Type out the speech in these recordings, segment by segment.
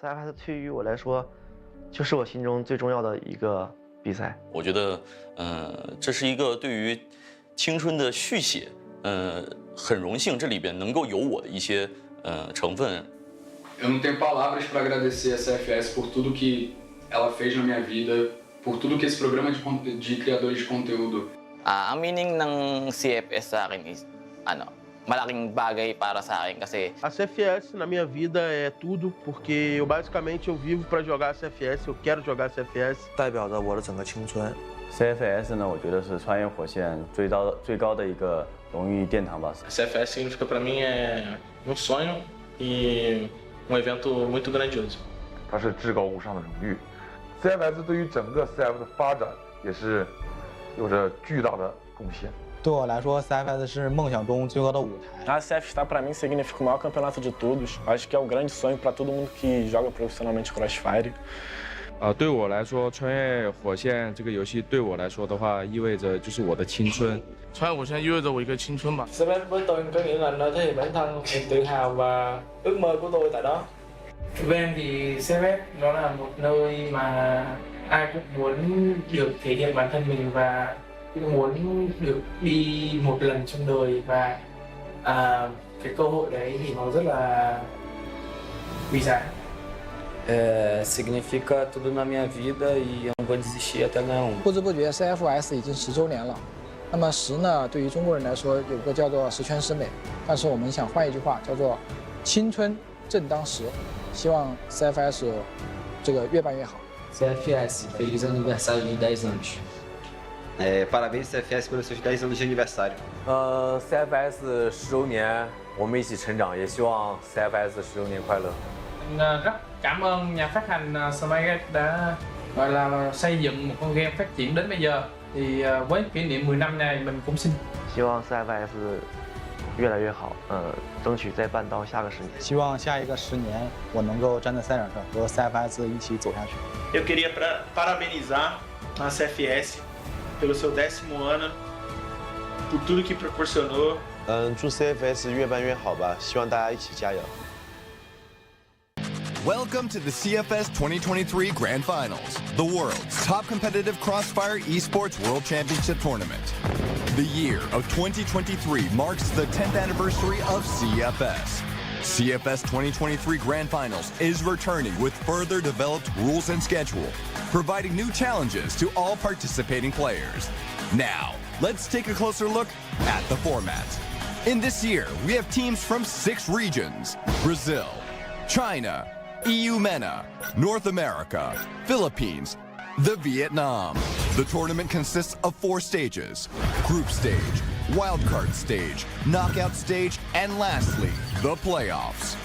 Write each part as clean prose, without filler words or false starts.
CFS 对于我来说，就是我心中最重要的一个比赛。我觉得，这是一个对于青春的续写，很荣幸这里边能够有我的一些成分。Eu não tenho palavras para agradecer a CFS por tudo que ela fez na minha vida, por tudo que esse programa de criadores de conteúdo. Ang meaning ng CFS sa akin is malaking bagay para sa akin kasi a CFS na minha vida é tudo, porque eu vivo para jogar a CFS, eu quero jogar a CFS. 代表着我的整个青春。 CFS 呢，我觉得是穿越火线最高的一个荣誉殿堂吧。CFS significa para mim sonho e evento muito grandioso。它是至高无上的荣誉。CFS 对于整个 CF 的发展也是有着巨大的贡献。 对我来说 ，CFS 是梦想中最高的舞台。 A CFS para mim significa o maior campeonato de todos. Acho que é o grande sonho para todo mundo que joga profissionalmente Crossfire. 对我来说，穿越火线这个游戏对我来说的话，意味着就是我的青春。穿越火线意味着我一个青春吧。CFS với tôi có nghĩa là nơi thể hiện bản thân, niềm tự hào và ước mơ của tôi tại đó. Với em thì CFS nó là một nơi mà ai cũng muốn được thể hiện bản thân mình và cũng muốn được đi một lần trong đời và cái cơ hội đấy thì nó rất là quý giá. Significa tudo na minha vida e eu não vou desistir até ganhar um. 不知不觉 CFS 已经10周年了。那么10呢，对于中国人来说有个叫做十全十美，但是我们想换一句话，叫做青春正当时。希望 CFS 这个越办越好。CFS, feliz aniversário de 10 anos. Parabéns CFS pelos seus 10 anos de aniversário. CFS 10周年，我们一起成长，也希望 CFS 10周年快乐。 Rất cảm ơn nhà phát hành Smart đã gọi là xây dựng một con game phát triển đến bây giờ. Thì với kỷ niệm 10 năm này mình cũng xin. 希望 CFS 越来越好，争取再办到下个10年。希望下一个10年，我能够站在赛场上和 CFS 一起走下去。Eu queria parabenizar a CFS pelo seu 10º ano, por tudo que proporcionou. 祝 CFS 越办越好吧，希望大家一起加油。 Welcome to the CFS 2023 Grand Finals, the world's top competitive Crossfire Esports World Championship Tournament. The year of 2023 marks the 10th anniversary of CFS. CFS 2023 Grand Finals is returning with further developed rules and schedule, providing new challenges to all participating players. Now, let's take a closer look at the format. In this year, we have teams from 6 regions: Brazil, China, EU MENA, North America, Philippines, the Vietnam. The tournament consists of 4 stages: group stage, wildcard stage, knockout stage, and lastly, the playoffs.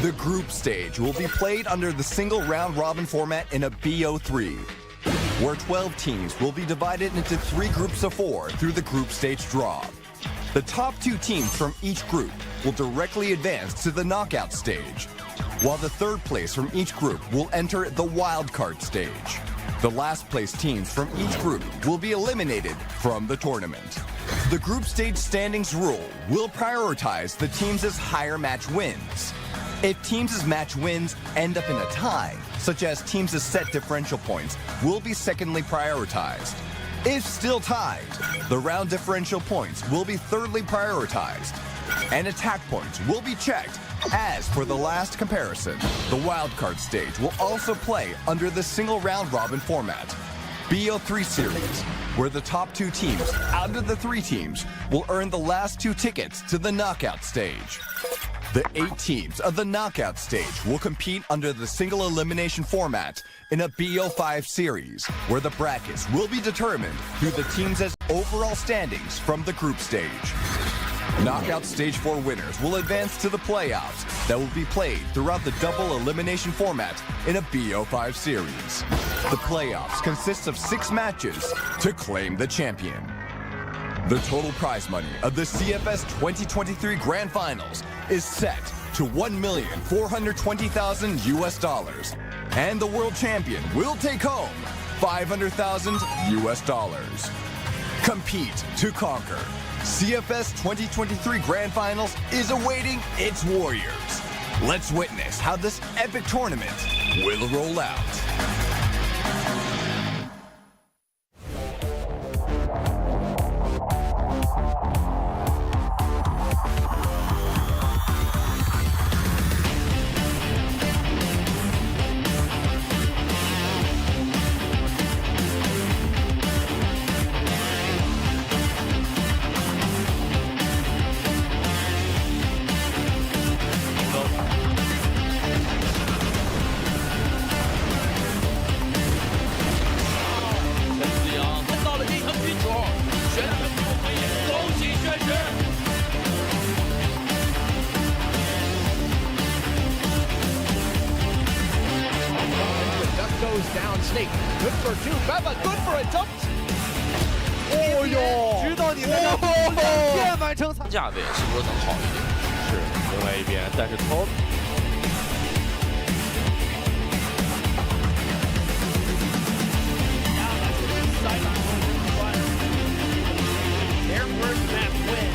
The group stage will be played under the single round-robin format in a BO3, where 12 teams will be divided into 3 groups of 4 through the group stage draw. The top 2 teams from each group will directly advance to the knockout stage, while the third place from each group will enter the wildcard stage. The last place teams from each group will be eliminated from the tournament. The group stage standings rule will prioritize the teams' higher match wins. If teams' match wins end up in a tie, such as teams' set differential points, will be secondly prioritized. If still tied, the round differential points will be thirdly prioritized, and attack points will be checked. As for the last comparison, the wildcard stage will also play under the single round-robin format, BO3 series, where the top 2 teams out of the 3 teams will earn the last 2 tickets to the knockout stage. The 8 teams of the knockout stage will compete under the single elimination format in a BO5 series, where the brackets will be determined through the teams' overall standings from the group stage. Knockout Stage 4 winners will advance to the playoffs that will be played throughout the double elimination format in a BO5 series. The playoffs consist of 6 matches to claim the champion. The total prize money of the CFS 2023 Grand Finals is set to $1,420,000 US, and the world champion will take home $500,000 US. Compete to conquer. CFS 2023 Grand Finals is awaiting its warriors. Let's witness how this epic tournament will roll out. for two. Beba, good for a jump. 哦哟，知道你在这2键完成彩。价位是不是能好一点？是，另外一边，但是 Top。Their first map win.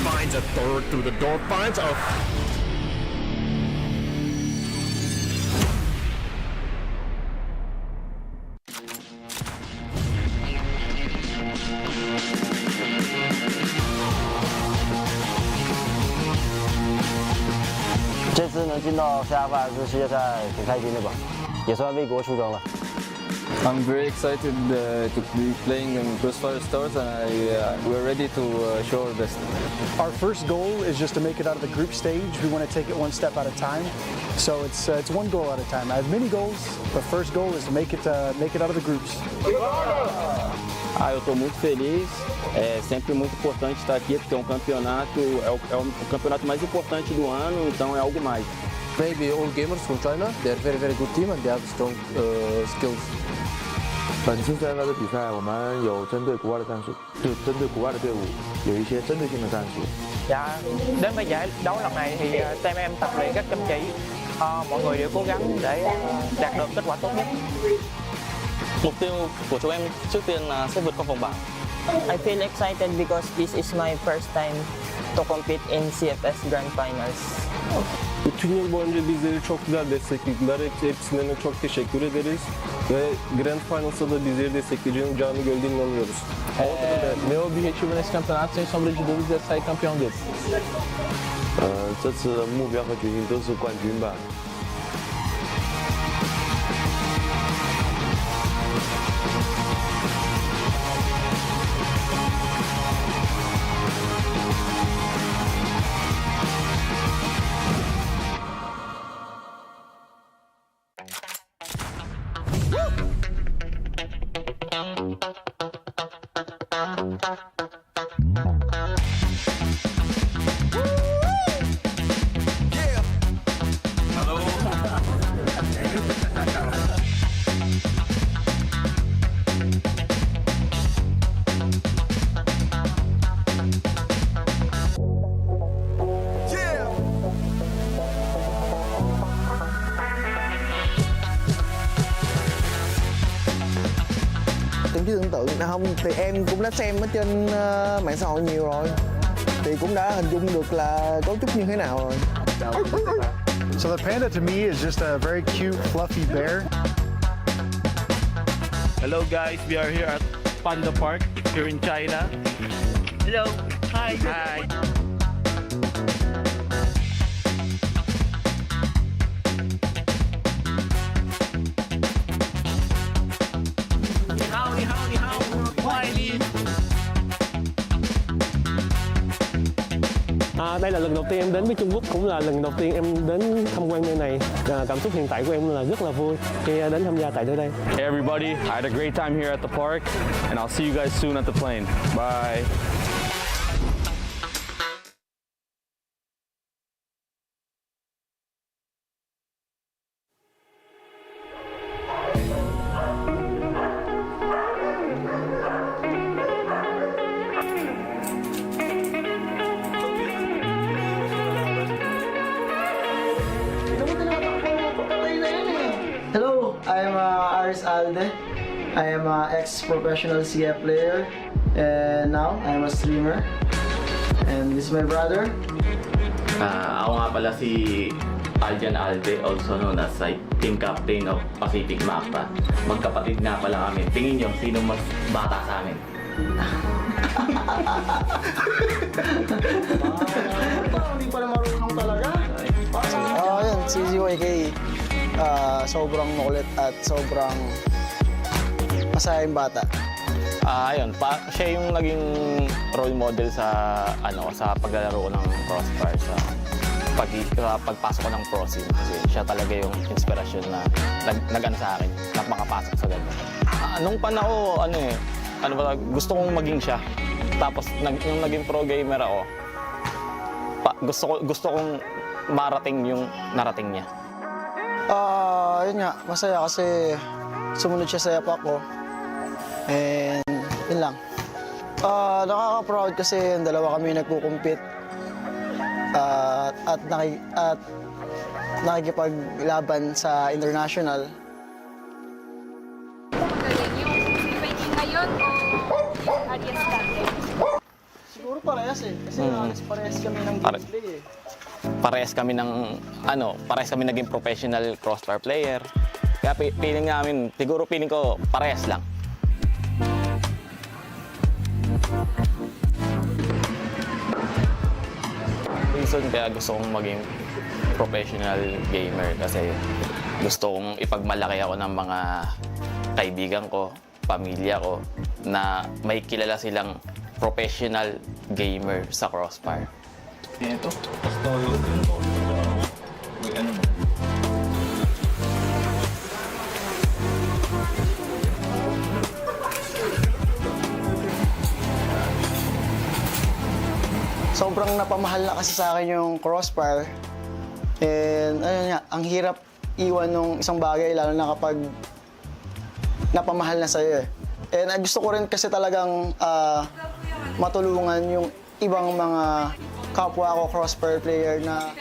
Finds a third through the door, finds a... 这次能进到 CFS 世界赛挺开心的吧，也算为国出征了。I'm very excited to be playing in Crossfire Stars, and we're ready to show our best. Our first goal is just to make it out of the group stage. We want to take it one step at a time. So it's one goal at a time. I have many goals, but first goal is to make it out of the groups. Eu estou muito feliz. É sempre muito importante estar aqui porque é um campeonato, é o campeonato mais importante do ano, então é algo mais. Maybe all gamers from China, they are very good team and they have strong skills. 本次 CFS 的比赛，我们有针对国外的战术，就针对国外的队伍有一些针对性的战术。Dạ, đến với giải đấu lần này thì team em tập luyện rất chăm chỉ. Mọi người đều cố gắng để đạt được kết quả tốt nhất. Mục tiêu của chúng em trước tiên là sẽ vượt qua vòng bảng. I feel excited because this is my first time to compete in CFS Grand Finals. Bütün yıl boyunca bizleri çok güzel desteklediler. Hepsine çok teşekkür ederiz. Ve Grand Finals'ta da bizleri destekleyeceğini canı gölde inanıyoruz. Meu objetivo nesse campeonato, sem sombra de dúvidas, é sair campeão dele. 这次的目标和决心都是冠军吧。Tưởng chứ tưởng tượng không thì em cũng đã xem ở trên mạng xã hội nhiều rồi, thì cũng đã hình dung được là cấu trúc như thế nào rồi. So the panda to me is just a very cute, fluffy bear. Hello guys, we are here at Panda Park here in China. Hello, hi. Hi. Đây là lần đầu tiên em đến với Trung Quốc, cũng là lần đầu tiên em đến tham quan nơi này. Cảm xúc hiện tại của em là rất là vui khi đến tham gia tại nơi đây. Hey everybody, I had a great time here at the park, and I'll see you guys soon at the plane. Bye. Hello, I am Aris Alde. I am an ex-professional CF player, and now I am a streamer. And this is my brother. Ako nga pala si Aljan Alde, also known as like team captain of Pacific Macta. Magkapatid nga pala kami. Tingin nyo, sino mas bata sa amin? Hindi pala marunong talaga. Yan, si GYK. Sobrang makulit at sobrang masayang bata. Ayun, siya yung naging role model sa sa paglalaro ko ng crossbar sa pagpasok ko ng pro scene. Kasi siya talaga yung inspirasyon na nag-ano sa akin, na makapasok sa ganun. Nung panahon gusto kong maging siya. Tapos nung naging pro gamer ako, gusto kong marating yung narating niya. Yun nga, masaya kasi sumunod siya sa yapak ko. And yun lang. Nakaka-proud kasi yung dalawa kami nagkukumpit at nakikipaglaban sa international. Ngayon o Arias dati? Siguro parehas kasi parehas kami ng gameplay eh. Parehas kami naging professional crossbar player. Kaya feeling ko parehas lang. Reason kaya gusto kong maging professional gamer kasi gusto kong ipagmalaki ako ng mga kaibigan ko, pamilya ko, na may kilala silang professional gamer sa crossbar. Ito. Sobrang napamahal na kasi sa akin yung crossbar. And ang hirap iwan ng isang bagay lalo na kapag napamahal na sa'yo eh. And gusto ko rin kasi talagang matulungan yung ibang mga kapwa ko crossbar player na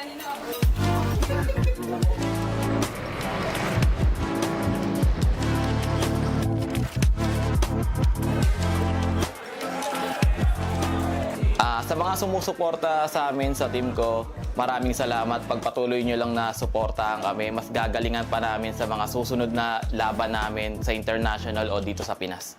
sa mga sumusuporta sa amin sa team ko, maraming salamat. Pagpatuloy nyo lang na suportahan kami, mas gagalingan pa namin sa mga susunod na laban namin sa international o dito sa Pinas.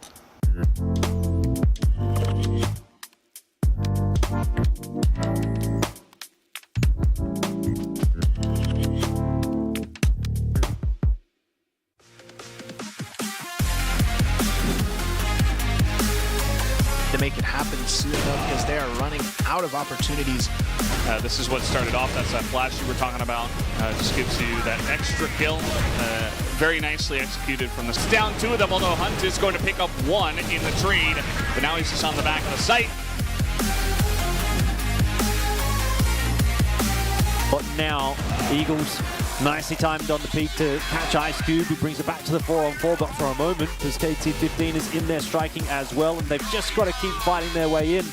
To make it happen soon though, because they are running out of opportunities. This is what started off. That's that flash you were talking about. Just gives you that extra kill. Very nicely executed from the... Down two of them, although Hunt is going to pick up one in the trade. But now he's just on the back of the site. But now, Eagles nicely timed on the peak to catch Ice Cube, who brings it back to the 4-on-4, but for a moment, because KT15 is in there striking as well, and they've just got to keep fighting their way in.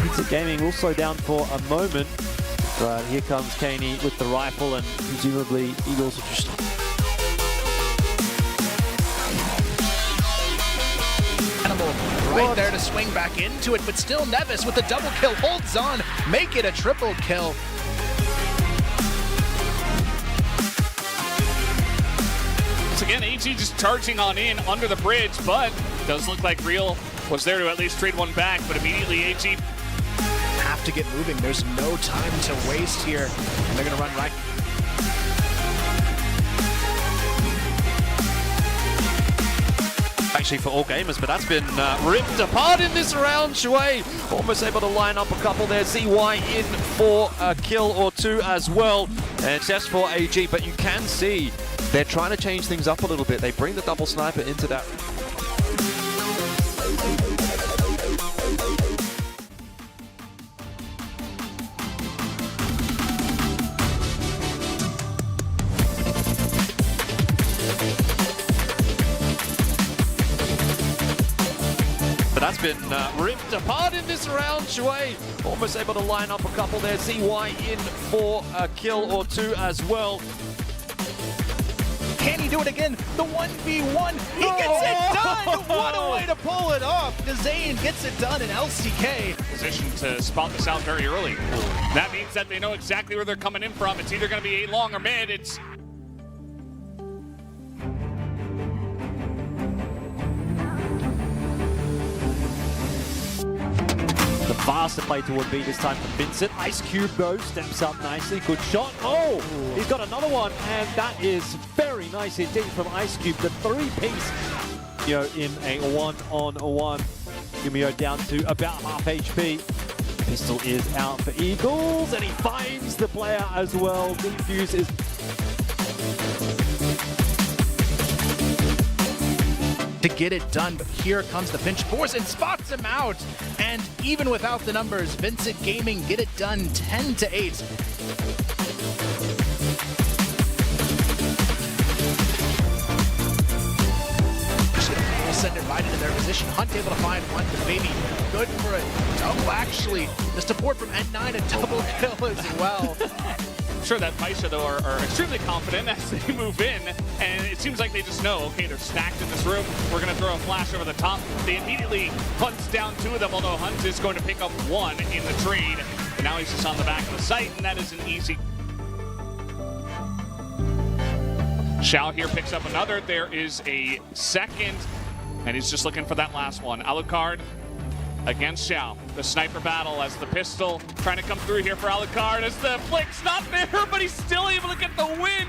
VINCIT Gaming will slow down for a moment, but here comes Kaney with the rifle, and presumably Eagles will just... Right there to swing back into it, but still Nevis with the double kill holds on, make it a triple kill. Once again, AG just charging on in under the bridge, but it does look like Real was there to at least trade one back, but immediately AG have to get moving. There's no time to waste here, and they're going to run right. Actually for all gamers, but that's been ripped apart in this round. Shui almost able to line up a couple there. ZY in for a kill or two as well. And just for AG, but you can see they're trying to change things up a little bit. They bring the double sniper into that. That's been ripped apart in this round. Shui almost able to line up a couple there. ZY in for a kill or two as well. Can he do it again? The 1v1. He gets it done. What a way to pull it off. Zane gets it done in LCK. Position to spot this out very early. That means that they know exactly where they're coming in from. It's either going to be A long or mid. It's The faster play toward B this time from Vincit. Ice Cube though steps up nicely. Good shot. Oh, he's got another one, and that is very nice indeed from Ice Cube. The 3-piece, in a 1-on-1. Yumio down to about half HP. Pistol is out for Eagles, and he finds the player as well. Defuse is to get it done, but here comes the pinch force and spots him out. And even without the numbers, Vincit Gaming get it done 10-8. We'll send it right into their position. Hunt able to find one, but maybe good for a double actually. The support from N9, a double kill as well. I'm sure that Paisha, though, are extremely confident as they move in, and it seems like they just know, okay, they're stacked in this room, we're going to throw a flash over the top. They immediately hunts down 2 of them, although Hunt is going to pick up 1 in the trade, and now he's just on the back of the site, and that is an easy. Xiao here picks up another. There is a second, and he's just looking for that last one. Alucard against Xiao. The sniper battle as the pistol trying to come through here for Alucard as the flick's not there, but he's still able to get the win.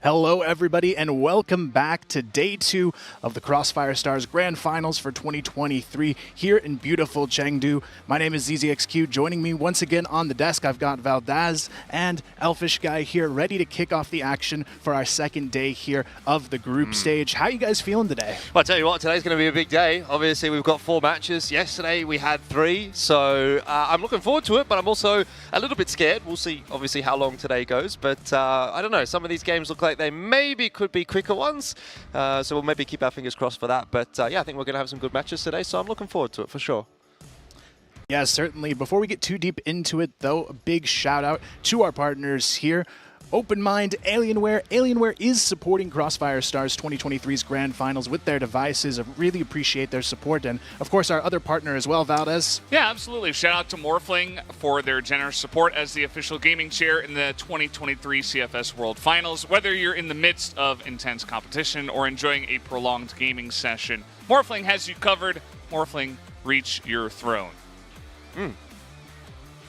Hello, everybody, and welcome back to Day 2 of the Crossfire Stars Grand Finals for 2023 here in beautiful Chengdu. My name is ZZXQ. Joining me once again on the desk, I've got Valdaz and Elfish Guy here, ready to kick off the action for our second day here of the group stage. How are you guys feeling today? Well, I'll tell you what, today's going to be a big day. Obviously, we've got 4 matches. Yesterday, we had 3, so I'm looking forward to it, but I'm also a little bit scared. We'll see, obviously, how long today goes, but I don't know. Some of these games look like they maybe could be quicker ones, so we'll maybe keep our fingers crossed for that. But yeah, I think we're going to have some good matches today, so I'm looking forward to it for sure. Yeah, certainly. Before we get too deep into it, though, a big shout out to our partners here. Open Mind, Alienware. Alienware is supporting Crossfire Stars 2023's Grand Finals with their devices. I really appreciate their support. And, of course, our other partner as well, Valdez. Yeah, absolutely. Shout out to Morphling for their generous support as the official gaming chair in the 2023 CFS World Finals. Whether you're in the midst of intense competition or enjoying a prolonged gaming session, Morphling has you covered. Morphling, reach your throne.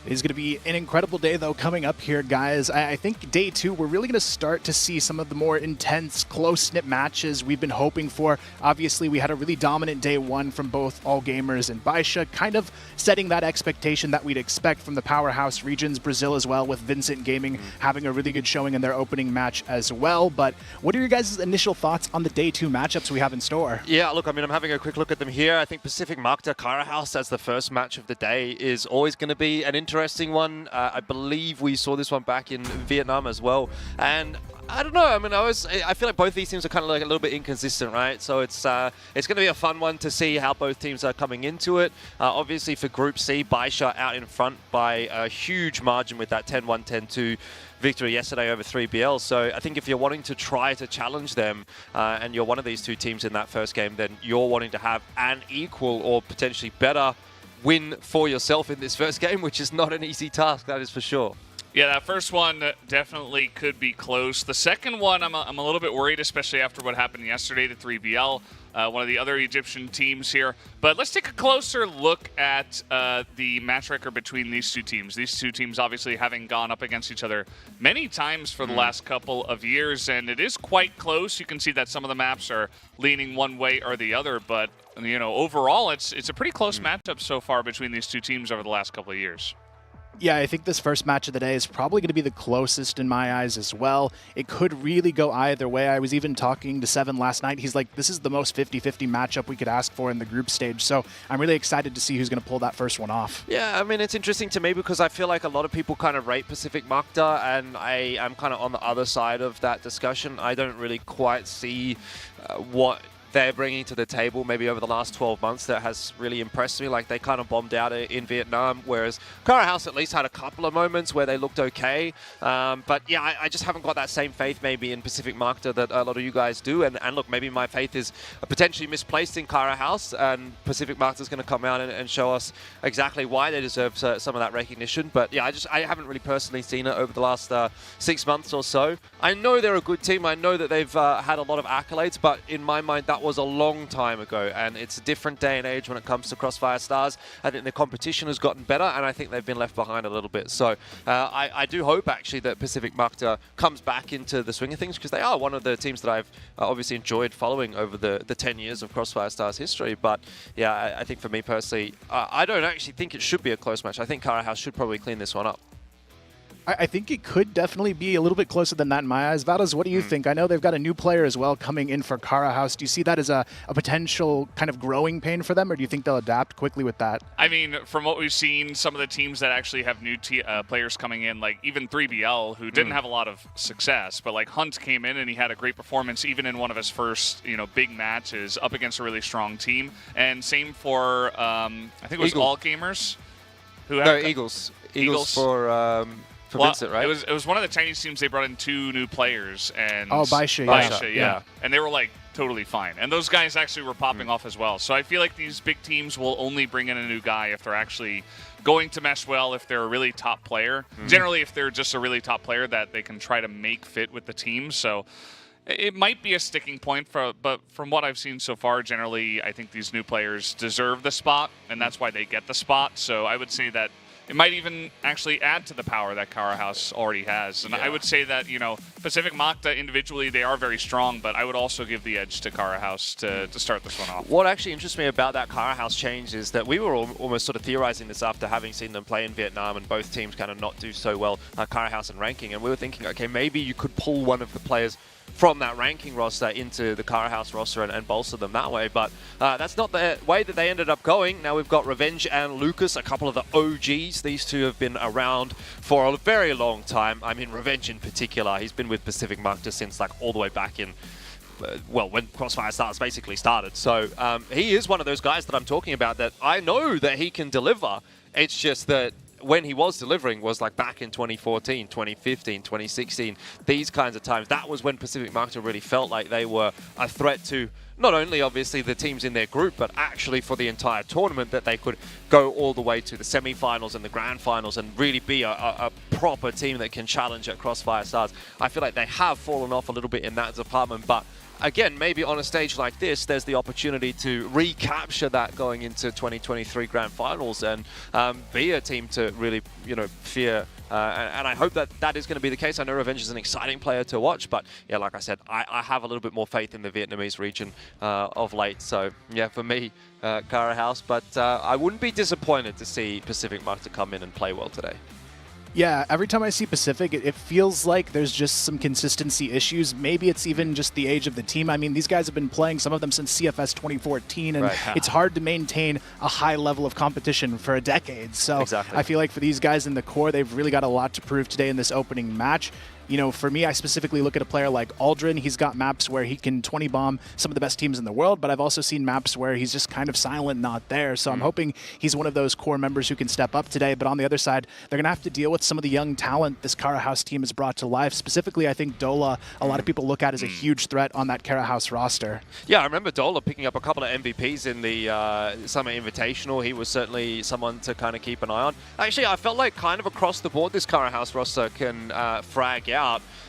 It's going to be an incredible day, though, coming up here, guys. I think Day 2, we're really going to start to see some of the more intense, close-knit matches we've been hoping for. Obviously, we had a really dominant Day 1 from both All Gamers and Baisha, kind of setting that expectation that we'd expect from the powerhouse regions, Brazil as well, with VINCIT Gaming having a really good showing in their opening match as well. But what are your guys' initial thoughts on the Day 2 matchups we have in store? Yeah, look, I mean, I'm having a quick look at them here. I think Pacific Macta Cara House as the first match of the day is always going to be an interesting one. I believe we saw this one back in Vietnam as well. And I don't know. I mean, I feel like both these teams are kind of like a little bit inconsistent, right? So it's going to be a fun one to see how both teams are coming into it. Obviously, for Group C, Baisha out in front by a huge margin with that 10-1, 10-2 victory yesterday over 3BL. So I think if you're wanting to try to challenge them and you're one of these two teams in that first game, then you're wanting to have an equal or potentially better win for yourself in this first game, which is not an easy task, that is for sure. Yeah, that first one definitely could be close. The second one, I'm a little bit worried, especially after what happened yesterday to 3BL, one of the other Egyptian teams here. But let's take a closer look at the match record between these two teams. These two teams obviously having gone up against each other many times for the last couple of years, and it is quite close. You can see that some of the maps are leaning one way or the other, but you know, overall, it's a pretty close matchup so far between these two teams over the last couple of years. Yeah, I think this first match of the day is probably going to be the closest in my eyes as well. It could really go either way. I was even talking to Seven last night. He's like, this is the most 50-50 matchup we could ask for in the group stage. So I'm really excited to see who's going to pull that first one off. Yeah, I mean, it's interesting to me because I feel like a lot of people kind of rate Pacific Macta, and I am kind of on the other side of that discussion. I don't really quite see what they're bringing to the table maybe over the last 12 months that has really impressed me. Like, they kind of bombed out in Vietnam, whereas Cara House at least had a couple of moments where they looked okay. But yeah, I just haven't got that same faith maybe in Pacific Macta that a lot of you guys do. And look, maybe my faith is potentially misplaced in Cara House, and Pacific Macta is going to come out and show us exactly why they deserve some of that recognition. But yeah, I haven't really personally seen it over the last 6 months or so. I know they're a good team. I know that they've had a lot of accolades, but in my mind, that was a long time ago, and it's a different day and age when it comes to Crossfire Stars. I think the competition has gotten better, and I think they've been left behind a little bit. So I do hope actually that Pacific Macta comes back into the swing of things, because they are one of the teams that I've obviously enjoyed following over the 10 years of Crossfire Stars history. But yeah, I think for me personally, I don't actually think it should be a close match. I think Cara House should probably clean this one up. I think it could definitely be a little bit closer than that in my eyes. Valdez, what do you think? I know they've got a new player as well coming in for Cara House. Do you see that as a potential kind of growing pain for them, or do you think they'll adapt quickly with that? I mean, from what we've seen, some of the teams that actually have new players coming in, like even 3BL, who didn't have a lot of success, but like Hunt came in and he had a great performance even in one of his first, big matches up against a really strong team. And same for, I think it was All Gamers. Eagles. Eagles for VINCIT, right? It was one of the Chinese teams. They brought in 2 new players, and Baisha, yeah, and they were like totally fine. And those guys actually were popping off as well. So I feel like these big teams will only bring in a new guy if they're actually going to mesh well, if they're a really top player. Generally, if they're just a really top player that they can try to make fit with the team. So it might be a sticking point, but from what I've seen so far, generally, I think these new players deserve the spot, and that's why they get the spot. So I would say that it might even actually add to the power that Kara House already has. And I would say that, you know, Pacific Macta individually, they are very strong, but I would also give the edge to Kara House to start this one off. What actually interests me about that Kara House change is that we were almost sort of theorizing this after having seen them play in Vietnam and both teams kind of not do so well, Kara House and ranking, and we were thinking, okay, maybe you could pull one of the players from that ranking roster into the Kara House roster and bolster them that way, but that's not the way that they ended up going. Now we've got Revenge and Lucas, a couple of the OGs. These two have been around for a very long time. I mean, Revenge in particular, he's been with Pacific Macta since like all the way back in well, when Crossfire Stars basically started. So he is one of those guys that I'm talking about that I know that he can deliver. It's just that when he was delivering was like back in 2014, 2015, 2016, these kinds of times. That was when Pacific Macta really felt like they were a threat to not only obviously the teams in their group, but actually for the entire tournament, that they could go all the way to the semi-finals and the grand finals and really be a proper team that can challenge at Crossfire Stars. I feel like they have fallen off a little bit in that department, but again, maybe on a stage like this, there's the opportunity to recapture that going into 2023 Grand Finals and be a team to really, you know, fear. And I hope that that is going to be the case. I know Revenge is an exciting player to watch, but yeah, like I said, I have a little bit more faith in the Vietnamese region of late. So yeah, for me, Kara House, but I wouldn't be disappointed to see Pacific Macta come in and play well today. Yeah, every time I see Pacific, it feels like there's just some consistency issues. Maybe it's even just the age of the team. I mean, these guys have been playing, some of them since CFS 2014, and it's hard to maintain a high level of competition for a decade. So I feel like for these guys in the core, they've really got a lot to prove today in this opening match. You know, for me, I specifically look at a player like Aldrin. He's got maps where he can 20 bomb some of the best teams in the world, but I've also seen maps where he's just kind of silent, not there. So I'm hoping he's one of those core members who can step up today. But on the other side, they're going to have to deal with some of the young talent this Kara House team has brought to life. Specifically, I think Dola, a lot of people look at as a huge threat on that Kara House roster. Yeah, I remember Dola picking up a couple of MVPs in the Summer Invitational. He was certainly someone to kind of keep an eye on. Actually, I felt like kind of across the board, this Kara House roster can frag out.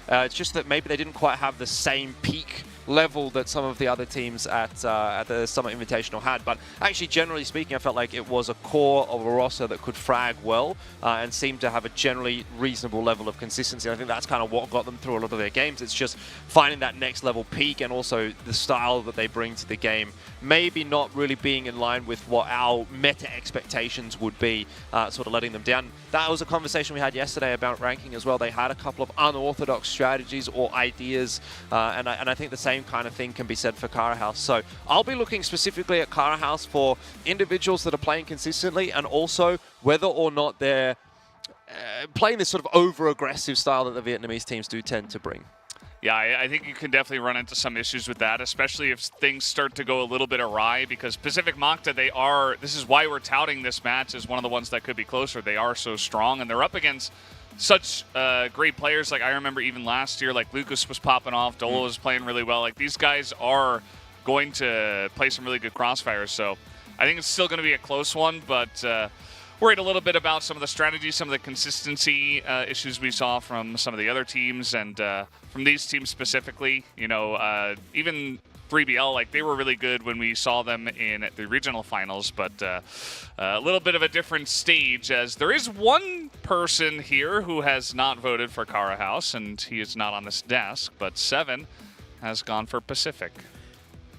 It's just that maybe they didn't quite have the same peak level that some of the other teams at the Summer Invitational had. But actually, generally speaking, I felt like it was a core of a roster that could frag well and seemed to have a generally reasonable level of consistency. I think that's kind of what got them through a lot of their games. It's just finding that next level peak and also the style that they bring to the game, maybe not really being in line with what our meta expectations would be, sort of letting them down. That was a conversation we had yesterday about ranking as well. They had a couple of unorthodox strategies or ideas, and I think the same kind of thing can be said for Kara House. So I'll be looking specifically at Kara House for individuals that are playing consistently and also whether or not they're playing this sort of over-aggressive style that the Vietnamese teams do tend to bring. Yeah, I think you can definitely run into some issues with that, especially if things start to go a little bit awry, because Pacific Macta, this is why we're touting this match as one of the ones that could be closer. They are so strong, and they're up against such great players. Like I remember even last year, like Lucas was popping off, Dola was playing really well. Like these guys are going to play some really good crossfires. So I think it's still going to be a close one, but worried a little bit about some of the strategies, some of the consistency issues we saw from some of the other teams and from these teams specifically. You know, even 3BL, like they were really good when we saw them in the regional finals, but a little bit of a different stage, as there is one person here who has not voted for Kara House, and he is not on this desk, but Seven has gone for Pacific.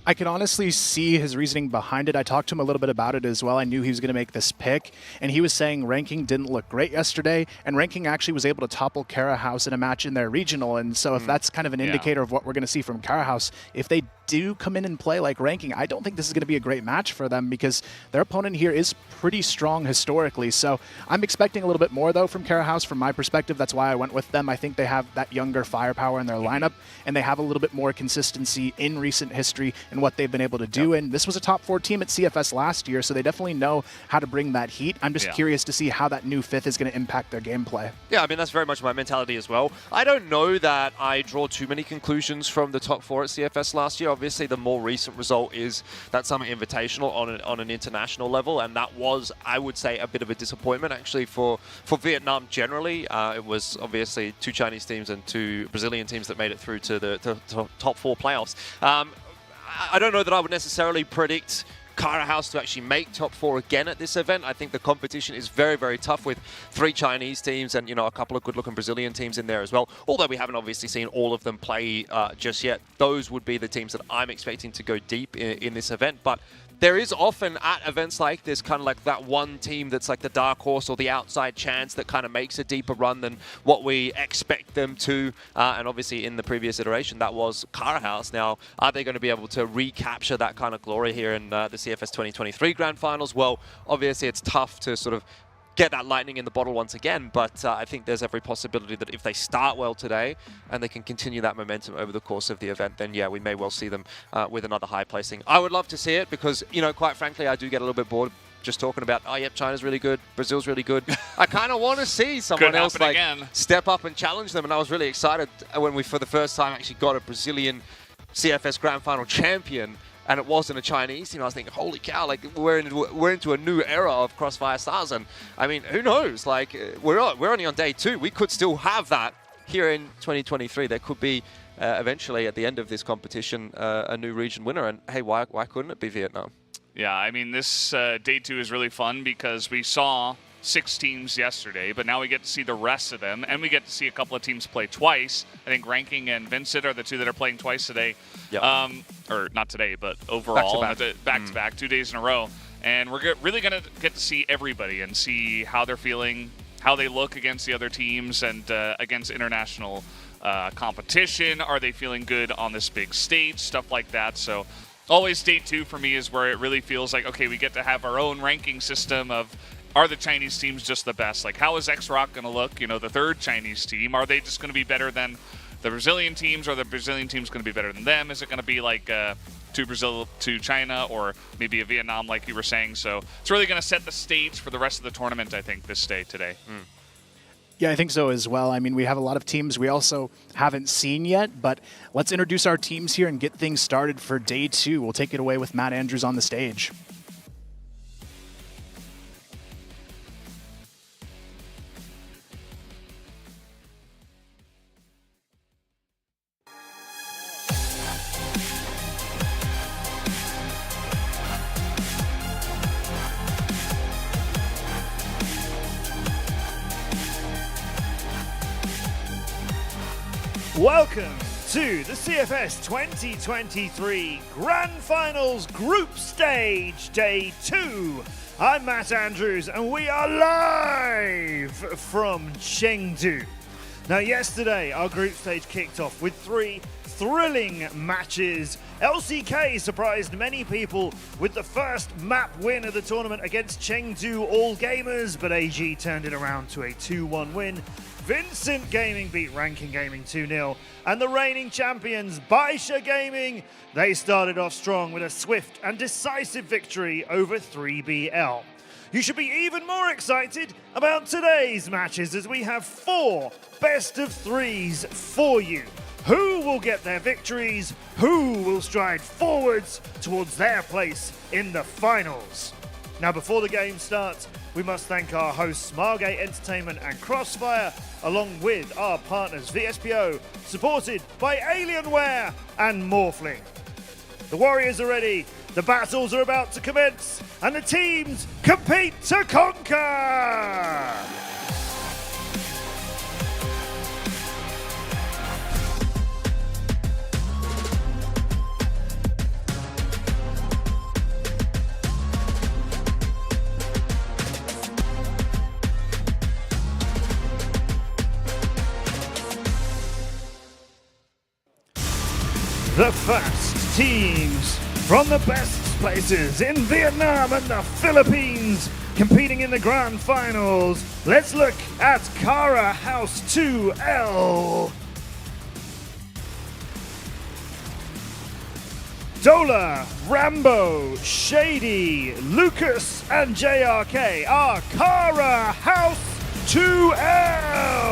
I can honestly see his reasoning behind it. I talked to him a little bit about it as well. I knew he was going to make this pick, and he was saying ranking didn't look great yesterday, and ranking actually was able to topple Kara House in a match in their regional, and so if that's kind of an indicator of what we're going to see from Kara House, if they do come in and play like ranking, I don't think this is going to be a great match for them because their opponent here is pretty strong historically. So I'm expecting a little bit more, though, from Kara House from my perspective. That's why I went with them. I think they have that younger firepower in their lineup, and they have a little bit more consistency in recent history and what they've been able to do. And this was a top 4 team at CFS last year, so they definitely know how to bring that heat. I'm just curious to see how that new 5th is going to impact their gameplay. Yeah, I mean, that's very much my mentality as well. I don't know that I draw too many conclusions from the top 4 at CFS last year. Obviously, the more recent result is that Summer Invitational on an international level, and that was, I would say, a bit of a disappointment actually for Vietnam generally. It was obviously 2 Chinese teams and 2 Brazilian teams that made it through to the top 4 playoffs. I don't know that I would necessarily predict Kara House to actually make top 4 again at this event. I think the competition is very, very tough with 3 Chinese teams and, you know, a couple of good-looking Brazilian teams in there as well. Although we haven't obviously seen all of them play just yet. Those would be the teams that I'm expecting to go deep in this event. But there is often at events like this kind of like that one team that's like the dark horse or the outside chance that kind of makes a deeper run than what we expect them to. And obviously in the previous iteration, that was Kara House. Now, are they going to be able to recapture that kind of glory here in the CFS 2023 Grand Finals? Well, obviously it's tough to sort of get that lightning in the bottle once again, but I think there's every possibility that if they start well today and they can continue that momentum over the course of the event, then yeah, we may well see them with another high placing. I would love to see it because, you know, quite frankly, I do get a little bit bored just talking about, oh, yep, China's really good, Brazil's really good. I kind of want to see someone else like step up and challenge them, and I was really excited when we, for the first time, actually got a Brazilian CFS Grand Final champion, and it wasn't a Chinese team. I was thinking, holy cow, like we're into a new era of Crossfire Stars. And I mean, who knows? Like we're only on day 2. We could still have that here in 2023. There could be eventually at the end of this competition a new region winner. And hey, why couldn't it be Vietnam? Yeah, I mean, this day 2 is really fun because we saw 6 teams yesterday, but now we get to see the rest of them, and we get to see a couple of teams play twice. I think Ranking and VINCIT are the 2 that are playing twice today. Yep. Or not today, but overall, back-to-back, 2 days in a row. And we're really going to get to see everybody and see how they're feeling, how they look against the other teams and against international competition. Are they feeling good on this big stage? Stuff like that. So always day 2 for me is where it really feels like, okay, we get to have our own ranking system of, are the Chinese teams just the best? Like, how is XROCK going to look? You know, the 3rd Chinese team. Are they just going to be better than the Brazilian teams? Or are the Brazilian teams going to be better than them? Is it going to be like 2 Brazil, 2 China, or maybe a Vietnam, like you were saying? So it's really going to set the stage for the rest of the tournament, I think, this day today. Yeah, I think so as well. I mean, we have a lot of teams we also haven't seen yet, but let's introduce our teams here and get things started for day 2. We'll take it away with Matt Andrews on the stage. Welcome to the CFS 2023 Grand Finals Group Stage Day 2. I'm Matt Andrews and we are live from Chengdu. Now yesterday our group stage kicked off with 3 thrilling matches. LCK surprised many people with the first map win of the tournament against Chengdu All Gamers, but AG turned it around to a 2-1 win. VINCIT Gaming beat Ranking Gaming 2-0, and the reigning champions, Baisha Gaming, they started off strong with a swift and decisive victory over 3BL. You should be even more excited about today's matches as we have 4 best of 3s for you. Who will get their victories? Who will stride forwards towards their place in the finals? Now, before the game starts, we must thank our hosts Margate Entertainment and Crossfire, along with our partners VSPO, supported by Alienware and Morphling. The Warriors are ready, the battles are about to commence, and the teams compete to conquer! The first teams from the best places in Vietnam and the Philippines competing in the Grand Finals. Let's look at Kara House 2L. Dola, Rambo, Shady, Lucas, and JRK are Kara House 2L.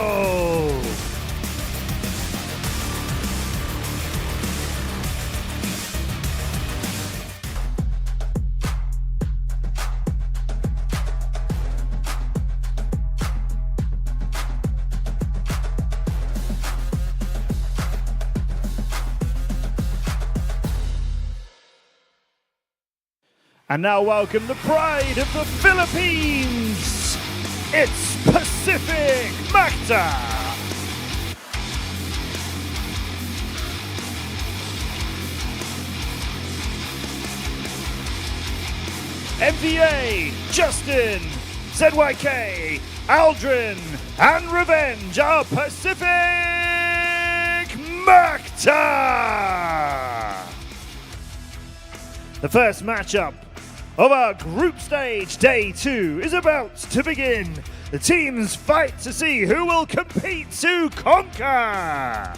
And now welcome the pride of the Philippines. It's Pacific Macta. MVA, Justin, ZYK, Aldrin, and Revenge are Pacific Macta. The first matchup of our group stage day 2 is about to begin. The teams fight to see who will compete to conquer.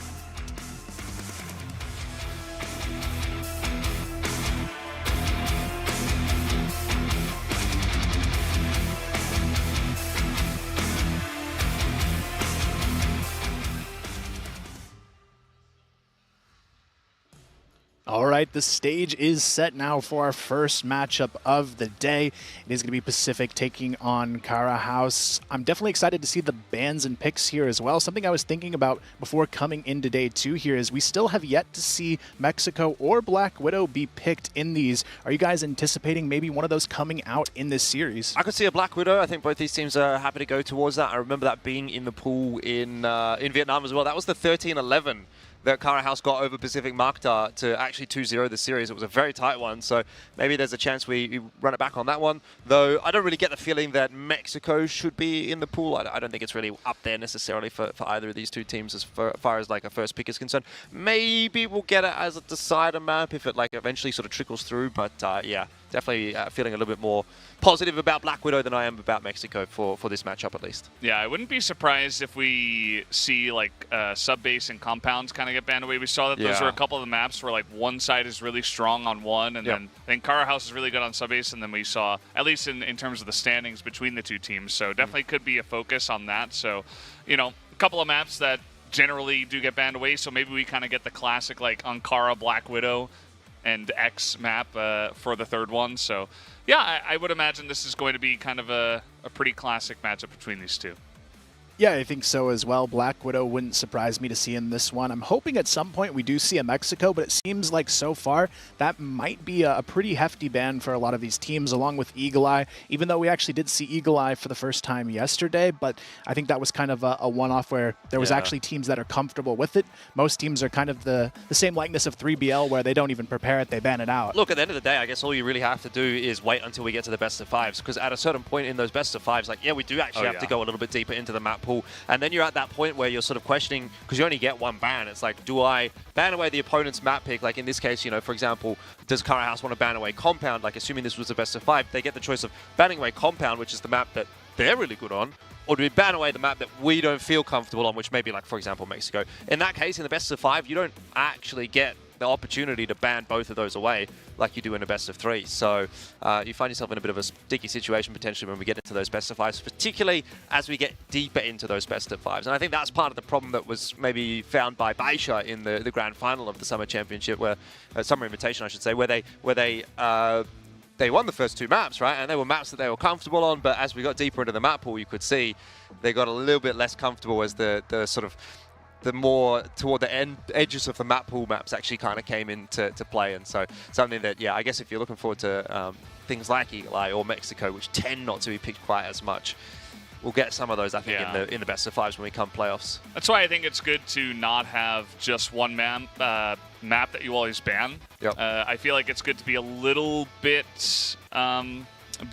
All right, the stage is set now for our first matchup of the day. It is going to be Pacific taking on Kara House. I'm definitely excited to see the bans and picks here as well. Something I was thinking about before coming into day 2 here is we still have yet to see Mexico or Black Widow be picked in these. Are you guys anticipating maybe one of those coming out in this series? I could see a Black Widow. I think both these teams are happy to go towards that. I remember that being in the pool in Vietnam as well. That was the 13-11. That Kara House got over Pacific Macta to actually 2-0 the series. It was a very tight one, so maybe there's a chance we run it back on that one. Though I don't really get the feeling that Mexico should be in the pool. I don't think it's really up there necessarily for either of these two teams as far as like a first pick is concerned. Maybe we'll get it as a decider map if it like eventually sort of trickles through, but yeah, definitely feeling a little bit more positive about Black Widow than I am about Mexico for this matchup at least. Yeah, I wouldn't be surprised if we see like sub-base and compounds kind of get banned away. We saw that those were a couple of the maps where like one side is really strong on one, and then I think Kara House is really good on sub-base, and then we saw, at least in terms of the standings between the two teams, so definitely could be a focus on that. So, you know, a couple of maps that generally do get banned away, so maybe we kind of get the classic like Ankara Black Widow and X map for the third one. So yeah, I would imagine this is going to be kind of a pretty classic matchup between these two. Yeah, I think so as well. Black Widow wouldn't surprise me to see in this one. I'm hoping at some point we do see a Mexico, but it seems like so far that might be a pretty hefty ban for a lot of these teams, along with Eagle Eye, even though we actually did see Eagle Eye for the first time yesterday, but I think that was kind of a one-off where there was actually teams that are comfortable with it. Most teams are kind of the same likeness of 3BL where they don't even prepare it, they ban it out. Look, at the end of the day, I guess all you really have to do is wait until we get to the best of fives, because at a certain point in those best of fives, like, yeah, we do actually have to go a little bit deeper into the map pool, and then you're at that point where you're sort of questioning, because you only get one ban. It's like, do I ban away the opponent's map pick? Like in this case, you know, for example, does Kara House want to ban away Compound? Like assuming this was the best of 5, they get the choice of banning away Compound, which is the map that they're really good on, or do we ban away the map that we don't feel comfortable on, which may be like, for example, Mexico. In that case, in the best of 5, you don't actually get the opportunity to ban both of those away like you do in a best of 3. So you find yourself in a bit of a sticky situation potentially when we get into those best of 5s, particularly as we get deeper into those best of 5s. And I think that's part of the problem that was maybe found by Baisha in the grand final of the Summer Championship, where Summer Invitation, I should say, where they won the first 2 maps, right? And they were maps that they were comfortable on, but as we got deeper into the map pool, you could see they got a little bit less comfortable as the sort of the more toward the edges of the map pool maps actually kind of came into play. And so something that, yeah, I guess if you're looking forward to things like Eagle Eye or Mexico, which tend not to be picked quite as much, we'll get some of those, I think, in the best of 5s when we come playoffs. That's why I think it's good to not have just one map that you always ban. Yep. I feel like it's good to be a little bit,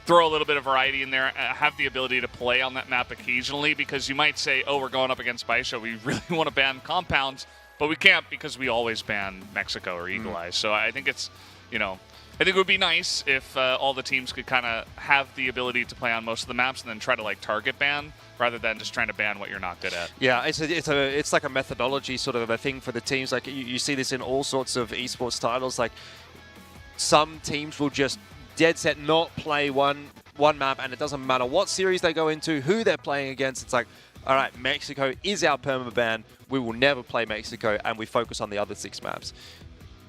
throw a little bit of variety in there, have the ability to play on that map occasionally, because you might say, oh, we're going up against Baisha, we really want to ban Compounds, but we can't because we always ban Mexico or Eagle Eye. So I think it's, you know, I think it would be nice if all the teams could kind of have the ability to play on most of the maps and then try to like target ban rather than just trying to ban what you're not good at. Yeah, it's like a methodology sort of a thing for the teams. Like you see this in all sorts of esports titles. Like some teams will just dead set not play one map, and it doesn't matter what series they go into, who they're playing against. It's like, all right, Mexico is our permaban. We will never play Mexico, and we focus on the other 6 maps.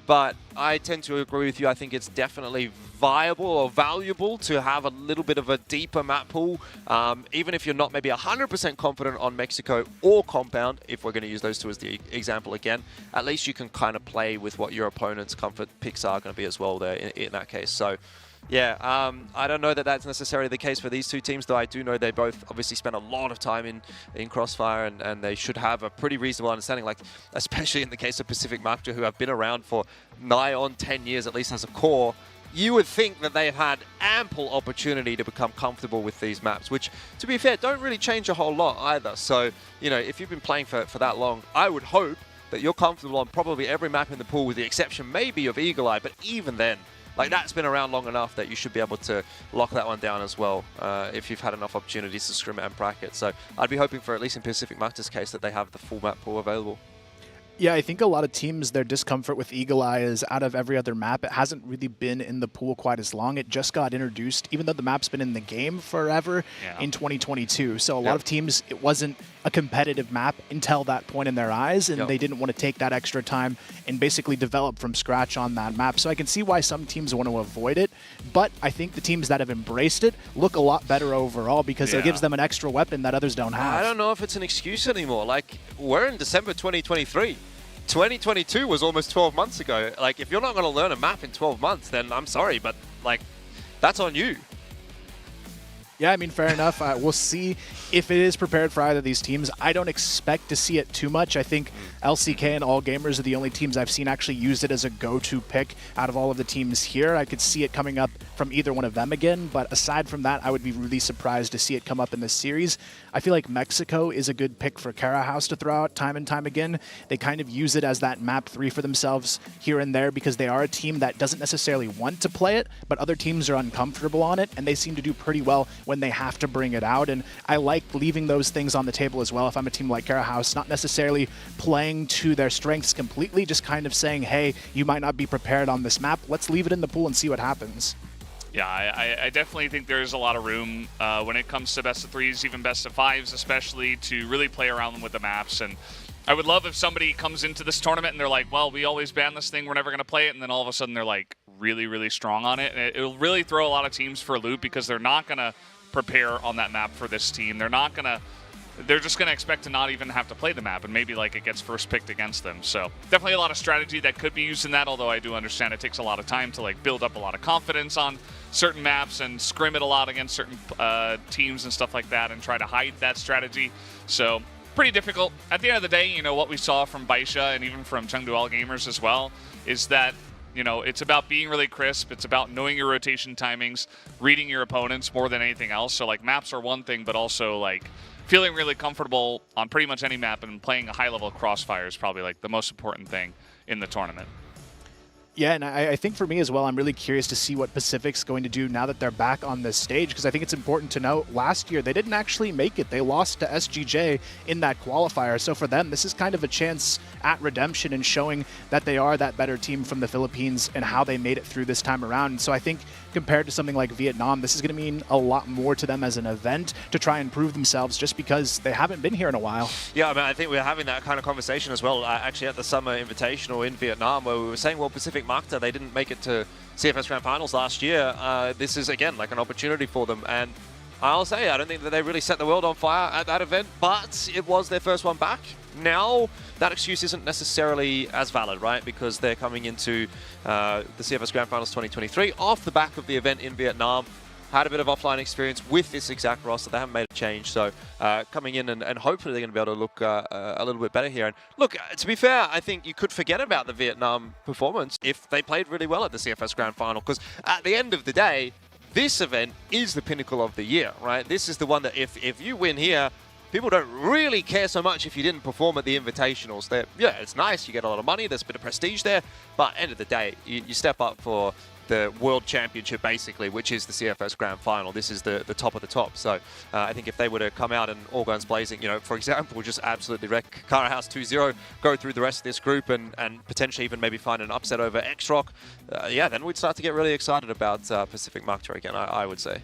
But I tend to agree with you. I think it's definitely viable or valuable to have a little bit of a deeper map pool. Even if you're not maybe 100% confident on Mexico or Compound, if we're going to use those two as the example again, at least you can kind of play with what your opponent's comfort picks are going to be as well there in that case. So Yeah, I don't know that that's necessarily the case for these two teams, though I do know they both obviously spent a lot of time in Crossfire, and they should have a pretty reasonable understanding, like especially in the case of Pacific Macta, who have been around for nigh on 10 years, at least as a core. You would think that they've had ample opportunity to become comfortable with these maps, which, to be fair, don't really change a whole lot either. So, you know, if you've been playing for that long, I would hope that you're comfortable on probably every map in the pool, with the exception maybe of Eagle Eye, but even then, like, that's been around long enough that you should be able to lock that one down as well if you've had enough opportunities to scrim and bracket. So I'd be hoping for, at least in Pacific Macta's case, that they have the full map pool available. Yeah, I think a lot of teams, their discomfort with Eagle Eye is out of every other map. It hasn't really been in the pool quite as long. It just got introduced, even though the map's been in the game forever, in 2022. So a lot of teams, it wasn't a competitive map until that point in their eyes, and they didn't want to take that extra time and basically develop from scratch on that map. So I can see why some teams want to avoid it, but I think the teams that have embraced it look a lot better overall because it gives them an extra weapon that others don't have. I don't know if it's an excuse anymore. Like, we're in December 2023. 2022 was almost 12 months ago. Like, if you're not going to learn a map in 12 months, then I'm sorry, but, like, that's on you. Yeah, I mean, fair enough. We'll see if it is prepared for either of these teams. I don't expect to see it too much. I think LCK and All Gamers are the only teams I've seen actually use it as a go-to pick out of all of the teams here. I could see it coming up from either one of them again, but aside from that, I would be really surprised to see it come up in this series. I feel like Mexico is a good pick for Kara House to throw out time and time again. They kind of use it as that map 3 for themselves here and there because they are a team that doesn't necessarily want to play it, but other teams are uncomfortable on it, and they seem to do pretty well when they have to bring it out. And I like leaving those things on the table as well. If I'm a team like Kara House, not necessarily playing to their strengths completely, just kind of saying, hey, you might not be prepared on this map. Let's leave it in the pool and see what happens. Yeah, I definitely think there's a lot of room when it comes to best of 3s, even best of 5s, especially to really play around with the maps. And I would love if somebody comes into this tournament and they're like, well, we always ban this thing, we're never going to play it, and then all of a sudden they're like really, really strong on it. And it'll really throw a lot of teams for a loop because they're not going to prepare on that map for this team. They're just going to expect to not even have to play the map, and maybe like it gets first picked against them. So definitely a lot of strategy that could be used in that, although I do understand it takes a lot of time to like build up a lot of confidence on certain maps and scrim it a lot against certain teams and stuff like that and try to hide that strategy. So pretty difficult. At the end of the day, you know, what we saw from Baisha and even from Chengdu All Gamers as well is that, you know, it's about being really crisp. It's about knowing your rotation timings, reading your opponents more than anything else. So, like, maps are one thing, but also, like, feeling really comfortable on pretty much any map and playing a high level of Crossfire is probably, like, the most important thing in the tournament. Yeah, and I think for me as well, I'm really curious to see what Pacific's going to do now that they're back on this stage, because I think it's important to note, last year they didn't actually make it. They lost to SGJ in that qualifier. So for them, this is kind of a chance at redemption and showing that they are that better team from the Philippines and how they made it through this time around. And so I think compared to something like Vietnam, this is going to mean a lot more to them as an event to try and prove themselves just because they haven't been here in a while. Yeah, I mean, I think we're having that kind of conversation as well, actually at the Summer Invitational in Vietnam, where we were saying, well, Pacific Macta, they didn't make it to CFS Grand Finals last year. This is, again, like an opportunity for them. And I'll say, I don't think that they really set the world on fire at that event, but it was their first one back. Now, that excuse isn't necessarily as valid, right? Because they're coming into the CFS Grand Finals 2023 off the back of the event in Vietnam. Had a bit of offline experience with this exact roster. They haven't made a change. So coming in and hopefully they're going to be able to look a little bit better here. And look, to be fair, I think you could forget about the Vietnam performance if they played really well at the CFS Grand Final. Because at the end of the day, this event is the pinnacle of the year, right? This is the one that if you win here, people don't really care so much if you didn't perform at the Invitationals. Yeah, it's nice. You get a lot of money. There's a bit of prestige there. But end of the day, you step up for the World Championship, basically, which is the CFS Grand Final. This is the top of the top. So I think if they were to come out and all guns blazing, you know, for example, just absolutely wreck Kara House 2-0, go through the rest of this group and potentially even maybe find an upset over XROCK, yeah, then we'd start to get really excited about Pacific Macta again, I would say.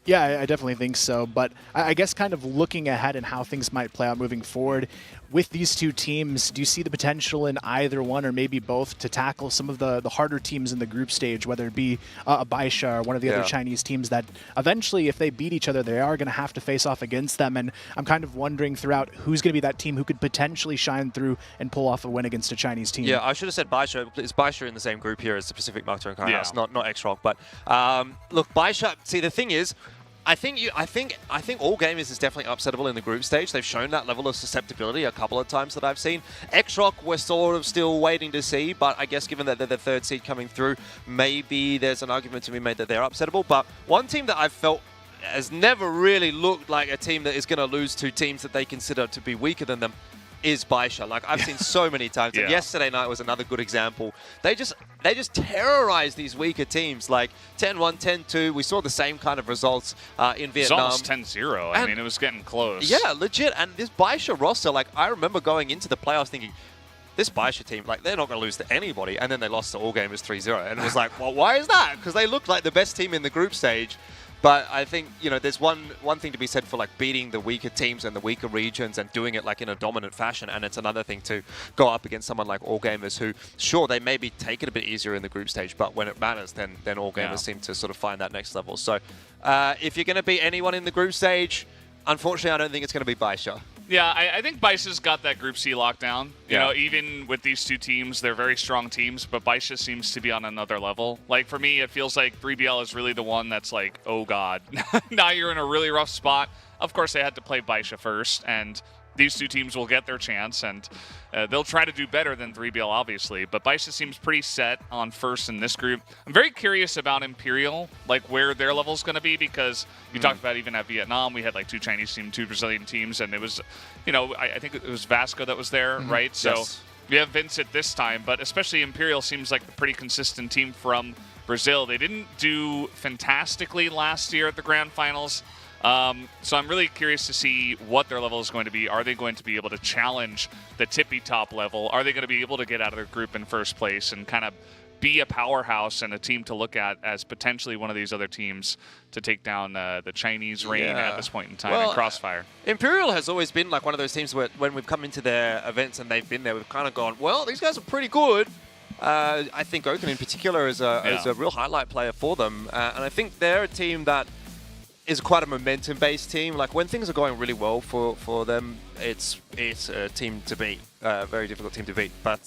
Yeah, I definitely think so. But I guess kind of looking ahead and how things might play out moving forward, with these two teams, do you see the potential in either one or maybe both to tackle some of the harder teams in the group stage, whether it be a Baisha or one of the other Chinese teams that eventually, if they beat each other, they are going to have to face off against them? And I'm kind of wondering throughout who's going to be that team who could potentially shine through and pull off a win against a Chinese team. Yeah, I should have said Baisha. It's Baisha in the same group here as the Pacific Macta and Kungarna, not XROCK. But look, Baisha. See, the thing is, I think all gamers is definitely upsettable in the group stage. They've shown that level of susceptibility a couple of times that I've seen. XROCK, we're sort of still waiting to see, but I guess given that they're the third seed coming through, maybe there's an argument to be made that they're upsettable. But one team that I've felt has never really looked like a team that is going to lose to teams that they consider to be weaker than them is Baisha. Like, I've seen so many times. And yesterday night was another good example. They just terrorize these weaker teams. Like 10-1, 10-2. We saw the same kind of results in Vietnam. It's almost 10-0. I mean, it was getting close. Yeah, legit. And this Baisha roster, like, I remember going into the playoffs thinking, this Baisha team, like, they're not going to lose to anybody. And then they lost to All Gamers 3-0. And it was like, well, why is that? Because they looked like the best team in the group stage. But I think, you know, there's one thing to be said for, like, beating the weaker teams and the weaker regions and doing it, like, in a dominant fashion. And it's another thing to go up against someone like All Gamers who, sure, they maybe take it a bit easier in the group stage, but when it matters, then All Gamers seem to sort of find that next level. So if you're going to beat anyone in the group stage, unfortunately, I don't think it's going to be Baisha. Yeah, I think Baisha's got that Group C lockdown. You know, even with these two teams, they're very strong teams, but Baisha seems to be on another level. Like, for me, it feels like 3BL is really the one that's like, oh, God, now you're in a really rough spot. Of course, they had to play Baisha first, and these two teams will get their chance, and they'll try to do better than 3BL, obviously. But Baisha seems pretty set on first in this group. I'm very curious about Imperial, like where their level's going to be, because you talked about even at Vietnam, we had like 2 Chinese teams, 2 Brazilian teams, and it was, you know, I think it was Vasco that was there, right? So we have VINCIT this time, but especially Imperial seems like a pretty consistent team from Brazil. They didn't do fantastically last year at the Grand Finals. So I'm really curious to see what their level is going to be. Are they going to be able to challenge the tippy top level? Are they going to be able to get out of their group in first place and kind of be a powerhouse and a team to look at as potentially one of these other teams to take down the Chinese reign at this point in time in Crossfire? Imperial has always been like one of those teams where when we've come into their events and they've been there, we've kind of gone, well, these guys are pretty good. I think Oken in particular is a real highlight player for them. And I think they're a team that is quite a momentum-based team. Like, when things are going really well for them, it's a team to beat, very difficult team to beat. But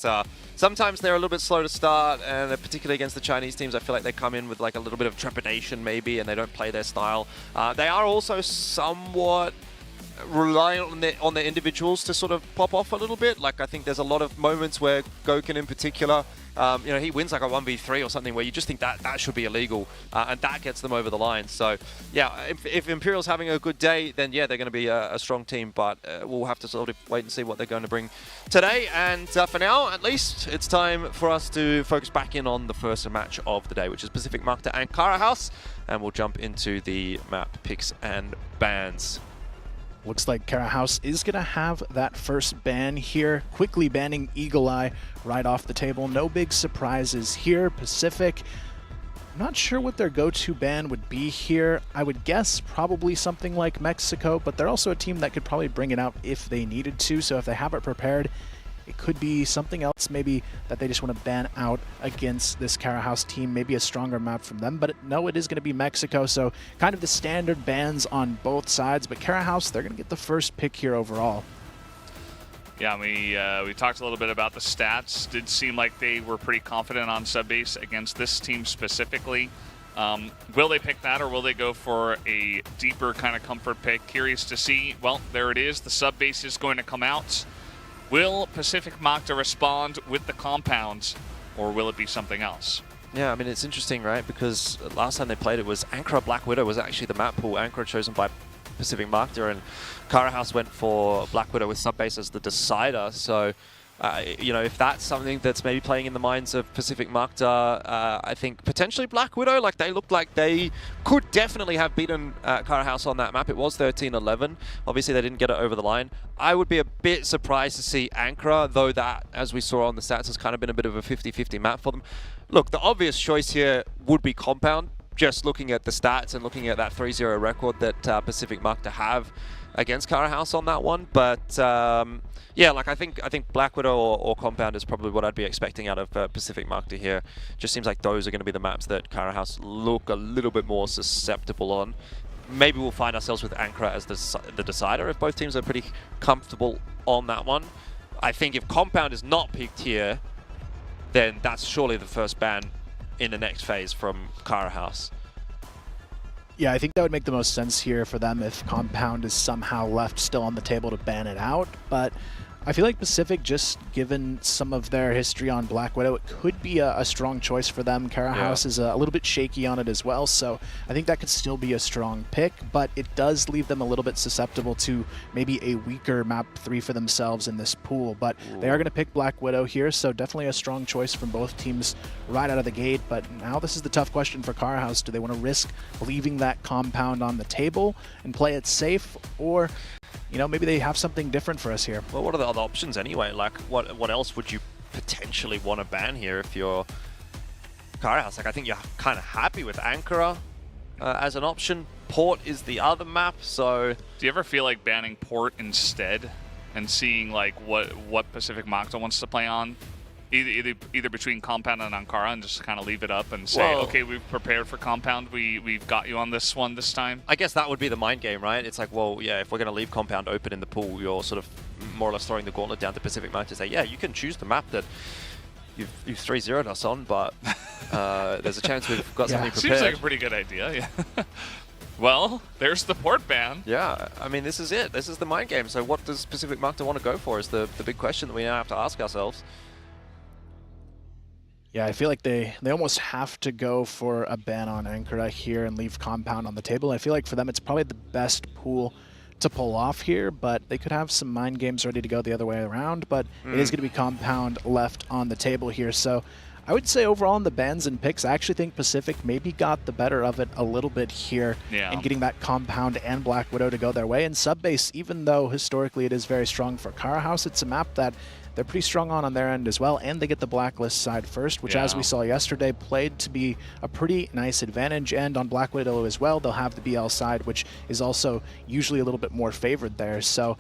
sometimes they're a little bit slow to start, and particularly against the Chinese teams, I feel like they come in with like a little bit of trepidation maybe, and they don't play their style. They are also somewhat reliant on their individuals to sort of pop off a little bit. Like, I think there's a lot of moments where Goken in particular, you know, he wins like a 1v3 or something where you just think that should be illegal, and that gets them over the line. So, yeah, if Imperial's having a good day, then yeah, they're going to be a strong team, but we'll have to sort of wait and see what they're going to bring today. And for now, at least, it's time for us to focus back in on the first match of the day, which is Pacific Macta and Kara House, and we'll jump into the map picks and bans. Looks like Kara House is going to have that first ban here, quickly banning Eagle Eye right off the table. No big surprises here. Pacific, I'm not sure what their go-to ban would be here. I would guess probably something like Mexico, but they're also a team that could probably bring it out if they needed to. So if they have it prepared, it could be something else maybe that they just want to ban out against this Kara House team, maybe a stronger map from them. But no, it is going to be Mexico, so kind of the standard bans on both sides. But Kara House, they're going to get the first pick here overall. Yeah, we talked a little bit about the stats. Did seem like they were pretty confident on subbase against this team specifically. Will they pick that, or will they go for a deeper kind of comfort pick? Curious to see. Well, there it is. The subbase is going to come out. Will Pacific Macta respond with the compounds, or will it be something else? Yeah, I mean, it's interesting, right? Because last time they played it was Ankara Black Widow was actually the map pool. Ankara chosen by Pacific Macta, and Kara House went for Black Widow with subbase as the decider. So, you know, if that's something that's maybe playing in the minds of Pacific Macta, I think potentially Black Widow, like they looked like they could definitely have beaten Kara House on that map. It was 13-11. Obviously, they didn't get it over the line. I would be a bit surprised to see Ankara, though that, as we saw on the stats, has kind of been a bit of a 50-50 map for them. Look, the obvious choice here would be Compound. just looking at the stats and looking at that 3-0 record that Pacific Macta have against Cara House on that one. But yeah, like I think Black Widow or Compound is probably what I'd be expecting out of Pacific Macta here. Just seems like those are going to be the maps that Cara House look a little bit more susceptible on. Maybe we'll find ourselves with Ankara as the decider if both teams are pretty comfortable on that one. I think if Compound is not picked here, then that's surely the first ban in the next phase from Cara House. Yeah, I think that would make the most sense here for them if Compound is somehow left still on the table to ban it out. But I feel like Pacific, just given some of their history on Black Widow, it could be a strong choice for them. Cara House is a little bit shaky on it as well, so I think that could still be a strong pick, but it does leave them a little bit susceptible to maybe a weaker map 3 for themselves in this pool. But they are going to pick Black Widow here, so definitely a strong choice from both teams right out of the gate. But now this is the tough question for Cara House. Do they want to risk leaving that Compound on the table and play it safe, or you know, maybe they have something different for us here? Well, what are the other options anyway? Like, what else would you potentially want to ban here if you're Cara House? Like, I think you're kind of happy with Ankara as an option. Port is the other map, so... Do you ever feel like banning Port instead and seeing, like, what Pacific Macta wants to play on? Either between Compound and Ankara, and just kind of leave it up and say, okay, we've prepared for Compound, we've got you on this one this time? I guess that would be the mind game, right? It's like, well, yeah, if we're going to leave Compound open in the pool, you're sort of more or less throwing the gauntlet down to Pacific Macta to say, yeah, you can choose the map that you've 3-0'd us on, but there's a chance we've got something prepared. Seems like a pretty good idea, yeah. Well, there's the Port ban. Yeah, I mean, this is it. This is the mind game. So what does Pacific Macta want to go for is the big question that we now have to ask ourselves. Yeah, I feel like they almost have to go for a ban on Ankara here and leave Compound on the table. I feel like for them it's probably the best pool to pull off here, but they could have some mind games ready to go the other way around, but it is going to be Compound left on the table here. So I would say overall in the bans and picks, I actually think Pacific maybe got the better of it a little bit here in getting that Compound and Black Widow to go their way. And Subbase, even though historically it is very strong for Cara House, it's a map that they're pretty strong on their end as well, and they get the Blacklist side first, which as we saw yesterday played to be a pretty nice advantage. And on Black Widow as well, they'll have the BL side, which is also usually a little bit more favored there. So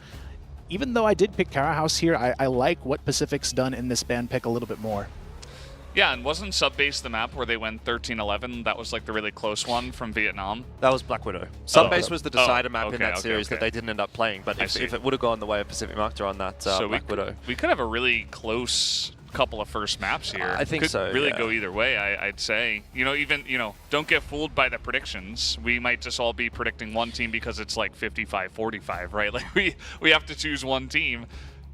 even though I did pick Cara House here, I like what Pacific's done in this ban pick a little bit more. Yeah, and wasn't Subbase the map where they went 13-11? That was like the really close one from Vietnam? That was Black Widow. Subbase was the decider map in that series that they didn't end up playing, but if it would have gone the way of Pacific Macta on that Black Widow. We could have a really close couple of first maps here. I think so, really go either way, I'd say. Don't get fooled by the predictions. We might just all be predicting one team because it's like 55-45, right? Like we have to choose one team.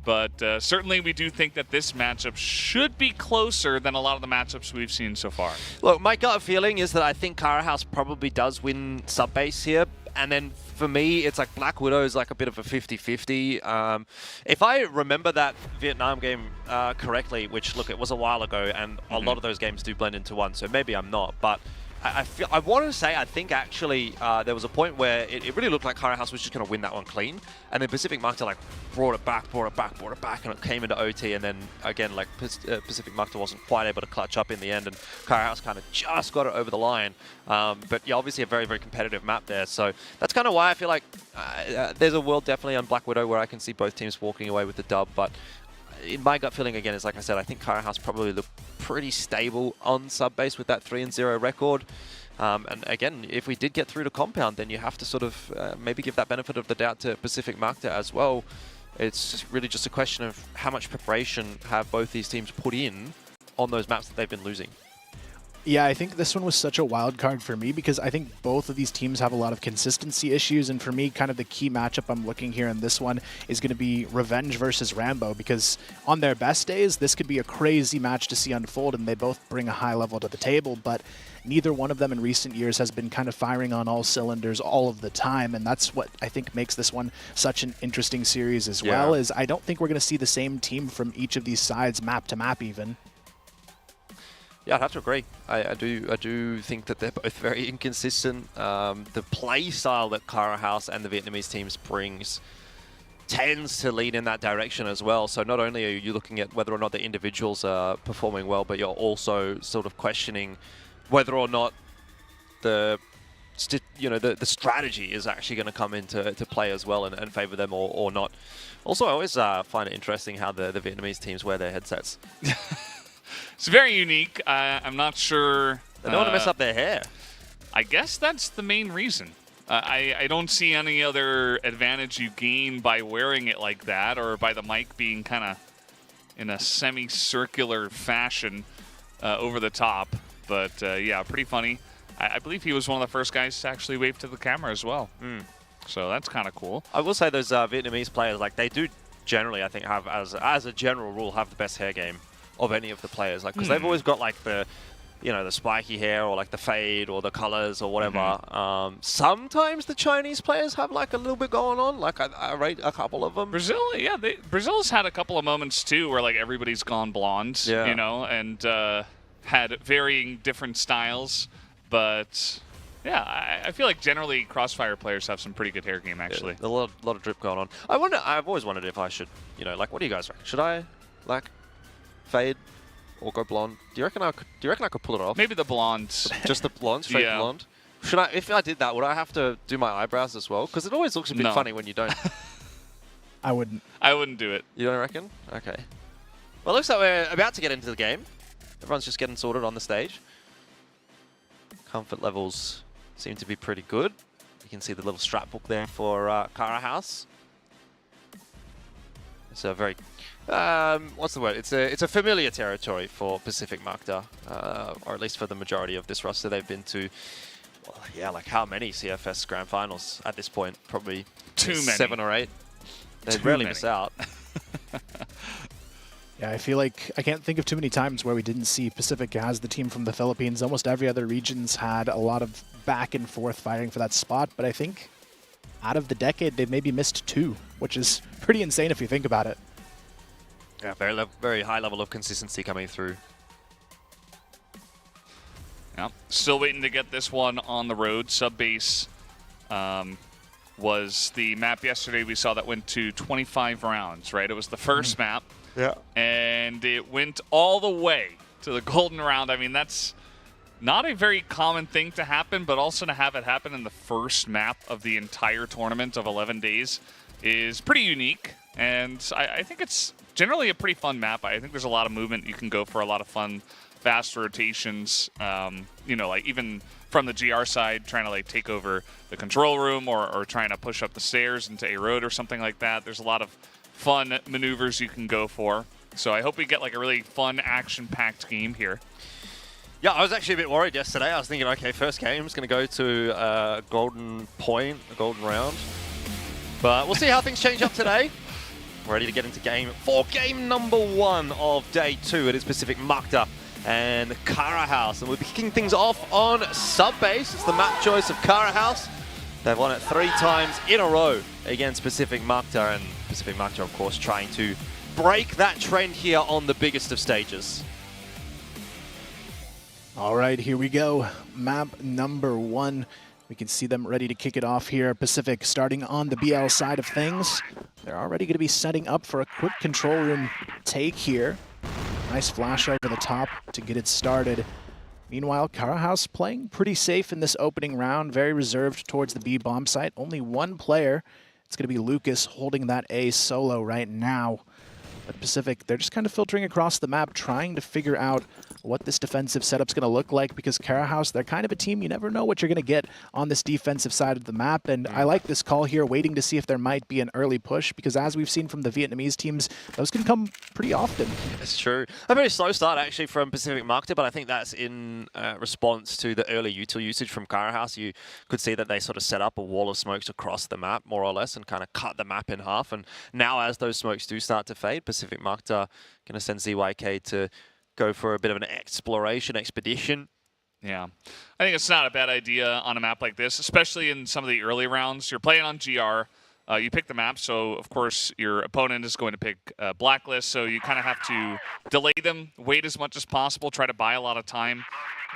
But certainly we do think that this matchup should be closer than a lot of the matchups we've seen so far. Look, my gut feeling is that I think Cara House probably does win Subbase here. And then for me, it's like Black Widow is like a bit of a 50-50. If I remember that Vietnam game correctly, which, look, it was a while ago, and a lot of those games do blend into one, so maybe I'm not. But I want to say, I think actually there was a point where it really looked like Cara House was just going to win that one clean, and then Pacific Macta like brought it back, and it came into OT, and then again like Pacific Macta wasn't quite able to clutch up in the end, and Cara House kind of just got it over the line. But yeah, obviously a very, very competitive map there, so that's kind of why I feel like there's a world definitely on Black Widow where I can see both teams walking away with the dub, but in my gut feeling again is, like I said, I think Cara House probably looked pretty stable on Subbase with that 3-0 record. And again, if we did get through to Compound, then you have to sort of maybe give that benefit of the doubt to Pacific Macta as well. It's just really just a question of how much preparation have both these teams put in on those maps that they've been losing. Yeah, I think this one was such a wild card for me because I think both of these teams have a lot of consistency issues, and for me, kind of the key matchup I'm looking here in this one is going to be Revenge versus Rambo, because on their best days, this could be a crazy match to see unfold, and they both bring a high level to the table, but neither one of them in recent years has been kind of firing on all cylinders all of the time, and that's what I think makes this one such an interesting series as well, is I don't think we're going to see the same team from each of these sides map to map even. Yeah, I'd have to agree. I do think that they're both very inconsistent. The play style that Cara House and the Vietnamese teams brings tends to lead in that direction as well. So not only are you looking at whether or not the individuals are performing well, but you're also sort of questioning whether or not the strategy is actually going to come into play as well and favor them or not. Also, I always find it interesting how the Vietnamese teams wear their headsets. It's very unique. I'm not sure. They don't want to mess up their hair. I guess that's the main reason. I don't see any other advantage you gain by wearing it like that, or by the mic being kind of in a semicircular fashion over the top. But yeah, pretty funny. I believe he was one of the first guys to actually wave to the camera as well. So that's kind of cool. I will say those Vietnamese players, like they do generally, I think, have as a general rule, have the best hair game of any of the players. Like, because they've always got like the spiky hair or like the fade or the colors or whatever. Sometimes the Chinese players have like a little bit going on. Like I rate a couple of them. Brazil's had a couple of moments too where like everybody's gone blonde, you know, and had varying different styles. But yeah, I feel like generally Crossfire players have some pretty good hair game actually. Yeah, a lot of drip going on. I've always wondered if I should, like, what do you guys reckon? Should I like fade or go blonde? Do you reckon I could pull it off? Maybe the blonde. Just the blonde, straight blonde. Should I? If I did that, would I have to do my eyebrows as well? Because it always looks a bit funny when you don't. I wouldn't. I wouldn't do it. You don't reckon? Okay. Well, it looks like we're about to get into the game. Everyone's just getting sorted on the stage. Comfort levels seem to be pretty good. You can see the little strap book there for Kara House. It's a very, what's the word? It's a familiar territory for Pacific Macta, or at least for the majority of this roster. They've been to, well, yeah, like how many CFS Grand Finals at this point? Probably too many. 7 or 8. They rarely miss out. Yeah, I feel like I can't think of too many times where we didn't see Pacific as the team from the Philippines. Almost every other region's had a lot of back and forth fighting for that spot, but I think out of the decade, they've maybe missed 2, which is pretty insane if you think about it. Yeah, very high level of consistency coming through. Yeah, still waiting to get this one on the road. Subbase was the map yesterday we saw that went to 25 rounds, right? It was the first map. Yeah. And it went all the way to the golden round. I mean, that's not a very common thing to happen, but also to have it happen in the first map of the entire tournament of 11 days is pretty unique. And I think it's generally a pretty fun map. I think there's a lot of movement. You can go for a lot of fun, fast rotations. Like even from the GR side, trying to like take over the control room or trying to push up the stairs into a road or something like that. There's a lot of fun maneuvers you can go for. So I hope we get like a really fun, action-packed game here. Yeah, I was actually a bit worried yesterday. I was thinking, okay, first game is going to go to a golden point, a golden round. But we'll see how things change up today. We're ready to get into game number 1 of day 2. It is Pacific Macta and Kara House. And we'll be kicking things off on Subbase. It's the map choice of Kara House. They've won it 3 times in a row against Pacific Macta, and Pacific Macta, of course, trying to break that trend here on the biggest of stages. All right, here we go. Map number 1. We can see them ready to kick it off here. Pacific starting on the BL side of things. They're already going to be setting up for a quick control room take here. Nice flash over the top to get it started. Meanwhile, Kara House playing pretty safe in this opening round, very reserved towards the B bomb site. Only one player. It's going to be Lucas holding that A solo right now. But Pacific, they're just kind of filtering across the map, trying to figure out what this defensive setup's going to look like, because Kara House, they're kind of a team, you never know what you're going to get on this defensive side of the map, and I like this call here, waiting to see if there might be an early push, because as we've seen from the Vietnamese teams, those can come pretty often. It's true. A very slow start, actually, from Pacific Macta, but I think that's in response to the early util usage from Kara House. You could see that they sort of set up a wall of smokes across the map, more or less, and kind of cut the map in half, and now as those smokes do start to fade, Pacific Macta going to send ZYK to go for a bit of an expedition. Yeah, I think it's not a bad idea on a map like this, especially in some of the early rounds. You're playing on GR. You pick the map, so of course your opponent is going to pick Blacklist, so you kind of have to delay them, wait as much as possible, try to buy a lot of time.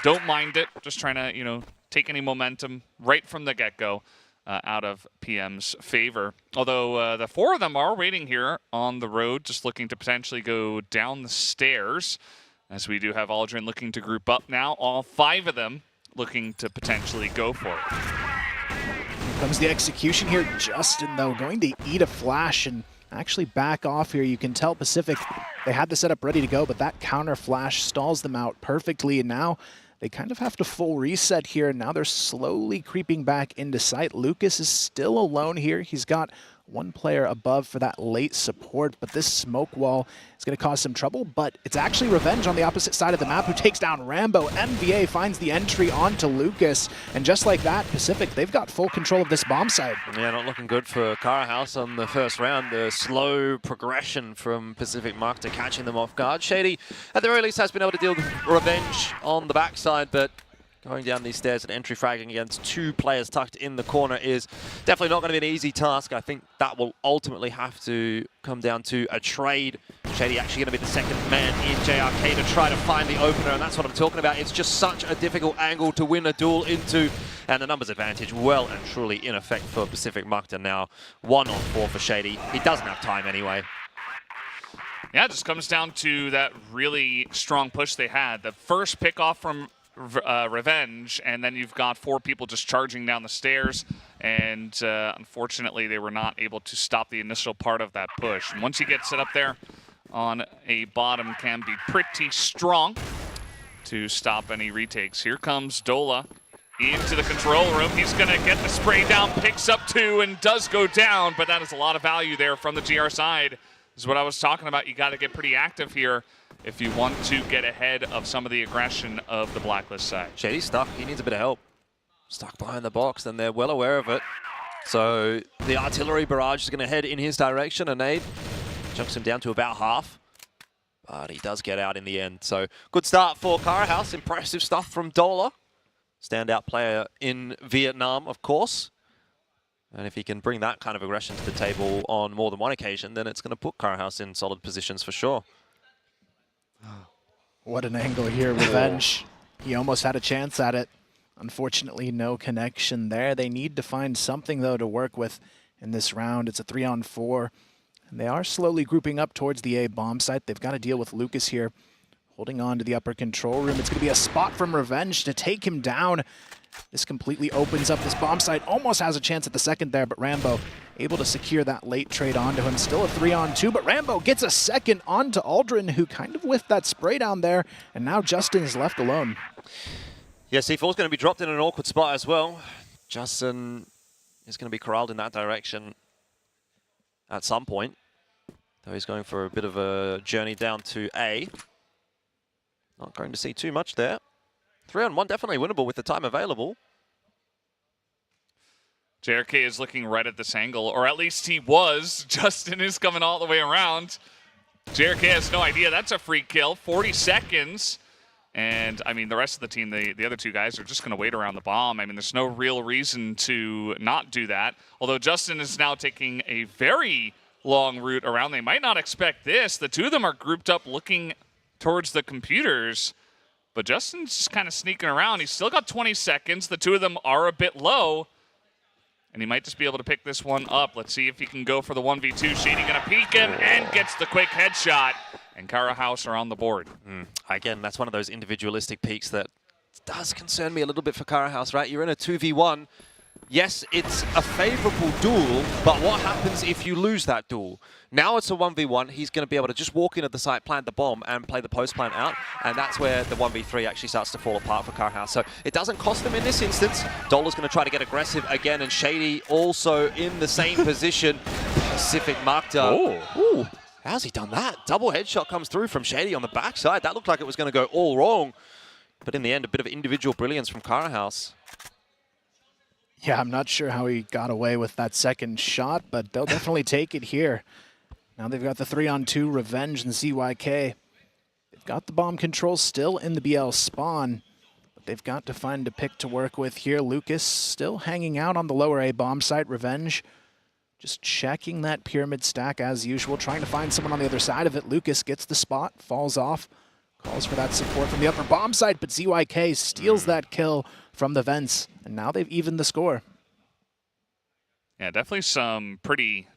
Don't mind it, just trying to, take any momentum right from the get-go out of PM's favor. Although the 4 of them are waiting here on the road, just looking to potentially go down the stairs, as we do have Aldrin looking to group up now. All 5 of them looking to potentially go for it. Here comes the execution here. Justin, though, going to eat a flash and actually back off here. You can tell Pacific, they had the setup ready to go, but that counter flash stalls them out perfectly, and now they kind of have to full reset here, and now they're slowly creeping back into sight. Lucas is still alone here. He's got one player above for that late support, but this smoke wall is going to cause some trouble, but it's actually Revenge on the opposite side of the map who takes down Rambo. MVA finds the entry onto Lucas, and just like that, Pacific, they've got full control of this bomb site. Yeah, not looking good for Cara House on the first round. The slow progression from Pacific Macta catching them off guard. Shady, at the very least, has been able to deal with Revenge on the backside, but going down these stairs and entry fragging against two players tucked in the corner is definitely not going to be an easy task. I think that will ultimately have to come down to a trade. Shady actually going to be the second man in JRK to try to find the opener, and that's what I'm talking about. It's just such a difficult angle to win a duel into, and the numbers advantage well and truly in effect for Pacific Macta now. 1-on-4 for Shady. He doesn't have time anyway. Yeah, it just comes down to that really strong push they had. The first pick off from Revenge, and then you've got four people just charging down the stairs, and unfortunately they were not able to stop the initial part of that push. And once you get set up there on a bottom, can be pretty strong to stop any retakes. Here comes Dola into the control room. He's going to get the spray down, picks up two, and does go down, but that is a lot of value there from the GR side. This is what I was talking about. You got to get pretty active here if you want to get ahead of some of the aggression of the Blacklist side. Shady's stuck. He needs a bit of help. Stuck behind the box, and they're well aware of it. So the artillery barrage is going to head in his direction. A nade jumps him down to about half, but he does get out in the end. So good start for Cara House. Impressive stuff from Dola. Standout player in Vietnam, of course. And if he can bring that kind of aggression to the table on more than one occasion, then it's going to put Cara House in solid positions for sure. What an angle here, Revenge. He almost had a chance at it. Unfortunately, no connection there. They need to find something, though, to work with in this round. It's a 3-on-4. And they are slowly grouping up towards the A bomb site. They've got to deal with Lucas here, holding on to the upper control room. It's going to be a spot from Revenge to take him down. This completely opens up this bomb site. Almost has a chance at the second there, but Rambo able to secure that late trade onto him. Still a 3-on-2, but Rambo gets a second onto Aldrin, who kind of whiffed that spray down there, and now Justin is left alone. Yeah, C4 is going to be dropped in an awkward spot as well. Justin is going to be corralled in that direction at some point, though he's going for a bit of a journey down to A. Not going to see too much there. 3-on-1 definitely winnable with the time available. JRK is looking right at this angle, or at least he was. Justin is coming all the way around. JRK has no idea. That's a free kill. 40 seconds. And, I mean, the rest of the team, the other two guys, are just going to wait around the bomb. I mean, there's no real reason to not do that. Although Justin is now taking a very long route around. They might not expect this. The two of them are grouped up looking towards the computers. But Justin's just kind of sneaking around. He's still got 20 seconds. The two of them are a bit low. And he might just be able to pick this one up. Let's see if he can go for the 1v2. Shady going to peek him and gets the quick headshot. And Cara House are on the board. Again, that's one of those individualistic peaks that does concern me a little bit for Cara House, right? You're in a 2v1. Yes, it's a favorable duel, but what happens if you lose that duel? Now it's a 1v1. He's going to be able to just walk into the site, plant the bomb, and play the post plant out, and that's where the 1v3 actually starts to fall apart for Cara House. So it doesn't cost them in this instance. Dola's going to try to get aggressive again, and Shady also in the same position. Pacific Macta. Ooh, how's he done that? Double headshot comes through from Shady on the backside. That looked like it was going to go all wrong, but in the end, a bit of individual brilliance from Cara House. Yeah, I'm not sure how he got away with that second shot, but they'll definitely take it here. Now they've got the 3-on-2 Revenge and ZYK. They've got the bomb control still in the BL spawn, but they've got to find a pick to work with here. Lucas still hanging out on the lower A bomb site. Revenge just checking that pyramid stack as usual, trying to find someone on the other side of it. Lucas gets the spot, falls off, calls for that support from the upper bomb site, but ZYK steals that kill from the vents, and now they've evened the score. Yeah, definitely some pretty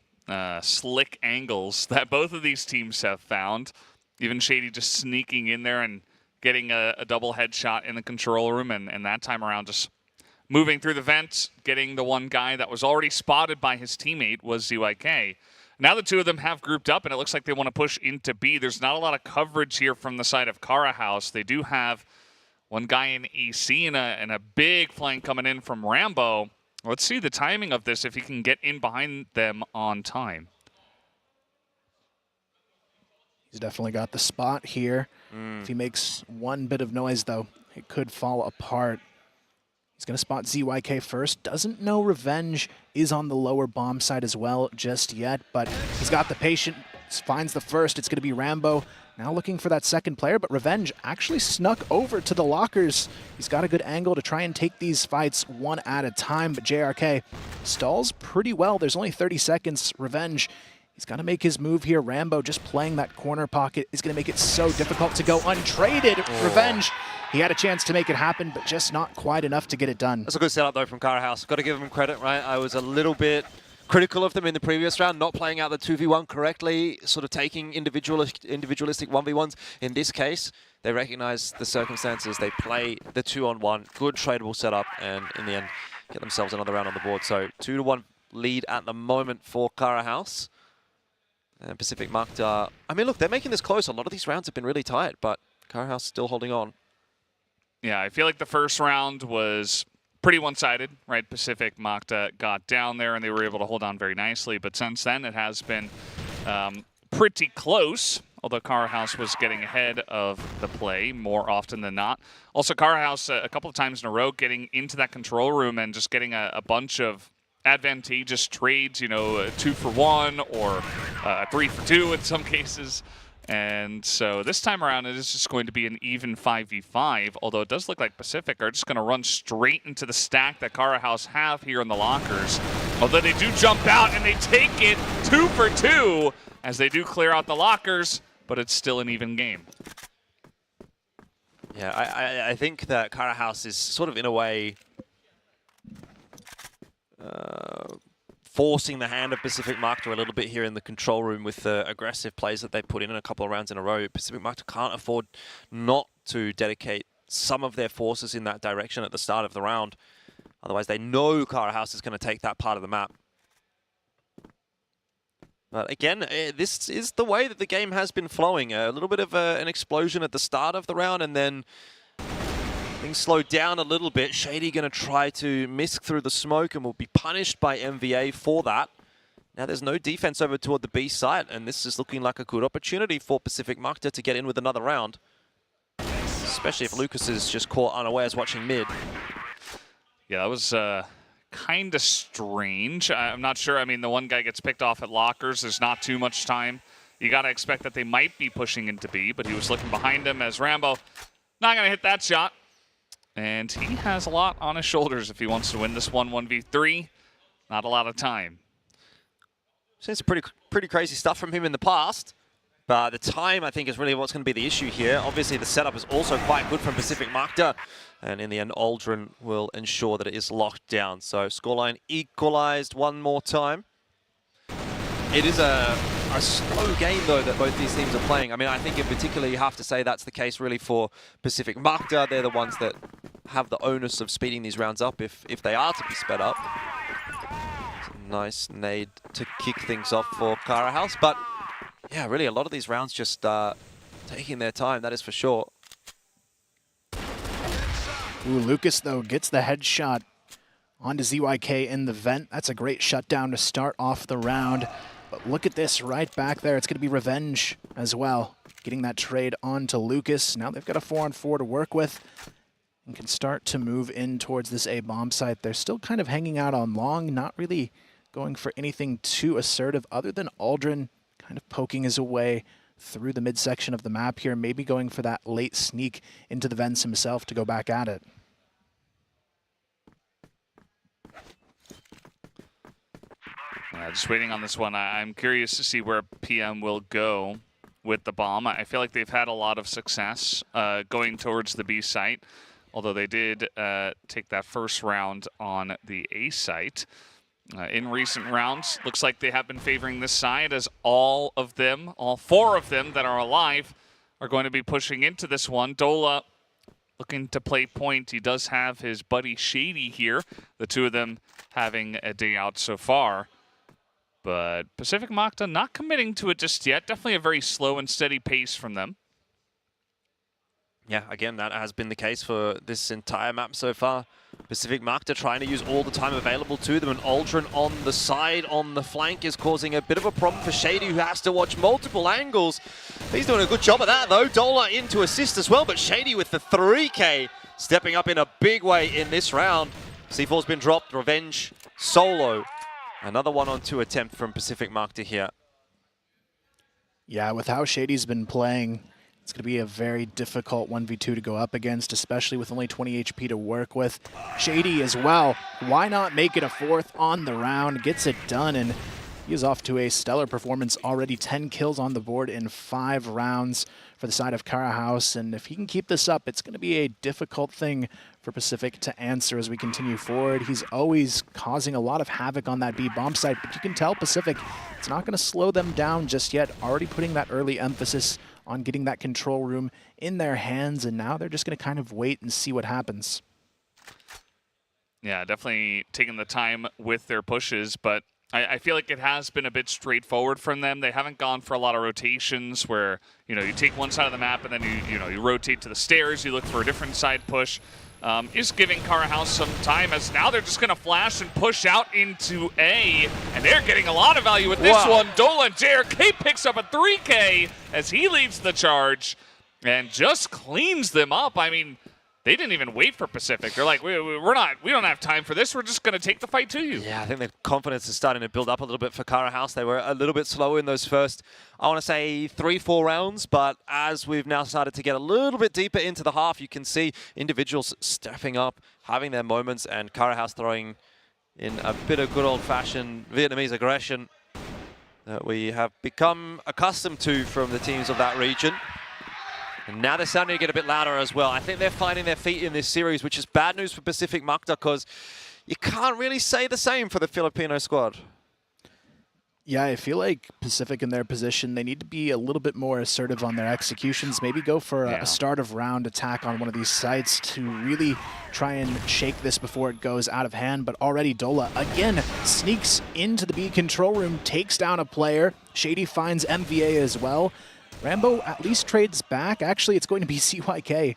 slick angles that both of these teams have found. Even Shady just sneaking in there and getting a double headshot in the control room, and that time around just moving through the vents, getting the one guy that was already spotted by his teammate was ZYK. Now the two of them have grouped up, and it looks like they want to push into B. There's not a lot of coverage here from the side of Kara House. They do have one guy in EC and a big flank coming in from Rambo. Let's see the timing of this, if he can get in behind them on time. He's definitely got the spot here. If he makes one bit of noise, though, it could fall apart. He's going to spot ZYK first. Doesn't know Revenge is on the lower bomb side as well just yet, but he's got the patient, finds the first. It's going to be Rambo. Now looking for that second player, but Revenge actually snuck over to the lockers. He's got a good angle to try and take these fights one at a time, but JRK stalls pretty well. There's only 30 seconds. Revenge, he's got to make his move here. Rambo just playing that corner pocket is going to make it so difficult to go untraded. Revenge, he had a chance to make it happen, but just not quite enough to get it done. That's a good setup, though, from Kara House. Got to give them credit, right? I was a little bit critical of them in the previous round, not playing out the 2v1 correctly, sort of taking individualistic 1v1s. In this case, they recognize the circumstances. They play the 2-on-1, good tradable setup, and in the end, get themselves another round on the board. So 2-1 lead at the moment for Kara House. And Pacific Macta, I mean, look, they're making this close. A lot of these rounds have been really tight, but Kara House still holding on. Yeah, I feel like the first round was pretty one-sided, right? Pacific Macta got down there and they were able to hold on very nicely, but since then it has been pretty close, although Kara House was getting ahead of the play more often than not. Also, Kara House a couple of times in a row getting into that control room and just getting a bunch of advantageous trades, you know, 2 for 1 or 3 for 2 in some cases. And so this time around, it is just going to be an even 5v5, although it does look like Pacific are just going to run straight into the stack that Kara House have here in the lockers. Although they do jump out and they take it 2 for 2 as they do clear out the lockers, but it's still an even game. Yeah, I think that Kara House is sort of, in a way, forcing the hand of Pacific Macta a little bit here in the control room with the aggressive plays that they put in a couple of rounds in a row. Pacific Macta can't afford not to dedicate some of their forces in that direction at the start of the round. Otherwise, they know Kara House is going to take that part of the map. But again, this is the way that the game has been flowing. A little bit of an explosion at the start of the round, and then things slowed down a little bit. Shady going to try to misc through the smoke and will be punished by MVA for that. Now there's no defense over toward the B site, and this is looking like a good opportunity for Pacific Macta to get in with another round. Especially if Lucas is just caught unawares watching mid. Yeah, that was kind of strange. I'm not sure. I mean, the one guy gets picked off at lockers. There's not too much time. You got to expect that they might be pushing into B, but he was looking behind him as Rambo not going to hit that shot. And he has a lot on his shoulders if he wants to win this 1v3. Not a lot of time. Seen some pretty crazy stuff from him in the past. But the time, I think, is really what's going to be the issue here. Obviously, the setup is also quite good from Pacific Macta. And in the end, Aldrin will ensure that it is locked down. So scoreline equalized one more time. It is a slow game, though, that both these teams are playing. I mean, I think in particular you have to say that's the case really for Pacific Macta. They're the ones that have the onus of speeding these rounds up if they are to be sped up. It's a nice nade to kick things off for Kara House. But yeah, really a lot of these rounds just taking their time, that is for sure. Ooh, Lucas, though, gets the headshot onto ZYK in the vent. That's a great shutdown to start off the round. But look at this right back there. It's going to be Revenge as well. Getting that trade onto Lucas. Now they've got a 4-on-4 to work with and can start to move in towards this A bomb site. They're still kind of hanging out on long, not really going for anything too assertive other than Aldrin kind of poking his way through the midsection of the map here, maybe going for that late sneak into the vents himself to go back at it. Just waiting on this one. I'm curious to see where PM will go with the bomb. I feel like they've had a lot of success going towards the B site, although they did take that first round on the A site. In recent rounds, looks like they have been favoring this side as all 4 of them that are alive are going to be pushing into this one. Dola looking to play point. He does have his buddy Shady here. The two of them having a day out so far. But Pacific Macta not committing to it just yet. Definitely a very slow and steady pace from them. Yeah, again, that has been the case for this entire map so far. Pacific Macta trying to use all the time available to them, and Aldrin on the side, on the flank, is causing a bit of a problem for Shady, who has to watch multiple angles. He's doing a good job of that, though. Dola in to assist as well, but Shady with the 3K, stepping up in a big way in this round. C4's been dropped, Revenge solo. Another 1-on-2 attempt from Pacific Macta here. Yeah, with how Shady's been playing, it's going to be a very difficult 1v2 to go up against, especially with only 20 HP to work with. Shady as well. Why not make it a 4th on the round? Gets it done, and he is off to a stellar performance already. 10 kills on the board in 5 rounds for the side of Karahaus, and if he can keep this up, it's going to be a difficult thing for Pacific to answer as we continue forward. He's always causing a lot of havoc on that B bomb site, but you can tell Pacific, it's not going to slow them down just yet. Already putting that early emphasis on getting that control room in their hands, and now they're just going to kind of wait and see what happens. Yeah, definitely taking the time with their pushes, but I feel like it has been a bit straightforward from them. They haven't gone for a lot of rotations where, you know, you take one side of the map and then you rotate to the stairs, you look for a different side push. Is giving Karahaus some time, as now they're just going to flash and push out into A, and they're getting a lot of value with this one. Dolan JRK picks up a 3K as he leads the charge and just cleans them up. I mean, they didn't even wait for Pacific. They're like, we don't have time for this. We're just going to take the fight to you. Yeah, I think the confidence is starting to build up a little bit for Karahaus. They were a little bit slow in those first, I want to say 3-4 rounds, but as we've now started to get a little bit deeper into the half, you can see individuals stepping up, having their moments, and Karahaus throwing in a bit of good old-fashioned Vietnamese aggression that we have become accustomed to from the teams of that region. And now they're starting to get a bit louder as well. I think they're finding their feet in this series, which is bad news for Pacific Macta, because you can't really say the same for the Filipino squad. Yeah, I feel like Pacific in their position, they need to be a little bit more assertive on their executions. Maybe go for a start of round attack on one of these sites to really try and shake this before it goes out of hand. But already Dola, again, sneaks into the B control room, takes down a player. Shady finds MVA as well. Rambo at least trades back. Actually, it's going to be CYK.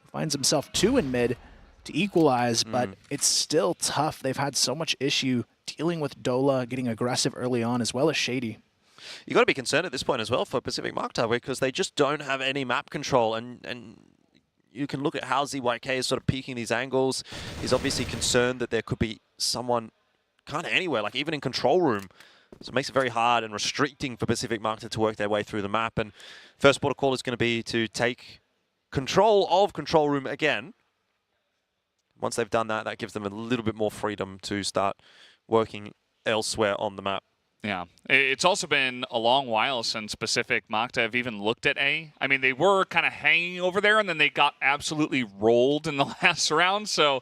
Finds himself 2 in mid to equalize, but it's still tough. They've had so much issue dealing with Dola, getting aggressive early on, as well as Shady. You got to be concerned at this point as well for Pacific Macta, because they just don't have any map control, and you can look at how ZYK is sort of peeking these angles. He's obviously concerned that there could be someone kind of anywhere, like even in control room. So it makes it very hard and restricting for Pacific Macta to work their way through the map. And first port of call is going to be to take control of control room again. Once they've done that, that gives them a little bit more freedom to start working elsewhere on the map. Yeah, it's also been a long while since Pacific Macta have even looked at A. I mean, they were kind of hanging over there, and then they got absolutely rolled in the last round. So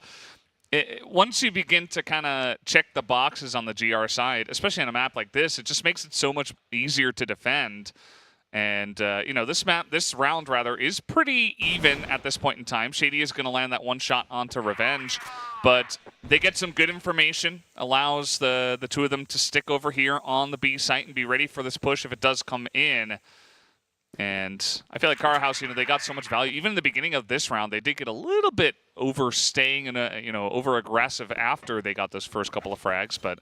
once you begin to kind of check the boxes on the GR side, especially on a map like this, it just makes it so much easier to defend. And, you know, this round is pretty even at this point in time. Shady is going to land that one shot onto Revenge, but they get some good information, allows the two of them to stick over here on the B site and be ready for this push if it does come in. And I feel like Karahaus, you know, they got so much value. Even in the beginning of this round, they did get a little bit overstaying and, you know, over-aggressive after they got those first couple of frags, but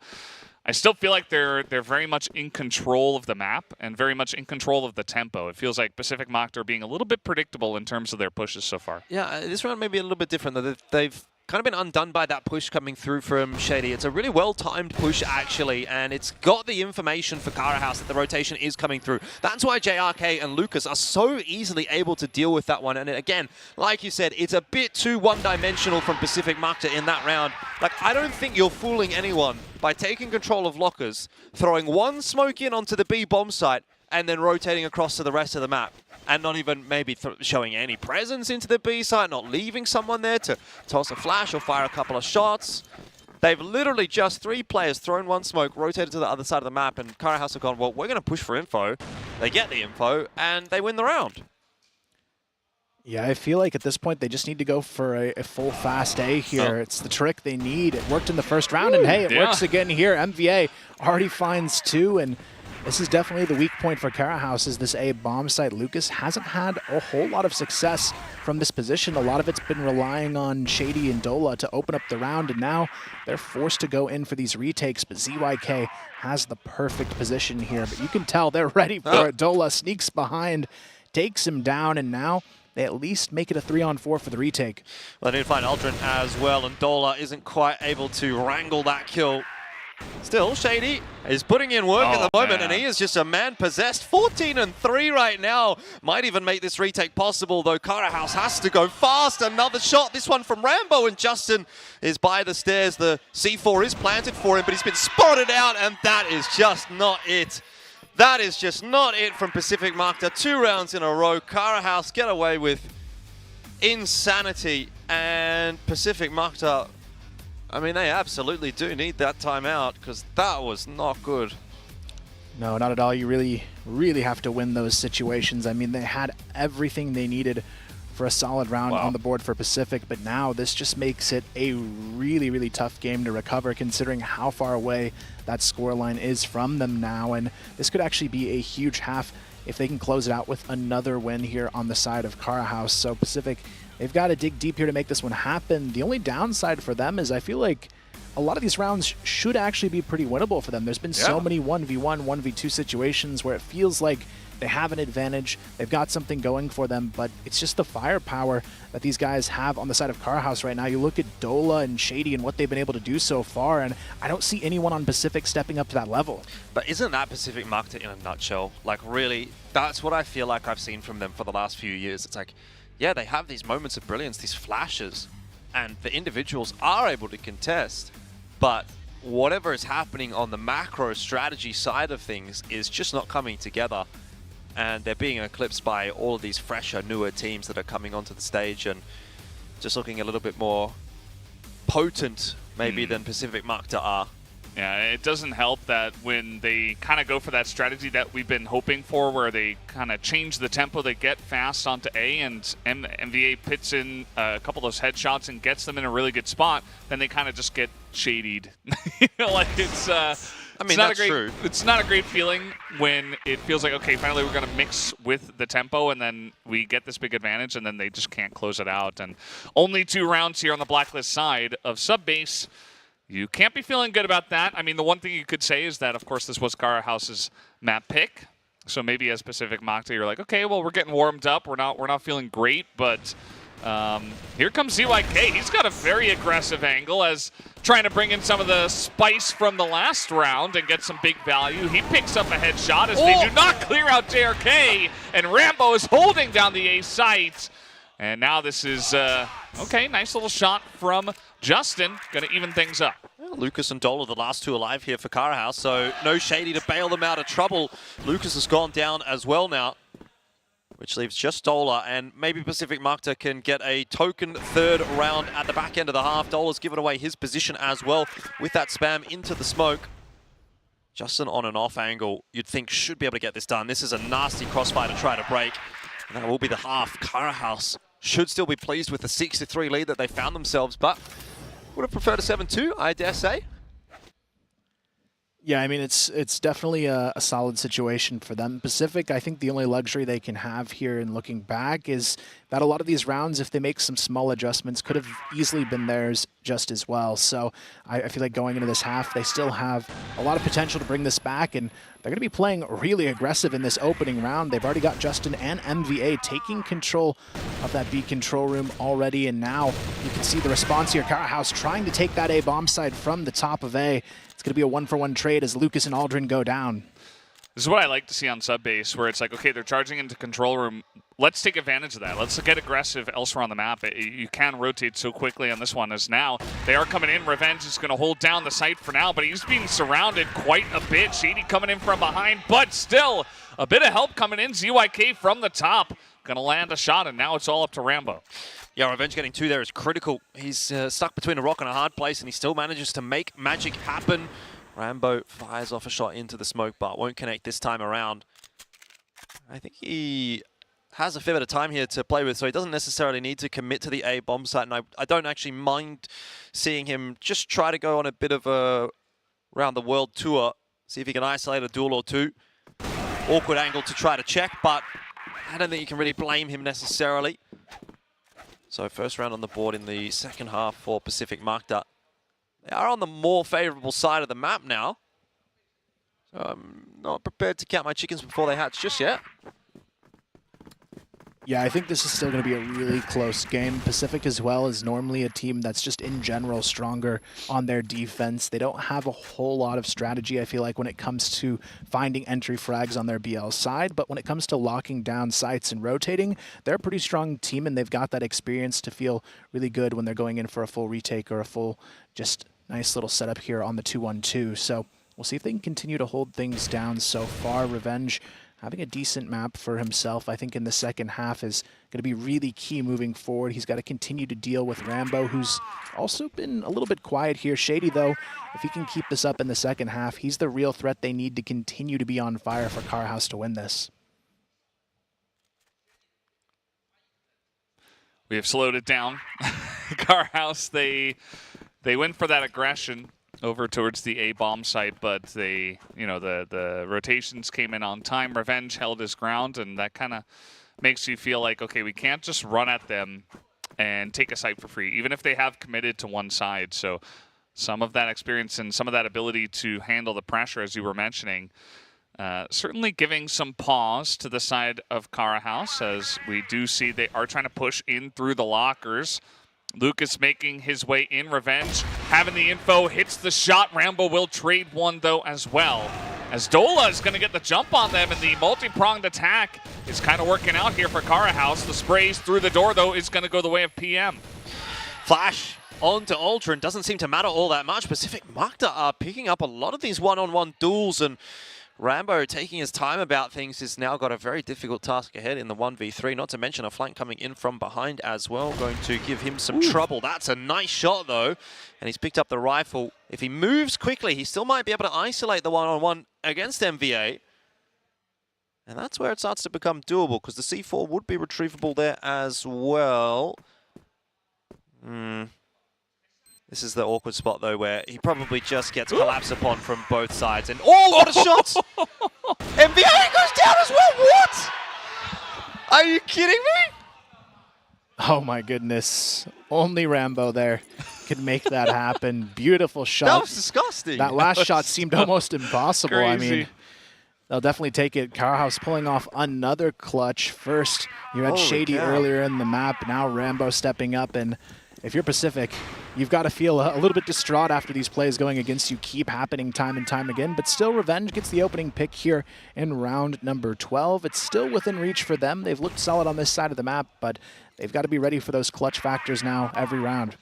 I still feel like they're very much in control of the map and very much in control of the tempo. It feels like Pacific Macta are being a little bit predictable in terms of their pushes so far. Yeah, this round may be a little bit different, though. They've kind of been undone by that push coming through from Shady. It's a really well-timed push, actually, and it's got the information for Karahaus that the rotation is coming through. That's why JRK and Lucas are so easily able to deal with that one. And again, like you said, it's a bit too one-dimensional from Pacific Macta in that round. Like, I don't think you're fooling anyone by taking control of lockers, throwing one smoke in onto the B bomb site, and then rotating across to the rest of the map. And not even maybe showing any presence into the B site, not leaving someone there to toss a flash or fire a couple of shots. They've literally just 3 players thrown one smoke, rotated to the other side of the map, and Karahaus have gone, well, we're going to push for info. They get the info, and they win the round. Yeah, I feel like at this point they just need to go for a full fast A here. It's the trick they need. It worked in the first round, and hey, it works again here. MVA already finds 2, and this is definitely the weak point for Carahouse, is this A bomb site. Lucas hasn't had a whole lot of success from this position. A lot of it's been relying on Shady and Dola to open up the round, and now they're forced to go in for these retakes, but ZYK has the perfect position here. But you can tell they're ready for it. Dola sneaks behind, takes him down, and now they at least make it a 3-on-4 for the retake. Well, they need to find Aldrin as well, and Dola isn't quite able to wrangle that kill. Still, Shady is putting in work at the moment, and he is just a man possessed. 14-3 right now. Might even make this retake possible, though Carahouse has to go fast. Another shot, this one from Rambo, and Justin is by the stairs. The C4 is planted for him, but he's been spotted out, and that is just not it. That is just not it from Pacific Macta. 2 rounds in a row. Carahouse get away with insanity, and Pacific Macta, I mean, they absolutely do need that timeout, because that was not good. No, not at all. You really have to win those situations. I mean, they had everything they needed for a solid round on the board for Pacific, but now this just makes it a really tough game to recover, considering how far away that scoreline is from them now. And this could actually be a huge half if they can close it out with another win here on the side of Carahouse. So Pacific, they've got to dig deep here to make this one happen. The only downside for them is I feel like a lot of these rounds should actually be pretty winnable for them. There's been so many 1v1, 1v2 situations where it feels like they have an advantage, they've got something going for them, but it's just the firepower that these guys have on the side of Carahouse right now. You look at Dola and Shady and what they've been able to do so far, and I don't see anyone on Pacific stepping up to that level. But isn't that Pacific Macta in a nutshell? Like, really, that's what I feel like I've seen from them for the last few years. It's like, yeah, they have these moments of brilliance, these flashes, and the individuals are able to contest, but whatever is happening on the macro strategy side of things is just not coming together. And they're being eclipsed by all of these fresher, newer teams that are coming onto the stage and just looking a little bit more potent, maybe, than Pacific Macta are. Yeah, it doesn't help that when they kind of go for that strategy that we've been hoping for, where they kind of change the tempo, they get fast onto A, and MVA pits in a couple of those headshots and gets them in a really good spot, then they kind of just get shadied. You know, like it's... I mean, that's true. It's not a great feeling when it feels like, okay, finally we're going to mix with the tempo, and then we get this big advantage, and then they just can't close it out. And only 2 rounds here on the Blacklist side of Subbase. You can't be feeling good about that. I mean, the one thing you could say is that, of course, this was Carahouse's map pick. So maybe as Pacific Macta, you're like, okay, well, we're getting warmed up. We're not feeling great, but here comes ZYK. He's got a very aggressive angle as trying to bring in some of the spice from the last round and get some big value. He picks up a headshot as they do not clear out JRK, and Rambo is holding down the A site. And now this is, okay, nice little shot from Justin. Going to even things up. Well, Lucas and Dola, the last 2 alive here for Carahouse, so no Shady to bail them out of trouble. Lucas has gone down as well now, which leaves just Dola, and maybe Pacific Macta can get a token 3rd round at the back end of the half. Dola's given away his position as well with that spam into the smoke. Justin on an off angle, you'd think should be able to get this done. This is a nasty crossfire to try to break, and that will be the half. Carahouse should still be pleased with the 6-3 lead that they found themselves, but would have preferred a 7-2, I dare say. Yeah, I mean, it's definitely a solid situation for them. Pacific, I think the only luxury they can have here in looking back is that a lot of these rounds, if they make some small adjustments, could have easily been theirs just as well. So I feel like going into this half, they still have a lot of potential to bring this back, and they're going to be playing really aggressive in this opening round. They've already got Justin and MVA taking control of that B control room already, and now you can see the response here. Carahouse trying to take that A bomb side from the top of A. It's going to be a 1-for-1 trade as Lucas and Aldrin go down. This is what I like to see on Subbase, where it's like, okay, they're charging into control room. Let's take advantage of that. Let's get aggressive elsewhere on the map. You can rotate so quickly on this one as now. They are coming in. Revenge is going to hold down the site for now, but he's being surrounded quite a bit. Shady coming in from behind, but still a bit of help coming in. ZYK from the top. Going to land a shot, and now it's all up to Rambo. Yeah, Revenge getting 2 there is critical. He's stuck between a rock and a hard place, and he still manages to make magic happen. Rambo fires off a shot into the smoke, but won't connect this time around. I think he has a fair bit of time here to play with, so he doesn't necessarily need to commit to the A bomb site, and I don't actually mind seeing him just try to go on a bit of a round the world tour, see if he can isolate a duel or two. Awkward angle to try to check, but I don't think you can really blame him necessarily. So first round on the board in the second half for Pacific Macta. They are on the more favorable side of the map now. So I'm not prepared to count my chickens before they hatch just yet. Yeah, I think this is still going to be a really close game. Pacific as well is normally a team that's just in general stronger on their defense. They don't have a whole lot of strategy, I feel like, when it comes to finding entry frags on their BL side. But when it comes to locking down sites and rotating, they're a pretty strong team, and they've got that experience to feel really good when they're going in for a full retake or a full just nice little setup here on the 2-1-2. So we'll see if they can continue to hold things down so far. Revenge having a decent map for himself, I think, in the second half is going to be really key moving forward. He's got to continue to deal with Rambo, who's also been a little bit quiet here. Shady, though, if he can keep this up in the second half, he's the real threat they need to continue to be on fire for Carhouse to win this. We have slowed it down. Carhouse, they went for that aggression over towards the A-bomb site, but they, the rotations came in on time. Revenge held his ground, and that kind of makes you feel like, okay, we can't just run at them and take a site for free, even if they have committed to one side. So some of that experience and some of that ability to handle the pressure, as you were mentioning, certainly giving some pause to the side of Carhouse, as we do see they are trying to push in through the lockers. Lucas making his way in. Revenge having the info, hits the shot. Rambo will trade one, though, as well, as Dola is going to get the jump on them, and the multi-pronged attack is kind of working out here for Carhouse. The sprays through the door, though, is going to go the way of PM. Flash on to Ultra, and doesn't seem to matter all that much. Pacific Macta are picking up a lot of these one-on-one duels, and Rambo, taking his time about things, has now got a very difficult task ahead in the 1v3, not to mention a flank coming in from behind as well, going to give him some trouble. That's a nice shot, though, and he's picked up the rifle. If he moves quickly, he still might be able to isolate the one-on-one against MVA, and that's where it starts to become doable, because the C4 would be retrievable there as well. This is the awkward spot, though, where he probably just gets collapsed upon from both sides. And oh, what a shot! MVA goes down as well. What? Are you kidding me? Oh my goodness. Only Rambo there could make that happen. Beautiful shot. That was disgusting. That last shot seemed almost impossible. Crazy. I mean, they'll definitely take it. Carhouse pulling off another clutch. First, you had Shady earlier in the map. Now Rambo stepping up, and if you're Pacific, you've got to feel a little bit distraught after these plays going against you keep happening time and time again. But still, Revenge gets the opening pick here in round number 12. It's still within reach for them. They've looked solid on this side of the map, but they've got to be ready for those clutch factors now every round.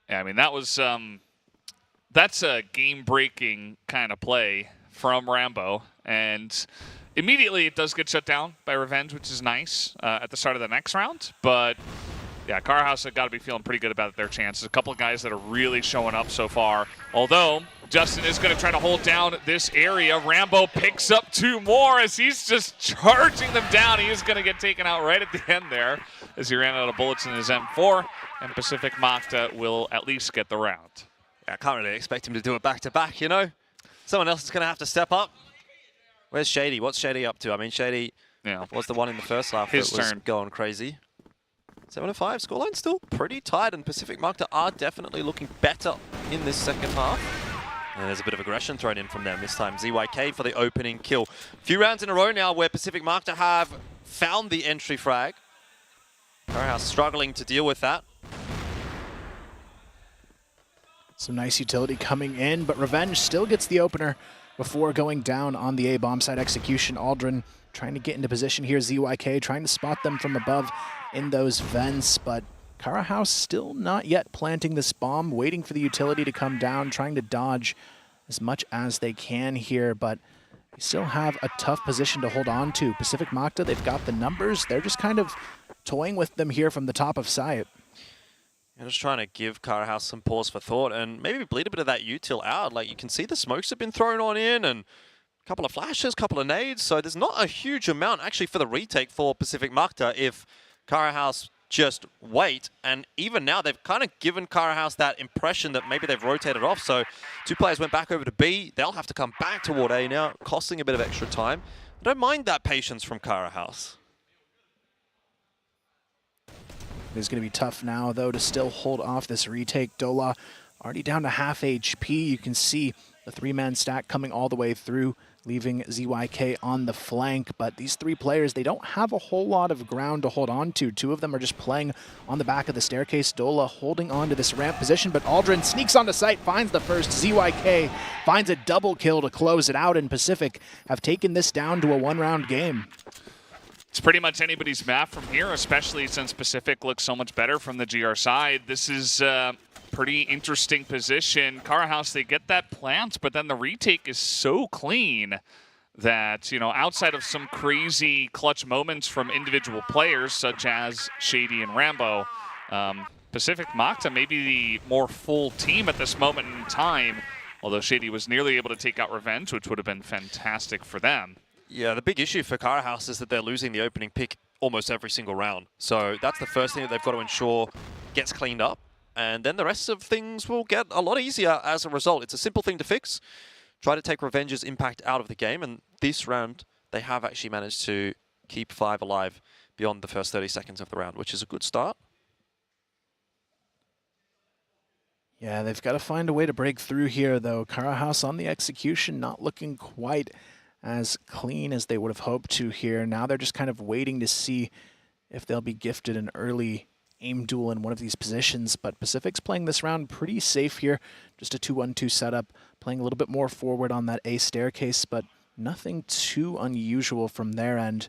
Yeah, I mean, that was that's a game-breaking kind of play from Rambo, and immediately it does get shut down by Revenge, which is nice at the start of the next round. But yeah, Carhouse have got to be feeling pretty good about their chances. A couple of guys that are really showing up so far. Although Justin is going to try to hold down this area. Rambo picks up two more as he's just charging them down. He is going to get taken out right at the end there as he ran out of bullets in his M4. And Pacific Macta will at least get the round. Yeah, I can't really expect him to do it back-to-back, you know? Someone else is going to have to step up. Where's Shady? What's Shady up to? I mean, Shady was the one in the first half that was going crazy. 7-5, scoreline still pretty tight, and Pacific Macta are definitely looking better in this second half. And there's a bit of aggression thrown in from them this time. ZYK for the opening kill. A few rounds in a row now where Pacific Macta have found the entry frag. Carhouse struggling to deal with that. Some nice utility coming in, but Revenge still gets the opener before going down on the A-bomb side execution. Aldrin trying to get into position here. ZYK trying to spot them from above in those vents, but Carhouse still not yet planting this bomb, waiting for the utility to come down, trying to dodge as much as they can here, but they still have a tough position to hold on to. Pacific Macta, they've got the numbers. They're just kind of toying with them here from the top of site. I'm just trying to give Carhouse some pause for thought and maybe bleed a bit of that util out. Like, you can see the smokes have been thrown on in, and couple of flashes, couple of nades, so there's not a huge amount actually for the retake for Pacific Macta if Cara House just wait. And even now, they've kind of given Cara House that impression that maybe they've rotated off. So 2 players went back over to B. They'll have to come back toward A now, costing a bit of extra time. I don't mind that patience from Cara House. It's going to be tough now, though, to still hold off this retake. Dola already down to half HP. You can see the 3-man stack coming all the way through, leaving ZYK on the flank. But these 3 players, they don't have a whole lot of ground to hold on to. 2 of them are just playing on the back of the staircase. Dola holding on to this ramp position, but Aldrin sneaks onto site, finds the first. ZYK finds a double kill to close it out, and Pacific have taken this down to a 1-round game. It's pretty much anybody's map from here, especially since Pacific looks so much better from the GR side. This is a pretty interesting position. Cara House, they get that plant, but then the retake is so clean that, you know, outside of some crazy clutch moments from individual players such as Shady and Rambo, Pacific Macta may be the more full team at this moment in time, although Shady was nearly able to take out Revenge, which would have been fantastic for them. Yeah, the big issue for Cara House is that they're losing the opening pick almost every single round. So that's the first thing that they've got to ensure gets cleaned up. And then the rest of things will get a lot easier as a result. It's a simple thing to fix. Try to take Revenge's impact out of the game. And this round, they have actually managed to keep 5 alive beyond the first 30 seconds of the round, which is a good start. Yeah, they've got to find a way to break through here, though. Cara House on the execution, not looking quite as clean as they would have hoped to here. Now they're just kind of waiting to see if they'll be gifted an early aim duel in one of these positions, but Pacific's playing this round pretty safe here. Just a 2-1-2 setup, playing a little bit more forward on that A staircase, but nothing too unusual from their end.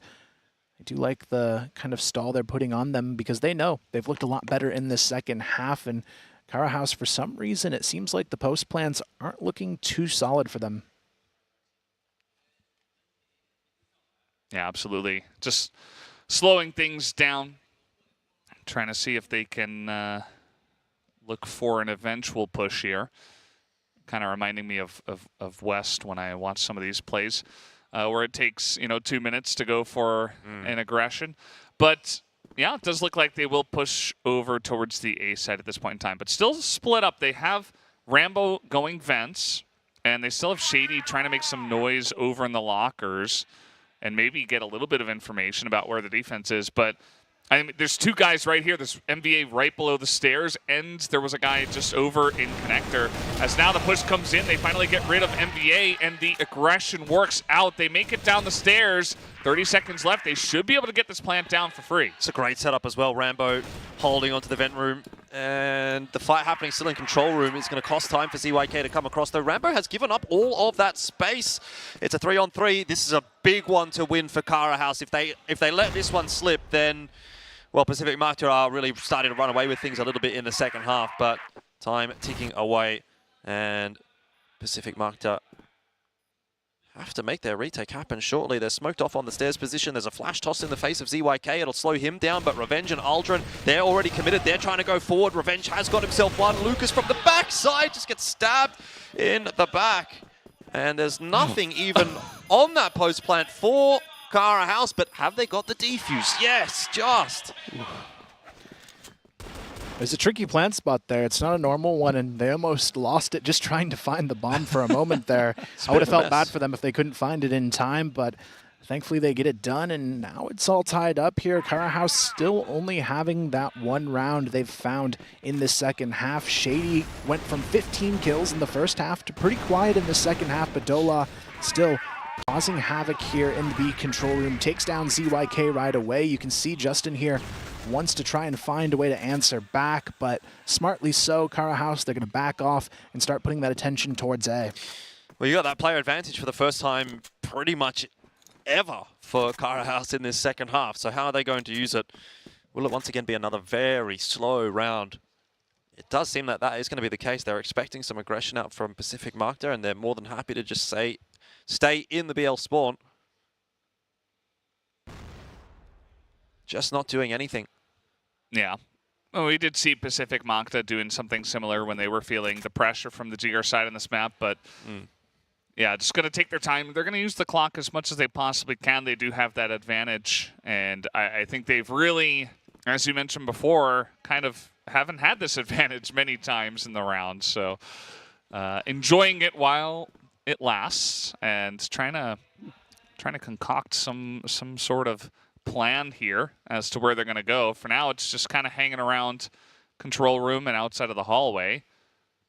I do like the kind of stall they're putting on them because they know they've looked a lot better in the second half, and Cara House, for some reason, it seems like the post plans aren't looking too solid for them. Yeah, absolutely. Just slowing things down, trying to see if they can look for an eventual push here. Kind of reminding me of West when I watch some of these plays, where it takes 2 minutes to go for an aggression. But yeah, it does look like they will push over towards the A side at this point in time, but still split up. They have Rambo going vents, and they still have Shady trying to make some noise over in the lockers and maybe get a little bit of information about where the defense is. But I mean, there's 2 guys right here. There's MVA right below the stairs, and there was a guy just over in connector. As now the push comes in, they finally get rid of MVA, and the aggression works out. They make it down the stairs. 30 seconds left. They should be able to get this plant down for free. It's a great setup as well. Rambo holding onto the vent room, and the fight happening still in control room is going to cost time for ZYK to come across, though Rambo has given up all of that space. It's a 3-on-3. This is a big one to win for Cara House. If they let this one slip, then, well, Pacific Macta are really starting to run away with things a little bit in the second half, but time ticking away, and Pacific Macta have to make their retake happen shortly. They're smoked off on the stairs position. There's a flash toss in the face of ZYK. It'll slow him down, but Revenge and Aldrin, they're already committed. They're trying to go forward. Revenge has got himself one. Lucas from the backside just gets stabbed in the back. And there's nothing even on that post plant for Cara House, but have they got the defuse? Yes, just. There's a tricky plant spot there. It's not a normal one, and they almost lost it just trying to find the bomb for a moment there. I would have felt bad for them if they couldn't find it in time, but thankfully they get it done, and now it's all tied up here. Cara House still only having that 1 round they've found in the second half. Shady went from 15 kills in the first half to pretty quiet in the second half, but Dola still causing havoc here in the B control room. Takes down ZYK right away. You can see Justin here wants to try and find a way to answer back, but smartly so, Cara House, they're going to back off and start putting that attention towards A. Well, you got that player advantage for the first time pretty much ever for Cara House in this second half. So how are they going to use it? Will it once again be another very slow round? It does seem that that is going to be the case. They're expecting some aggression out from Pacific Macta, and they're more than happy to just stay in the BL spawn. Just not doing anything. Yeah. Well, we did see Pacific Macta doing something similar when they were feeling the pressure from the GR side on this map, but Yeah, just going to take their time. They're going to use the clock as much as they possibly can. They do have that advantage, and I think they've really, as you mentioned before, kind of haven't had this advantage many times in the round. So enjoying it while it lasts and trying to concoct some sort of plan here as to where they're going to go. For now, it's just kind of hanging around control room and outside of the hallway,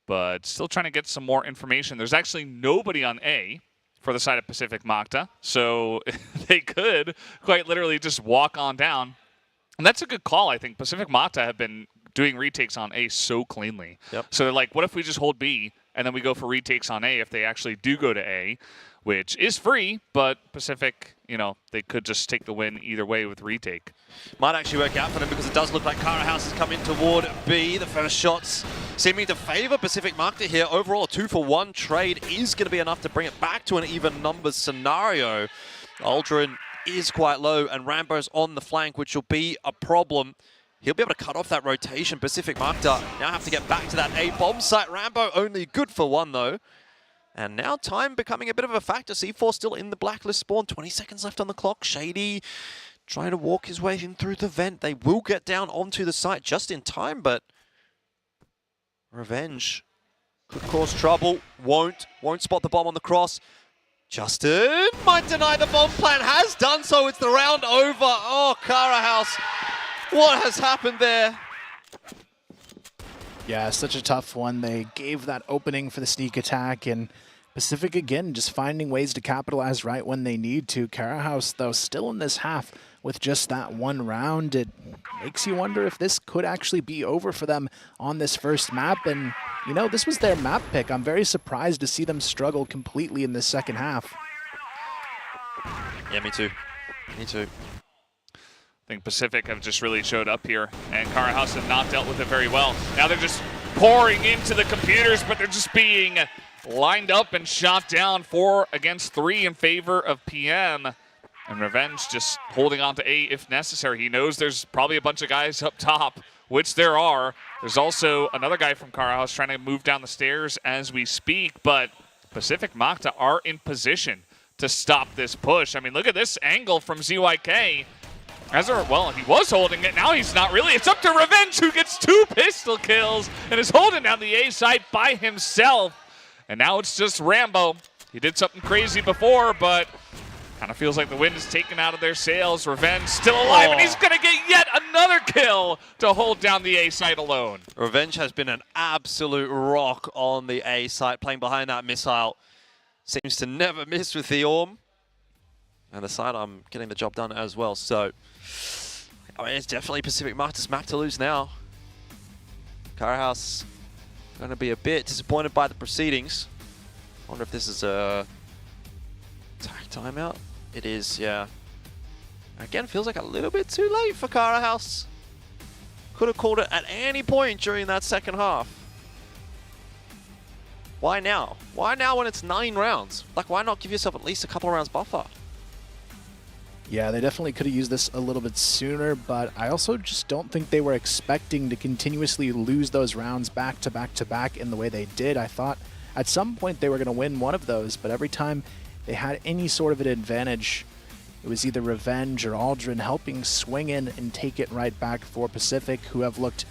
but still trying to get some more information. There's actually nobody on A for the side of Pacific Macta, so they could quite literally just walk on down. And that's a good call, I think. Pacific Macta have been doing retakes on A so cleanly. Yep. So they're like, what if we just hold B and then we go for retakes on A if they actually do go to A, which is free, but Pacific, you know, they could just take the win either way with retake. Might actually work out for them because it does look like Cara House is coming toward B. The first shots seeming to favor Pacific Macta here. Overall, a 2-for-1 trade is going to be enough to bring it back to an even numbers scenario. Aldrin is quite low, and Rambo's on the flank, which will be a problem. He'll be able to cut off that rotation. Pacific Macta now have to get back to that A bomb site. Rambo only good for one, though. And now time becoming a bit of a factor. C4 still in the blacklist spawn. 20 seconds left on the clock. Shady trying to walk his way in through the vent. They will get down onto the site just in time, but Revenge could cause trouble. Won't spot the bomb on the cross. Justin might deny the bomb plan. Has done so. It's the round over. Oh, Cara House. What has happened there? Yeah, such a tough one. They gave that opening for the sneak attack, and Pacific, again, just finding ways to capitalize right when they need to. Cara House, though, still in this half with just that one round. It makes you wonder if this could actually be over for them on this first map. And, you know, this was their map pick. I'm very surprised to see them struggle completely in the second half. Yeah, me too. Me too. I think Pacific have just really showed up here, and Cara House have not dealt with it very well. Now they're just pouring into the computers, but they're just being lined up and shot down 4 against 3 in favor of PM. And Revenge just holding on to A if necessary. He knows there's probably a bunch of guys up top, which there are. There's also another guy from Cara House trying to move down the stairs as we speak, but Pacific Macta are in position to stop this push. I mean, look at this angle from ZYK. Well, he was holding it. Now he's not really. It's up to Revenge, who gets 2 pistol kills and is holding down the A site by himself. And now it's just Rambo. He did something crazy before, but kind of feels like the wind is taken out of their sails. Revenge still alive, and he's going to get yet another kill to hold down the A site alone. Revenge has been an absolute rock on the A site, playing behind that missile. Seems to never miss with the Orm. And the sidearm getting the job done as well. So, I mean, it's definitely Pacific Macta's map to lose now. Cara House going to be a bit disappointed by the proceedings. I wonder if this is a tag timeout. It is, yeah. Again, feels like a little bit too late for Cara House. Could have called it at any point during that second half. Why now? Why now when it's 9 rounds? Like, why not give yourself at least a couple of rounds buffer? Yeah, they definitely could have used this a little bit sooner, but I also just don't think they were expecting to continuously lose those rounds back to back to back in the way they did. I thought at some point they were going to win one of those, but every time they had any sort of an advantage, it was either Revenge or Aldrin helping swing in and take it right back for Pacific, who have looked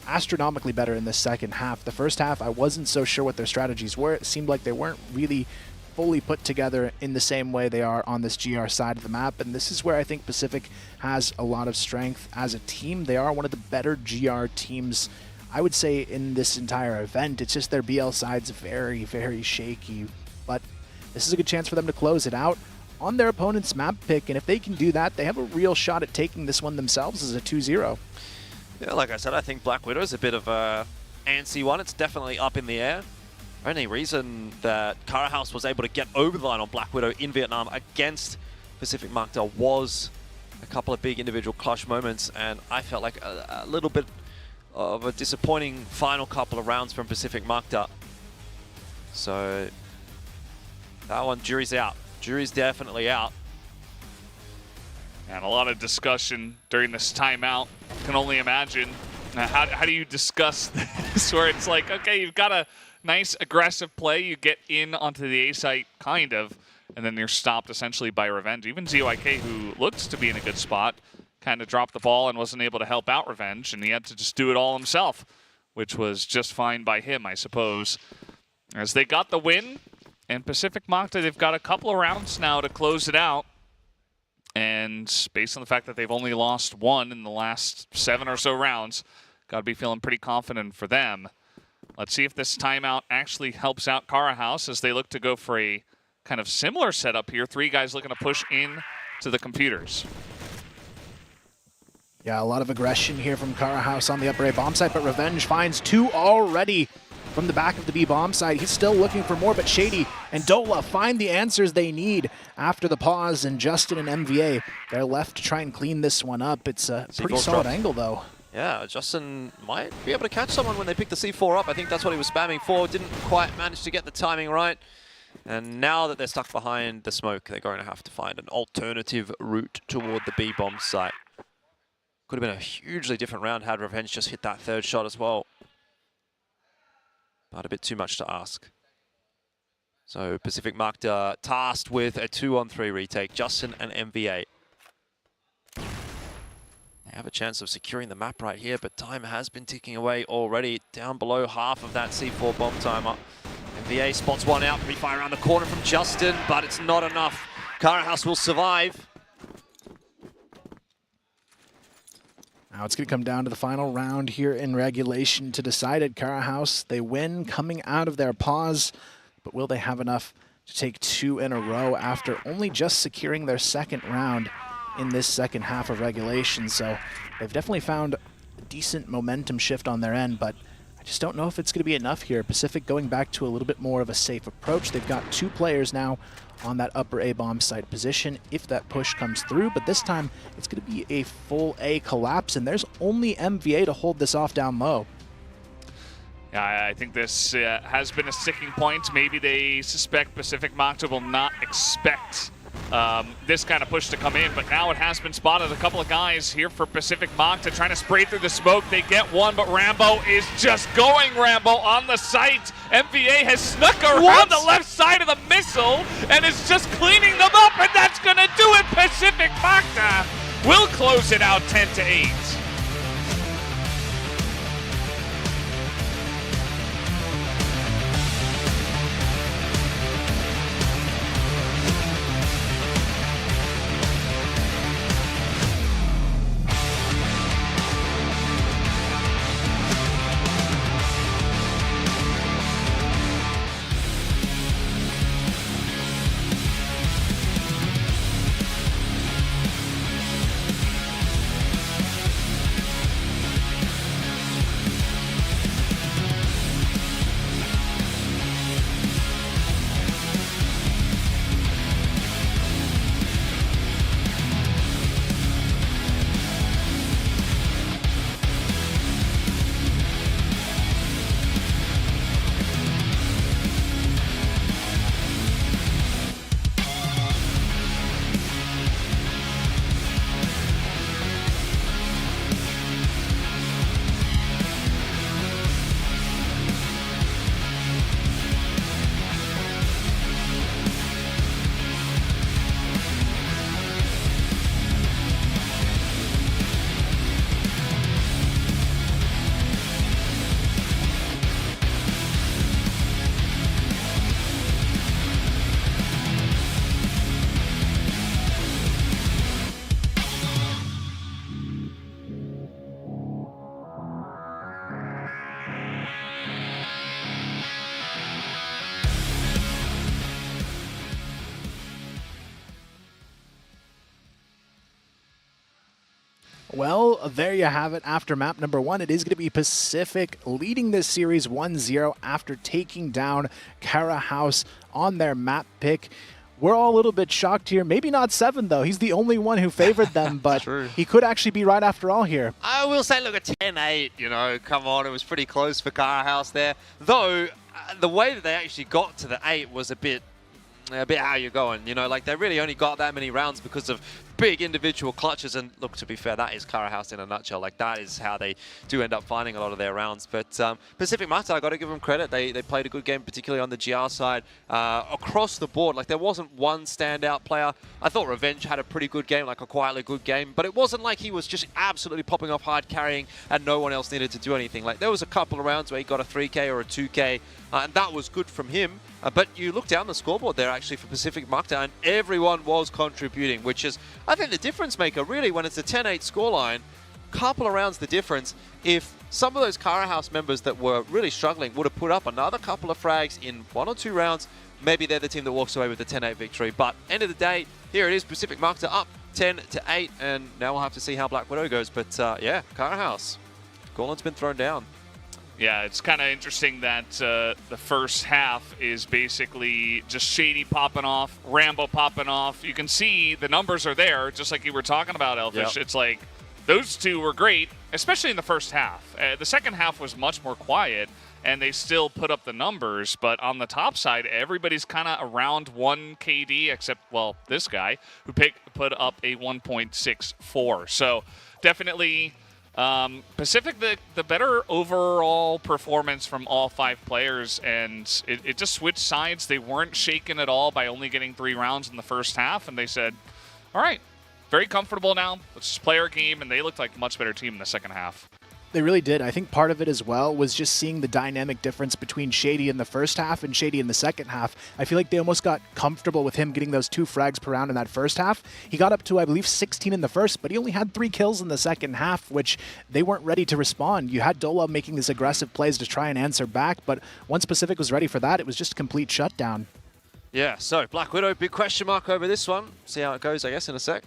astronomically better in the second half. The first half, I wasn't so sure what their strategies were. It seemed like they weren't really fully put together in the same way they are on this GR side of the map, and this is where I think Pacific has a lot of strength as a team. They are one of the better GR teams, I would say, in this entire event. It's just their BL side's very, very shaky, but this is a good chance for them to close it out on their opponent's map pick, and if they can do that, they have a real shot at taking this one themselves as a 2-0. Yeah, like I said, I think Black Widow is a bit of a antsy one. It's definitely up in the air. Only reason that Cara House was able to get over the line on Black Widow in Vietnam against Pacific Macta was a couple of big individual clutch moments, and I felt like a little bit of a disappointing final couple of rounds from Pacific Macta. So that one, jury's out. Jury's definitely out. And a lot of discussion during this timeout. Can only imagine. How do you discuss this where it's like, okay, you've got to nice aggressive play. You get in onto the A site, kind of, and then you're stopped essentially by Revenge. Even ZYK, who looked to be in a good spot, kind of dropped the ball and wasn't able to help out Revenge, and he had to just do it all himself, which was just fine by him, I suppose. As they got the win, and Pacific Macta, they've got a couple of rounds now to close it out. And based on the fact that they've only lost one in the last 7 or so rounds, got to be feeling pretty confident for them. Let's see if this timeout actually helps out Kara House as they look to go for a kind of similar setup here. 3 guys looking to push in to the computers. Yeah, a lot of aggression here from Kara House on the upper A bomb site, but Revenge finds 2 already from the back of the B bomb site. He's still looking for more, but Shady and Dola find the answers they need after the pause, and Justin and MVA, they're left to try and clean this one up. It's a pretty solid angle, though. Yeah, Justin might be able to catch someone when they pick the C4 up. I think that's what he was spamming for. Didn't quite manage to get the timing right. And now that they're stuck behind the smoke, they're going to have to find an alternative route toward the B bomb site. Could have been a hugely different round had Revenge just hit that 3rd shot as well. But a bit too much to ask. So Pacific Macta tasked with a 2-on-3 retake, Justin and MVA. They have a chance of securing the map right here, but time has been ticking away already, down below half of that C4 bomb timer. MVA spots one out, pre-fire around the corner from Justin, but it's not enough. Kara House will survive. Now it's going to come down to the final round here in regulation to decide it. Kara House, they win coming out of their pause, but will they have enough to take 2 in a row after only just securing their 2nd round in this second half of regulation? So they've definitely found a decent momentum shift on their end, but I just don't know if it's going to be enough here. Pacific going back to a little bit more of a safe approach. They've got 2 players now on that upper A bomb site position if that push comes through, but this time it's going to be a full A collapse, and there's only MVA to hold this off down low. Yeah, I think this has been a sticking point. Maybe they suspect Pacific Macta will not expect this kind of push to come in, but now it has been spotted. A couple of guys here for Pacific Macta trying to spray through the smoke. They get one, but Rambo is just going Rambo on the site. MVA has snuck around the left side of the missile and is just cleaning them up, and that's going to do it. Pacific Macta will close it out 10-8. Well, there you have it. After map number 1, it is going to be Pacific leading this series 1-0 after taking down Kara House on their map pick. We're all a little bit shocked here. Maybe not 7, though. He's the only one who favored them, but he could actually be right after all here. I will say, look, a 10-8, you know, come on, it was pretty close for Kara House there. Though, the way that they actually got to the 8 was a bit how you're going, you know, like they really only got that many rounds because of big individual clutches. And look, to be fair, that is Karahouse in a nutshell. Like, that is how they do end up finding a lot of their rounds. But Pacific Macta, I got to give them credit. They played a good game, particularly on the GR side. Across the board, like, there wasn't one standout player. I thought Revenge had a pretty good game, like a quietly good game. But it wasn't like he was just absolutely popping off hard carrying and no one else needed to do anything. Like, there was a couple of rounds where he got a 3K or a 2K, and that was good from him. But you look down the scoreboard there, actually, for Pacific Macta, and everyone was contributing, which is, I think, the difference maker, really, when it's a 10-8 scoreline. Couple of rounds the difference. If some of those Karahouse members that were really struggling would have put up another couple of frags in 1 or 2 rounds, maybe they're the team that walks away with the 10-8 victory. But end of the day, here it is, Pacific Macta up 10-8, and now we'll have to see how Black Widow goes. But yeah, Karahouse, Gorland's been thrown down. Yeah, it's kind of interesting that the first half is basically just Shady popping off, Rambo popping off. You can see the numbers are there, just like you were talking about, Elfish. Yep. It's like those two were great, especially in the first half. The second half was much more quiet, and they still put up the numbers. But on the top side, everybody's kind of around 1 KD, except, well, this guy, who put up a 1.64. So definitely Pacific, the better overall performance from all 5 players, and it just switched sides. They weren't shaken at all by only getting 3 rounds in the first half, and they said, all right, very comfortable now. Let's just play our game, and they looked like a much better team in the second half. They really did. I think part of it as well was just seeing the dynamic difference between Shady in the first half and Shady in the second half. I feel like they almost got comfortable with him getting those 2 frags per round in that first half. He got up to, I believe, 16 in the first, but he only had 3 kills in the second half, which they weren't ready to respond. You had Dola making these aggressive plays to try and answer back, but once Pacific was ready for that, it was just a complete shutdown. Yeah, so Black Widow, big question mark over this one. See how it goes, I guess, in a sec.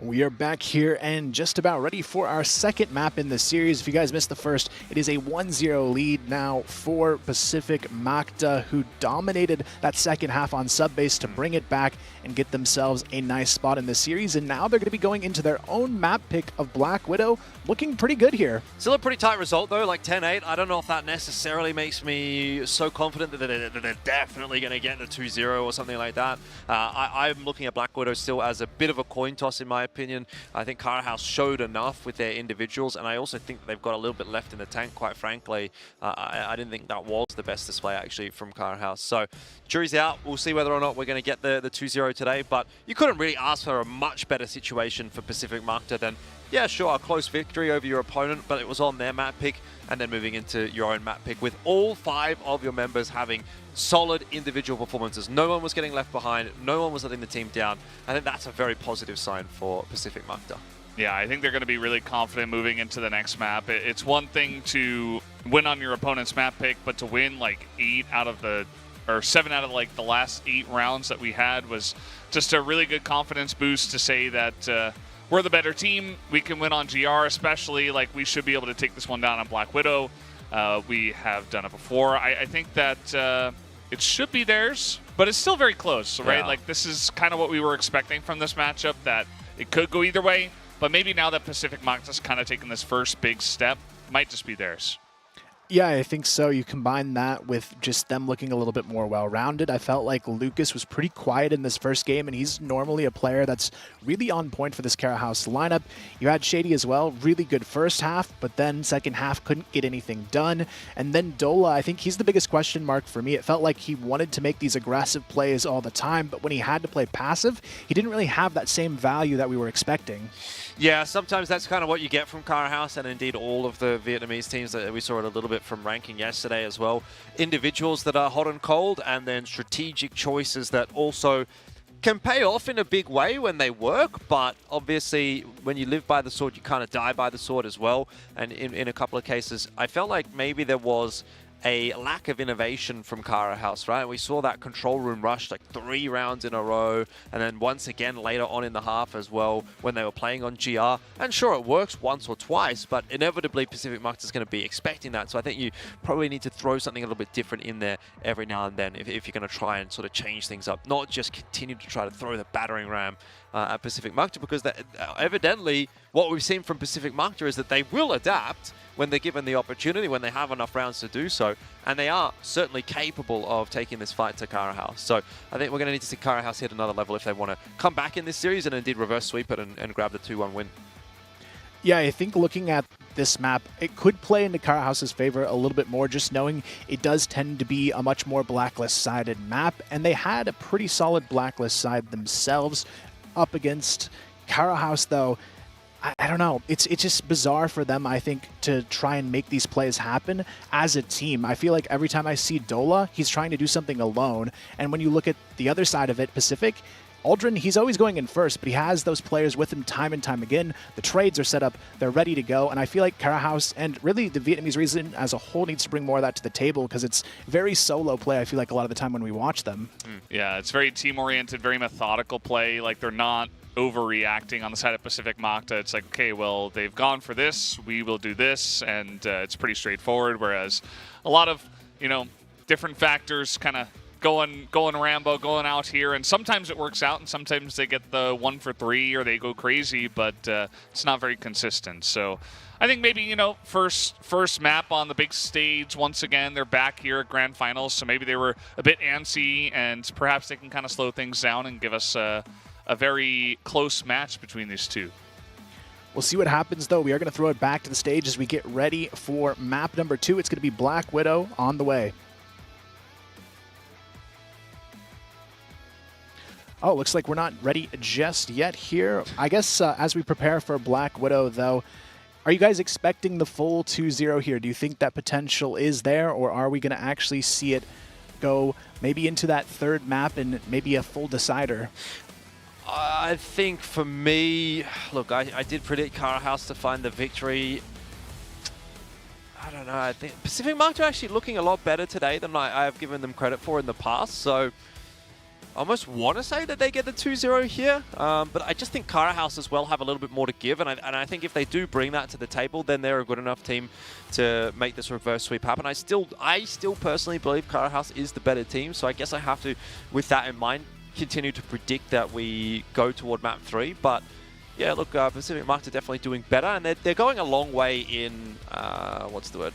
We are back here and just about ready for our second map in the series. If you guys missed the first, it is a 1-0 lead now for Pacific Macta, who dominated that second half on sub-base to bring it back and get themselves a nice spot in the series. And now they're going to be going into their own map pick of Black Widow, looking pretty good here. Still a pretty tight result though, like 10-8. I don't know if that necessarily makes me so confident that they're definitely going to get the 2-0 or something like that. I'm looking at Black Widow still as a bit of a coin toss in my opinion. I think Karahouse showed enough with their individuals, and I also think they've got a little bit left in the tank, quite frankly. I didn't think that was the best display, actually, from Karahouse. So, jury's out. We'll see whether or not we're going to get the 2-0 today, but you couldn't really ask for a much better situation for Pacific Macta than, yeah, sure, a close victory over your opponent, but it was on their map pick, and then moving into your own map pick with all 5 of your members having solid individual performances. No one was getting left behind. No one was letting the team down. I think that's a very positive sign for Pacific Macta. Yeah, I think they're going to be really confident moving into the next map. It's one thing to win on your opponent's map pick, but to win like 7 out of like the last 8 rounds that we had was just a really good confidence boost to say that we're the better team. We can win on GR, especially. Like, we should be able to take this one down on Black Widow. We have done it before. I think that it should be theirs, but it's still very close, right? Yeah. Like, this is kind of what we were expecting from this matchup, that it could go either way, but maybe now that Pacific Macta's kind of taken this first big step, might just be theirs. Yeah, I think so. You combine that with just them looking a little bit more well-rounded. I felt like Lucas was pretty quiet in this first game, and he's normally a player that's really on point for this Karahouse lineup. You had Shady as well, really good first half, but then second half couldn't get anything done. And then Dola, I think he's the biggest question mark for me. It felt like he wanted to make these aggressive plays all the time, but when he had to play passive, he didn't really have that same value that we were expecting. Yeah, sometimes that's kind of what you get from Karahouse, and indeed all of the Vietnamese teams that we saw it a little bit from ranking yesterday as well. Individuals that are hot and cold, and then strategic choices that also can pay off in a big way when they work, but obviously when you live by the sword, you kind of die by the sword as well. And in a couple of cases, I felt like maybe there was a lack of innovation from Karahouse, right? We saw that control room rush like 3 rounds in a row, and then once again later on in the half as well when they were playing on GR. And sure, it works once or twice, but inevitably Pacific Macta is going to be expecting that. So I think you probably need to throw something a little bit different in there every now and then if you're going to try and sort of change things up, not just continue to try to throw the battering ram at Pacific Macta, because evidently what we've seen from Pacific Macta is that they will adapt when they're given the opportunity, when they have enough rounds to do so, and they are certainly capable of taking this fight to Karahouse. So I think we're going to need to see Karahouse hit another level if they want to come back in this series and indeed reverse sweep it and grab the 2-1 win. Yeah, I think looking at this map, it could play into Karahouse's favor a little bit more, just knowing it does tend to be a much more blacklist-sided map, and they had a pretty solid blacklist side themselves up against Karahouse, though. I don't know. It's just bizarre for them, I think, to try and make these plays happen as a team. I feel like every time I see Dola, he's trying to do something alone. And when you look at the other side of it, Pacific, Aldrin, he's always going in first, but he has those players with him time and time again. The trades are set up. They're ready to go. And I feel like Karahouse and really the Vietnamese region as a whole needs to bring more of that to the table, because it's very solo play, I feel like, a lot of the time when we watch them. Yeah, it's very team-oriented, very methodical play. Like, they're not overreacting on the side of Pacific Macta. It's like, okay, well, they've gone for this, we will do this, and it's pretty straightforward, whereas a lot of, different factors kind of going Rambo, going out here, and sometimes it works out, and sometimes they get the 1 for 3 or they go crazy, but it's not very consistent. So I think maybe, first map on the big stage. Once again, they're back here at Grand Finals, so maybe they were a bit antsy, and perhaps they can kind of slow things down and give us a very close match between these two. We'll see what happens, though. We are going to throw it back to the stage as we get ready for map number 2. It's going to be Black Widow on the way. Oh, looks like we're not ready just yet here. I guess as we prepare for Black Widow, though, are you guys expecting the full 2-0 here? Do you think that potential is there, or are we going to actually see it go maybe into that third map and maybe a full decider? I think for me, look, I did predict Karahouse to find the victory. I don't know. I think Pacific Macta are actually looking a lot better today than I have given them credit for in the past. So almost want to say that they get the 2-0 here, but I just think Cara House as well have a little bit more to give, and I think if they do bring that to the table, then they're a good enough team to make this reverse sweep happen. I still personally believe Cara House is the better team, so I guess I have to, with that in mind, continue to predict that we go toward map 3, but yeah, look, Pacific Macta definitely doing better, and they're going a long way in, what's the word?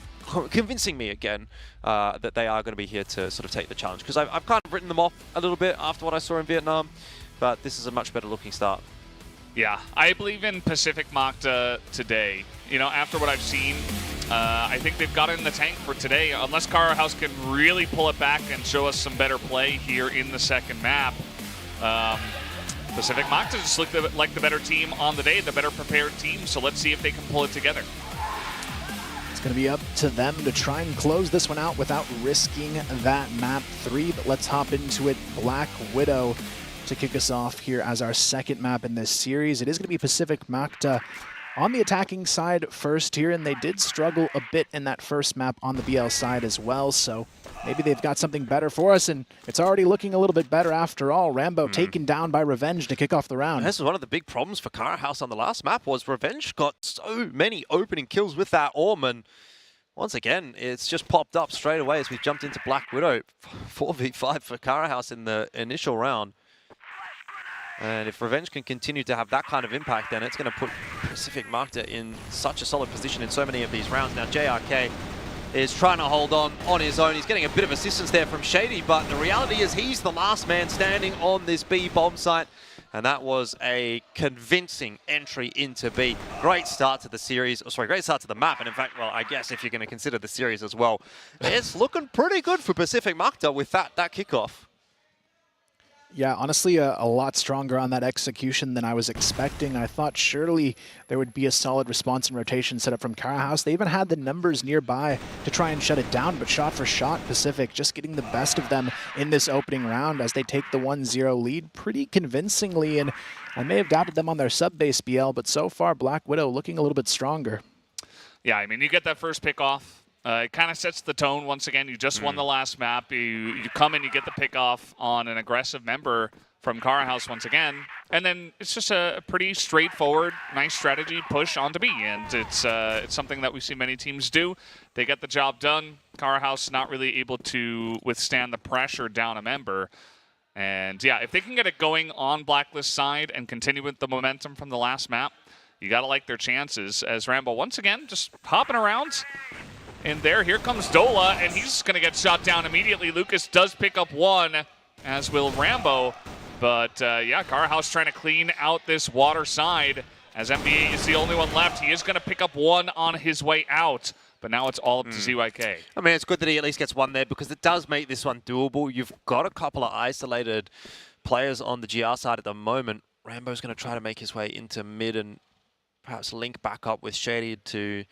Convincing me again that they are going to be here to sort of take the challenge, because I've kind of written them off a little bit after what I saw in Vietnam, but this is a much better looking start. Yeah, I believe in Pacific Macta today. You know, after what I've seen, I think they've got it in the tank for today, unless Cara House can really pull it back and show us some better play here in the second map. Pacific Macta just looked like the better team on the day, the better prepared team, so let's see if they can pull it together. It's going to be up to them to try and close this one out without risking that map 3, but let's hop into it. Black Widow to kick us off here as our second map in this series. It is going to be Pacific Macta on the attacking side first here, and they did struggle a bit in that first map on the BL side as well, so maybe they've got something better for us, and it's already looking a little bit better after all. Rambo taken down by Revenge to kick off the round. This is one of the big problems for Cara House on the last map, was Revenge got so many opening kills with that Orm, and once again, it's just popped up straight away as we jumped into Black Widow. 4v5 for Cara House in the initial round. And if Revenge can continue to have that kind of impact, then it's going to put Pacific Macta in such a solid position in so many of these rounds. Now, JRK is trying to hold on his own. He's getting a bit of assistance there from Shady, but the reality is he's the last man standing on this B bomb site. And that was a convincing entry into B. Great start to the series, great start to the map. And in fact, well, I guess if you're going to consider the series as well, it's looking pretty good for Pacific Macta with that kickoff. Yeah, honestly, a lot stronger on that execution than I was expecting. I thought surely there would be a solid response and rotation set up from Cara House. They even had the numbers nearby to try and shut it down, but shot for shot, Pacific just getting the best of them in this opening round as they take the 1-0 lead pretty convincingly. And I may have doubted them on their sub-base BL, but so far Black Widow looking a little bit stronger. Yeah, I mean, you get that first pick off. It kind of sets the tone once again. You just won the last map. You come in, you get the pick off on an aggressive member from Cara House once again. And then it's just a pretty straightforward, nice strategy push onto B. And it's something that we see many teams do. They get the job done. Cara House not really able to withstand the pressure down a member. And yeah, if they can get it going on Blacklist side and continue with the momentum from the last map, you got to like their chances. As Rambo once again just hopping around. And here comes Dola, and he's going to get shot down immediately. Lucas does pick up one, as will Rambo. But yeah, Cara House trying to clean out this water side. As NBA is the only one left, he is going to pick up one on his way out. But now it's all up to ZYK. I mean, it's good that he at least gets one there, because it does make this one doable. You've got a couple of isolated players on the GR side at the moment. Rambo's going to try to make his way into mid and perhaps link back up with Shady to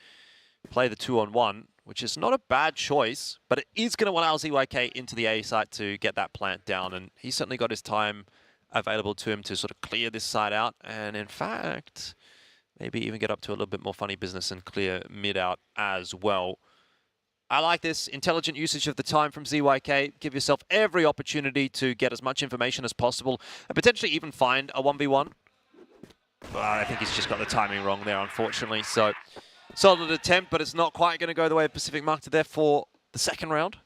play the 2-on-1. Which is not a bad choice, but it is going to allow ZYK into the A site to get that plant down. And he's certainly got his time available to him to sort of clear this side out. And in fact, maybe even get up to a little bit more funny business and clear mid out as well. I like this intelligent usage of the time from ZYK. Give yourself every opportunity to get as much information as possible and potentially even find a 1v1. But I think he's just got the timing wrong there, unfortunately. So solid attempt, but it's not quite going to go the way of Pacific Macta there for the second round.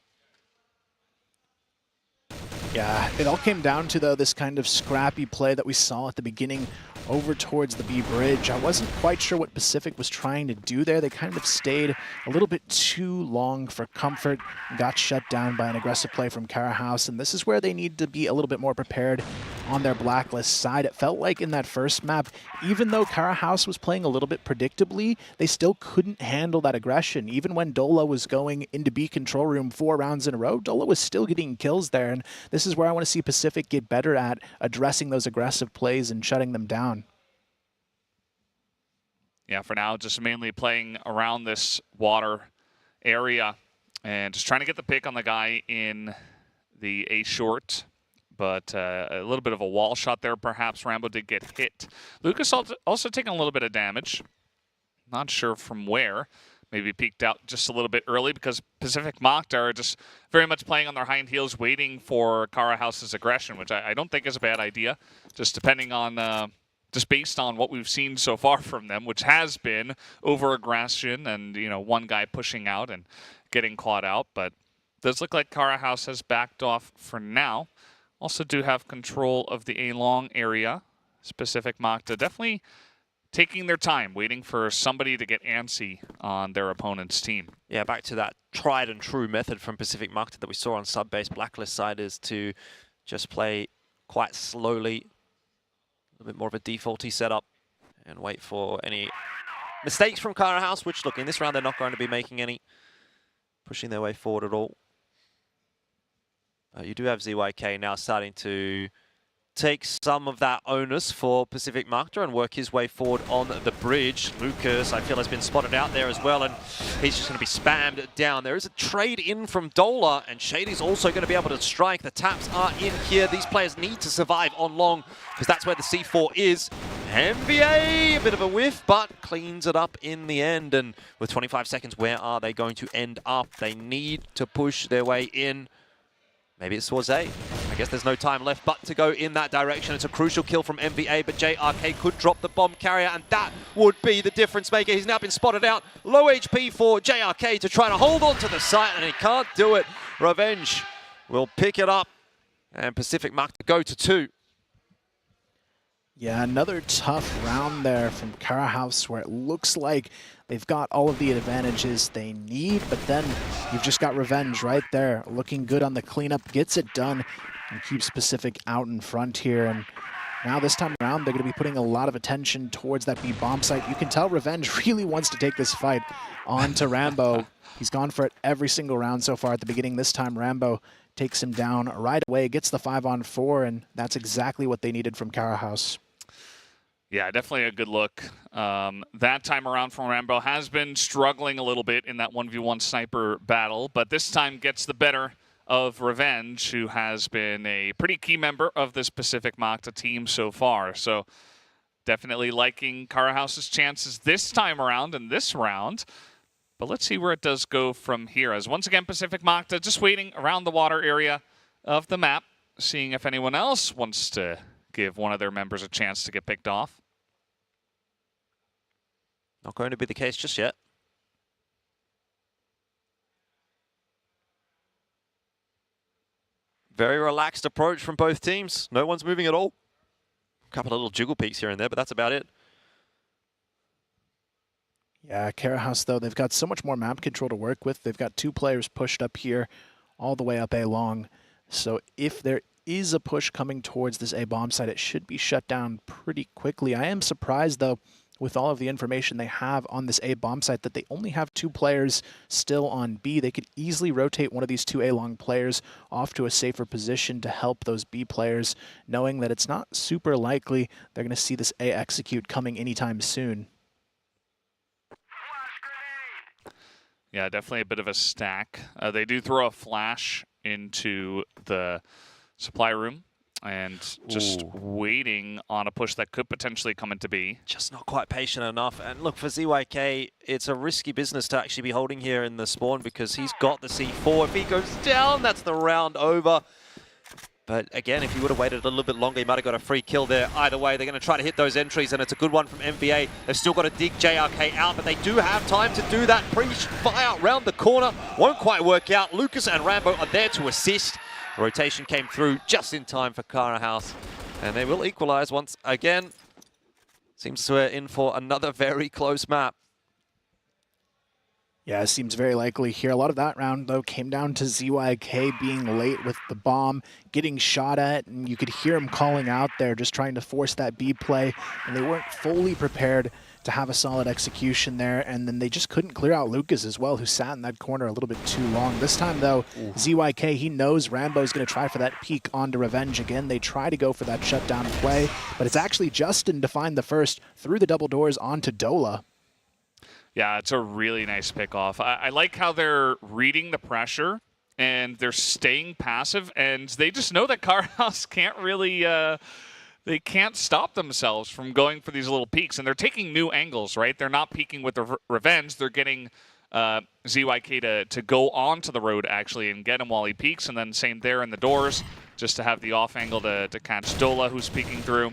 Yeah, it all came down to, though, this kind of scrappy play that we saw at the beginning over towards the B bridge. I wasn't quite sure what Pacific was trying to do there. They kind of stayed a little bit too long for comfort, got shut down by an aggressive play from Cara House, and this is where they need to be a little bit more prepared on their Blacklist side. It felt like in that first map, even though Cara House was playing a little bit predictably, they still couldn't handle that aggression. Even when Dola was going into B control room 4 rounds in a row, Dola was still getting kills there, and this is where I want to see Pacific get better at addressing those aggressive plays and shutting them down. Yeah, for now, just mainly playing around this water area and just trying to get the pick on the guy in the A short. But a little bit of a wall shot there, perhaps. Rambo did get hit. Lucas also taking a little bit of damage. Not sure from where. maybe peeked out just a little bit early because Pacific Macta are just very much playing on their hind heels, waiting for Kara House's aggression, which I don't think is a bad idea, just depending on, just based on what we've seen so far from them, which has been over-aggression and, you know, one guy pushing out and getting caught out. But it does look like Kara House has backed off for now. Also do have control of the A-long area. Pacific Macta definitely taking their time, waiting for somebody to get antsy on their opponent's team. Yeah, back to that tried and true method from Pacific Macta that we saw on sub-base Blacklist side is to just play quite slowly, a bit more of a defaulty setup, and wait for any mistakes from Kara House, which, look, in this round they're not going to be making any, pushing their way forward at all. You do have ZYK now starting to take some of that onus for Pacific Macta and work his way forward on the bridge. Lucas, I feel, has been spotted out there as well, and he's just going to be spammed down. There is a trade in from Dola, and Shady's also going to be able to strike. The taps are in here. These players need to survive on long because that's where the C4 is. MVA, a bit of a whiff, but cleans it up in the end. And with 25 seconds, where are they going to end up? They need to push their way in. Maybe it's towards A. I guess there's no time left but to go in that direction. It's a crucial kill from MVA, but JRK could drop the bomb carrier, and that would be the difference maker. He's now been spotted out. Low HP for JRK to try to hold on to the site, and he can't do it. Revenge will pick it up, and Pacific Macta go to 2. Yeah, another tough round there from Kara House, where it looks like they've got all of the advantages they need, but then you've just got Revenge right there, looking good on the cleanup, gets it done, and keeps Pacific out in front here. And now this time around, they're going to be putting a lot of attention towards that B bomb site. You can tell Revenge really wants to take this fight on to Rambo. He's gone for it every single round so far at the beginning. This time, Rambo takes him down right away, gets the 5-on-4, and that's exactly what they needed from Kara House. Yeah, definitely a good look. That time around from Rambo has been struggling a little bit in that 1v1 sniper battle, but this time gets the better of Revenge, who has been a pretty key member of this Pacific Macta team so far. So definitely liking Kara House's chances this time around in this round. But let's see where it does go from here, as once again Pacific Macta just waiting around the water area of the map, seeing if anyone else wants to give one of their members a chance to get picked off. Not going to be the case just yet. Very relaxed approach from both teams. No one's moving at all. A couple of little jiggle peaks here and there, but that's about it. Yeah, Kara House, though, they've got so much more map control to work with. They've got 2 players pushed up here all the way up A long. So if there is a push coming towards this A bomb site, it should be shut down pretty quickly. I am surprised, though, with all of the information they have on this A bomb site, that they only have 2 players still on B. They could easily rotate one of these 2 A-long players off to a safer position to help those B players, knowing that it's not super likely they're going to see this A execute coming anytime soon. Yeah, definitely a bit of a stack. They do throw a flash into the supply room, and just waiting on a push that could potentially come into B. Just not quite patient enough. And look, for ZYK, it's a risky business to actually be holding here in the spawn because he's got the C4. If he goes down, that's the round over. But again, if he would have waited a little bit longer, he might have got a free kill there. Either way, they're going to try to hit those entries, and it's a good one from MVA. They've still got to dig JRK out, but they do have time to do that. Pre-fire round the corner. Won't quite work out. Lucas and Rambo are there to assist. Rotation came through just in time for Kara House, and they will equalize once again. Seems we're in for another very close map. Yeah, it seems very likely here. A lot of that round, though, came down to ZYK being late with the bomb, getting shot at, and you could hear him calling out there, just trying to force that B play, and they weren't fully prepared to have a solid execution there, and then they just couldn't clear out Lucas as well, who sat in that corner a little bit too long. This time, though, ZYK, he knows Rambo's going to try for that peek onto Revenge again. They try to go for that shutdown play, but it's actually Justin to find the first through the double doors onto Dola. Yeah, it's a really nice pick-off. I like how they're reading the pressure, and they're staying passive, and they just know that Kara House can't really... they can't stop themselves from going for these little peaks, and they're taking new angles, right? They're not peeking with the Revenge. They're getting ZYK to go onto the road, actually, and get him while he peeks, and then same there in the doors, just to have the off angle to catch Dola, who's peeking through.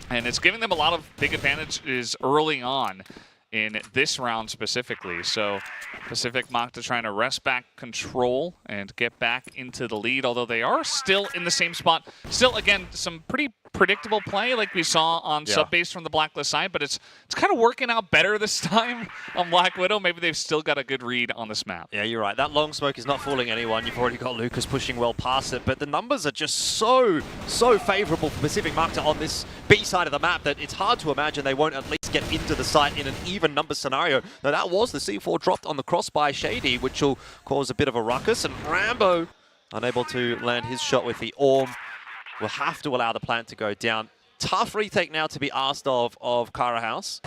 And it's giving them a lot of big advantages early on in this round specifically. So Pacific Macta trying to wrest back control and get back into the lead, although they are still in the same spot. Still, again, some pretty predictable play like we saw on sub-base from the Blacklist side, but it's kind of working out better this time on Black Widow. Maybe they've still got a good read on this map. Yeah, you're right. That long smoke is not fooling anyone. You've already got Lucas pushing well past it, but the numbers are just so favorable for Pacific Macta on this B side of the map that it's hard to imagine they won't at least get into the site in an even number scenario. Now, that was the C4 dropped on the cross by Shady, which will cause a bit of a ruckus, and Rambo unable to land his shot with the Orm. Will have to allow the plant to go down. Tough retake now to be asked of Kara House,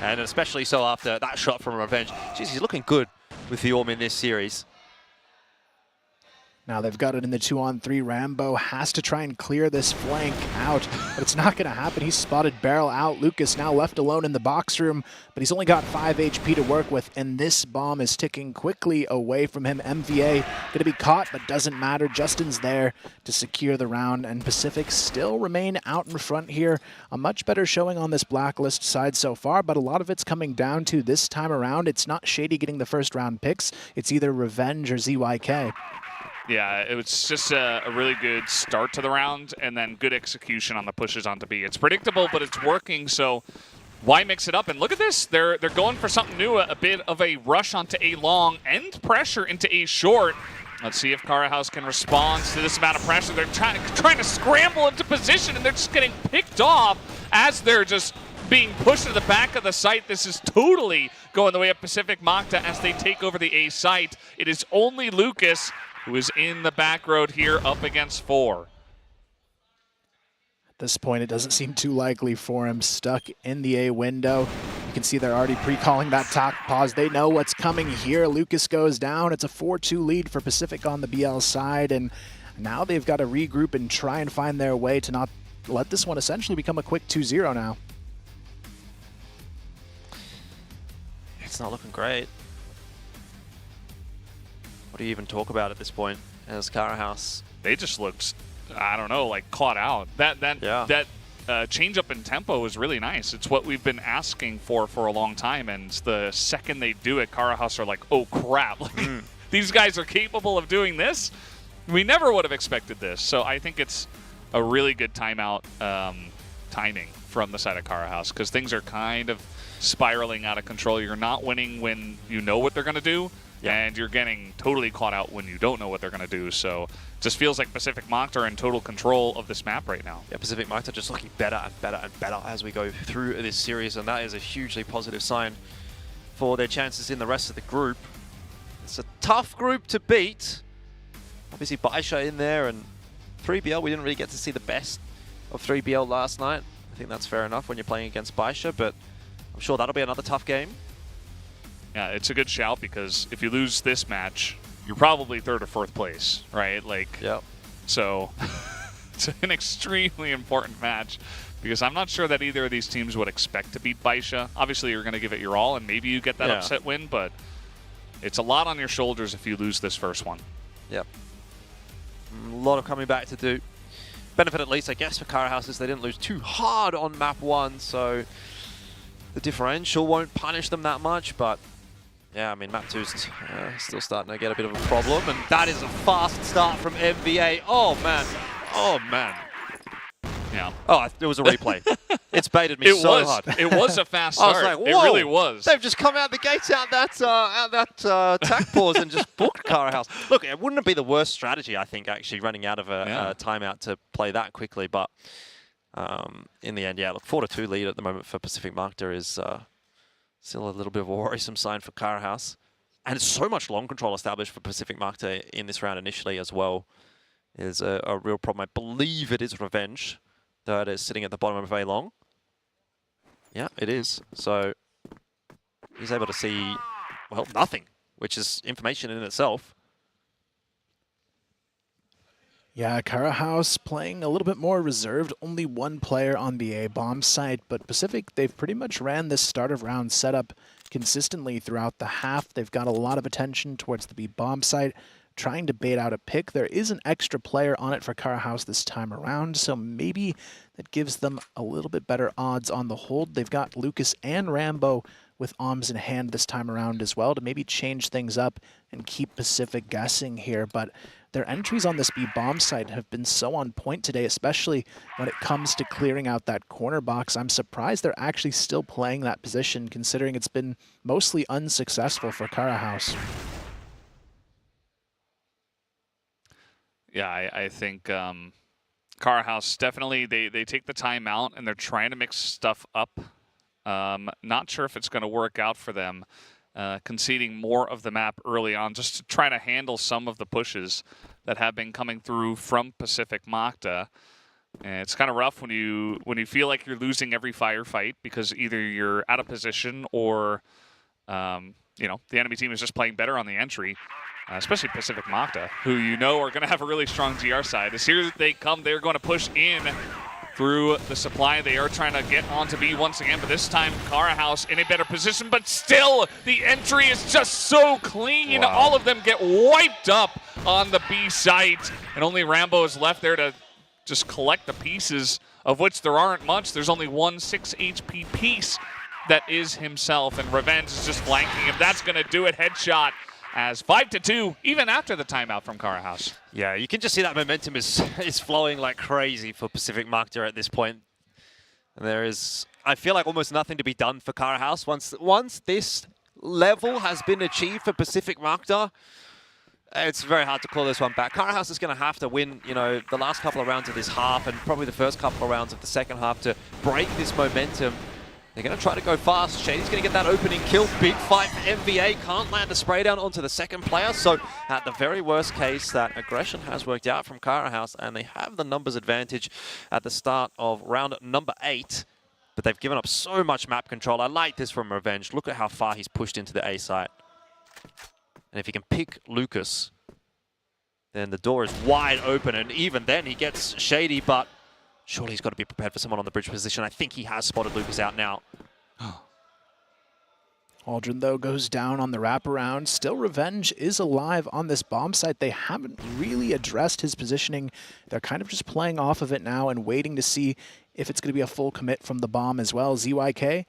and especially so after that shot from Revenge. Jeez, he's looking good with the Orm in this series. Now they've got it in the 2-on-3. Rambo has to try and clear this flank out, but it's not going to happen. He's spotted Barrel out. Lucas now left alone in the box room, but he's only got 5 HP to work with, and this bomb is ticking quickly away from him. MVA going to be caught, but doesn't matter. Justin's there to secure the round, and Pacific still remain out in front here. A much better showing on this Blacklist side so far, but a lot of it's coming down to this time around. It's not Shady getting the first round picks. It's either Revenge or ZYK. Yeah, it was just a really good start to the round, and then good execution on the pushes onto B. It's predictable, but it's working, so why mix it up? And look at this. They're going for something new, a bit of a rush onto A long and pressure into A short. Let's see if Kara House can respond to this amount of pressure. They're trying to scramble into position, and they're just getting picked off as they're just being pushed to the back of the site. This is totally going the way of Pacific Macta as they take over the A site. It is only Lucas who is in the back road here up against 4. At this point, it doesn't seem too likely for him. Stuck in the A window. You can see they're already pre-calling that top pause. They know what's coming here. Lucas goes down. It's a 4-2 lead for Pacific on the BL side, and now they've got to regroup and try and find their way to not let this one essentially become a quick 2-0 now. It's not looking great. What do you even talk about at this point as Kara House? They just looked, I don't know, like caught out. That change up in tempo was really nice. It's what we've been asking for a long time, and the second they do it, Kara House are like, oh crap, these guys are capable of doing this? We never would have expected this. So I think it's a really good timeout timing from the side of Kara House, because things are kind of spiraling out of control. You're not winning when you know what they're going to do. And you're getting totally caught out when you don't know what they're going to do. So it just feels like Pacific Macta are in total control of this map right now. Yeah, Pacific Macta just looking better and better and better as we go through this series, and that is a hugely positive sign for their chances in the rest of the group. It's a tough group to beat. Obviously, Baisha in there, and 3BL, we didn't really get to see the best of 3BL last night. I think that's fair enough when you're playing against Baisha, but I'm sure that'll be another tough game. Yeah, it's a good shout, because if you lose this match, you're probably 3rd or 4th place, right? Like, so it's an extremely important match, because I'm not sure that either of these teams would expect to beat Baisha. Obviously, you're going to give it your all, and maybe you get that upset win, but it's a lot on your shoulders if you lose this first one. Yep. A lot of coming back to do. Benefit at least, I guess, for Kara House is they didn't lose too hard on map 1, so the differential won't punish them that much, but yeah, I mean, map 2's still starting to get a bit of a problem, and that is a fast start from MVA. Oh, man. Oh, man. Yeah. Oh, it was a replay. It's baited me so hard. It was a fast start. I was like, whoa, it really was. They've just come out the gates out that tack pause and just booked Kara House. Look, it wouldn't be the worst strategy, I think, actually, running out of a timeout to play that quickly, but in the end, yeah, look, 4-2 lead at the moment for Pacific Macta is still a little bit of a worrisome sign for Kara House. And it's so much long control established for Pacific Macta in this round initially as well. Is a real problem. I believe it is Revenge that is sitting at the bottom of A long. Yeah, it is. So he's able to see, well, nothing, which is information in itself. Yeah, Kara House playing a little bit more reserved, only one player on the A-bomb site, but Pacific, they've pretty much ran this start of round setup consistently throughout the half. They've got a lot of attention towards the B-bomb site, trying to bait out a pick. There is an extra player on it for Kara House this time around, so maybe that gives them a little bit better odds on the hold. They've got Lucas and Rambo with arms in hand this time around as well to maybe change things up and keep Pacific guessing here, but their entries on this B-bomb site have been so on point today, especially when it comes to clearing out that corner box. I'm surprised they're actually still playing that position, considering it's been mostly unsuccessful for Kara House. Yeah, I think Kara House definitely, they take the time out and they're trying to mix stuff up. Not sure if it's going to work out for them. Conceding more of the map early on just to try to handle some of the pushes that have been coming through from Pacific Macta. And it's kind of rough when you feel like you're losing every firefight because either you're out of position or you know, the enemy team is just playing better on the entry. Especially Pacific Macta, who you know are going to have a really strong GR side. As here they come, they're going to push in through the supply. They are trying to get onto B once again, but this time Kara House in a better position, but still the entry is just so clean. Wow. All of them get wiped up on the B site, and only Rambo is left there to just collect the pieces, of which there aren't much. There's only one 6 HP piece that is himself, and Revenge is just flanking him. That's going to do it. Headshot as 5-2, even after the timeout from Kara House. Yeah, you can just see that momentum is flowing like crazy for Pacific Macta at this point. And there is, I feel like, almost nothing to be done for Kara House. Once this level has been achieved for Pacific Macta, it's very hard to call this one back. Kara House is going to have to win, you know, the last couple of rounds of this half and probably the first couple of rounds of the second half to break this momentum. They're going to try to go fast. Shady's going to get that opening kill. Big fight for MVA. Can't land a spray down onto the second player. So at the very worst case, that aggression has worked out from Kara House, and they have the numbers advantage at the start of round number 8. But they've given up so much map control. I like this from Revenge. Look at how far he's pushed into the A site. And if he can pick Lucas, then the door is wide open. And even then, he gets Shady, but surely he's got to be prepared for someone on the bridge position. I think he has spotted Lucas out now. Aldrin, though, goes down on the wraparound. Still, Revenge is alive on this bomb site. They haven't really addressed his positioning. They're kind of just playing off of it now and waiting to see if it's going to be a full commit from the bomb as well. ZYK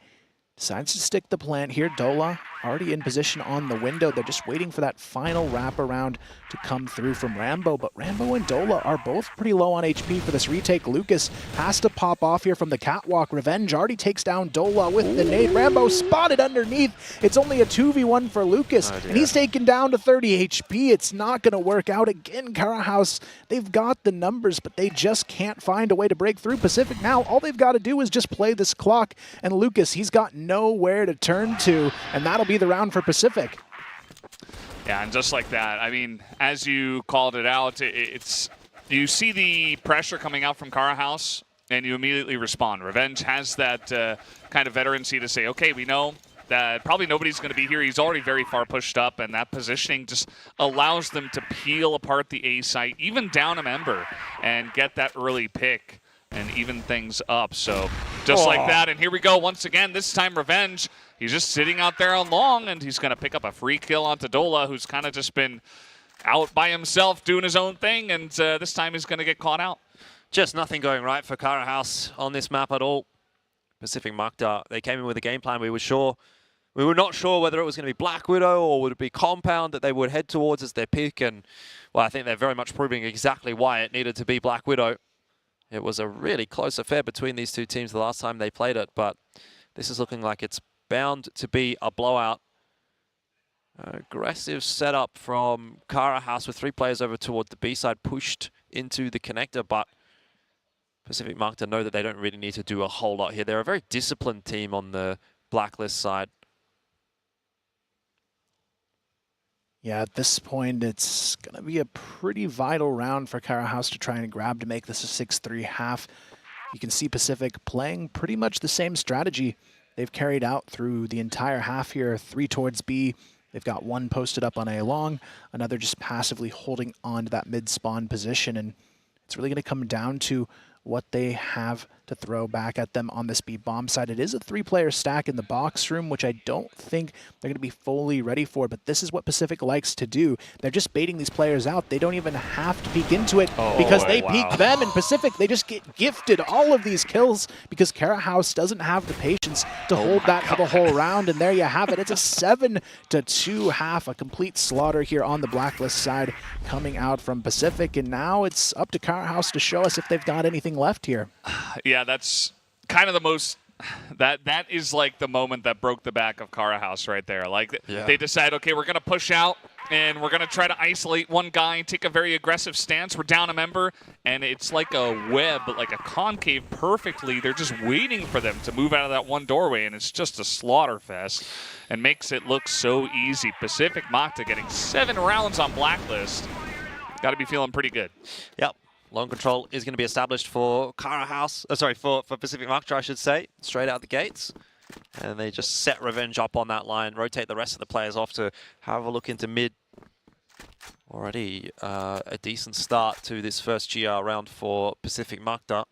decides to stick the plant here. Dola already in position on the window. They're just waiting for that final wraparound to come through from Rambo, but Rambo and Dola are both pretty low on HP for this retake. Lucas has to pop off here from the catwalk. Revenge already takes down Dola with the nade. Rambo spotted underneath. It's only a 2v1 for Lucas, and he's taken down to 30 HP. It's not going to work out again. Kara House, they've got the numbers, but they just can't find a way to break through. Pacific now, all they've got to do is just play this clock, and Lucas, he's got nowhere to turn to, and that'll be the round for Pacific. Yeah, and just like that, I mean, as you called it out, it's you see the pressure coming out from Kara House, and you immediately respond. Revenge has that kind of veterancy to say, okay, we know that probably nobody's going to be here. He's already very far pushed up, and that positioning just allows them to peel apart the A site, even down a member, and get that early pick and even things up. So just like that, and here we go once again. This time Revenge, he's just sitting out there on long, and he's going to pick up a free kill onto Dola, who's kind of just been out by himself doing his own thing, and this time he's going to get caught out. Just nothing going right for Kara House on this map at all. Pacific Macta, they came in with a game plan. We were not sure whether it was going to be Black Widow or would it be Compound that they would head towards as their pick, and well, I think they're very much proving exactly why it needed to be Black Widow. It was a really close affair between these two teams the last time they played it, but this is looking like it's bound to be a blowout. Aggressive setup from Kara House with 3 players over toward the B side, pushed into the connector, but Pacific Macta know that they don't really need to do a whole lot here. They're a very disciplined team on the Blacklist side. Yeah, at this point, it's going to be a pretty vital round for Kara House to try and grab to make this a 6-3 half. You can see Pacific playing pretty much the same strategy they've carried out through the entire half here. 3 towards B. They've got 1 posted up on A long, another just passively holding on to that mid-spawn position. And It's really going to come down to what they have to throw back at them on this B bomb side. It is a 3-player stack in the box room, which I don't think they're going to be fully ready for, but this is what Pacific likes to do. They're just baiting these players out. They don't even have to peek into it because they peek them, and Pacific, they just get gifted all of these kills because Kara House doesn't have the patience to hold that for the whole round, and there you have it. It's a 7-2 half, a complete slaughter here on the Blacklist side coming out from Pacific, and now it's up to Kara House to show us if they've got anything left here. Yeah, that's kind of the most, that is like the moment that broke the back of Kara House right there. Like they decide, okay, we're going to push out and we're going to try to isolate one guy, take a very aggressive stance. We're down a member, and it's like a web, like a concave perfectly. They're just waiting for them to move out of that one doorway, and it's just a slaughter fest and makes it look so easy. Pacific Macta getting 7 rounds on Blacklist. Got to be feeling pretty good. Yep. Long control is going to be established for Kara House. For Pacific Macta, I should say, straight out the gates. And they just set Revenge up on that line, rotate the rest of the players off to have a look into mid. Already a decent start to this first GR round for Pacific Macta.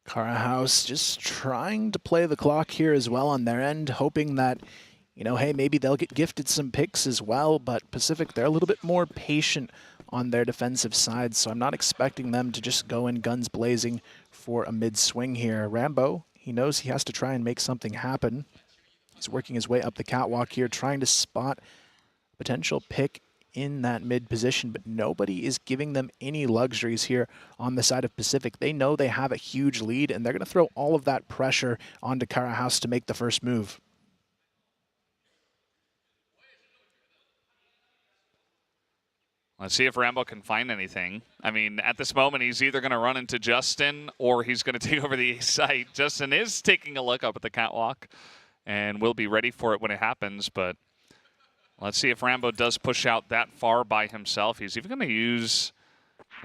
Kara House just trying to play the clock here as well on their end, hoping that, you know, hey, maybe they'll get gifted some picks as well, but Pacific, they're a little bit more patient on their defensive side, so I'm not expecting them to just go in guns blazing for a mid-swing here. Rambo, he knows he has to try and make something happen. He's working his way up the catwalk here, trying to spot a potential pick in that mid position, but nobody is giving them any luxuries here on the side of Pacific. They know they have a huge lead, and they're going to throw all of that pressure onto Kara House to make the first move. Let's see if Rambo can find anything. I mean, at this moment, he's either going to run into Justin or he's going to take over the A site. Justin is taking a look up at the catwalk and will be ready for it when it happens, but let's see if Rambo does push out that far by himself. He's even going to use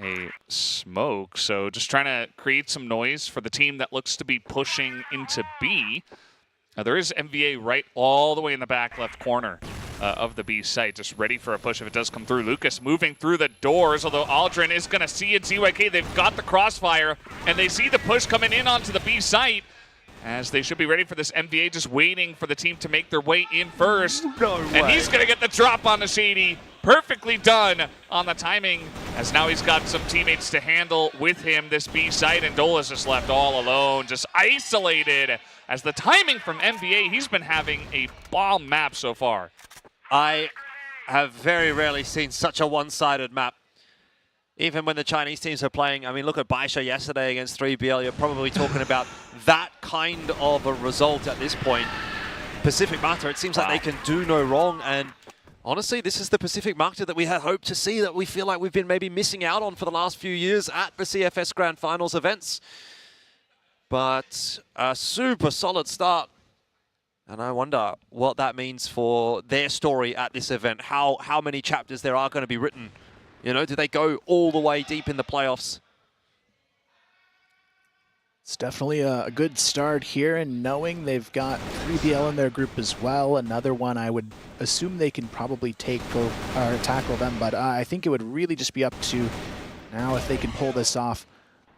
a smoke, so just trying to create some noise for the team that looks to be pushing into B. Now, there is MVA right all the way in the back left corner of the B site, just ready for a push if it does come through. Lucas moving through the doors, although Aldrin is going to see it. ZYK, they've got the crossfire, and they see the push coming in onto the B site, as they should be ready for this MVA, just waiting for the team to make their way in first. And he's going to get the drop on the Shady. Perfectly done on the timing, as now he's got some teammates to handle with him this B site, and Dola's just left all alone, just isolated. As the timing from MVA, he's been having a bomb map so far. I have very rarely seen such a one-sided map. Even when the Chinese teams are playing, I mean, look at Baisha yesterday against 3BL. You're probably talking about that kind of a result at this point. Pacific Macta, it seems like they can do no wrong. And honestly, this is the Pacific Macta that we had hoped to see, that we feel like we've been maybe missing out on for the last few years at the CFS Grand Finals events. But a super solid start. And I wonder what that means for their story at this event. How many chapters there are going to be written. You know, do they go all the way deep in the playoffs? It's definitely a good start here, and knowing they've got 3BL in their group as well, another one I would assume they can probably tackle them, but I think it would really just be up to now if they can pull this off,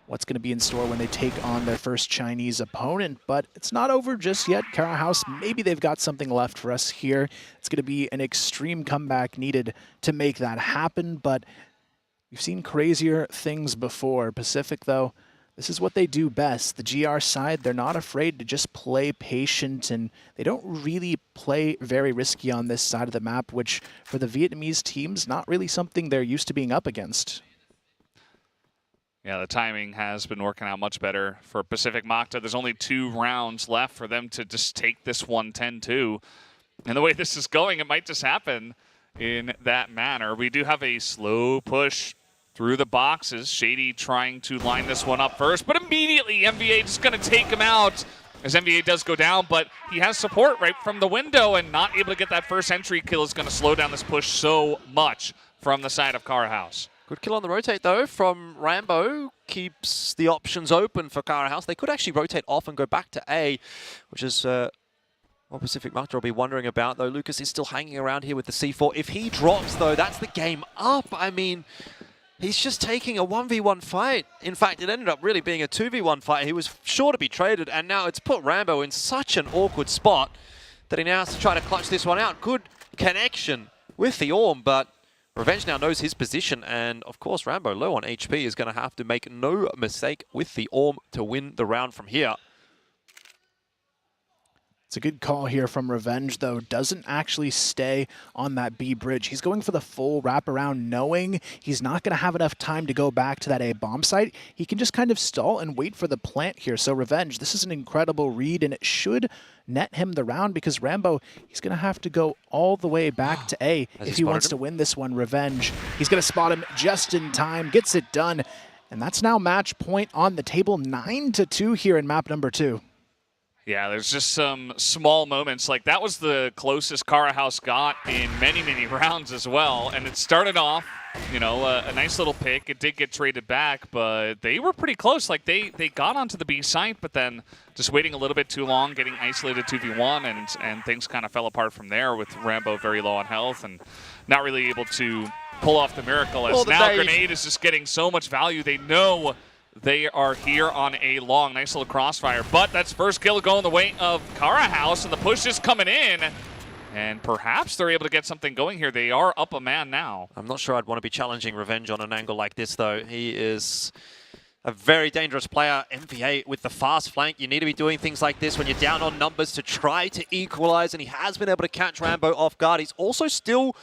what's going to be in store when they take on their first Chinese opponent. But it's not over just yet. Kara House, maybe they've got something left for us here. It's going to be an extreme comeback needed to make that happen, but we've seen crazier things before. Pacific, though, this is what they do best. The GR side, they're not afraid to just play patient, and they don't really play very risky on this side of the map, which for the Vietnamese teams, not really something they're used to being up against. Yeah, the timing has been working out much better for Pacific Macta. There's only 2 rounds left for them to just take this one 10-2. And the way this is going, it might just happen in that manner. We do have a slow push through the boxes. Shady trying to line this one up first, but immediately MVA just going to take him out as MVA does go down, but he has support right from the window, and not able to get that first entry kill is going to slow down this push so much from the side of Kara House. Good kill on the rotate, though, from Rambo. Keeps the options open for Kara House. They could actually rotate off and go back to A, which is What Pacific Macta will be wondering about, though, Lucas is still hanging around here with the C4. If he drops, though, that's the game up. I mean, he's just taking a 1v1 fight. In fact, it ended up really being a 2v1 fight. He was sure to be traded, and now it's put Rambo in such an awkward spot that he now has to try to clutch this one out. Good connection with the Orm, but Revenge now knows his position, and of course Rambo, low on HP, is going to have to make no mistake with the Orm to win the round from here. It's a good call here from Revenge, though. Doesn't actually stay on that B bridge. He's going for the full wraparound, knowing he's not going to have enough time to go back to that A bomb site. He can just kind of stall and wait for the plant here. So Revenge, this is an incredible read, and it should net him the round, because Rambo, he's going to have to go all the way back to A if he wants to win this one. Revenge, he's going to spot him just in time, gets it done, and that's now match point on the table, 9-2 here in map number 2. Yeah, there's just some small moments. Like, that was the closest Kara House got in many, many rounds as well. And it started off, you know, a nice little pick. It did get traded back, but they were pretty close. Like, they got onto the B site, but then just waiting a little bit too long, getting isolated 2v1, and things kind of fell apart from there, with Rambo very low on health and not really able to pull off the miracle. As now Grenade is just getting so much value. They know they are here on a long, nice little crossfire. But that's first kill going the way of Kara House, and the push is coming in. And perhaps they're able to get something going here. They are up a man now. I'm not sure I'd want to be challenging Revenge on an angle like this, though. He is a very dangerous player. MVA with the fast flank. You need to be doing things like this when you're down on numbers to try to equalize, and he has been able to catch Rambo off guard. He's also still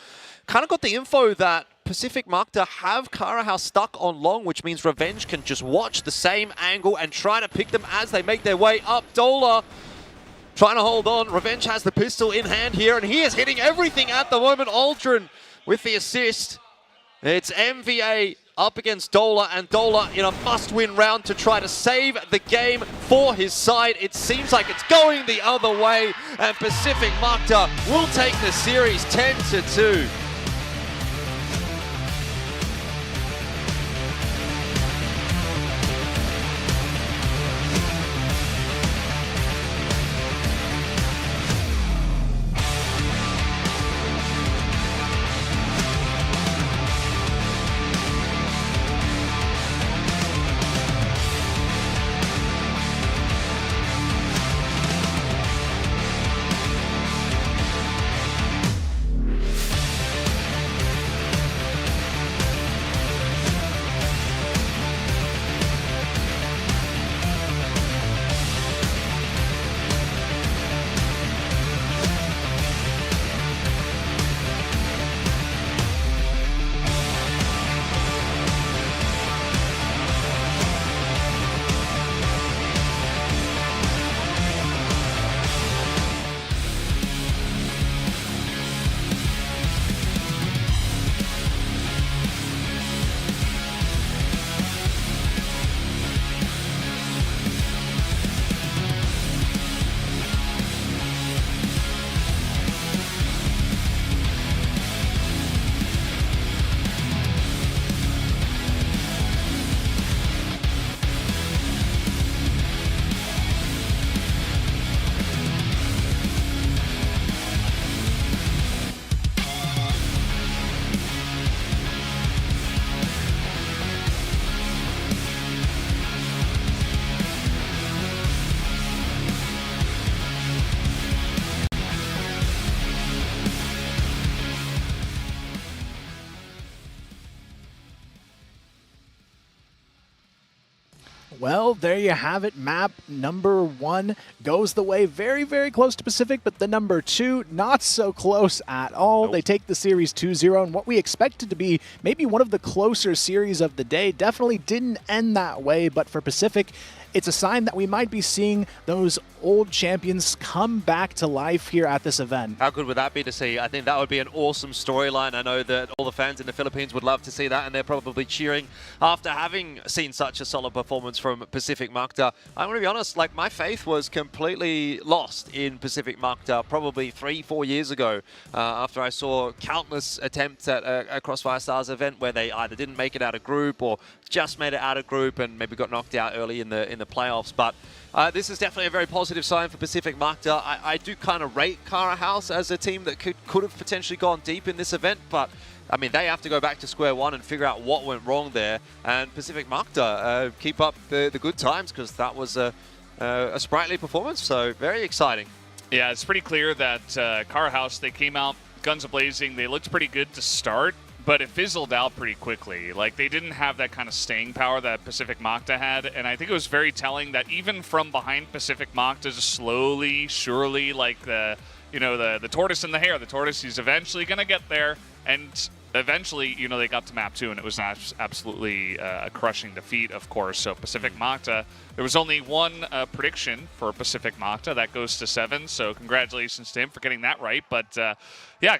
kind of got the info that Pacific Macta have Kara House stuck on long, which means Revenge can just watch the same angle and try to pick them as they make their way up. Dola trying to hold on. Revenge has the pistol in hand here, and he is hitting everything at the moment. Aldrin with the assist. It's MVA up against Dola, and Dola in a must-win round to try to save the game for his side. It seems like it's going the other way, and Pacific Macta will take the series 10-2. Well, there you have it. Map number 1 goes the way very, very close to Pacific, but the number 2, not so close at all. Nope. They take the series 2-0, and what we expected to be maybe one of the closer series of the day definitely didn't end that way, but for Pacific, it's a sign that we might be seeing those old champions come back to life here at this event. How good would that be to see? I think that would be an awesome storyline. I know that all the fans in the Philippines would love to see that, and they're probably cheering after having seen such a solid performance from Pacific Macta. I'm going to be honest, like, my faith was completely lost in Pacific Macta probably 3-4 years ago after I saw countless attempts at a Crossfire Stars event where they either didn't make it out of group or just made it out of group and maybe got knocked out early in the the playoffs. But this is definitely a very positive sign for Pacific Macta. I do kind of rate Cara House as a team that could have potentially gone deep in this event, but I mean, they have to go back to square one and figure out what went wrong there. And Pacific Macta keep up the good times, because that was a sprightly performance, so very exciting. Yeah, it's pretty clear that Cara House, they came out guns a-blazing. They looked pretty good to start, but it fizzled out pretty quickly. Like, they didn't have that kind of staying power that Pacific Macta had, and I think it was very telling that even from behind Pacific Macta, just slowly, surely, like the tortoise and the hare. The tortoise is eventually going to get there, and eventually, they got to map 2, and it was absolutely a crushing defeat, of course. So Pacific Macta, there was only one prediction for Pacific Macta. That goes to 7, so congratulations to him for getting that right. But, yeah,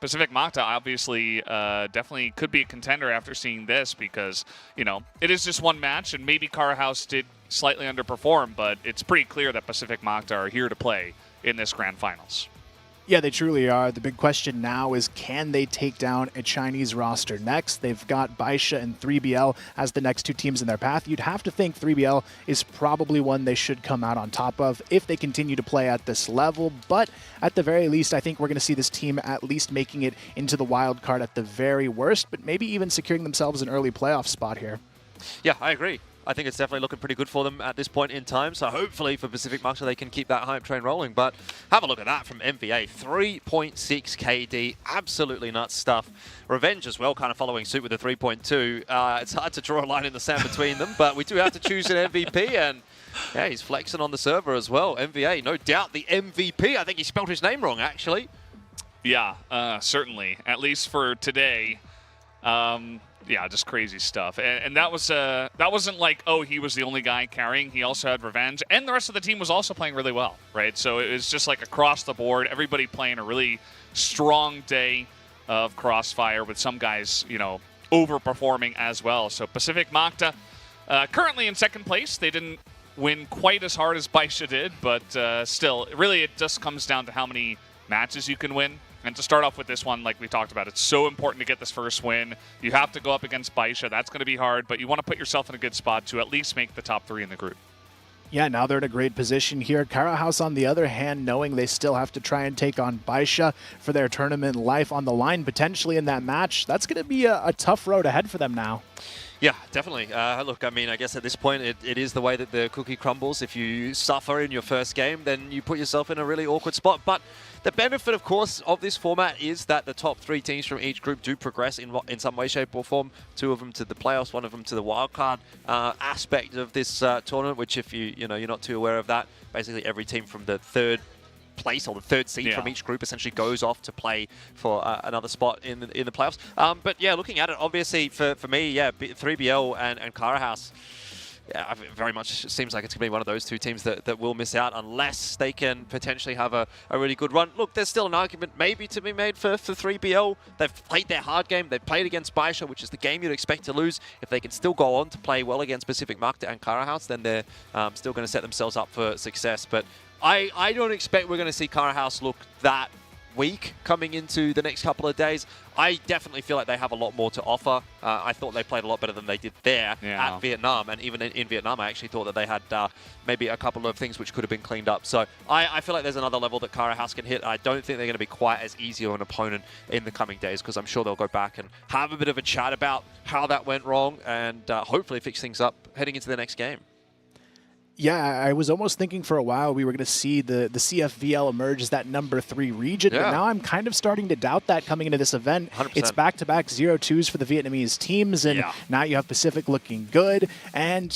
Pacific Macta obviously definitely could be a contender after seeing this, because, it is just one match, and maybe Cara House did slightly underperform, but it's pretty clear that Pacific Macta are here to play in this Grand Finals. Yeah, they truly are. The big question now is, can they take down a Chinese roster next? They've got Baisha and 3BL as the next 2 teams in their path. You'd have to think 3BL is probably one they should come out on top of if they continue to play at this level. But at the very least, I think we're going to see this team at least making it into the wild card at the very worst, but maybe even securing themselves an early playoff spot here. Yeah, I agree. I think it's definitely looking pretty good for them at this point in time. So hopefully for Pacific Macta, they can keep that hype train rolling. But have a look at that from MVA. 3.6 KD. Absolutely nuts stuff. Revenge as well, kind of following suit with a 3.2. It's hard to draw a line in the sand between them, but we do have to choose an MVP. And yeah, he's flexing on the server as well. MVA, no doubt the MVP. I think he spelled his name wrong, actually. Yeah, certainly. At least for today. Yeah, just crazy stuff. And that wasn't like, oh, he was the only guy carrying. He also had Revenge, and the rest of the team was also playing really well, right? So it was just like across the board, everybody playing a really strong day of Crossfire, with some guys, overperforming as well. So Pacific Macta currently in second place. They didn't win quite as hard as Baisha did, but still, really it just comes down to how many matches you can win. And to start off with this one, like we talked about, it's so important to get this first win. You have to go up against Baisha. That's going to be hard, but you want to put yourself in a good spot to at least make the top 3 in the group. Yeah, now they're in a great position here. Cara House, on the other hand, knowing they still have to try and take on Baisha for their tournament life on the line, potentially in that match, that's going to be a tough road ahead for them now. Yeah, definitely. Look, I mean, I guess at this point, it is the way that the cookie crumbles. If you suffer in your first game, then you put yourself in a really awkward spot. But the benefit, of course, of this format is that the top 3 teams from each group do progress in some way, shape, or form. 2 of them to the playoffs, 1 of them to the wildcard aspect of this tournament, which if you're not too aware of that, basically every team from the 3rd place or the 3rd seed from each group essentially goes off to play for another spot in the playoffs. But yeah, looking at it, obviously for me, yeah, 3BL and Cara House, yeah, very much seems like it's going to be one of those 2 teams that will miss out unless they can potentially have a really good run. Look, there's still an argument maybe to be made for 3BL. They've played their hard game. They've played against Baisha, which is the game you'd expect to lose. If they can still go on to play well against Pacific Macta and Cara House, then they're still going to set themselves up for success. But I don't expect we're going to see Cara House look that weak coming into the next couple of days. I definitely feel like they have a lot more to offer. I thought they played a lot better than they did there at Vietnam, and even in Vietnam I actually thought that they had maybe a couple of things which could have been cleaned up. So I feel like there's another level that Cara House can hit. I don't think they're going to be quite as easy of an opponent in the coming days, because I'm sure they'll go back and have a bit of a chat about how that went wrong and hopefully fix things up heading into the next game. Yeah, I was almost thinking for a while we were going to see the CFVL emerge as that number 3 region, but now I'm kind of starting to doubt that coming into this event. 100%. It's back-to-back 0-2s for the Vietnamese teams, and now you have Pacific looking good, and,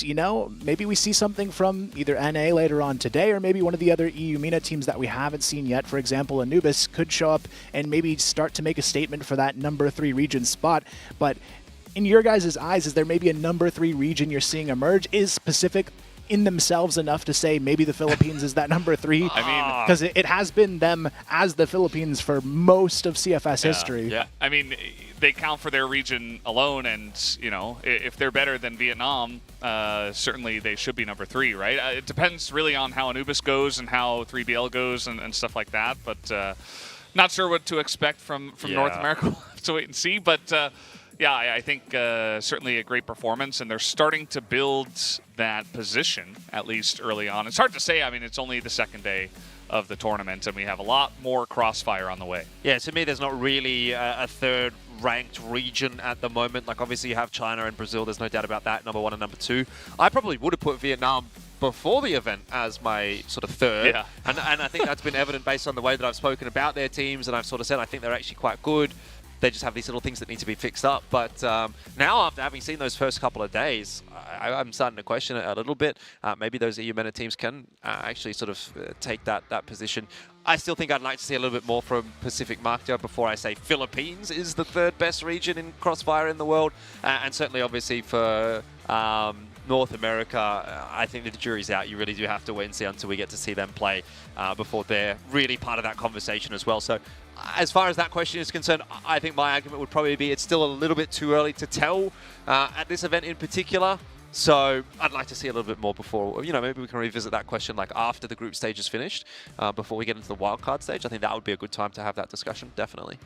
maybe we see something from either NA later on today, or maybe one of the other EU MENA teams that we haven't seen yet. For example, Anubis could show up and maybe start to make a statement for that number 3 region spot, but in your guys' eyes, is there maybe a number 3 region you're seeing emerge? Is Pacific in themselves enough to say maybe the Philippines is that number 3? I mean, because it has been them as the Philippines for most of CFS history. Yeah, I mean, they count for their region alone, and if they're better than Vietnam, certainly they should be number 3, right? It depends really on how Anubis goes and how 3BL goes and stuff like that, but not sure what to expect from North America. We'll have to wait and see, but Yeah, I think certainly a great performance, and they're starting to build that position, at least early on. It's hard to say. I mean, it's only the second day of the tournament, and we have a lot more crossfire on the way. Yeah, to me, there's not really a third-ranked region at the moment. Like, obviously, you have China and Brazil. There's no doubt about that, number 1 and number 2. I probably would have put Vietnam before the event as my sort of third. Yeah. And I think that's been evident based on the way that I've spoken about their teams, and I've sort of said I think they're actually quite good. They just have these little things that need to be fixed up. But now, after having seen those first couple of days, I'm starting to question it a little bit. Maybe those EU MENA teams can actually sort of take that position. I still think I'd like to see a little bit more from Pacific Macta before I say Philippines is the third best region in Crossfire in the world. And certainly, obviously, for North America, I think the jury's out. You really do have to wait and see until we get to see them play before they're really part of that conversation as well. So as far as that question is concerned, I think my argument would probably be it's still a little bit too early to tell at this event in particular. So I'd like to see a little bit more before, maybe we can revisit that question like after the group stage is finished, before we get into the wildcard stage. I think that would be a good time to have that discussion, definitely.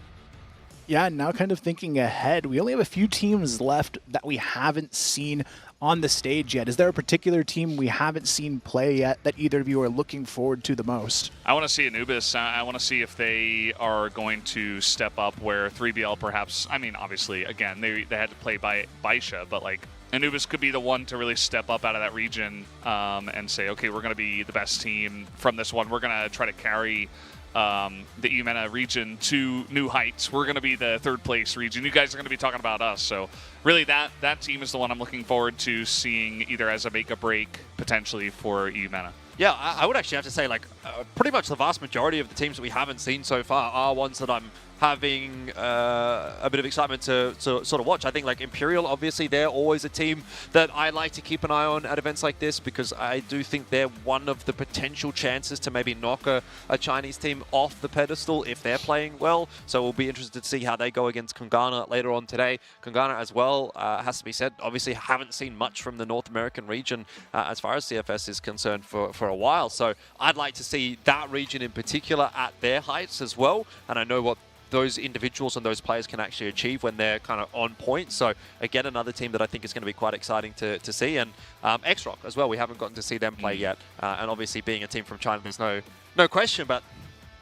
Yeah, now kind of thinking ahead, we only have a few teams left that we haven't seen on the stage yet. Is there a particular team we haven't seen play yet that either of you are looking forward to the most? I want to see Anubis. I want to see if they are going to step up where 3BL perhaps, I mean, obviously, again, they had to play by Baisha, but like Anubis could be the one to really step up out of that region and say, okay, we're going to be the best team from this one. We're going to try to carry the EU MENA region to new heights. We're going to be the third place region. You guys are going to be talking about us. So really that team is the one I'm looking forward to seeing either as a make or break potentially for EU MENA. Yeah, I would actually have to say like pretty much the vast majority of the teams that we haven't seen so far are ones that I'm having a bit of excitement to sort of watch. I think like Imperial, obviously, they're always a team that I like to keep an eye on at events like this because I do think they're one of the potential chances to maybe knock a Chinese team off the pedestal if they're playing well. So we'll be interested to see how they go against Kungarna later on today. Kungarna as well, has to be said, obviously haven't seen much from the North American region as far as CFS is concerned for a while. So I'd like to see that region in particular at their heights as well. And I know what those individuals and those players can actually achieve when they're kind of on point. So again, another team that I think is going to be quite exciting to see. And XROCK as well, we haven't gotten to see them play yet. And obviously being a team from China, there's no question, but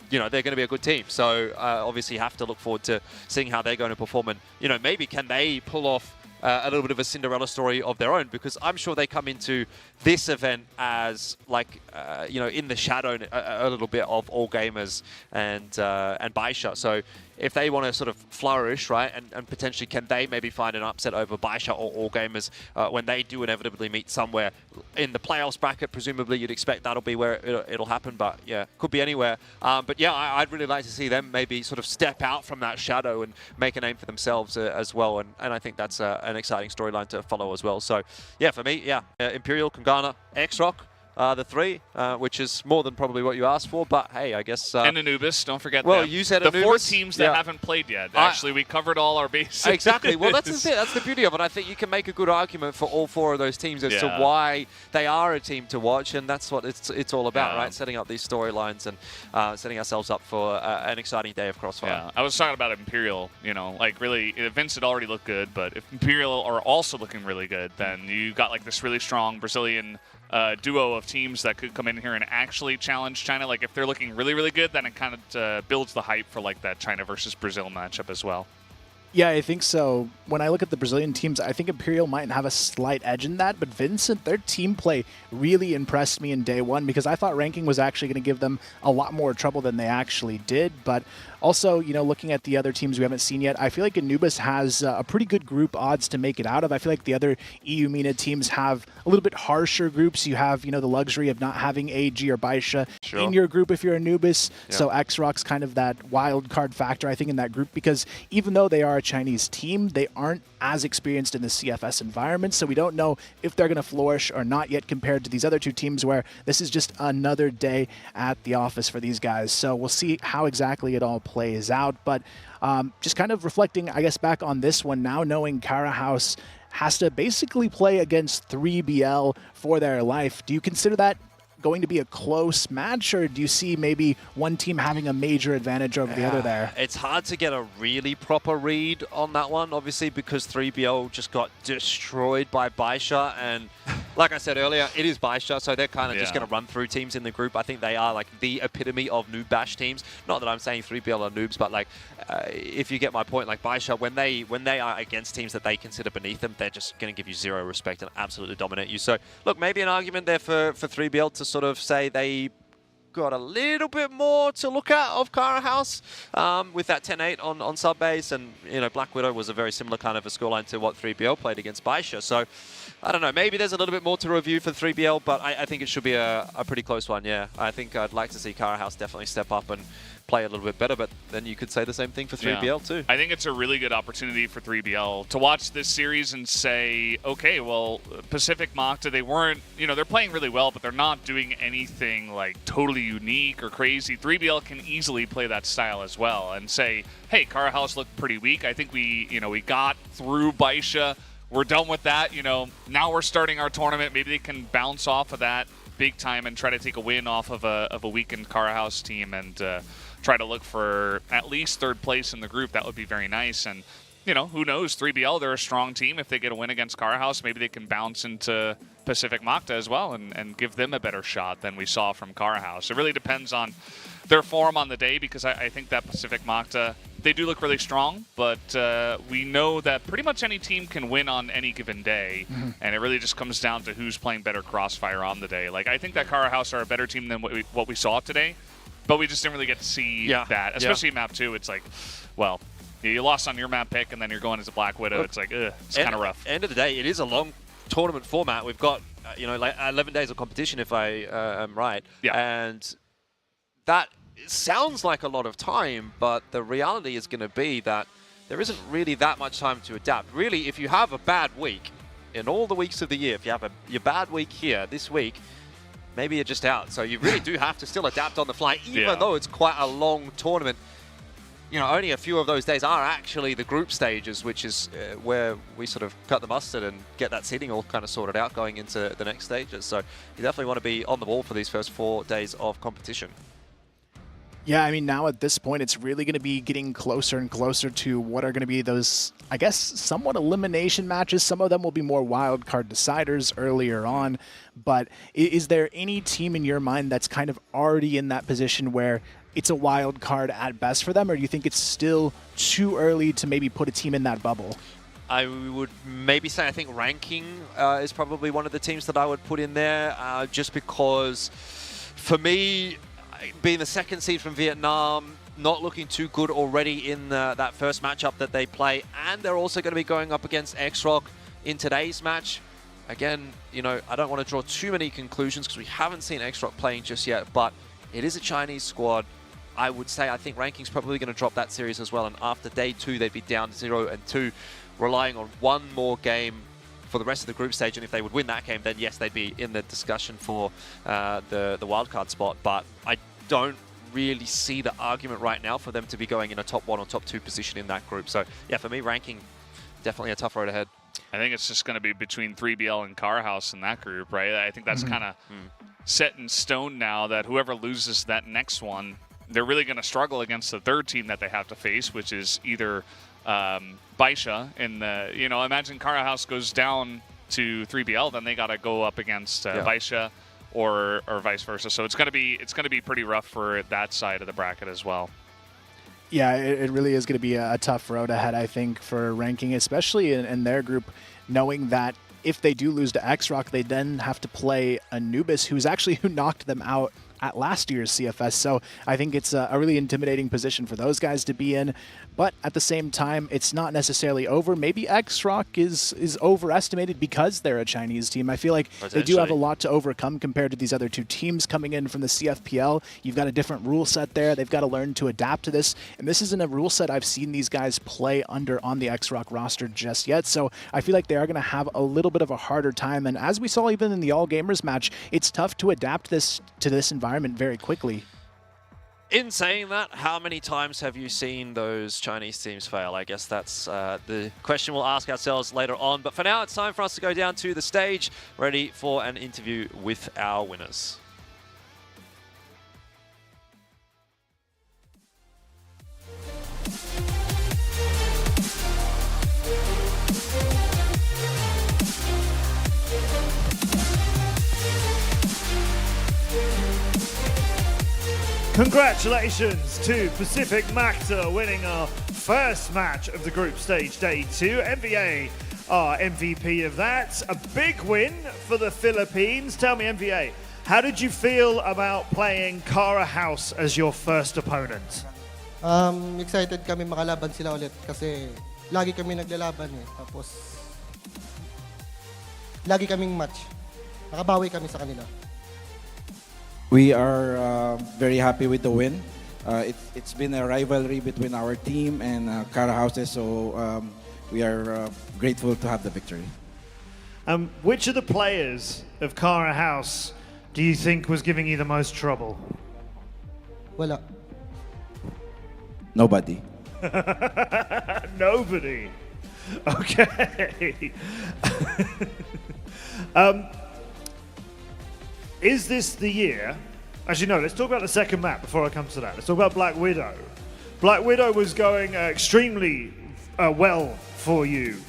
they're going to be a good team. So obviously you have to look forward to seeing how they're going to perform. And, maybe can they pull off a little bit of a Cinderella story of their own, because I'm sure they come into this event as like, in the shadow a little bit of All Gamers and Baisha. So if they want to sort of flourish, right, and potentially can they maybe find an upset over Baisha or All Gamers when they do inevitably meet somewhere in the playoffs bracket? Presumably you'd expect that'll be where it'll happen, but yeah, could be anywhere. But yeah, I'd really like to see them maybe sort of step out from that shadow and make a name for themselves as well. And I think that's an exciting storyline to follow as well. So yeah, for me, yeah, Imperial, Kungarna, XROCK, the three, which is more than probably what you asked for, but hey, I guess... and Anubis, don't forget well, them. You said the Anubis. 4 teams that haven't played yet. Actually, we covered all our bases. Exactly. Well, that's the beauty of it. I think you can make a good argument for all 4 of those teams as to why they are a team to watch, and that's what it's all about, right? Setting up these storylines and setting ourselves up for an exciting day of Crossfire. Yeah, I was talking about Imperial, like really, VINCIT already looked good, but if Imperial are also looking really good, then you got like this really strong Brazilian duo of teams that could come in here and actually challenge China. Like if they're looking really, really good, then it kind of builds the hype for like that China versus Brazil matchup as well. Yeah, I think so. When I look at the Brazilian teams, I think Imperial might have a slight edge in that, but VINCIT, their team play really impressed me in day one because I thought ranking was actually going to give them a lot more trouble than they actually did. But also, looking at the other teams we haven't seen yet, I feel like Anubis has a pretty good group odds to make it out of. I feel like the other EU MENA teams have a little bit harsher groups. You have, the luxury of not having AG or Baisha in your group if you're Anubis. Yeah. So XROCK's kind of that wild card factor, I think, in that group because even though they are a Chinese team, they aren't as experienced in the CFS environment. So we don't know if they're going to flourish or not yet compared to these other 2 teams where this is just another day at the office for these guys. So we'll see how exactly it all plays out. But just kind of reflecting, I guess, back on this one now, knowing Cara House has to basically play against 3BL for their life. Do you consider that going to be a close match, or do you see maybe one team having a major advantage over the other there? It's hard to get a really proper read on that one, obviously, because 3BL just got destroyed by Baisha, and like I said earlier, it is Baisha, so they're kind of just going to run through teams in the group. I think they are like the epitome of noob bash teams. Not that I'm saying 3BL are noobs, but like if you get my point, like Baisha, when they are against teams that they consider beneath them, they're just going to give you zero respect and absolutely dominate you. So look, maybe an argument there for 3BL to sort of say they got a little bit more to look at of Kara House with that 10-8 on sub base, and you know, Black Widow was a very similar kind of a scoreline to what 3BL played against Baisha. So I don't know, maybe there's a little bit more to review for 3BL, but I think it should be a pretty close one. Yeah, I think I'd like to see Kara House definitely step up and play a little bit better, but then you could say the same thing for 3BL too. I think it's a really good opportunity for 3BL to watch this series and say, okay, well, Pacific Macta, they weren't, you know, they're playing really well, but they're not doing anything like totally unique or crazy. 3BL can easily play that style as well and say, hey, Kara House looked pretty weak. I think we got through Baisha. We're done with that. You know, now we're starting our tournament. Maybe they can bounce off of that big time and try to take a win off of a weakened Kara House team and try to look for at least third place in the group. That would be very nice. And, you know, who knows? 3BL, they're a strong team. If they get a win against Kara House, maybe they can bounce into Pacific Macta as well and give them a better shot than we saw from Kara House. It really depends on their form on the day, because I think that Pacific Macta, they do look really strong, but we know that pretty much any team can win on any given day, and it really just comes down to who's playing better Crossfire on the day. Like, I think that Kara House are a better team than what we saw today, but we just didn't really get to see that, especially map 2. It's like, well, you lost on your map pick, and then you're going as a Black Widow. It's like, it's kind of rough. End of the day, it is a long tournament format. We've got, like 11 days of competition, if I am right. Yeah. And that sounds like a lot of time, but the reality is going to be that there isn't really that much time to adapt. Really, if you have a bad week in all the weeks of the year, if you have your bad week here this week, maybe you're just out. So you really do have to still adapt on the fly, even though it's quite a long tournament. You know, only a few of those days are actually the group stages, which is where we sort of cut the mustard and get that seeding all kind of sorted out going into the next stages. So you definitely want to be on the ball for these first 4 days of competition. Yeah, I mean, now at this point, it's really going to be getting closer and closer to what are going to be those, I guess, somewhat elimination matches. Some of them will be more wild card deciders earlier on. But is there any team in your mind that's kind of already in that position where it's a wild card at best for them, or do you think it's still too early to maybe put a team in that bubble? I would maybe say I think Ranking is probably one of the teams that I would put in there, just because for me, being the second seed from Vietnam, not looking too good already in that first matchup that they play, and they're also going to be going up against XROCK in today's match. Again, you know, I don't want to draw too many conclusions because we haven't seen XROCK playing just yet, but it is a Chinese squad. I would say I think Ranking's probably going to drop that series as well, and after day 2 they'd be down 0-2, relying on one more game for the rest of the group stage, and if they would win that game, then yes, they'd be in the discussion for the wildcard spot. But I don't really see the argument right now for them to be going in a top 1 or top 2 position in that group. So yeah, for me, Ranking, definitely a tough road ahead. I think it's just going to be between 3BL and Kara House in that group, right? I think that's kind of set in stone now, that whoever loses that next one, they're really going to struggle against the third team that they have to face, which is either Baisha in the, you know, imagine Kara House goes down to 3BL, then they got to go up against Baisha or vice versa. So it's going to be pretty rough for that side of the bracket as well. Yeah, it really is going to be a tough road ahead, I think, for Ranking, especially in their group, knowing that if they do lose to XROCK, they then have to play Anubis, who knocked them out at last year's CFS. So I think it's a really intimidating position for those guys to be in. But at the same time, it's not necessarily over. Maybe XROCK is overestimated because they're a Chinese team. I feel like they do have a lot to overcome compared to these other 2 teams coming in from the CFPL. You've got a different rule set there. They've got to learn to adapt to this. And this isn't a rule set I've seen these guys play under on the XROCK roster just yet. So I feel like they are going to have a little bit of a harder time. And as we saw even in the All Gamers match, it's tough to adapt to this environment very quickly. In saying that, how many times have you seen those Chinese teams fail? I guess that's the question we'll ask ourselves later on. But for now, it's time for us to go down to the stage, ready for an interview with our winners. Congratulations to Pacific Macta winning our first match of the group stage day 2. MVA are MVP of that. A big win for the Philippines. Tell me, MVA, how did you feel about playing Kara House as your first opponent? Excited kami makalaban sila ulit kasi lagi kami naglalaban eh. Tapos lagi kaming match. Nakabawi kami sa kanila. We are very happy with the win. It's been a rivalry between our team and Kara Houses, so we are grateful to have the victory. Which of the players of Kara House do you think was giving you the most trouble? Wala. Nobody. Nobody. Okay. Is this the year? Actually, no, let's talk about the second map before I come to that. Let's talk about Black Widow. Black Widow was going extremely well for you.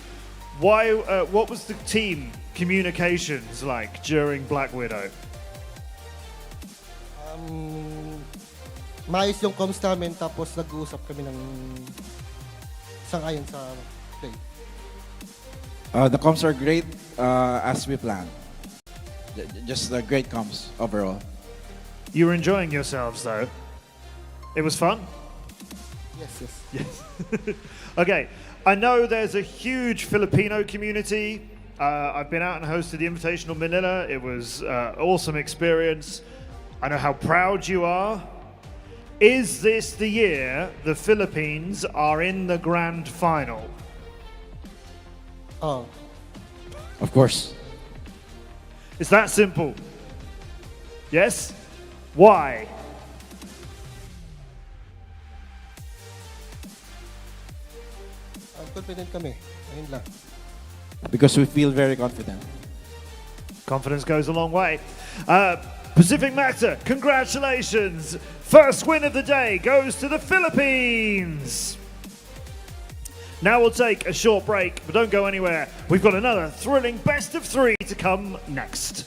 Why? What was the team communications like during Black Widow? Maayos yung comms namin tapos nag-uusap kami ng sang-ayon sa play. The comms are great as we planned. Just great comms overall. You were enjoying yourselves though. It was fun? Yes. Okay, I know there's a huge Filipino community. I've been out and hosted the Invitational Manila. It was awesome experience. I know how proud you are. Is this the year the Philippines are in the grand final? Oh. Of course. It's that simple. Yes? Why? Confident kami. Ayun lang. Because we feel very confident. Confidence goes a long way. Pacific Macta, congratulations. First win of the day goes to the Philippines. Now we'll take a short break, but don't go anywhere. We've got another thrilling best of 3 to come next.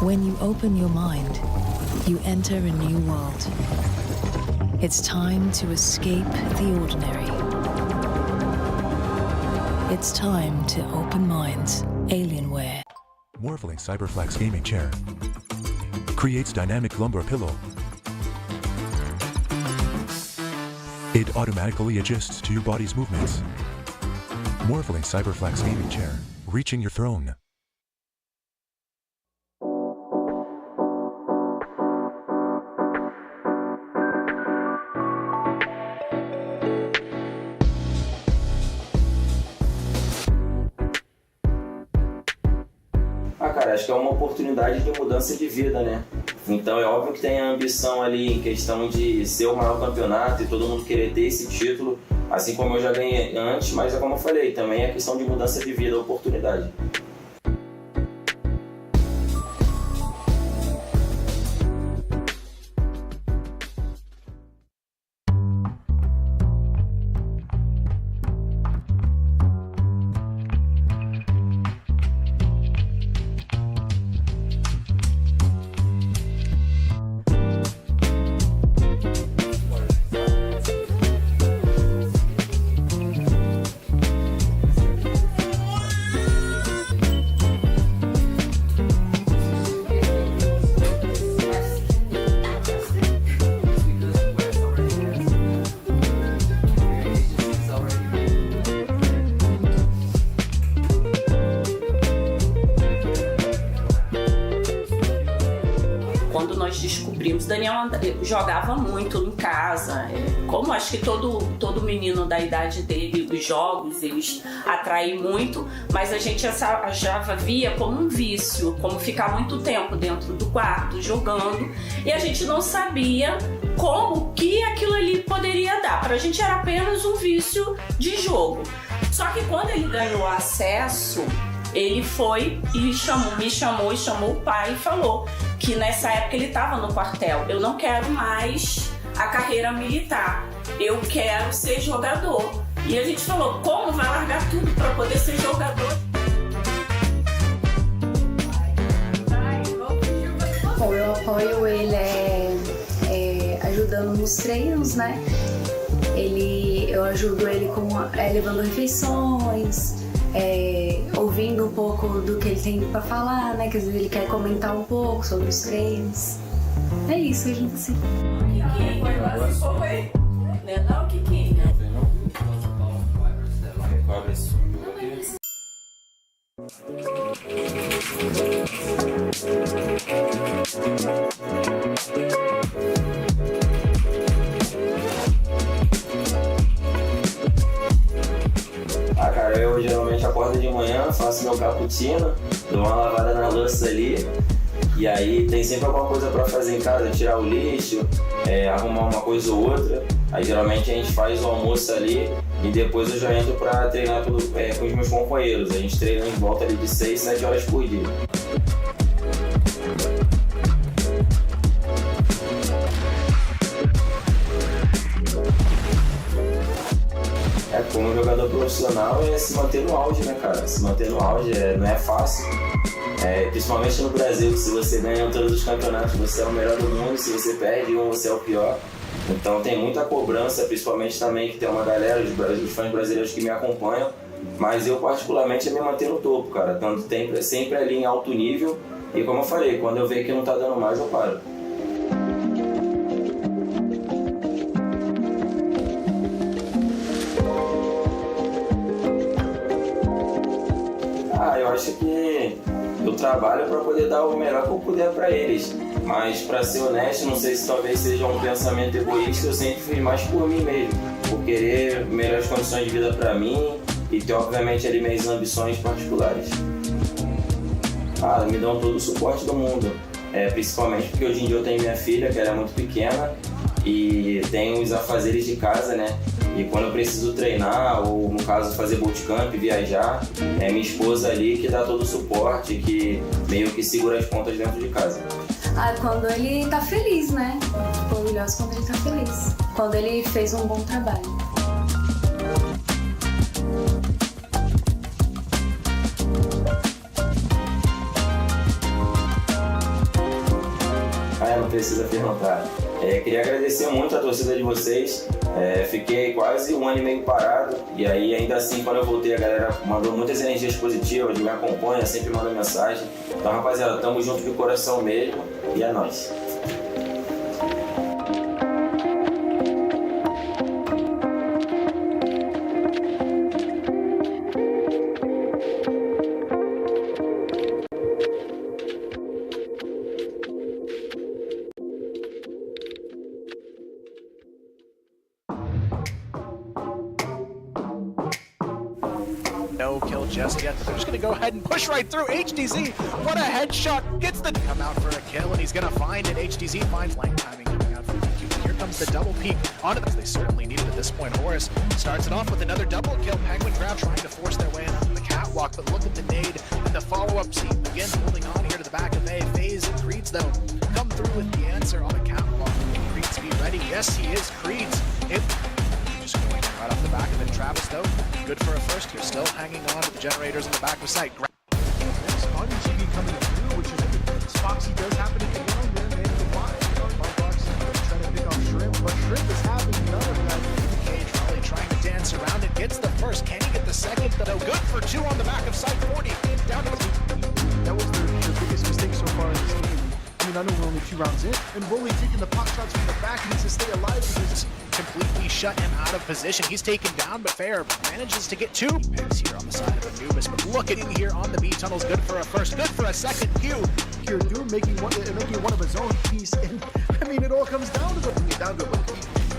When you open your mind, you enter a new world. It's time to escape the ordinary. It's time to open minds. Alienware. Morphling Cyberflex Gaming Chair creates dynamic lumbar pillow. It automatically adjusts to your body's movements. Morphling Cyberflex Gaming Chair, reaching your throne. Cara, acho que é uma oportunidade de mudança de vida, né? Então é óbvio que tem a ambição ali em questão de ser o maior campeonato e todo mundo querer ter esse título, assim como eu já ganhei antes, mas é como eu falei, também é questão de mudança de vida, oportunidade. Daniel jogava muito em casa, como acho que todo menino da idade dele, os jogos, eles atraem muito, mas a gente já via como um vício, como ficar muito tempo dentro do quarto jogando, e a gente não sabia como que aquilo ali poderia dar. Pra gente era apenas um vício de jogo. Só que quando ele ganhou acesso, ele foi e me chamou e chamou o pai e falou que nessa época ele estava no quartel. Eu não quero mais a carreira militar. Eu quero ser jogador. E a gente falou, como vai largar tudo para poder ser jogador? Bom, eu apoio ele ajudando nos treinos, né? Eu ajudo ele levando refeições, ouvindo um pouco do que ele tem para falar, né? Que às vezes ele quer comentar um pouco sobre os treinos. É isso, a gente se... Não, Kiki. Ah, cara, eu geralmente acordo de manhã, faço meu cappuccino, dou uma lavada na louça ali, e aí tem sempre alguma coisa pra fazer em casa, tirar o lixo, arrumar uma coisa ou outra. Aí geralmente a gente faz o almoço ali e depois eu já entro pra treinar com os meus companheiros. A gente treina em volta ali de 6, 7 horas por dia. Como jogador profissional é se manter no auge, né, cara? Se manter no auge não é fácil. Principalmente no Brasil, que se você ganha em todos os campeonatos, você é o melhor do mundo, se você perde você é o pior. Então tem muita cobrança, principalmente também que tem uma galera, os fãs brasileiros que me acompanham, mas eu particularmente me manter no topo, cara. Tanto sempre ali em alto nível e como eu falei, quando eu ver que não tá dando mais, eu paro. Eu acho que eu trabalho para poder dar o melhor que eu puder para eles, mas para ser honesto, não sei se talvez seja um pensamento egoísta, eu sempre fiz mais por mim mesmo, por querer melhores condições de vida para mim e ter obviamente ali minhas ambições particulares. Me dão todo o suporte do mundo, principalmente porque hoje em dia eu tenho minha filha, que ela é muito pequena e tem os afazeres de casa, né? E quando eu preciso treinar, ou no caso fazer bootcamp, viajar, é minha esposa ali que dá todo o suporte, que meio que segura as pontas dentro de casa. Quando ele tá feliz, né? Fico orgulhosa quando ele tá feliz. Quando ele fez um bom trabalho. Não precisa perguntar. Queria agradecer muito a torcida de vocês. Fiquei quase 1 ano e meio parado e aí ainda assim quando eu voltei a galera mandou muitas energias positivas, me acompanha, sempre manda mensagem. Então rapaziada, tamo junto de coração mesmo e é nóis. No kill just yet, but they're just going to go ahead and push right through. HDZ, what a headshot, gets the come out for a kill, and he's going to find it. HDZ finds flank timing coming out from VINCIT. Here comes the double peek onto the... They certainly need it at this point. Horus starts it off with another double kill. Penguin Crowd trying to force their way onto the catwalk, but look at the nade and the follow-up scene. Again, holding on here to the back of A. FaZe and Creeds, though, come through with the answer on the catwalk. Creeds be ready. Yes, he is. Creeds. Just going right off the back of it. Travis, though, good for a first here. Still hanging on to the generators on the back of sight. Next on GB coming through, which is Foxy does happen to get on there, man. The box trying to pick off Shrimp, but Shrimp is having none of that. Cage really trying to dance around it. Gets the first. Can he get the second? Though good for 2 on the back of sight. 40 down to the... That was their biggest mistake so far in this game. I mean, I know we're only 2 rounds in, and Rolly taking the pop shots from the back needs to stay alive because completely shut him out of position. He's taken down, but Fair manages to get 2 picks here on the side of Anubis. But look at him here on the B tunnels. Good for a first, good for a second. Q. Here, Doom making one of his own piece, and I mean, it all comes down to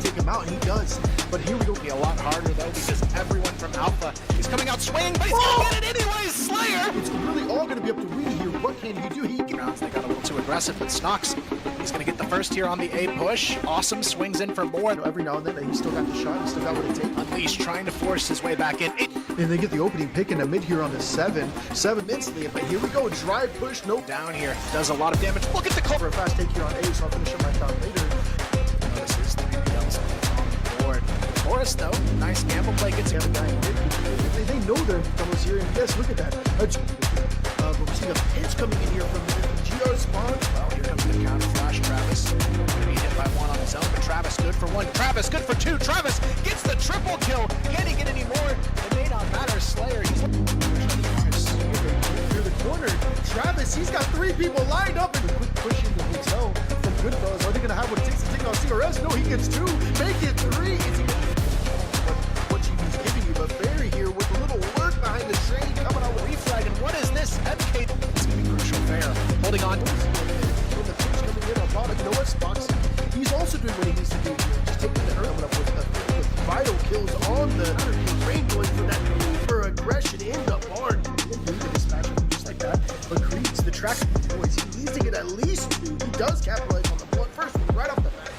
take him out, and he does. But here we go. Be a lot harder though because everyone from Alpha is coming out swinging, but he's gonna get it anyways. Slayer. It's really all gonna be up to Reed here. What can he do? He rounds. They got a little too aggressive, but Snox, he's gonna get the first here on the A push. Awesome swings in for more. Every now and then, he's still got the shot. He's still got what it takes. Unleashed trying to force his way back in. And they get the opening pick in the mid here on the 7 instantly. But here we go. Drive push. Nope. Down here does a lot of damage. Look at the cover. Fast take here on A, so I'll finish up my shot later. This is 3 nice though. Nice gamble play gets the other guy. They know their fellows here, and yes, look at that. But we're seeing a pinch coming in here from GR spawn. Well, here comes the counter flash. Travis gonna be hit by one on his own, but Travis good for one. Travis good for two. Travis gets the triple kill. Can he get any more? It may not matter. Slayer, he's through the corner. Travis, he's got 3 people lined up and quick push into hotel from Goodfellas. Are they gonna have what it takes to take out CRS? No, he gets 2. Make it 3. Is he what GB's giving you? But Barry here with a little work behind the train coming out with reflag. And what is this? MK. It's gonna be crucial. Fair holding on. With the pinch coming in on bottom, Noah Spox. He's also doing what he needs to do here. Just taking the hurt up with vital kills on the rain, going for that for aggression in the barn. Just like that. But Creed's the track boys. He needs to get at least 2. He does capitalize on the one first one right off the bat.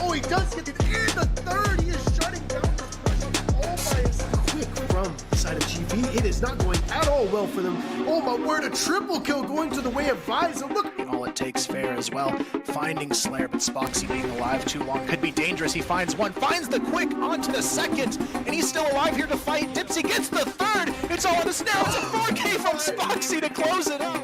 Oh, he does get it in the third. He is shutting down this push all by himself. Quick from the side of GV. It is not going at all well for them. Oh my word, a triple kill going to the way of Viza. Look. All it takes Fair as well. Finding Slayer, but Spoxy being alive too long could be dangerous. He finds one, finds the quick onto the second, and he's still alive here to fight. Dipsy gets the third. It's all on the snare. It's a 4K from Spoxy to close it out.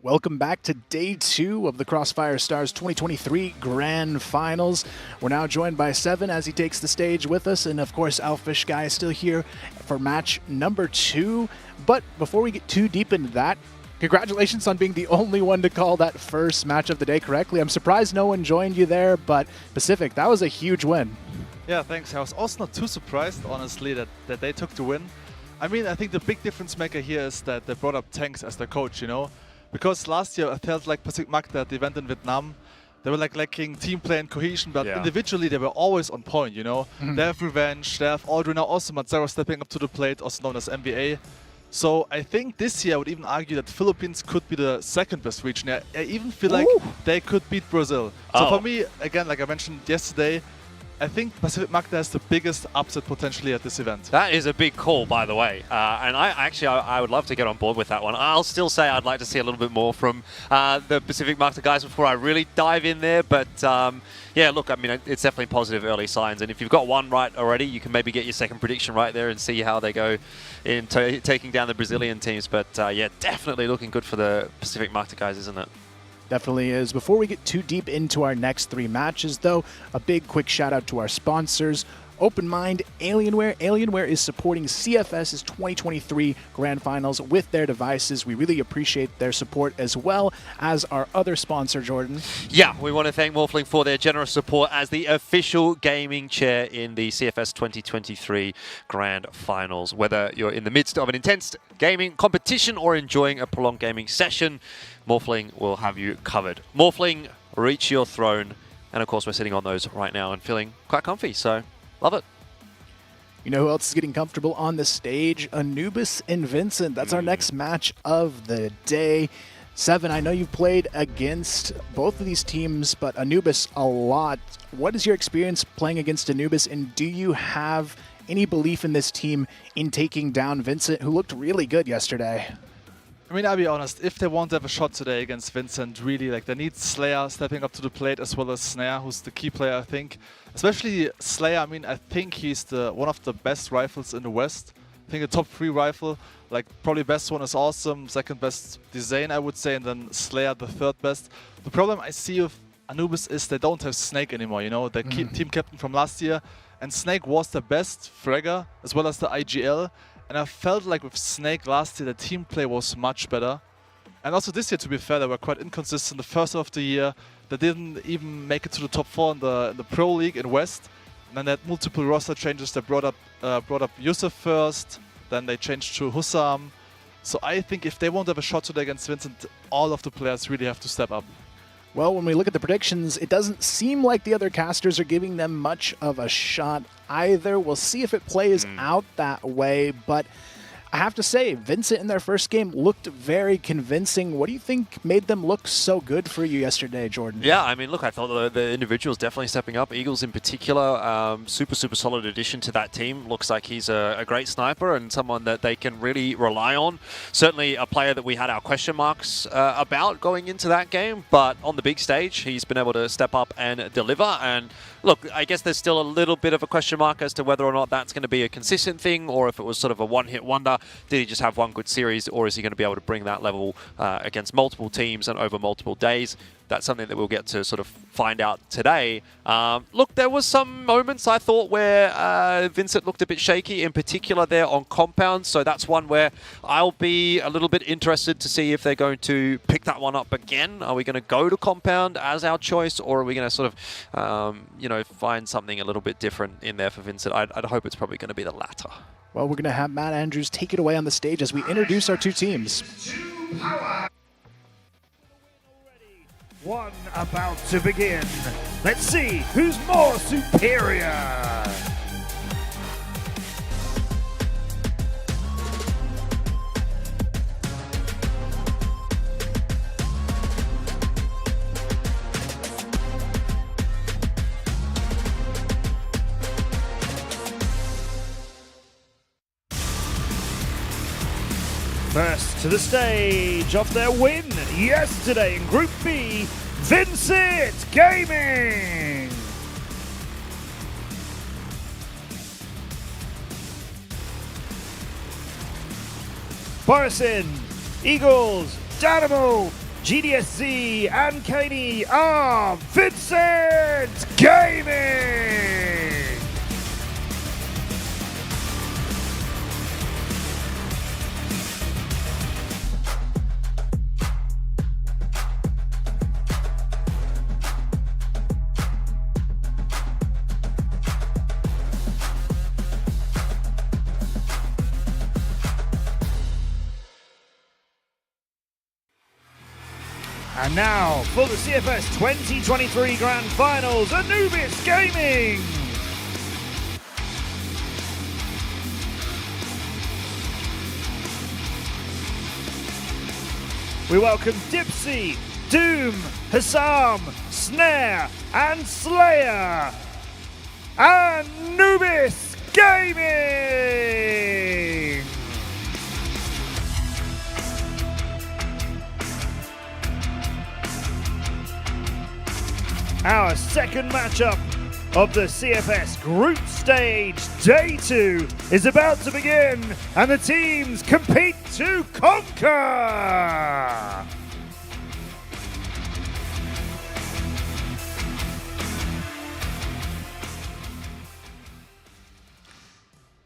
Welcome back to day 2 of the Crossfire Stars 2023 Grand Finals. We're now joined by Seven as he takes the stage with us, and of course Elfish Guy is still here for match number 2. But before we get too deep into that, congratulations on being the only one to call that first match of the day correctly. I'm surprised no one joined you there, but Pacific, that was a huge win. Yeah, thanks. I was also not too surprised, honestly, that they took the win. I mean, I think the big difference maker here is that they brought up Tanks as their coach, you know? Because last year I felt like Pacific Macta at the event in Vietnam, they were like lacking team play and cohesion, but individually they were always on point, you know? They have Revenge, they have Aldrin, now also Mazzaro stepping up to the plate, also known as MBA. So I think this year I would even argue that Philippines could be the second best region. I even feel like they could beat Brazil. So for me, again, like I mentioned yesterday, I think Pacific Macta has the biggest upset potentially at this event. That is a big call, by the way. And I would love to get on board with that one. I'll still say I'd like to see a little bit more from the Pacific Macta guys before I really dive in there. But yeah, look, I mean, it's definitely positive early signs. And if you've got one right already, you can maybe get your second prediction right there and see how they go in taking down the Brazilian teams. But yeah, definitely looking good for the Pacific Macta guys, isn't it? Definitely is. Before we get too deep into our next 3 matches, though, a big quick shout out to our sponsors. Open Mind, Alienware. Alienware is supporting CFS's 2023 Grand Finals with their devices. We really appreciate their support as well as our other sponsor, Jordan. Yeah, we want to thank Morphling for their generous support as the official gaming chair in the CFS 2023 Grand Finals. Whether you're in the midst of an intense gaming competition or enjoying a prolonged gaming session, Morphling will have you covered. Morphling, reach your throne. And of course, we're sitting on those right now and feeling quite comfy, so love it. You know who else is getting comfortable on the stage? Anubis and Vincent. That's our next match of the day. Seven, I know you've played against both of these teams, but Anubis a lot. What is your experience playing against Anubis, and do you have any belief in this team in taking down Vincent, who looked really good yesterday? I mean, I'll be honest, if they want to have a shot today against Vincent, really, like, they need Slayer stepping up to the plate as well as Snare, who's the key player, I think. Especially Slayer, I mean, I think he's one of the best rifles in the West. I think a top 3 rifle, like, probably best one is Awesome, second best Design, I would say, and then Slayer the third best. The problem I see with Anubis is they don't have Snake anymore, you know, the team captain from last year, and Snake was the best fragger as well as the IGL. And I felt like with Snake last year, the team play was much better. And also this year, to be fair, they were quite inconsistent. The first half of the year, they didn't even make it to the top 4 in the Pro League in West. And then they had multiple roster changes. They brought up Yusuf first, then they changed to Hussam. So I think if they want to have a shot today against Vincent, all of the players really have to step up. Well, when we look at the predictions, it doesn't seem like the other casters are giving them much of a shot either. We'll see if it plays out that way, but I have to say, Vincent in their first game looked very convincing. What do you think made them look so good for you yesterday, Jordan? Yeah, I mean, look, I thought the individuals definitely stepping up. Eagles in particular, super solid addition to that team. Looks like he's a great sniper and someone that they can really rely on. Certainly a player that we had our question marks about going into that game, but on the big stage, he's been able to step up and deliver. And look, I guess there's still a little bit of a question mark as to whether or not that's going to be a consistent thing or if it was sort of a one-hit wonder. Did he just have one good series, or is he going to be able to bring that level against multiple teams and over multiple days? That's something that we'll get to sort of find out today. Look, there was some moments I thought where Vincent looked a bit shaky, in particular there on Compound. So that's one where I'll be a little bit interested to see if they're going to pick that one up again. Are we going to go to Compound as our choice, or are we going to sort of, you know, find something a little bit different in there for Vincent? I'd hope it's probably going to be the latter. Well, we're going to have Matt Andrews take it away on the stage as we introduce our 2 teams. One about to begin. Let's see who's more superior. First to the stage of their win yesterday in Group B, VINCIT Gaming. Borison, Eagles, Dynamo, GDSZ and Katie are VINCIT Gaming! And now, for the CFS 2023 Grand Finals, Anubis Gaming! We welcome Dipsy, Doom, Hassam, Snare, and Slayer! Anubis Gaming! Our second matchup of the CFS Group Stage Day 2 is about to begin, and the teams compete to conquer!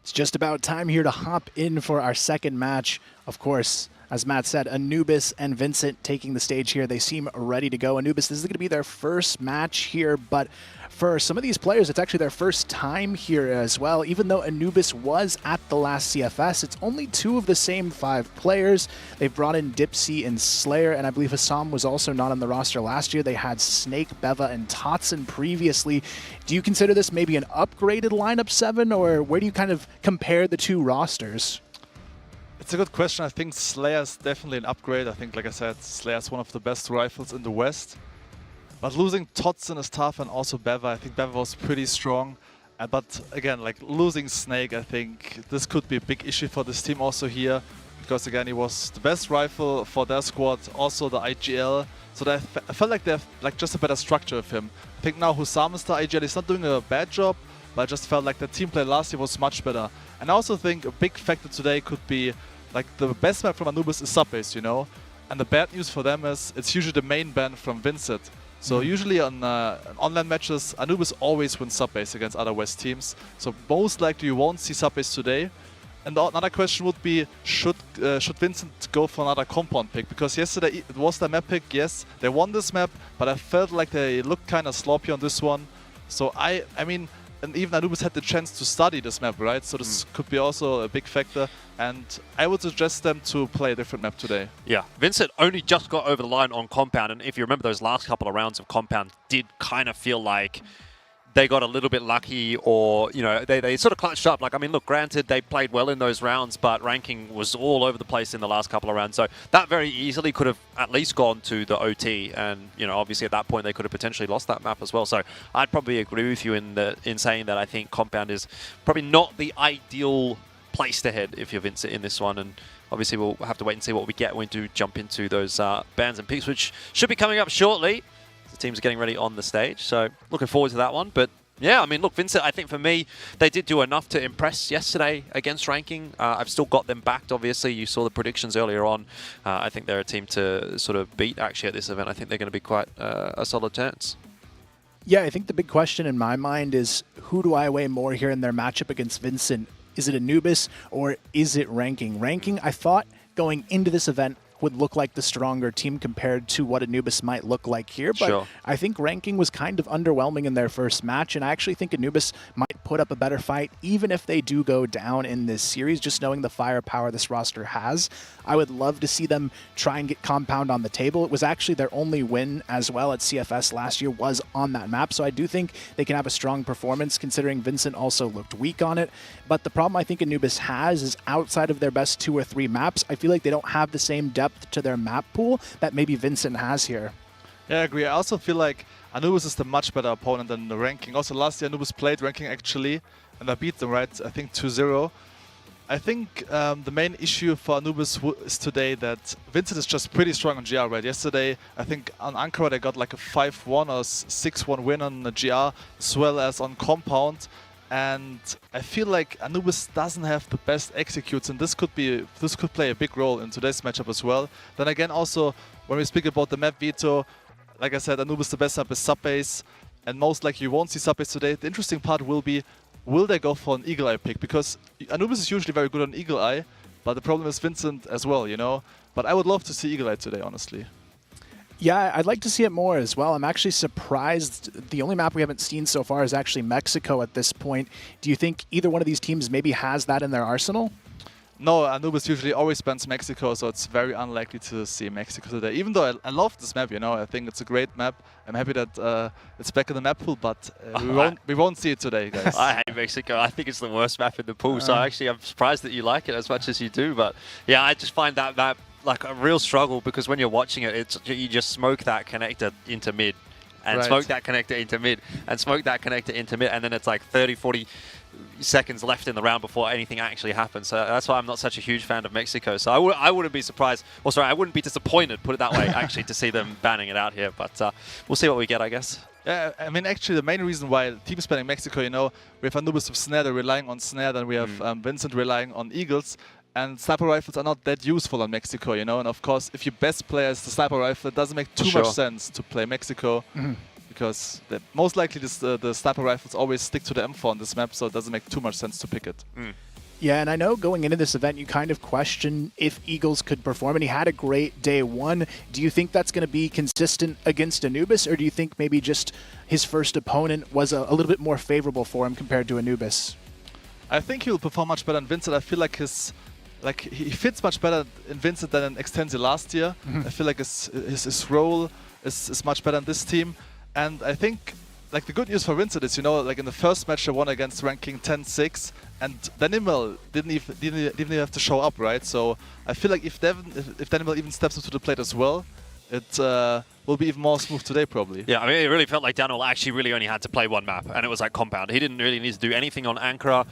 It's just about time here to hop in for our second match. Of course, as Matt said, Anubis and VINCIT taking the stage here. They seem ready to go. Anubis, this is going to be their first match here, but for some of these players, it's actually their first time here as well. Even though Anubis was at the last CFS, it's only 2 of the same 5 players. They've brought in Dipsy and Slayer, and I believe Hassam was also not on the roster last year. They had Snake, Beva, and Totson previously. Do you consider this maybe an upgraded lineup 7, or where do you kind of compare the 2 rosters? It's a good question. I think Slayer's definitely an upgrade. I think, like I said, Slayer's one of the best rifles in the West. But losing Totson is tough, and also Beva. I think Beva was pretty strong. But again, like losing Snake, I think this could be a big issue for this team also here. Because again, he was the best rifle for their squad, also the IGL. So I felt like they have like just a better structure of him. I think now Hussam is the IGL. He's not doing a bad job, but I just felt like the team play last year was much better. And I also think a big factor today could be like the best map from Anubis is sub-based, you know? And the bad news for them is it's usually the main ban from VINCIT. So usually on online matches, Anubis always wins sub-base against other West teams. So most likely you won't see sub-base today. And another question would be, should VINCIT go for another compound pick? Because yesterday it was their map pick, yes, they won this map, but I felt like they looked kind of sloppy on this one. So I mean, and even Anubis had the chance to study this map, right? So this could be also a big factor. And I would suggest them to play a different map today. Yeah, VINCIT only just got over the line on Compound. And if you remember those last couple of rounds of Compound did kind of feel like they got a little bit lucky, or, you know, they sort of clutched up. Like, I mean, look, granted, they played well in those rounds, but ranking was all over the place in the last couple of rounds. So that very easily could have at least gone to the OT. And, you know, obviously at that point, they could have potentially lost that map as well. So I'd probably agree with you in saying that I think Compound is probably not the ideal place to head if you're VINCIT in this one. And obviously, we'll have to wait and see what we get when we do jump into those bans and picks, which should be coming up shortly. The teams are getting ready on the stage, so looking forward to that one. But yeah, I mean, look, VINCIT, I think for me, they did do enough to impress yesterday against ranking. I've still got them backed, obviously. You saw the predictions earlier on. I think they're a team to sort of beat, actually, at this event. I think they're going to be quite a solid chance. Yeah, I think the big question in my mind is, who do I weigh more here in their matchup against VINCIT? Is it Anubis or is it ranking? Ranking, I thought, going into this event, would look like the stronger team compared to what Anubis might look like here. But sure. I think ranking was kind of underwhelming in their first match, and I actually think Anubis might put up a better fight, even if they do go down in this series, just knowing the firepower this roster has. I would love to see them try and get Compound on the table. It was actually their only win as well at CFS last year was on that map, so I do think they can have a strong performance, considering VINCIT also looked weak on it. But the problem I think Anubis has is outside of their best 2 or 3 maps, I feel like they don't have the same depth to their map pool that maybe VINCIT has here. Yeah, I agree. I also feel like Anubis is the much better opponent than the ranking. Also, last year Anubis played ranking actually, and I beat them, right? I think 2-0. I think the main issue for Anubis is today that VINCIT is just pretty strong on GR, right? Yesterday, I think on Ankara they got like a 5-1 or 6-1 win on the GR, as well as on Compound. And I feel like Anubis doesn't have the best executes, and this could play a big role in today's matchup as well. Then again, also when we speak about the map veto, like I said, Anubis the best map is sub-base, and most likely you won't see sub-base today. The interesting part will be, will they go for an Eagle Eye pick? Because Anubis is usually very good on Eagle Eye, but the problem is Vincent as well, you know. But I would love to see Eagle Eye today, honestly. Yeah, I'd like to see it more as well. I'm actually surprised the only map we haven't seen so far is actually Mexico at this point. Do you think either one of these teams maybe has that in their arsenal? No, Anubis usually always bans Mexico, so it's very unlikely to see Mexico today. Even though I love this map, you know, I think it's a great map. I'm happy that it's back in the map pool, but we won't see it today, guys. I hate Mexico. I think it's the worst map in the pool, so I'm surprised that you like it as much as you do. But yeah, I just find that map like a real struggle, because when you're watching it, you just smoke that connector into mid, and smoke that connector into mid, and smoke that connector into mid, and then it's like 30, 40 seconds left in the round before anything actually happens. So that's why I'm not such a huge fan of Mexico. So I wouldn't be surprised, or sorry, I wouldn't be disappointed, put it that way, actually, to see them banning it out here. But we'll see what we get, I guess. Yeah, I mean, actually, the main reason why teams banning Mexico, you know, we have Anubis with Snare, they're relying on Snare, then we have Vincent relying on Eagles. And sniper rifles are not that useful on Mexico, you know. And of course, if your best player is the sniper rifle, it doesn't make too much sense to play Mexico, because most likely the sniper rifles always stick to the M4 on this map, so it doesn't make too much sense to pick it. Yeah, and I know going into this event, you kind of question if Eagles could perform, and he had a great day one. Do you think that's going to be consistent against Anubis, or do you think maybe just his first opponent was a little bit more favorable for him compared to Anubis? I think he'll perform much better than Vincent. I feel like he fits much better in Vincent than in Extensi last year. I feel like his role is much better in this team. And I think, like, the good news for Vincent is, you know, like in the first match they won against ranking 10-6, and Danimal didn't even have to show up, right? So I feel like if Danimal even steps up to the plate as well, it will be even more smooth today, probably. Yeah, I mean, it really felt like Daniel actually really only had to play one map, and it was like Compound. He didn't really need to do anything on Ankara.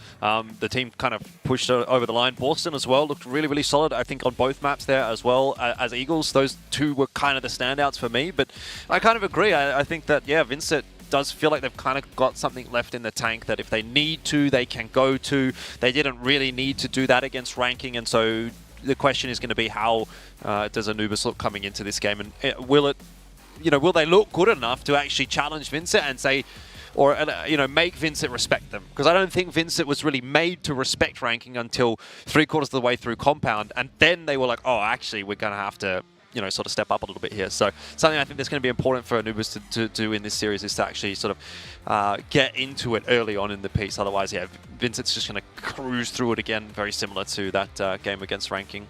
The team kind of pushed over the line. Boston as well looked really, really solid, I think, on both maps there as well as Eagles. Those two were kind of the standouts for me, but I kind of agree. I think that, yeah, Vincent does feel like they've kind of got something left in the tank that if they need to, they can go to. They didn't really need to do that against ranking, and so the question is going to be how does Anubis look coming into this game, and will they look good enough to actually challenge Vincent and say, or make Vincent respect them? Because I don't think Vincent was really made to respect ranking until 3/4 of the way through Compound, and then they were like, oh, actually, we're going to have to sort of step up a little bit here. So something I think that's going to be important for Anubis to do in this series is to actually sort of get into it early on in the piece. Otherwise, yeah, Vincent's just going to cruise through it again, very similar to that game against ranking.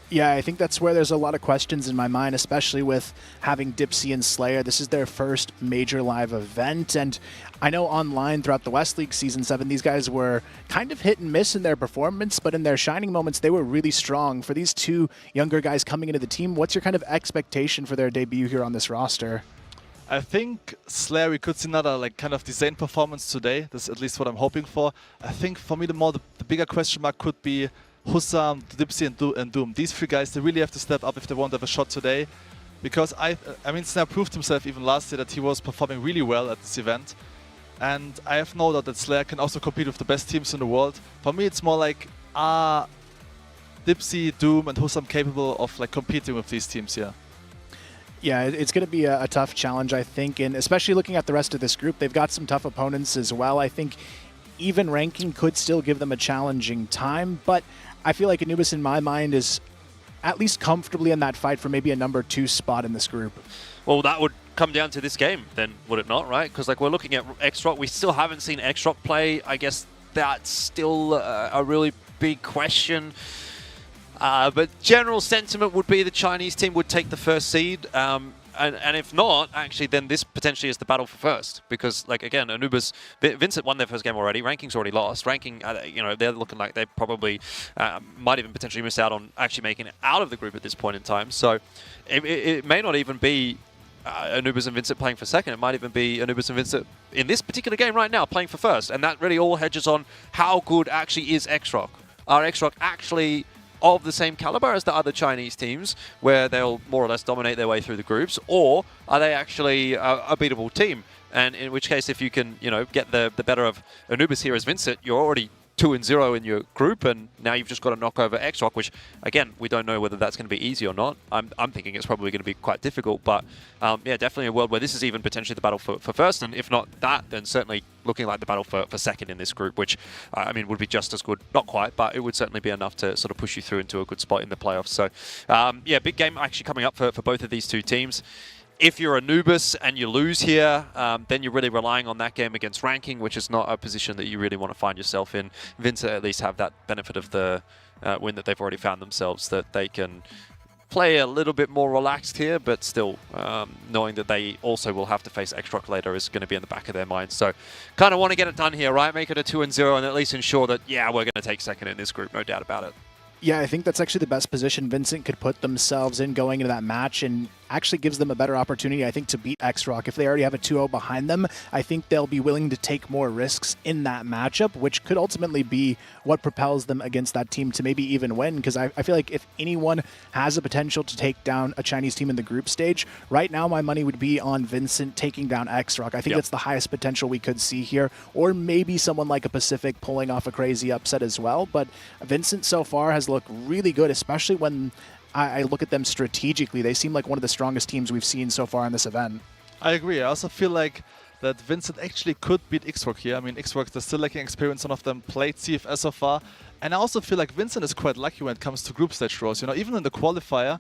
Yeah, I think that's where there's a lot of questions in my mind, especially with having Dipsy and Slayer. This is their first major live event, and I know online throughout the West League Season 7, these guys were kind of hit and miss in their performance, but in their shining moments, they were really strong. For these two younger guys coming into the team, what's your kind of expectation for their debut here on this roster? I think Slayer, we could see another kind of design performance today. That's at least what I'm hoping for. I think for me, the bigger question mark could be Hussam, Dipsy, and Doom. These three guys, they really have to step up if they want to have a shot today. Because I mean, Snare proved himself even last year that he was performing really well at this event. And I have no doubt that Slayer can also compete with the best teams in the world. For me, it's more like, Dipsy, Doom, and Hussam capable of competing with these teams here? Yeah, it's going to be a tough challenge, I think, and especially looking at the rest of this group, they've got some tough opponents as well. I think even ranking could still give them a challenging time, but I feel like Anubis, in my mind, is at least comfortably in that fight for maybe a number 2 spot in this group. Well, that would come down to this game, then, would it not, right? Because we're looking at XROCK. We still haven't seen XROCK play. I guess that's still a really big question. But general sentiment would be the Chinese team would take the first seed. And if not, actually, then this potentially is the battle for first. Because, again, Anubis, Vincent won their first game already. Ranking's already lost. Ranking, they're looking like they probably might even potentially miss out on actually making it out of the group at this point in time. So it may not even be Anubis and Vincent playing for second. It might even be Anubis and Vincent in this particular game right now playing for first. And that really all hedges on how good actually is XROCK. Are XROCK actually of the same caliber as the other Chinese teams, where they'll more or less dominate their way through the groups, or are they actually a beatable team? And in which case, if you can, get the better of Anubis here as VINCIT, you're already 2-0 in your group, and now you've just got to knock over XROCK, which, again, we don't know whether that's going to be easy or not. I'm thinking it's probably going to be quite difficult, but yeah, definitely a world where this is even potentially the battle for first, and if not that, then certainly looking like the battle for second in this group, which, would be just as good. Not quite, but it would certainly be enough to sort of push you through into a good spot in the playoffs. So, yeah, big game actually coming up for both of these two teams. If you're Anubis and you lose here, then you're really relying on that game against ranking, which is not a position that you really want to find yourself in. VINCIT at least have that benefit of the win that they've already found themselves, that they can play a little bit more relaxed here, but still knowing that they also will have to face XROCK later is going to be in the back of their minds. So kind of want to get it done here, right? Make it a 2-0 and at least ensure that, yeah, we're going to take second in this group, no doubt about it. Yeah, I think that's actually the best position VINCIT could put themselves in going into that match, and actually gives them a better opportunity, I think, to beat XROCK. If they already have a 2-0 behind them, I think they'll be willing to take more risks in that matchup, which could ultimately be what propels them against that team to maybe even win, because I feel like if anyone has a potential to take down a Chinese team in the group stage, right now my money would be on VINCIT taking down XROCK. I think that's the highest potential we could see here, or maybe someone like a Pacific pulling off a crazy upset as well, but VINCIT so far has looked really good, especially when I look at them strategically. They seem like one of the strongest teams we've seen so far in this event. I agree. I also feel like that VINCIT actually could beat XROCK here. I mean, XROCK, they're still lacking experience. None of them played CFS so far. And I also feel like VINCIT is quite lucky when it comes to group stage draws. Even in the qualifier,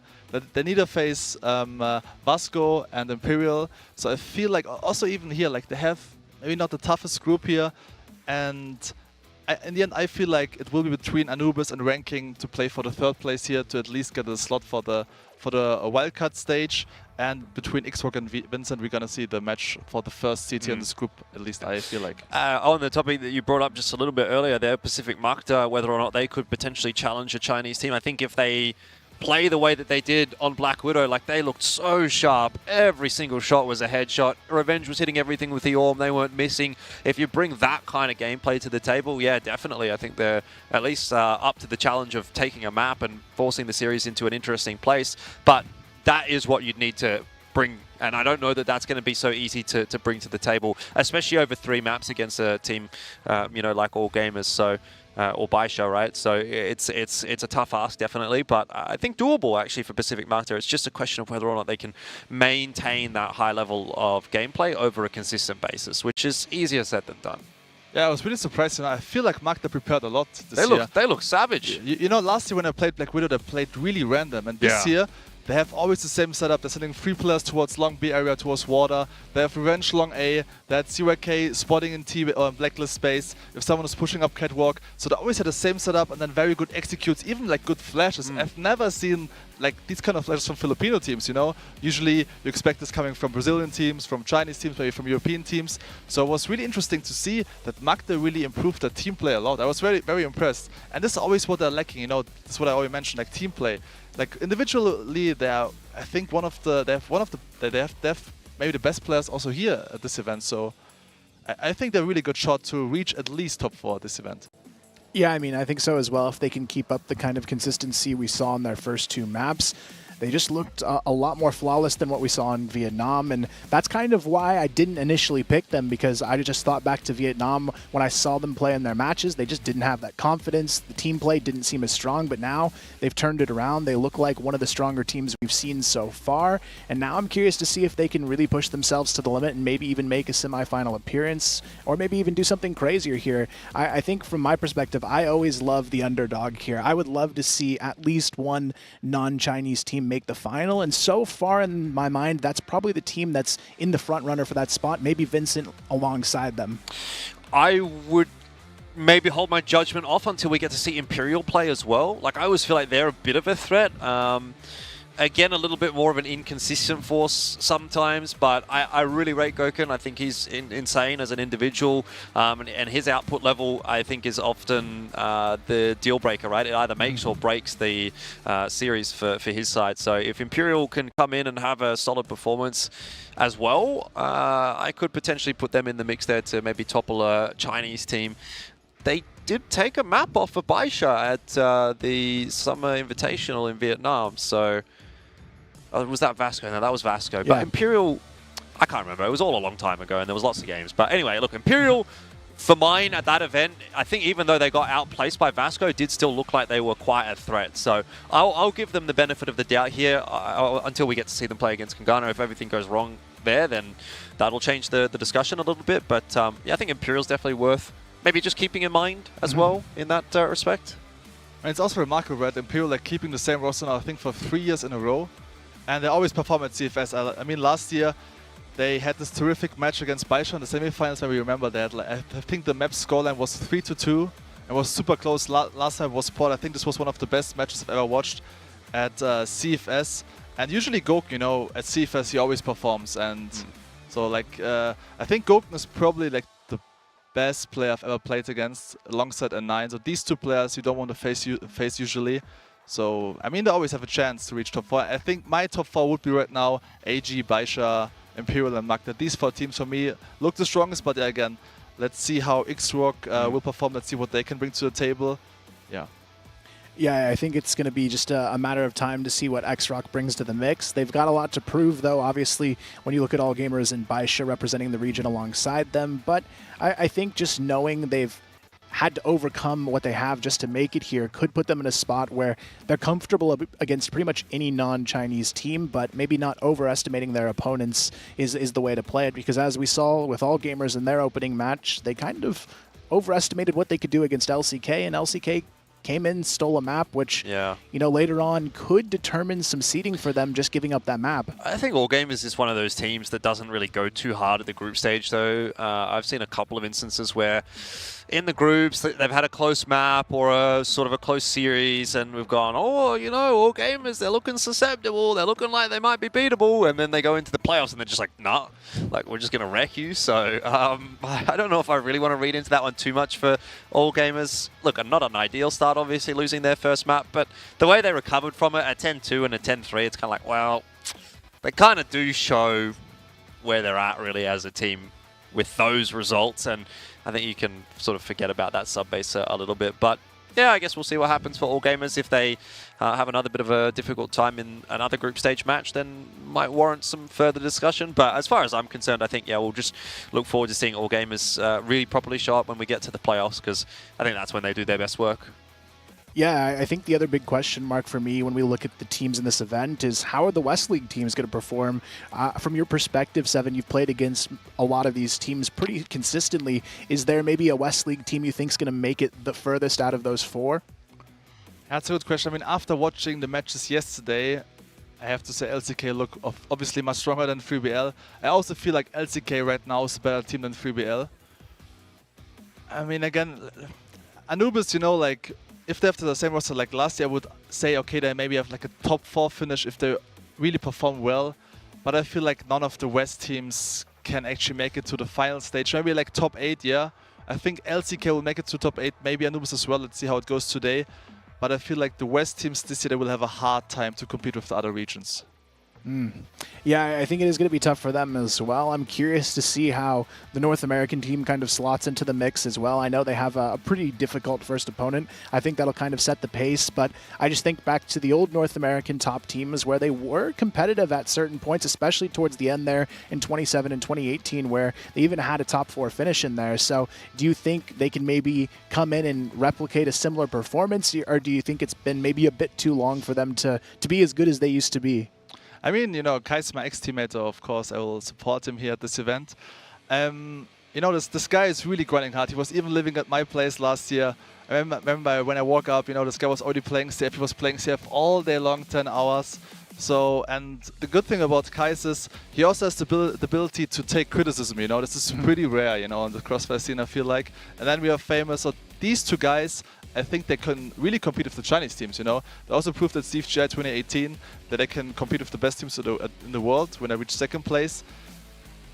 they need to face Vasco and Imperial. So I feel like also even here, like they have maybe not the toughest group here. And in the end, I feel like it will be between Anubis and ranking to play for the third place here, to at least get a slot for the wildcard stage. And between XROCK and VINCIT, we're going to see the match for the first seed here in this group, at least I feel like. On the topic that you brought up just a little bit earlier there, Pacific Macta, whether or not they could potentially challenge a Chinese team. I think if they play the way that they did on Black Widow, like they looked so sharp. Every single shot was a headshot. Revenge was hitting everything with the Orm. They weren't missing. If you bring that kind of gameplay to the table, yeah, definitely. I think they're at least up to the challenge of taking a map and forcing the series into an interesting place. But that is what you'd need to bring. And I don't know that that's going to be so easy to bring to the table, especially over 3 maps against a team, like All Gamers. So. Or Baisha, right? So it's a tough ask, definitely, but I think doable actually for Pacific Macta. It's just a question of whether or not they can maintain that high level of gameplay over a consistent basis, which is easier said than done. Yeah, I was really surprised. I feel like Macta prepared a lot this year. They look savage. Last year when I played Black Widow, they played really random, and this year they have always the same setup. They're sending 3 players towards long B area, towards water. They have Revenge long A. They had CYK spotting in T or in blacklist space if someone is pushing up catwalk. So they always had the same setup and then very good executes, even like good flashes. I've never seen like these kind of flashes from Filipino teams, Usually you expect this coming from Brazilian teams, from Chinese teams, maybe from European teams. So it was really interesting to see that Macta really improved their team play a lot. I was very, very impressed. And this is always what they're lacking, This is what I always mentioned, like team play. Like individually, they are, I think, they have maybe the best players also here at this event. So I think they're a really good shot to reach at least top 4 at this event. Yeah, I think so as well. If they can keep up the kind of consistency we saw in their first 2 maps, they just looked a lot more flawless than what we saw in Vietnam, and that's kind of why I didn't initially pick them, because I just thought back to Vietnam when I saw them play in their matches. They just didn't have that confidence. The team play didn't seem as strong, but now they've turned it around. They look like one of the stronger teams we've seen so far, and now I'm curious to see if they can really push themselves to the limit and maybe even make a semifinal appearance, or maybe even do something crazier here. I think from my perspective, I always love the underdog here. I would love to see at least one non-Chinese team make the final, and so far in my mind, that's probably the team that's in the front runner for that spot, maybe VINCIT alongside them. I would maybe hold my judgment off until we get to see Imperial play as well. Like, I always feel like they're a bit of a threat. Again, a little bit more of an inconsistent force sometimes, but I really rate Gokun. I think he's insane as an individual, and his output level, I think, is often the deal breaker, right? It either makes or breaks the series for his side. So if Imperial can come in and have a solid performance as well, I could potentially put them in the mix there to maybe topple a Chinese team. They did take a map off of Baisha at the Summer Invitational in Vietnam, so... Oh, was that Vasco? No, that was Vasco. Yeah. But Imperial, I can't remember. It was all a long time ago, and there was lots of games. But anyway, look, Imperial, for mine at that event, I think even though they got outplaced by Vasco, did still look like they were quite a threat. So I'll give them the benefit of the doubt here until we get to see them play against Kungarna. If everything goes wrong there, then that'll change the discussion a little bit. But yeah, I think Imperial's definitely worth maybe just keeping in mind as well in that respect. And it's also remarkable that Imperial like keeping the same roster now, I think, for 3 years in a row. And they always perform at CFS. I mean, last year, they had this terrific match against Baisha in the semifinals, where we remember that. Like, I think the map scoreline was 3-2. It was super close. Last time was Port. I think this was one of the best matches I've ever watched at CFS. And usually Gok, you know, at CFS he always performs. And so like, I think Gok is probably like the best player I've ever played against, alongside N9. So these two players you don't want to face usually. So I mean, they always have a chance to reach top 4. I think my top 4 would be right now AG, Baisha, Imperial and Macta. These 4 teams for me look the strongest, but again, let's see how XROCK will perform. Let's see what they can bring to the table. Yeah. Yeah, I think it's going to be just a matter of time to see what XROCK brings to the mix. They've got a lot to prove, though, obviously, when you look at All Gamers and Baisha representing the region alongside them. But I think just knowing they've had to overcome what they have just to make it here could put them in a spot where they're comfortable against pretty much any non-Chinese team, but maybe not overestimating their opponents is the way to play it, because as we saw with All Gamers in their opening match, they kind of overestimated what they could do against LCK, and LCK came in, stole a map, which, you know, later on could determine some seeding for them just giving up that map. I think All Gamers is one of those teams that doesn't really go too hard at the group stage, though. I've seen a couple of instances where in the groups they've had a close map or a sort of a close series, and we've gone, oh, you know, All Gamers, they're looking susceptible, they're looking like they might be beatable, and then they go into the playoffs and they're just like, nah, like, we're just going to wreck you. So I don't know if I really want to read into that one too much for All Gamers. Look, not an ideal start, obviously, losing their first map, but the way they recovered from it at 10-2 and a 10-3, it's kind of like, well, they kind of do show where they're at, really, as a team with those results, and I think you can sort of forget about that sub-base a little bit. But yeah, I guess we'll see what happens for All Gamers. If they have another bit of a difficult time in another group stage match, then might warrant some further discussion. But as far as I'm concerned, I think, yeah, we'll just look forward to seeing All Gamers really properly show up when we get to the playoffs, because I think that's when they do their best work. Yeah, I think the other big question mark for me when we look at the teams in this event is how are the West League teams going to perform? From your perspective, Seven, you've played against a lot of these teams pretty consistently. Is there maybe a West League team you think is going to make it the furthest out of those 4? That's a good question. I mean, after watching the matches yesterday, I have to say LCK look obviously much stronger than 3BL. I also feel like LCK right now is a better team than 3BL. I mean, again, Anubis, you know, like, if they have the same roster like last year, I would say, okay, they maybe have like a top 4 finish if they really perform well. But I feel like none of the West teams can actually make it to the final stage. Maybe like top 8, yeah. I think LCK will make it to top 8, maybe Anubis as well. Let's see how it goes today. But I feel like the West teams this year, they will have a hard time to compete with the other regions. Yeah, I think it is going to be tough for them as well. I'm curious to see how the North American team kind of slots into the mix as well. I know they have a pretty difficult first opponent. I think that'll kind of set the pace, but I just think back to the old North American top teams where they were competitive at certain points, especially towards the end there in 2017 and 2018, where they even had a top 4 finish in there. So do you think they can maybe come in and replicate a similar performance, or do you think it's been maybe a bit too long for them to be as good as they used to be? I mean, you know, Kai's my ex-teammate, of course. I will support him here at this event. You know, this guy is really grinding hard. He was even living at my place last year. I remember when I woke up, you know, this guy was already playing CF. He was playing CF all day long, 10 hours. So, and the good thing about Kai is he also has the ability to take criticism, you know. This is pretty rare, you know, on the Crossfire scene, I feel like. And then we are famous. So these two guys, I think they can really compete with the Chinese teams, you know. They also proved at Steve G 2018 that they can compete with the best teams in the world when they reach 2nd place.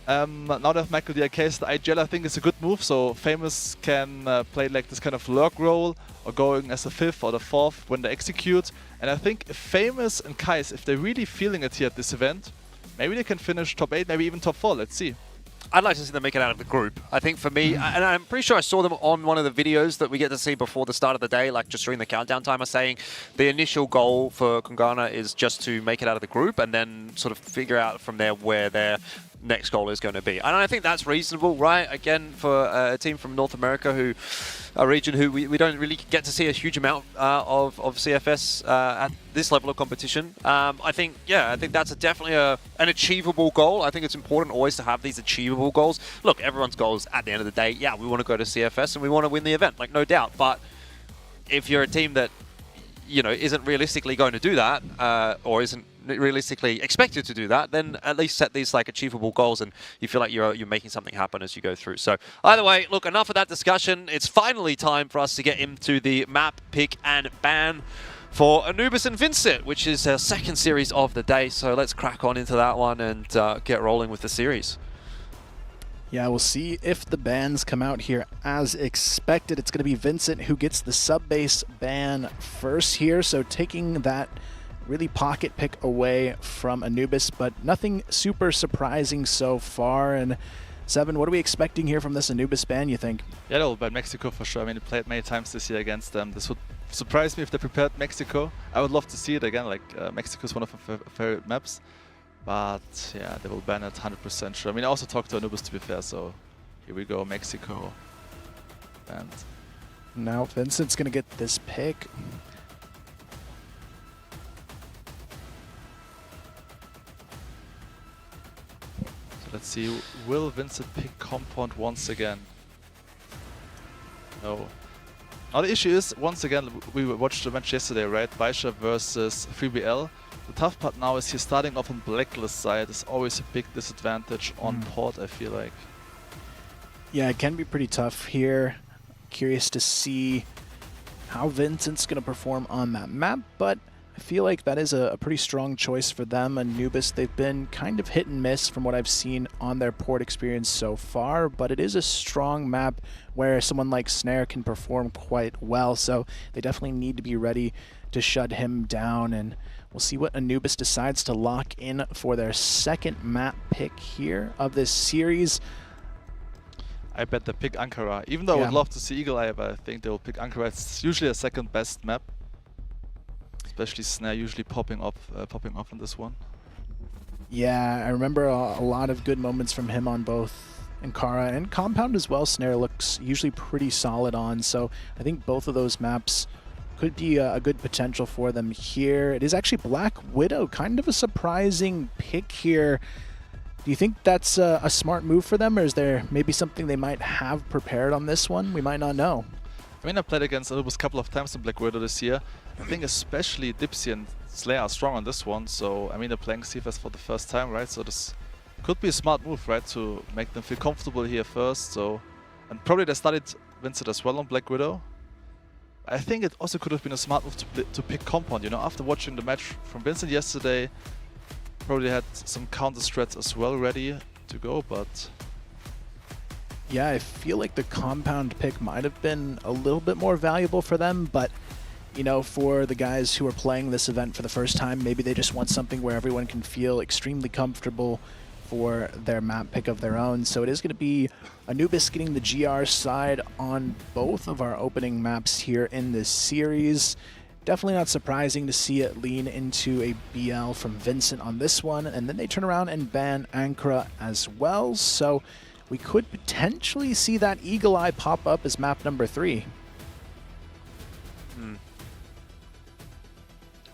Now they have Michael DRK, the IGL I think is a good move, so Famous can play like this kind of lurk role or going as the 5th or the 4th when they execute. And I think if Famous and Kais, if they're really feeling it here at this event, maybe they can finish top 8, maybe even top 4, let's see. I'd like to see them make it out of the group. I think for me, and I'm pretty sure I saw them on one of the videos that we get to see before the start of the day, like just during the countdown timer, saying the initial goal for Kungarna is just to make it out of the group and then sort of figure out from there where their next goal is going to be. And I think that's reasonable, right? Again, for a team from North America, a region who we don't really get to see a huge amount of CFS at this level of competition. I think that's definitely an achievable goal. I think it's important always to have these achievable goals. Look, everyone's goals at the end of the day, we want to go to CFS and we want to win the event, like no doubt. But if you're a team that isn't realistically going to do that, or isn't realistically expected to do that, then at least set these like achievable goals, and you feel like you're making something happen as you go through. So either way, look, enough of that discussion. It's finally time for us to get into the map pick and ban for Anubis and VINCIT, which is our second series of the day. So let's crack on into that one and get rolling with the series. Yeah, we'll see if the bans come out here as expected. It's going to be VINCIT who gets the sub-base ban first here, so taking that really pocket pick away from Anubis, but nothing super surprising so far. And Seven, what are we expecting here from this Anubis ban, you think? Yeah, they'll ban Mexico for sure. I mean, they played many times this year against them. This would surprise me if they prepared Mexico. I would love to see it again, like Mexico is one of my favorite maps. But yeah, they will ban it 100% sure. I mean, I also talked to Anubis, to be fair, so here we go, Mexico. And now VINCIT's going to get this pick. So let's see, will VINCIT pick Compound once again? No. Now the issue is, once again, we watched the match yesterday, right? Baisha versus 3BL. The tough part now is he's starting off on Blacklist side. It's always a big disadvantage on port, I feel like. Yeah, it can be pretty tough here. Curious to see how VINCIT's going to perform on that map, but I feel like that is a pretty strong choice for them. Anubis, they've been kind of hit and miss from what I've seen on their port experience so far, but it is a strong map where someone like Snare can perform quite well, so they definitely need to be ready to shut him down. And we'll see what Anubis decides to lock in for their second map pick here of this series. I bet they pick Ankara, even though I would love to see Eagle Eye, but I think they will pick Ankara. It's usually a second best map, especially Snare usually popping off on this one. Yeah, I remember a lot of good moments from him on both Ankara and Compound as well. Snare looks usually pretty solid on, so I think both of those maps could be a good potential for them here. It is actually Black Widow, kind of a surprising pick here. Do you think that's a smart move for them, or is there maybe something they might have prepared on this one? We might not know. I mean, I played against Anubis a couple of times in Black Widow this year. I think especially Dipsy and Slayer are strong on this one, so I mean, they're playing CFS for the first time, right? So this could be a smart move, right, to make them feel comfortable here first. So, and probably they studied VINCIT as well on Black Widow. I think it also could have been a smart move to pick Compound, you know, after watching the match from VINCIT yesterday. Probably had some counter strats as well ready to go, but yeah, I feel like the Compound pick might have been a little bit more valuable for them, but you know, for the guys who are playing this event for the first time, maybe they just want something where everyone can feel extremely comfortable for their map pick of their own. So it is going to be Anubis getting the GR side on both of our opening maps here in this series. Definitely not surprising to see it lean into a BL from VINCIT on this one, and then they turn around and ban Ankara as well. So we could potentially see that Eagle Eye pop up as map number 3.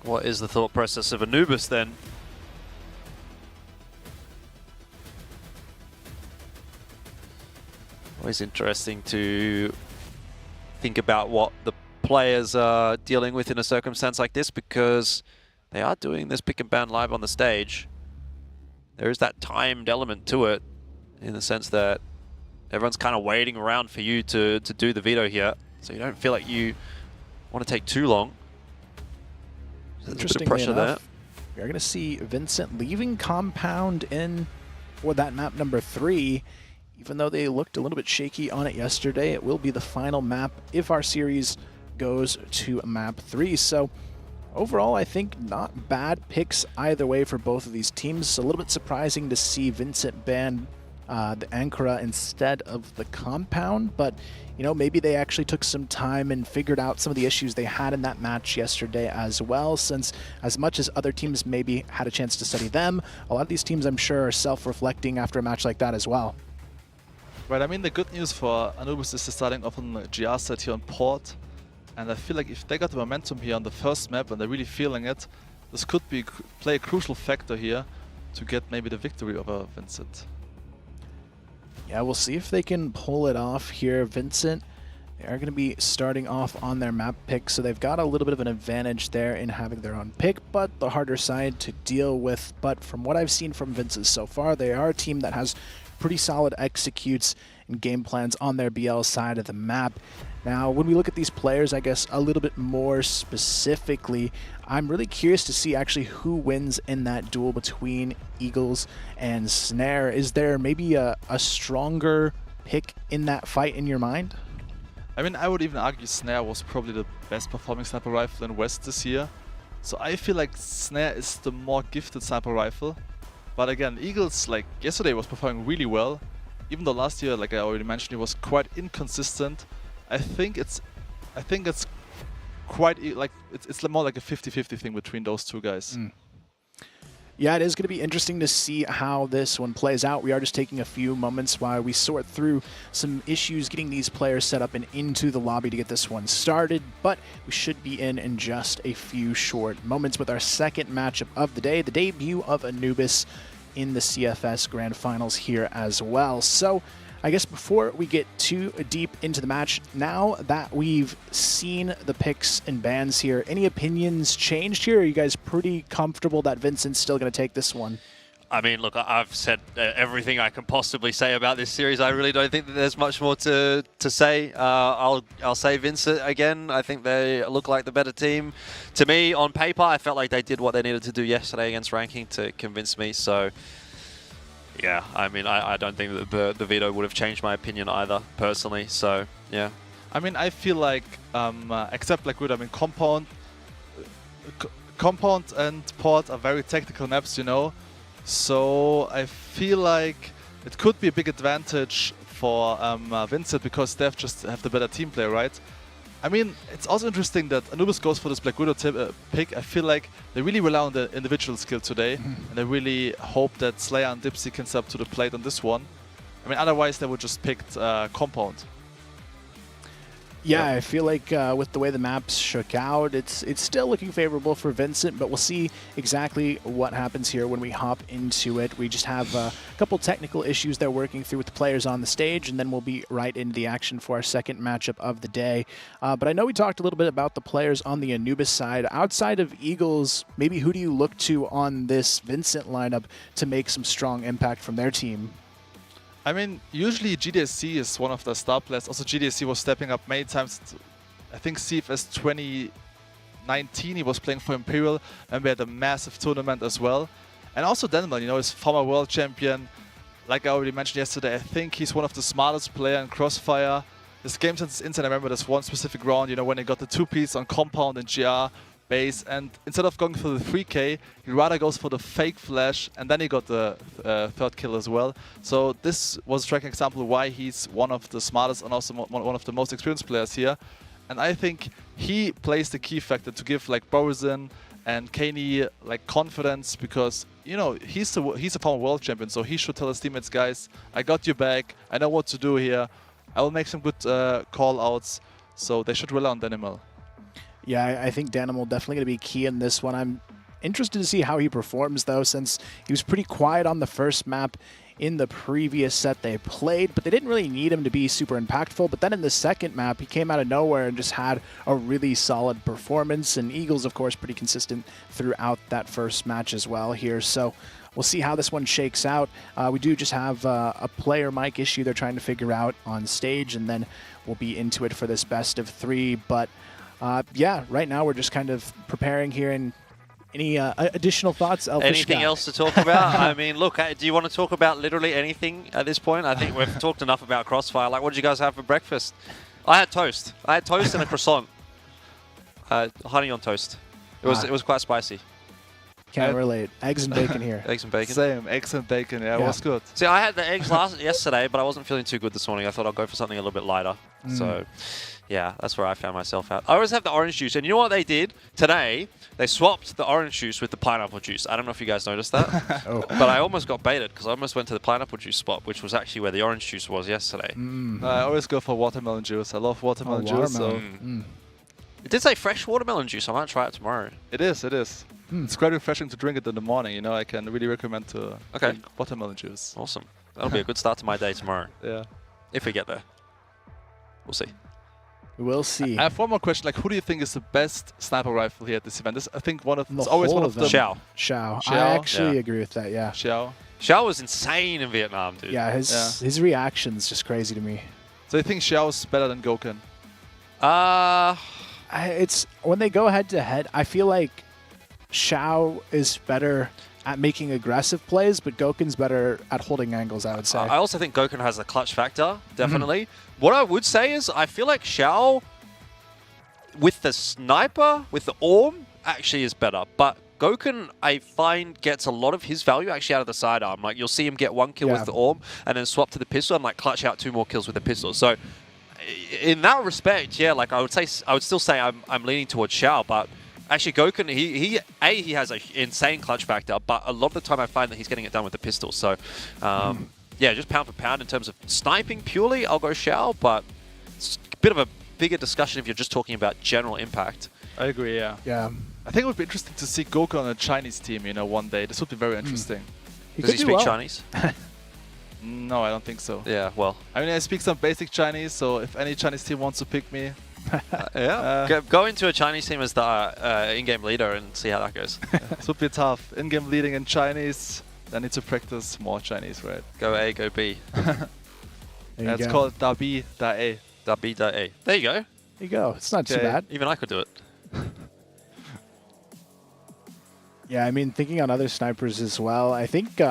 What is the thought process of Anubis then? Always interesting to think about what the players are dealing with in a circumstance like this, because they are doing this pick and ban live on the stage. There is that timed element to it, in the sense that everyone's kind of waiting around for you to do the veto here, so you don't feel like you want to take too long. There's a bit of pressure there. We are going to see VINCIT leaving Compound in for that map number 3. Even though they looked a little bit shaky on it yesterday, it will be the final map if our series goes to map 3. So overall, I think not bad picks either way for both of these teams. A little bit surprising to see VINCIT ban the Ankara instead of the compound, but you know, maybe they actually took some time and figured out some of the issues they had in that match yesterday as well, since as much as other teams maybe had a chance to study them, a lot of these teams I'm sure are self-reflecting after a match like that as well. Right, I mean, the good news for Anubis is they're starting off on the GR side here on Port, and I feel like if they got the momentum here on the first map and they're really feeling it, this could play a crucial factor here to get maybe the victory over VINCIT. Yeah, we'll see if they can pull it off here. VINCIT, they are going to be starting off on their map pick, so they've got a little bit of an advantage there in having their own pick, but the harder side to deal with. But from what I've seen from VINCIT so far, they are a team that has pretty solid executes and game plans on their BL side of the map. Now, when we look at these players, I guess a little bit more specifically, I'm really curious to see actually who wins in that duel between Eagles and Snare. Is there maybe a stronger pick in that fight in your mind? I mean, I would even argue Snare was probably the best performing sniper rifle in West this year. So I feel like Snare is the more gifted sniper rifle. But again, Eagles, like yesterday, was performing really well. Even though last year, like I already mentioned, it was quite inconsistent. I think it's quite it's more like a 50-50 thing between those two guys. Yeah, it is going to be interesting to see how this one plays out. We are just taking a few moments while we sort through some issues getting these players set up and into the lobby to get this one started, but we should be in just a few short moments with our second matchup of the day, the debut of Anubis in the CFS Grand Finals here as well. So I guess before we get too deep into the match, now that we've seen the picks and bans here, any opinions changed here? Are you guys pretty comfortable that Vincent's still going to take this one? I mean, look, I've said everything I can possibly say about this series. I really don't think that there's much more to say. I'll say VINCIT again. I think they look like the better team. To me, on paper, I felt like they did what they needed to do yesterday against Ranking to convince me. So, yeah, I mean, I don't think that the veto would have changed my opinion either, personally. So, yeah. I mean, I feel like, except like, I mean, Compound and Port are very technical maps, you know. So I feel like it could be a big advantage for VINCIT because they just have the better team play, right? I mean, it's also interesting that Anubis goes for this Black Widow pick. I feel like they really rely on the individual skill today, and I really hope that Slayer and Dipsy can step to the plate on this one. I mean, otherwise they would just pick Compound. Yeah, I feel like with the way the maps shook out, it's still looking favorable for VINCIT, but we'll see exactly what happens here when we hop into it. We just have a couple technical issues they're working through with the players on the stage, and then we'll be right into the action for our second matchup of the day. But I know we talked a little bit about the players on the Anubis side. Outside of Eagles, maybe who do you look to on this VINCIT lineup to make some strong impact from their team? I mean, usually GDSC is one of the star players. Also, GDSC was stepping up many times. I think CFS 2019, he was playing for Imperial, and we had a massive tournament as well. And also Danimal, you know, is former world champion. Like I already mentioned yesterday, I think he's one of the smartest players in Crossfire. His game sense is insane. I remember this one specific round, you know, when he got the 2-piece on Compound and GR base, and instead of going for the 3K, he rather goes for the fake flash, and then he got the third kill as well. So this was a striking example why he's one of the smartest and also one of the most experienced players here. And I think he plays the key factor to give like Borizin and Kaney like confidence, because you know he's a former world champion, so he should tell his teammates, guys, I got you back, I know what to do here, I will make some good call outs. So they should rely on Danimal. Yeah, I think Danimal definitely going to be key in this one. I'm interested to see how he performs, though, since he was pretty quiet on the first map in the previous set they played, but they didn't really need him to be super impactful. But then in the second map, he came out of nowhere and just had a really solid performance. And Eagles, of course, pretty consistent throughout that first match as well here. So we'll see how this one shakes out. We do just have a player mic issue they're trying to figure out on stage, and then we'll be into it for this best of 3. But yeah, right now we're just kind of preparing here. And any additional thoughts, Elfish? Anything else to talk about? I mean, look, do you want to talk about literally anything at this point? I think we've talked enough about Crossfire. Like, what did you guys have for breakfast? I had toast. I had toast and a croissant. Honey on toast. It was quite spicy. Can't relate. Eggs and bacon here. Eggs and bacon. Same, eggs and bacon. Yeah, it was good. See, I had the eggs yesterday, but I wasn't feeling too good this morning. I thought I'll go for something a little bit lighter. So, yeah, that's where I found myself at. I always have the orange juice, and you know what they did today? They swapped the orange juice with the pineapple juice. I don't know if you guys noticed that, but I almost got baited because I almost went to the pineapple juice spot, which was actually where the orange juice was yesterday. I always go for watermelon juice. I love watermelon juice. So. It did say fresh watermelon juice. I might try it tomorrow. It is. It is. It's quite refreshing to drink it in the morning. You know, I can really recommend to drink watermelon juice. Awesome. That'll be a good start to my day tomorrow. Yeah. If we get there. We'll see. We'll see. I have one more question. Like, who do you think is the best sniper rifle here at this event? I think it's always one of them. Xiao. I actually agree with that, yeah. Xiao was insane in Vietnam, dude. Yeah, his reaction's just crazy to me. So you think Xiao is better than Gokun? It's when they go head to head, I feel like Xiao is better at making aggressive plays, but Gokun's better at holding angles, I would say. I also think Gokun has the clutch factor, definitely. What I would say is I feel like Xiao, with the sniper, with the Orm, actually is better. But Gokun, I find, gets a lot of his value actually out of the sidearm. Like, you'll see him get 1 kill with the Orm and then swap to the pistol and like clutch out 2 more kills with the pistol. So in that respect, yeah, like I would still say I'm leaning towards Xiao, but actually Gokun, he has an insane clutch factor, but a lot of the time I find that he's getting it done with the pistol. So yeah, just pound for pound in terms of sniping purely, I'll go Xiao, but it's a bit of a bigger discussion if you're just talking about general impact. I agree, yeah. Yeah. I think it would be interesting to see Gokun on a Chinese team, you know, one day. This would be very interesting. Does he speak Chinese? No, I don't think so. Yeah, well. I mean, I speak some basic Chinese, so if any Chinese team wants to pick me... Go into a Chinese team as the in-game leader and see how that goes. This would be tough. In-game leading in Chinese, I need to practice more Chinese, right? Go A, go B. It's called Da B, Da A. Da B, Da A. There you go. There you go. It's not too bad. Even I could do it. Yeah, I mean, thinking on other snipers as well, I think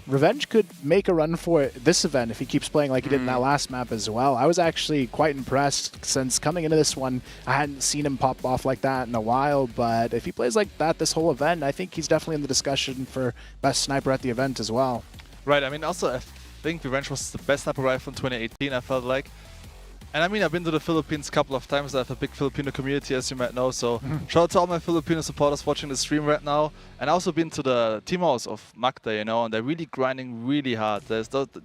Revenge could make a run for it this event if he keeps playing like he did in that last map as well. I was actually quite impressed since coming into this one, I hadn't seen him pop off like that in a while, but if he plays like that this whole event, I think he's definitely in the discussion for best sniper at the event as well. Right, I mean, also, I think Revenge was the best sniper rifle in 2018, I felt like. And I mean, I've been to the Philippines a couple of times. I have a big Filipino community, as you might know. So shout out to all my Filipino supporters watching the stream right now. And I also been to the team house of Macta, you know, and they're really grinding really hard.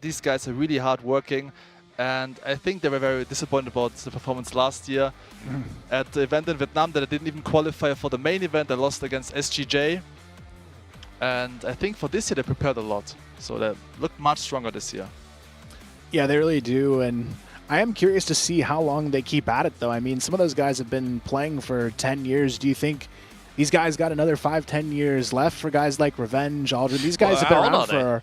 These guys are really hard working. And I think they were very disappointed about the performance last year at the event in Vietnam that they didn't even qualify for the main event. They lost against SGJ. And I think for this year they prepared a lot. So they look much stronger this year. Yeah, they really do. And I am curious to see how long they keep at it, though. I mean, some of those guys have been playing for 10 years. Do you think these guys got another 5-10 years left for guys like Revenge, Aldrin? These guys have been around for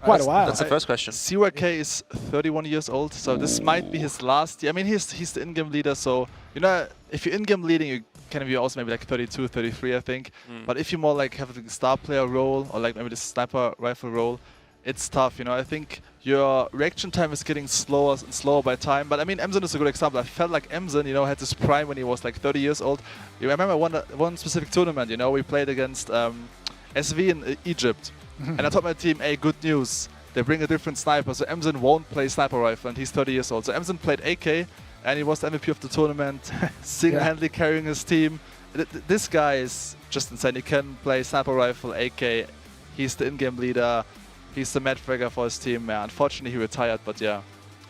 quite a while. That's the first question. CYK is 31 years old, so this might be his last year. I mean, he's the in-game leader, so, you know, if you're in-game leading, you can be also maybe like 32, 33, I think. But if you more like have the star player role or like maybe the sniper rifle role, it's tough, you know. I think your reaction time is getting slower and slower by time. But I mean, Emzen is a good example. I felt like Emzen, you know, had this prime when he was like 30 years old. You remember one specific tournament, you know, we played against SV in Egypt. And I told my team, hey, good news. They bring a different sniper, so Emzen won't play sniper rifle, and he's 30 years old. So Emzen played AK, and he was the MVP of the tournament, single-handedly carrying his team. This guy is just insane. He can play sniper rifle, AK. He's the in-game leader. He's the matchmaker for his team. Unfortunately, he retired, but yeah.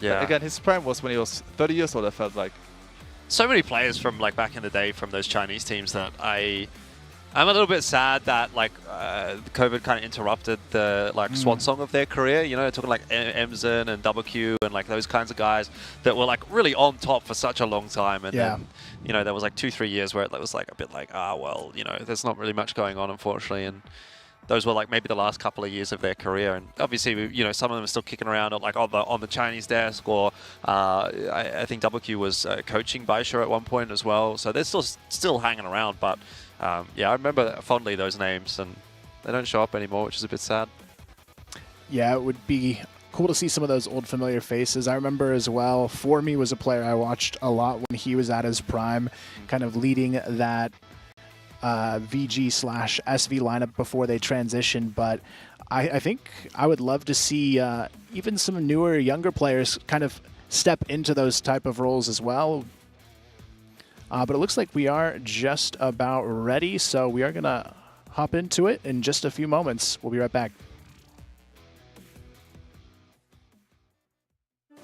Again, his prime was when he was 30 years old, I felt like. So many players from like back in the day from those Chinese teams that I'm a little bit sad that like COVID kind of interrupted the like swan song of their career. You know, talking like Emzen and WQ and like those kinds of guys that were like really on top for such a long time. And then, you know, there was like 2-3 years where it was like a bit like, well, you know, there's not really much going on, unfortunately. And those were like maybe the last couple of years of their career, and obviously, you know, some of them are still kicking around like on the Chinese desk, or I think WQ was coaching Baisha at one point as well. So they're still hanging around, but yeah, I remember fondly those names, and they don't show up anymore, which is a bit sad. Yeah, it would be cool to see some of those old familiar faces. I remember as well, For Me was a player I watched a lot when he was at his prime, kind of leading that VG/SV lineup before they transition, but I think I would love to see even some newer, younger players kind of step into those type of roles as well. But it looks like we are just about ready, so we are going to hop into it in just a few moments. We'll be right back.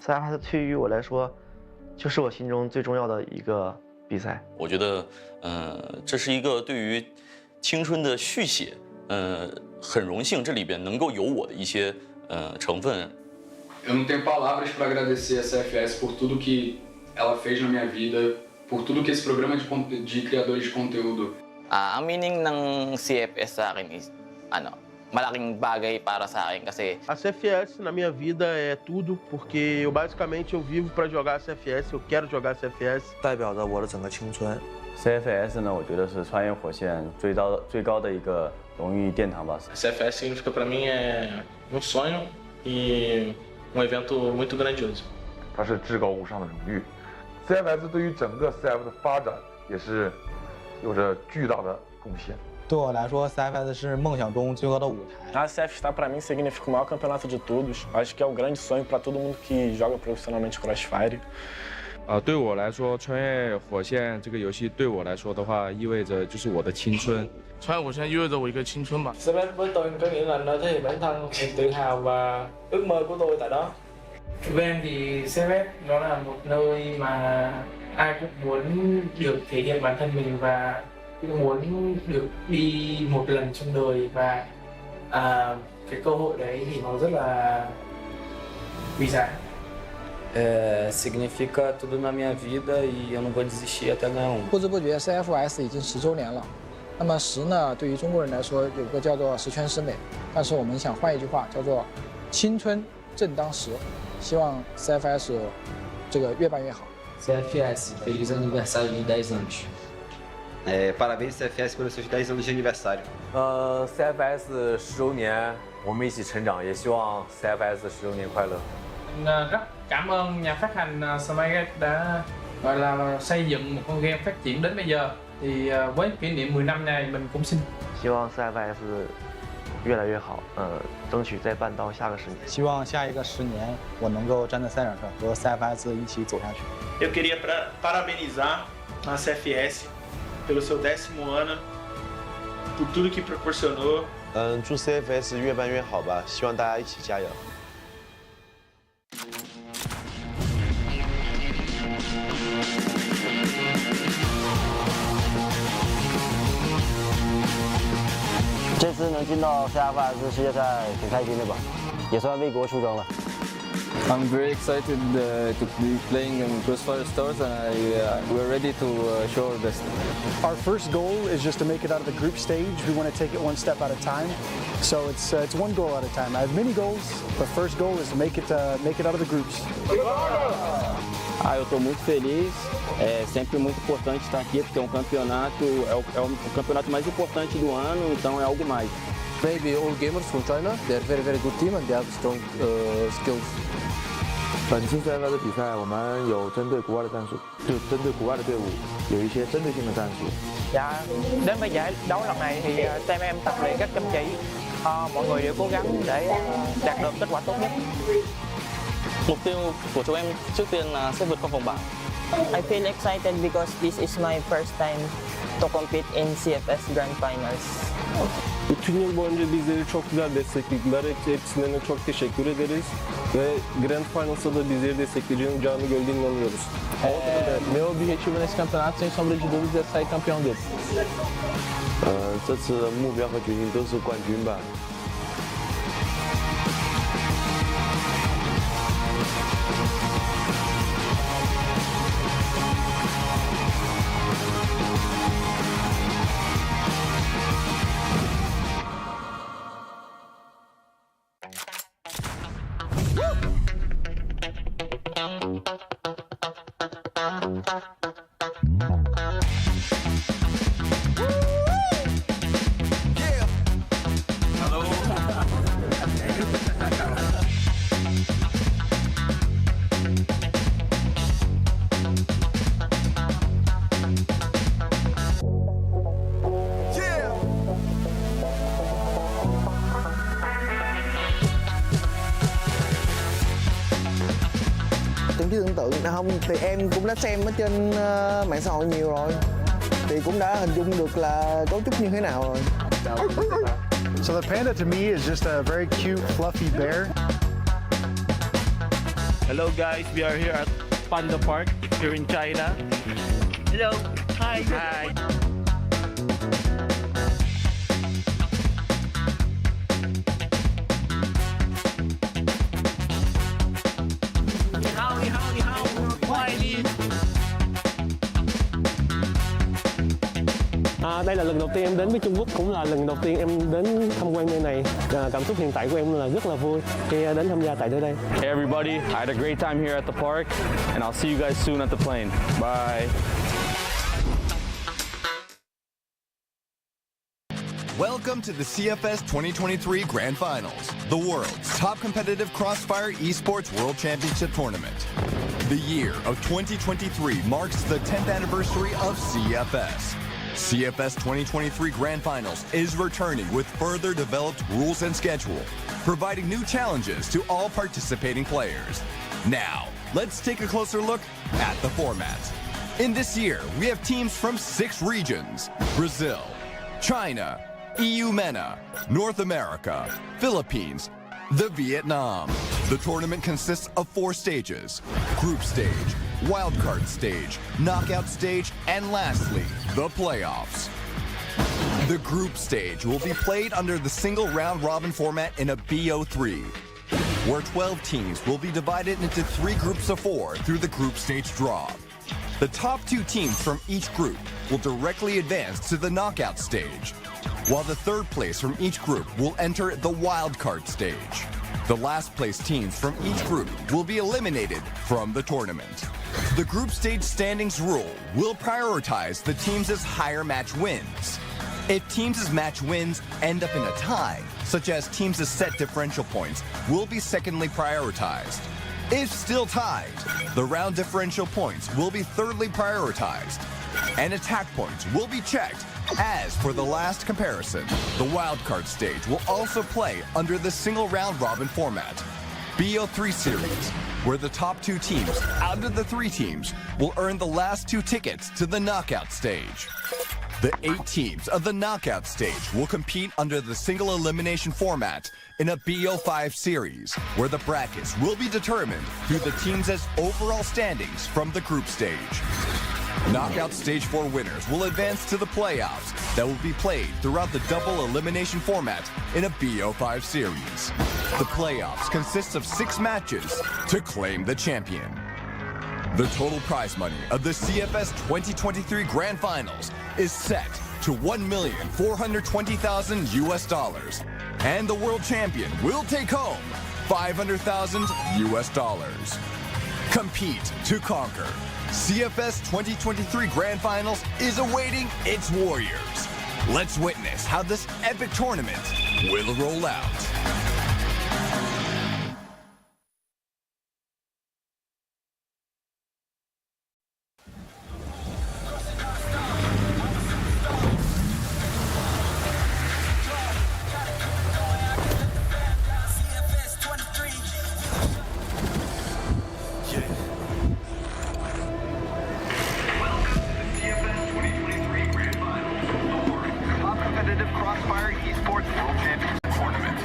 CFS 对于我来说，就是我心中最重要的一个比赛。我觉得，这是一个对于青春的续写，很荣幸这里边能够有我的一些成分。Eu não tenho palavras para agradecer a CFS por tudo que ela fez na minha vida, por tudo que esse programa de criadores de conteúdo. Ang meaning ng CFS sa akin is malaking bagay para sa akin kasi a CFS na minha vida é tudo, porque basicamente eu vivo para jogar a CFS, eu quero jogar a CFS. 代表着我的整个青春。 CFS 呢，我觉得是穿越火线最高的一个荣誉殿堂吧。CFS significa para mim sonho e evento muito grandioso。它是至高无上的荣誉。CFS 对于整个 CF 的发展也是有着巨大的贡献。 对我来说 ，CFS 是梦想中最高的舞台。A CFS para mim significa o maior campeonato de todos. Acho que é o grande sonho para todo mundo que joga profissionalmente Crossfire. 对我来说，穿越火线这个游戏对我来说的话，意味着就是我的青春。穿越火线意味着我一个青春吧。CFS với tôi có nghĩa là nơi thể hiện bản thân, niềm tự hào và ước mơ của tôi tại đó. Với em thì CFS nó là một nơi mà ai cũng muốn được thể hiện bản thân mình và cũng muốn được đi một lần trong đời và cái cơ hội đấy thì nó rất là quý giá. Significa tudo na minha vida e eu não vou desistir até ganhar um. 不知不觉 CFS 已经10周年了。那么10呢，对于中国人来说有个叫做十全十美，但是我们想换一句话，叫做青春正当时。希望 CFS 这个越办越好。CFS, feliz aniversário de 10 anos. Parabéns CFS pelos seus 10 anos de aniversário. CFS 10周年，我们一起成长，也希望 CFS 10周年快乐。 Rất cảm ơn nhà phát hành Smile đã gọi là xây dựng một con game phát triển đến bây giờ. Thì với kỷ niệm 10 năm này mình cũng xin. 希望 CFS 越来越好，争取再办到下个10年。希望下一个10年，我能够站在赛场上和 CFS 一起走下去。 Eu queria parabenizar a CFS pelo seu 10º ano, por tudo que proporcionou. 祝 CFS 越办越好吧，希望大家一起加油。 这次能进到 CFS 世界赛挺开心的吧，也算为国出征了。 I'm very excited to be playing in Crossfire Stars and we're ready to show our best. Our first goal is just to make it out of the group stage. We want to take it one step at a time. So it's one goal at a time. I have many goals, but first goal is to make it out of the groups. Eu estou muito feliz. É sempre muito importante estar aqui porque é um campeonato, é o campeonato mais importante do ano, então é algo mais. Maybe all gamers from China, they're very good team and they have strong skills. 本次 CFS 的比赛，我们有针对国外的战术，就针对国外的队伍有一些针对性的战术。 Dạ, đến với giải đấu lần này thì team em tập luyện rất chăm chỉ. Mọi người đều cố gắng để đạt được kết quả tốt nhất. Mục tiêu của chúng em trước tiên là sẽ vượt qua vòng bảng. I feel excited because this is my first time to compete in CFS Grand Finals. Bütün yıl boyunca bizleri çok güzel desteklediler. Hepsine çok teşekkür ederiz. Ve Grand Finals'ta da bizleri destekleyeceğini canı gölde inanıyoruz. Meu objetivo nesse campeonato, sem sombra de dúvidas, é sair campeão dele. 这次的目标和决心都是冠军吧。 Hello. trí tưởng tượng. Không thì em cũng đã xem ở trên mạng xã hội nhiều rồi, thì cũng đã hình dung được là cấu trúc như thế nào rồi. So the panda to me is just a very cute, fluffy bear. Hello guys, we are here at Panda Park here in China. Hello, hi. Hi. Đây là lần đầu tiên em đến với Trung Quốc, cũng là lần đầu tiên em đến tham quan nơi này. Cảm xúc hiện tại của em là rất là vui khi đến tham gia tại nơi đây. Hey everybody, I had a great time here at the park, and I'll see you guys soon at the plane. Bye. Welcome to the CFS 2023 Grand Finals, the world's top competitive crossfire esports world championship tournament. The year of 2023 marks the 10th anniversary of CFS. CFS 2023 Grand Finals is returning with further developed rules and schedule, providing new challenges to all participating players. Now, let's take a closer look at the format. In this year, we have teams from 6 regions: Brazil, China, EU MENA, North America, Philippines, the Vietnam. The tournament consists of 4 stages: group stage, wildcard stage, knockout stage, and lastly, the playoffs. The group stage will be played under the single round-robin format in a BO3, where 12 teams will be divided into 3 groups of 4 through the group stage draw. The top 2 teams from each group will directly advance to the knockout stage, while the third place from each group will enter the wildcard stage. The last place teams from each group will be eliminated from the tournament. The group stage standings rule will prioritize the teams' higher match wins. If teams' match wins end up in a tie, such as teams' set differential points, will be secondly prioritized. If still tied, the round differential points will be thirdly prioritized, and attack points will be checked. As for the last comparison, the wildcard stage will also play under the single round-robin format, BO3 series, where the top 2 teams out of the 3 teams will earn the last 2 tickets to the knockout stage. The 8 teams of the knockout stage will compete under the single elimination format in a BO5 series, where the brackets will be determined through the teams' overall standings from the group stage. Knockout Stage 4 winners will advance to the playoffs that will be played throughout the double elimination format in a BO5 series. The playoffs consist of 6 matches to claim the champion. The total prize money of the CFS 2023 Grand Finals is set to $1,420,000 US, and the world champion will take home $500,000 US. Compete to conquer. CFS 2023 Grand Finals is awaiting its warriors. Let's witness how this epic tournament will roll out. Crossfire Esports World Championship Tournament.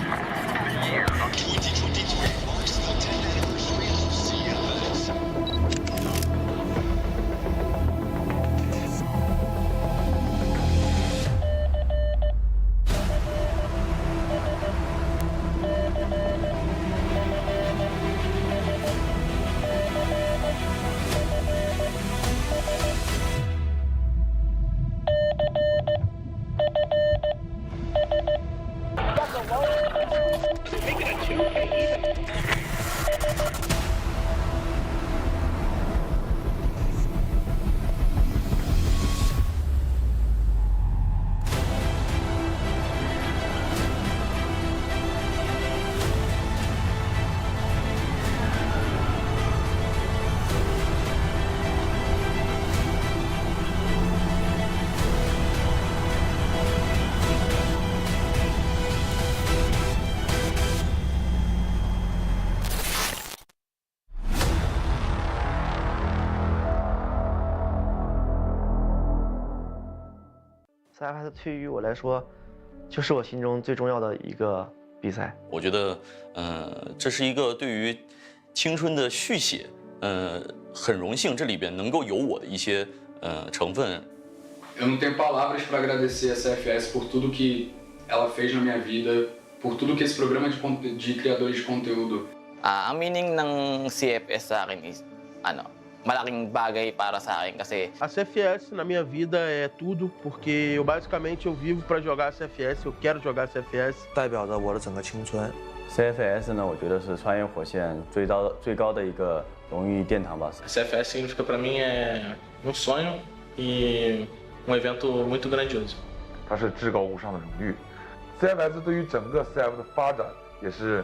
CFS 对于我来说，就是我心中最重要的一个比赛。我觉得，这是一个对于青春的续写，很荣幸这里边能够有我的一些成分。Eu não tenho palavras para agradecer a CFS por tudo que ela fez na minha vida, por tudo que esse programa de criadores de conteúdo. Ang meaning ng CFS sa akin is, malaking bagay para sa akin kasi a CFS na minha vida é tudo, porque basicamente eu vivo para jogar a CFS, eu quero jogar a CFS. 代表着我的整个青春。CFS 呢，我觉得是穿越火线最高的一个荣誉殿堂吧。CFS significa para mim um sonho e evento muito grandioso。它是至高无上的荣誉。CFS 对于整个 CF 的发展也是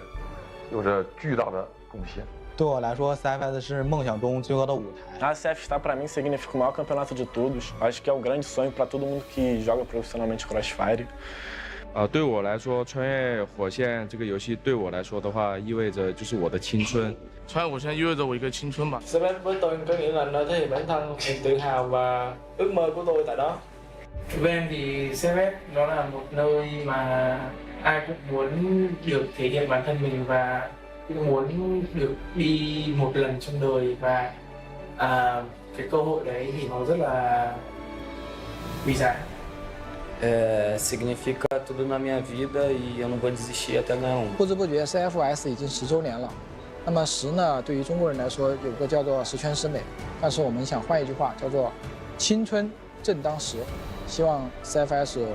有着巨大的贡献。对我来说 ，CFS 是梦想中最高的舞台。A CFS para mim significa o maior campeonato de todos. Acho que é o grande sonho para todo mundo que joga profissionalmente Crossfire。对我来说，穿越火线这个游戏对我来说的话，意味着就是我的青春。穿越火線意味着我一個青春吧。CFS với tôi có nghĩa là nó thể hiện bản thân, niềm tự hào và ước mơ của tôi tại đó. Với em thì CFS nó là một nơi mà ai cũng muốn được thể hiện bản thân mình và muốn được đi một lần trong đời và cái cơ hội đấy thì nó rất là quý giá. Significa tudo na minha vida e eu não vou desistir até ganhar um。不知不觉 CFS 已经10周年了。那么10呢，对于中国人来说有个叫做10全10美，但是我们想换一句话，叫做青春正当时。希望 CFS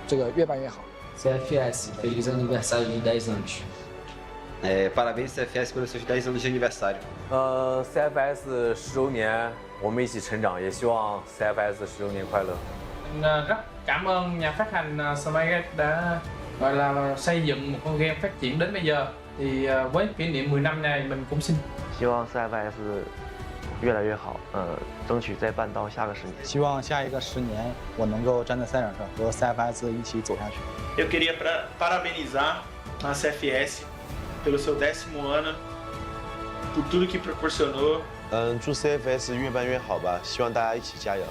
这个越办越好。CFS feliz aniversário de 10 anos。Parabéns CFS pelos seus 10 anos de aniversário。CFS 10周年，我们一起成长，也希望 CFS 10周年快乐。Rất cảm ơn nhà phát hành Smart đã gọi là xây dựng một con game phát triển đến bây giờ. Thì với kỷ niệm 10 năm này mình cũng xin. 希望 CFS 越来越好，争取再办到下个10年。希望下一个10年，我能够站在赛场上和 CFS 一起走下去。Eu queria parabenizar a CFS pelo seu 10º ano, por tudo que proporcionou. 祝 CFS 越办越好吧，希望大家一起加油。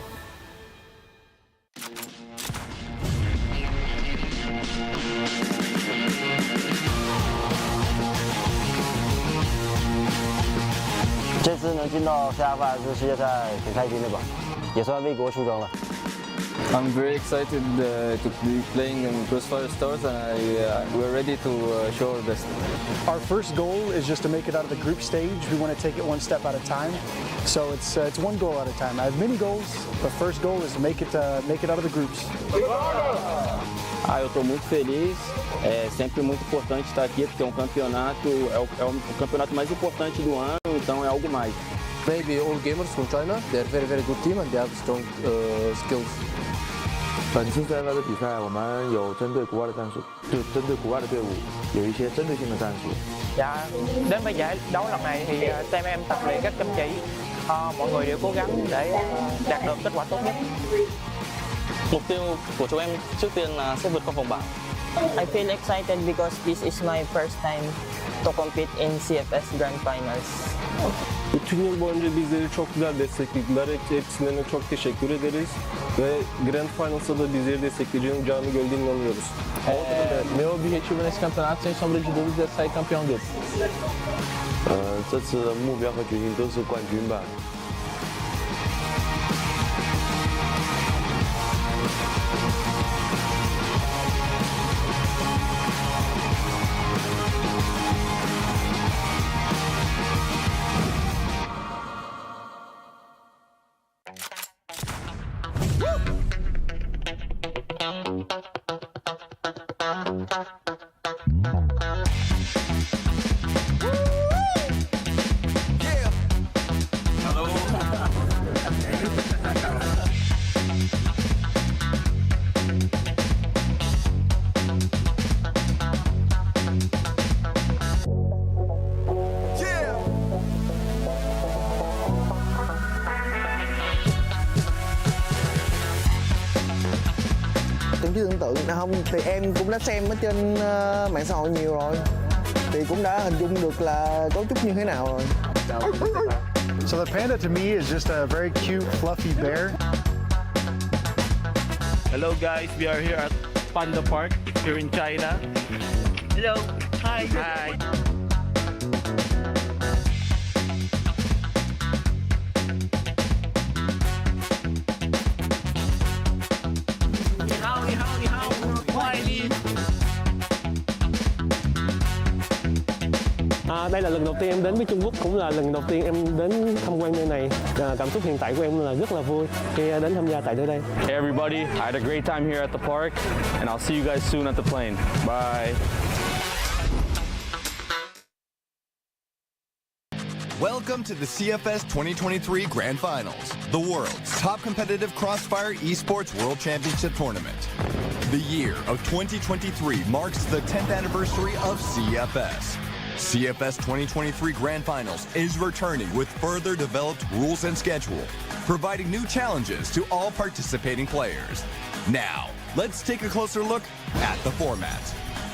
这次能进到 CFS 世界赛挺开心的吧，也算为国出征了。I'm very excited to be playing in Crossfire Stars and we're ready to show our best. Our first goal is just to make it out of the group stage. We want to take it one step at a time. So it's one goal at a time. I have many goals, but first goal is to make it out of the groups. Eu estou muito feliz. É sempre muito importante estar aqui porque é um campeonato, é o campeonato mais importante do ano, então é algo mais. Maybe all gamers from China, they're very good team and they have strong skills. 本次 CFS 的比赛，我们有针对国外的战术，对针对国外的队伍有一些针对性的战术。Dạ, đến với giải đấu lần này thì team em tập luyện rất chăm chỉ. Mọi người đều cố gắng để đạt được kết quả tốt nhất. Mục tiêu của chúng em trước tiên là sẽ vượt qua vòng bảng. I feel excited because this is my first time to compete in CFS Grand Finals. Bütün yıl boyunca bizleri çok güzel desteklediler. Hepsine çok teşekkür ederiz. Ve Grand Finals'ta da bizleri destekleyeceğini canı gölde inanıyoruz. Meu objetivo nesse campeonato, sem sombra de dúvida, é sair campeão dele. 这次的目标和决心都是冠军吧。Tưởng chứ tưởng tượng không thì em cũng đã xem ở trên mạng xã hội nhiều rồi, thì cũng đã hình dung được là cấu trúc như thế nào rồi. So the panda to me is just a very cute, fluffy bear. Hello guys, we are here at Panda Park here in China. Hello. Hi. Hi. Đây là lần đầu tiên em đến với Trung Quốc, cũng là lần đầu tiên em đến tham quan nơi này. Cảm xúc hiện tại của em là rất là vui khi đến tham gia tại nơi đây. Hey everybody, I had a great time here at the park, and I'll see you guys soon at the plane. Bye. Welcome to the CFS 2023 Grand Finals, the world's top competitive crossfire esports world championship tournament. The year of 2023 marks the 10th anniversary of CFS. CFS 2023 Grand Finals is returning with further developed rules and schedule, providing new challenges to all participating players. Now, let's take a closer look at the format.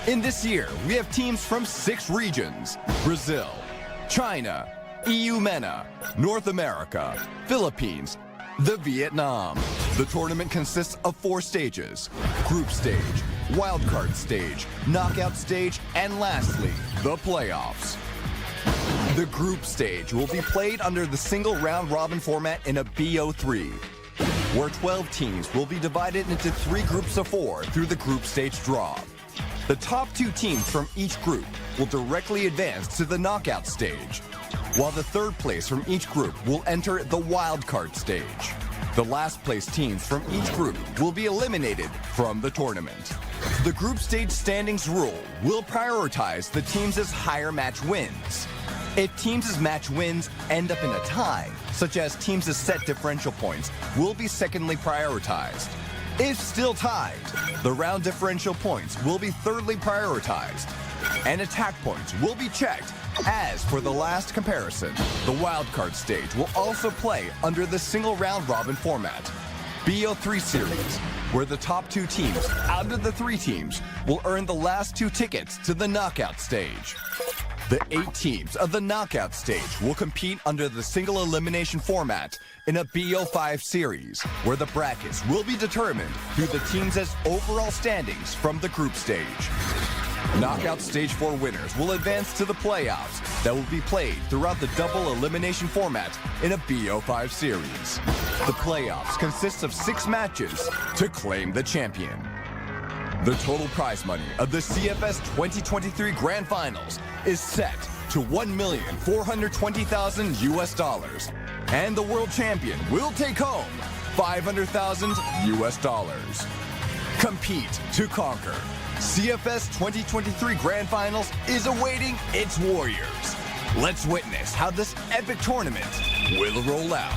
In this year, we have teams from 6 regions: Brazil, China, EU MENA, North America, Philippines, the Vietnam. The tournament consists of 4 stages: group stage, wildcard stage, knockout stage, and lastly, the playoffs. The group stage will be played under the single round-robin format in a BO3, where 12 teams will be divided into 3 groups of 4 through the group stage draw. The top 2 teams from each group will directly advance to the knockout stage, while the third place from each group will enter the wildcard stage. The last place teams from each group will be eliminated from the tournament. The group stage standings rule will prioritize the teams' higher match wins. If teams' match wins end up in a tie, such as teams' set differential points, will be secondly prioritized. If still tied, the round differential points will be thirdly prioritized, and attack points will be checked. As for the last comparison, the wildcard stage will also play under the single round-robin format, BO3 series, where the top 2 teams out of the 3 teams will earn the last 2 tickets to the knockout stage. The 8 teams of the knockout stage will compete under the single elimination format in a BO5 series, where the brackets will be determined through the teams' overall standings from the group stage. Knockout Stage 4 winners will advance to the playoffs that will be played throughout the double elimination format in a BO5 series. The playoffs consist of 6 matches to claim the champion. The total prize money of the CFS 2023 Grand Finals is set to $1,420,000 US, and the world champion will take home $500,000 US. Compete to conquer. CFS 2023 Grand Finals is awaiting its warriors. Let's witness how this epic tournament will roll out.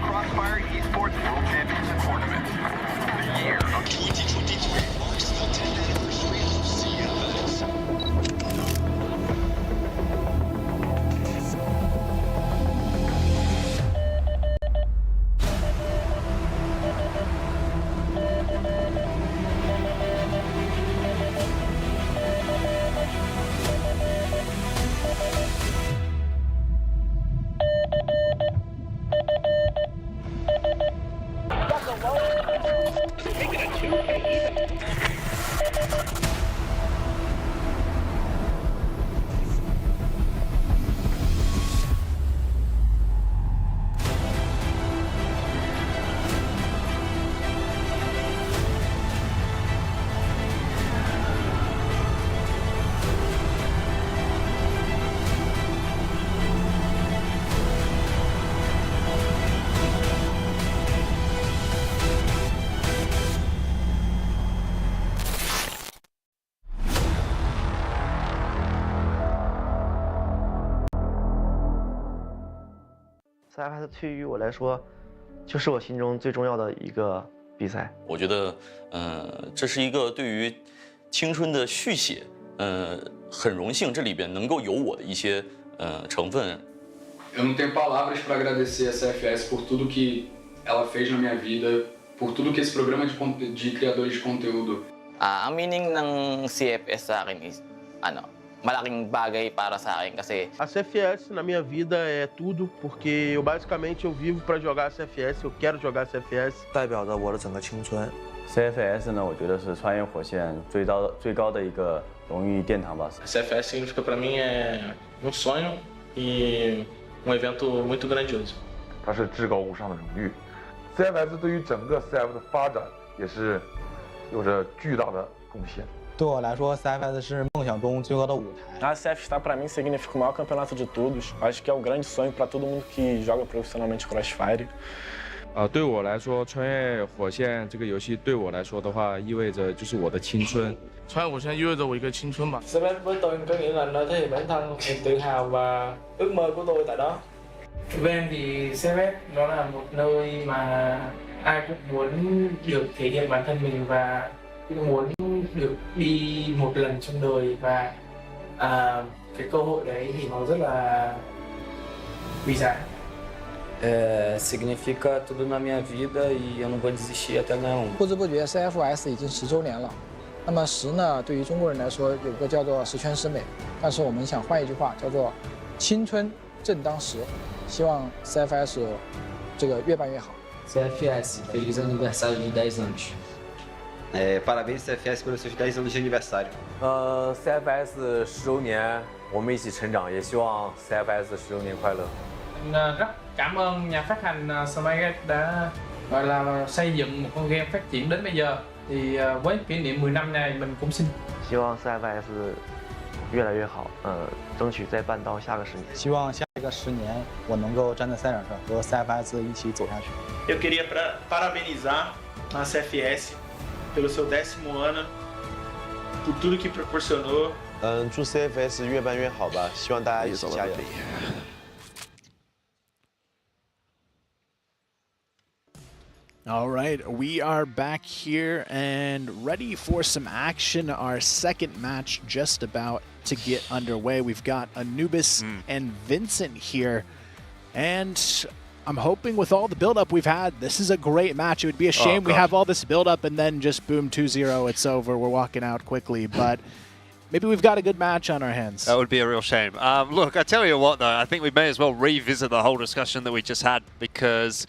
Crossfire Esports World Championship Tournament. The year of 2023 marks the 10th anniversary of CFS. CFS 对于我来说，就是我心中最重要的一个比赛。我觉得，这是一个对于青春的续写，很荣幸这里边能够有我的一些成分。Eu não tenho palavras para agradecer a CFS por tudo que ela fez na minha vida, por tudo que esse programa de criadores de conteúdo. Ang meaning ng CFS sa akin is, malaking bagay para sa akin kasi a CFS na minha vida é tudo, porque eu basicamente vivo para jogar a CFS, eu quero jogar a CFS. 代表着我的整个青春。CFS 呢，我觉得是穿越火线最高的一个荣誉殿堂吧。CFS significa para mim um sonho e evento muito grandioso。它是至高无上的荣誉。CFS 对于整个 CF 的发展也是有着巨大的贡献。对我来说 ，CFS 是梦想中最高的舞台。A CFS para mim significa o maior campeonato de todos. Acho que é o grande sonho para todo mundo que joga profissionalmente Crossfire。对我来说，穿越火线这个游戏对我来说的话，意味着就是我的青春。穿越火线意味着我一个青春吧。CFS với tôi có nghĩa là nó thể hiện bản thân, niềm tự hào và ước mơ của tôi tại đó. Với em thì CFS nó là một nơi mà ai cũng muốn được thể hiện bản thân mình và cũng muốn được đi một lần trong đời và cái cơ hội đấy thì nó rất là quý giá. Significa tudo na minha vida e eu não vou desistir até ganhar um。不知不觉 CFS 已经10周年了。那么10呢，对于中国人来说有个叫做十全十美，但是我们想换一句话，叫做青春正当时。希望 CFS 这个越办越好。CFS, feliz aniversário de 10 anos. Parabéns CFS pelos seus 10 anos de aniversário. CFS 10周年，我们一起成长，也希望 CFS 10周年快乐。Rất cảm ơn nhà phát hành Smart đã gọi là xây dựng một con game phát triển đến bây giờ. Thì với kỷ niệm 10 năm này mình cũng xin. 希望 CFS 越来越好，争取再办到下个10年。希望下一个10年，我能够站在赛场上和 CFS 一起走下去。Eu queria parabenizar a CFS pelo seu 10º ano, por tudo que proporcionou. 祝 CFS 越办越好吧，希望大家一起加油。All right, we are back here and ready for some action. Our second match just about to get underway. We've got Anubis and Vincent here. And I'm hoping with all the build-up we've had, this is a great match. It would be a shame we have all this build-up and then just boom, 2-0, it's over. We're walking out quickly. But maybe we've got a good match on our hands. That would be a real shame. Look, I tell you what, though, I think we may as well revisit the whole discussion that we just had, because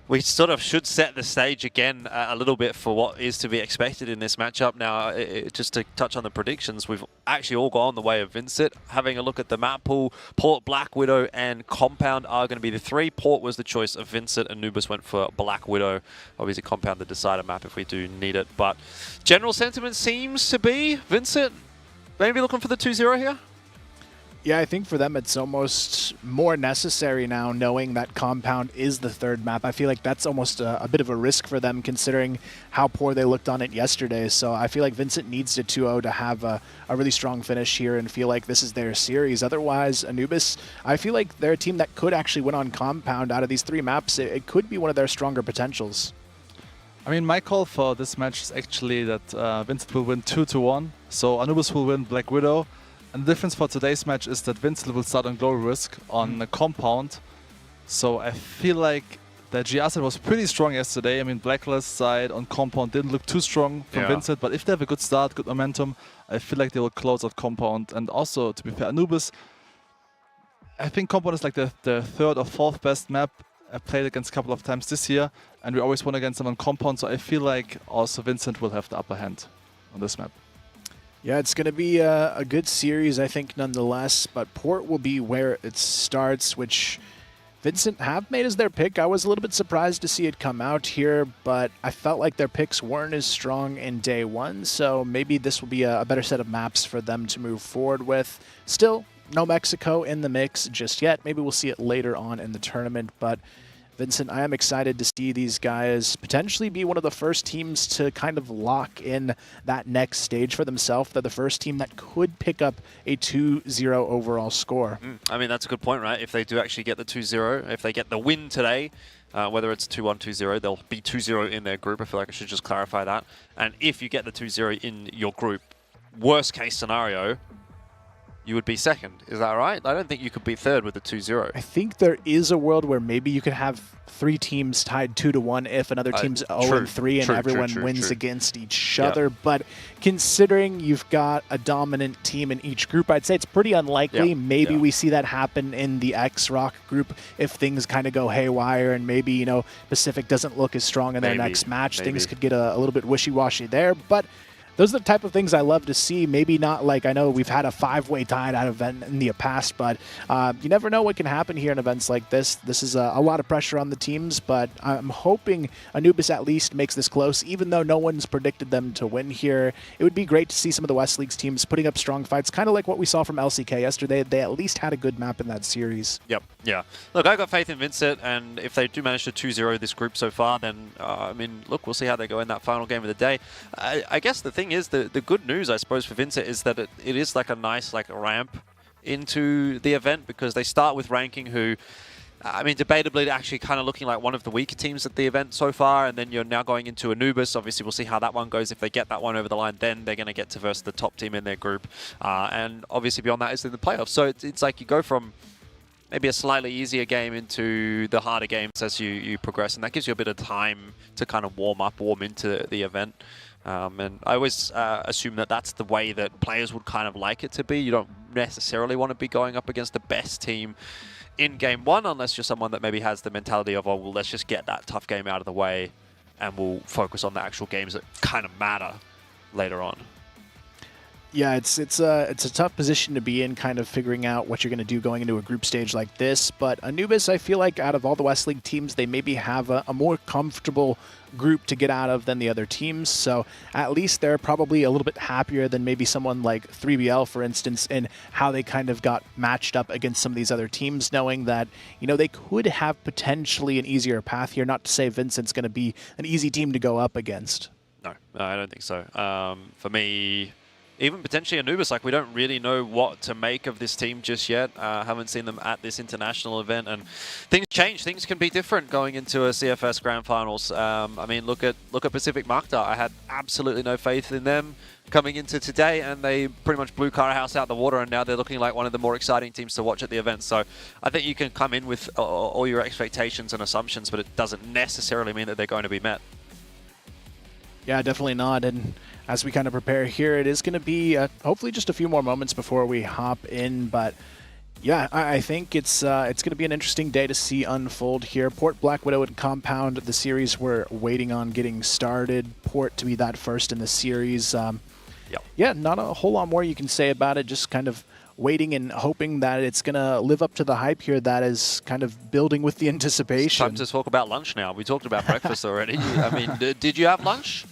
we sort of should set the stage again a little bit for what is to be expected in this matchup. Now, just to touch on the predictions, we've actually all gone the way of Vincit. Having a look at the map pool, Port, Black Widow, and Compound are going to be the three. Port was the choice of Vincit. Anubis went for Black Widow. Obviously, Compound the decider map if we do need it. But general sentiment seems to be Vincit maybe looking for the 2-0 here. Yeah, I think for them it's almost more necessary now, knowing that Compound is the third map. I feel like that's almost a bit of a risk for them, considering how poor they looked on it yesterday. So I feel like Vincent needs to 2-0 to have a really strong finish here and feel like this is their series. Otherwise, Anubis, I feel like they're a team that could actually win on Compound. Out of these 3 maps, it could be one of their stronger potentials. I mean, my call for this match is actually that Vincit will win 2-1. So Anubis will win Black Widow. And the difference for today's match is that Vincit will start on Glory Risk on the Compound. So I feel like the GR side was pretty strong yesterday. I mean, Blacklist side on Compound didn't look too strong from Vincit, but if they have a good start, good momentum, I feel like they will close out Compound. And also, to be fair, Anubis, I think Compound is like the 3rd or 4th best map. I played against a couple of times this year, and we always won against them on Compound, so I feel like also Vincit will have the upper hand on this map. Yeah, it's going to be a good series, I think, nonetheless. But Port will be where it starts, which Vincent have made as their pick. I was a little bit surprised to see it come out here, but I felt like their picks weren't as strong in day one. So maybe this will be a better set of maps for them to move forward with. Still, no Mexico in the mix just yet. Maybe we'll see it later on in the tournament. But Vincent, I am excited to see these guys potentially be one of the first teams to kind of lock in that next stage for themselves. They're the first team that could pick up a 2-0 overall score. I mean, that's a good point, right? If they do actually get the 2-0, if they get the win today, Whether it's 2-1, 2-0, they'll be 2-0 in their group. I feel like I should just clarify that. And if you get the 2-0 in your group, worst case scenario, you would be second. Is that right? I don't think you could be third with the 2-0. I think there is a world where maybe you could have 3 teams tied 2-1 if another team's 0-3 and everyone wins against each other. But considering you've got a dominant team in each group, I'd say it's pretty unlikely. Maybe we see that happen in the XROCK group if things kind of go haywire and maybe, you know, Pacific doesn't look as strong in their next match. Things could get a little bit wishy-washy there. But those are the type of things I love to see. Maybe not like, I know we've had a 5-way tie out event in the past, but you never know what can happen here in events like this. This is a lot of pressure on the teams, but I'm hoping Anubis at least makes this close, even though no one's predicted them to win here. It would be great to see some of the West League's teams putting up strong fights, kind of like what we saw from LCK yesterday. They at least had a good map in that series. Yep, yeah. Look, I got faith in VINCIT, and if they do manage to 2-0 this group so far, then, I mean, look, we'll see how they go in that final game of the day. I guess the thing is, the good news, I suppose, for VINCIT is that it is like a nice ramp into the event, because they start with ranking who, I mean, debatably actually kind of looking like one of the weaker teams at the event so far, and then you're now going into Anubis. Obviously, we'll see how that one goes. If they get that one over the line, then they're going to get to versus the top team in their group. And obviously beyond that is in the playoffs. So it's like you go from maybe a slightly easier game into the harder games as you progress, and that gives you a bit of time to kind of warm into the event. And I always assume that that's the way that players would kind of like it to be. You don't necessarily want to be going up against the best team in game one, unless you're someone that maybe has the mentality of, oh, well, let's just get that tough game out of the way and we'll focus on the actual games that kind of matter later on. Yeah, it's a tough position to be in, kind of figuring out what you're going to do going into a group stage like this. But Anubis, I feel like out of all the West League teams, they maybe have a more comfortable group to get out of than the other teams. So at least they're probably a little bit happier than maybe someone like 3BL, for instance, in how they kind of got matched up against some of these other teams, knowing that, you know, they could have potentially an easier path here. Not to say VINCIT's going to be an easy team to go up against. No, I don't think so. For me, even potentially Anubis, like, we don't really know what to make of this team just yet. Haven't seen them at this international event, and things change. Things can be different going into a CFS Grand Finals. I mean, look at Pacific Macta. I had absolutely no faith in them coming into today, and they pretty much blew Cara House out the water, and now they're looking like one of the more exciting teams to watch at the event. So I think you can come in with all your expectations and assumptions, but it doesn't necessarily mean that they're going to be met. Yeah, definitely not. And as we kind of prepare here, it is going to be hopefully just a few more moments before we hop in. But yeah, I think it's going to be an interesting day to see unfold here. Port, Black Widow, and Compound, the series we're waiting on getting started. Port to be that first in the series. Yeah, not a whole lot more you can say about it. Just kind of waiting and hoping that it's going to live up to the hype here that is kind of building with the anticipation. It's time to talk about lunch now. We talked about breakfast already. I mean, did you have lunch?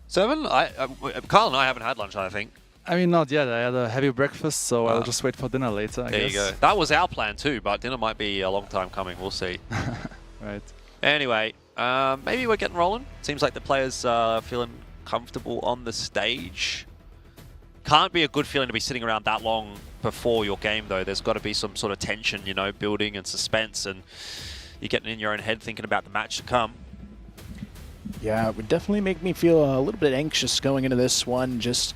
Seven? Carl and I haven't had lunch, I think. I mean, not yet. I had a heavy breakfast, so I'll just wait for dinner later, I guess. There you go. That was our plan too, but dinner might be a long time coming. We'll see. Right. Anyway, maybe we're getting rolling. Seems like the players are feeling comfortable on the stage. Can't be a good feeling to be sitting around that long before your game, though. There's got to be some sort of tension, you know, building and suspense, and you're getting in your own head thinking about the match to come. Yeah, it would definitely make me feel a little bit anxious going into this one, just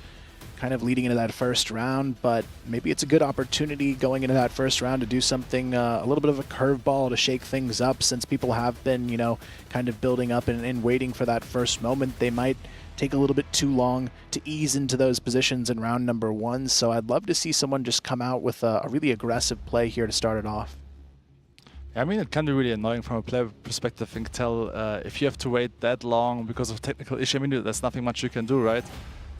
kind of leading into that first round, but maybe it's a good opportunity going into that first round to do something, a little bit of a curveball to shake things up, since people have been, you know, kind of building up and waiting for that first moment. They might take a little bit too long to ease into those positions in round number one, so I'd love to see someone just come out with a really aggressive play here to start it off. I mean, it can be really annoying from a player perspective. I can tell if you have to wait that long because of technical issue. I mean, there's nothing much you can do, right?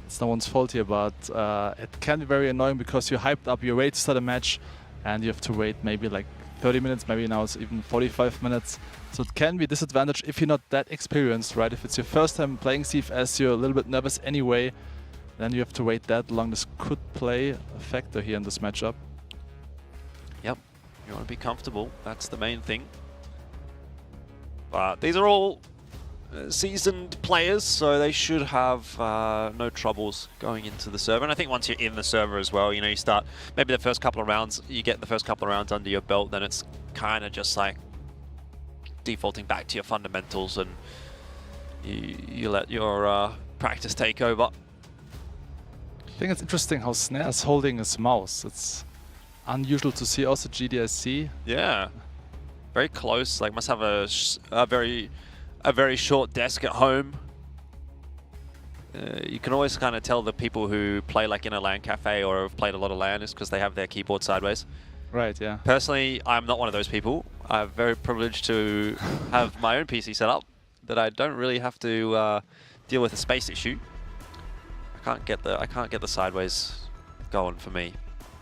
It's no one's fault here, but it can be very annoying because you're hyped up, you're ready to start a match, and you have to wait maybe like 30 minutes, maybe now it's even 45 minutes. So it can be a disadvantage if you're not that experienced, right? If it's your first time playing CFS, you're a little bit nervous anyway, then you have to wait that long. This could play a factor here in this matchup. Yep. You want to be comfortable. That's the main thing. But these are all seasoned players, so they should have no troubles going into the server. And I think once you're in the server as well, you know, you start maybe the first couple of rounds, you get the first couple of rounds under your belt, then it's kind of just like defaulting back to your fundamentals, and you let your practice take over. I think it's interesting how Snare's holding his mouse. It's unusual to see also GDSC. Yeah, very close. Like must have a very short desk at home. You can always kind of tell the people who play like in a LAN cafe or have played a lot of LAN is because they have their keyboard sideways. Right, yeah. Personally, I'm not one of those people. I'm very privileged to have my own PC set up that I don't really have to deal with a space issue. I can't get the sideways going for me.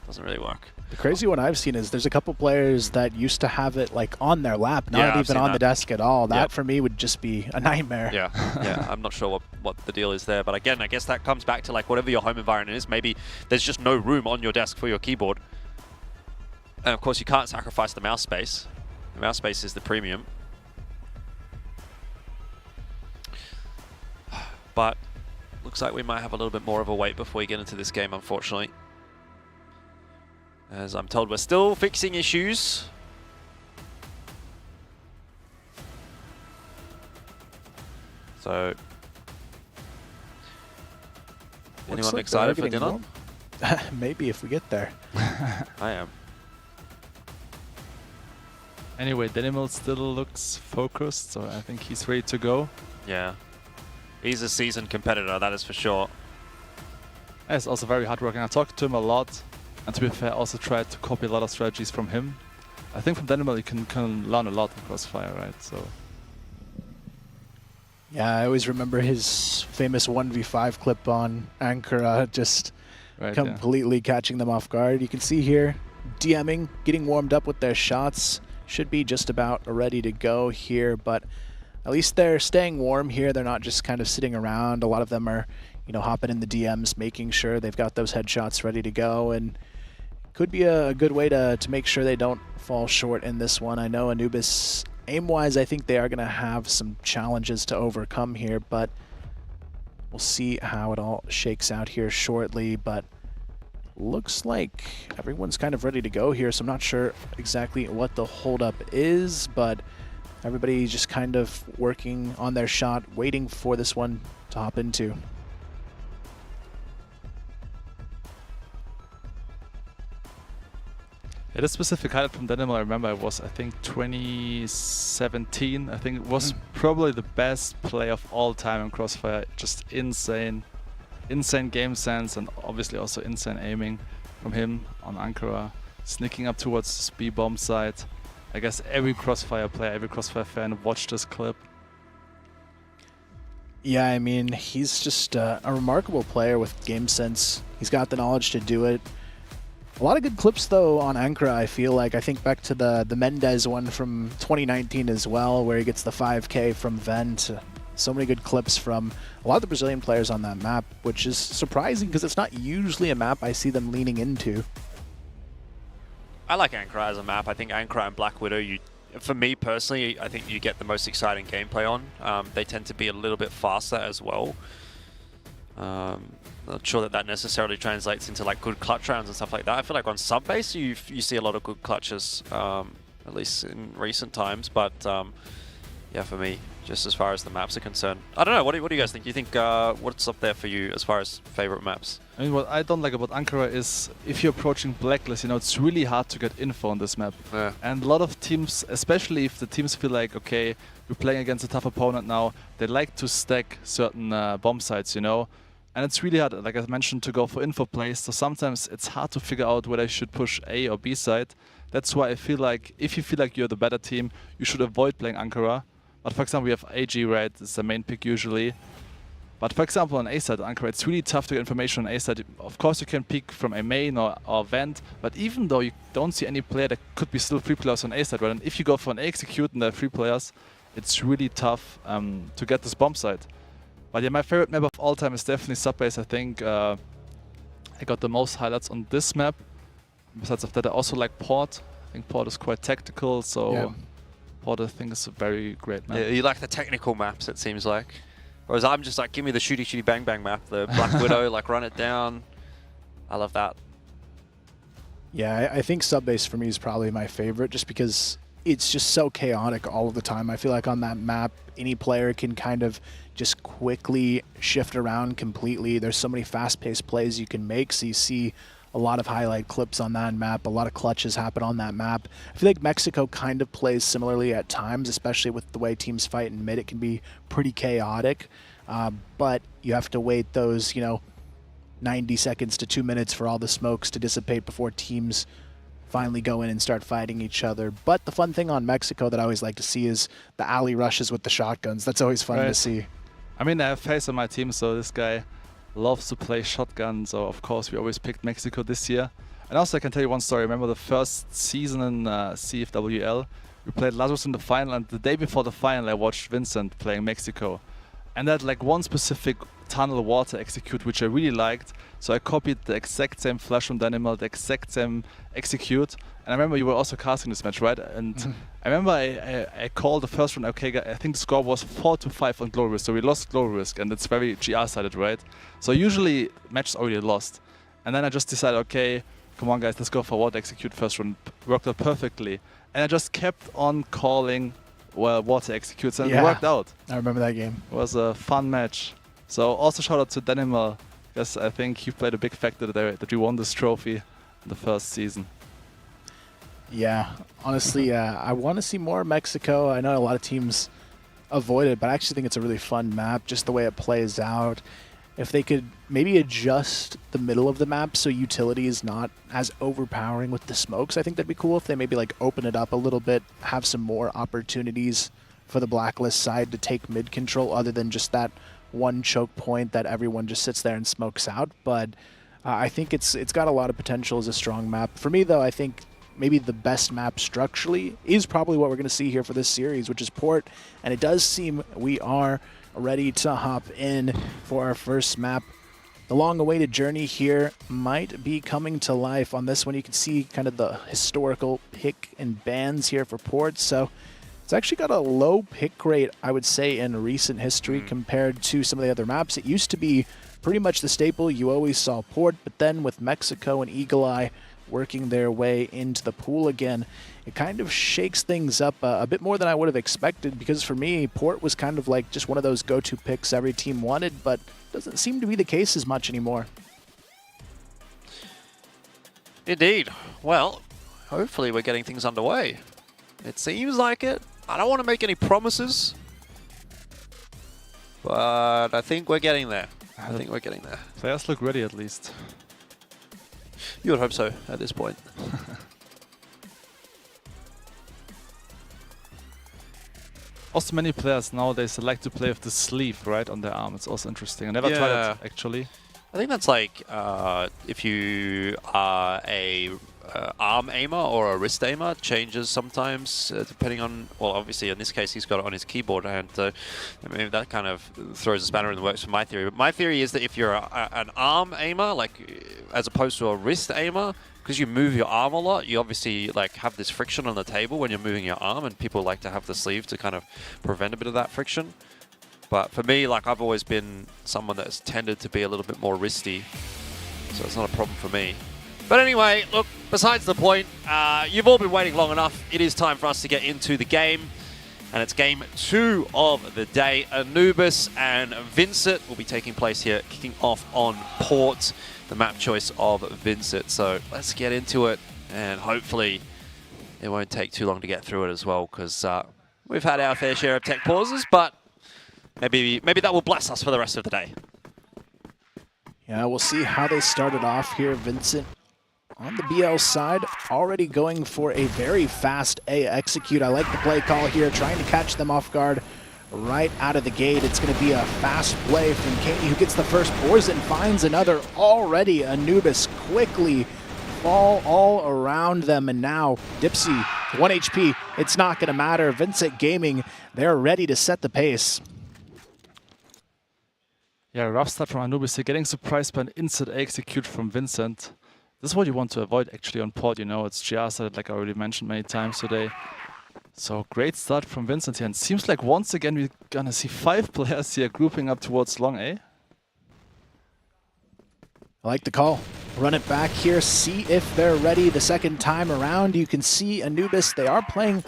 Doesn't really work. The crazy one I've seen is there's a couple players that used to have it like on their lap, not even on the desk at all. That for me would just be a nightmare. Yeah, yeah. I'm not sure what the deal is there, but again, I guess that comes back to like whatever your home environment is. Maybe there's just no room on your desk for your keyboard, and of course you can't sacrifice the mouse space. The mouse space is the premium. But looks like we might have a little bit more of a wait before we get into this game, unfortunately. As I'm told, we're still fixing issues. So, anyone excited for dinner? Maybe if we get there. I am. Anyway, Denimal still looks focused, so I think he's ready to go. Yeah. He's a seasoned competitor, that is for sure. He's also very hardworking. I talked to him a lot. And to be fair, I also tried to copy a lot of strategies from him. I think from Denimal you can learn a lot in Crossfire, right? So. Yeah, I always remember his famous 1v5 clip on Ankara, just completely catching them off guard. You can see here, DMing, getting warmed up with their shots. Should be just about ready to go here, but at least they're staying warm here. They're not just kind of sitting around. A lot of them are, you know, hopping in the DMs, making sure they've got those headshots ready to go, and could be a good way to make sure they don't fall short in this one. I know Anubis, aim-wise, I think they are going to have some challenges to overcome here, but we'll see how it all shakes out here shortly. But looks like everyone's kind of ready to go here, so I'm not sure exactly what the holdup is, but everybody's just kind of working on their shot, waiting for this one to hop into. Yeah, the specific highlight from Denimal I remember it was, I think, 2017. I think it was probably the best play of all time in Crossfire. Just insane game sense, and obviously also insane aiming from him on Ankara, sneaking up towards the B-bomb side. I guess every Crossfire player, every Crossfire fan watched this clip. Yeah, I mean, he's just a remarkable player with game sense. He's got the knowledge to do it. A lot of good clips, though, on Ankara, I feel like. I think back to the Mendez one from 2019 as well, where he gets the 5K from Vent. So many good clips from a lot of the Brazilian players on that map, which is surprising because it's not usually a map I see them leaning into. I like Ankara as a map. I think Ankara and Black Widow, for me personally, I think you get the most exciting gameplay on. They tend to be a little bit faster as well. Not sure that necessarily translates into like good clutch rounds and stuff like that. I feel like on sub base you see a lot of good clutches, at least in recent times. But yeah, for me, just as far as the maps are concerned, I don't know. What do you guys think? Do you think what's up there for you as far as favorite maps? I mean, what I don't like about Ankara is if you're approaching Blacklist, you know, it's really hard to get info on this map. Yeah. And a lot of teams, especially if the teams feel like, okay, we're playing against a tough opponent now, they like to stack certain bomb sites, you know. And it's really hard, like I mentioned, to go for info plays, so sometimes it's hard to figure out whether I should push A or B side. That's why I feel like if you feel like you're the better team, you should avoid playing Ankara. But for example, we have AG, right? It's the main pick usually. But for example, on A side, Ankara, it's really tough to get information on A side. Of course, you can pick from a main or Vent, but even though you don't see any player, there could be still 3 players on A side, right? And if you go for an A execute and there are 3 players, it's really tough to get this bomb side. But yeah, my favorite map of all time is definitely Subbase. I think I got the most highlights on this map. Besides of that, I also like Port. I think Port is quite tactical, so Port I think is a very great map. Yeah, you like the technical maps, it seems like. Whereas I'm just like, give me the shooty bang bang map, the Black Widow, like run it down. I love that. Yeah, I think Subbase for me is probably my favorite, just because it's just so chaotic all of the time. I feel like on that map, any player can kind of just quickly shift around completely. There's so many fast-paced plays you can make, so you see a lot of highlight clips on that map. A lot of clutches happen on that map. I feel like Mexico kind of plays similarly at times, especially with the way teams fight in mid. It can be pretty chaotic, but you have to wait those, 90 seconds to 2 minutes for all the smokes to dissipate before teams finally go in and start fighting each other. But the fun thing on Mexico that I always like to see is the alley rushes with the shotguns. That's always fun to see. I mean, I have Face on my team, so this guy loves to play shotgun, so of course we always picked Mexico this year. And also I can tell you one story. Remember the first season in CFWL? We played Lazarus in the final, and the day before the final I watched Vincent playing Mexico. And that like one specific tunnel water execute which I really liked, so I copied the exact same flash from Danimal, the exact same execute. And I remember you were also casting this match, right? And I remember I called the first round, okay, I think the score was 4-5 on Glory Risk, so we lost Glory Risk, and it's very GR-sided, right? So usually matches already lost. And then I just decided, okay, come on guys, let's go for water execute first round. Worked out perfectly. And I just kept on calling water executes, and it worked out. I remember that game. It was a fun match. So also shout out to Danimal, because I think he played a big factor that we won this trophy in the first season. Yeah, honestly, I want to see more Mexico. I know a lot of teams avoid it, but I actually think it's a really fun map, just the way it plays out. If they could maybe adjust the middle of the map so utility is not as overpowering with the smokes, I think that'd be cool. If they maybe like open it up a little bit, have some more opportunities for the Blacklist side to take mid control other than just that one choke point that everyone just sits there and smokes out. But I think it's got a lot of potential as a strong map. For me, though, I think maybe the best map structurally is probably what we're going to see here for this series, which is Port. And it does seem we are ready to hop in for our first map. The long-awaited journey here might be coming to life. On this one, you can see kind of the historical pick and bans here for Port. So it's actually got a low pick rate, I would say, in recent history compared to some of the other maps. It used to be pretty much the staple. You always saw Port, but then with Mexico and Eagle Eye working their way into the pool again, it kind of shakes things up a bit more than I would have expected, because for me, Port was kind of like just one of those go-to picks every team wanted, but doesn't seem to be the case as much anymore. Indeed. Well, hopefully we're getting things underway. It seems like it. I don't want to make any promises, but I think we're getting there. Players look ready, at least. You would hope so at this point. Also, many players nowadays like to play with the sleeve, right, on their arm. It's also interesting. I never tried it, actually. I think that's like if you are a arm aimer or a wrist aimer, changes sometimes depending on, well, obviously in this case he's got it on his keyboard, and I mean, that kind of throws a spanner in the works for my theory. But my theory is that if you're an arm aimer, like as opposed to a wrist aimer, because you move your arm a lot, you obviously like have this friction on the table when you're moving your arm, and people like to have the sleeve to kind of prevent a bit of that friction. But for me, like, I've always been someone that's tended to be a little bit more wristy, so it's not a problem for me. But anyway, look, besides the point, you've all been waiting long enough. It is time for us to get into the game, and it's game 2 of the day. Anubis and VINCIT will be taking place here, kicking off on Port, the map choice of VINCIT. So let's get into it, and hopefully it won't take too long to get through it as well, because we've had our fair share of tech pauses, but maybe that will bless us for the rest of the day. Yeah, we'll see how they started off here. VINCIT on the BL side, already going for a very fast A execute. I like the play call here, trying to catch them off guard right out of the gate. It's going to be a fast play from Katie, who gets the first. Borzen finds another. Already Anubis quickly fall all around them, and now Dipsy, 1 HP. It's not going to matter. VINCIT Gaming, they're ready to set the pace. Yeah, rough start from Anubis. They're getting surprised by an instant execute from VINCIT. This is what you want to avoid actually on Port, you know, it's GR-sided, like I already mentioned many times today. So great start from VINCIT here, and seems like once again we're gonna see 5 players here grouping up towards long A. I like the call. Run it back here, see if they're ready the second time around. You can see Anubis, they are playing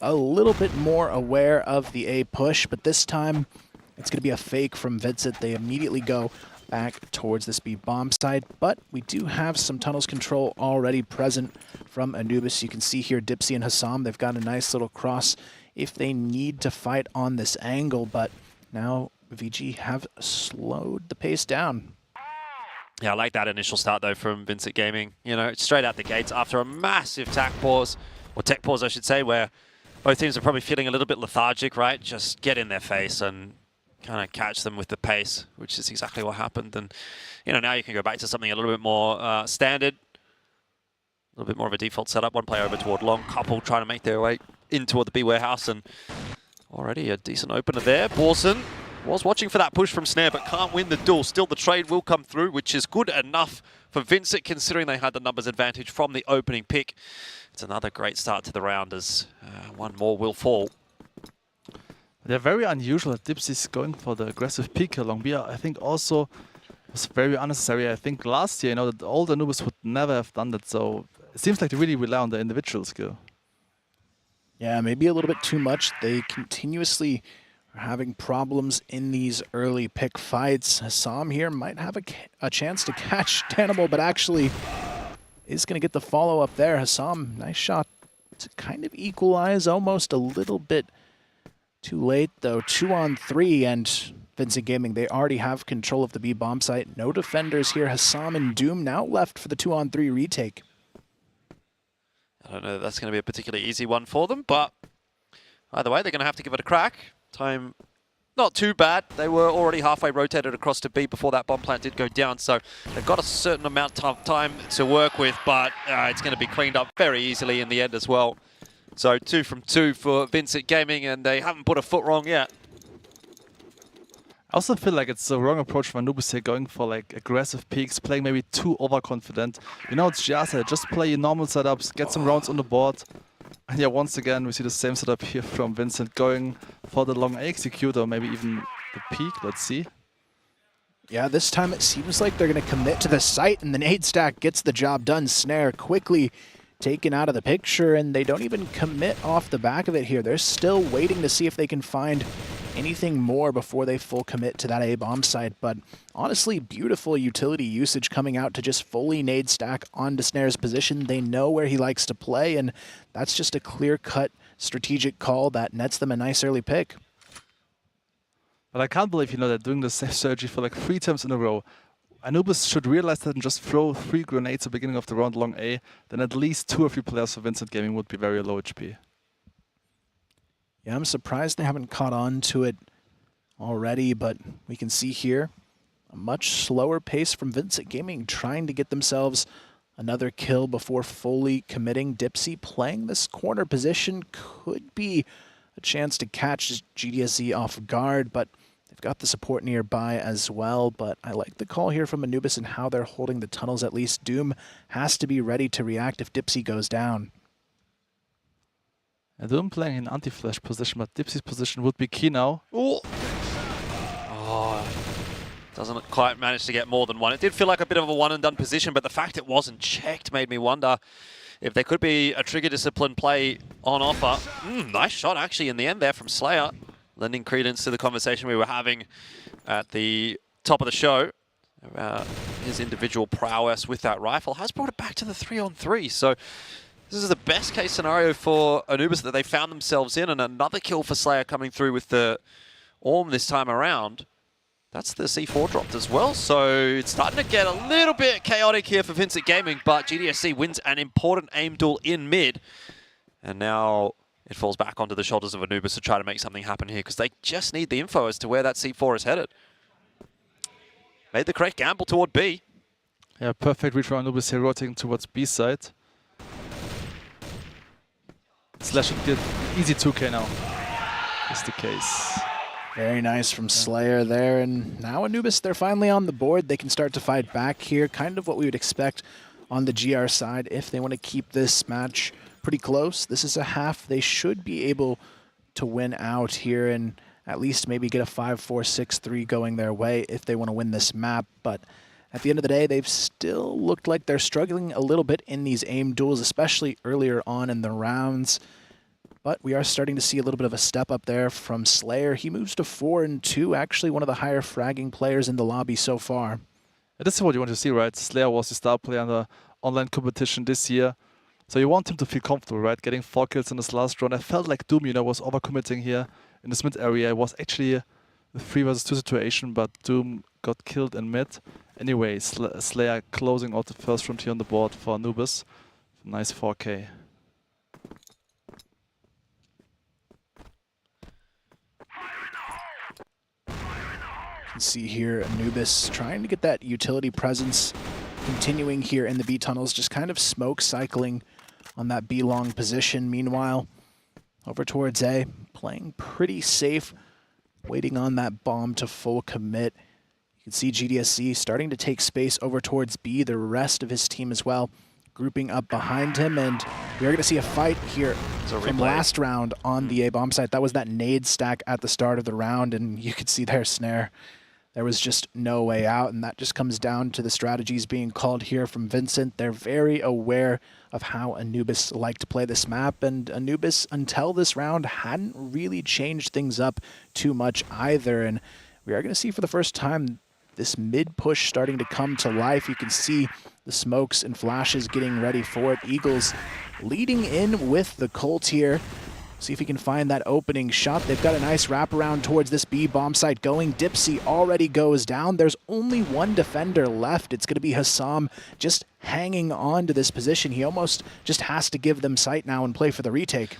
a little bit more aware of the A push, but this time it's going to be a fake from VINCIT. They immediately go back towards this B bomb side, but we do have some tunnels control already present from Anubis. You can see here Dipsy and Hassam, they've got a nice little cross if they need to fight on this angle, but now VG have slowed the pace down. Yeah, I like that initial start, though, from VINCIT Gaming. You know, straight out the gates after a massive tech pause, I should say, where both teams are probably feeling a little bit lethargic, right? Just get in their face and kind of catch them with the pace, which is exactly what happened. And, you know, now you can go back to something a little bit more standard, a little bit more of a default setup. One player over toward long, couple trying to make their way in toward the B warehouse, and already a decent opener there. Borson was watching for that push from Snare, but can't win the duel. Still, the trade will come through, which is good enough for VINCIT, considering they had the numbers advantage from the opening pick. It's another great start to the round as one more will fall. They're very unusual that Dipsy's going for the aggressive peek along B. I think also was very unnecessary. I think last year, you know, that all the Anubis would never have done that, so it seems like they really rely on the individual skill. Yeah, maybe a little bit too much. They continuously are having problems in these early pick fights. Hassam here might have a chance to catch Tannibal, but actually is going to get the follow-up there. Hassam, nice shot to kind of equalize, almost a little bit too late, though. 2-on-3, and VINCIT Gaming, they already have control of the B bomb site. No defenders here. Hassam and Doom now left for the 2-on-3 retake. I don't know if that's going to be a particularly easy one for them, but either way, they're going to have to give it a crack. Time not too bad. They were already halfway rotated across to B before that bomb plant did go down, so they've got a certain amount of time to work with, but it's going to be cleaned up very easily in the end as well. So 2 from 2 for VINCIT Gaming, and they haven't put a foot wrong yet. I also feel like it's the wrong approach from Anubis here, going for like aggressive peaks, playing maybe too overconfident. You know, it's just just play your normal setups, get some rounds on the board. And yeah, once again, we see the same setup here from VINCIT, going for the long A execute, or maybe even the peak. Let's see. Yeah, this time it seems like they're going to commit to the site, and the nade stack gets the job done. Snare quickly taken out of the picture, and they don't even commit off the back of it here. They're still waiting to see if they can find anything more before they full commit to that A bomb site. But honestly, beautiful utility usage coming out to just fully nade stack onto Snare's position. They know where he likes to play, and that's just a clear-cut strategic call that nets them a nice early pick. But I can't believe, you know, they're doing the same strategy for like 3 times in a row. Anubis should realize that and just throw 3 grenades at the beginning of the round long A, then at least 2 or 3 players for VINCIT Gaming would be very low HP. Yeah, I'm surprised they haven't caught on to it already, but we can see here a much slower pace from VINCIT Gaming, trying to get themselves another kill before fully committing. Dipsy playing this corner position could be a chance to catch GDSZ off guard, but they've got the support nearby as well. But I like the call here from Anubis and how they're holding the tunnels. At least Doom has to be ready to react if Dipsy goes down. Doom playing in anti-flash position, but Dipsy's position would be key now. Oh, doesn't quite manage to get more than one. It did feel like a bit of a one-and-done position, but the fact it wasn't checked made me wonder if there could be a trigger discipline play on offer. Nice shot, actually, in the end there from Slayer, lending credence to the conversation we were having at the top of the show about his individual prowess with that rifle. Has brought it back to the 3-on-3, so this is the best case scenario for Anubis that they found themselves in, and another kill for Slayer coming through with the Orm this time around. That's the C4 dropped as well, so it's starting to get a little bit chaotic here for VINCIT Gaming, but GDSZ wins an important aim duel in mid, and now it falls back onto the shoulders of Anubis to try to make something happen here, because they just need the info as to where that C4 is headed. Made the correct gamble toward B. Yeah, perfect reach for Anubis here, rotating towards B side. Slash should get easy 2K now. Is the case. Very nice from Slayer there, and now Anubis, they're finally on the board. They can start to fight back here, kind of what we would expect on the GR side if they want to keep this match pretty close. This is a half. They should be able to win out here and at least maybe get a 5-4-6-3 going their way if they want to win this map, but at the end of the day, they've still looked like they're struggling a little bit in these aim duels, especially earlier on in the rounds. But we are starting to see a little bit of a step up there from Slayer. He moves to 4-2, actually one of the higher fragging players in the lobby so far. This is what you want to see, right? Slayer was the star player in the online competition this year. So you want him to feel comfortable, right? Getting 4 kills in this last round. I felt like Doom, was overcommitting here in this mid area. It was actually a 3 versus 2 situation, but Doom got killed in mid. Anyway, Slayer closing out the first round here on the board for Anubis. Nice 4K. You can see here Anubis trying to get that utility presence, continuing here in the B tunnels, just kind of smoke cycling on that B long position. Meanwhile, over towards A, playing pretty safe, waiting on that bomb to full commit. You can see GDSC starting to take space over towards B, the rest of his team as well, grouping up behind him, and we are going to see a fight here from last round on the A bomb site. That was that nade stack at the start of the round, and you could see their snare. There was just no way out, and that just comes down to the strategies being called here from Vincent. They're very aware of how Anubis like to play this map, and Anubis, until this round, hadn't really changed things up too much either, and we are going to see for the first time this mid push starting to come to life. You can see the smokes and flashes getting ready for it. Eagles leading in with the Colt here. See if he can find that opening shot. They've got a nice wraparound towards this B bomb site going. Dipsy already goes down. There's only one defender left. It's going to be Hassam just hanging on to this position. He almost just has to give them sight now and play for the retake.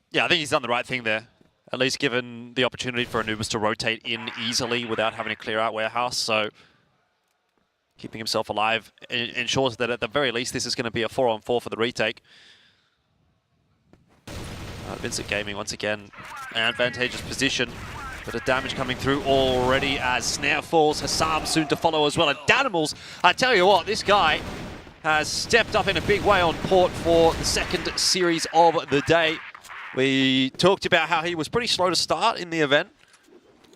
Yeah, I think he's done the right thing there. At least given the opportunity for Anubis to rotate in easily without having to clear out warehouse. So keeping himself alive ensures that at the very least this is going to be a 4-on-4 for the retake. VINCIT Gaming once again, an advantageous position, but a damage coming through already as Snare falls. Hassam soon to follow as well. And Danimals, I tell you what, this guy has stepped up in a big way on port for the second series of the day. We talked about how he was pretty slow to start in the event,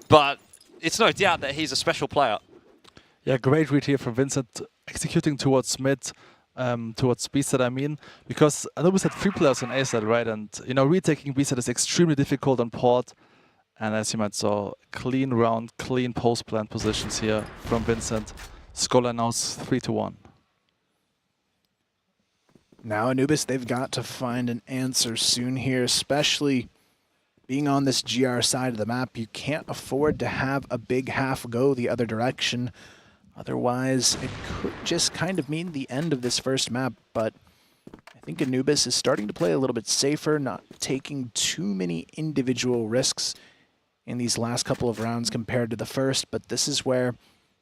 but it's no doubt that he's a special player. Yeah, great read here from Vincent, executing towards mid. Towards B side, I mean, because Anubis had 3 players on A side, right? And, retaking B side is extremely difficult on port. And as you might saw, clean round, clean post-plant positions here from Vincent. Scoreline now is 3-1. Now Anubis, they've got to find an answer soon here, especially being on this GR side of the map. You can't afford to have a big half go the other direction. Otherwise, it could just kind of mean the end of this first map, but I think Anubis is starting to play a little bit safer, not taking too many individual risks in these last couple of rounds compared to the first, but this is where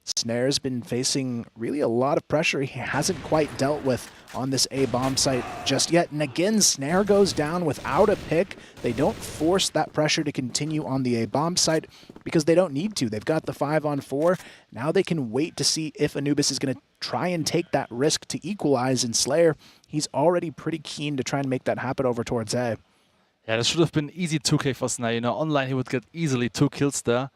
Snare's been facing really a lot of pressure he hasn't quite dealt with on this A bomb site just yet. And again, Snare goes down without a pick. They don't force that pressure to continue on the A bomb site because they don't need to. They've got the 5-on-4. Now they can wait to see if Anubis is going to try and take that risk to equalize. And Slayer, he's already pretty keen to try and make that happen over towards A. Yeah, this should have been easy 2K for Snare. Online he would get easily 2 kills there.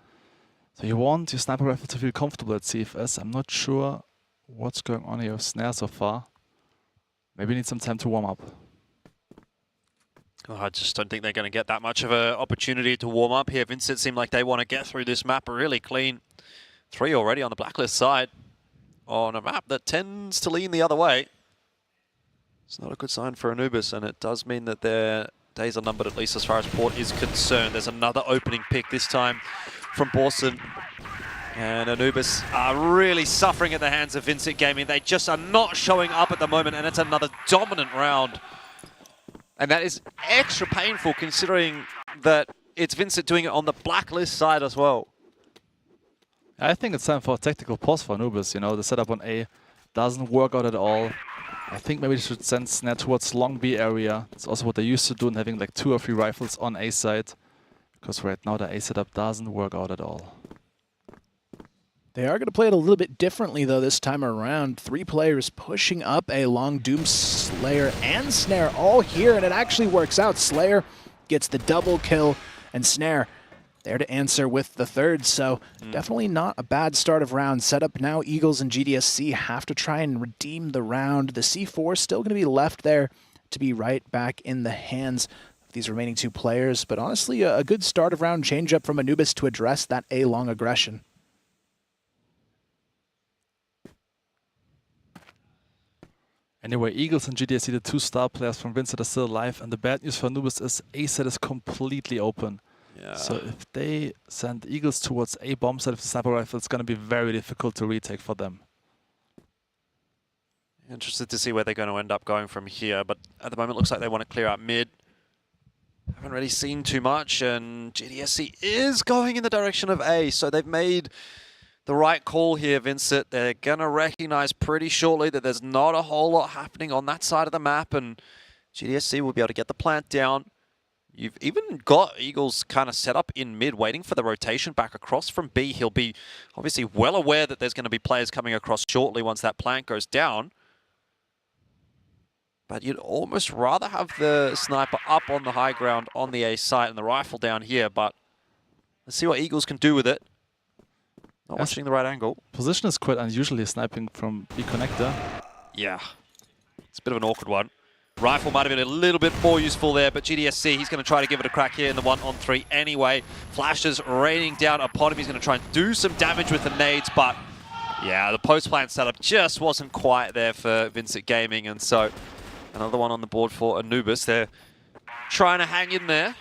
So you want your sniper rifle to feel comfortable at CFS. I'm not sure what's going on here with Snare so far. Maybe need some time to warm up. Oh, I just don't think they're going to get that much of an opportunity to warm up here. VINCIT seem like they want to get through this map really clean. 3 already on the blacklist side on a map that tends to lean the other way. It's not a good sign for Anubis, and it does mean that their days are numbered, at least as far as port is concerned. There's another opening pick this time from Borson. And Anubis are really suffering at the hands of VINCIT Gaming. They just are not showing up at the moment, and it's another dominant round. And that is extra painful considering that it's VINCIT doing it on the blacklist side as well. I think it's time for a tactical pause for Anubis. The setup on A doesn't work out at all. I think maybe they should send Snare towards long B area. It's also what they used to do, and having like 2 or 3 rifles on A side. Because right now the A setup doesn't work out at all. They are going to play it a little bit differently, though, this time around. 3 players pushing up A long. Doom, Slayer, and Snare all here, and it actually works out. Slayer gets the double kill, and Snare there to answer with the 3rd, so definitely not a bad start of round. Setup now, Eagles and GDSC have to try and redeem the round. The C4 still going to be left there to be right back in the hands of these remaining two players. But honestly, a good start of round change-up from Anubis to address that A-long aggression. Anyway, Eagles and GDSC, the two star players from VINCIT, are still alive, and the bad news for Anubis is A side is completely open. Yeah. So if they send Eagles towards A bomb side of the sniper rifle, it's going to be very difficult to retake for them. Interested to see where they're going to end up going from here, but at the moment it looks like they want to clear out mid. Haven't really seen too much, and GDSC is going in the direction of A, so they've made the right call here, VINCIT. They're going to recognize pretty shortly that there's not a whole lot happening on that side of the map, and GDSC will be able to get the plant down. You've even got Eagles kind of set up in mid, waiting for the rotation back across from B. He'll be obviously well aware that there's going to be players coming across shortly once that plant goes down. But you'd almost rather have the sniper up on the high ground on the A site and the rifle down here, but let's see what Eagles can do with it. Not watching the right angle. Position is quite unusually sniping from B connector. Yeah, it's a bit of an awkward one. Rifle might have been a little bit more useful there, but GDSC, he's going to try to give it a crack here in the 1-on-3 anyway. Flashes raining down upon him. He's going to try and do some damage with the nades, but yeah, the post-plant setup just wasn't quite there for VINCIT Gaming, and so another one on the board for Anubis. They're trying to hang in there.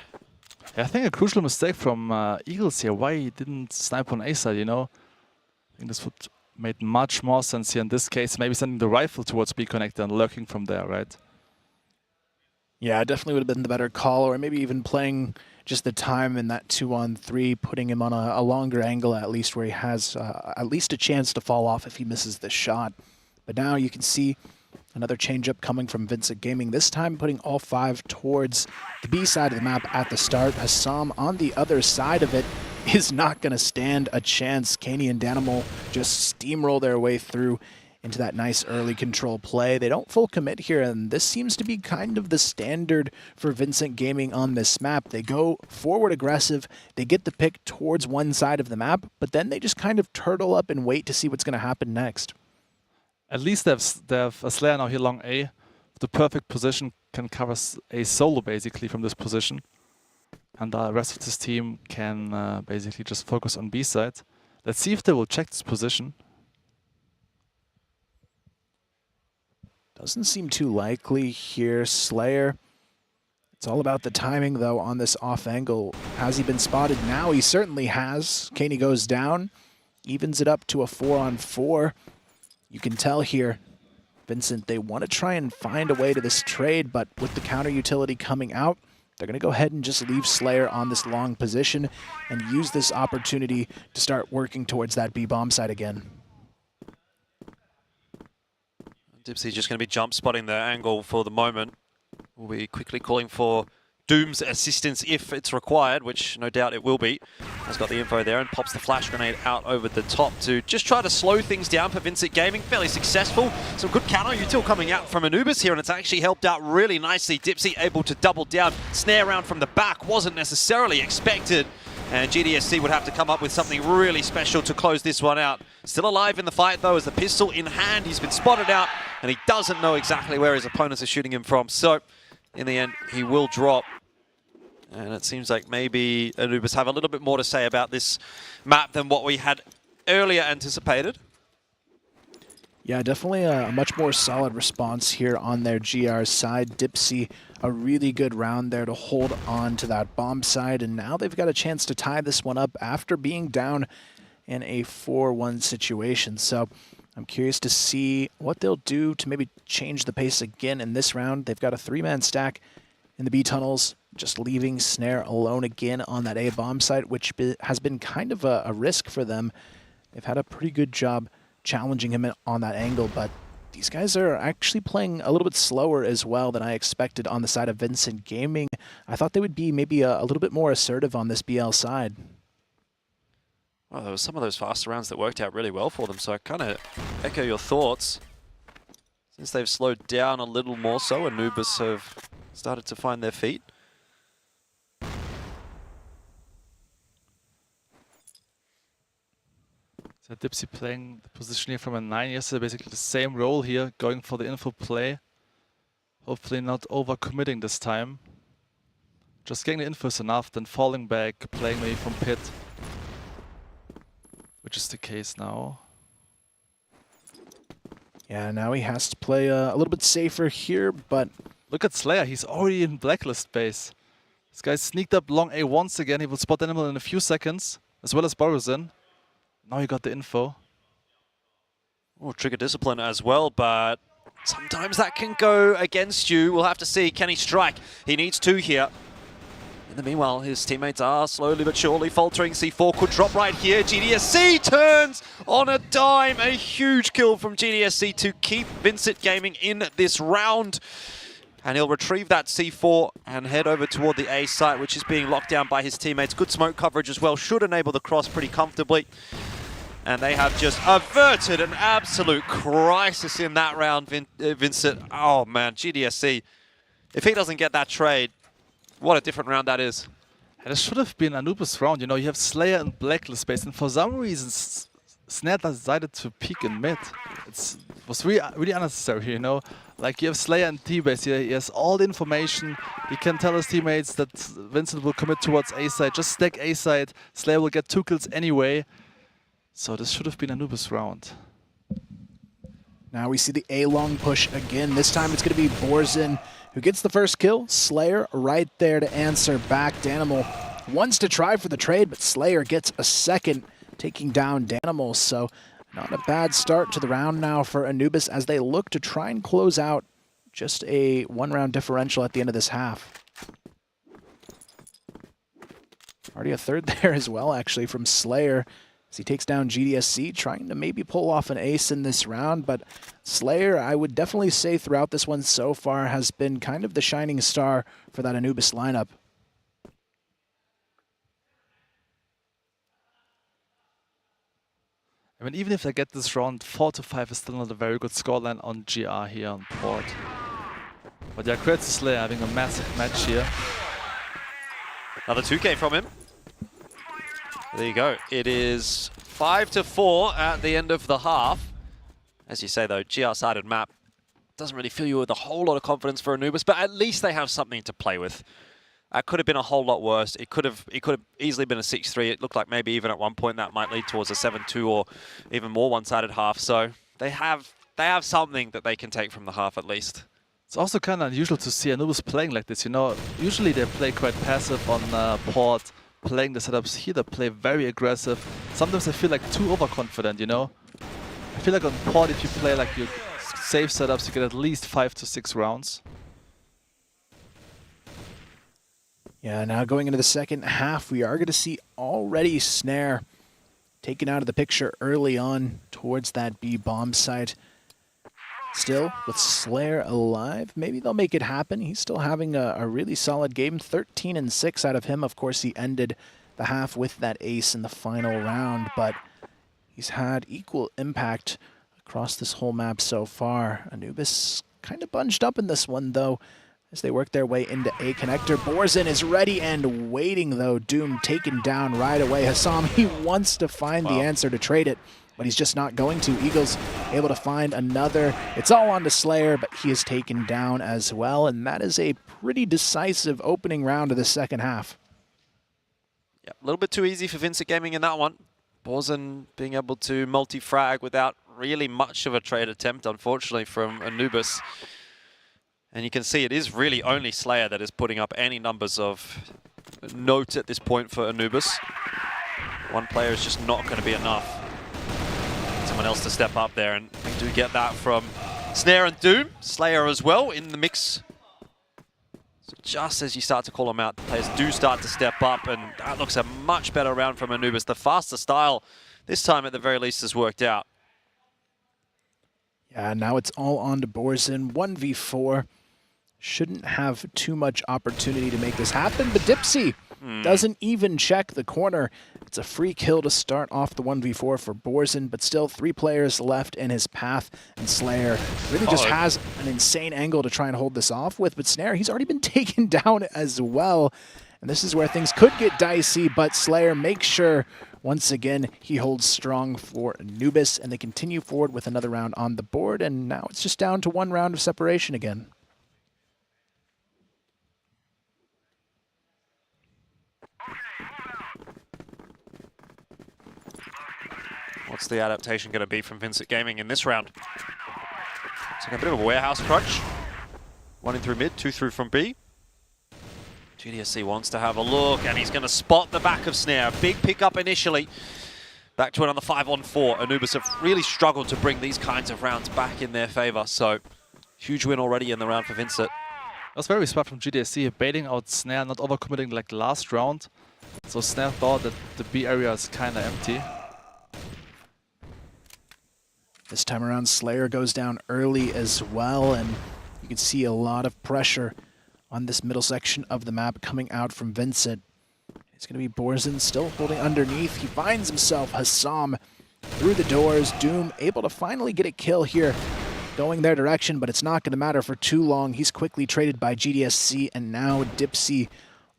Yeah, I think a crucial mistake from Eagles here. Why he didn't snipe on A side, you know? I think this would made much more sense here in this case. Maybe sending the rifle towards B connector and lurking from there, right? Yeah, it definitely would have been the better call, or maybe even playing just the time in that 2-on-3, putting him on a longer angle at least, where he has at least a chance to fall off if he misses the shot. But now you can see another change-up coming from VINCIT Gaming, this time putting all 5 towards the B side of the map at the start. Hassam on the other side of it is not going to stand a chance. Kaney and Danimal just steamroll their way through into that nice early control play. They don't full commit here, and this seems to be kind of the standard for VINCIT Gaming on this map. They go forward aggressive, they get the pick towards one side of the map, but then they just kind of turtle up and wait to see what's going to happen next. At least they have a Slayer now here long A. The perfect position, can cover A solo basically from this position. And the rest of this team can basically just focus on B side. Let's see if they will check this position. Doesn't seem too likely here. Slayer, it's all about the timing though on this off angle. Has he been spotted now? He certainly has. Kaney goes down, evens it up to a 4-on-4. You can tell here, VINCIT, they want to try and find a way to this trade, but with the counter utility coming out, they're going to go ahead and just leave Slayer on this long position and use this opportunity to start working towards that B bomb site again. Dipsy's just going to be jump spotting the angle for the moment. We'll be quickly calling for Doom's assistance if it's required, which no doubt it will be. Has got the info there and pops the flash grenade out over the top to just try to slow things down for VINCIT Gaming. Fairly successful. Some good counter util coming out from Anubis here, and it's actually helped out really nicely. Dipsy able to double down. Snare round from the back wasn't necessarily expected, and GDSC would have to come up with something really special to close this one out. Still alive in the fight though, as the pistol in hand. He's been spotted out, and he doesn't know exactly where his opponents are shooting him from. So in the end, he will drop. And it seems like maybe Anubis have a little bit more to say about this map than what we had earlier anticipated. Yeah, definitely a much more solid response here on their GR side. Dipsy, a really good round there to hold on to that bomb side, and now they've got a chance to tie this one up after being down in a 4-1 situation. So I'm curious to see what they'll do to maybe change the pace again in this round. They've got a 3-man stack in the B tunnels, just leaving Snare alone again on that A bomb site, which has been kind of a risk for them. They've had a pretty good job challenging him on that angle, but these guys are actually playing a little bit slower as well than I expected on the side of VINCIT Gaming. I thought they would be maybe a little bit more assertive on this BL side. Well, there were some of those faster rounds that worked out really well for them, so I kind of echo your thoughts. Since they've slowed down a little more so, Anubis have started to find their feet. So Dipsy playing the position here from a 9 yesterday, basically the same role here, going for the info play. Hopefully not overcommitting this time. Just getting the info is enough, then falling back, playing maybe from pit. Which is the case now. Yeah, now he has to play a little bit safer here, but... Look at Slayer, he's already in blacklist base. This guy sneaked up long A once again, he will spot Animal in a few seconds, as well as Borusin. Now he got the info. Oh, trigger discipline as well, but sometimes that can go against you. We'll have to see, can he strike? He needs 2 here. In the meanwhile, his teammates are slowly but surely faltering. C4 could drop right here. GDSC turns on a dime. A huge kill from GDSC to keep VINCIT Gaming in this round. And he'll retrieve that C4 and head over toward the A site, which is being locked down by his teammates. Good smoke coverage as well. Should enable the cross pretty comfortably. And they have just averted an absolute crisis in that round, VINCIT. Oh man, GDSC. If he doesn't get that trade, what a different round that is. And it should have been Anubis round, you know, you have Slayer and blacklist space, and for some reason Snare decided to peek in mid. It was really unnecessary, you know. Like, you have Slayer and T-base here, he has all the information, he can tell his teammates that VINCIT will commit towards A side, just stack A side, Slayer will get 2 kills anyway. So this should have been Anubis round. Now we see the A long push again. This time it's going to be Borzin who gets the first kill. Slayer right there to answer back. Danimal wants to try for the trade, but Slayer gets a second, taking down Danimal. So not a bad start to the round now for Anubis as they look to try and close out just a 1-round differential at the end of this half. Already a third there as well, actually, from Slayer. As he takes down GDSC, trying to maybe pull off an ace in this round, but Slayer, I would definitely say throughout this one so far, has been kind of the shining star for that Anubis lineup. I mean, even if they get this round, 4-5 is still not a very good scoreline on GR here on port. But yeah, credits to Slayer having a massive match here. Another 2K from him. There you go. It is 5-4 at the end of the half. As you say though, GR-sided map doesn't really fill you with a whole lot of confidence for Anubis, but at least they have something to play with. That could have been a whole lot worse. It could have easily been a 6-3. It looked like maybe even at one point that might lead towards a 7-2 or even more one-sided half. So they have something that they can take from the half at least. It's also kind of unusual to see Anubis playing like this, you know. Usually they play quite passive on port, playing the setups. Here they play very aggressive. Sometimes I feel like too overconfident, you know. I feel like on port, if you play like your safe setups, you get at least 5 to 6 rounds. Yeah, now going into the second half, we are going to see already Snare taken out of the picture early on towards that B bomb site. Still, with Slayer alive, maybe they'll make it happen. He's still having a really solid game. 13-6 out of him. Of course, he ended the half with that ace in the final round, but he's had equal impact across this whole map so far. Anubis kind of bunched up in this one, though, as they work their way into A connector. Borzin is ready and waiting, though. Doom taken down right away. Hassam, he wants to find the answer to trade it, but he's just not going to. Eagles able to find another. It's all on to Slayer, but he is taken down as well, and that is a pretty decisive opening round of the second half. Yeah, a little bit too easy for VINCIT Gaming in that one. Borzin being able to multi-frag without really much of a trade attempt, unfortunately, from Anubis. And you can see it is really only Slayer that is putting up any numbers of note at this point for Anubis. One player is just not going to be enough. Someone else to step up there, and we do get that from Snare and Doom. Slayer as well in the mix. So just as you start to call them out, the players do start to step up, and that looks a much better round from Anubis. The faster style, this time at the very least, has worked out. Yeah, now it's all on to Borzin. 1v4. Shouldn't have too much opportunity to make this happen, but Dipsy doesn't even check the corner. It's a free kill to start off the 1v4 for Borzin, but still 3 players left in his path, and Slayer really just has an insane angle to try and hold this off with, but Snare, he's already been taken down as well, and this is where things could get dicey, but Slayer makes sure once again he holds strong for Anubis, and they continue forward with another round on the board, and now it's just down to 1 round of separation again. What's the adaptation going to be from VINCIT Gaming in this round? It's like a bit of a warehouse crunch. 1 in through mid, 2 through from B. GDSC wants to have a look, and he's going to spot the back of Snare. Big pickup initially. Back to it on the 5-on-4. Anubis have really struggled to bring these kinds of rounds back in their favor, so huge win already in the round for VINCIT. That was very smart from GDSC, baiting out Snare, not overcommitting like the last round. So Snare thought that the B area is kind of empty. This time around, Slayer goes down early as well, and you can see a lot of pressure on this middle section of the map coming out from VINCIT. It's going to be Borzen still holding underneath. He finds himself Hassam through the doors. Doom able to finally get a kill here, going their direction, but it's not going to matter for too long. He's quickly traded by GDSC, and now Dipsy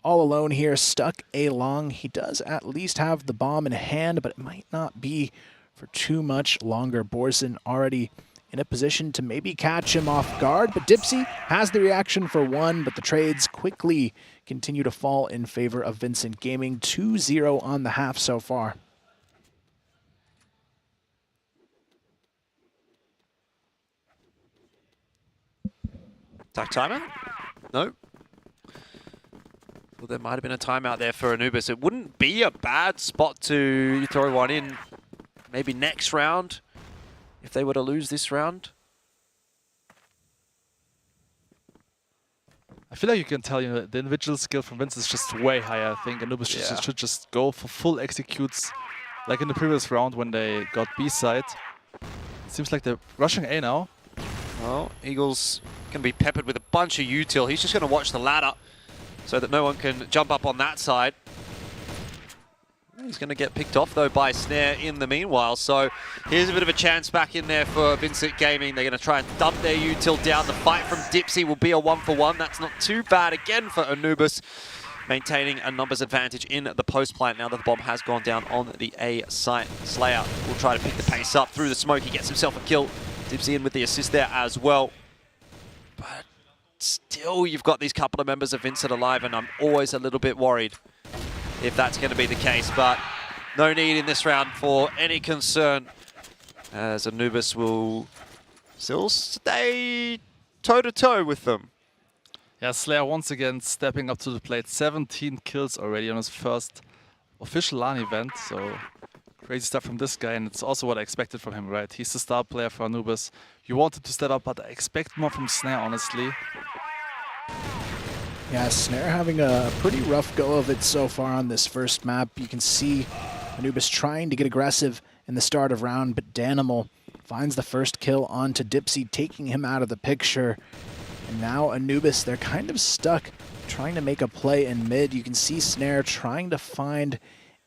all alone here, stuck A long. He does at least have the bomb in hand, but it might not be for too much longer. Borzen already in a position to maybe catch him off guard, but Dipsy has the reaction for one, but the trades quickly continue to fall in favor of VINCIT Gaming. 2-0 on the half so far. Attack timer? No. Well, there might have been a timeout there for Anubis. It wouldn't be a bad spot to throw one in maybe next round if they were to lose this round. I feel like you can tell, the individual skill from Vince is just way higher. I think Anubis should just go for full executes, like in the previous round when they got B side. It seems like they're rushing A now. Well, Eagles can be peppered with a bunch of util. He's just going to watch the ladder so that no one can jump up on that side. He's going to get picked off, though, by Snare in the meanwhile. So here's a bit of a chance back in there for VINCIT Gaming. They're going to try and dump their util down. The fight from Dipsy will be a 1-for-1. That's not too bad again for Anubis, maintaining a numbers advantage in the post plant now that the bomb has gone down on the A site. Slayer will try to pick the pace up through the smoke. He gets himself a kill. Dipsy in with the assist there as well. But still, you've got these couple of members of VINCIT alive, and I'm always a little bit worried if that's going to be the case, but no need in this round for any concern, as Anubis will still stay toe-to-toe with them. Yeah, Slayer once again stepping up to the plate. 17 kills already on his first official LAN event, so crazy stuff from this guy, and it's also what I expected from him, right? He's the star player for Anubis. You wanted to step up, but I expect more from Snare, honestly. Yeah, Snare having a pretty rough go of it so far on this first map. You can see Anubis trying to get aggressive in the start of round, but Danimal finds the first kill onto Dipsy, taking him out of the picture. And now Anubis, they're kind of stuck trying to make a play in mid. You can see Snare trying to find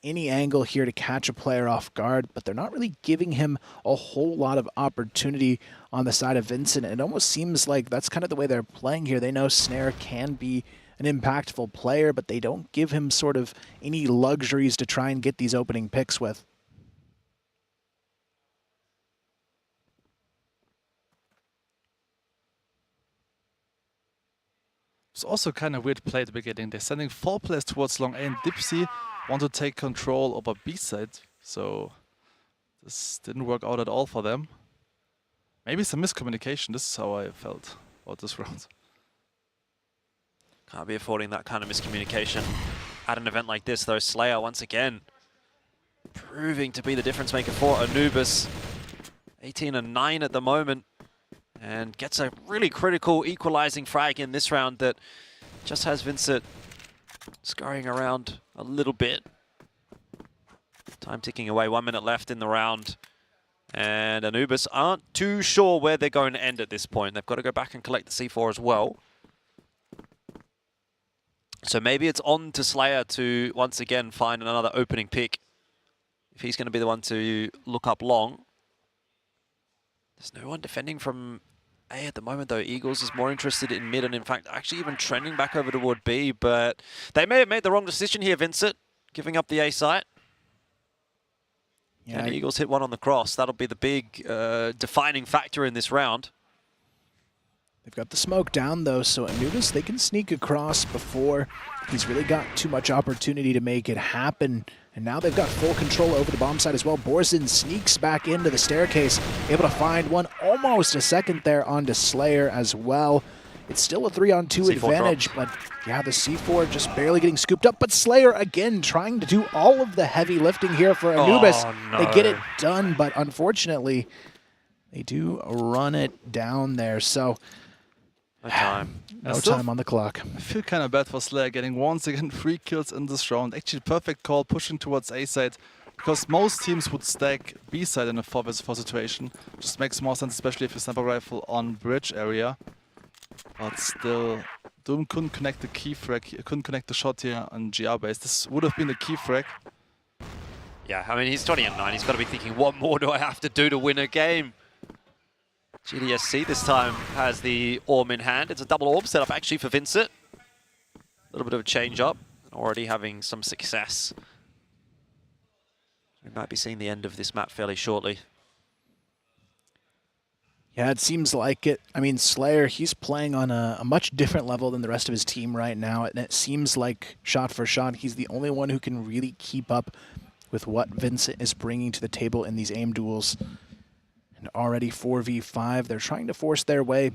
any angle here to catch a player off guard, but they're not really giving him a whole lot of opportunity on the side of VINCIT. It almost seems like that's kind of the way they're playing here. They know Snare can be an impactful player, but they don't give him sort of any luxuries to try and get these opening picks with. It's also kind of weird play at the beginning. They're sending 4 players towards long A, and Dipsy want to take control over B side, so this didn't work out at all for them. Maybe some miscommunication. This is how I felt about this round. Can't be affording that kind of miscommunication at an event like this, though. Slayer once again proving to be the difference maker for Anubis. 18-9 at the moment, and gets a really critical equalizing frag in this round that just has VINCIT scurrying around a little bit. Time ticking away, 1 minute left in the round. And Anubis aren't too sure where they're going to end at this point. They've got to go back and collect the C4 as well. So maybe it's on to Slayer to once again find another opening pick, if he's going to be the one to look up long. There's no one defending from A at the moment, though. Eagles is more interested in mid, and in fact actually even trending back over toward B, but they may have made the wrong decision here, VINCIT, giving up the A site. Yeah, and Eagles hit one on the cross. That'll be the big defining factor in this round. They've got the smoke down, though, so Anubis, they can sneak across before He's really got too much opportunity to make it happen. And now they've got full control over the bomb site as well. Borzen sneaks back into the staircase, able to find one, almost a second there onto Slayer as well. It's still a 3-on-2 advantage, but yeah, the C4 just barely getting scooped up. But Slayer again trying to do all of the heavy lifting here for Anubis. Oh, no. They get it done, but unfortunately, they do run it down there. So no time. No time on the clock. I feel kind of bad for Slayer getting once again 3 kills in this round. Actually, perfect call pushing towards A side, because most teams would stack B side in a 4vs4 situation. Just makes more sense, especially if you sniper rifle on bridge area. But still, Doom couldn't connect the key frag, couldn't connect the shot here on GR base. This would have been the key frag. Yeah, I mean, he's 20-9. He's got to be thinking, what more do I have to do to win a game? GDSC this time has the Orb in hand. It's a double Orb setup actually for VINCIT. A little bit of a change up, already having some success. We might be seeing the end of this map fairly shortly. Yeah, it seems like it. I mean, Slayer, he's playing on a much different level than the rest of his team right now, and it seems like shot for shot, he's the only one who can really keep up with what VINCIT is bringing to the table in these aim duels. And already 4v5, they're trying to force their way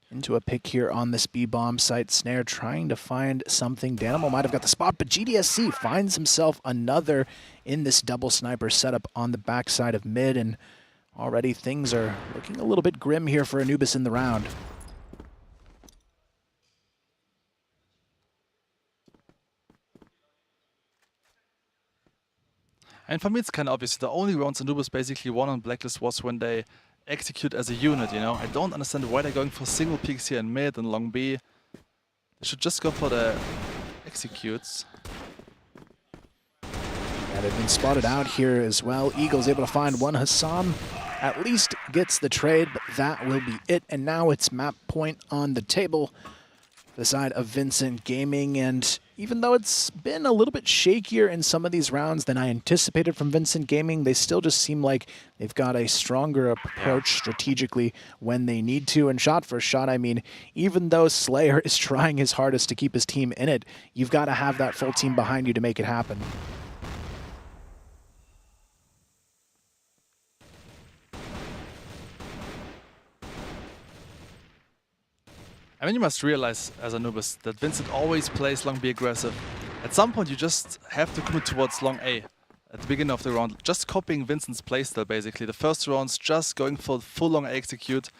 into a pick here on this B-bomb site. Snare trying to find something. Danimal might have got the spot, but GDSC finds himself another in this double sniper setup on the backside of mid, and already things are looking a little bit grim here for Anubis in the round. And for me, it's kind of obvious. The only rounds Anubis basically won on Blacklist was when they execute as a unit, you know? I don't understand why they're going for single peeks here in mid and long B. They should just go for the executes. Yeah, they've been spotted out here as well. Eagle's able to find one. Hassam at least gets the trade, but that will be it. And now it's map point on the table for the side of VINCIT Gaming. And even though it's been a little bit shakier in some of these rounds than I anticipated from VINCIT Gaming, they still just seem like they've got a stronger approach strategically when they need to. And shot for shot, I mean, even though Slayer is trying his hardest to keep his team in it, you've got to have that full team behind you to make it happen. I mean, you must realize as Anubis that VINCIT always plays long B aggressive. At some point, you just have to commit towards long A at the beginning of the round. Just copying Vincent's playstyle, basically. The first round's just going for full long A execute.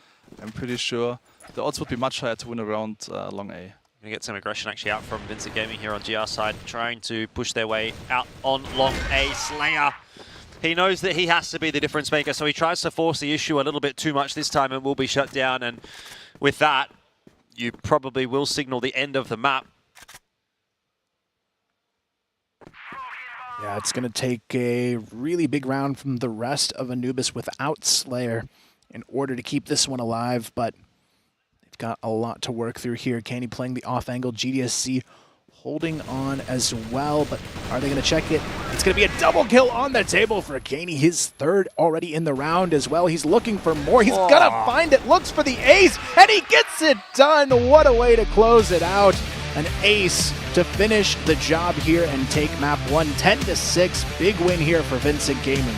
I'm pretty sure the odds would be much higher to win a round long A. Gonna get some aggression actually out from VINCIT Gaming here on GR side, trying to push their way out on long A. Slayer, he knows that he has to be the difference maker, so he tries to force the issue a little bit too much this time and will be shut down. And with that, you probably will signal the end of the map. Yeah, it's going to take a really big round from the rest of Anubis without Slayer in order to keep this one alive, but they've got a lot to work through here. Canny playing the off angle, GDSC holding on as well, but are they going to check it? It's going to be a double kill on the table for Canny, his third already in the round as well. He's looking for more. He's going to find it, looks for the ace, and he gets it done. What a way to close it out. An ace to finish the job here and take map 1, 10-6. Big win here for VINCIT Gaming.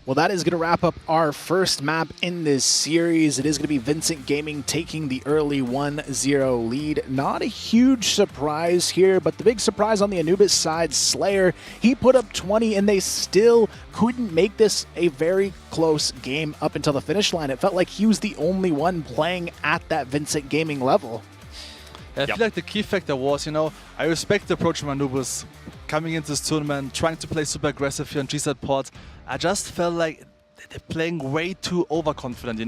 Well, that is going to wrap up our first map in this series. It is going to be Vincit Gaming taking the early 1-0 lead. Not a huge surprise here, but the big surprise on the Anubis side, Slayer, he put up 20 and they still couldn't make this a very close game up until the finish line. It felt like he was the only one playing at that Vincit Gaming level. I feel like the key factor was, I respect the approach from Anubis coming into this tournament, trying to play super aggressive here on GZ port. I just felt like they're playing way too overconfident,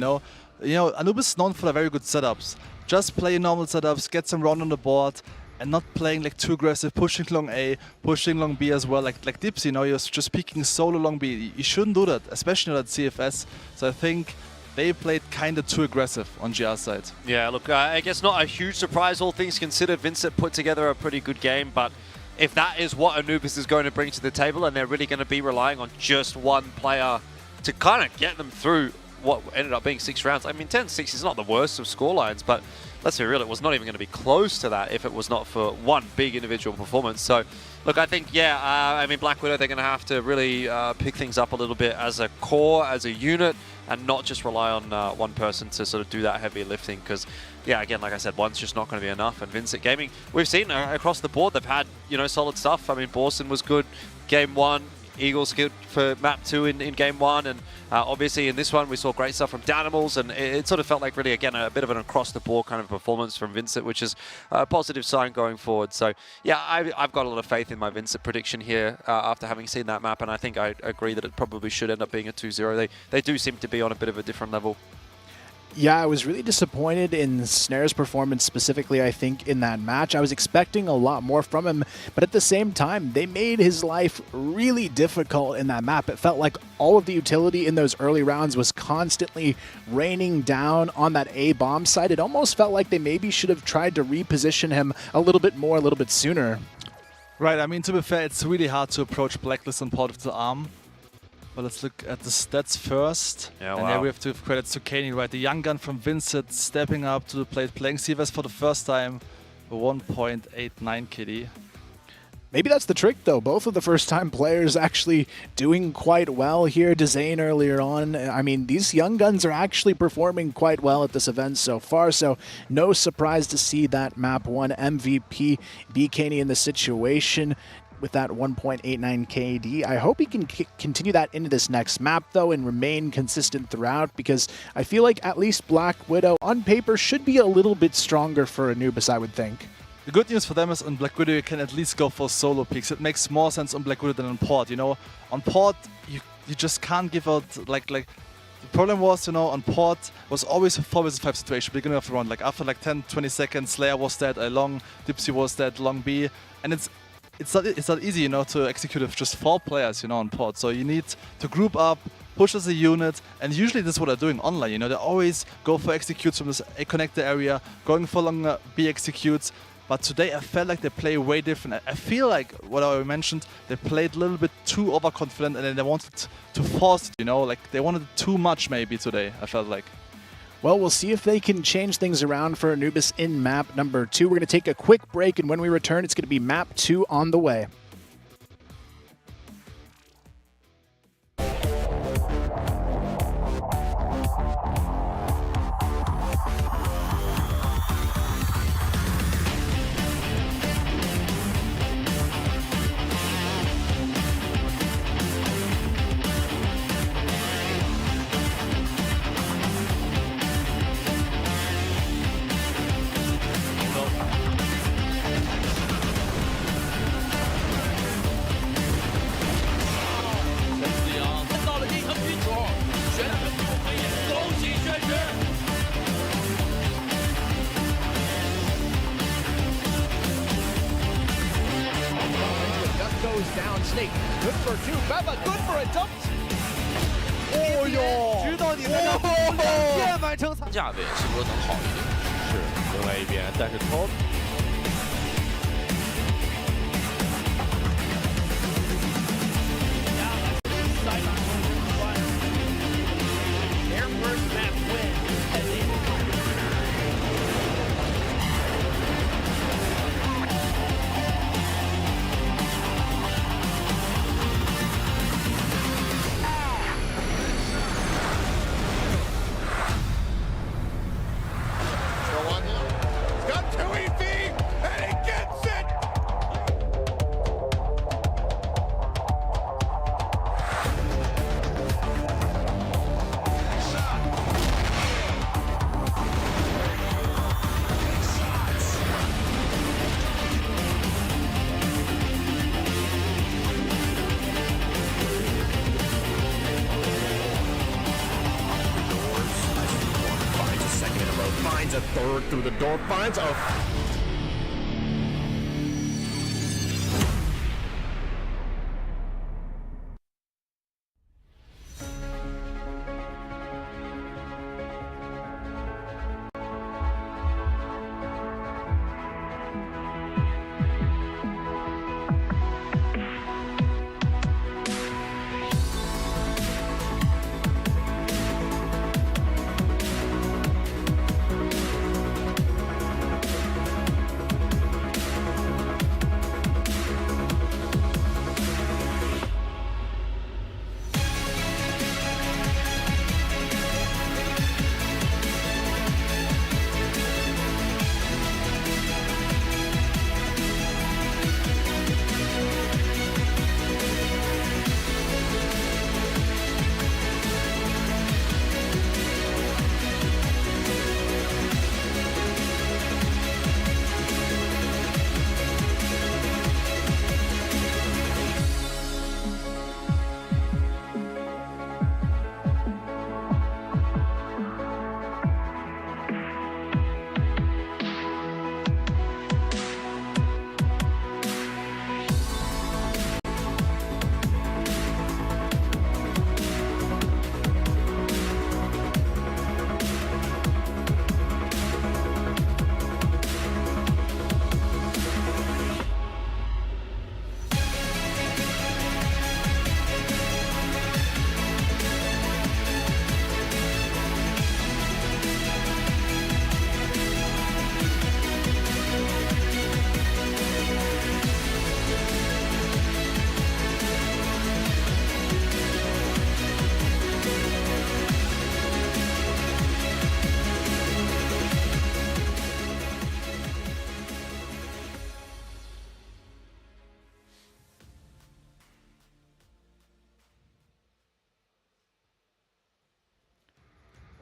Anubis is known for very good setups. Just play normal setups, get some round on the board, and not playing like too aggressive, pushing long A, pushing long B as well, like Dipsy, you're just peeking solo long B. You shouldn't do that, especially not at CFS. So I think they played kind of too aggressive on GR side. Yeah, look, I guess not a huge surprise, all things considered. Vincit put together a pretty good game, but if that is what Anubis is going to bring to the table and they're really going to be relying on just one player to kind of get them through what ended up being 6 rounds. I mean, 10-6 is not the worst of scorelines, but let's be real, it was not even going to be close to that if it was not for one big individual performance. So, look, I think, Black Widow, they're going to have to really pick things up a little bit as a core, as a unit, and not just rely on one person to sort of do that heavy lifting, because, yeah, again, like I said, one's just not going to be enough. And Vincit Gaming, we've seen across the board, they've had, solid stuff. I mean, Borson was good game 1. Eagles good for map 2 in game 1, and obviously in this one we saw great stuff from Danimals, and it sort of felt like really, again, a bit of an across-the-board kind of performance from Vincit, which is a positive sign going forward. So yeah, I've got a lot of faith in my Vincit prediction here after having seen that map, and I think I agree that it probably should end up being a 2-0. They do seem to be on a bit of a different level. Yeah, I was really disappointed in Snare's performance specifically, I think, in that match. I was expecting a lot more from him, but at the same time, they made his life really difficult in that map. It felt like all of the utility in those early rounds was constantly raining down on that A bomb side. It almost felt like they maybe should have tried to reposition him a little bit more, a little bit sooner. Right, I mean, to be fair, it's really hard to approach Blacklist on part of the arm. But let's look at the stats first. Yeah, and here we have to give credit to Kane, right? The young gun from Vincit stepping up to the plate, playing CFS for the first time, a 1.89 KD. Maybe that's the trick, though. Both of the first-time players actually doing quite well here. Dezane earlier on. I mean, these young guns are actually performing quite well at this event so far, so no surprise to see that Map 1 MVP BKNY in the situation with that 1.89 KD. I hope he can continue that into this next map, though, and remain consistent throughout, because I feel like at least Black Widow, on paper, should be a little bit stronger for Anubis, I would think. The good news for them is on Black Widow you can at least go for solo picks. It makes more sense on Black Widow than on Port, On Port, you just can't give out, the problem was, on Port, was always a 4-5 situation, beginning of the round. Like, after 10-20 seconds, Slayer was dead long, Dipsy was dead long B, and it's not easy, to execute with just 4 players, on Port. So you need to group up, push as a unit, and usually this is what they're doing online, They always go for executes from this A connector area, going for long B executes. But today I felt like they play way different. I feel like, what I mentioned, they played a little bit too overconfident, and then they wanted to force it, Like, they wanted too much maybe today, I felt like. Well, we'll see if they can change things around for Anubis in map number 2. We're going to take a quick break, and when we return, it's going to be map 2 on the way. Down Snake, good for 2. Beba, good for a dump. 知道你在这2键完成价位是不是能好一点？是，另外一边，但是超。a third through the door, finds a...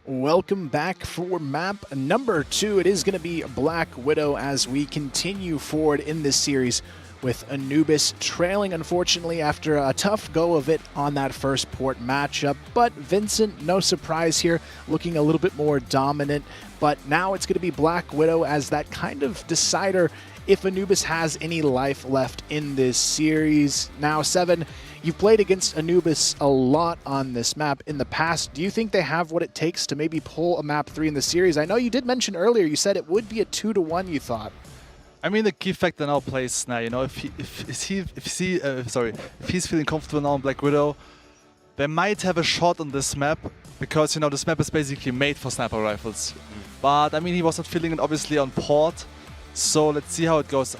Welcome back for map number 2. It is going to be Black Widow as we continue forward in this series with Anubis trailing, unfortunately, after a tough go of it on that first port matchup. But Vincent, no surprise here, looking a little bit more dominant. But now it's going to be Black Widow as that kind of decider if Anubis has any life left in this series. Now, Seven, you've played against Anubis a lot on this map in the past. Do you think they have what it takes to maybe pull a map 3 in the series? I know you did mention earlier, you said it would be a 2-1, you thought. I mean, the key factor now plays now. You know, if he's feeling comfortable now on Black Widow, they might have a shot on this map because, you know, this map is basically made for sniper rifles. But I mean, he wasn't feeling it obviously on port. So let's see how it goes.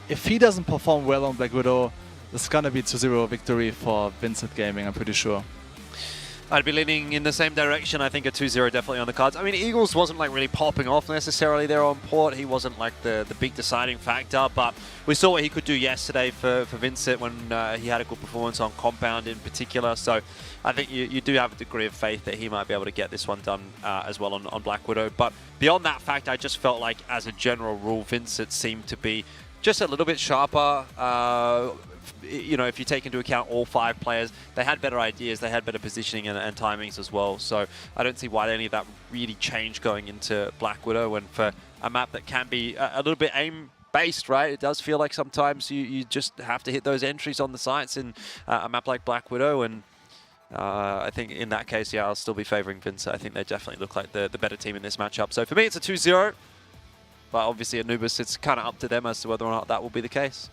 If he doesn't perform well on Black Widow, it's gonna be 2-0 victory for Vincit Gaming, I'm pretty sure. I'd be leaning in the same direction. I think a 2-0 definitely on the cards. I mean, Eagles wasn't like really popping off necessarily there on port. He wasn't like the big deciding factor, but we saw what he could do yesterday for Vincit when he had a good performance on compound in particular. So I think you do have a degree of faith that he might be able to get this one done as well on Black Widow. But beyond that fact, I just felt like as a general rule, Vincit seemed to be just a little bit sharper. You know, if you take into account all 5 players, they had better ideas, they had better positioning and timings as well. So I don't see why any of that really changed going into Black Widow. And for a map that can be a little bit aim-based, right? It does feel like sometimes you just have to hit those entries on the sights in a map like Black Widow. And I think in that case, yeah, I'll still be favoring Vincit. I think they definitely look like the better team in this matchup. So for me, it's a 2-0. But obviously Anubis, it's kind of up to them as to whether or not that will be the case.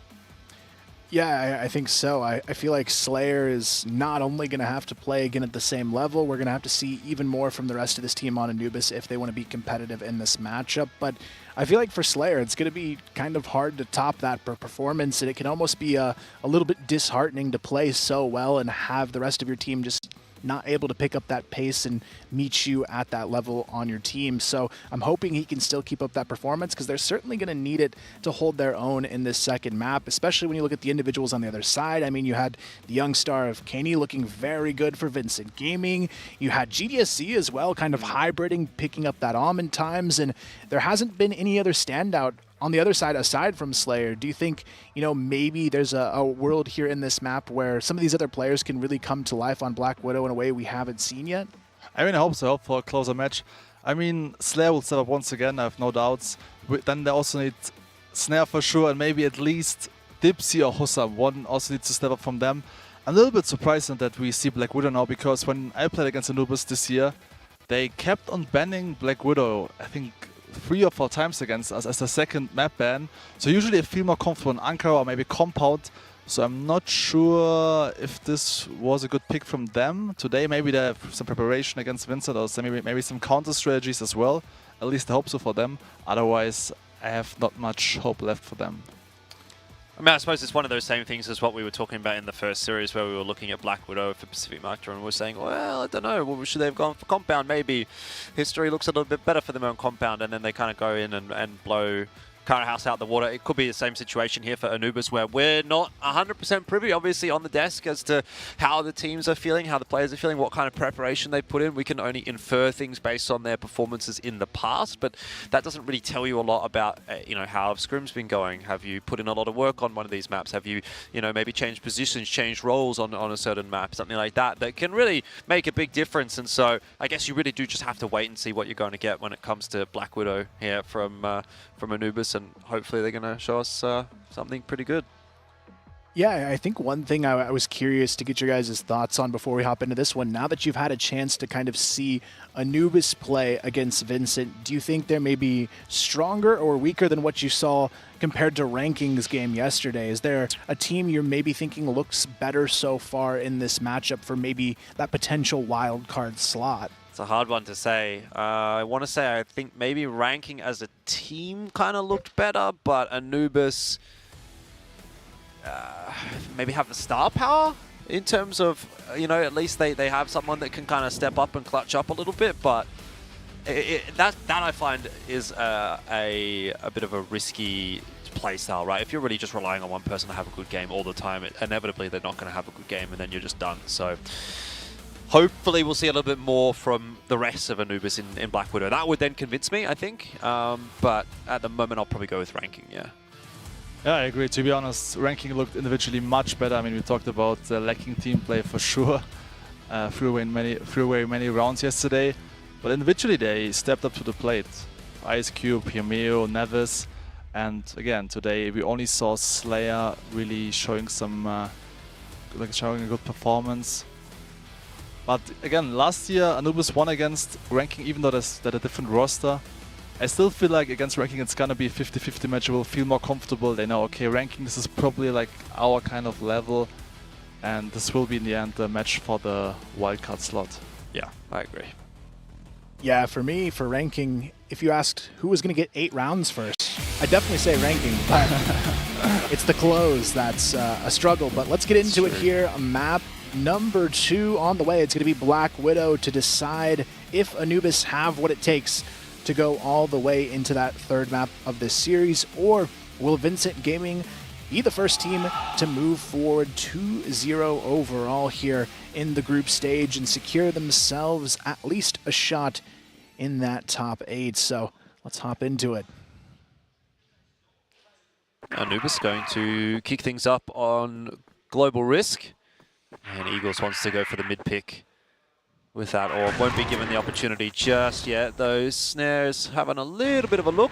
Yeah, I think so. I feel like Slayer is not only going to have to play again at the same level, we're going to have to see even more from the rest of this team on Anubis if they want to be competitive in this matchup. But I feel like for Slayer, it's going to be kind of hard to top that performance, and it can almost be a little bit disheartening to play so well and have the rest of your team just not able to pick up that pace and meet you at that level on your team. So I'm hoping he can still keep up that performance because they're certainly going to need it to hold their own in this second map, especially when you look at the individuals on the other side. I mean, you had the young star of Kaney looking very good for Vincit Gaming. You had GDSC as well, kind of hybriding, picking up that almond times, and there hasn't been any other standout on the other side, aside from Slayer. Do you think, you know, maybe there's a world here in this map where some of these other players can really come to life on Black Widow in a way we haven't seen yet? I mean, I hope so, for a closer match. I mean, Slayer will step up once again, I have no doubts. Then they also need Snare for sure, and maybe at least Dipsy or Hussam. One also needs to step up from them. I'm a little bit surprised that we see Black Widow now, because when I played against Anubis this year, they kept on banning Black Widow, I think 3 or 4 times against us as the second map ban. So usually I feel more comfortable in Ankara or maybe Compound. So I'm not sure if this was a good pick from them. Today maybe they have some preparation against Vincent, or maybe some counter strategies as well. At least I hope so for them. Otherwise, I have not much hope left for them. I mean, I suppose it's one of those same things as what we were talking about in the first series, where we were looking at Black Widow for Pacific Macta and we're saying, well, I don't know, well, should they have gone for Compound? Maybe history looks a little bit better for them on Compound, and then they kind of go in and blow Current House out the water. It could be the same situation here for Anubis, where we're not 100% privy, obviously, on the desk as to how the teams are feeling, how the players are feeling, what kind of preparation they put in. We can only infer things based on their performances in the past, but that doesn't really tell you a lot about, how have scrims been going? Have you put in a lot of work on one of these maps? Have you, maybe changed positions, changed roles on a certain map, something like that, that can really make a big difference. And so I guess you really do just have to wait and see what you're going to get when it comes to Black Widow here from Anubis, and hopefully they're going to show us something pretty good. Yeah, I think one thing I was curious to get your guys' thoughts on before we hop into this one, now that you've had a chance to kind of see Anubis play against Vincent, do you think they're maybe stronger or weaker than what you saw compared to Ranking's game yesterday? Is there a team you're maybe thinking looks better so far in this matchup for maybe that potential wild card slot? It's a hard one to say. I want to say I think maybe Ranking as a team kind of looked better, but Anubis maybe have the star power in terms of, at least they have someone that can kind of step up and clutch up a little bit, but that I find is a bit of a risky play style, right? If you're really just relying on one person to have a good game all the time, inevitably they're not going to have a good game and then you're just done. So hopefully we'll see a little bit more from the rest of Anubis in Black Widow. That would then convince me, I think. But at the moment, I'll probably go with Ranking, yeah. Yeah, I agree. To be honest, Ranking looked individually much better. I mean, we talked about lacking team play for sure. Threw away many rounds yesterday. But individually, they stepped up to the plate. Ice Cube, Pirmeo, Nevis. And again, today we only saw Slayer really showing showing a good performance. But again, last year Anubis won against Ranking, even though they're a different roster. I still feel like against Ranking it's gonna be a 50-50 match. We'll feel more comfortable. They know, okay, Ranking, this is probably like our kind of level, and this will be in the end the match for the wildcard slot. Yeah, I agree. Yeah, for me, for Ranking, if you asked who was going to get 8 rounds first, I'd definitely say Ranking, but it's the close that's a struggle. But let's get into it here. A map number 2 on the way. It's going to be Black Widow to decide if Anubis have what it takes to go all the way into that 3rd map of this series, or will Vincent Gaming be the first team to move forward 2-0 overall here in the group stage and secure themselves at least a shot in that top 8. So let's hop into it. Anubis going to kick things up on Global Risk, and Eagles wants to go for the mid pick with that orb. Won't be given the opportunity just yet. Those snares having a little bit of a look.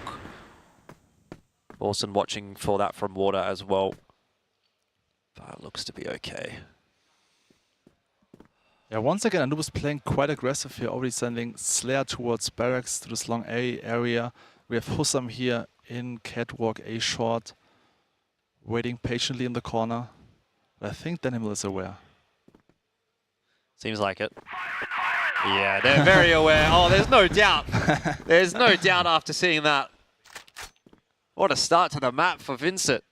Orson watching for that from water as well. But it looks to be okay. Yeah, once again, Anubis playing quite aggressive here, already sending Slayer towards barracks to this long A area. We have Hussam here in catwalk A short, waiting patiently in the corner. But I think Denimal is aware. Seems like it. Yeah, they're very aware. Oh, there's no doubt. There's no doubt after seeing that. What a start to the map for Vincent.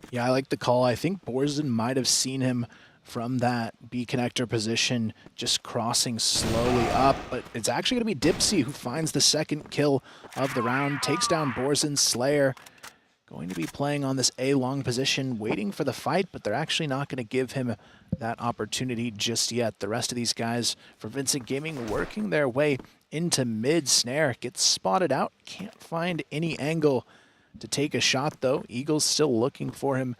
Yeah, I like the call. I think Borzen might have seen him from that B connector position, just crossing slowly up, but it's actually going to be Dipsy who finds the 2nd kill of the round, takes down Borzen. Slayer going to be playing on this A long position, waiting for the fight, but they're actually not going to give him that opportunity just yet. The rest of these guys for Vincent Gaming working their way into mid. Snare gets spotted out, can't find any angle to take a shot though. Eagles still looking for him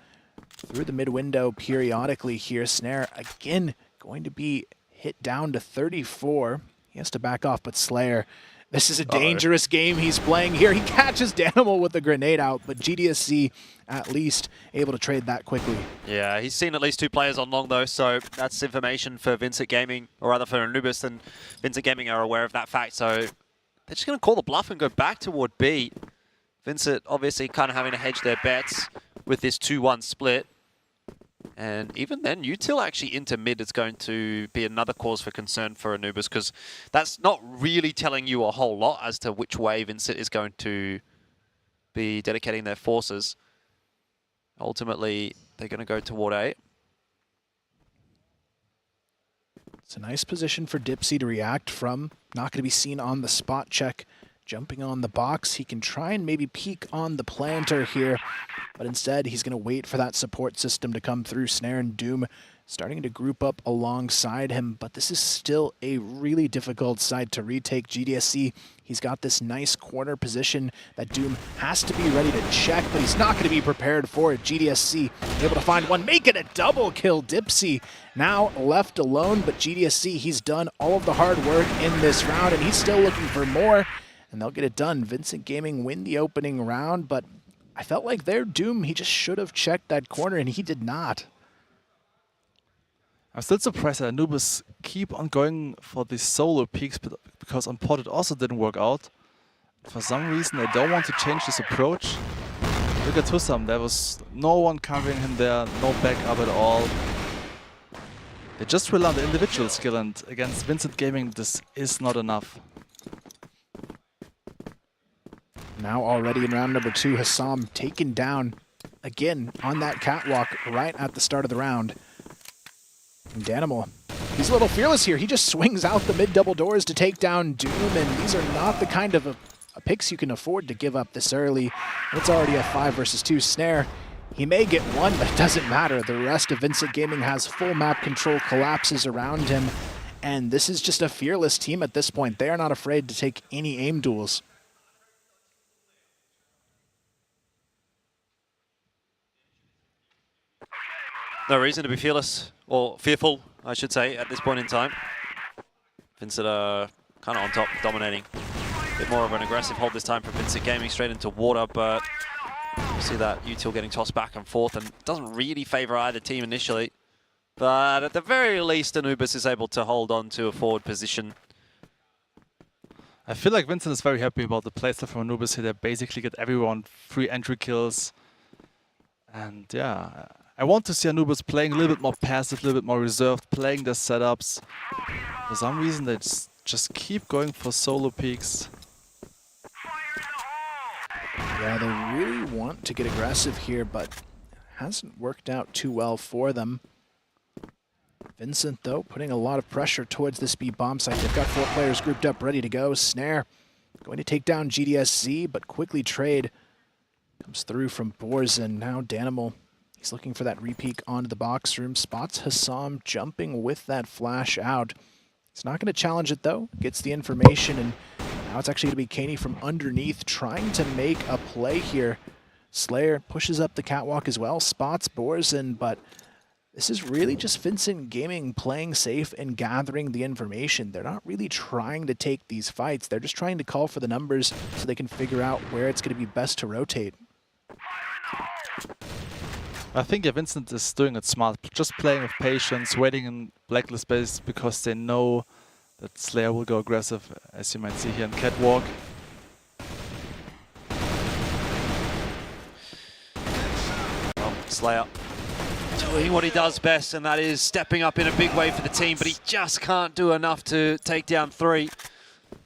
through the mid window periodically here. Snare again going to be hit down to 34. He has to back off, but Slayer, this is a dangerous game he's playing here. He catches Danimal with the grenade out, but GDSC at least able to trade that quickly. Yeah, he's seen at least 2 players on long though, so that's information for Vincit Gaming, or rather for Anubis, and Vincit Gaming are aware of that fact, so they're just going to call the bluff and go back toward B. Vincit obviously kind of having to hedge their bets with this 2-1 split. And even then, Util actually into mid is going to be another cause for concern for Anubis, because that's not really telling you a whole lot as to which way Vincit is going to be dedicating their forces. Ultimately, they're going to go toward A. It's a nice position for Dipsy to react from. Not going to be seen on the spot check. Jumping on the box, he can try and maybe peek on the planter here, but instead he's going to wait for that support system to come through. Snare and Doom starting to group up alongside him, but this is still a really difficult side to retake. GDSC, he's got this nice corner position that Doom has to be ready to check, but he's not going to be prepared for it. GDSC able to find one, make it a double kill. Dipsy now left alone, but GDSC, he's done all of the hard work in this round, and he's still looking for more. And they'll get it done. Vincit Gaming win the opening round, but I felt like their Doom, he just should have checked that corner, and he did not. I'm still surprised that Anubis keep on going for these solo peaks, because on Port it also didn't work out. For some reason, they don't want to change this approach. Look at Hussam, there was no one covering him there, no backup at all. They just rely on the individual skill, and against Vincit Gaming, this is not enough. Now already in round number 2, Hussam taken down again on that catwalk right at the start of the round. And Danimal, he's a little fearless here. He just swings out the mid double doors to take down Doom, and these are not the kind of picks you can afford to give up this early. It's already a 5 versus 2 Snare. He may get one, but it doesn't matter. The rest of Vincit Gaming has full map control, collapses around him, and this is just a fearless team at this point. They are not afraid to take any aim duels. No reason to be fearless, or fearful, I should say, at this point in time. Vincit are kind of on top, dominating. A bit more of an aggressive hold this time from Vincit Gaming, straight into water, but you see that Util getting tossed back and forth, and doesn't really favor either team initially. But at the very least, Anubis is able to hold on to a forward position. I feel like Vincit is very happy about the playstyle from Anubis here. They basically get everyone free entry kills. And yeah, I want to see Anubis playing a little bit more passive, a little bit more reserved, playing their setups. For some reason, they just keep going for solo peaks. Yeah, they really want to get aggressive here, but it hasn't worked out too well for them. Vincit, though, putting a lot of pressure towards this B bomb site. They've got 4 players grouped up, ready to go. Snare going to take down GDSC, but quickly trade comes through from Borzen. Now Danimal, he's looking for that repeak onto the box room. Spots Hussam jumping with that flash out. He's not going to challenge it, though. Gets the information, and now it's actually going to be Kaney from underneath trying to make a play here. Slayer pushes up the catwalk as well, spots Borzen, but this is really just Vincit Gaming playing safe and gathering the information. They're not really trying to take these fights. They're just trying to call for the numbers so they can figure out where it's going to be best to rotate. I think Vincit is doing it smart, just playing with patience, waiting in blacklist base because they know that Slayer will go aggressive, as you might see here in Catwalk. Well, Slayer doing what he does best, and that is stepping up in a big way for the team, but he just can't do enough to take down 3.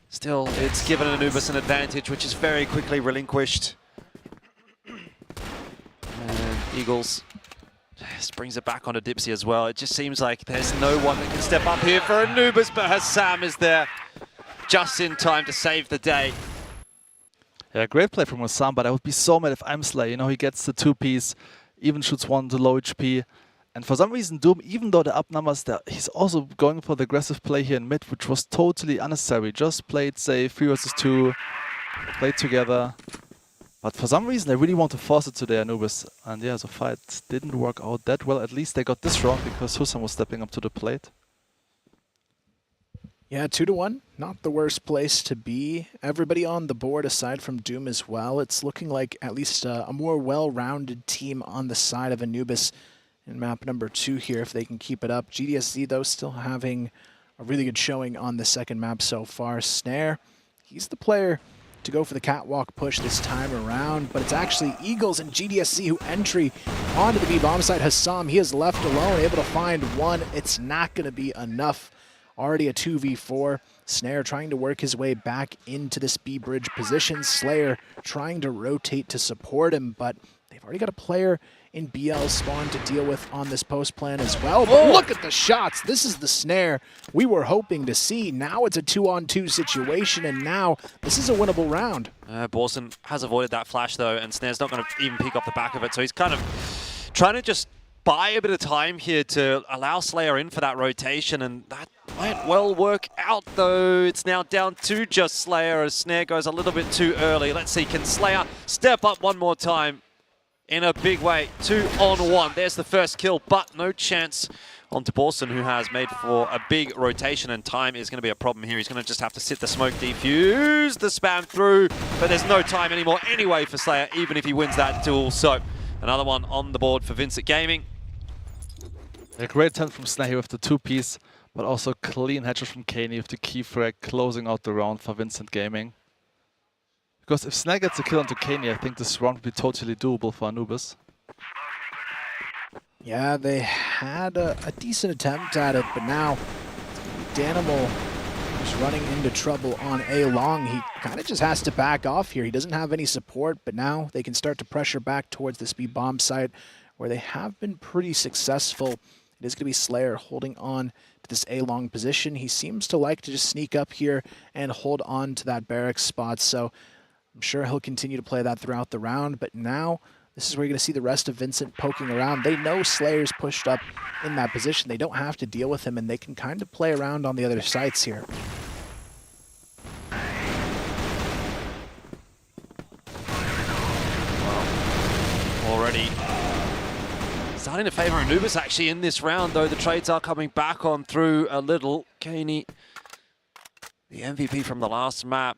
Still, it's given Anubis an advantage, which is very quickly relinquished. And Eagles just brings it back onto Dipsy as well. It just seems like there's no one that can step up here for Anubis, but Hussam is there just in time to save the day. Yeah, great play from Hussam, but I would be so mad if I'm Slayer. You know, he gets the 2-piece, even shoots 1 to low HP. And for some reason, Doom, even though the up numbers there, he's also going for the aggressive play here in mid, which was totally unnecessary. Just played, say, 3 versus 2, played together. But for some reason, they really want to force it today, Anubis. And yeah, the fight didn't work out that well. At least they got this wrong because Hussam was stepping up to the plate. Yeah, 2-1. Not the worst place to be. Everybody on the board aside from Doom as well. It's looking like at least a more well-rounded team on the side of Anubis in map number 2 here if they can keep it up. GDSZ, though, still having a really good showing on the second map so far. Snare, he's the player to go for the catwalk push this time around, but it's actually Eagles and GDSC who entry onto the B-bomb site. Hassam, he is left alone, able to find one. It's not going to be enough. Already a 2v4. Snare trying to work his way back into this B-bridge position. Slayer trying to rotate to support him, but they've already got a player in BL spawn to deal with on this post plan as well. But look at the shots. This is the Snare we were hoping to see. Now it's a 2-on-2 situation, and now this is a winnable round. Borson has avoided that flash, though, and Snare's not going to even peek off the back of it, so he's kind of trying to just buy a bit of time here to allow Slayer in for that rotation, and that might well work out, though. It's now down to just Slayer as Snare goes a little bit too early. Let's see, can Slayer step up one more time in a big way? 2-on-1. There's the first kill, but no chance onto Borson, who has made for a big rotation, and time is going to be a problem here. He's going to just have to sit the smoke defuse, the spam through, but there's no time anymore anyway for Slayer, even if he wins that duel. So another one on the board for VINCIT Gaming. A great attempt from Snare here with the 2-piece, but also clean headshot from Kaney with the key frag, closing out the round for VINCIT Gaming. Because if Snare gets a kill onto Kaney, I think this round would be totally doable for Anubis. Yeah, they had a decent attempt at it, but now Danimal is running into trouble on A long. He kind of just has to back off here. He doesn't have any support, but now they can start to pressure back towards this B-bomb site where they have been pretty successful. It is going to be Slayer holding on to this A-long position. He seems to like to just sneak up here and hold on to that barracks spot, so I'm sure he'll continue to play that throughout the round, but now this is where you're going to see the rest of VINCIT poking around. They know Slayer's pushed up in that position. They don't have to deal with him, and they can kind of play around on the other sites here. Already starting to favor Anubis actually in this round, though the trades are coming back on through a little. Kaney, the MVP from the last map,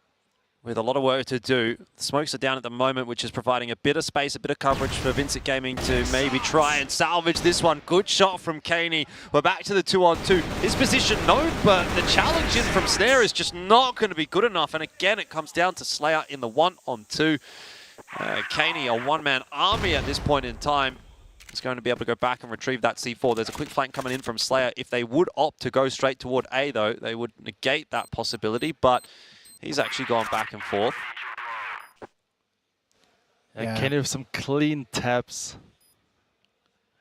with a lot of work to do. The smokes are down at the moment, which is providing a bit of space, a bit of coverage for VINCIT Gaming to maybe try and salvage this one. Good shot from Kaney. We're back to the 2-on-2. His position known, but the challenge in from Snare is just not going to be good enough. And again, it comes down to Slayer in the 1-on-2. Kaney, a one-man army at this point in time, is going to be able to go back and retrieve that C4. There's a quick flank coming in from Slayer. If they would opt to go straight toward A, though, they would negate that possibility, but he's actually gone back and forth. Yeah. Kaney with some clean taps.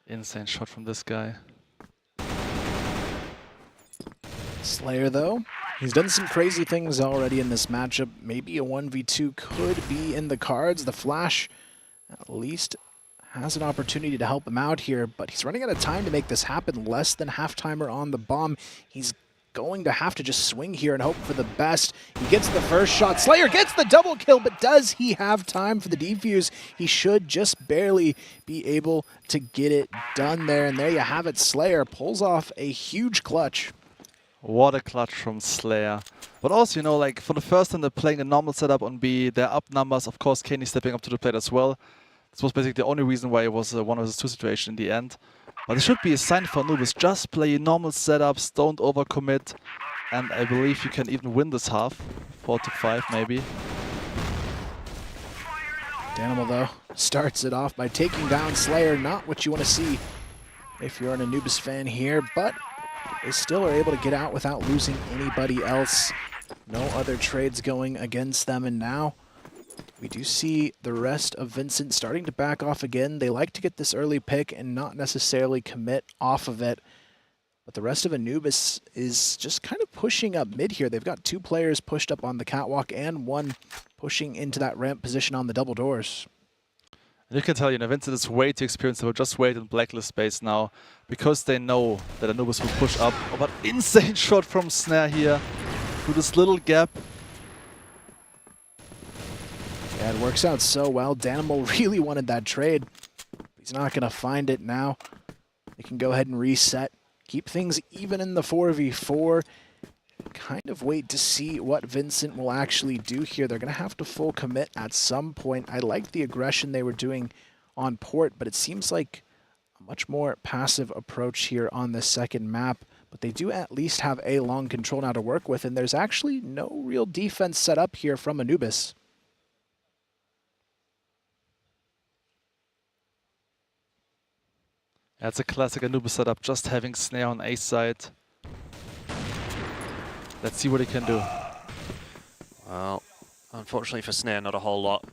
Insane shot from this guy. Slayer, though, he's done some crazy things already in this matchup. Maybe a 1v2 could be in the cards. The Flash at least has an opportunity to help him out here, but he's running out of time to make this happen. Less than half-timer on the bomb. He's going to have to just swing here and hope for the best. He gets the first shot. Slayer gets the double kill, but does he have time for the defuse? He should just barely be able to get it done there, and there you have it. Slayer pulls off a huge clutch. What a clutch from Slayer. But also, you know, like for the first time they're playing a normal setup on B, they're up numbers. Of course, Kaney stepping up to the plate as well. This was basically the only reason why it was a 1 vs 2 situation in the end. But it should be a sign for Anubis. Just play normal setups, don't overcommit, and I believe you can even win this half. 4-5 maybe. Danimal, though, starts it off by taking down Slayer. Not what you want to see if you're an Anubis fan here, but they still are able to get out without losing anybody else. No other trades going against them, and now we do see the rest of VINCIT starting to back off again. They like to get this early pick and not necessarily commit off of it. But the rest of Anubis is just kind of pushing up mid here. They've got 2 players pushed up on the catwalk and 1 pushing into that ramp position on the double doors. And you can tell, you know, VINCIT is way too experienced. They will just wait in blacklist space now because they know that Anubis will push up. Oh, but insane shot from Snare here through this little gap. Yeah, it works out so well. Danimal really wanted that trade. He's not going to find it now. They can go ahead and reset. Keep things even in the 4v4. kind of wait to see what Vincent will actually do here. They're going to have to full commit at some point. I like the aggression they were doing on port, but it seems like a much more passive approach here on this second map. But they do at least have a long control now to work with, and there's actually no real defense set up here from Anubis. That's a classic Anubis setup, just having Snare on A side. Let's see what he can do. Well, unfortunately for Snare, not a whole lot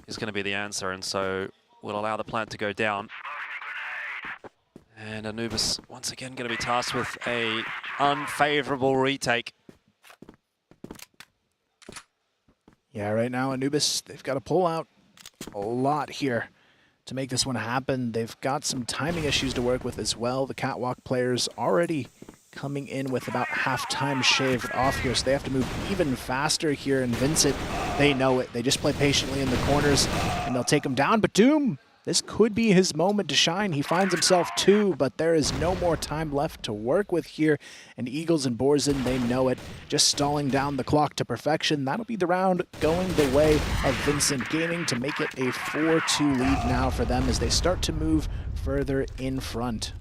is going to be the answer, and so we'll allow the plant to go down. And Anubis, once again, going to be tasked with a unfavorable retake. Yeah, right now, Anubis, they've got to pull out a lot here to make this one happen. They've got some timing issues to work with as well. The Catwalk players already coming in with about half-time shaved off here, so they have to move even faster here. And Vincent, they know it. They just play patiently in the corners, and they'll take him down. But Doom, this could be his moment to shine. He finds himself 2, but there is no more time left to work with here. And Eagles and Borzen, they know it. Just stalling down the clock to perfection. That'll be the round going the way of Vincent Gaming to make it a 4-2 lead now for them as they start to move further in front.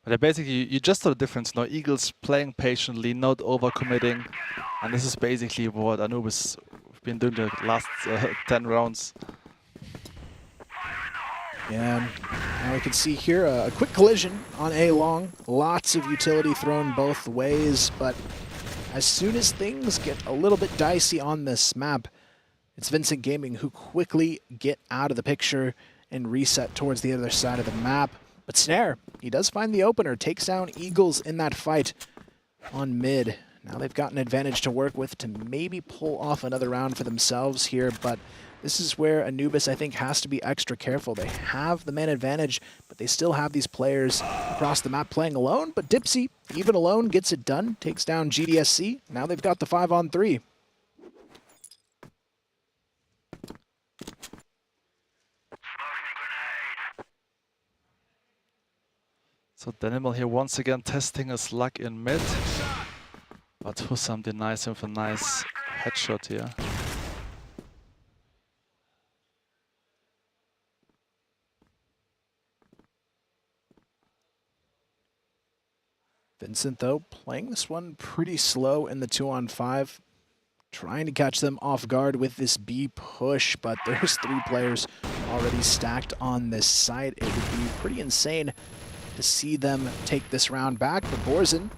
But basically, you just saw the difference. No, Eagles playing patiently, not overcommitting. And this is basically what Anubis have been doing the last 10 rounds. Yeah, now we can see here a quick collision on A long. Lots of utility thrown both ways, but as soon as things get a little bit dicey on this map, it's Vincent Gaming who quickly get out of the picture and reset towards the other side of the map. But Snare, he does find the opener, takes down Eagles in that fight on mid. Now they've got an advantage to work with to maybe pull off another round for themselves here, but this is where Anubis, I think, has to be extra careful. They have the man advantage, but they still have these players across the map playing alone. But Dipsy, even alone, gets it done, takes down GDSC. Now they've got the 5-on-3. So Danimal here once again testing his luck in mid. But Hussam denies him with a nice headshot here. Vincent, though, playing this one pretty slow in the 2-on-5. Trying to catch them off guard with this B push, but there's 3 players already stacked on this site. It would be pretty insane to see them take this round back. But Borzen,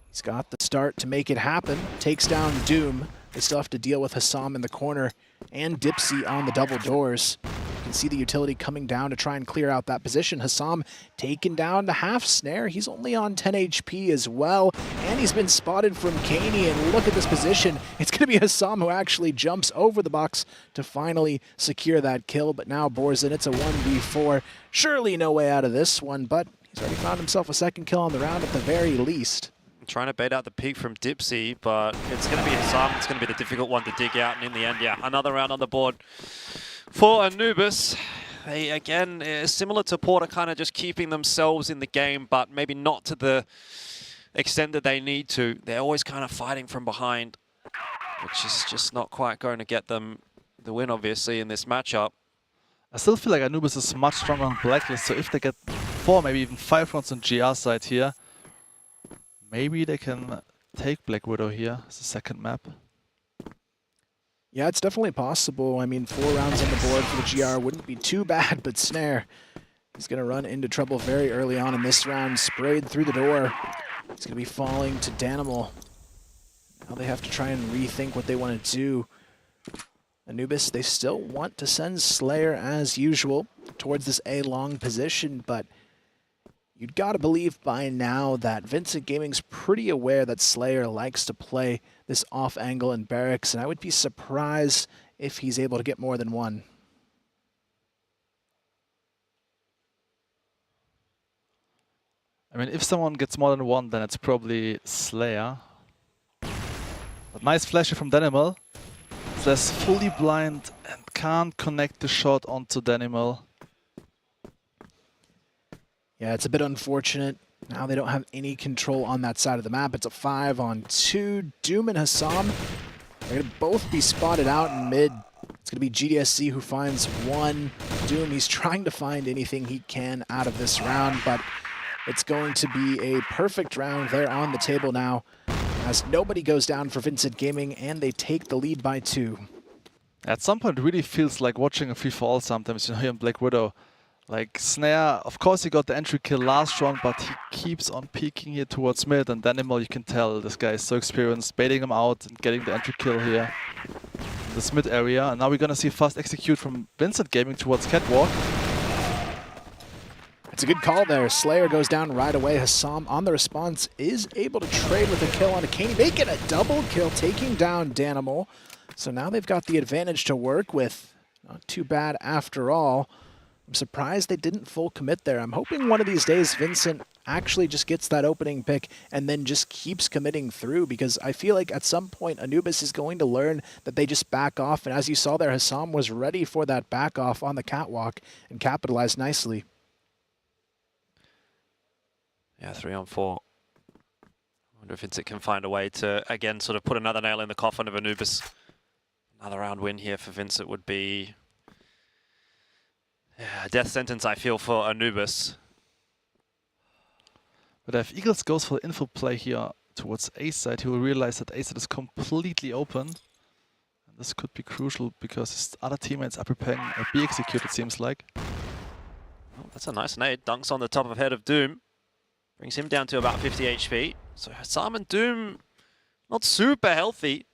he's got the start to make it happen. Takes down Doom. They still have to deal with Hussam in the corner and Dipsy on the double doors. You can see the utility coming down to try and clear out that position. Hussam taken down to half Snare. He's only on 10 HP as well. And he's been spotted from Kaney. And look at this position. It's going to be Hussam who actually jumps over the box to finally secure that kill. But now Borzen, it's a 1v4. Surely no way out of this one, but he's already found himself a second kill on the round at the very least. Trying to bait out the peak from Dipsy, but it's going to be Hussam. It's going to be the difficult one to dig out. And in the end, yeah, another round on the board for Anubis. They, again, similar to Porter, kind of just keeping themselves in the game, but maybe not to the extent that they need to. They're always kind of fighting from behind, which is just not quite going to get them the win, obviously, in this matchup. I still feel like Anubis is much stronger on Blacklist, so if they get 4, maybe even 5 rounds on GR side here, maybe they can take Black Widow here as a second map. Yeah, it's definitely possible. I mean, 4 rounds on the board for the GR wouldn't be too bad, but Snare, he's going to run into trouble very early on in this round. Sprayed through the door. He's going to be falling to Danimal. Now they have to try and rethink what they want to do. Anubis, they still want to send Slayer as usual towards this A-long position, but you'd got to believe by now that Vincent Gaming's pretty aware that Slayer likes to play this off angle in barracks, and I would be surprised if he's able to get more than 1. I mean, if someone gets more than 1, then it's probably Slayer. But nice flasher from Danimal. Slash fully blind and can't connect the shot onto Danimal. Yeah, it's a bit unfortunate. Now they don't have any control on that side of the map. It's a 5-on-2. Doom and Hassam are going to both be spotted out in mid. It's going to be GDSC who finds one. Doom, he's trying to find anything he can out of this round, but it's going to be a perfect round there on the table now, as nobody goes down for Vincit Gaming, and they take the lead by 2. At some point, it really feels like watching a free-for-all sometimes, you know, here in Black Widow. Like, Snare, of course he got the entry kill last round, but he keeps on peeking here towards mid, and Danimal, you can tell this guy is so experienced, baiting him out and getting the entry kill here in this mid area. And now we're gonna see fast execute from Vincit Gaming towards Catwalk. It's a good call there. Slayer goes down right away. Hassam on the response is able to trade with a kill on a Kane, making a double kill, taking down Danimal. So now they've got the advantage to work with. Not too bad after all. I'm surprised they didn't full commit there. I'm hoping one of these days Vincent actually just gets that opening pick and then just keeps committing through, because I feel like at some point Anubis is going to learn that they just back off. And as you saw there, Hassam was ready for that back off on the catwalk and capitalized nicely. Yeah, 3-on-4. I wonder if Vincit can find a way to, again, sort of put another nail in the coffin of Anubis. Another round win here for Vincit would be a death sentence, I feel, for Anubis. But if Eagles goes for the info play here towards A side, he will realize that A side is completely open. And this could be crucial because his other teammates are preparing a B execute, it seems like. Oh, that's a nice nade. Dunks on the top of head of Doom. Brings him down to about 50 HP. So Hassam and Doom not super healthy.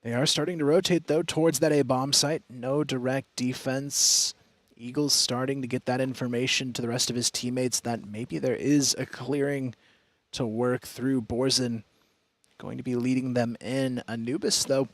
They are starting to rotate, though, towards that A-bomb site. No direct defense. Eagles starting to get that information to the rest of his teammates that maybe there is a clearing to work through. Borzen going to be leading them in. Anubis, though,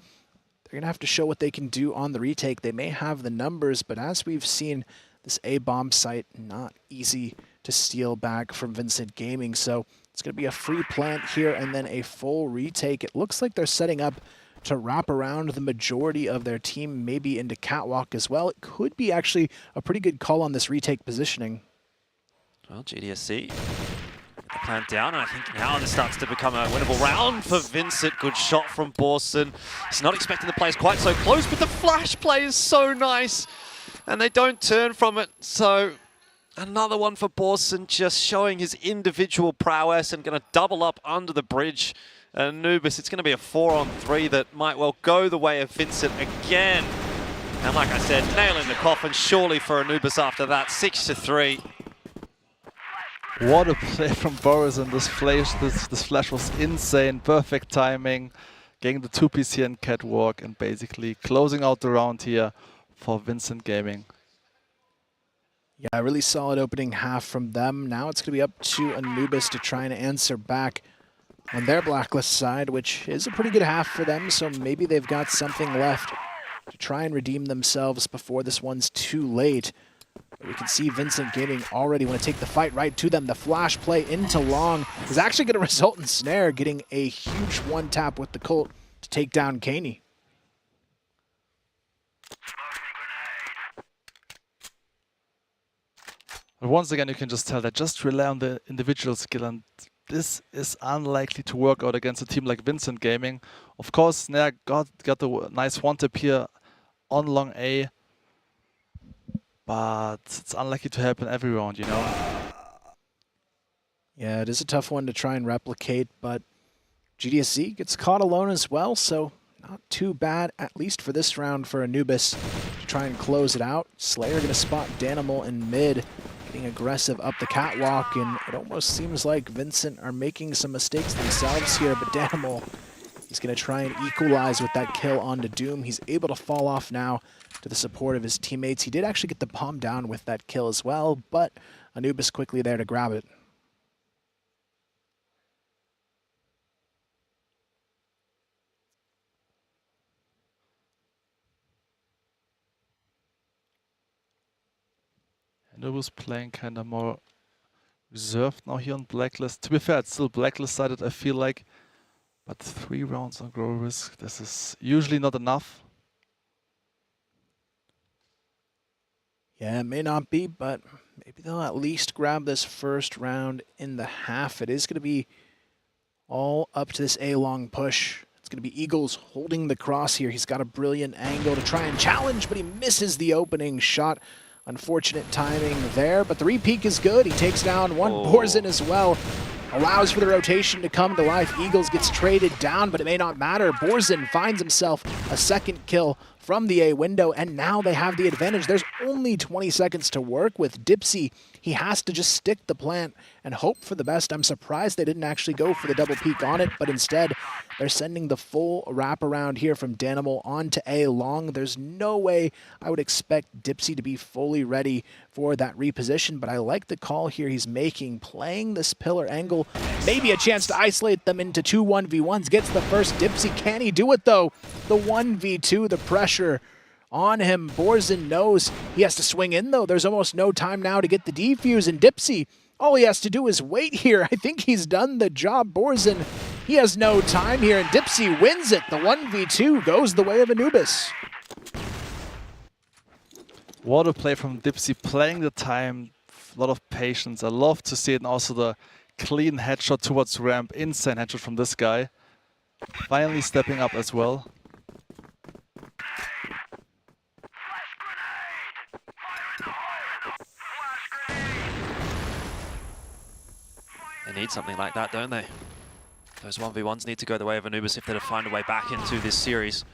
they're going to have to show what they can do on the retake. They may have the numbers, but as we've seen, this A-bomb site not easy to steal back from Vincit Gaming. So it's going to be a free plant here and then a full retake. It looks like they're setting up to wrap around the majority of their team, maybe into catwalk as well. It could be actually a pretty good call on this retake positioning. Well, GDSC, the plant down, and I think now this starts to become a winnable round for Vincit. Good shot from Borson. He's not expecting the plays quite so close, but the flash play is so nice, and they don't turn from it. So another one for Borson, just showing his individual prowess and going to double up under the bridge. Anubis, it's going to be a 4-on-3 that might well go the way of Vincit again. And like I said, nail in the coffin surely for Anubis after that, 6-3. What a play from Boris, and this flash was insane. Perfect timing, getting the 2-piece here in catwalk and basically closing out the round here for Vincit Gaming. Yeah, really solid opening half from them. Now it's going to be up to Anubis to try and answer back on their blacklist side, which is a pretty good half for them, so maybe they've got something left to try and redeem themselves before this one's too late. But we can see Vincit Gaming already want to take the fight right to them. The flash play into long is actually going to result in Snare getting a huge one-tap with the Colt to take down Kaney. But once again, you can just tell that just rely on the individual skill, and this is unlikely to work out against a team like Vincit Gaming. Of course, Snare got the nice one-tap here on long A, but it's unlikely to happen every round, you know? Yeah, it is a tough one to try and replicate, but GDSC gets caught alone as well, so not too bad, at least for this round for Anubis to try and close it out. Slayer going to spot Danimal in mid, getting aggressive up the catwalk, and it almost seems like Vincit are making some mistakes themselves here, but Danimal, he's going to try and equalize with that kill onto Doom. He's able to fall off now to the support of his teammates. He did actually get the bomb down with that kill as well, but Anubis quickly there to grab it. Anubis playing kind of more reserved now here on Blacklist. To be fair, it's still Blacklist-sided, I feel like. But 3 rounds on Grow Risk, this is usually not enough. Yeah, it may not be, but maybe they'll at least grab this first round in the half. It is going to be all up to this A-long push. It's going to be Eagles holding the cross here. He's got a brilliant angle to try and challenge, but he misses the opening shot. Unfortunate timing there, but the repeat is good. He takes down one Borzin as well. Allows for the rotation to come to life. Eagles gets traded down, but it may not matter. Borzin finds himself a second kill from the A window, and now they have the advantage. There's only 20 seconds to work with. Dipsy, he has to just stick the plant and hope for the best. I'm surprised they didn't actually go for the double peek on it, but instead they're sending the full wraparound here from Danimal onto A long. There's no way I would expect Dipsy to be fully ready for that reposition, but I like the call here he's making, playing this pillar angle. Maybe a chance to isolate them into 2 1v1s. Gets the first. Dipsy, can he do it though? The 1v2, the pressure on him. Borzin knows he has to swing in though. There's almost no time now to get the defuse, and Dipsy, all he has to do is wait here. I think he's done the job. Borzin, he has no time here, and Dipsy wins it. The 1v2 goes the way of Anubis. What a play from Dipsy, playing the time, a lot of patience. I love to see it, and also the clean headshot towards ramp, insane headshot from this guy. Finally stepping up as well. They need something like that, don't they? Those 1v1s need to go the way of Anubis if they're to find a way back into this series.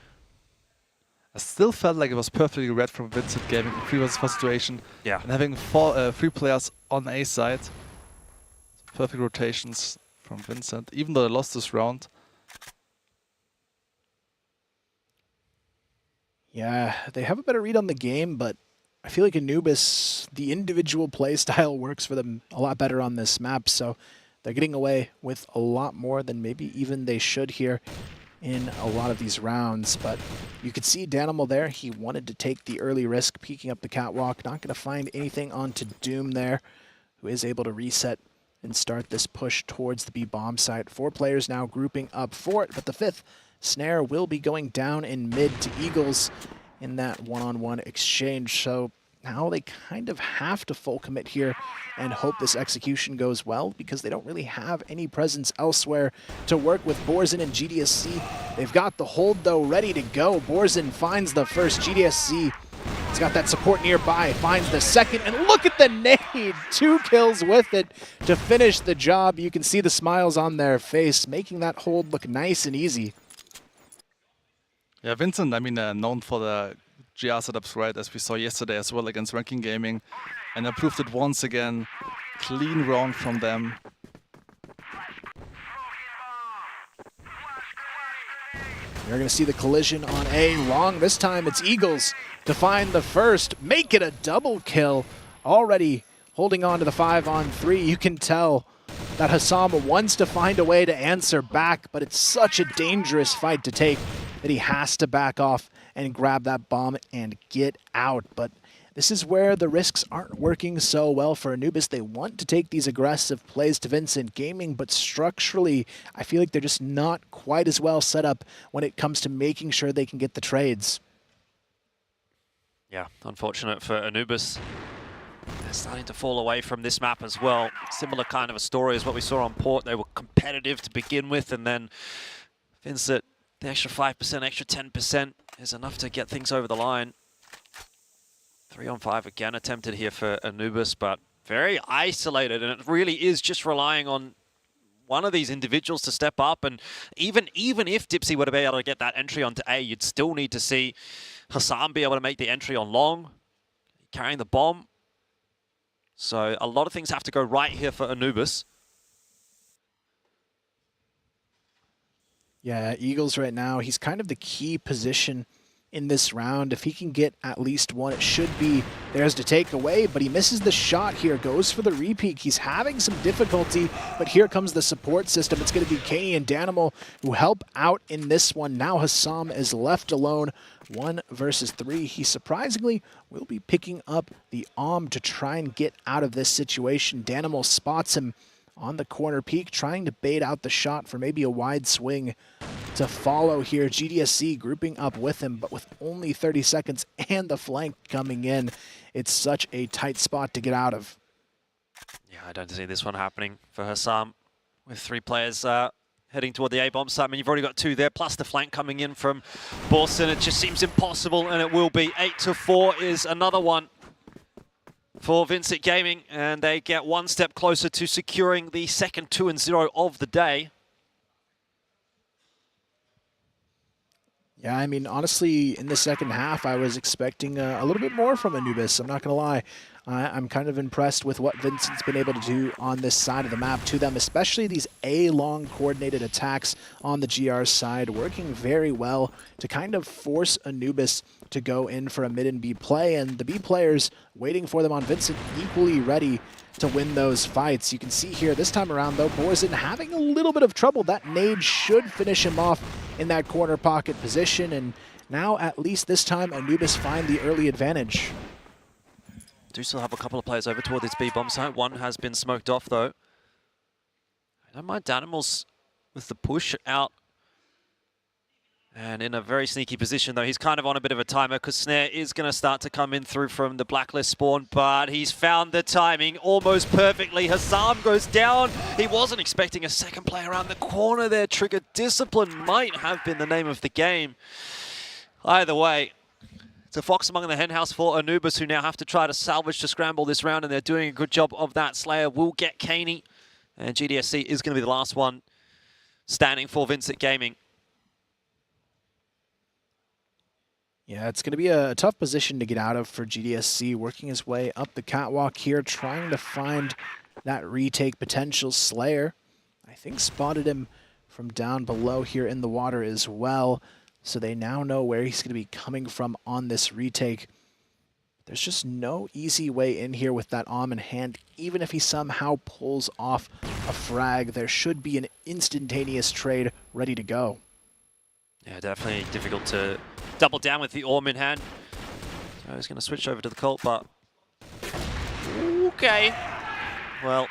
I still felt like it was perfectly read from Vincent Gaming in 3 vs 4 situation. Yeah. And having 3 players on A side. Perfect rotations from Vincent, even though they lost this round. Yeah, they have a better read on the game, but I feel like Anubis, the individual play style works for them a lot better on this map, so they're getting away with a lot more than maybe even they should here in a lot of these rounds. But you could see Danimal there. He wanted to take the early risk, peeking up the catwalk. Not going to find anything onto Doom there, who is able to reset and start this push towards the B bomb site. 4 players now grouping up for it, but the 5th snare will be going down in mid to Eagles in that one-on-one exchange. So now they kind of have to full commit here and hope this execution goes well, because they don't really have any presence elsewhere to work with. Borzin and GDSC, they've got the hold though ready to go. Borzin finds the first. GDSC, he's got that support nearby, finds the second, and look at the nade! 2 kills with it to finish the job. You can see the smiles on their face, making that hold look nice and easy. Yeah, Vincent, I mean, known for the GR setups, right, as we saw yesterday as well against Ranking Gaming, and improved it once again. Clean round from them. You're going to see the collision on A long. This time it's Eagles to find the first, make it a double kill. Already holding on to the 5-on-3. You can tell that Hassam wants to find a way to answer back, but it's such a dangerous fight to take that he has to back off and grab that bomb and get out. But this is where the risks aren't working so well for Anubis. They want to take these aggressive plays to Vincent Gaming, but structurally, I feel like they're just not quite as well set up when it comes to making sure they can get the trades. Yeah, unfortunate for Anubis. They're starting to fall away from this map as well. Similar kind of a story as what we saw on Port. They were competitive to begin with, and then Vincent, the extra 5%, extra 10% is enough to get things over the line. 3-on-5 again attempted here for Anubis, but very isolated, and it really is just relying on one of these individuals to step up. And even if Dipsy were to be able to get that entry onto A, you'd still need to see Hassam be able to make the entry on long, carrying the bomb. So a lot of things have to go right here for Anubis. Yeah, Eagles right now, he's kind of the key position in this round. If he can get at least one, it should be theirs to take away, but he misses the shot here, goes for the repeat. He's having some difficulty, but here comes the support system. It's going to be Kaney and Danimal who help out in this one. Now Hassam is left alone, 1 versus 3. He surprisingly will be picking up the to try and get out of this situation. Danimal spots him on the corner peak, trying to bait out the shot for maybe a wide swing to follow here. GDSC grouping up with him, but with only 30 seconds and the flank coming in, it's such a tight spot to get out of. Yeah, I don't see this one happening for Hassam with 3 players heading toward the A-bomb site. I mean, you've already got 2 there, plus the flank coming in from Borson. It just seems impossible, and it will be. 8-4 is another one for VINCIT Gaming, and they get one step closer to securing the second 2-0 of the day. Yeah, I mean, honestly, in the second half, I was expecting a little bit more from Anubis. I'm not going to lie. I'm kind of impressed with what Vincent's been able to do on this side of the map to them, especially these A-long coordinated attacks on the GR side, working very well to kind of force Anubis to go in for a mid and B play, and the B players waiting for them on Vincent equally ready to win those fights. You can see here this time around, though, Borzen having a little bit of trouble. That nade should finish him off in that corner pocket position, and now at least this time Anubis find the early advantage. Do still have a couple of players over toward this B-bomb site. One has been smoked off, though. I don't mind Danimals with the push out. And in a very sneaky position, though. He's kind of on a bit of a timer because Snare is going to start to come in through from the blacklist spawn, but he's found the timing almost perfectly. Hassam goes down. He wasn't expecting a second player around the corner there. Trigger Discipline might have been the name of the game. Either way, it's a fox among the henhouse for Anubis, who now have to try to salvage to scramble this round, and they're doing a good job of that. Slayer will get Caney, and GDSC is going to be the last one standing for VINCIT Gaming. Yeah, it's going to be a tough position to get out of for GDSC, working his way up the catwalk here, trying to find that retake potential. Slayer, I think, spotted him from down below here in the water as well. So they now know where he's going to be coming from on this retake. There's just no easy way in here with that Om in hand. Even if he somehow pulls off a frag, there should be an instantaneous trade ready to go. Yeah, definitely difficult to double down with the Orm in hand. So he's going to switch over to the Colt, but... Okay. Well,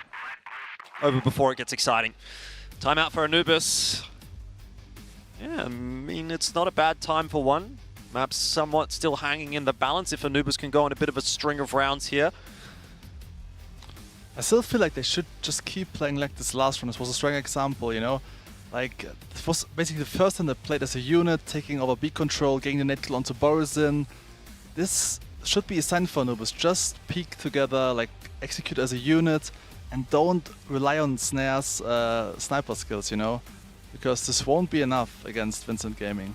over before it gets exciting. Timeout for Anubis. Yeah, I mean, it's not a bad time for one. Map's somewhat still hanging in the balance if Anubis can go on a bit of a string of rounds here. I still feel like they should just keep playing like this last round. This was a strong example, you know? Like, it was basically the first time they played as a unit, taking over B control, getting the net kill onto Borizin. This should be a sign for Anubis. Just peek together, like, execute as a unit, and don't rely on Snare's sniper skills, you know? Because this won't be enough against VINCIT Gaming.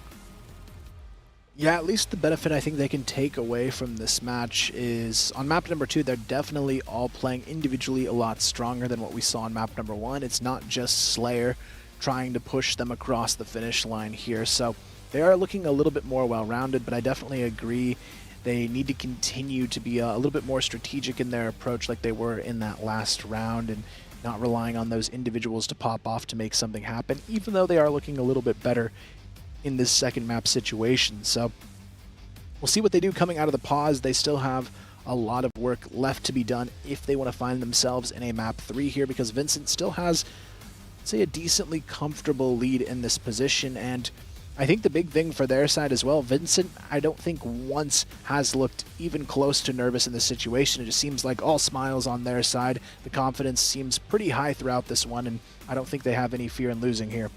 Yeah, at least the benefit I think they can take away from this match is on map number 2, they're definitely all playing individually a lot stronger than what we saw on map number 1. It's not just Slayer trying to push them across the finish line here. So they are looking a little bit more well-rounded, but I definitely agree they need to continue to be a little bit more strategic in their approach like they were in that last round, and not relying on those individuals to pop off to make something happen, even though they are looking a little bit better in this second map situation. So we'll see what they do coming out of the pause. They still have a lot of work left to be done if they want to find themselves in a map 3 here, because VINCIT still has, say, a decently comfortable lead in this position. And I think the big thing for their side as well, VINCIT, I don't think once has looked even close to nervous in this situation. It just seems like all smiles on their side. The confidence seems pretty high throughout this one, and I don't think they have any fear in losing here.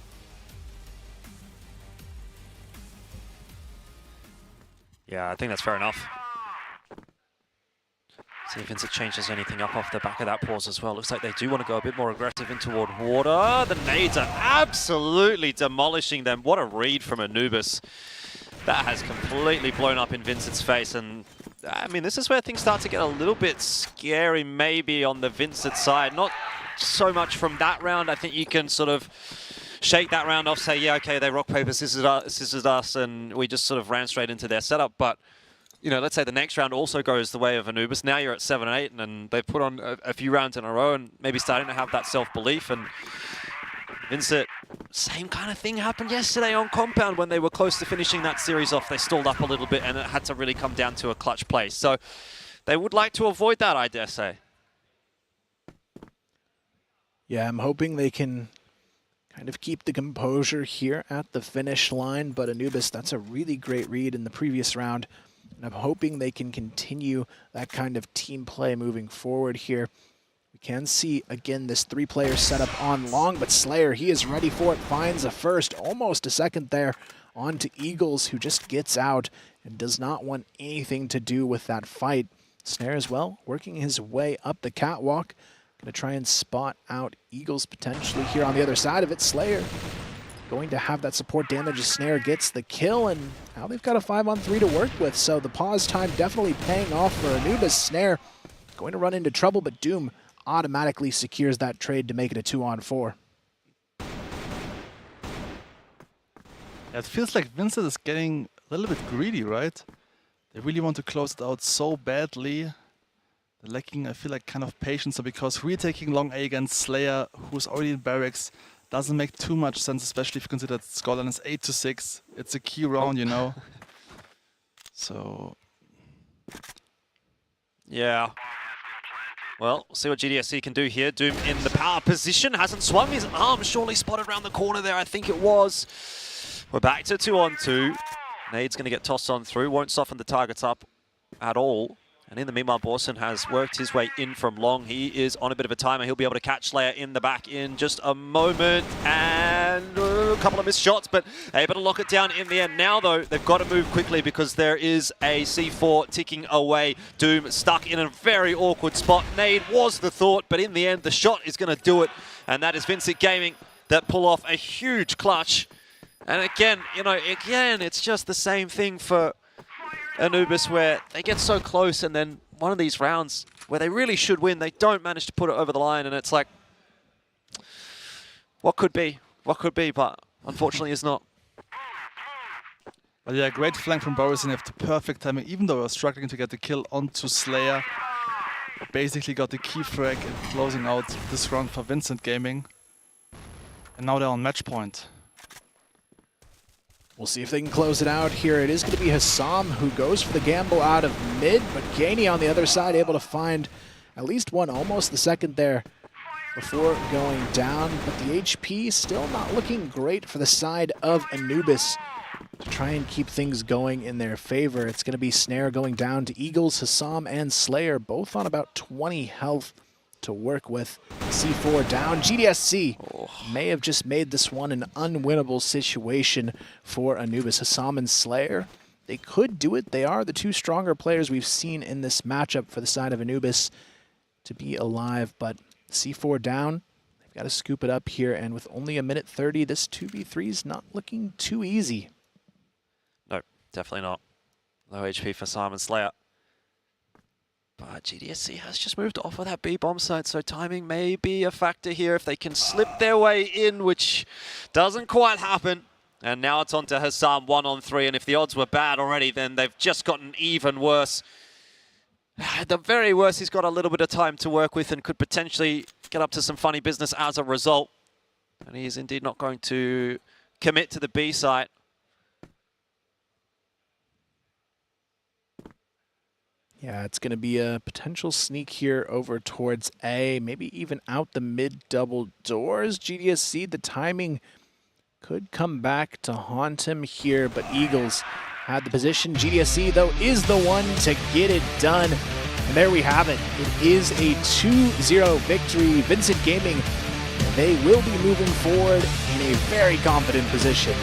Yeah, I think that's fair enough. See if VINCIT changes anything up off the back of that pause as well. Looks like they do want to go a bit more aggressive in toward water. The nades are absolutely demolishing them. What a read from Anubis. That has completely blown up in VINCIT's face. And I mean, this is where things start to get a little bit scary maybe on the VINCIT side. Not so much from that round. I think you can sort of shake that round off, say, yeah, okay, they rock, paper, scissors us, and we just sort of ran straight into their setup. But you know, let's say the next round also goes the way of Anubis. Now you're at 7-8, and they've put on a few rounds in a row and maybe starting to have that self-belief. And VINCIT, same kind of thing happened yesterday on Compound when they were close to finishing that series off. They stalled up a little bit, and it had to really come down to a clutch play. So they would like to avoid that, I dare say. Yeah, I'm hoping they can kind of keep the composure here at the finish line, but Anubis, that's a really great read in the previous round, and I'm hoping they can continue that kind of team play moving forward here. We can see, again, this three-player setup on long, but Slayer, he is ready for it, finds a first, almost a second there, on to Eagles, who just gets out and does not want anything to do with that fight. Snare as well, working his way up the catwalk. Gonna try and spot out Eagles potentially here on the other side of it. Slayer going to have that support damage as Snare gets the kill, and now they've got a 5-on-3 to work with, so the pause time definitely paying off for Anubis. Snare going to run into trouble, but Doom automatically secures that trade to make it a 2-on-4. It feels like Vincent is getting a little bit greedy, right? They really want to close it out so badly. They're lacking, I feel like, kind of patience. So because retaking long A against Slayer, who's already in barracks, doesn't make too much sense, especially if you consider that scoreline is 8-6. It's a key round, you know. So yeah. Well, we'll see what GDSC can do here. Doom in the power position, hasn't swung his arm, surely spotted around the corner there, I think it was. We're back to 2-on-2. Nade's going to get tossed on through, won't soften the targets up at all. And in the meanwhile, Borson has worked his way in from long. He is on a bit of a timer. He'll be able to catch Slayer in the back in just a moment. And a couple of missed shots, but able to lock it down in the end. Now, though, they've got to move quickly because there is a C4 ticking away. Doom stuck in a very awkward spot. Nade was the thought, but in the end, the shot is going to do it. And that is VINCIT Gaming that pull off a huge clutch. And again, you know, it's just the same thing for Anubis, where they get so close and then one of these rounds where they really should win, they don't manage to put it over the line, and it's like, what could be, but unfortunately is not. But yeah, great flank from Boris, and have the perfect timing, even though we're struggling to get the kill onto Slayer. Basically got the key frag and closing out this round for VINCIT Gaming. And now they're on match point. We'll see if they can close it out here. It is going to be Hassam who goes for the gamble out of mid, but Gainey on the other side able to find at least one, almost the second there before going down. But the HP still not looking great for the side of Anubis to try and keep things going in their favor. It's going to be Snare going down to Eagles, Hassam and Slayer, both on about 20 health to work with. C4 down. GDSC may have just made this one an unwinnable situation for Anubis. Hassam and Slayer, they could do it. They are the two stronger players we've seen in this matchup for the side of Anubis to be alive, but C4 down. They've got to scoop it up here, and with only a minute 30, this 2v3 is not looking too easy. No, definitely not. Low HP for Simon Slayer. But GDSC has just moved off of that B bomb site, so timing may be a factor here if they can slip their way in, which doesn't quite happen. And now it's on to Hassam 1-on-3, and if the odds were bad already, then they've just gotten even worse. At the very worst, he's got a little bit of time to work with and could potentially get up to some funny business as a result. And he is indeed not going to commit to the B site. Yeah, it's going to be a potential sneak here over towards A, maybe even out the mid double doors. GDSC, the timing could come back to haunt him here, but Eagles had the position. GDSC, though, is the one to get it done. And there we have it. It is a 2-0 victory. VINCIT Gaming, they will be moving forward in a very confident position.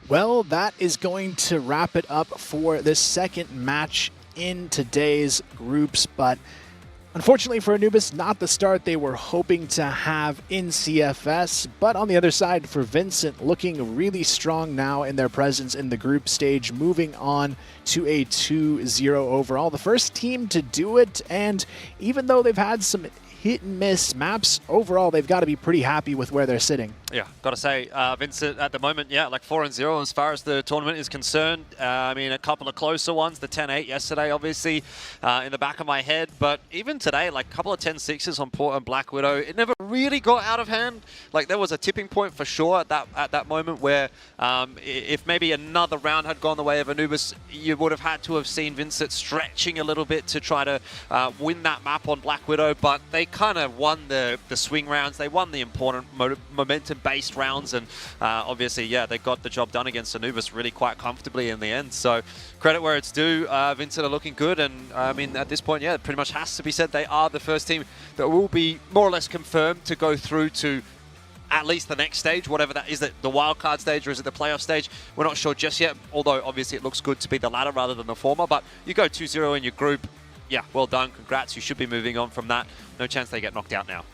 Well, that is going to wrap it up for this second match in today's groups, but unfortunately for Anubis, not the start they were hoping to have in CFS, but on the other side for Vincent, looking really strong now in their presence in the group stage, moving on to a 2-0 overall. The first team to do it, and even though they've had some hit and miss maps, overall they've got to be pretty happy with where they're sitting. Yeah, got to say, Vincent at the moment, yeah, like 4-0 as far as the tournament is concerned. I mean, a couple of closer ones, the 10-8 yesterday, obviously, in the back of my head. But even today, like a couple of 10-6s on Port and Black Widow, it never really got out of hand. Like there was a tipping point for sure at that moment where if maybe another round had gone the way of Anubis, you would have had to have seen Vincent stretching a little bit to try to win that map on Black Widow. But they kind of won the swing rounds. They won the important momentum-based rounds, and obviously, yeah, they got the job done against Anubis really quite comfortably in the end. So credit where it's due. Vincent are looking good, and I mean, at this point, yeah, it pretty much has to be said they are the first team that will be more or less confirmed to go through to at least the next stage, whatever that is, the wildcard stage or is it the playoff stage? We're not sure just yet, although obviously it looks good to be the latter rather than the former. But you go 2-0 in your group, yeah, well done, congrats. You should be moving on from that. No chance they get knocked out now.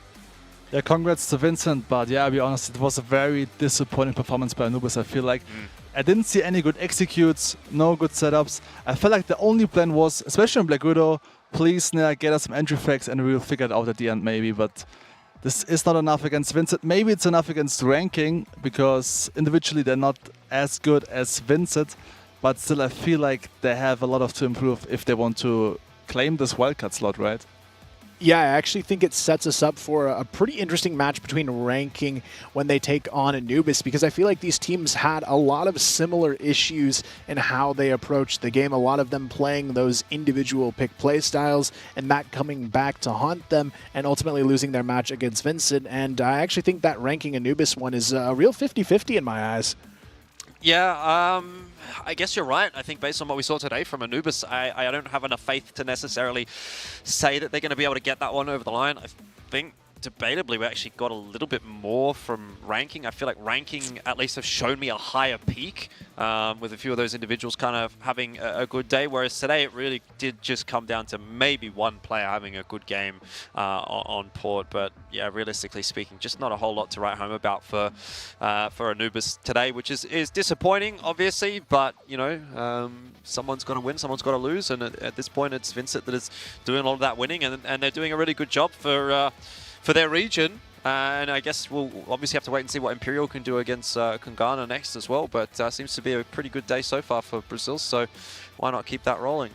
Yeah, congrats to Vincent, but yeah, I'll be honest, it was a very disappointing performance by Anubis. I feel like I didn't see any good executes, no good setups. I felt like the only plan was, especially on Black Widow, please get us some entry frags and we'll figure it out at the end maybe, but this is not enough against Vincent. Maybe it's enough against ranking, because individually they're not as good as Vincent, but still I feel like they have a lot to improve if they want to claim this wildcard slot, right? Yeah, I actually think it sets us up for a pretty interesting match between ranking when they take on Anubis, because I feel like these teams had a lot of similar issues in how they approach the game. A lot of them playing those individual pick play styles and that coming back to haunt them and ultimately losing their match against Vincent. And I actually think that ranking Anubis one is a real 50-50 in my eyes. Yeah, I guess you're right. I think based on what we saw today from Anubis, I don't have enough faith to necessarily say that they're going to be able to get that one over the line. I think debatably we actually got a little bit more from ranking. I feel like ranking at least have shown me a higher peak with a few of those individuals kind of having a good day, whereas today it really did just come down to maybe one player having a good game on Port. But yeah, realistically speaking, just not a whole lot to write home about for Anubis today, which is disappointing, obviously, but you know, someone's got to win, someone's got to lose, and at this point it's Vincent that is doing a lot of that winning, and they're doing a really good job for their region. And I guess we'll obviously have to wait and see what Imperial can do against Kungarna next as well. But seems to be a pretty good day so far for Brazil, so why not keep that rolling?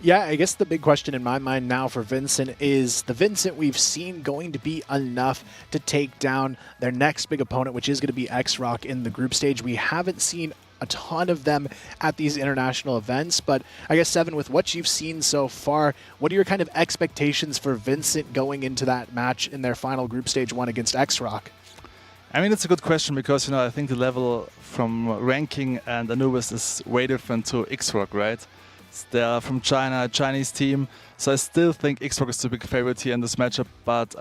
Yeah, I guess the big question in my mind now for Vincent is the Vincent we've seen going to be enough to take down their next big opponent, which is going to be XROCK in the group stage. We haven't seen a ton of them at these international events, but I guess, Seven, with what you've seen so far, what are your kind of expectations for Vincent going into that match in their final group stage one against XROCK? I mean, it's a good question because, you know, I think the level from ranking and Anubis is way different to XROCK, right? They're from China, a Chinese team, so I still think XROCK is the big favorite here in this matchup, but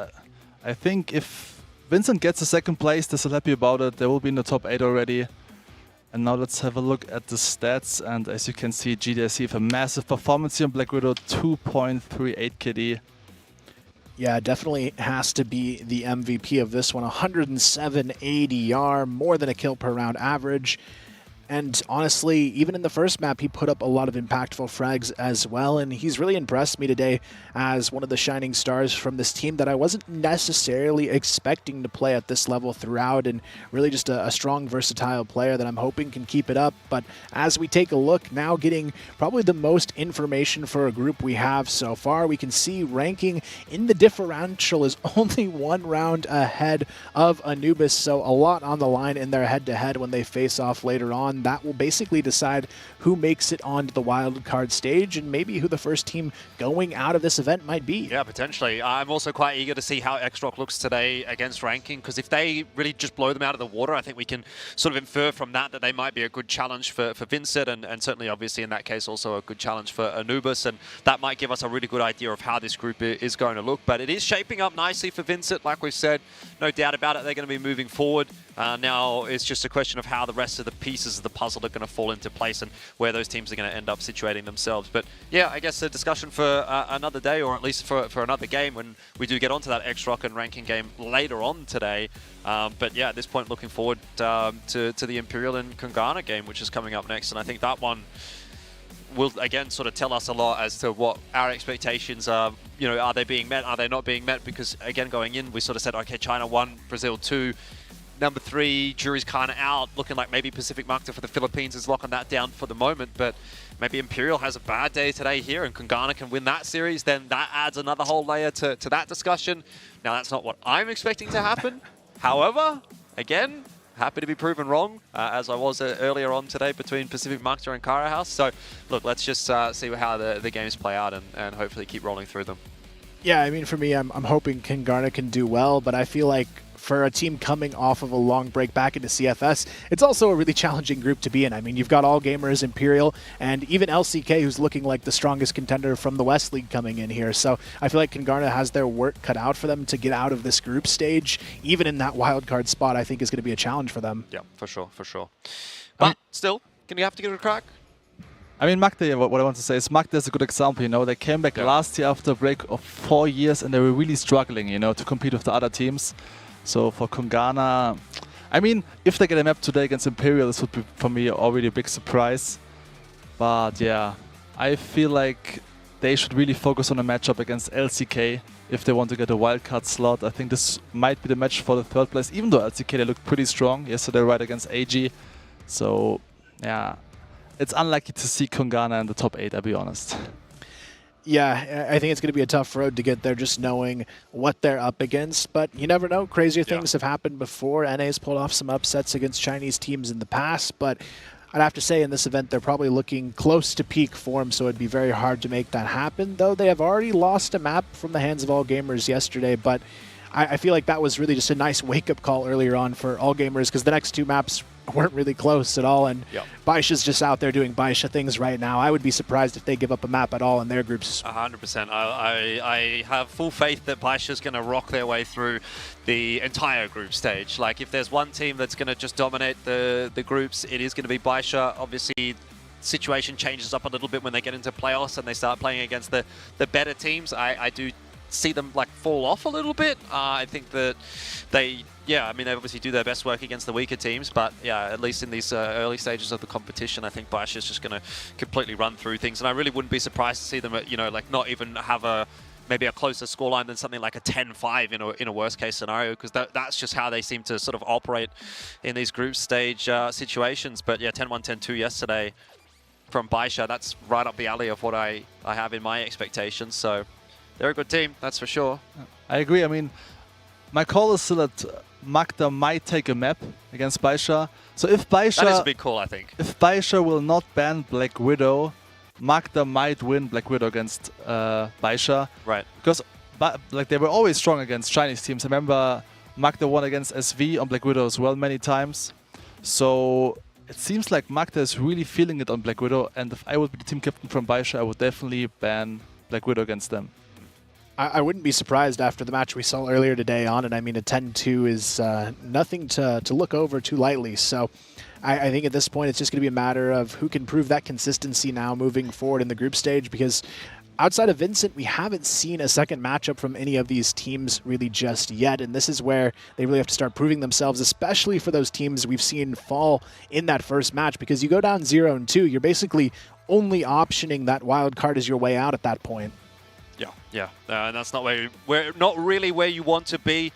I think if Vincent gets a second place, they're still happy about it. They will be in the top 8 already. And now let's have a look at the stats, and as you can see, GDIC with a massive performance here on Black Widow, 2.38 KD. Yeah, definitely has to be the MVP of this one. 107 ADR, more than a kill per round average. And honestly, even in the first map, he put up a lot of impactful frags as well, and he's really impressed me today as one of the shining stars from this team that I wasn't necessarily expecting to play at this level throughout, and really just a strong, versatile player that I'm hoping can keep it up. But as we take a look, now getting probably the most information for a group we have so far, we can see ranking in the differential is only 1 round ahead of Anubis, so a lot on the line in their head-to-head when they face off later on. and that will basically decide who makes it onto the wild card stage and maybe who the first team going out of this event might be. Yeah, potentially. I'm also quite eager to see how XROCK looks today against ranking, because if they really just blow them out of the water, I think we can sort of infer from that they might be a good challenge for VINCIT, and certainly obviously in that case also a good challenge for Anubis, and that might give us a really good idea of how this group is going to look. But it is shaping up nicely for VINCIT, like we've said, no doubt about it. They're going to be moving forward. Now it's just a question of how the rest of the pieces of the puzzle are going to fall into place and where those teams are going to end up situating themselves. But yeah, I guess a discussion for another day, or at least for another game when we do get onto that XROCK and ranking game later on today. But yeah, at this point, looking forward to the Imperial and Kungarna game, which is coming up next. And I think that one will again sort of tell us a lot as to what our expectations are. You know, are they being met? Are they not being met? Because again, going in, we sort of said, okay, China 1, Brazil 2. Number 3, jury's kind of out, looking like maybe Pacific Macta for the Philippines is locking that down for the moment, but maybe Imperial has a bad day today here and Kungarna can win that series, then that adds another whole layer to that discussion. Now, that's not what I'm expecting to happen. However, again, happy to be proven wrong, as I was earlier on today between Pacific Macta and Cara House. So, look, let's just see how the games play out and hopefully keep rolling through them. Yeah, I mean, for me, I'm hoping Kungarna can do well, but I feel like for a team coming off of a long break back into CFS, it's also a really challenging group to be in. I mean, you've got All Gamers, Imperial, and even LCK, who's looking like the strongest contender from the West League coming in here. So I feel like Kungarna has their work cut out for them to get out of this group stage. Even in that wildcard spot, I think is going to be a challenge for them. Yeah, for sure, for sure. But still, can you have to give it a crack? I mean, Macta, what I want to say is Macta is a good example, you know. They came back last year after a break of 4 years and they were really struggling, you know, to compete with the other teams. So for Kungarna, I mean, if they get a map today against Imperial, this would be, for me, already a big surprise. But yeah, I feel like they should really focus on a matchup against LCK if they want to get a wildcard slot. I think this might be the match for the third place, even though LCK, they looked pretty strong yesterday right against AG. So yeah, it's unlikely to see Kungarna in the top 8, I'll be honest. Yeah, I think it's going to be a tough road to get there just knowing what they're up against. But you never know. Crazier things have happened before. NA's pulled off some upsets against Chinese teams in the past. But I'd have to say in this event, they're probably looking close to peak form, so it'd be very hard to make that happen. Though they have already lost a map from the hands of All Gamers yesterday. But I feel like that was really just a nice wake-up call earlier on for All Gamers, because the next 2 maps weren't really close at all, and Baisha's just out there doing Baisha things right now. I would be surprised if they give up a map at all in their groups. 100%. I have full faith that Baisha's going to rock their way through the entire group stage. Like, if there's one team that's going to just dominate the groups, it is going to be Baisha. Obviously, situation changes up a little bit when they get into playoffs and they start playing against the better teams. I do see them like fall off a little bit. I think that they obviously do their best work against the weaker teams, but yeah, at least in these early stages of the competition, I think Baisha is just going to completely run through things, and I really wouldn't be surprised to see them, like not even have maybe a closer scoreline than something like a 10-5 in a worst case scenario, because that's just how they seem to sort of operate in these group stage situations. But yeah, 10-1, 10-2 yesterday from Baisha, that's right up the alley of what I have in my expectations. So they're a good team, that's for sure. I agree. I mean, my call is still that Macta might take a map against Baisha. So if Baisha... That is a big call, I think. If Baisha will not ban Black Widow, Macta might win Black Widow against Baisha. Right. Because like they were always strong against Chinese teams. I remember Macta won against SV on Black Widow as well many times. So it seems like Macta is really feeling it on Black Widow. And if I would be the team captain from Baisha, I would definitely ban Black Widow against them. I wouldn't be surprised after the match we saw earlier today on it. I mean, a 10-2 is nothing to look over too lightly. So I think at this point it's just going to be a matter of who can prove that consistency now moving forward in the group stage, because outside of VINCIT, we haven't seen a second matchup from any of these teams really just yet, and this is where they really have to start proving themselves, especially for those teams we've seen fall in that first match, because you go down 0-2, you're basically only optioning that wild card as your way out at that point. Yeah, and that's not not really where you want to be.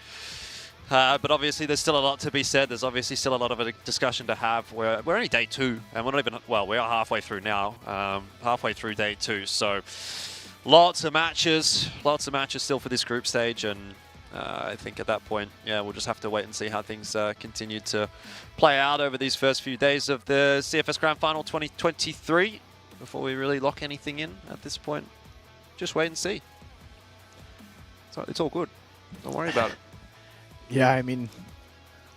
But obviously, there's still a lot to be said. There's obviously still a lot of a discussion to have. We're only day 2, and we're not even, well, we are halfway through now, halfway through day 2. So lots of matches still for this group stage, and I think at that point, yeah, we'll just have to wait and see how things continue to play out over these first few days of the CFS Grand Final 2023 before we really lock anything in at this point. Just wait and see. So it's all good. Don't worry about it. Yeah, I mean,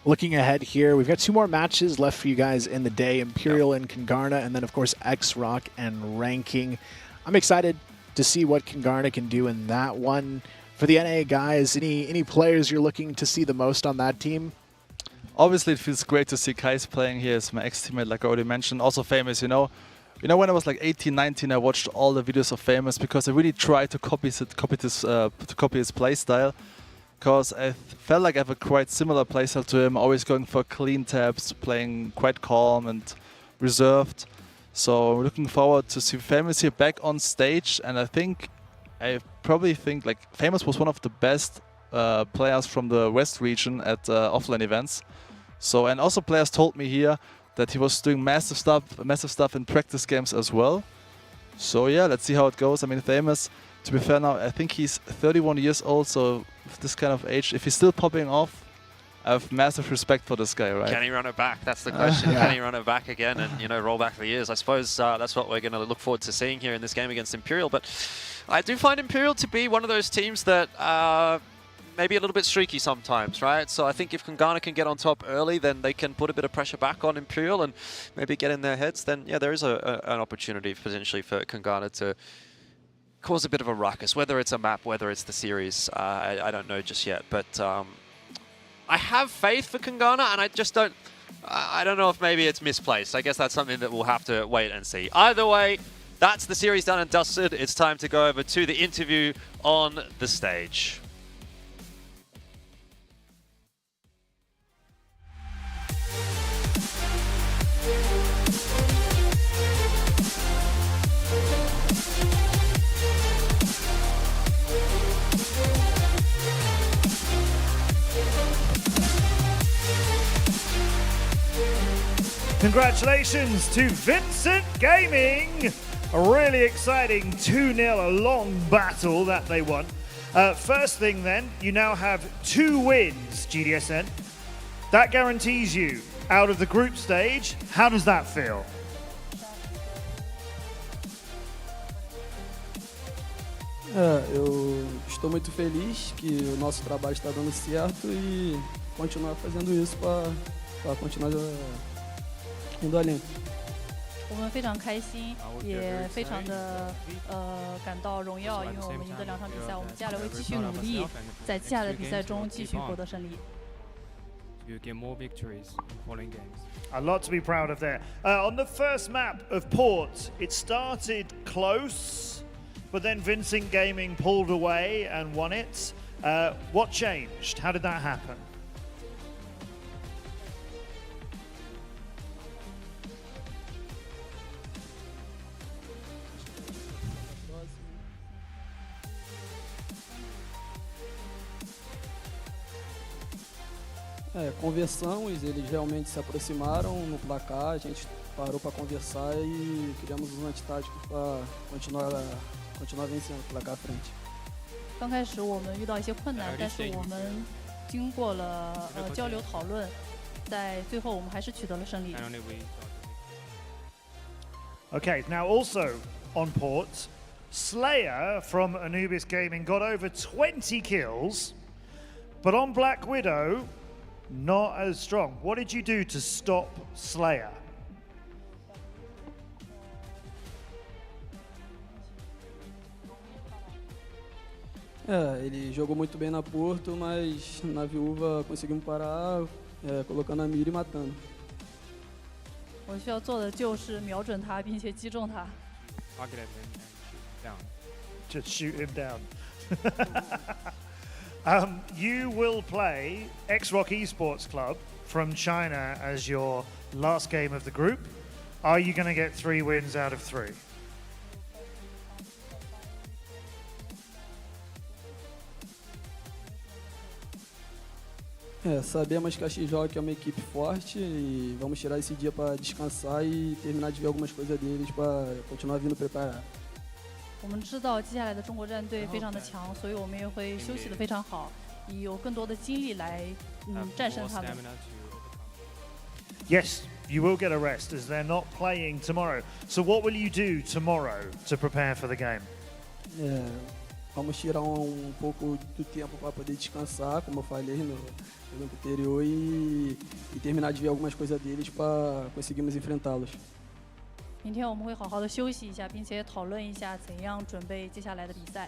looking ahead here, we've got 2 more matches left for you guys in the day, Imperial and Kungarna, and then, of course, XROCK and Ranking. I'm excited to see what Kungarna can do in that one. For the NA guys, any players you're looking to see the most on that team? Obviously, it feels great to see Kais playing here as my ex-teammate, like I already mentioned. Also Famous, you know, when I was like 18, 19, I watched all the videos of Famous because I really tried to copy his play style. Because I felt like I have a quite similar playstyle to him, always going for clean taps, playing quite calm and reserved. So looking forward to see Famous here back on stage, and I probably think like Famous was one of the best players from the West region at offline events. So, and also players told me here that he was doing massive stuff in practice games as well. So yeah, let's see how it goes. I mean, Famous, to be fair now, I think he's 31 years old, so with this kind of age, if he's still popping off, I have massive respect for this guy, right? Can he run it back? That's the question. Yeah. Can he run it back again and, you know, roll back the years? I suppose that's what we're going to look forward to seeing here in this game against Imperial. But I do find Imperial to be one of those teams that maybe a little bit streaky sometimes, right? So I think if Kungarna can get on top early, then they can put a bit of pressure back on Imperial and maybe get in their heads. Then, yeah, there is an opportunity potentially for Kungarna to cause a bit of a ruckus, whether it's a map, whether it's the series. I don't know just yet, but I have faith for Kungarna, and I don't know if maybe it's misplaced. I guess that's something that we'll have to wait and see. Either way, that's the series done and dusted. It's time to go over to the interview on the stage. Congratulations to VINCIT Gaming! A really exciting 2-0, a long battle that they won. First thing then, you now have 2 wins, GDSN. That guarantees you out of the group stage. How does that feel? Eu estou muito feliz que o nosso trabalho está dando certo e continuar fazendo isso para continuar indo além. 我们非常开心，也非常的感到荣耀，因为我们赢得2场比赛，我们接下来会继续努力，在接下来的比赛中继续获得胜利。You get more victories in following games. A lot to be proud of there. On the first map of Port, it started close, but then VINCIT Gaming pulled away and won it. What changed? How did that happen? Conversamos, eles realmente se aproximaram no placar, a gente parou para conversar e criamos um antitático para continuar vencendo o placar à frente. 刚开始我们遇到一些困难，但是我们经过了交流讨论，在最后我们还是取得了胜利。Okay, now also on Port, Slayer from Anubis Gaming got over 20 kills, but on Black Widow, not as strong. What did you do to stop Slayer? Ele jogou muito bem na Porto, mas na Viúva conseguimos parar, colocando a mira e matando. 我需要做的就是瞄准他，并且击中他。Target him and shoot down. Just shoot him down. You will play XROCK Esports Club from China as your last game of the group. Are you going to get 3 wins out of 3? Sabemos que a XROCK é uma equipe forte e vamos tirar esse dia para descansar e terminar de ver algumas coisas deles para continuar vindo preparar. 我们知道接下来的中国战队非常的强，所以我们也会休息得非常好，以有更多的精力来战胜他们。 Yes, you will get a rest as they're not playing tomorrow. So what will you do tomorrow to prepare for the game? Vamos tirar pouco do tempo para poder descansar, como eu falei no evento anterior, e terminar de ver algumas coisas deles para conseguirmos enfrentá-los. 明天我们会好好的休息一下，并且讨论一下怎样准备接下来的比赛。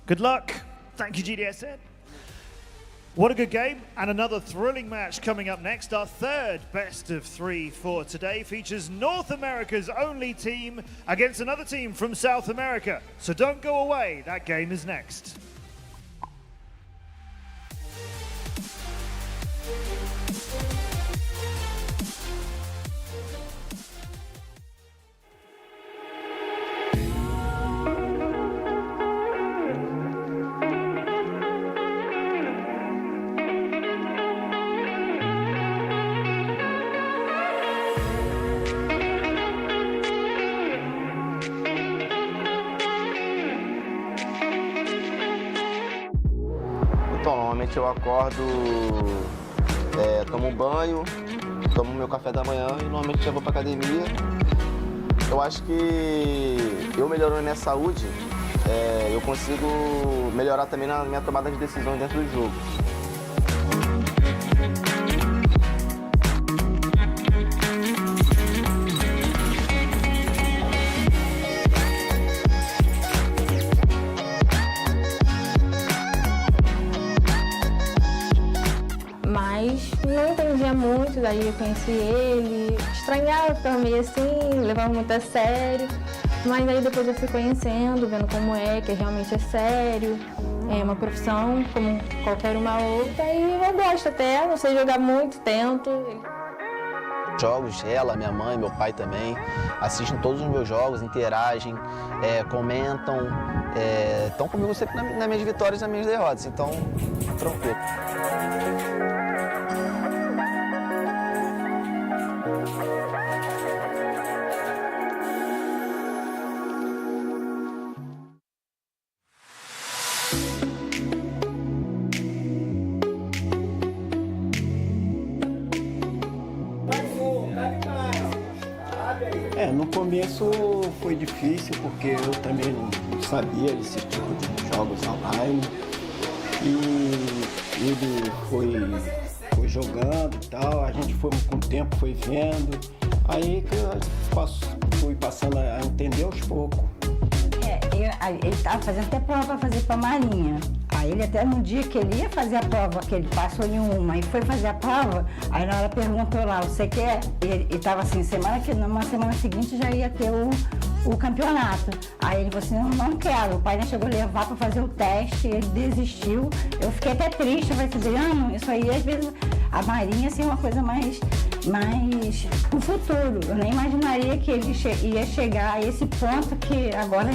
Good luck. Thank you, GDSN. What a good game, and another thrilling match coming up next. Our third best of 3 for today features North America's only team against another team from South America. So don't go away, that game is next. Então, normalmente eu acordo, tomo um banho, tomo meu café da manhã e normalmente já vou pra academia. Eu acho que eu melhorando minha saúde, eu consigo melhorar também na minha tomada de decisão dentro do jogo. Mas não entendia muito, daí eu conheci ele, estranhava, ficava meio assim, levava muito a sério. Mas aí depois eu fui conhecendo, vendo como é, que realmente é sério, é uma profissão como qualquer uma outra e eu gosto até, não sei jogar muito, tento. Jogos, ela, minha mãe, meu pai também, assistem todos os meus jogos, interagem, comentam, estão comigo sempre nas minhas vitórias e nas minhas derrotas, então tranquilo. No começo foi difícil porque eu também não sabia desse tipo de jogos online e ele foi jogando e tal, a gente foi com o tempo, foi vendo, aí que eu fui passando a entender aos poucos. Ele estava fazendo até prova para fazer para a Marinha. Aí ele até no dia que ele ia fazer a prova, que ele passou em uma e foi fazer a prova, aí na hora perguntou lá, você quer? E estava assim, numa semana seguinte já ia ter o campeonato. Aí ele falou assim, não quero. O pai ainda chegou a levar para fazer o teste, ele desistiu. Eu fiquei até triste, eu falei, Adriano, isso aí às vezes a Marinha assim, é uma coisa mais pro futuro. Eu nem imaginaria que ele ia chegar a esse ponto que agora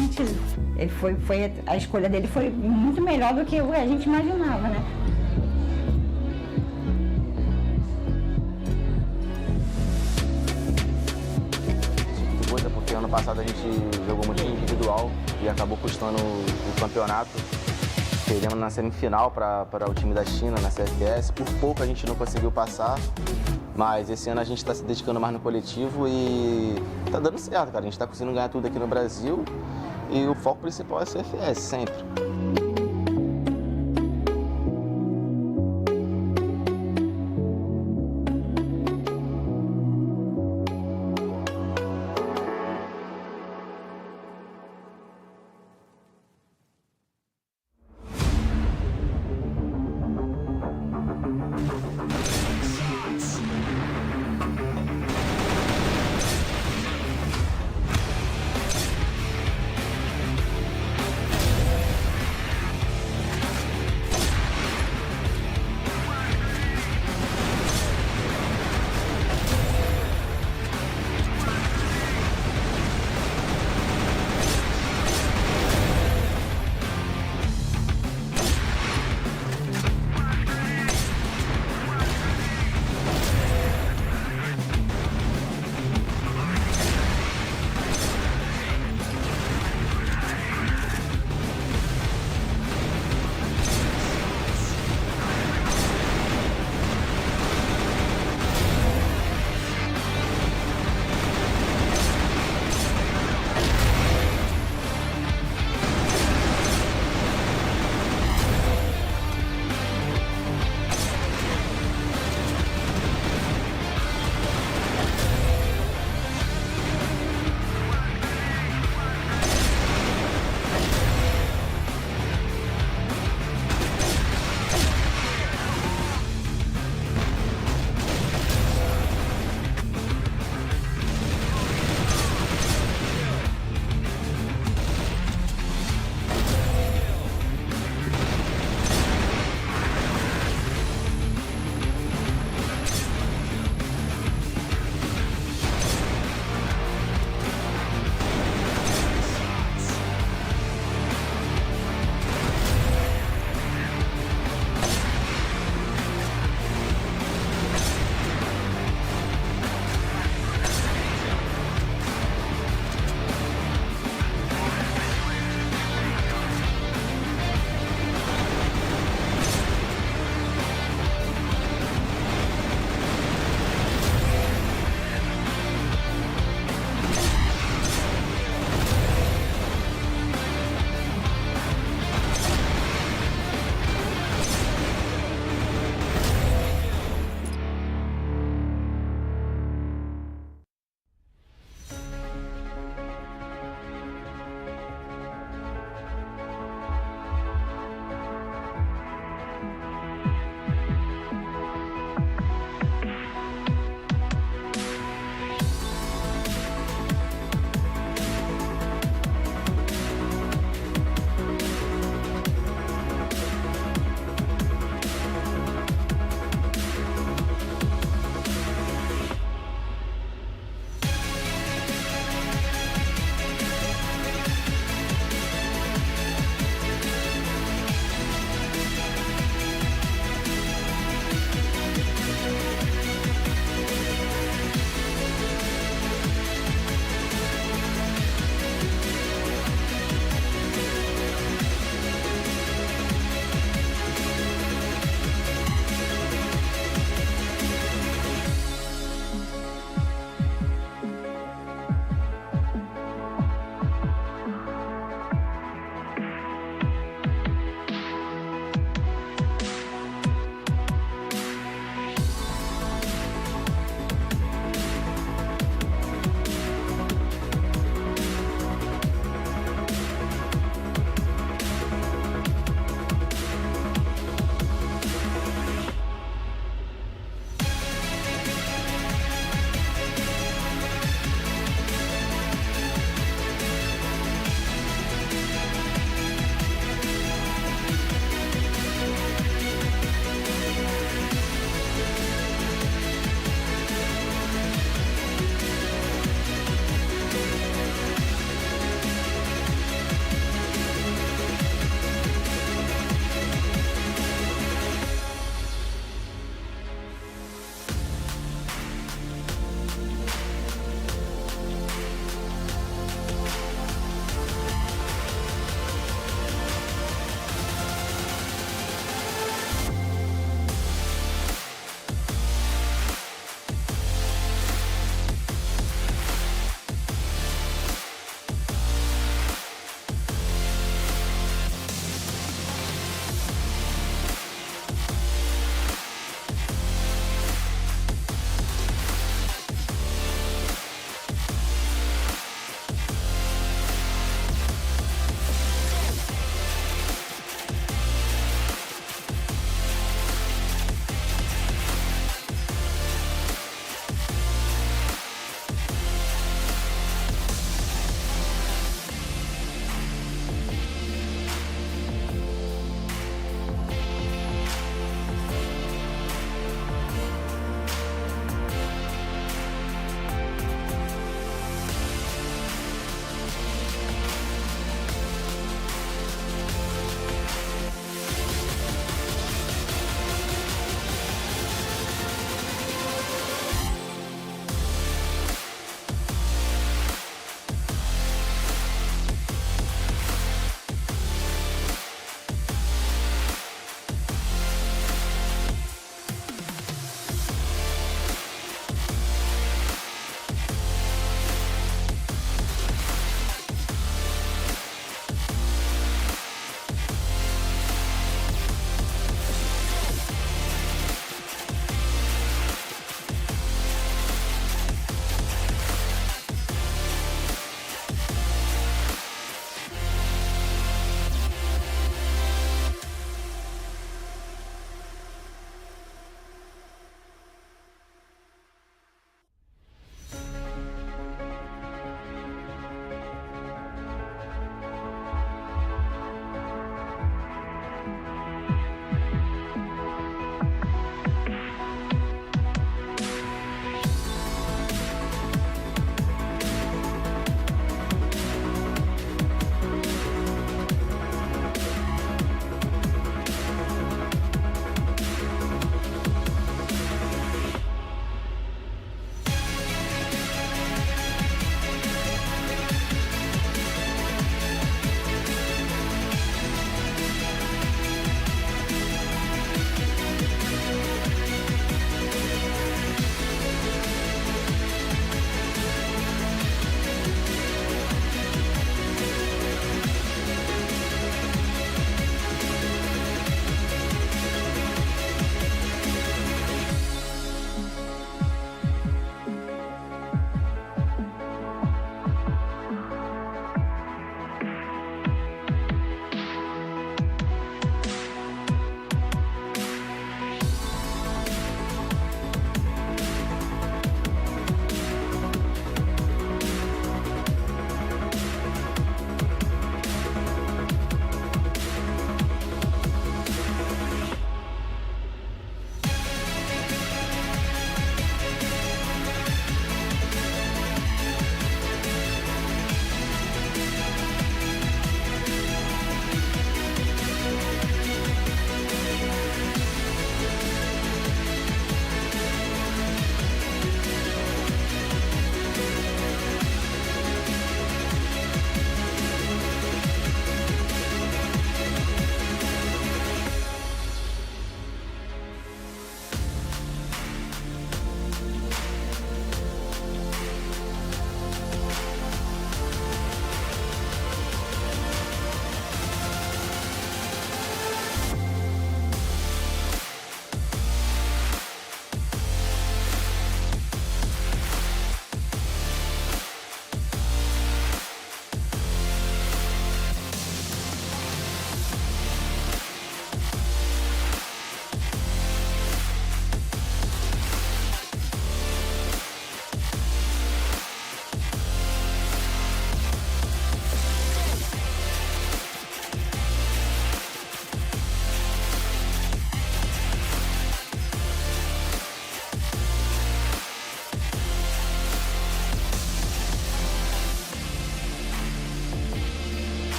a escolha dele foi muito melhor do que a gente imaginava, né? Coisa porque ano passado a gente jogou muito individual e acabou custando o campeonato. Perdemos na semifinal para o time da China, na CFS. Por pouco a gente não conseguiu passar, mas esse ano a gente está se dedicando mais no coletivo e tá dando certo, cara. A gente está conseguindo ganhar tudo aqui no Brasil e o foco principal é a CFS, sempre.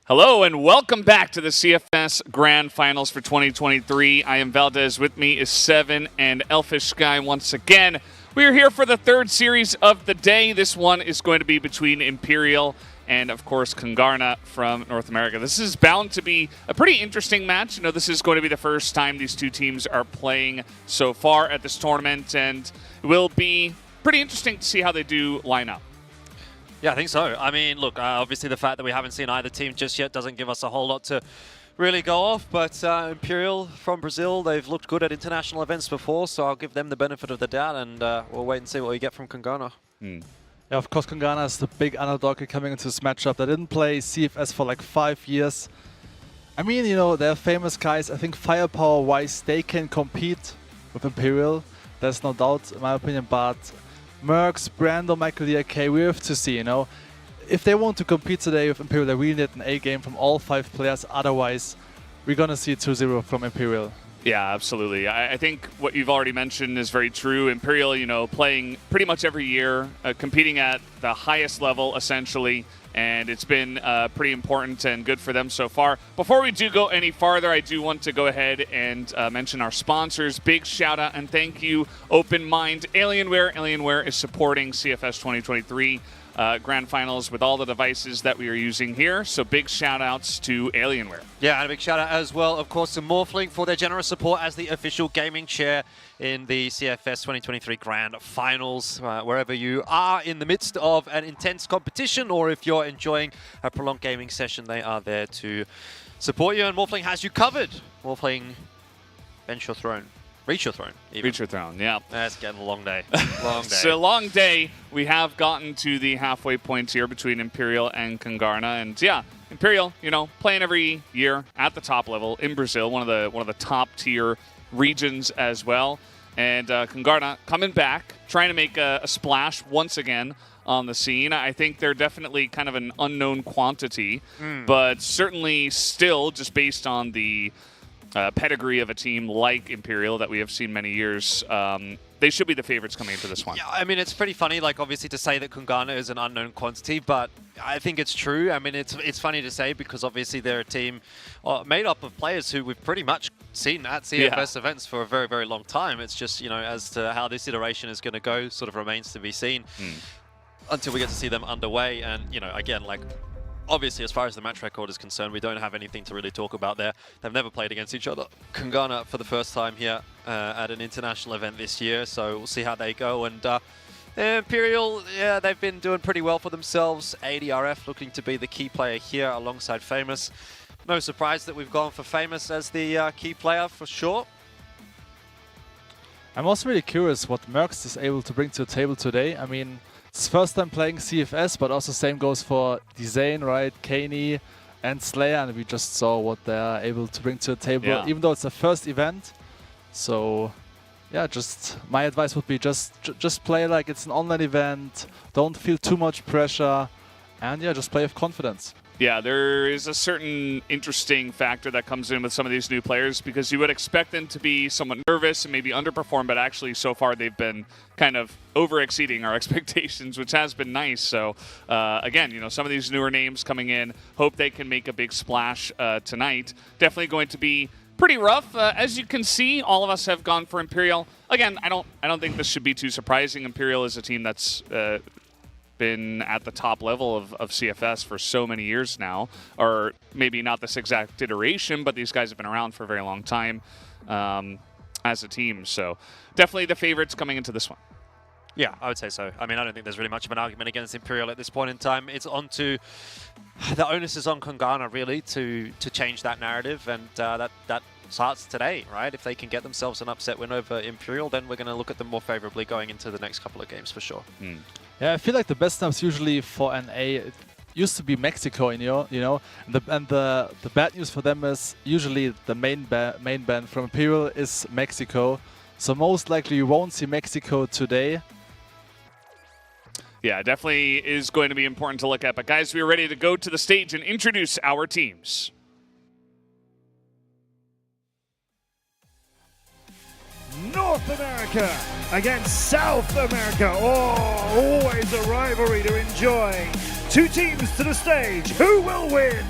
Hello and welcome back to the CFS Grand Finals for 2023. I am Valdez. With me is Seven and Elfish Sky once again. We are here for the third series of the day. This one is going to be between Imperial and, of course, Kungarna from North America. This is bound to be a pretty interesting match. You know, this is going to be the first time these two teams are playing so far at this tournament, and it will be pretty interesting to see how they do line up. Yeah, I think so. I mean, look, obviously the fact that we haven't seen either team just yet doesn't give us a whole lot to really go off, but Imperial from Brazil, they've looked good at international events before, so I'll give them the benefit of the doubt, and we'll wait and see what we get from Kungarna. Yeah, of course, Kungarna is the big underdog coming into this matchup. They didn't play CFS for like 5 years. I mean, you know, they're famous guys. I think firepower-wise, they can compete with Imperial. There's no doubt, in my opinion, but Mercs, Brando, Michael DRK, we have to see, you know. If they want to compete today with Imperial, they really need an A game from all 5 players. Otherwise, we're going to see 2-0 from Imperial. Yeah, absolutely. I think what you've already mentioned is very true. Imperial, you know, playing pretty much every year, competing at the highest level, essentially, and it's been pretty important and good for them so far. Before we do go any farther, I do want to go ahead and mention our sponsors. Big shout out and thank you, Open Mind Alienware. Alienware is supporting CFS 2023 Grand Finals with all the devices that we are using here. So big shout outs to Alienware. Yeah, and a big shout out as well, of course, to Morphling for their generous support as the official gaming chair in the CFS 2023 Grand Finals. Wherever you are in the midst of an intense competition, or if you're enjoying a prolonged gaming session, they are there to support you, and Morphling has you covered. Morphling, bench your throne. Reach your throne. Even. Reach your throne, yeah. That's getting a long day. Long day. It's a long day. We have gotten to the halfway point here between Imperial and Kungarna, and yeah, Imperial, you know, playing every year at the top level in Brazil, one of the top tier regions as well. And Kungarna coming back, trying to make a splash once again on the scene. I think they're definitely kind of an unknown quantity, but certainly still just based on the pedigree of a team like Imperial that we have seen many years, they should be the favorites coming into this one. Yeah, I mean, it's pretty funny, like, obviously to say that Kungarna is an unknown quantity, but I think it's true. I mean, it's funny to say because obviously they're a team made up of players who we've pretty much seen at CFS events for a very, very long time. It's just, you know, as to how this iteration is going to go sort of remains to be seen until we get to see them underway. And, you know, again, like, obviously, as far as the match record is concerned, we don't have anything to really talk about there. They've never played against each other. Kungarna for the first time here at an international event this year, so we'll see how they go. And Imperial, yeah, they've been doing pretty well for themselves. ADRF looking to be the key player here alongside Famous. No surprise that we've gone for Famous as the key player for sure. I'm also really curious what Mercs is able to bring to the table today. I mean, it's first time playing CFS, but also same goes for Dezane, right? Kaney and Slayer, and we just saw what they are able to bring to the table, even though it's the first event. So, yeah, just my advice would be just play like it's an online event. Don't feel too much pressure, and yeah, just play with confidence. Yeah, there is a certain interesting factor that comes in with some of these new players because you would expect them to be somewhat nervous and maybe underperform, but actually so far they've been kind of over-exceeding our expectations, which has been nice. So, again, you know, some of these newer names coming in, hope they can make a big splash tonight. Definitely going to be pretty rough. As you can see, all of us have gone for Imperial. Again, I don't think this should be too surprising. Imperial is a team that's been at the top level of CFS for so many years now, or maybe not this exact iteration, but these guys have been around for a very long time as a team. So definitely the favorites coming into this one. Yeah, I would say so. I mean, I don't think there's really much of an argument against Imperial at this point in time. It's on to the onus is on Kungarna really to change that narrative, and that starts today, right? If they can get themselves an upset win over Imperial, then we're going to look at them more favorably going into the next couple of games for sure. Yeah, I feel like the best times usually for NA, it used to be Mexico, you know, and the bad news for them is usually the main ban from Imperial is Mexico. So most likely you won't see Mexico today. Yeah, definitely is going to be important to look at. But guys, we are ready to go to the stage and introduce our teams. North America against South America. Oh, always a rivalry to enjoy. Two teams to the stage. Who will win?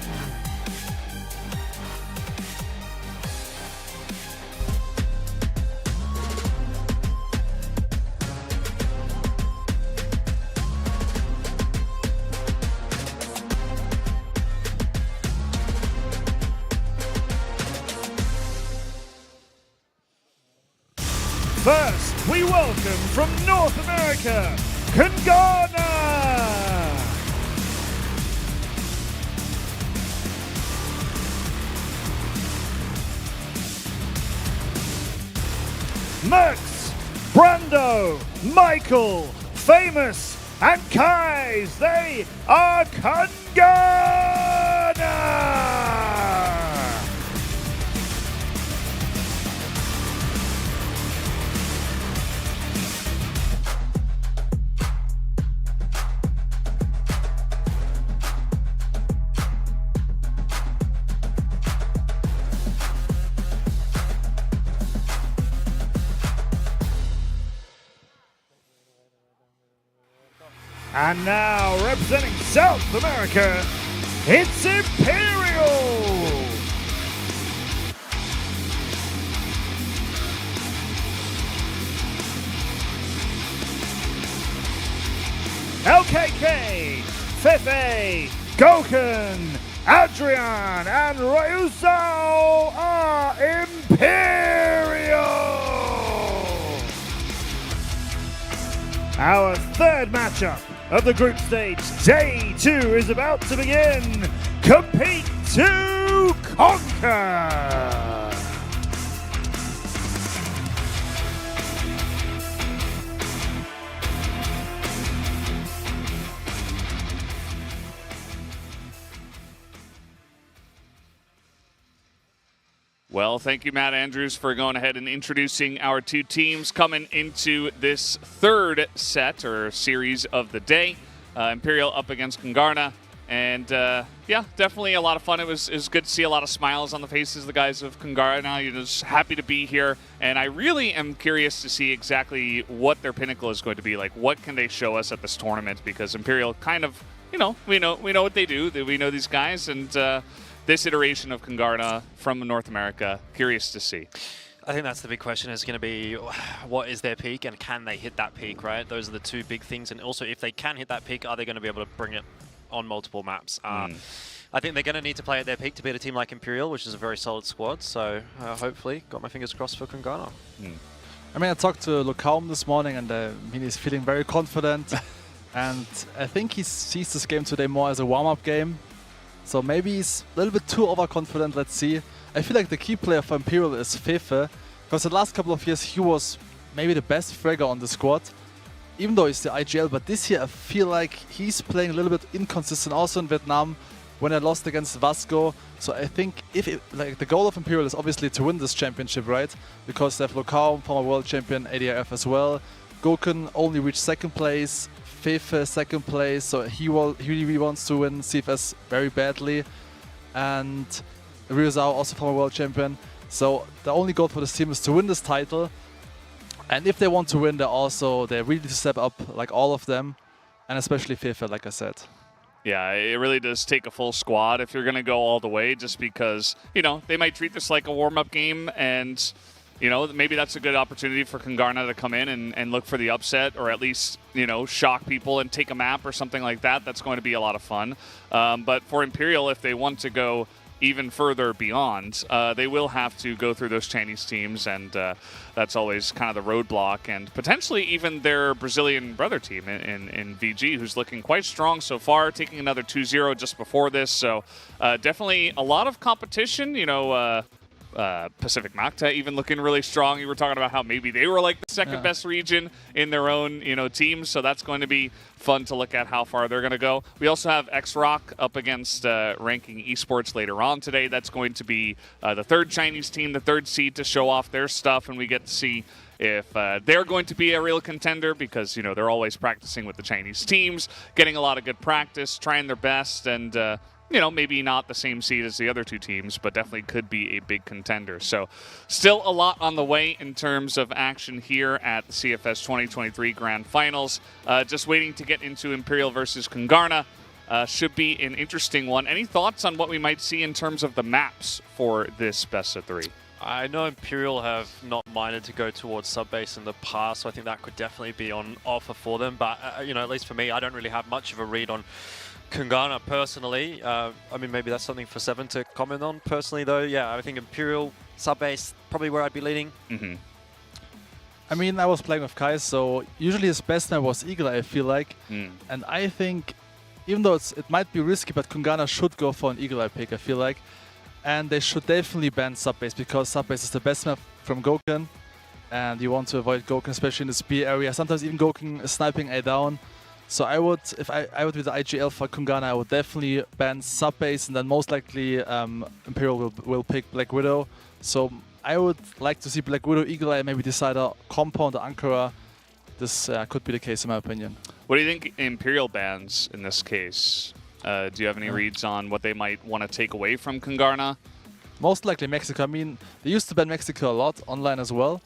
first, we welcome from North America, Kungarna! Max, Brando, Michael, Famous, and Kais, they are Kungarna! And now, representing South America, it's Imperial! LKK, Fefe, Goken, Adrian, and Ryuzao are Imperial! Our third matchup of the group stage, day 2, is about to begin. Compete to conquer! Well, thank you, Matt Andrews, for going ahead and introducing our two teams coming into this third set or series of the day. Imperial up against Kungarna. And yeah, definitely a lot of fun. It was good to see a lot of smiles on the faces of the guys of Kungarna. You're just happy to be here. And I really am curious to see exactly what their pinnacle is going to be. Like, what can they show us at this tournament? Because Imperial kind of, you know, we know what they do. We know these guys. And this iteration of Kungarna from North America, curious to see. I think that's the big question, is going to be what is their peak and can they hit that peak, right? Those are the two big things. And also, if they can hit that peak, are they going to be able to bring it on multiple maps? I think they're going to need to play at their peak to beat a team like Imperial, which is a very solid squad. So hopefully, got my fingers crossed for Kungarna. I mean, I talked to Lukaum this morning, and he's feeling very confident. And I think he sees this game today more as a warm-up game. So maybe he's a little bit too overconfident, let's see. I feel like the key player for Imperial is Fefe, because the last couple of years he was maybe the best fragger on the squad, even though he's the IGL. But this year I feel like he's playing a little bit inconsistent also in Vietnam when I lost against Vasco. So I think like the goal of Imperial is obviously to win this championship, right? Because they have Lukaum, former world champion, ADRF as well. Goken only reached second place. Fefe second place, so he really wants to win CFS very badly, and Ryuzao also former world champion. So the only goal for this team is to win this title, and if they want to win, they really need to step up, like all of them, and especially Fefe, like I said. Yeah, it really does take a full squad if you're going to go all the way, just because, you know, they might treat this like a warm-up game, and you know, maybe that's a good opportunity for Kungarna to come in and look for the upset, or at least, you know, shock people and take a map or something like that. That's going to be a lot of fun. But for Imperial, if they want to go even further beyond, they will have to go through those Chinese teams, and that's always kind of the roadblock. And potentially even their Brazilian brother team in VG, who's looking quite strong so far, taking another 2-0 just before this. So definitely a lot of competition, you know. Pacific Macta even looking really strong. You were talking about how maybe they were like the second best region in their own, you know, teams. So that's going to be fun to look at how far they're going to go. We also have XROCK up against ranking esports later on today. That's going to be the third Chinese team, the third seed to show off their stuff, and we get to see if they're going to be a real contender, because, you know, they're always practicing with the Chinese teams, getting a lot of good practice, trying their best, and you know, maybe not the same seed as the other two teams, but definitely could be a big contender. So still a lot on the way in terms of action here at the CFS 2023 Grand Finals. Just waiting to get into Imperial versus Kungarna. Should be an interesting one. Any thoughts on what we might see in terms of the maps for this best of 3? I know Imperial have not minded to go towards sub-base in the past, so I think that could definitely be on offer for them. But, you know, at least for me, I don't really have much of a read on Kungarna personally. I mean, maybe that's something for Seven to comment on. Personally, though, yeah, I think Imperial sub-base probably where I'd be leaning. I mean, I was playing with Kai, so usually his best map was Eagle Eye, I feel like. And I think, even though it might be risky, but Kungarna should go for an Eagle Eye pick, I feel like. And they should definitely ban Subbase, because Subbase is the best map from Gouken. And you want to avoid Gouken, especially in the spear area. Sometimes even Gouken is sniping A down. So I would, if I would be the IGL for Kungarna, I would definitely ban Subbase, and then most likely Imperial will pick Black Widow. So I would like to see Black Widow, Eagle Eye, maybe decide a compound or Ankara. This could be the case in my opinion. What do you think Imperial bans in this case? Do you have any reads on what they might want to take away from Kungarna? Most likely Mexico. I mean, they used to ban Mexico a lot online as well.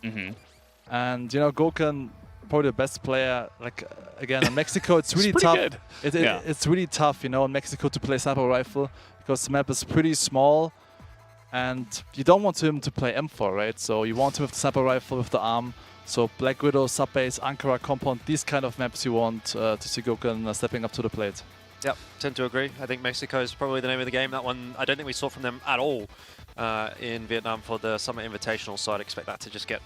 And, you know, Gouken, probably the best player. Like, again, in Mexico, it's really tough. Good. It's really tough, you know, in Mexico to play sniper rifle, because the map is pretty small. And you don't want him to play M4, right? So you want him with the sniper rifle, with the arm. So Black Widow, Subbase, Ankara, Compound, these kind of maps you want to see Gouken stepping up to the plate. Yep, tend to agree. I think Mexico is probably the name of the game. That one, I don't think we saw from them at all in Vietnam for the Summer Invitational, so I'd expect that to just get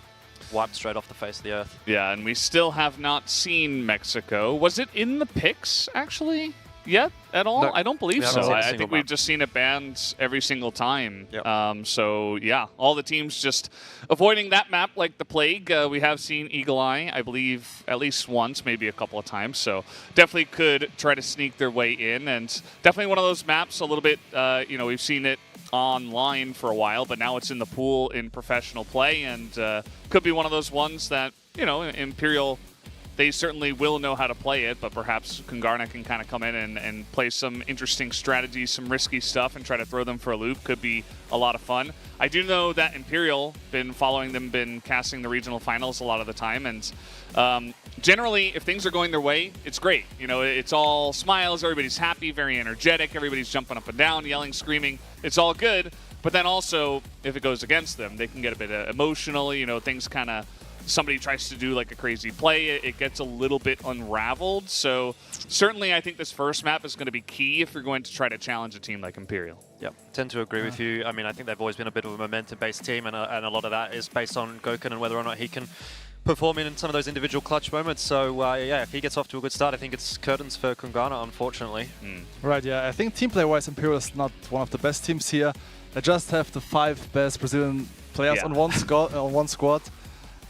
wiped straight off the face of the earth. Yeah, and we still have not seen Mexico. Was it in the picks, actually, yet at all? No, I don't believe so. I think we've map. just seen it banned every single time. Yep. So, yeah, all the teams just avoiding that map like the plague. We have seen Eagle Eye, I believe, at least once, maybe a couple of times. So definitely could try to sneak their way in. And definitely one of those maps, a little bit, you know, we've seen it online for a while, but now it's in the pool in professional play, and could be one of those ones that, you know, Imperial, they certainly will know how to play it, but perhaps Kungarna can kind of come in and play some interesting strategies, some risky stuff, and try to throw them for a loop. Could be a lot of fun. I do know that Imperial, been following them, been casting the regional finals a lot of the time, and generally, if things are going their way, it's great. You know, it's all smiles, everybody's happy, very energetic, everybody's jumping up and down, yelling, screaming. It's all good, but then also, if it goes against them, they can get a bit emotional, you know, things kind of, somebody tries to do like a crazy play, it gets a little bit unraveled. So certainly I think this first map is going to be key if you're going to try to challenge a team like Imperial. Yep, tend to agree with you. I mean, I think they've always been a bit of a momentum-based team, and a lot of that is based on Gouken and whether or not he can perform in some of those individual clutch moments. So yeah, if he gets off to a good start, I think it's curtains for Kungarna, unfortunately. Right, yeah. I think team play-wise, Imperial is not one of the best teams here. They just have the 5 best Brazilian players on one squad.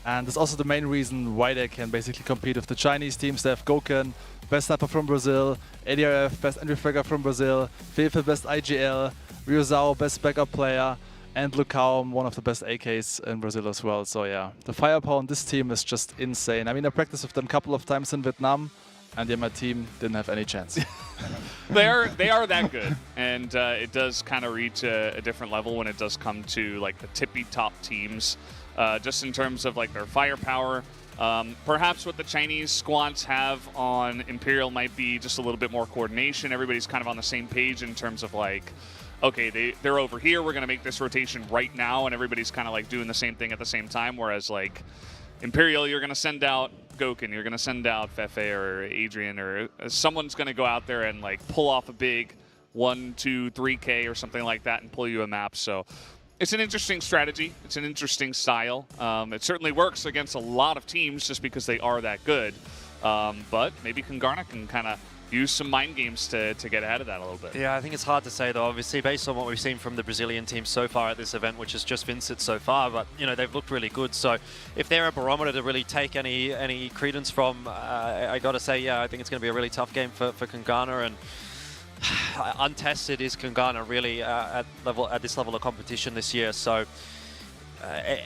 And that's also the main reason why they can basically compete with the Chinese teams. They have Gouken, best sniper from Brazil, ADRF, best entry fragger from Brazil, Fefe, best IGL, Ryuzao, best backup player, and Lucao, one of the best AKs in Brazil as well. So yeah, the firepower on this team is just insane. I mean, I practiced with them a couple of times in Vietnam, and yeah, my team didn't have any chance. They are that good, and it does kind of reach a different level when it does come to like the tippy top teams. Just in terms of like their firepower. Perhaps what the Chinese squads have on Imperial might be just a little bit more coordination. Everybody's kind of on the same page in terms of like, okay, they're over here, we're going to make this rotation right now, and everybody's kind of like doing the same thing at the same time, whereas like Imperial, you're going to send out Gouken, you're going to send out Fefe or Adrian, or someone's going to go out there and like pull off a big 1, 2, 3K or something like that and pull you a map. So it's an interesting strategy. It's an interesting style. It certainly works against a lot of teams just because they are that good. But maybe Kungarna can kind of use some mind games to get ahead of that a little bit. Yeah, I think it's hard to say, though, obviously, based on what we've seen from the Brazilian team so far at this event, which is just VINCIT so far, but, you know, they've looked really good. So if they're a barometer to really take any credence from, I got to say, yeah, I think it's going to be a really tough game for Kungarna, and untested is Kungarna really at this level of competition this year. So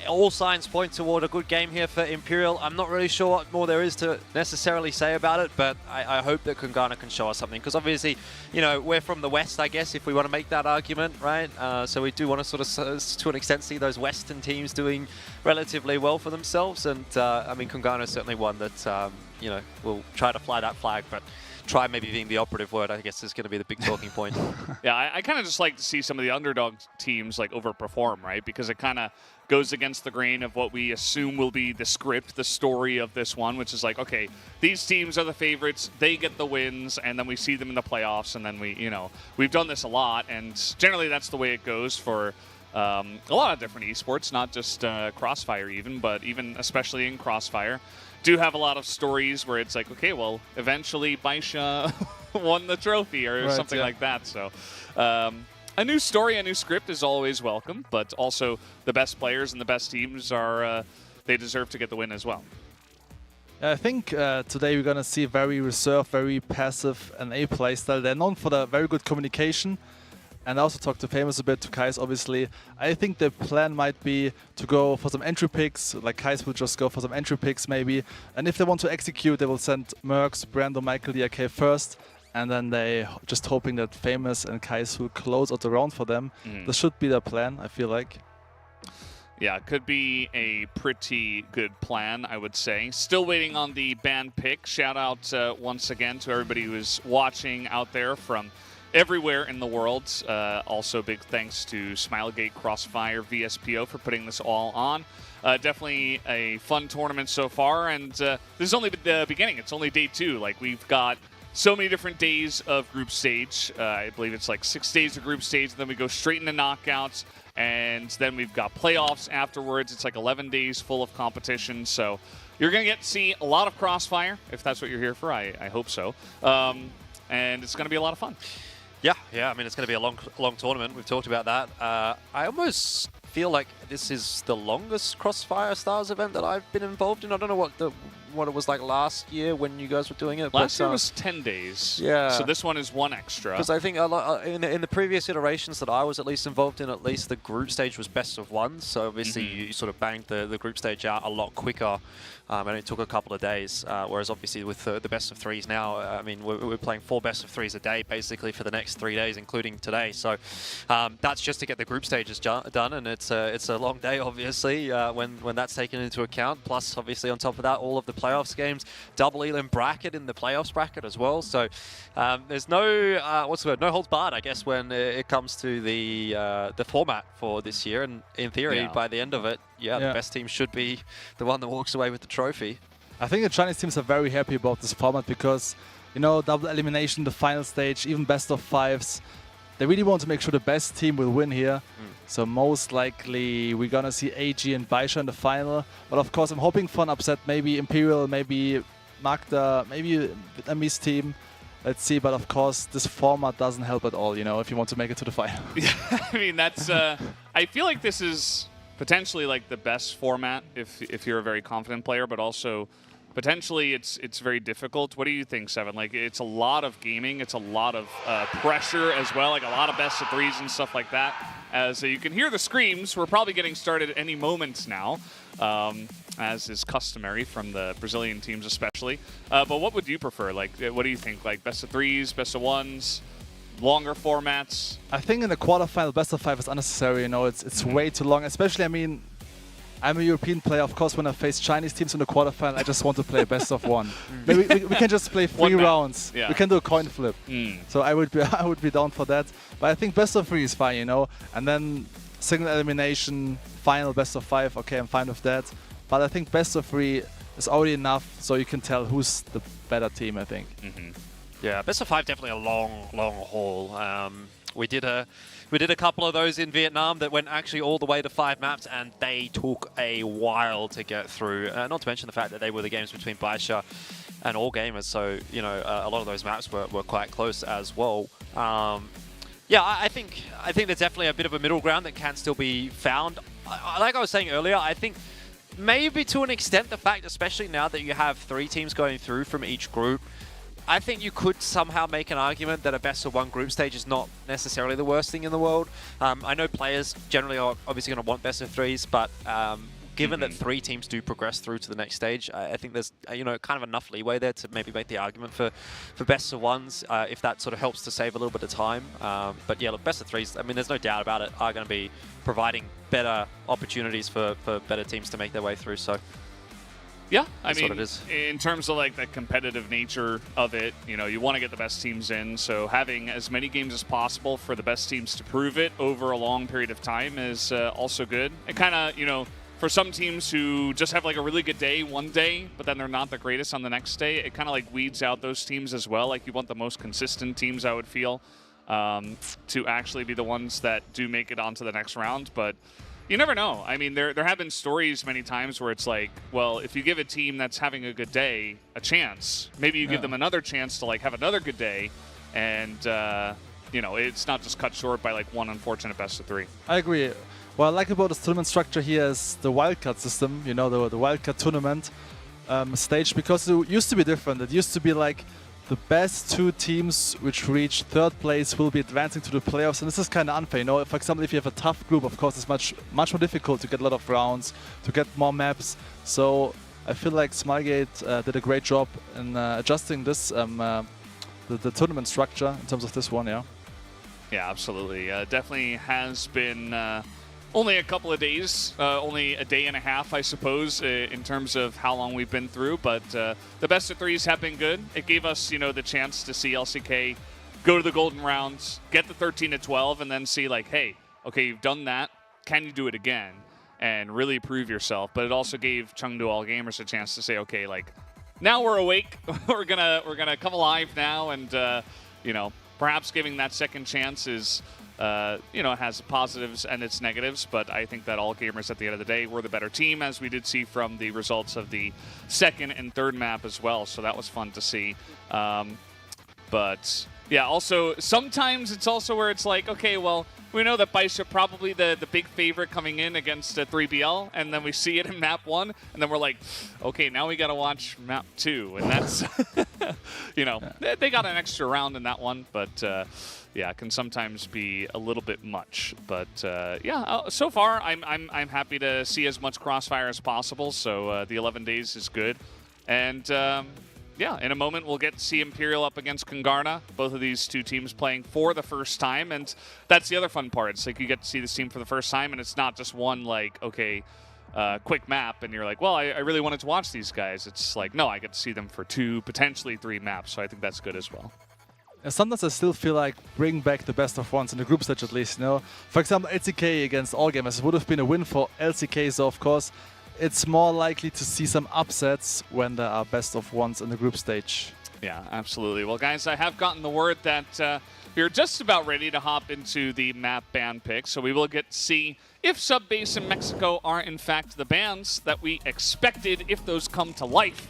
all signs point toward a good game here for Imperial. I'm not really sure what more there is to necessarily say about it, but I hope that Kungarna can show us something, because obviously, you know, we're from the West, I guess, if we want to make that argument, right? So we do want to sort of, to an extent, see those Western teams doing relatively well for themselves, and I mean, Kungarna is certainly one that, you know, will try to fly that flag, but try maybe being the operative word, I guess, is going to be the big talking point. Yeah, I kind of just like to see some of the underdog teams like overperform, right? Because it kind of goes against the grain of what we assume will be the script, the story of this one, which is like, okay, these teams are the favorites, they get the wins, and then we see them in the playoffs, and then we, you know, we've done this a lot, and generally that's the way it goes for a lot of different esports, not just Crossfire even, but even especially in Crossfire, do have a lot of stories where it's like, okay, well, eventually Baisha won the trophy or something like that. So a new story, a new script is always welcome, but also the best players and the best teams are, they deserve to get the win as well. I think today we're going to see very reserved, very passive NA playstyle. They're known for the very good communication. And I also talked to Famous a bit, to Kais obviously. I think the plan might be to go for some entry picks, like Kais will just go for some entry picks maybe. And if they want to execute, they will send Mercs, Brando, Michael, DRK first. And then they just hoping that Famous and Kais will close out the round for them. This should be their plan, I feel like. Yeah, it could be a pretty good plan, I would say. Still waiting on the band pick. Shout out once again to everybody who's watching out there from everywhere in the world. Also, big thanks to Smilegate, Crossfire, VSPO for putting this all on. Definitely a fun tournament so far, and this is only the beginning. It's only day 2. Like, we've got so many different days of group stage. I believe it's like 6 days of group stage, and then we go straight into knockouts, and then we've got playoffs afterwards. It's like 11 days full of competition, so you're going to get to see a lot of Crossfire, if that's what you're here for. I hope so. And it's going to be a lot of fun. Yeah, I mean, it's going to be a long tournament. We've talked about that. I almost feel like this is the longest Crossfire Stars event that I've been involved in. I don't know what it was like last year when you guys were doing it. Last year was 10 days. Yeah. So this one is 1 extra. Because I think in the previous iterations that I was at least involved in, at least the group stage was best of 1. So obviously you sort of banged the group stage out a lot quicker. And it took a couple of days. Whereas obviously with the best of 3s now, I mean, we're playing 4 best of 3s a day basically for the next 3 days, including today. So that's just to get the group stages done, and it's a long day obviously when that's taken into account. Plus obviously on top of that, all of the playoffs games, double elim bracket in the playoffs bracket as well. So there's no what's the word? No holds barred, I guess, when it comes to the format for this year. And in theory, by the end of it, the best team should be the one that walks away with the trophy. I think the Chinese teams are very happy about this format because, you know, double elimination, the final stage, even best of 5s. They really want to make sure the best team will win here. So most likely we're going to see AG and Baisha in the final. But of course I'm hoping for an upset, maybe Imperial, maybe Macta, maybe Vietnamese team. Let's see, but of course this format doesn't help at all, you know, if you want to make it to the final. Yeah, I mean, that's, I feel like this is potentially like the best format if you're a very confident player, but also potentially it's very difficult. What do you think, Seven? Like, it's a lot of gaming, it's a lot of pressure as well, like a lot of best of 3s and stuff like that. As you can hear the screams, we're probably getting started any moment now, as is customary from the Brazilian teams especially. But what would you prefer? Like, what do you think? Like best of 3s, best of 1s? Longer formats? I think in the quarterfinal, best of 5 is unnecessary. You know, it's way too long. Especially, I mean, I'm a European player. Of course, when I face Chinese teams in the quarterfinal, I just want to play best of 1. Maybe we can just play 3 rounds. Yeah. We can do a coin flip. So I would be down for that. But I think best of 3 is fine, you know. And then single elimination, final best of 5. Okay, I'm fine with that. But I think best of 3 is already enough, so you can tell who's the better team, I think. Yeah, best of 5 definitely a long haul. We did a couple of those in Vietnam that went actually all the way to 5 maps, and they took a while to get through. Not to mention the fact that they were the games between Baisha and All Gamers, so you know a lot of those maps were quite close as well. Yeah, I think there's definitely a bit of a middle ground that can still be found. Like I was saying earlier, I think maybe to an extent the fact, especially now that you have 3 teams going through from each group, I think you could somehow make an argument that a best of 1 group stage is not necessarily the worst thing in the world. I know players generally are obviously going to want best of 3s, but given that 3 teams do progress through to the next stage, I think there's you know, kind of enough leeway there to maybe make the argument for best of 1s if that sort of helps to save a little bit of time. But yeah, look, best of 3s, I mean, there's no doubt about it, are going to be providing better opportunities for better teams to make their way through. So. Yeah, I mean, mean, in terms of like the competitive nature of it, you know, you want to get the best teams in. So having as many games as possible for the best teams to prove it over a long period of time is also good. It kind of, you know, for some teams who just have like a really good day one day, but then they're not the greatest on the next day, it kind of like weeds out those teams as well. Like you want the most consistent teams, I would feel. to actually be the ones that do make it onto the next round. But you never know. I mean, there have been stories many times where it's like, well, if you give a team that's having a good day a chance, maybe you give them another chance to like have another good day, and you know, it's not just cut short by like one unfortunate best of 3. I agree. What I like about this tournament structure here is the wildcard system, you know, the wildcard tournament stage, because it used to be different. It used to be like the best 2 teams which reach 3rd place will be advancing to the playoffs, and this is kind of unfair. You know, for example, if you have a tough group, of course, it's much more difficult to get a lot of rounds, to get more maps. So I feel like Smilegate did a great job in adjusting this the tournament structure in terms of this one. Yeah, absolutely. Definitely has been only a couple of days, only a day and a half, I suppose, in terms of how long we've been through. But the best of 3s have been good. It gave us, you know, the chance to see LCK go to the golden rounds, get the 13-12, and then see like, hey, okay, you've done that. Can you do it again? And really prove yourself. But it also gave Chengdu All Gamers a chance to say, okay, like, now we're awake. we're gonna come alive now, and you know, perhaps giving that second chance is. You know, it has positives and its negatives, but I think that all gamers at the end of the day were the better team, as we did see from the results of the 2nd and 3rd map as well, so that was fun to see. But yeah, also, sometimes it's also where it's like, okay, well, we know that Bishop probably the big favorite coming in against 3BL, and then we see it in map 1, and then we're like, okay, now we got to watch map 2, and that's, you know, they got an extra round in that one, but yeah, it can sometimes be a little bit much. But yeah, so far I'm happy to see as much Crossfire as possible, so the 11 days is good. And yeah, in a moment we'll get to see Imperial up against Kungarna, both of these 2 teams playing for the first time, and that's the other fun part. It's like you get to see this team for the first time, and it's not just one, like, okay, quick map, and you're like, well, I really wanted to watch these guys. It's like, no, I get to see them for 2, potentially 3 maps, so I think that's good as well. And sometimes I still feel like bring back the best of 1s in the group stage at least, you know. For example, LCK against All Gamers would have been a win for LCK, so of course it's more likely to see some upsets when there are best of 1s in the group stage. Yeah, absolutely. Well, guys, I have gotten the word that we're just about ready to hop into the map ban pick, so we will get to see if Subbase and Mexico are in fact the bans that we expected, if those come to life.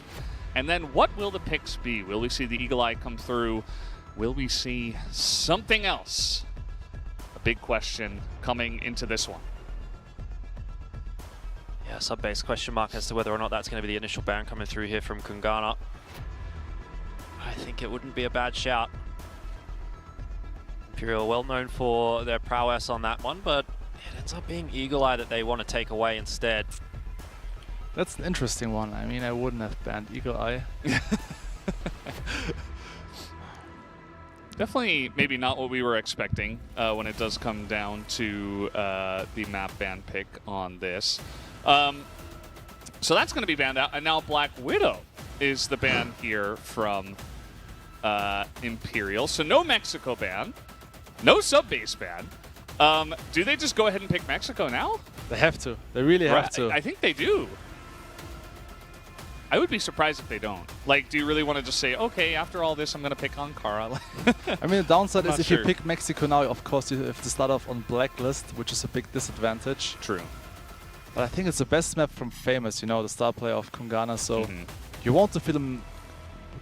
And then what will the picks be? Will we see the Eagle Eye come through? Will we see something else? A big question coming into this one. Yeah, Subbase question mark as to whether or not that's going to be the initial ban coming through here from Kungarna. I think it wouldn't be a bad shout. Imperial well known for their prowess on that one, but it ends up being Eagle Eye that they want to take away instead. That's an interesting one. I mean, I wouldn't have banned Eagle Eye. Definitely maybe not what we were expecting when it does come down to the map ban pick on this. So that's going to be banned out. And now Black Widow is the ban here from Imperial. So no Mexico ban, no Subbase ban. Do they just go ahead and pick Mexico now? They have to. They really have to. I think they do. I would be surprised if they don't. Like, do you really want to just say, okay, after all this, I'm going to pick Ankara? I mean, the downside is if you pick Mexico now, of course, you have to start off on Blacklist, which is a big disadvantage. True. But I think it's the best map from Famous, you know, the star player of Kungarna, so you want to feel them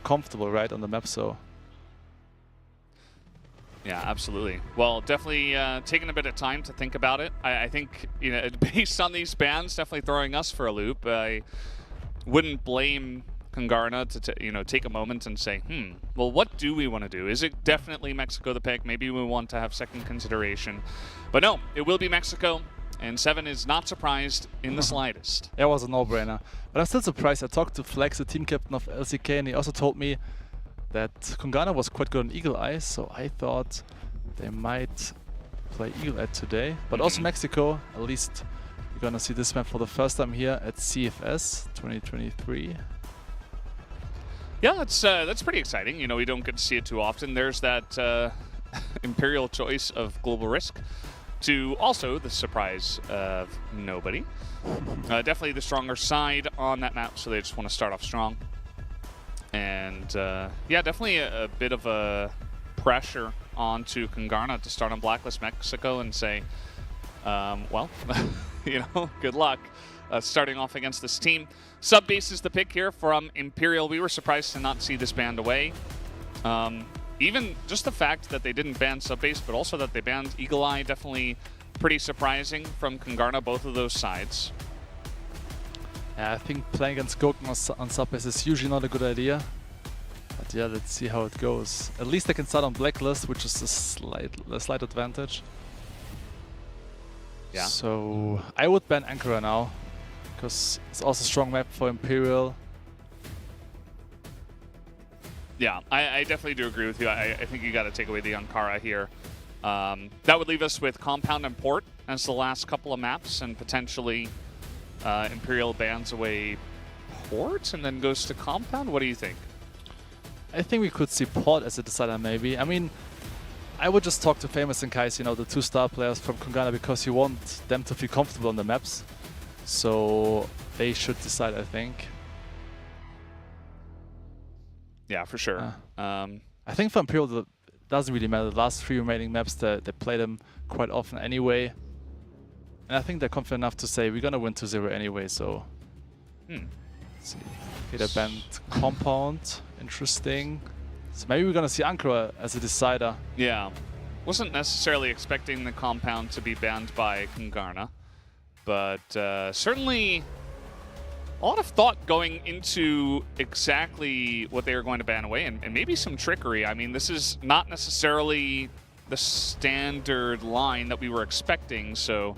comfortable, right, on the map, so... Yeah, absolutely. Well, definitely taking a bit of time to think about it. I think, you know, based on these bans, definitely throwing us for a loop. I wouldn't blame Kungarna to you know, take a moment and say, well, what do we want to do? Is it definitely Mexico the pick? Maybe we want to have second consideration. But no, it will be Mexico, and Seven is not surprised in the slightest. It was a no-brainer. But I'm still surprised. I talked to Flex, the team captain of LCK, and he also told me that Kungarna was quite good on Eagle Eye, so I thought they might play Eagle Eye today. But also Mexico, at least you're gonna see this map for the first time here at CFS 2023. Yeah, that's pretty exciting. You know, we don't get to see it too often. There's that Imperial choice of Global Risk to also the surprise of nobody. Definitely the stronger side on that map, so they just want to start off strong. And yeah, definitely a bit of a pressure on to Kungarna to start on Blacklist Mexico and say, well, you know, good luck starting off against this team. Subbase is the pick here from Imperial. We were surprised to not see this banned away. Even just the fact that they didn't ban Subbase, but also that they banned Eagle Eye, definitely pretty surprising from Kungarna, both of those sides. Yeah, I think playing against Goken on Subbase is usually not a good idea. But yeah, let's see how it goes. At least they can start on Blacklist, which is a slight advantage. Yeah. So I would ban Ankara now, because it's also a strong map for Imperial. Yeah, I definitely do agree with you. I think you got to take away the Ankara here. That would leave us with Compound and Port as the last couple of maps, and potentially Imperial bans away Port and then goes to Compound. What do you think? I think we could see Port as a decider, maybe. I mean, I would just talk to Famous and Kais, you know, the 2 star players from Kungarna, because you want them to feel comfortable on the maps. So they should decide, I think. Yeah, for sure. I think for Imperial, it doesn't really matter. The last 3 remaining maps, they play them quite often anyway. And I think they're confident enough to say, we're going to win 2-0 anyway, so... Let's see. Okay, they banned Compound. Interesting. So maybe we're going to see Ankara as a decider. Yeah. Wasn't necessarily expecting the Compound to be banned by Kungarna, but certainly a lot of thought going into exactly what they were going to ban away, and maybe some trickery. I mean, this is not necessarily the standard line that we were expecting, so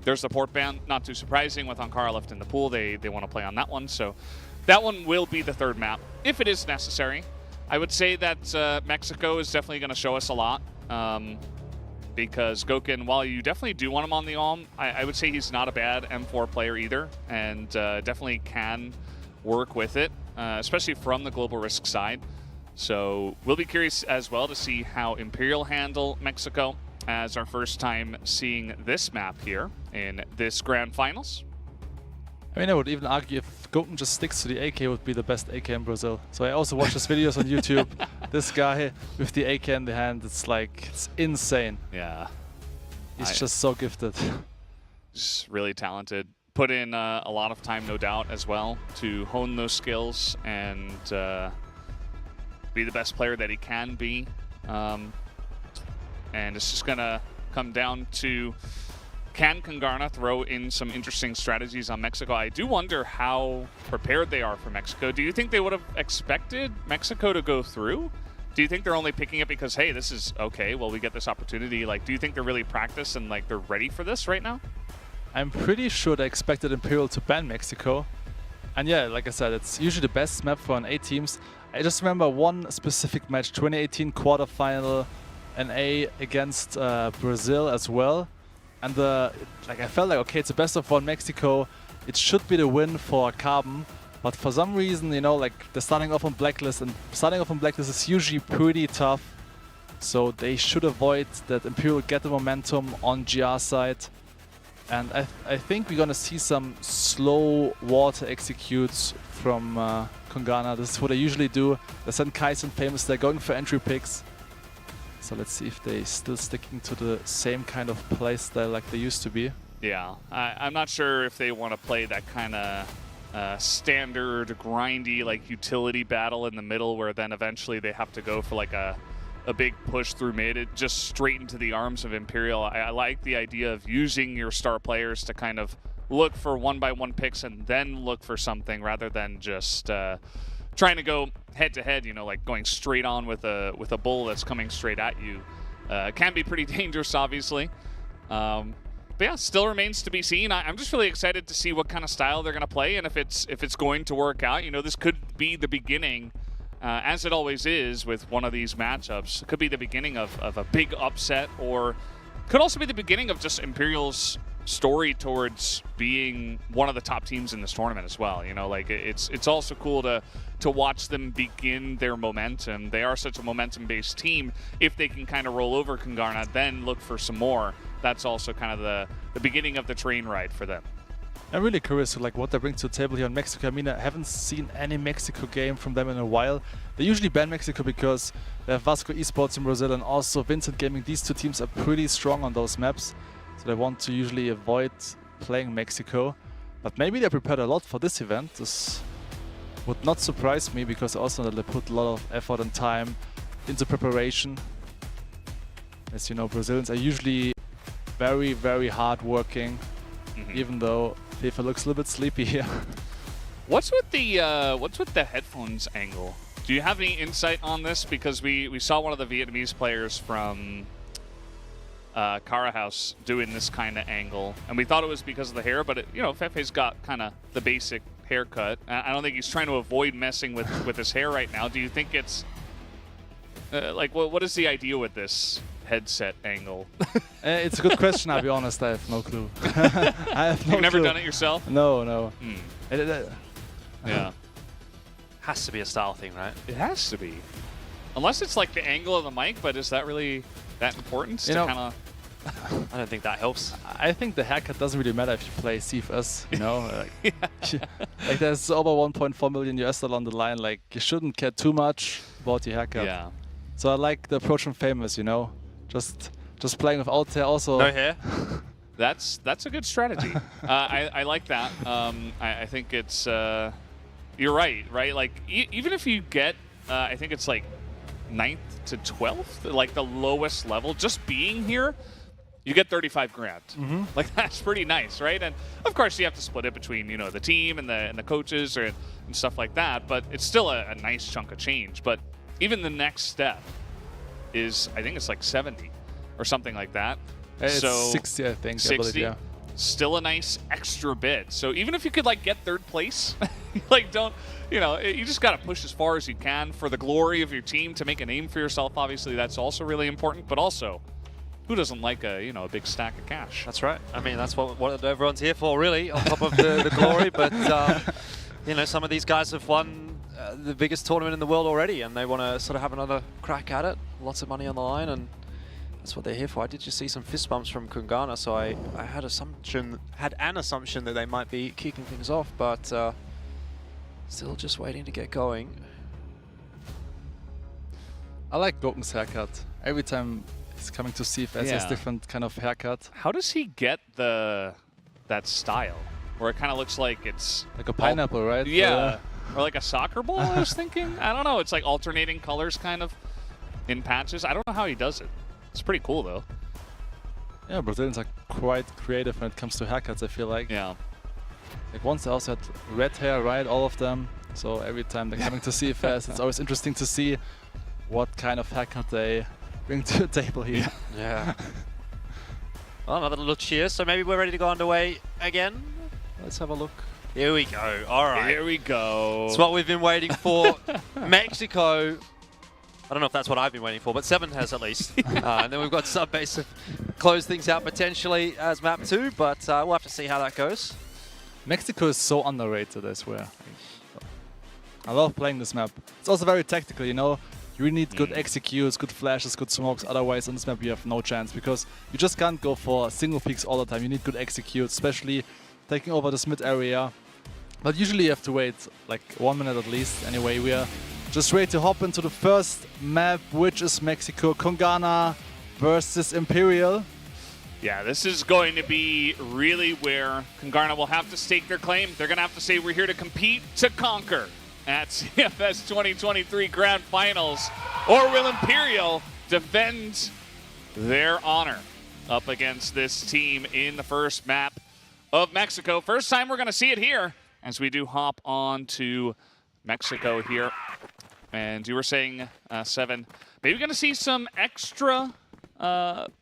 there's the Port ban. Not too surprising with Ankara left in the pool. They want to play on that one, so that one will be the 3rd map, if it is necessary. I would say that Mexico is definitely going to show us a lot, because Goken, while you definitely do want him on the Alm, I would say he's not a bad M4 player either, and definitely can work with it, especially from the Global Risk side. So we'll be curious as well to see how Imperial handle Mexico as our first time seeing this map here in this Grand Finals. I mean, I would even argue if Goten just sticks to the AK, would be the best AK in Brazil. So I also watch his videos on YouTube. This guy with the AK in the hand, it's like, it's insane. Yeah. He's just so gifted. He's really talented. Put in a lot of time, no doubt, as well, to hone those skills and be the best player that he can be. And it's just going to come down to, can Kungarna throw in some interesting strategies on Mexico? I do wonder how prepared they are for Mexico. Do you think they would have expected Mexico to go through? Do you think they're only picking it because, hey, this is okay, well, we get this opportunity? Like, do you think they're really practiced and, like, they're ready for this right now? I'm pretty sure they expected Imperial to ban Mexico. And yeah, like I said, it's usually the best map for an A teams. I just remember one specific match, 2018 quarterfinal, an A against Brazil as well. And like I felt like, okay, it's a best of 1 Mexico. It should be the win for Carbon. But for some reason, you know, like they're starting off on Blacklist, and starting off on Blacklist is usually pretty tough. So they should avoid that Imperial get the momentum on GR side. And I think we're gonna see some slow water executes from Kungarna. This is what they usually do. They send Kais and Famous, they're going for entry picks. So let's see if they're still sticking to the same kind of play style like they used to be. Yeah, I'm not sure if they want to play that kind of standard, grindy, like utility battle in the middle where then eventually they have to go for like a big push through mid, it just straight into the arms of Imperial. I like the idea of using your star players to kind of look for 1-by-1 picks and then look for something rather than just trying to go head-to-head, you know, like going straight on with a bull that's coming straight at you. Can be pretty dangerous, obviously. But yeah, still remains to be seen. I'm just really excited to see what kind of style they're going to play and if it's going to work out. You know, this could be the beginning, as it always is with one of these matchups. It could be the beginning of a big upset, or could also be the beginning of just Imperial's story towards being one of the top teams in this tournament as well. You know, like it's also cool to watch them begin their momentum. They are such a momentum-based team. If they can kind of roll over Kungarna, then look for some more. That's also kind of the beginning of the train ride for them. I'm really curious like what they bring to the table here in Mexico. I mean, I haven't seen any Mexico game from them in a while. They usually ban Mexico because they have Vasco Esports in Brazil and also Vincent Gaming. These two teams are pretty strong on those maps, so they want to usually avoid playing Mexico. But maybe they prepared a lot for this event. This would not surprise me because also they put a lot of effort and time into preparation. As you know, Brazilians are usually very, very hard working. Even though FIFA looks a little bit sleepy here. What's with the headphones angle? Do you have any insight on this? Because we saw one of the Vietnamese players from Cara House doing this kind of angle, and we thought it was because of the hair, but you know, Fefe's got kind of the basic haircut. I don't think he's trying to avoid messing with his hair right now. Do you think it's like what is the idea with this headset angle? It's a good question. I'll be honest, I have no clue. I have no You've never clue. done it yourself? No. Yeah. Has to be a style thing, right? It has to be. Unless it's like the angle of the mic, but is that really that important to kind of... I don't think that helps. I think the haircut doesn't really matter if you play CFS, you know? Like there's over 1.4 million US dollar on the line, like you shouldn't care too much about your haircut. Yeah. So I like the approach from Famous, you know? Just playing without hair also. No hair? That's a good strategy. I like that. I think it's... you're right? Like, even if you get, I think it's like 9th to 12th, like the lowest level, just being here, you get 35 grand. Like, that's pretty nice, right? And of course, you have to split it between, you know, the team and the coaches and stuff like that, but it's still a nice chunk of change. But even the next step is, I think it's like 70 or something like that. It's so 60, I think. 60, I believe, yeah. Still a nice extra bit. So even if you could like get 3rd place, like don't, you know, you just got to push as far as you can for the glory of your team to make a name for yourself. Obviously, that's also really important. But also, who doesn't like a a big stack of cash? That's right. I mean, that's what everyone's here for, really, on top of the glory. But you know, some of these guys have won the biggest tournament in the world already, and they want to sort of have another crack at it. Lots of money on the line, and that's what they're here for. I did just see some fist bumps from Kungarna, so I had an assumption that they might be kicking things off, but still just waiting to get going. I like Goken's haircut. Every time he's coming to CFS, has different kind of haircut. How does he get that style? Where it kind of looks like it's... Like a pineapple, right? Yeah. Or like a soccer ball, I was thinking. I don't know. It's like alternating colors kind of in patches. I don't know how he does it. It's pretty cool, though. Yeah, Brazilians are quite creative when it comes to haircuts, I feel like. Yeah. Like once they also had red hair, right? All of them. So every time they're coming to CFS, it's always interesting to see what kind of haircut they bring to the table here. Yeah. Well, another little cheer. So maybe we're ready to go underway again. Let's have a look. Here we go. All right. Here we go. It's what we've been waiting for. Mexico. I don't know if that's what I've been waiting for, but 7 has at least. And then we've got Subbase to close things out potentially as map 2, but we'll have to see how that goes. Mexico is so underrated, I swear. I love playing this map. It's also very tactical, you know? You really need good executes, good flashes, good smokes. Otherwise, on this map, you have no chance because you just can't go for single peaks all the time. You need good executes, especially taking over this mid area. But usually you have to wait like 1 minute at least. Anyway, we are just ready to hop into the first map, which is Mexico. Kungarna versus Imperial. Yeah, this is going to be really where Kungarna will have to stake their claim. They're going to have to say, we're here to compete, to conquer at CFS 2023 Grand Finals. Or will Imperial defend their honor up against this team in the first map of Mexico? First time we're going to see it here as we do hop on to Mexico here. And you were saying, Seven, maybe going to see some extra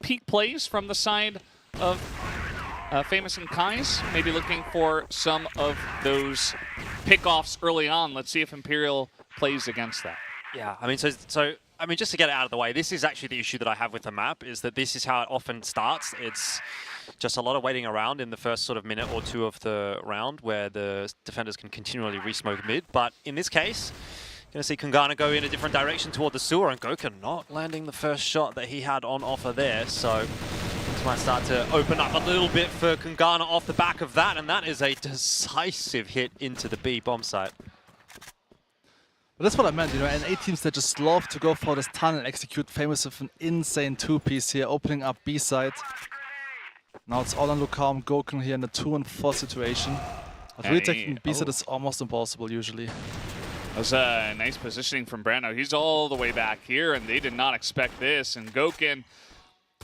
peak plays from the side of Famous and Kai's. Maybe looking for some of those pickoffs early on. Let's see if Imperial plays against that. Yeah, I mean, I mean, just to get it out of the way, this is actually the issue that I have with the map, is that this is how it often starts. It's just a lot of waiting around in the first sort of minute or two of the round where the defenders can continually re-smoke mid. But in this case, going to see Kungarna go in a different direction toward the sewer, and Goken not landing the first shot that he had on offer there. So Things might start to open up a little bit for Kungarna off the back of that, and that is a decisive hit into the B bomb site. But that's what I meant, you know, and A teams that just love to go for this tunnel and execute. Famous with an insane 2-piece here, opening up B side. Now it's all on Lucam, Goken here in a 2-and-4 situation. But retaking B side is almost impossible usually. That was a nice positioning from Brando. He's all the way back here, and they did not expect this. And Goken,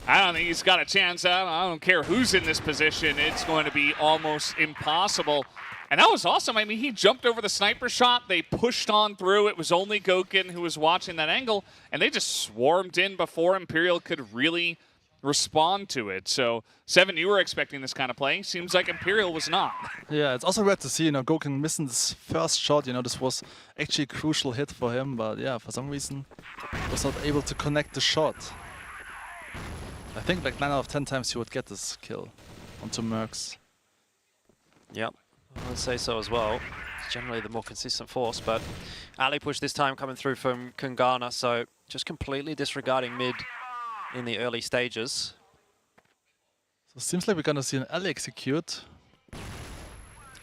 I don't think he's got a chance. I don't care who's in this position. It's going to be almost impossible. And that was awesome. I mean, he jumped over the sniper shot. They pushed on through. It was only Goken who was watching that angle, and they just swarmed in before Imperial could really respond to it. So, Seven, you were expecting this kind of play. Seems like Imperial was not. Yeah, it's also rare to see, you know, Goken missing this first shot. You know, this was actually a crucial hit for him, but yeah, for some reason, was not able to connect the shot. I think like 9 out of 10 times he would get this kill onto Mercs. Yep, I would say so as well. It's generally the more consistent force, but alley push this time coming through from Kungarna, so just completely disregarding mid in the early stages. So it seems like we're gonna see an alley execute.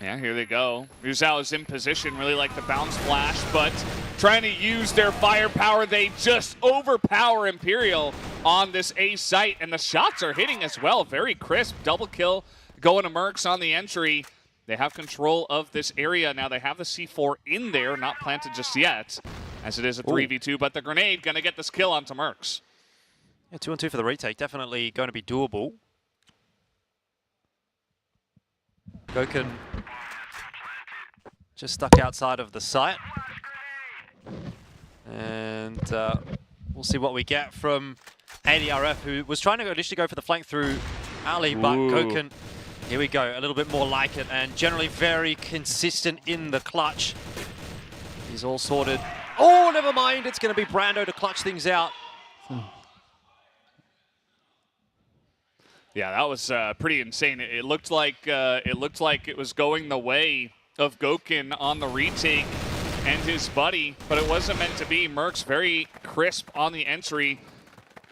Yeah, here they go. Ruzao is in position, really like the bounce flash, but trying to use their firepower. They just overpower Imperial on this A site, and the shots are hitting as well. Very crisp, double kill going to Mercs on the entry. They have control of this area. Now they have the C4 in there, not planted just yet, as it is a 3v2, but the grenade gonna get this kill onto Mercs. Yeah, 2-on-2 for the retake, definitely going to be doable. Goken just stuck outside of the site. And we'll see what we get from ADRF, who was trying to initially go for the flank through alley, but Goken, here we go, a little bit more like it, and generally very consistent in the clutch. He's all sorted. Oh, never mind, it's going to be Brando to clutch things out. Yeah, that was pretty insane. It looked like it was going the way of Goken on the retake and his buddy, but it wasn't meant to be. Mercs very crisp on the entry,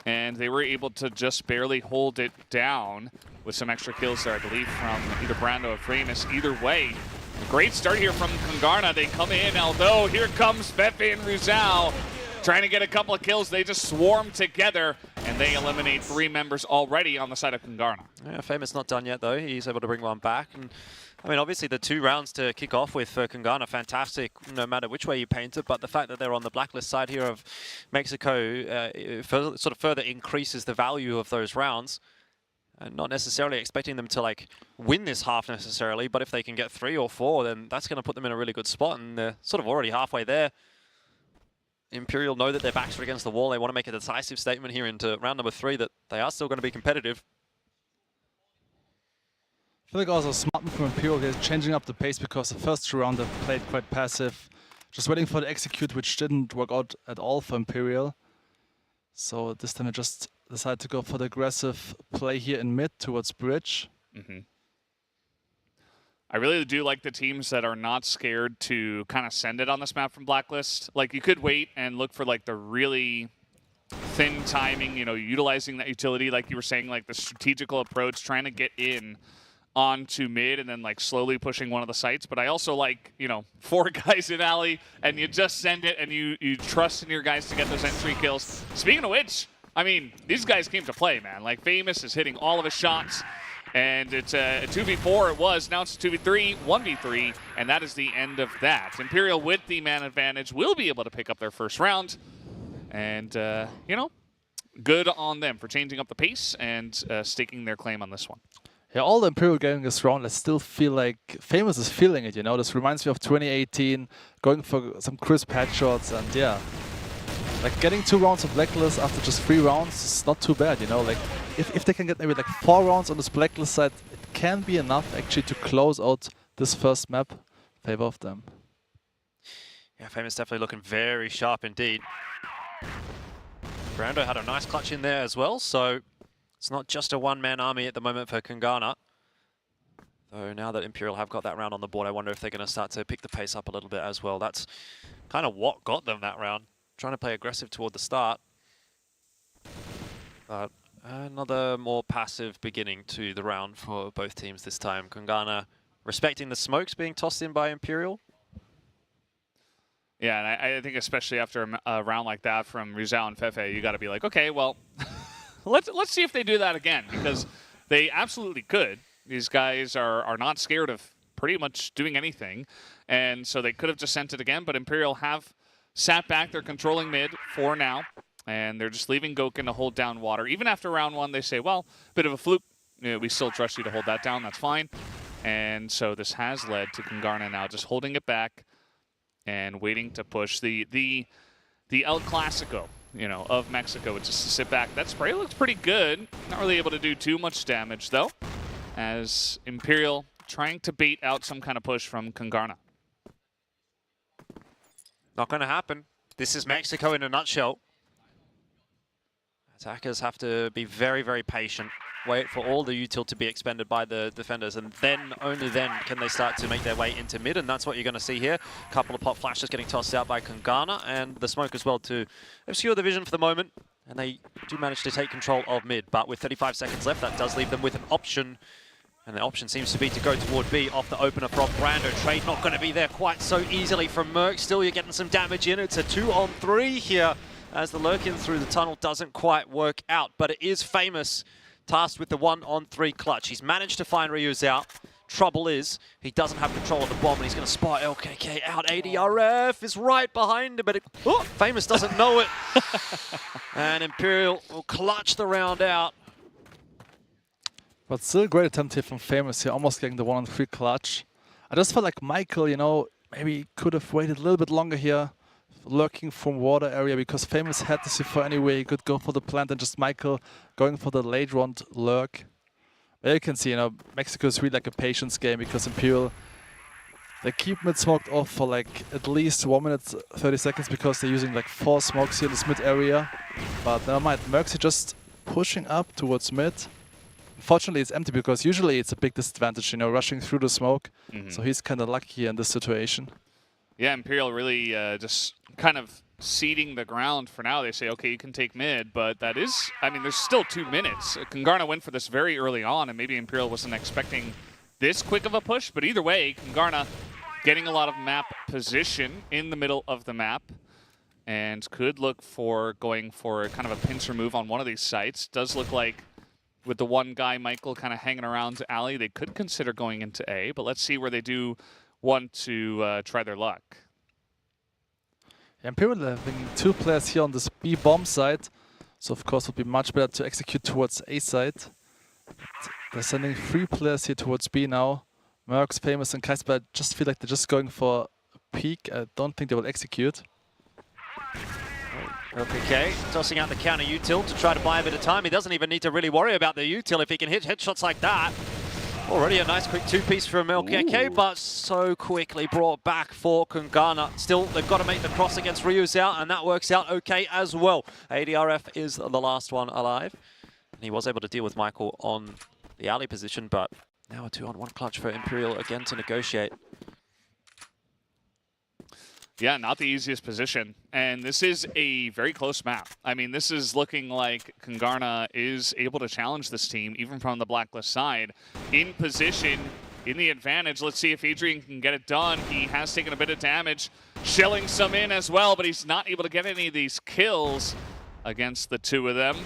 and they were able to just barely hold it down with some extra kills there, I believe, from either Brando or Famous. Either way, a great start here from Kungarna. They come in, although here comes Fefe and Ruzao trying to get a couple of kills. They just swarm together, and they eliminate 3 members already on the side of Kungarna. Yeah, Famous not done yet, though. He's able to bring one back. And I mean, obviously, the 2 rounds to kick off with for Kungarna, fantastic, no matter which way you paint it. But the fact that they're on the blacklist side here of Mexico further increases the value of those rounds. And not necessarily expecting them to like win this half necessarily, but if they can get 3 or 4, then that's going to put them in a really good spot. And they're sort of already halfway there. Imperial know that their backs are against the wall. They want to make a decisive statement here into round number 3 that they are still going to be competitive. I feel like also smart move from Imperial here, changing up the pace, because the first 2 rounds they played quite passive, just waiting for the execute, which didn't work out at all for Imperial. So this time they just decided to go for the aggressive play here in mid towards bridge. I really do like the teams that are not scared to kind of send it on this map from Blacklist. Like, you could wait and look for like the really thin timing, you know, utilizing that utility, like you were saying, like the strategical approach, trying to get in onto mid and then like slowly pushing one of the sites. But I also like, you know, 4 guys in alley and you just send it and you trust in your guys to get those entry kills. Speaking of which, I mean, these guys came to play, man. Like, Famous is hitting all of his shots. And it's a 2v4 it was, now it's a 2v3, 1v3, and that is the end of that. Imperial with the man advantage will be able to pick up their first round. And, you know, good on them for changing up the pace and staking their claim on this one. Yeah, all the Imperial getting this round, I still feel like Famous is feeling it, you know. This reminds me of 2018, going for some crisp headshots, and yeah. Like, getting 2 rounds of Blacklist after just 3 rounds is not too bad, you know. Like, if they can get maybe like 4 rounds on this Blacklist side, it can be enough actually to close out this first map in favor of them. Yeah, Famous definitely looking very sharp indeed. Brando had a nice clutch in there as well, so it's not just a 1-man army at the moment for Kungarna. Though now that Imperial have got that round on the board, I wonder if they're going to start to pick the pace up a little bit as well. That's kind of what got them that round. Trying to play aggressive toward the start. Another more passive beginning to the round for both teams this time. Kungarna respecting the smokes being tossed in by Imperial. Yeah, and I think especially after a round like that from Rizal and Fefe, you got to be like, okay, well, let's see if they do that again, because they absolutely could. These guys are not scared of pretty much doing anything, and so they could have just sent it again, but Imperial have sat back. They're controlling mid for now, and they're just leaving Gokun to hold down water. Even after round one, they say, well, bit of a fluke. You know, we still trust you to hold that down. That's fine. And so this has led to Kungarna now just holding it back and waiting to push. The El Clasico, you know, of Mexico, just to sit back. That spray looks pretty good. Not really able to do too much damage, though, as Imperial trying to bait out some kind of push from Kungarna. Not going to happen. This is Mexico in a nutshell. Attackers have to be very, very patient. Wait for all the util to be expended by the defenders, and then, only then, can they start to make their way into mid, and that's what you're going to see here. A couple of pop flashes getting tossed out by Kungarna, and the smoke as well to obscure the vision for the moment, and they do manage to take control of mid, but with 35 seconds left, that does leave them with an option, and the option seems to be to go toward B off the opener from Brando. Trade not going to be there quite so easily from Merc. Still, you're getting some damage in. It's a 2-on-3 here, as the lurk-in through the tunnel doesn't quite work out, but it is Famous tasked with the 1-on-3 clutch. He's managed to find Ryu's out. Trouble is, he doesn't have control of the bomb, and he's going to spot LKK out. ADRF is right behind him, but Famous doesn't know it. And Imperial will clutch the round out. But still a great attempt here from Famous here, almost getting the 1-on-3 clutch. I just felt like Michael, you know, maybe could have waited a little bit longer here, lurking from water area, because Famous had the C4 anyway. He could go for the plant, and just Michael going for the late round lurk. But you can see, you know, Mexico is really like a patience game, because Imperial, they keep mid smoked off for like at least 1 minute 30 seconds, because they're using like 4 smokes here in this mid area. But never mind, Mercs just pushing up towards mid. Unfortunately, it's empty, because usually it's a big disadvantage, you know, rushing through the smoke. So he's kind of lucky here in this situation. Yeah, Imperial really just kind of ceding the ground for now. They say, okay, you can take mid, but that is, I mean, there's still 2 minutes. Kungarna went for this very early on, and maybe Imperial wasn't expecting this quick of a push, but either way, Kungarna getting a lot of map position in the middle of the map, and could look for going for kind of a pincer move on one of these sites. Does look like with the one guy, Michael, kind of hanging around to alley, they could consider going into A, but let's see where they do want to try their luck. Imperial having 2 players here on this B bomb side, so of course it would be much better to execute towards A side. They're sending 3 players here towards B now. Mercs, Famous, and Kaiser, but I just feel like they're just going for a peek. I don't think they will execute. Okay, tossing out the counter util to try to buy a bit of time. He doesn't even need to really worry about the util if he can hit headshots like that. Already a nice quick 2-piece from LKK, but so quickly brought back for Kungarna. Still, they've got to make the cross against Ryu's out, and that works out okay as well. ADRF is the last one alive. And he was able to deal with Michael on the alley position, but now a 2-on-1 clutch for Imperial again to negotiate. Yeah, not the easiest position. And this is a very close map. I mean, this is looking like Kungarna is able to challenge this team, even from the Blacklist side. In position, in the advantage. Let's see if Adrian can get it done. He has taken a bit of damage, shelling some in as well, but he's not able to get any of these kills against the 2 of them.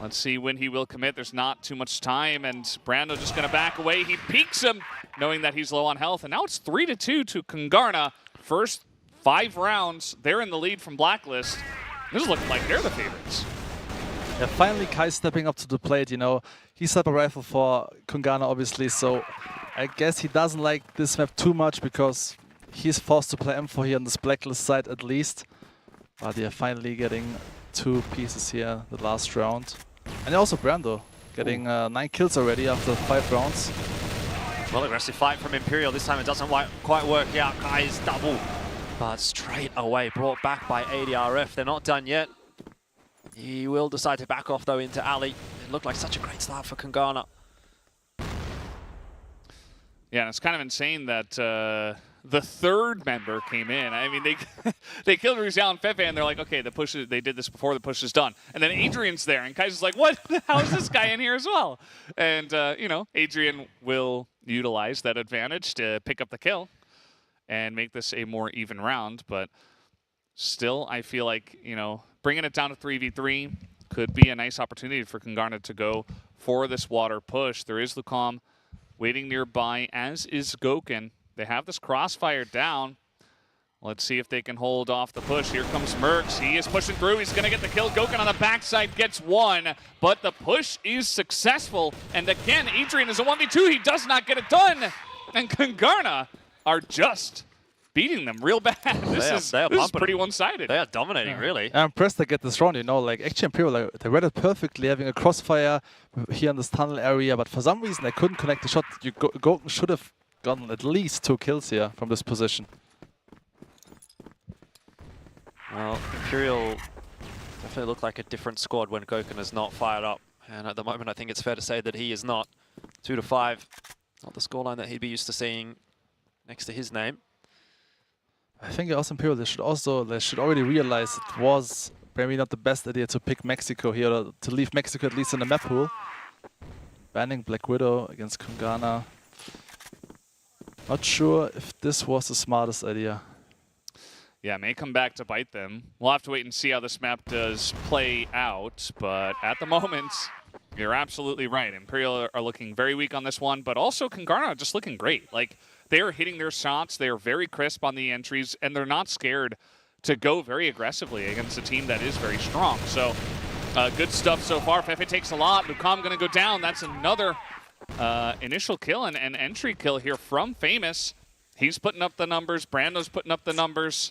Let's see when he will commit. There's not too much time, and Brando just going to back away. He peeks him, knowing that he's low on health, and now it's 3-2 to Kungarna. First 5 rounds, they're in the lead from Blacklist. This is looking like they're the favorites. Yeah, finally Kai stepping up to the plate, you know. He's set a rifle for Kungarna, obviously, so I guess he doesn't like this map too much, because he's forced to play M4 here on this Blacklist side at least. But yeah, finally getting 2 pieces here the last round. And also Brando getting 9 kills already after 5 rounds. Well, aggressive fight from Imperial. This time it doesn't quite work out. Kai's double. But straight away brought back by ADRF. They're not done yet. He will decide to back off though into alley. It looked like such a great start for Kungarna. Yeah, and it's kind of insane that the third member came in. I mean, they killed Rizal and Fefe, and they're like, okay, they did this before, the push is done. And then Adrian's there, and Kaiser's like, what? How is this guy in here as well? And, you know, Adrian will utilize that advantage to pick up the kill and make this a more even round. But still, I feel like, you know, bringing it down to 3v3 could be a nice opportunity for Kungarna to go for this water push. There is Lucom waiting nearby, as is Goken. They have this crossfire down. Let's see if they can hold off the push. Here comes Mercs. He is pushing through. He's going to get the kill. Goken on the backside gets one, but the push is successful. And again, Adrian is a 1v2. He does not get it done. And Kungarna are just beating them real bad. This is pretty one-sided. They are dominating, really. I'm impressed they get this round, you know, like actually Imperial, like, they read it perfectly, having a crossfire here in this tunnel area, but for some reason they couldn't connect the shot. Goken should have gotten at least 2 kills here from this position. Well, Imperial definitely look like a different squad when Goken is not fired up. And at the moment, I think it's fair to say that he is not. 2-5, not the scoreline that he'd be used to seeing next to his name. I think also Imperial, they should already realize it was maybe not the best idea to pick Mexico here, or to leave Mexico at least in the map pool. Banning Black Widow against Kungarna. Not sure if this was the smartest idea. Yeah, may come back to bite them. We'll have to wait and see how this map does play out, but at the moment, you're absolutely right. Imperial are looking very weak on this one, but also Kungarna are just looking great. Like, they are hitting their shots, they are very crisp on the entries, and they're not scared to go very aggressively against a team that is very strong. So, good stuff so far. Fefe takes a lot. Lucom going to go down. That's another initial kill and entry kill here from Famous. He's putting up the numbers. Brando's putting up the numbers.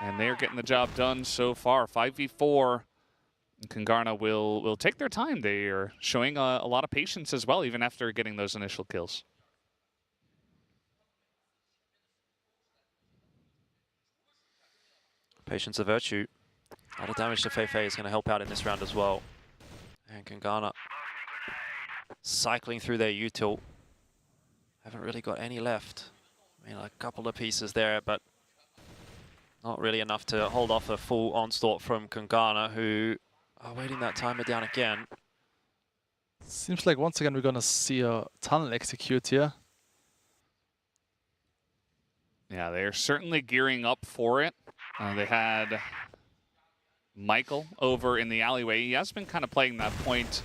And they're getting the job done so far. 5v4. Kungarna will take their time. They are showing a lot of patience as well, even after getting those initial kills. Patience a virtue. A lot of damage to Fefe is going to help out in this round as well. And Kungarna cycling through their util. Haven't really got any left. I mean, a couple of pieces there, but not really enough to hold off a full onslaught from Kungarna, who are waiting that timer down again. Seems like once again we're going to see a tunnel execute here. Yeah, they're certainly gearing up for it. They had Michael over in the alleyway. He has been kind of playing that point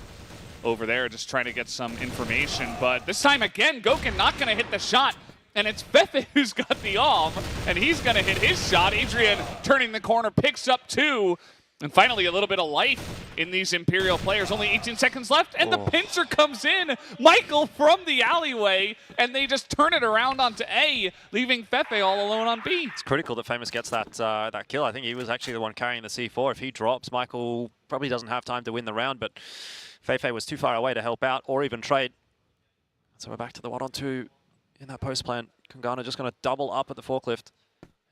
over there, just trying to get some information. But this time again, Goken not going to hit the shot. And it's Fefe who's got the off, and he's going to hit his shot. Adrian turning the corner, picks up 2. And finally, a little bit of life in these Imperial players. Only 18 seconds left, and the pincer comes in. Michael from the alleyway, and they just turn it around onto A, leaving Fefe all alone on B. It's critical that Famous gets that kill. I think he was actually the one carrying the C4. If he drops, Michael probably doesn't have time to win the round, but Fefe was too far away to help out or even trade. So we're back to the 1-on-2 in that post plant. Kungarna just going to double up at the forklift.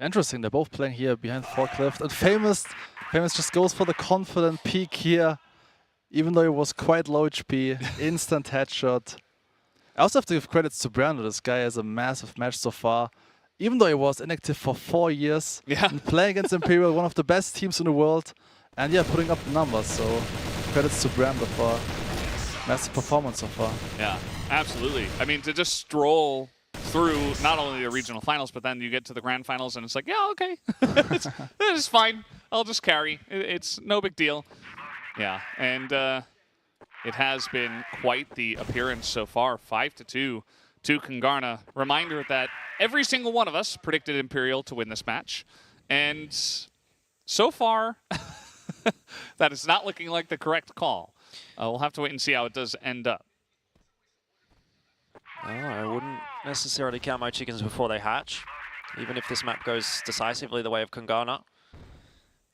Interesting, they're both playing here behind the forklift. And Famous just goes for the confident peek here, even though it was quite low HP. Instant headshot. I also have to give credits to Brando. This guy has a massive match so far. Even though he was inactive for 4 years, and playing against Imperial, one of the best teams in the world, and yeah, putting up the numbers. So credits to Brando for massive performance so far. Yeah, absolutely. I mean, to just stroll through not only the regional finals, but then you get to the grand finals and it's like, yeah, okay, it's fine. I'll just carry. It's no big deal. Yeah, and it has been quite the appearance so far. 5-2 to Kungarna. Reminder that every single one of us predicted Imperial to win this match. And so far, that is not looking like the correct call. We'll have to wait and see how it does end up. Oh, I wouldn't necessarily count my chickens before they hatch, even if this map goes decisively the way of Kungarna.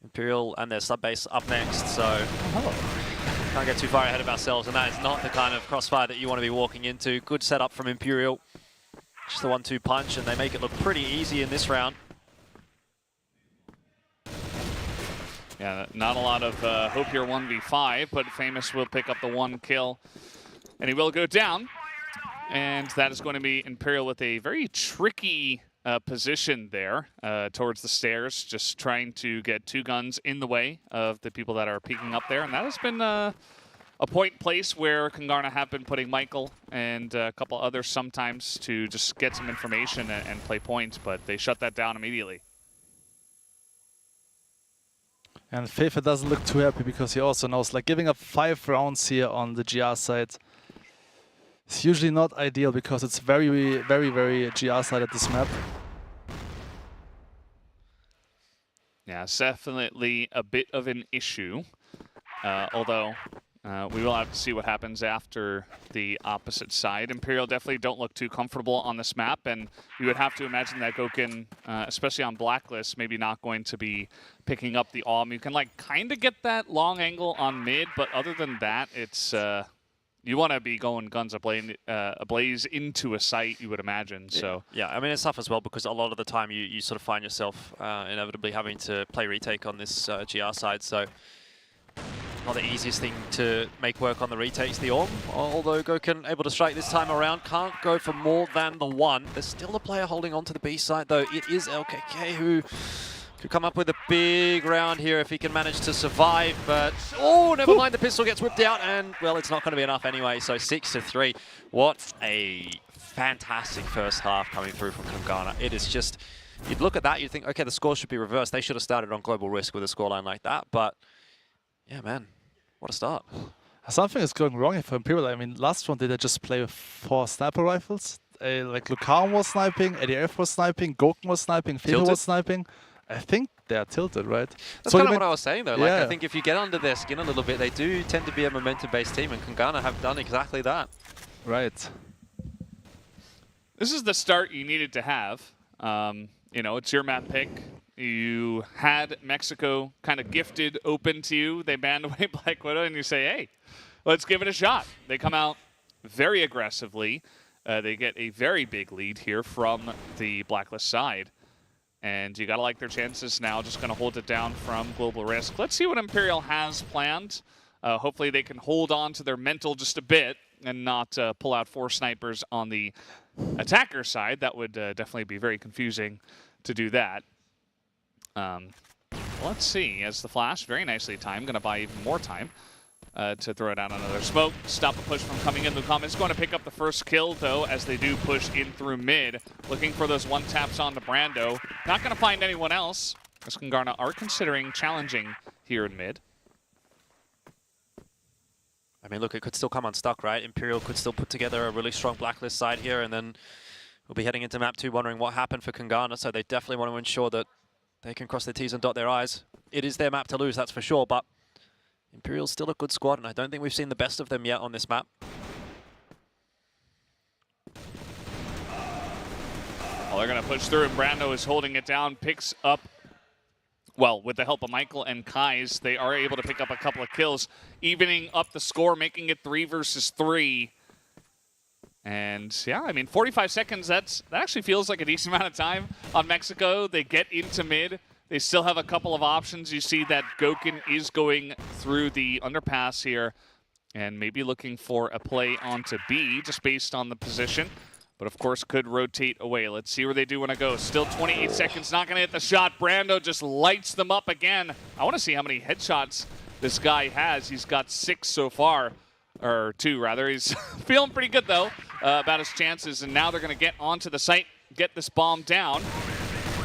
Imperial and their sub-base up next, so can't get too far ahead of ourselves, and that is not the kind of crossfire that you want to be walking into. Good setup from Imperial. Just the 1-2 punch, and they make it look pretty easy in this round. Yeah, not a lot of hope here 1v5, but Famous will pick up the 1 kill, and he will go down. And that is going to be Imperial with a very tricky positioned there towards the stairs, just trying to get 2 guns in the way of the people that are peeking up there. And that has been a point place where Kungarna have been putting Michael and a couple others sometimes to just get some information and play points, but they shut that down immediately. And Fefe doesn't look too happy because he also knows, like, giving up 5 rounds here on the GR side is usually not ideal because it's very, very, very GR side at this map. Yeah, it's definitely a bit of an issue, although we will have to see what happens after the opposite side. Imperial definitely don't look too comfortable on this map, and you would have to imagine that Gokin, especially on Blacklist, maybe not going to be picking up the AWM. You can, like, kind of get that long angle on mid, but other than that, it's you want to be going guns ablaze into a site, you would imagine. Yeah. So yeah, I mean, it's tough as well because a lot of the time you sort of find yourself inevitably having to play retake on this GR side. So not the easiest thing to make work on the retakes, the AWM. Although Gokin able to strike this time around, can't go for more than the 1. There's still a player holding on to the B side though. It is LKK who could come up with a big round here if he can manage to survive, but oh, never mind, the pistol gets whipped out, and well, it's not going to be enough anyway, so 6-3. What a fantastic first half coming through from Kungarna. It is just, you'd look at that, you'd think, okay, the score should be reversed. They should have started on global risk with a scoreline like that, but yeah, man, what a start. Something is going wrong here for Imperial. I mean, last round, did they just play with 4 sniper rifles? Like, Lucan was sniping, ADF was sniping, Gokin was sniping, Fefe was sniping. I think they are tilted, right? That's kind of what I was saying, though. Like, I think if you get under their skin a little bit, they do tend to be a momentum-based team, and Kungarna have done exactly that. Right. this is the start you needed to have. You know, it's your map pick. You had Mexico kind of gifted open to you. They banned away Black Widow, and you say, hey, let's give it a shot. They come out very aggressively. They get a very big lead here from the Blacklist side. And you got to like their chances now. Just going to hold it down from Global Risk. Let's see what Imperial has planned. Hopefully they can hold on to their mental just a bit and not pull out 4 snipers on the attacker side. That would definitely be very confusing to do that. Let's see. As the flash, very nicely timed. Going to buy even more time to throw down another smoke. Stop the push from coming in. Lucam is going to pick up the first kill, though, as they do push in through mid. Looking for those one taps onto Brando. Not going to find anyone else, as Kungarna are considering challenging here in mid. I mean, look, it could still come unstuck, right? Imperial could still put together a really strong Blacklist side here, and then we'll be heading into map 2 wondering what happened for Kungarna, so they definitely want to ensure that they can cross their T's and dot their I's. It is their map to lose, that's for sure, but Imperial's still a good squad, and I don't think we've seen the best of them yet on this map. Well, they're going to push through, and Brando is holding it down, picks up, well, with the help of Michael and Kais, they are able to pick up a couple of kills, evening up the score, making it 3 versus 3. And yeah, I mean, 45 seconds, that actually feels like a decent amount of time on Mexico. They get into mid. They still have a couple of options. You see that Gokin is going through the underpass here and maybe looking for a play onto B just based on the position. But of course could rotate away. Let's see where they do want to go. Still 28 seconds, not going to hit the shot. Brando just lights them up again. I want to see how many headshots this guy has. He's got 6 so far, or 2 rather. He's feeling pretty good though about his chances. And now they're going to get onto the site, get this bomb down,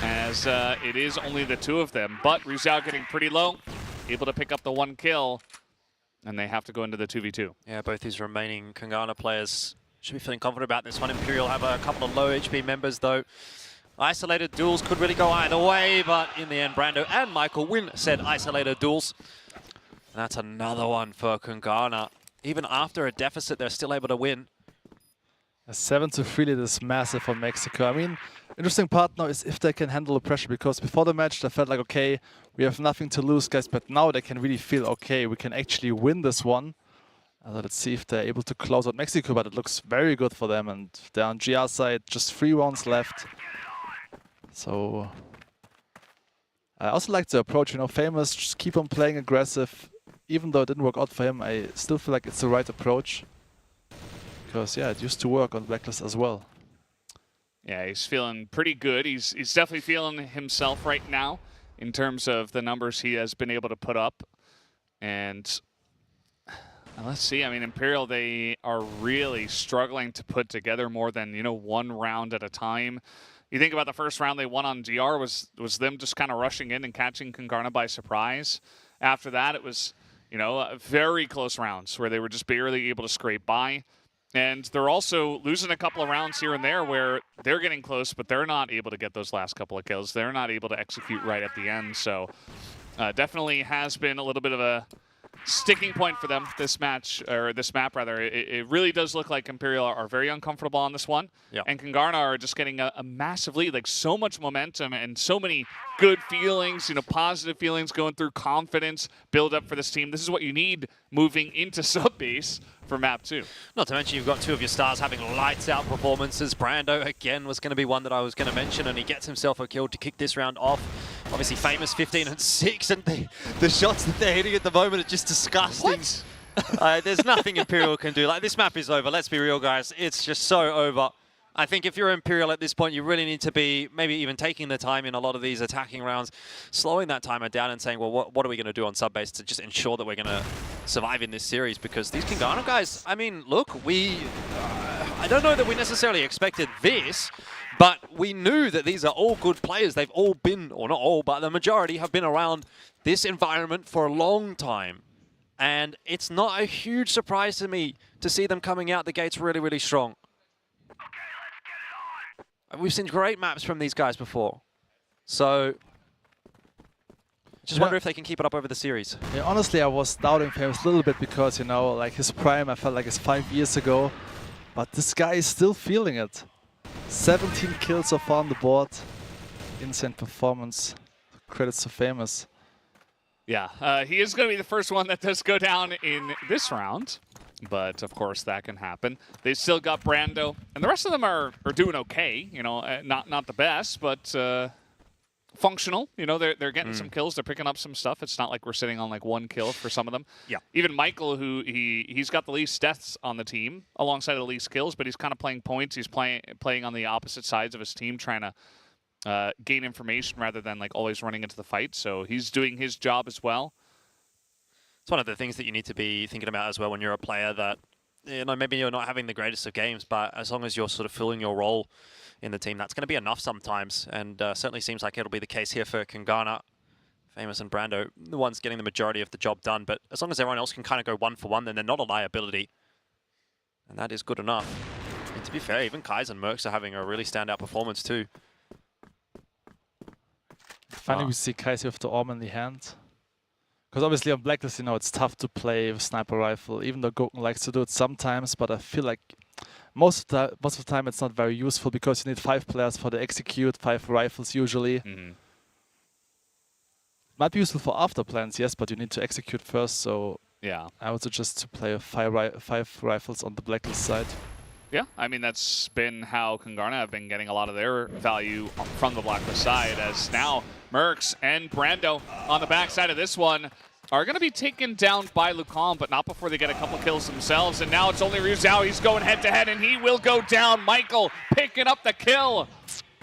as it is only the 2 of them. But Rizal getting pretty low, able to pick up the 1 kill, and they have to go into the 2v2. Yeah, both these remaining Kungarna players should be feeling confident about this one. Imperial have a couple of low HP members, though. Isolated duels could really go either way, but in the end, Brando and Michael win said isolated duels. And that's another one for Kungarna. Even after a deficit, they're still able to win. A 7-3 lead is massive for Mexico. I mean, interesting part now is if they can handle the pressure, because before the match they felt like, okay, we have nothing to lose, guys, but now they can really feel, okay, we can actually win this one. Let's see if they're able to close out Mexico, but it looks very good for them, and they're on GR side, just 3 rounds left. So I also like the approach, you know, Famous, just keep on playing aggressive. Even though it didn't work out for him, I still feel like it's the right approach. Because, yeah, it used to work on Blacklist as well. Yeah, he's feeling pretty good. He's definitely feeling himself right now in terms of the numbers he has been able to put up. And let's see. I mean, Imperial, they are really struggling to put together more than, you know, one round at a time. You think about the first round they won on DR was them just kind of rushing in and catching Kungarna by surprise. After that, it was, you know, very close rounds where they were just barely able to scrape by. And they're also losing a couple of rounds here and there where they're getting close, but they're not able to get those last couple of kills. They're not able to execute right at the end. So definitely has been a little bit of a sticking point for them this match, or this map rather. It really does look like Imperial are very uncomfortable on this one. Yep. And Kungarna are just getting a massive lead, like so much momentum and so many good feelings, you know, positive feelings going through, confidence, build up for this team. This is what you need moving into sub-base for map 2. Not to mention you've got two of your stars having lights out performances. Brando again was going to be one that I was going to mention, and he gets himself a kill to kick this round off. Obviously famous 15 and 6, and the shots that they're hitting at the moment are just disgusting. There's nothing Imperial can do. Like, this map is over. Let's be real, guys. It's just so over. I think if you're Imperial at this point, you really need to be maybe even taking the time in a lot of these attacking rounds, slowing that timer down and saying, well, what are we going to do on sub-base to just ensure that we're going to survive in this series? Because these Kungarna guys, I mean, look, I don't know that we necessarily expected this, but we knew that these are all good players. They've all been, or not all, but the majority have been around this environment for a long time. And it's not a huge surprise to me to see them coming out the gates really, really strong. We've seen great maps from these guys before. So, just wonder if they can keep it up over the series. Yeah, honestly, I was doubting Famous a little bit because, you know, like his prime, I felt like it's 5 years ago. But this guy is still feeling it. 17 kills so far on the board. Insane performance. Credits to Famous. Yeah, he is going to be the first one that does go down in this round. But, of course, that can happen. They still got Brando. And the rest of them are doing okay. You know, not the best, but functional. You know, they're getting some kills. They're picking up some stuff. It's not like we're sitting on, like, 1 kill for some of them. Yeah. Even Michael, who he's got the least deaths on the team alongside the least kills, but he's kind of playing points. He's playing on the opposite sides of his team, trying to gain information rather than, like, always running into the fight. So he's doing his job as well. It's one of the things that you need to be thinking about as well when you're a player that, you know, maybe you're not having the greatest of games, but as long as you're sort of filling your role in the team, that's going to be enough sometimes. And certainly seems like it'll be the case here for Kungarna, Famous and Brando, the ones getting the majority of the job done. But as long as everyone else can kind of go 1 for 1, then they're not a liability. And that is good enough. And to be fair, even Kais and Mercs are having a really standout performance too. Finally, we see Kais with the arm in the hand. Because obviously on Blacklist, you know, it's tough to play with sniper rifle, even though Goken likes to do it sometimes, but I feel like most of the time it's not very useful because you need 5 players for the execute, 5 rifles usually. Might be useful for after plans, yes, but you need to execute first, so yeah, I would suggest to play 5 rifles on the Blacklist side. Yeah, I mean, that's been how Kungarna have been getting a lot of their value from the Blacklist side, as now Mercs and Brando on the backside of this one are going to be taken down by Lucan, but not before they get a couple kills themselves. And now it's only Ryu Zhao. He's going head-to-head, and he will go down. Michael picking up the kill.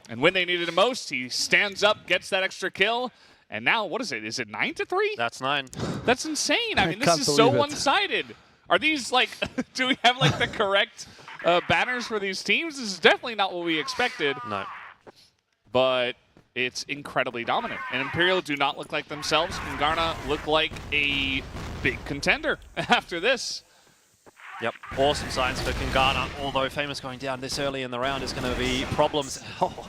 And when they needed it most, he stands up, gets that extra kill. And now, what is it? Is it 9-3? That's 9. That's insane. I mean, this is so one-sided. Are these, like, do we have, like, the correct banners for these teams? This is definitely not what we expected. No. But it's incredibly dominant. And Imperial do not look like themselves. Kungarna look like a big contender after this. Yep, awesome signs for Kungarna, although Famous going down this early in the round is going to be problems. Oh,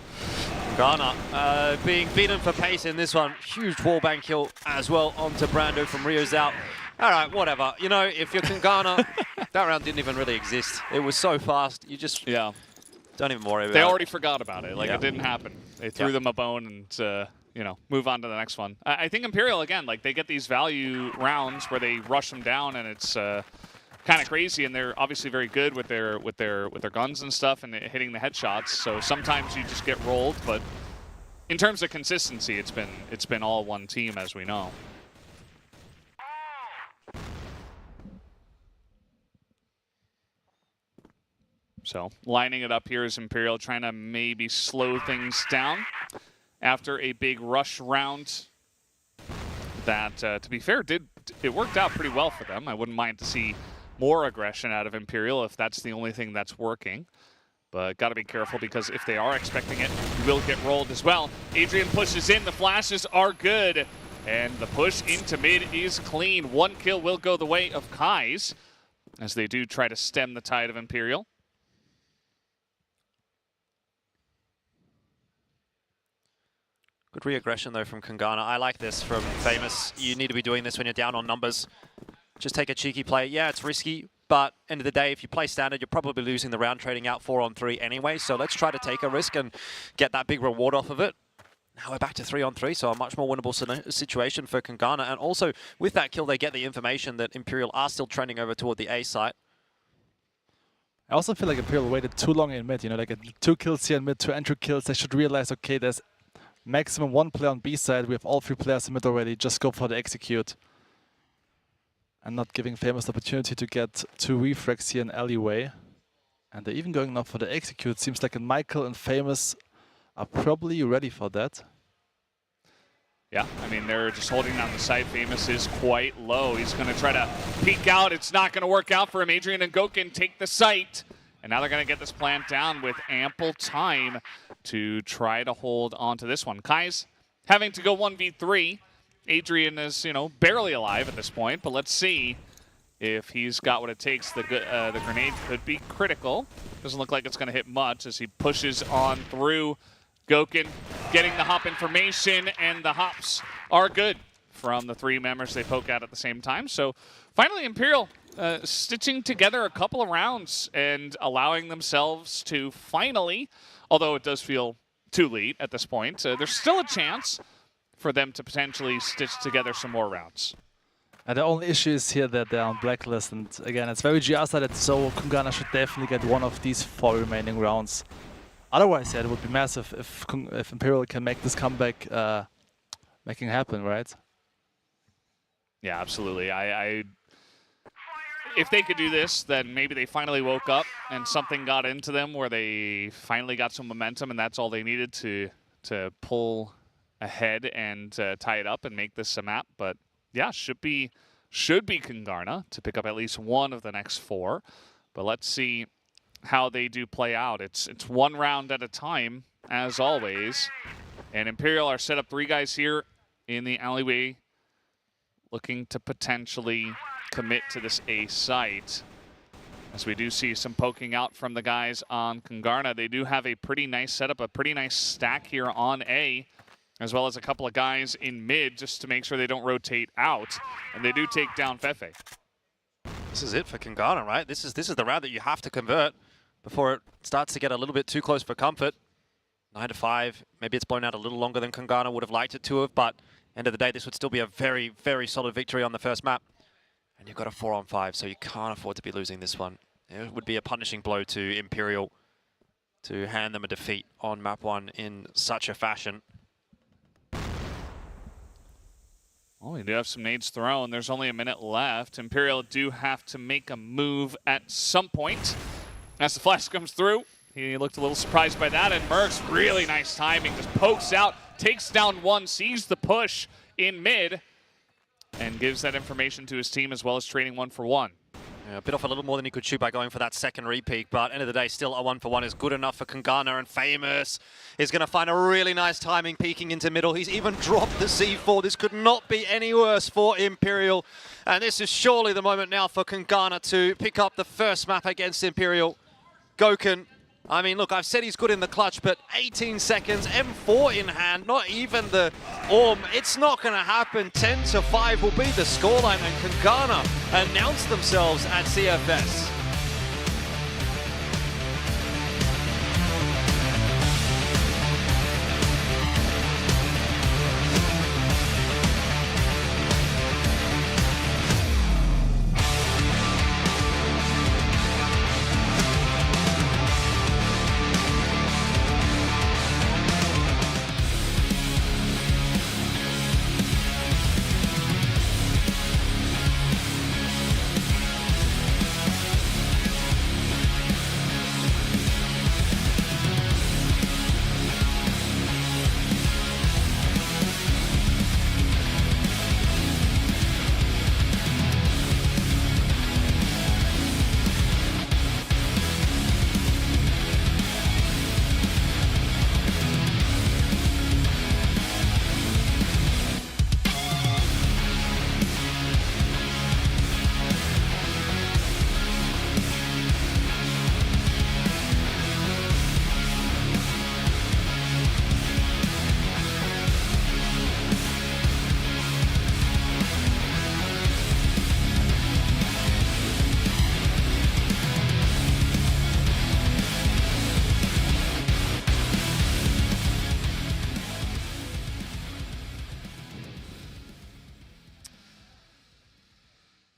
Kungarna being beaten for pace in this one. Huge wallbang kill as well onto Brando from Ryu Zhao. All right, whatever. You know, if you're Kungarna, that round didn't even really exist. It was so fast, you just don't even worry about it. They already forgot about it. Like, it didn't happen. They threw them a bone and, you know, move on to the next one. I think Imperial, again, like, they get these value rounds where they rush them down, and it's kind of crazy, and they're obviously very good with their guns and stuff and hitting the headshots. So sometimes you just get rolled, but in terms of consistency, it's been all one team, as we know. So lining it up here is Imperial, trying to maybe slow things down after a big rush round that, to be fair, it worked out pretty well for them. I wouldn't mind to see more aggression out of Imperial if that's the only thing that's working. But got to be careful, because if they are expecting it, you will get rolled as well. Adrian pushes in. The flashes are good. And the push into mid is clean. 1 kill will go the way of Kai's, as they do try to stem the tide of Imperial. Good re-aggression, though, from Kungarna. I like this from Famous. You need to be doing this when you're down on numbers. Just take a cheeky play. Yeah, it's risky, but end of the day, if you play standard, you're probably losing the round trading out 4-on-3 anyway. So let's try to take a risk and get that big reward off of it. Now we're back to 3-on-3, so a much more winnable situation for Kungarna. And also, with that kill, they get the information that Imperial are still trending over toward the A site. I also feel like Imperial waited too long in mid. You know, like 2 kills here in mid, 2 entry kills. They should realize, okay, there's maximum 1 player on B side. We have all 3 players in mid already. Just go for the execute. And not giving Famous the opportunity to get 2 refrags here in alleyway. And they're even going now for the execute. Seems like Michael and Famous are probably ready for that. Yeah, I mean, they're just holding down the site. Famous is quite low. He's going to try to peek out. It's not going to work out for him. Adrian and Gokin take the site. And now they're going to get this plant down with ample time to try to hold on to this one. Kai's having to go 1v3. Adrian is, you know, barely alive at this point, but let's see if he's got what it takes. The grenade could be critical. Doesn't look like it's going to hit much as he pushes on through. Gokin getting the hop information, and the hops are good from the 3 members they poke at the same time. So finally, Imperial stitching together a couple of rounds and allowing themselves to finally, although it does feel too late at this point, there's still a chance for them to potentially stitch together some more rounds. And the only issue is here that they're on blacklist, and again, it's very GR-sided, so Kungarna should definitely get one of these 4 remaining rounds. Otherwise, yeah, it would be massive if Imperial can make this comeback, making it happen, right? Yeah, absolutely. If they could do this, then maybe they finally woke up and something got into them where they finally got some momentum, and that's all they needed to pull ahead and tie it up and make this a map. But yeah, should be Kungarna to pick up at least one of the next 4. But let's see how they do play out. It's 1 round at a time, as always. And Imperial are set up 3 guys here in the alleyway, looking to potentially commit to this A site. As we do see some poking out from the guys on Kungarna. They do have a pretty nice setup, a pretty nice stack here on A, as well as a couple of guys in mid just to make sure they don't rotate out. And they do take down Fefe. This is it for Kungarna, right? This is the round that you have to convert before it starts to get a little bit too close for comfort. 9-5. Maybe it's blown out a little longer than Kungarna would have liked it to have, but end of the day, this would still be a very, very solid victory on the first map. And you've got a 4-on-5, so you can't afford to be losing this one. It would be a punishing blow to Imperial to hand them a defeat on map 1 in such a fashion. Well, we do have some nades thrown. There's only a minute left. Imperial do have to make a move at some point. As the flash comes through, he looked a little surprised by that, and Mercs, really nice timing, just pokes out, takes down 1, sees the push in mid, and gives that information to his team, as well as trading 1 for 1. Yeah, bit off a little more than he could shoot by going for that second repeat, but end of the day, still a 1 for 1 is good enough for Kungarna, and Famous is going to find a really nice timing peeking into middle. He's even dropped the C4. This could not be any worse for Imperial, and this is surely the moment now for Kungarna to pick up the first map against Imperial. Gokin, I mean, look, I've said he's good in the clutch, but 18 seconds, M4 in hand, not even the Orm. It's not going to happen. 10-5 will be the scoreline, and Kungarna announce themselves at CFS.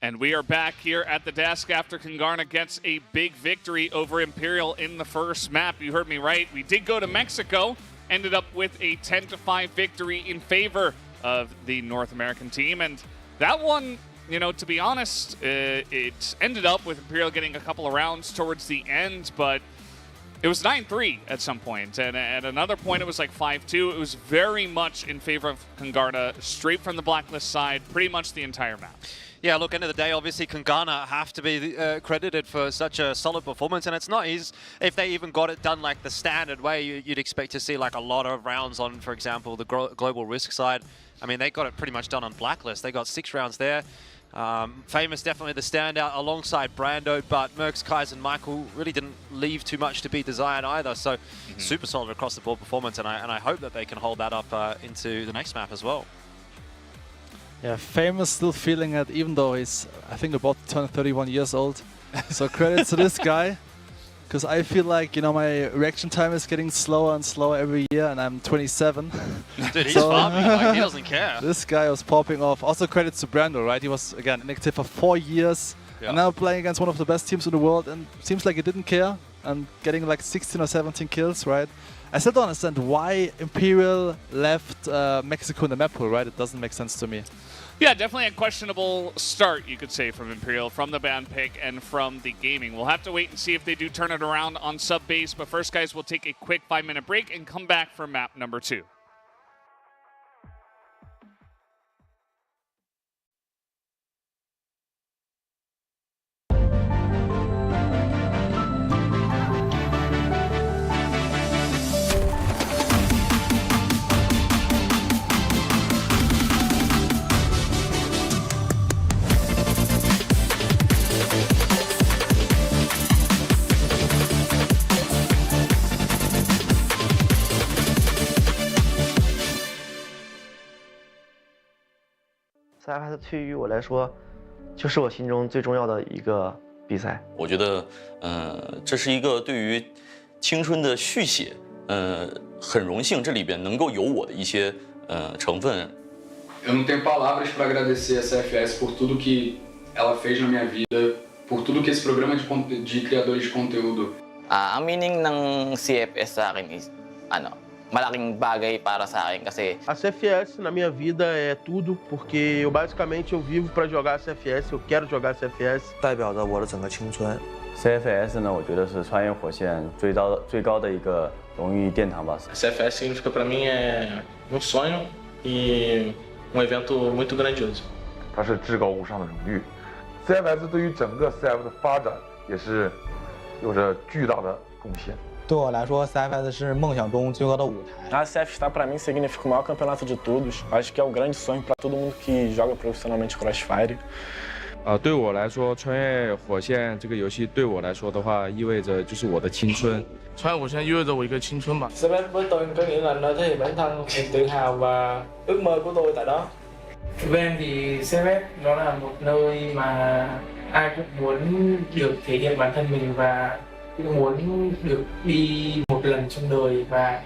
And we are back here at the desk after Kungarna gets a big victory over Imperial in the first map. You heard me right. We did go to Mexico, ended up with a 10-5 victory in favor of the North American team. And that one, you know, to be honest, it ended up with Imperial getting a couple of rounds towards the end, but it was 9-3 at some point. And at another point, it was like 5-2. It was very much in favor of Kungarna, straight from the Blacklist side, pretty much the entire map. Yeah, look, end of the day, obviously Kungarna have to be credited for such a solid performance, and it's not easy if they even got it done like the standard way. You'd expect to see like a lot of rounds on, for example, the global risk side. I mean, they got it pretty much done on Blacklist. They got 6 rounds there. Famous definitely the standout alongside Brando, but Mercs, Kais, and Michael really didn't leave too much to be desired either. So super solid across the board performance, and I hope that they can hold that up into the next map as well. Yeah, Famous still feeling it, even though he's, I think, about to turn 31 years old. So credit to this guy, because I feel like, you know, my reaction time is getting slower and slower every year, and I'm 27. Dude, he's farming, like, he doesn't care. This guy was popping off. Also credit to Brando, right? He was, again, inactive for 4 years, and now playing against one of the best teams in the world, and seems like he didn't care, and getting like 16 or 17 kills, right? I still don't understand why Imperial left Mexico in the map pool, right? It doesn't make sense to me. Yeah, definitely a questionable start, you could say, from Imperial, from the ban pick and from the gaming. We'll have to wait and see if they do turn it around on sub base. But first, guys, we'll take a quick 5-minute break and come back for map number 2. CFS 区域我来说，就是我心中最重要的一个比赛。我觉得，这是一个对于青春的续写，很荣幸这里边能够有我的一些成分。Eu não tenho palavras para agradecer a CFS por tudo que ela fez na minha vida, por tudo que esse programa de criadores de conteúdo. Ang meaning ng CFS sa akin is malaking bagay para sa akin kasi a CFS na minha vida é tudo, porque eu basicamente vivo para jogar CFS, eu quero jogar CFS. 代表着我的整个青春。 CFS 呢，我觉得是穿越火线最高的一个荣誉殿堂吧。CFS significa para mim sonho e evento muito grandioso。它是至高无上的荣誉。CFS 对于整个 CF 的发展也是有着巨大的贡献。 对我来说 ，CFS 是梦想中最高的舞台。A CF Star para mim significa o maior campeonato de todos. Acho que é o grande sonho para todo mundo que joga profissionalmente Crossfire. 对我来说，穿越火线这个游戏对我来说的话，意味着就是我的青春。穿越火线意味着我一个青春吧。CFS với tôi có nghĩa là nơi thể hiện bản thân, niềm tự hào và ước mơ của tôi tại đó. Với em thì CFS nó là một nơi mà ai cũng muốn được thể hiện bản thân mình và muốn được đi một lần trong đời và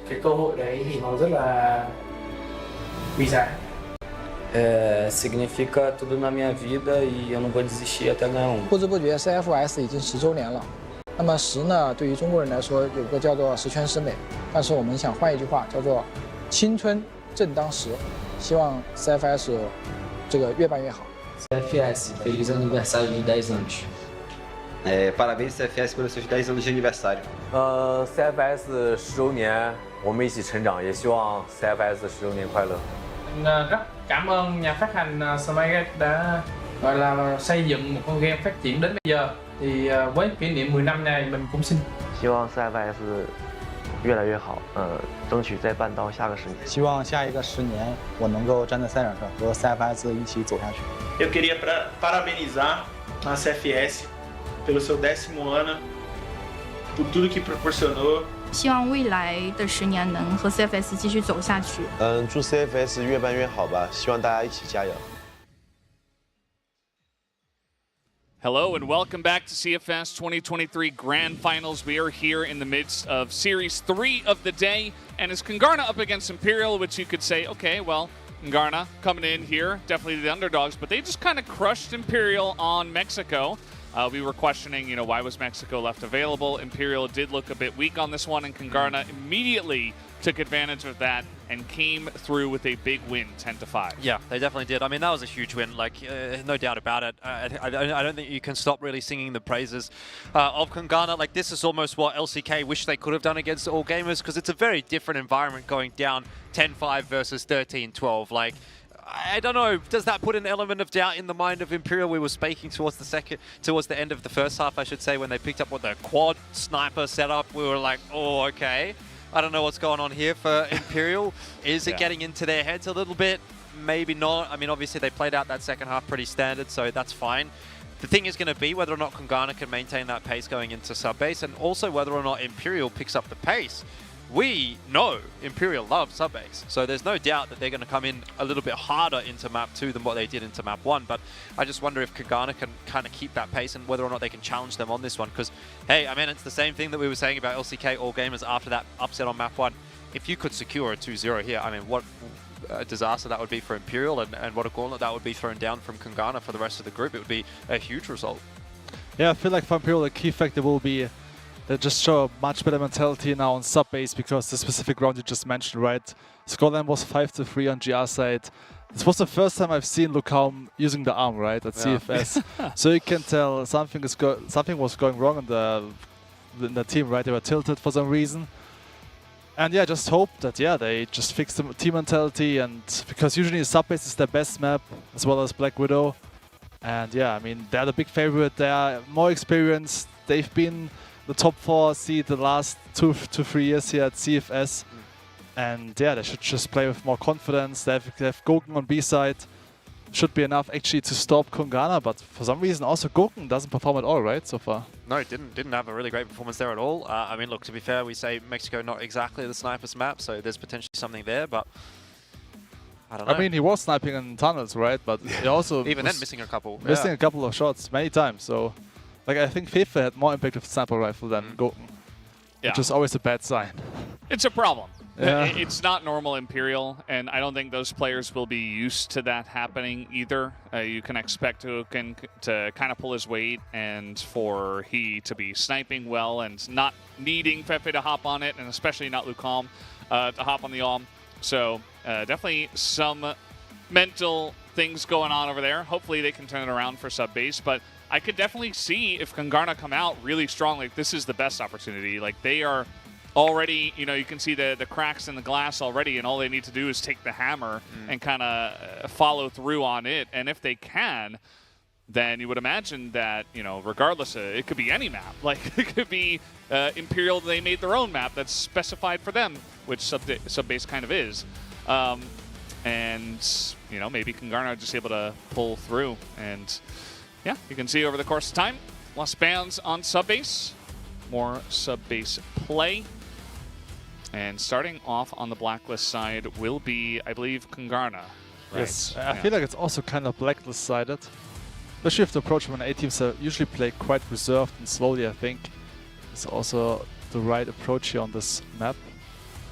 cái cơ hội đấy thì nó rất là quý giá. Significa tudo na minha vida e eu não vou desistir até ganhar um. 不知不觉 CFS 已经10周年了。那么10呢，对于中国人来说有个叫做十全十美，但是我们想换一句话，叫做青春正当时。希望 CFS 这个越办越好。CFS, feliz aniversário de 10 anos. Parabéns CFS pelos seus 10 anos de aniversário. CFS 10周年，我们一起成长，也希望 CFS 10周年快乐。 Rất cảm ơn nhà phát hành Smile đã gọi là xây dựng một con game phát triển đến bây giờ. Thì với kỷ niệm 10 năm này mình cũng xin. 希望 CFS 越来越好，争取再办到下个10年。希望下一个10年我能够站在赛场上和 CFS 一起走下去。 Eu queria parabenizar a CFS pelo seu 10º ano, por tudo que proporcionou. 希望未来的10年能和 CFS 继续走下去。祝 CFS 越办越好吧，希望大家一起加油。 Hello and welcome back to CFS 2023 Grand Finals. We are here in the midst of Series 3 of the day, and it's Kungarna up against Imperial, which you could say, okay, well, Kungarna coming in here, definitely the underdogs, but they just kind of crushed Imperial on Mexico. We were questioning, why was Mexico left available? Imperial did look a bit weak on this one, and Kungarna immediately took advantage of that and came through with a big win, 10-5. Yeah, they definitely did. I mean, that was a huge win, no doubt about it. I don't think you can stop really singing the praises of Kungarna. Like, this is almost what LCK wish they could have done against All Gamers, because it's a very different environment going down 10-5 versus 13-12. Like, I don't know, does that put an element of doubt in the mind of Imperial? We were speaking towards the end of the first half, I should say, when they picked up the quad sniper setup. We were like, oh, okay. I don't know what's going on here for Imperial. Is it getting into their heads a little bit? Maybe not. I mean, obviously they played out that second half pretty standard, so that's fine. The thing is going to be whether or not Kungarna can maintain that pace going into sub-base, and also whether or not Imperial picks up the pace. We know Imperial love sub-base, so there's no doubt that they're going to come in a little bit harder into map 2 than what they did into map 1, but I just wonder if Kungarna can kind of keep that pace and whether or not they can challenge them on this one, because, hey, I mean, it's the same thing that we were saying about LCK All Gamers after that upset on map 1. If you could secure a 2-0 here, I mean, what a disaster that would be for Imperial, and what a gauntlet that would be thrown down from Kungarna for the rest of the group. It would be a huge result. Yeah, I feel like for Imperial the key factor will be they just show a much better mentality now on sub-base, because the specific round you just mentioned, right? Scoreline was 5-3 on GR side. This was the first time I've seen Lucam using the arm, right, at CFS. So you can tell something was going wrong in the team, right? They were tilted for some reason. And yeah, just hope that, they just fix the team mentality, and because usually sub-base is their best map, as well as Black Widow. And yeah, I mean, they're the big favorite. They are more experienced. They've been the top 4 seed the last 2 to 3 years here at CFS. And yeah, they should just play with more confidence. They have Goken on B side. Should be enough actually to stop Kungarna, but for some reason also Goken doesn't perform at all, right, so far? No, didn't have a really great performance there at all. I mean, look, to be fair, we say Mexico not exactly the sniper's map, so there's potentially something there, but I don't know. I mean, he was sniping in tunnels, right? But he also even then missing a couple. Missing a couple of shots many times, so like I think Fefe had more impact with sniper rifle than Goken, which is always a bad sign. It's a problem. Yeah. It's not normal Imperial, and I don't think those players will be used to that happening either. You can expect Goken to kind of pull his weight, and for he to be sniping well and not needing Fefe to hop on it, and especially not Lucam to hop on the AWM. So definitely some mental things going on over there. Hopefully they can turn it around for sub-base, but I could definitely see if Kungarna come out really strong, like this is the best opportunity. Like they are already, you can see the cracks in the glass already, and all they need to do is take the hammer and kind of follow through on it. And if they can, then you would imagine that, regardless, it could be any map. Like, it could be Imperial, they made their own map that's specified for them, which sub-base kind of is. And, maybe Kungarna are just able to pull through. And, yeah, you can see over the course of time, less bans on sub-base, more sub-base play. And starting off on the Blacklist side will be, I believe, Kungarna. Right? Yes, I feel like it's also kind of Blacklist-sided. Especially if the approach when A teams usually play quite reserved and slowly, I think. It's also the right approach here on this map.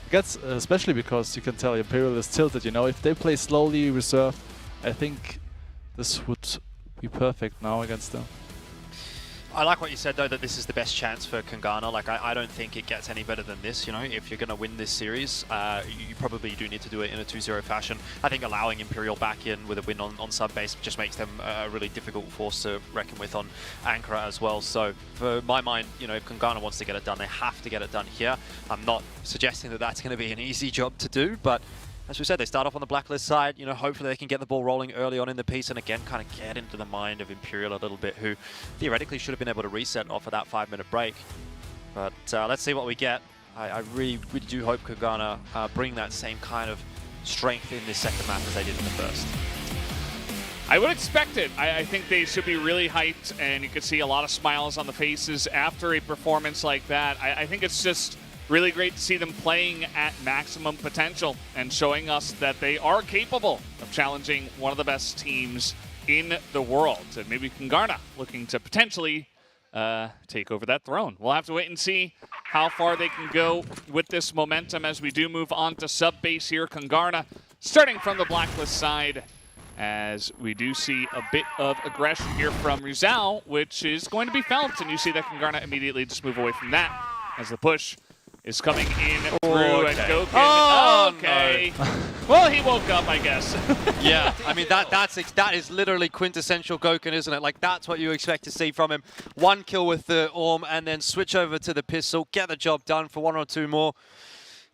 I guess, especially because you can tell Imperial is tilted, if they play slowly, reserved, I think this would be perfect now against them. I like what you said, though, that this is the best chance for Kungarna. Like, I don't think it gets any better than this, If you're going to win this series, you probably do need to do it in a 2-0 fashion. I think allowing Imperial back in with a win on sub-base just makes them a really difficult force to reckon with on Ankara as well. So, for my mind, if Kungarna wants to get it done, they have to get it done here. I'm not suggesting that that's going to be an easy job to do, but as we said, they start off on the Blacklist side. Hopefully they can get the ball rolling early on in the piece and again kind of get into the mind of Imperial a little bit, who theoretically should have been able to reset off of that 5-minute break. But let's see what we get. I really, really do hope Kungarna bring that same kind of strength in this second map as they did in the first. I would expect it. I think they should be really hyped, and you could see a lot of smiles on the faces after a performance like that. I think it's just really great to see them playing at maximum potential and showing us that they are capable of challenging one of the best teams in the world. And maybe Kungarna looking to potentially take over that throne. We'll have to wait and see how far they can go with this momentum as we do move on to sub-base here. Kungarna starting from the Blacklist side, as we do see a bit of aggression here from Rizal, which is going to be felt, and you see that Kungarna immediately just move away from that as the push is coming in through and Gokin. Oh, okay. No. Well, he woke up, I guess. Yeah, I mean, that is literally quintessential Gokin, isn't it? Like, that's what you expect to see from him. One kill with the Orm, and then switch over to the pistol, get the job done for 1 or 2 more.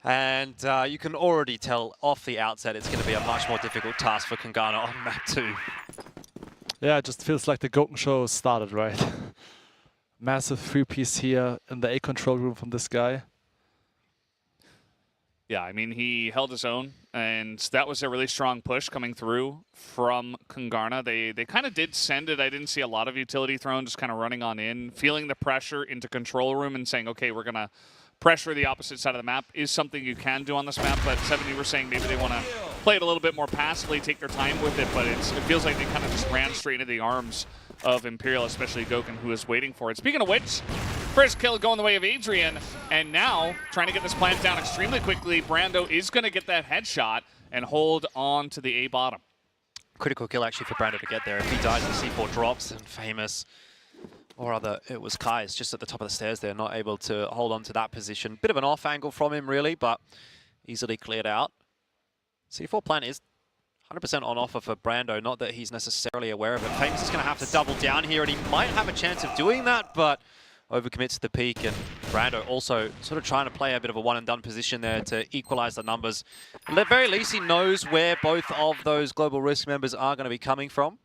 And you can already tell off the outset it's going to be a much more difficult task for Kungarna on map 2. Yeah, it just feels like the Gokin show started, right? Massive 3-piece here in the A control room from this guy. Yeah, I mean, he held his own, and that was a really strong push coming through from Kungarna. They kind of did send it. I didn't see a lot of utility thrown, just kind of running on in, feeling the pressure into control room and saying, okay, we're going to pressure the opposite side of the map is something you can do on this map, but 70 were saying maybe they want to play it a little bit more passively, take their time with it, but it feels like they kind of just ran straight into the arms of Imperial, especially Gokin, who is waiting for it. Speaking of which, first kill going the way of Adrian, and now trying to get this plant down extremely quickly. Brando is going to get that headshot and hold on to the A bottom. Critical kill actually for Brando to get there. If he dies, the C4 drops, and Famous, or rather it was Kai's just at the top of the stairs there, not able to hold on to that position. Bit of an off angle from him really, but easily cleared out. C4 plant is 100% on offer for Brando, not that he's necessarily aware of it. Famous is going to have to double down here, and he might have a chance of doing that, but overcommits to the peak, and Brando also sort of trying to play a bit of a one-and-done position there to equalize the numbers. At the very least, he knows where both of those Global Risk members are going to be coming from.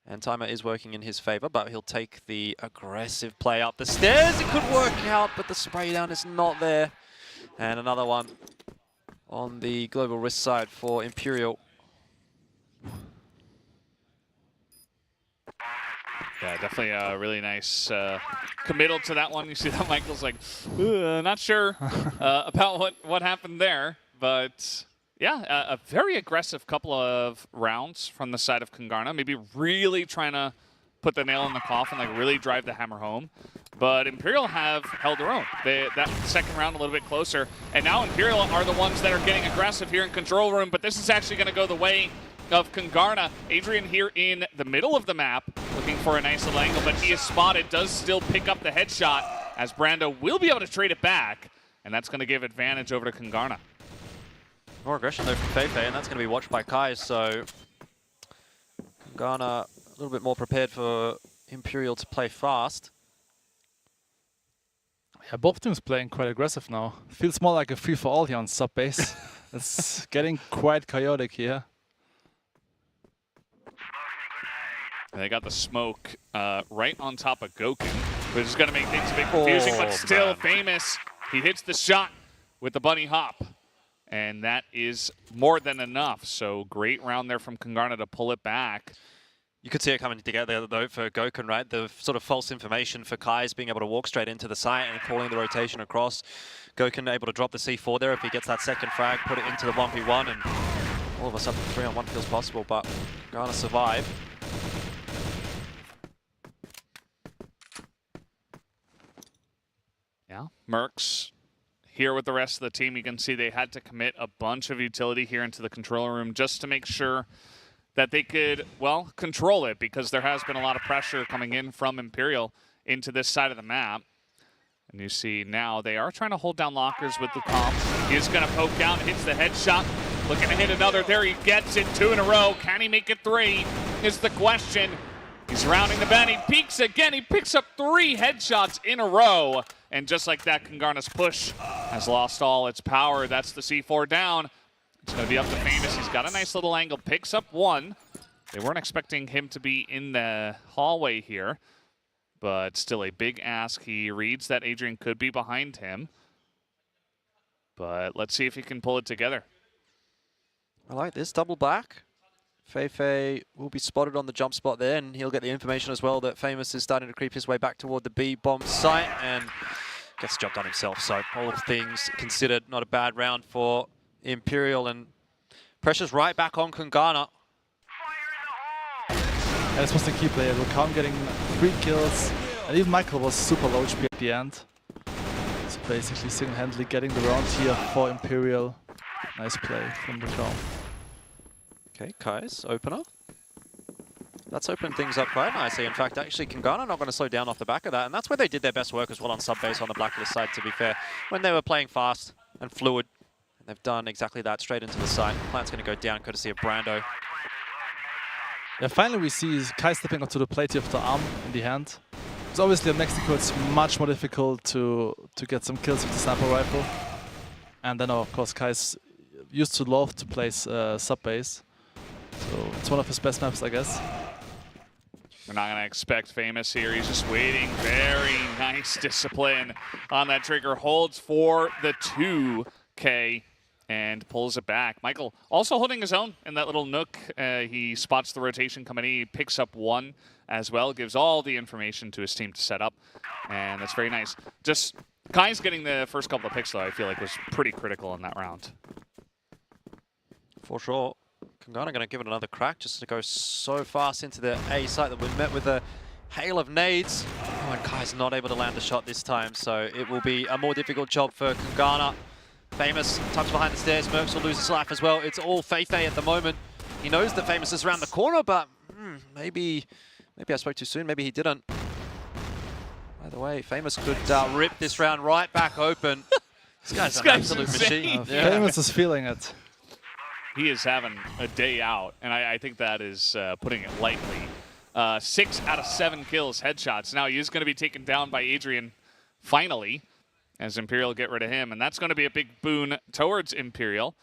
And timer is working in his favor, but he'll take the aggressive play up the stairs. It could work out, but the spray down is not there. And another one on the Global Risk side for Imperial. Yeah, definitely a really nice committal to that one. You see that Michael's like, not sure about what happened there, but yeah, a very aggressive couple of rounds from the side of Kungarna. Maybe really trying to put the nail in the coffin, like really drive the hammer home. But Imperial have held their own. That second round a little bit closer, and now Imperial are the ones that are getting aggressive here in control room. But this is actually going to go the way of Kungarna. Adrian here in the middle of the map, looking for a nice little angle, but he is spotted, does still pick up the headshot, as Brando will be able to trade it back, and that's going to give advantage over to Kungarna. More aggression though from Feifei, and that's going to be watched by Kai, so Kungarna a little bit more prepared for Imperial to play fast. Yeah, both teams playing quite aggressive now. Feels more like a free-for-all here on sub base. It's getting quite chaotic here. They got the smoke right on top of Gokin, which is going to make things a bit confusing, but still man. Famous. He hits the shot with the bunny hop, and that is more than enough. So great round there from Kungarna to pull it back. You could see it coming together though for Gokin, right? The sort of false information for Kai's being able to walk straight into the site and calling the rotation across. Gokin able to drop the C4 there if he gets that second frag, put it into the 1v1, and all of a sudden 3-on-1 feels possible, but Kungarna survive. Yeah, Mercs here with the rest of the team. You can see they had to commit a bunch of utility here into the control room just to make sure that they could, well, control it, because there has been a lot of pressure coming in from Imperial into this side of the map. And you see now they are trying to hold down lockers with the comp. He's going to poke out, hits the headshot, looking to hit another. There he gets it, 2 in a row. Can he make it 3 is the question. He's rounding the bend, he peeks again, he picks up 3 headshots in a row. And just like that, Kungarna's push has lost all its power. That's the C4 down. It's going to be up to Famous. He's got a nice little angle, picks up 1. They weren't expecting him to be in the hallway here, but still a big ask. He reads that Adrian could be behind him, but let's see if he can pull it together. I like this, double back. Feifei will be spotted on the jump spot there, and he'll get the information as well that Famous is starting to creep his way back toward the B bomb site and gets the job done himself. So all things considered, not a bad round for Imperial, and pressure's right back on Kungarna. And this was the key player. Lukam getting 3 kills, and even Michael was super low HP at the end. So basically single-handedly getting the round here for Imperial. Nice play from Lukam. Okay, Kai's opener. That's opened things up quite nicely. In fact, actually, Kungarna not going to slow down off the back of that. And that's where they did their best work as well on sub-base on the Blacklist side, to be fair. When they were playing fast and fluid. And they've done exactly that, straight into the site. Plant's going to go down, courtesy of Brando. Yeah, finally we see Kai stepping up to the plate with the arm in the hand. Because obviously in Mexico it's much more difficult to get some kills with the sniper rifle. And then of course Kai's used to love to play sub-base. So it's one of his best maps, I guess. We're not going to expect Famous here. He's just waiting. Very nice discipline on that trigger. Holds for the 2K and pulls it back. Michael also holding his own in that little nook. He spots the rotation coming in. He picks up one as well. Gives all the information to his team to set up. And that's very nice. Just Kai's getting the first couple of picks, though, I feel like was pretty critical in that round. For sure. Kungarna going to give it another crack just to go so fast into the A site that we're met with a hail of nades. Oh, and Kai's not able to land a shot this time, so it will be a more difficult job for Kungarna. Famous tucks behind the stairs. Mercs will lose his life as well. It's all Feifei at the moment. He knows that Famous is around the corner, but maybe I spoke too soon. Maybe he didn't. By the way, Famous could rip this round right back open. This guy's an absolute machine. Famous is feeling it. He is having a day out, and I think that is putting it lightly. 6 out of 7 kills, headshots. Now he is going to be taken down by Adrian finally, as Imperial get rid of him, and that's going to be a big boon towards Imperial.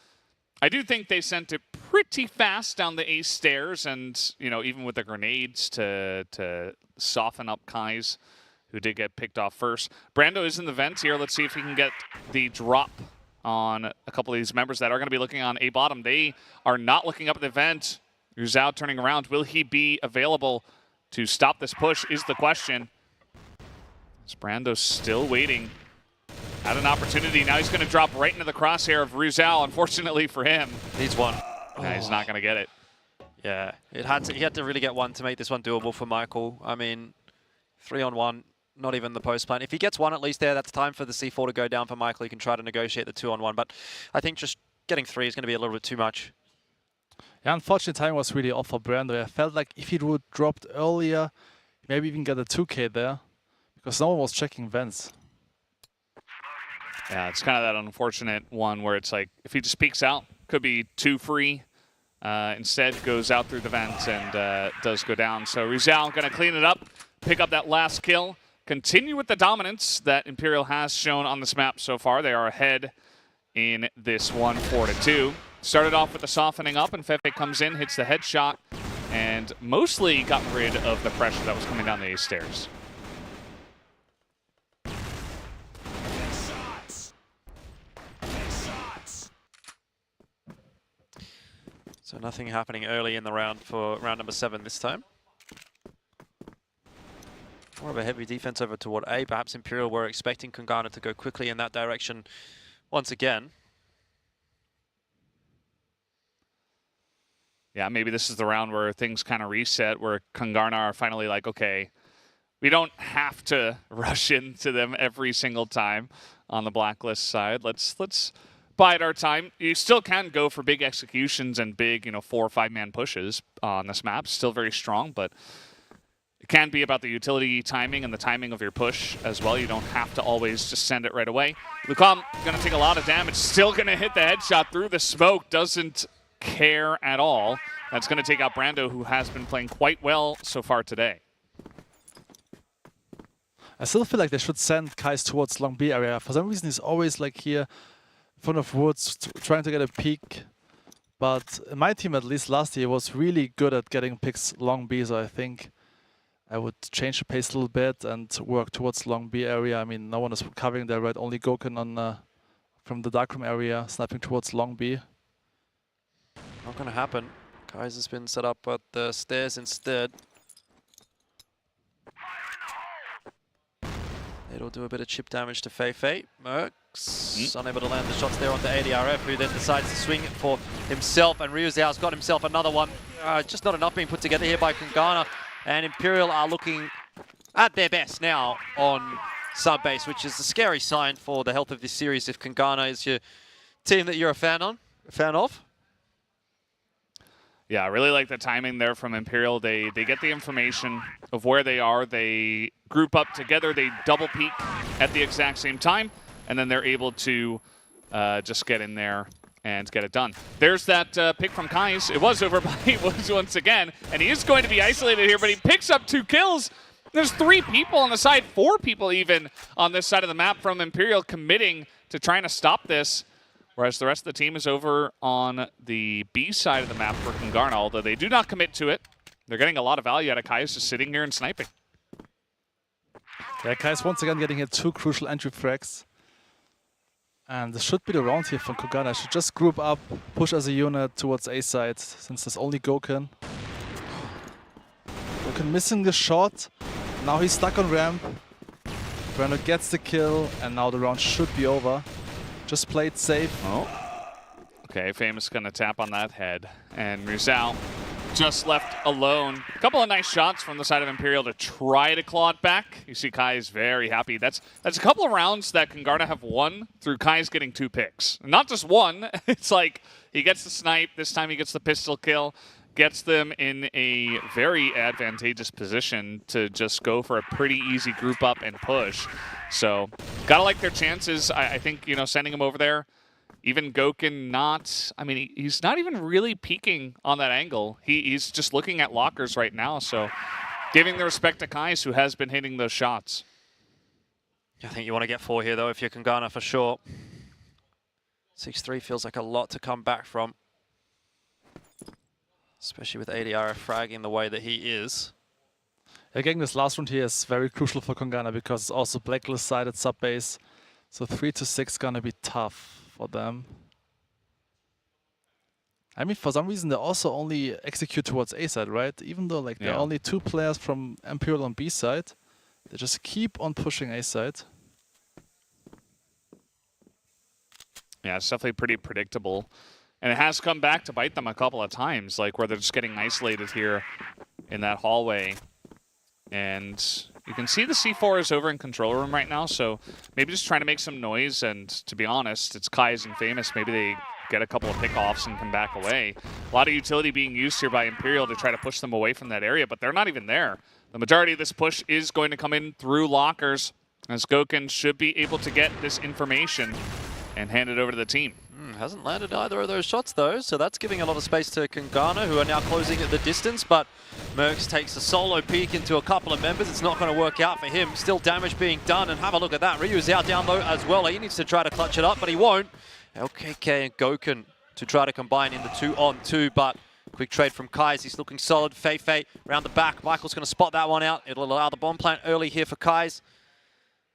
I do think they sent it pretty fast down the A stairs, and even with the grenades to soften up Kai's, who did get picked off first. Brando is in the vents here. Let's see if he can get the drop on a couple of these members that are going to be looking on A bottom. They are not looking up at the vent. Zhao turning around. Will he be available to stop this push is the question. As Brando's still waiting. Had an opportunity. Now he's going to drop right into the crosshair of Rizal. Unfortunately for him. Needs one. Yeah, he's not going to get it. Yeah, he had to really get one to make this one doable for Michael. I mean, 3-on-1. Not even the post plan. If he gets one at least there, that's time for the C4 to go down for Michael. He can try to negotiate the 2-on-1, but I think just getting 3 is going to be a little bit too much. Yeah, unfortunately, timing was really off for Brando. I felt like if he would dropped earlier, maybe even get a 2K there, because no one was checking vents. Yeah, it's kind of that unfortunate one where it's like, if he just peeks out, could be 2 free. Instead, goes out through the vents and does go down. So Rizal going to clean it up, pick up that last kill. Continue with the dominance that Imperial has shown on this map so far. They are ahead in this one, 4-2. Started off with the softening up, and Feifei comes in, hits the headshot, and mostly got rid of the pressure that was coming down the A stairs. So nothing happening early in the round for round number 7 this time. More of a heavy defense over toward A. Perhaps Imperial were expecting Kungarna to go quickly in that direction once again. Yeah, maybe this is the round where things kind of reset, where Kungarna are finally like, okay, we don't have to rush into them every single time on the Blacklist side. Let's bide our time. You still can go for big executions and big, 4- or 5-man pushes on this map. Still very strong, but it can be about the utility timing and the timing of your push as well. You don't have to always just send it right away. Lucom going to take a lot of damage. Still going to hit the headshot through the smoke. Doesn't care at all. That's going to take out Brando, who has been playing quite well so far today. I still feel like they should send Kais towards long B area. For some reason, he's always like here in front of woods, trying to get a peek. But my team, at least last year, was really good at getting picks long B, so I think I would change the pace a little bit and work towards long B area. I mean, no one is covering there, right? Only Goken on from the darkroom area, sniping towards long B. Not going to happen. Kais has been set up at the stairs instead. It'll do a bit of chip damage to Feifei. Mercs unable to land the shots there on the ADRF, who then decides to swing it for himself. And Ryuzao's got himself another one. Just not enough being put together here by Kungarna. And Imperial are looking at their best now on sub-base, which is a scary sign for the health of this series if Kungarna is your team that you're a fan of. Yeah, I really like the timing there from Imperial. They get the information of where they are. They group up together. They double peek at the exact same time, and then they're able to just get in there and get it done. There's that pick from Kais. It was over by Woods once again, and he is going to be isolated here, but he picks up 2 kills. There's 3 people on the side, 4 people even on this side of the map from Imperial committing to trying to stop this. Whereas the rest of the team is over on the B side of the map for Kungarna, although they do not commit to it. They're getting a lot of value out of Kais just sitting here and sniping. Yeah, Kais once again getting hit 2 crucial entry frags. And this should be the round here from Kungarna. Should just group up, push as a unit towards A side, since there's only Goken. Goken missing the shot. Now he's stuck on ramp. Brando gets the kill, and now the round should be over. Just play it safe. Oh. Okay, Famous gonna tap on that head. And Rizal just left alone. A couple of nice shots from the side of Imperial to try to claw it back. You see Kai is very happy. That's a couple of rounds that Kungarna have won through Kai's getting 2 picks. Not just one. It's like he gets the snipe. This time he gets the pistol kill. Gets them in a very advantageous position to just go for a pretty easy group up and push. So, gotta like their chances. I think, you know, sending him over there, even Goken not, I mean, he's not even really peeking on that angle. He's just looking at lockers right now, so giving the respect to Kais, who has been hitting those shots. I think you want to get 4 here, though, if you're Kungarna for sure. 6-3 feels like a lot to come back from. Especially with ADR fragging the way that he is. Again, this last round here is very crucial for Kungarna because it's also blacklist-sided sub-base. So 3 to 6 gonna be tough for them. I mean, for some reason, they also only execute towards A side, right? Even though like there are only 2 players from Imperial on B side, they just keep on pushing A side. Yeah, it's definitely pretty predictable. And it has come back to bite them a couple of times, like where they're just getting isolated here in that hallway. And you can see the C4 is over in control room right now, so maybe just trying to make some noise. And to be honest, it's Kais and Famous. Maybe they get a couple of pickoffs and come back away. A lot of utility being used here by Imperial to try to push them away from that area, but they're not even there. The majority of this push is going to come in through lockers, as Goken should be able to get this information and hand it over to the team. Hasn't landed either of those shots, though, so that's giving a lot of space to Kungarna, who are now closing at the distance, but Mercs takes a solo peek into a couple of members. It's not going to work out for him. Still damage being done, and have a look at that. Ryu's out down low as well. He needs to try to clutch it up, but he won't. LKK and Goken to try to combine in the 2-on-2, but quick trade from Kais. He's looking solid. Fei around the back. Michael's going to spot that one out. It'll allow the bomb plant early here for Kais.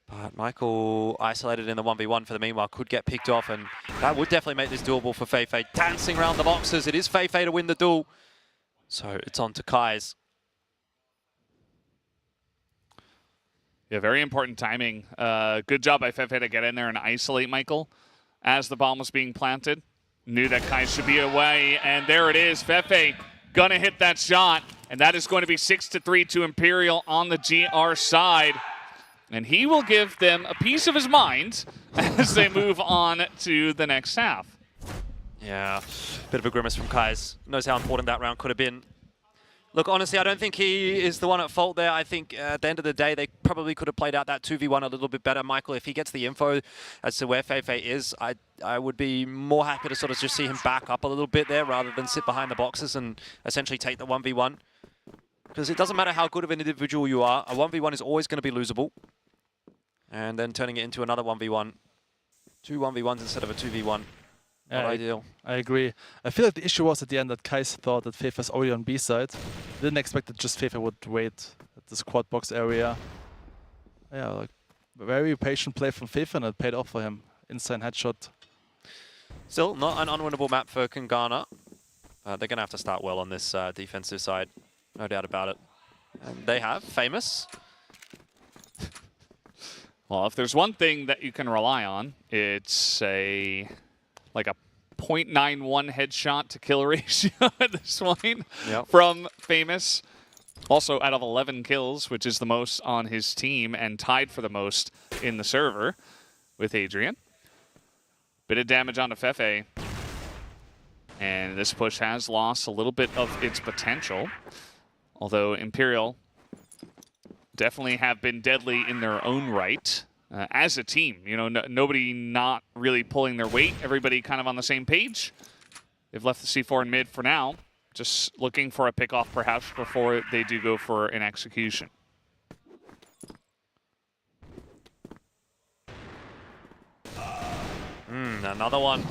But Michael, isolated in the 1v1 for the meanwhile, could get picked off, and that would definitely make this doable for Fei. Dancing around the boxes. It is Fei to win the duel. So it's on to Kais. Yeah, very important timing. Good job by Fei to get in there and isolate Michael as the bomb was being planted. Knew that Kais should be away, and there it is. Fei gonna hit that shot, and that is going to be 6-3 to Imperial on the GR side. And he will give them a piece of his mind as they move on to the next half. Yeah, bit of a grimace from Kais. Knows how important that round could have been. Look, honestly, I don't think he is the one at fault there. I think at the end of the day, they probably could have played out that 2v1 a little bit better. Michael, if he gets the info as to where Fei is, I would be more happy to sort of just see him back up a little bit there rather than sit behind the boxes and essentially take the 1v1. Because it doesn't matter how good of an individual you are, a 1v1 is always going to be losable. And then turning it into another 1v1. 2 1v1s instead of a 2v1. Not ideal. I agree. I feel like the issue was at the end that Kais thought that Fei was already on B side. Didn't expect that just Fei would wait at the squad box area. Yeah, like very patient play from Fei, and it paid off for him. Inside headshot. Still not an unwinnable map for Kungarna. They're going to have to start well on this defensive side. No doubt about it. And they have Famous. Well, if there's one thing that you can rely on, it's like a 0.91 headshot to kill ratio at this point from Famous. Also out of 11 kills, which is the most on his team and tied for the most in the server with Adrian. Bit of damage onto Fei. And this push has lost a little bit of its potential. Although Imperial definitely have been deadly in their own right as a team. You know, nobody not really pulling their weight. Everybody kind of on the same page. They've left the C4 in mid for now. Just looking for a pickoff perhaps before they do go for an execution. Another one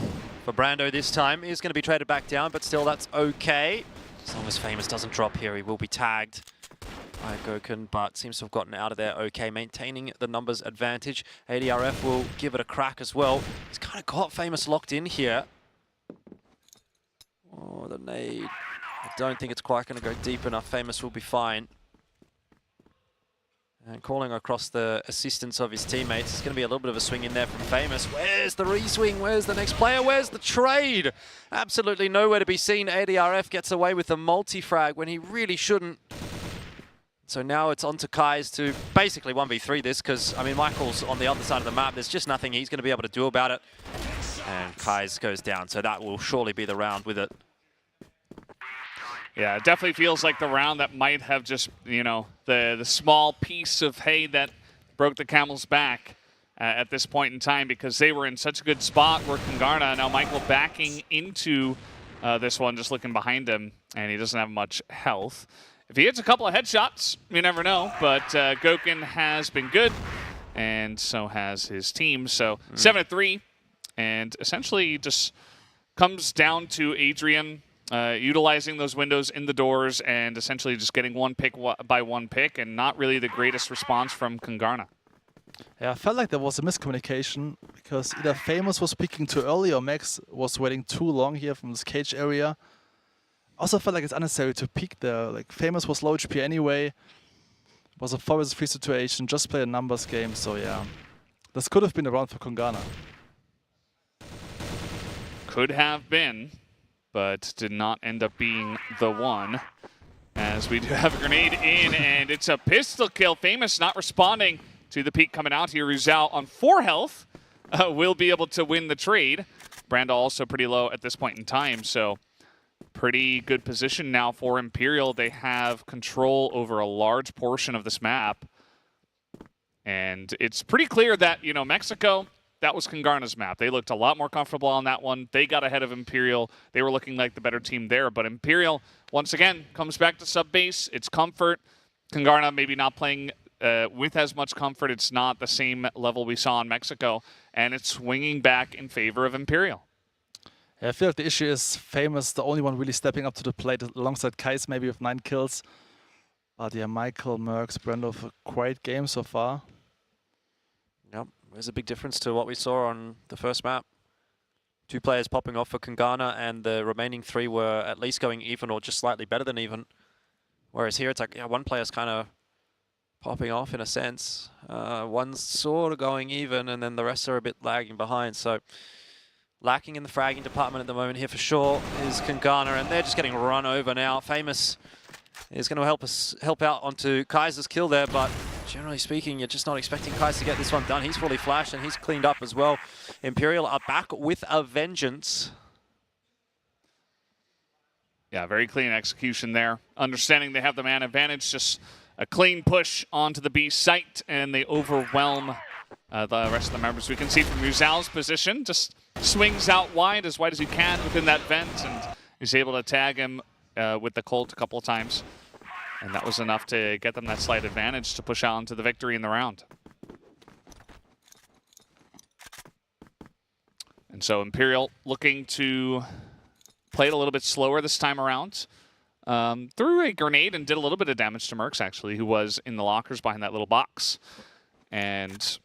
for Brando this time. He's going to be traded back down, but still that's okay. As long as Famous doesn't drop here, he will be tagged by Goken, but seems to have gotten out of there okay, maintaining the numbers advantage. ADRF will give it a crack as well. He's kind of got Famous locked in here. Oh, the nade. I don't think it's quite going to go deep enough. Famous will be fine. And calling across the assistance of his teammates. It's going to be a little bit of a swing in there from Famous. Where's the re-swing? Where's the next player? Where's the trade? Absolutely nowhere to be seen. ADRF gets away with the multi-frag when he really shouldn't. So now it's on to Kais to basically 1v3 this, because, I mean, Michael's on the other side of the map. There's just nothing he's going to be able to do about it. And Kais goes down, so that will surely be the round with it. Yeah, it definitely feels like the round that might have just, you know, the small piece of hay that broke the camel's back at this point in time, because they were in such a good spot where Kungarna, now Michael backing into this one, just looking behind him, and he doesn't have much health. If he hits a couple of headshots, you never know, but Goken has been good, and so has his team. So 7-3, and essentially just comes down to Adrian utilizing those windows in the doors and essentially just getting one pick by one pick, and not really the greatest response from Kungarna. Yeah, I felt like there was a miscommunication because either Famous was peeking too early or Max was waiting too long here from this cage area. Also felt like it's unnecessary to peek there. Like, Famous was low HP anyway. It was a 4v3 situation, just play a numbers game, so yeah. This could have been a round for Kungarna. Could have been, but did not end up being the one. As we do have a grenade in, and it's a pistol kill. Famous not responding to the peek coming out here. Rizal on 4 health will be able to win the trade. Brando also pretty low at this point in time, so pretty good position now for Imperial. They have control over a large portion of this map. And it's pretty clear that, you know, Mexico, that was Kungarna's map. They looked a lot more comfortable on that one. They got ahead of Imperial. They were looking like the better team there. But Imperial, once again, comes back to sub-base. It's comfort. Kungarna maybe not playing with as much comfort. It's not the same level we saw in Mexico. And it's swinging back in favor of Imperial. Yeah, I feel like the issue is Famous, the only one really stepping up to the plate alongside Kais, maybe with 9 kills. But yeah, Michael, Mercs, Brando, a great game so far. Yep, there's a big difference to what we saw on the first map. 2 players popping off for Kungarna, and the remaining 3 were at least going even or just slightly better than even. Whereas here it's like, yeah, one player's kind of popping off in a sense. One's sort of going even, and then the rest are a bit lagging behind. So lacking in the fragging department at the moment here for sure is Kungarna, and they're just getting run over now. Famous is going to help out onto Kaiser's kill there, but generally speaking, you're just not expecting Kaiser to get this one done. He's fully flashed and he's cleaned up as well. Imperial are back with a vengeance. Yeah, very clean execution there. Understanding they have the man advantage, just a clean push onto the B site, and they overwhelm the rest of the members. We can see from Rizal's position, just swings out wide as he can within that vent, and he's able to tag him with the Colt a couple of times. And that was enough to get them that slight advantage to push out into the victory in the round. And so Imperial looking to play it a little bit slower this time around. Threw a grenade and did a little bit of damage to Mercs, actually, who was in the lockers behind that little box. And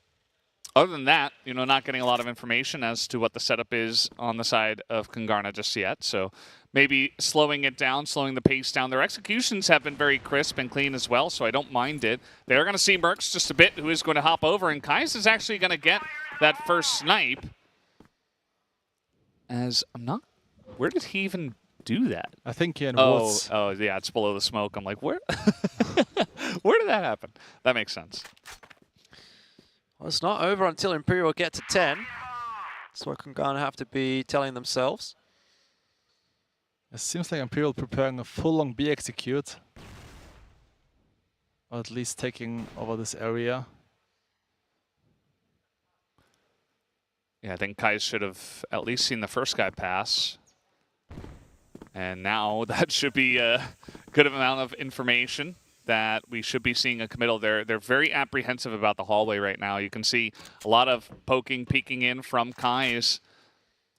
other than that, you know, not getting a lot of information as to what the setup is on the side of Kungarna just yet. So maybe slowing it down, slowing the pace down. Their executions have been very crisp and clean as well, so I don't mind it. They're going to see Mercs just a bit, who is going to hop over, and Kais is actually going to get that first snipe. As I'm not... Where did he even do that? I think here in woods. Oh, yeah, it's below the smoke. I'm like, where? Where did that happen? That makes sense. Well, it's not over until Imperial get to 10. That's what Kungarna have to be telling themselves. It seems like Imperial preparing a full long B execute. Or at least taking over this area. Yeah, I think Kai should have at least seen the first guy pass. And now that should be a good amount of information that we should be seeing a committal. They're very apprehensive about the hallway right now. You can see a lot of poking, peeking in from Kai's,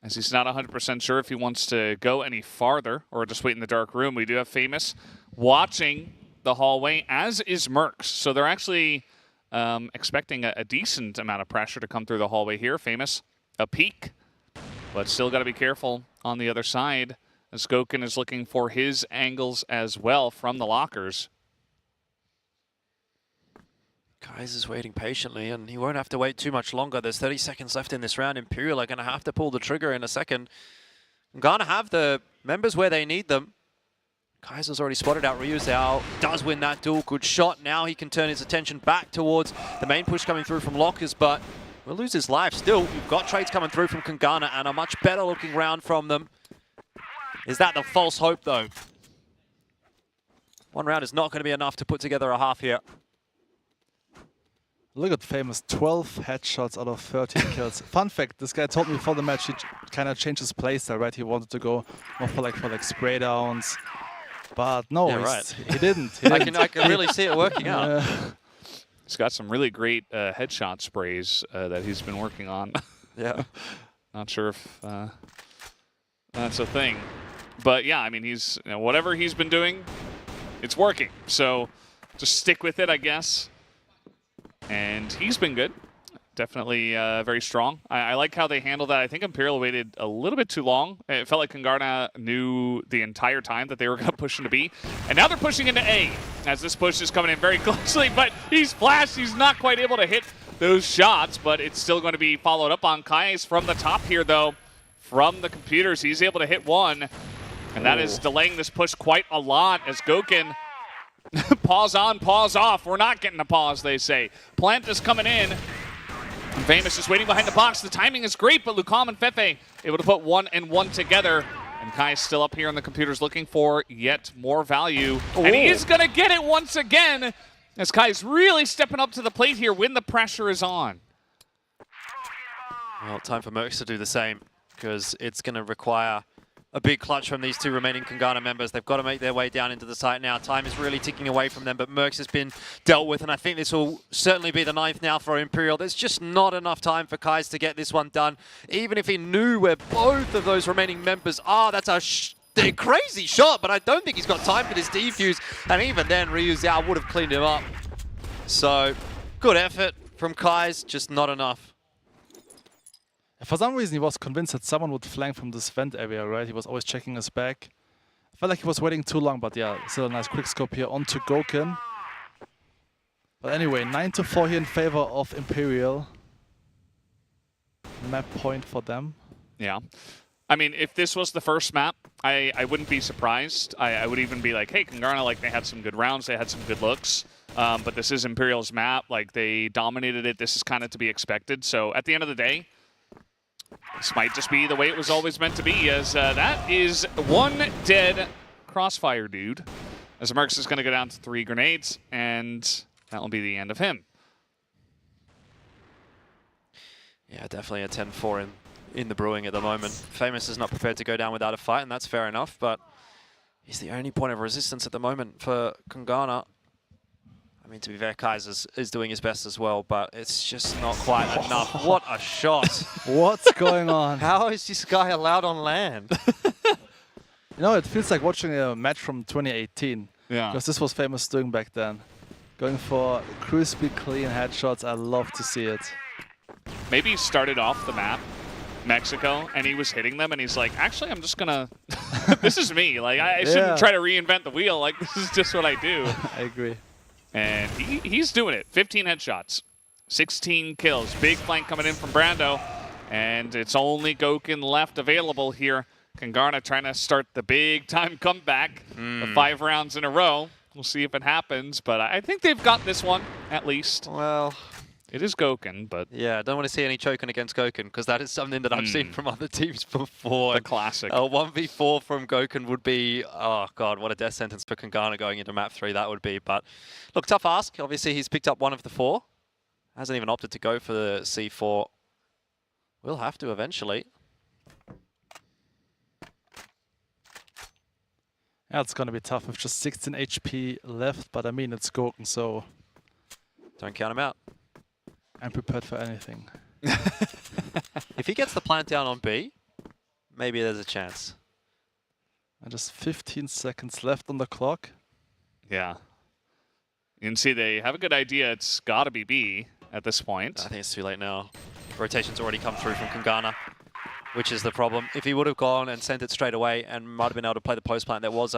as he's not 100% sure if he wants to go any farther or just wait in the dark room. We do have Famous watching the hallway, as is Mercs. So they're actually expecting a decent amount of pressure to come through the hallway here. Famous, a peek, but still got to be careful on the other side, as Gokin is looking for his angles as well from the lockers. Kais is waiting patiently, and he won't have to wait too much longer. There's 30 seconds left in this round. Imperial are going to have to pull the trigger in a second. Kungarna have the members where they need them. Kaiser's already spotted out Ryu Zhao, does win that duel. Good shot. Now he can turn his attention back towards the main push coming through from lockers, but will lose his life. Still, we've got trades coming through from Kungarna and a much better looking round from them. Is that the false hope, though? One round is not going to be enough to put together a half here. Look at Famous, 12 headshots out of 13 kills. Fun fact, this guy told me before the match he kind of changed his playstyle, right? He wanted to go more for like spray downs. But no, yeah, right. he didn't. I can really see it working out. He's got some really great headshot sprays that he's been working on. Yeah. Not sure if that's a thing. But yeah, I mean, he's whatever he's been doing, it's working. So just stick with it, I guess. And he's been good. Definitely very strong. I like how they handled that. I think Imperial waited a little bit too long. It felt like Kungarna knew the entire time that they were going to push into B. And now they're pushing into A, as this push is coming in very closely. But he's flashed. He's not quite able to hit those shots, but it's still going to be followed up on. Kai's from the top here, though. From the computers, he's able to hit one. And that is delaying this push quite a lot, as Gokin pause on, pause off. We're not getting a pause, they say. Plant is coming in. And Famous is waiting behind the box. The timing is great, but Lucam and Fefe able to put 1 and 1 together. And Kai is still up here on the computers looking for yet more value. Ooh. And he is going to get it once again, as Kai's really stepping up to the plate here when the pressure is on. Well, time for Mercs to do the same, because it's going to require a big clutch from these two remaining Kungarna members. They've got to make their way down into the site now. Time is really ticking away from them, but Mercs has been dealt with, and I think this will certainly be the 9th now for Imperial. There's just not enough time for Kais to get this one done. Even if he knew where both of those remaining members are, that's a crazy shot, but I don't think he's got time for this defuse, and even then, Ryu Zhao would have cleaned him up. So, good effort from Kais, just not enough. For some reason, he was convinced that someone would flank from this vent area, right? He was always checking his back. I felt like he was waiting too long, but yeah, still a nice quick scope here onto Gokin. But anyway, 9-4 here in favor of Imperial. Map point for them. Yeah. I mean, if this was the first map, I wouldn't be surprised. I would even be like, hey, Kungarna, like, they had some good rounds, they had some good looks. But this is Imperial's map. Like, they dominated it. This is kind of to be expected. So at the end of the day, this might just be the way it was always meant to be, as that is one dead Crossfire dude. As Mercs is going to go down to 3 grenades, and that will be the end of him. Yeah, definitely a 10-4 in the brewing at the moment. Famous is not prepared to go down without a fight, and that's fair enough, but he's the only point of resistance at the moment for Kungarna. I mean, to be fair, Kais is doing his best as well, but it's just not quite enough. What a shot. What's going on? How is this guy allowed on land? You know, it feels like watching a match from 2018. Yeah. Because this was Famous doing back then. Going for crispy, clean headshots. I love to see it. Maybe he started off the map, Mexico, and he was hitting them, and he's like, actually, I'm just going to... This is me. Like, I shouldn't try to reinvent the wheel. Like, this is just what I do. I agree. And he's doing it. 15 headshots, 16 kills. Big flank coming in from Brando. And it's only Gokin left available here. Kungarna trying to start the big-time comeback. The 5 rounds in a row. We'll see if it happens, but I think they've got this one, at least. Well, It is Goken, but... Yeah, I don't want to see any choking against Goken, because that is something that I've seen from other teams before. The classic. A 1v4 from Goken would be, oh god, what a death sentence for Kungarna going into map 3 that would be. But look, tough ask. Obviously, he's picked up one of the 4. Hasn't even opted to go for the C4. Will have to eventually. Yeah, it's going to be tough with just 16 HP left, but I mean, it's Goken, so... Don't count him out. I'm prepared for anything. If he gets the plant down on B, maybe there's a chance. And just 15 seconds left on the clock. Yeah. You can see they have a good idea. It's got to be B at this point. I think it's too late now. Rotation's already come through from Kungarna, which is the problem. If he would have gone and sent it straight away and might have been able to play the post plant, there was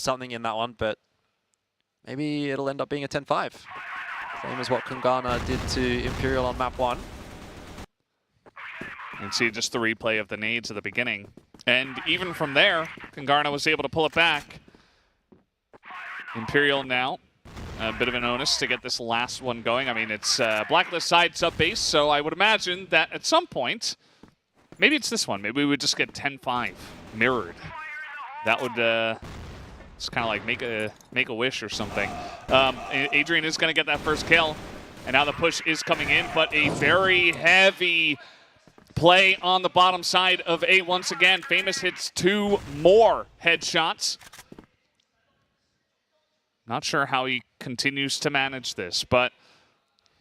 something in that one, but maybe it'll end up being a 10-5. Same as what Kungarna did to Imperial on map 1. You can see just the replay of the nades at the beginning. And even from there, Kungarna was able to pull it back. Imperial now, a bit of an onus to get this last one going. I mean, it's Blacklist side sub-base, so I would imagine that at some point, maybe it's this one, maybe we would just get 10-5 mirrored. That would just kind of like make a wish or something. Adrian is going to get that first kill, and now the push is coming in, but a very heavy play on the bottom side of A once again. Famous hits 2 more headshots. Not sure how he continues to manage this, but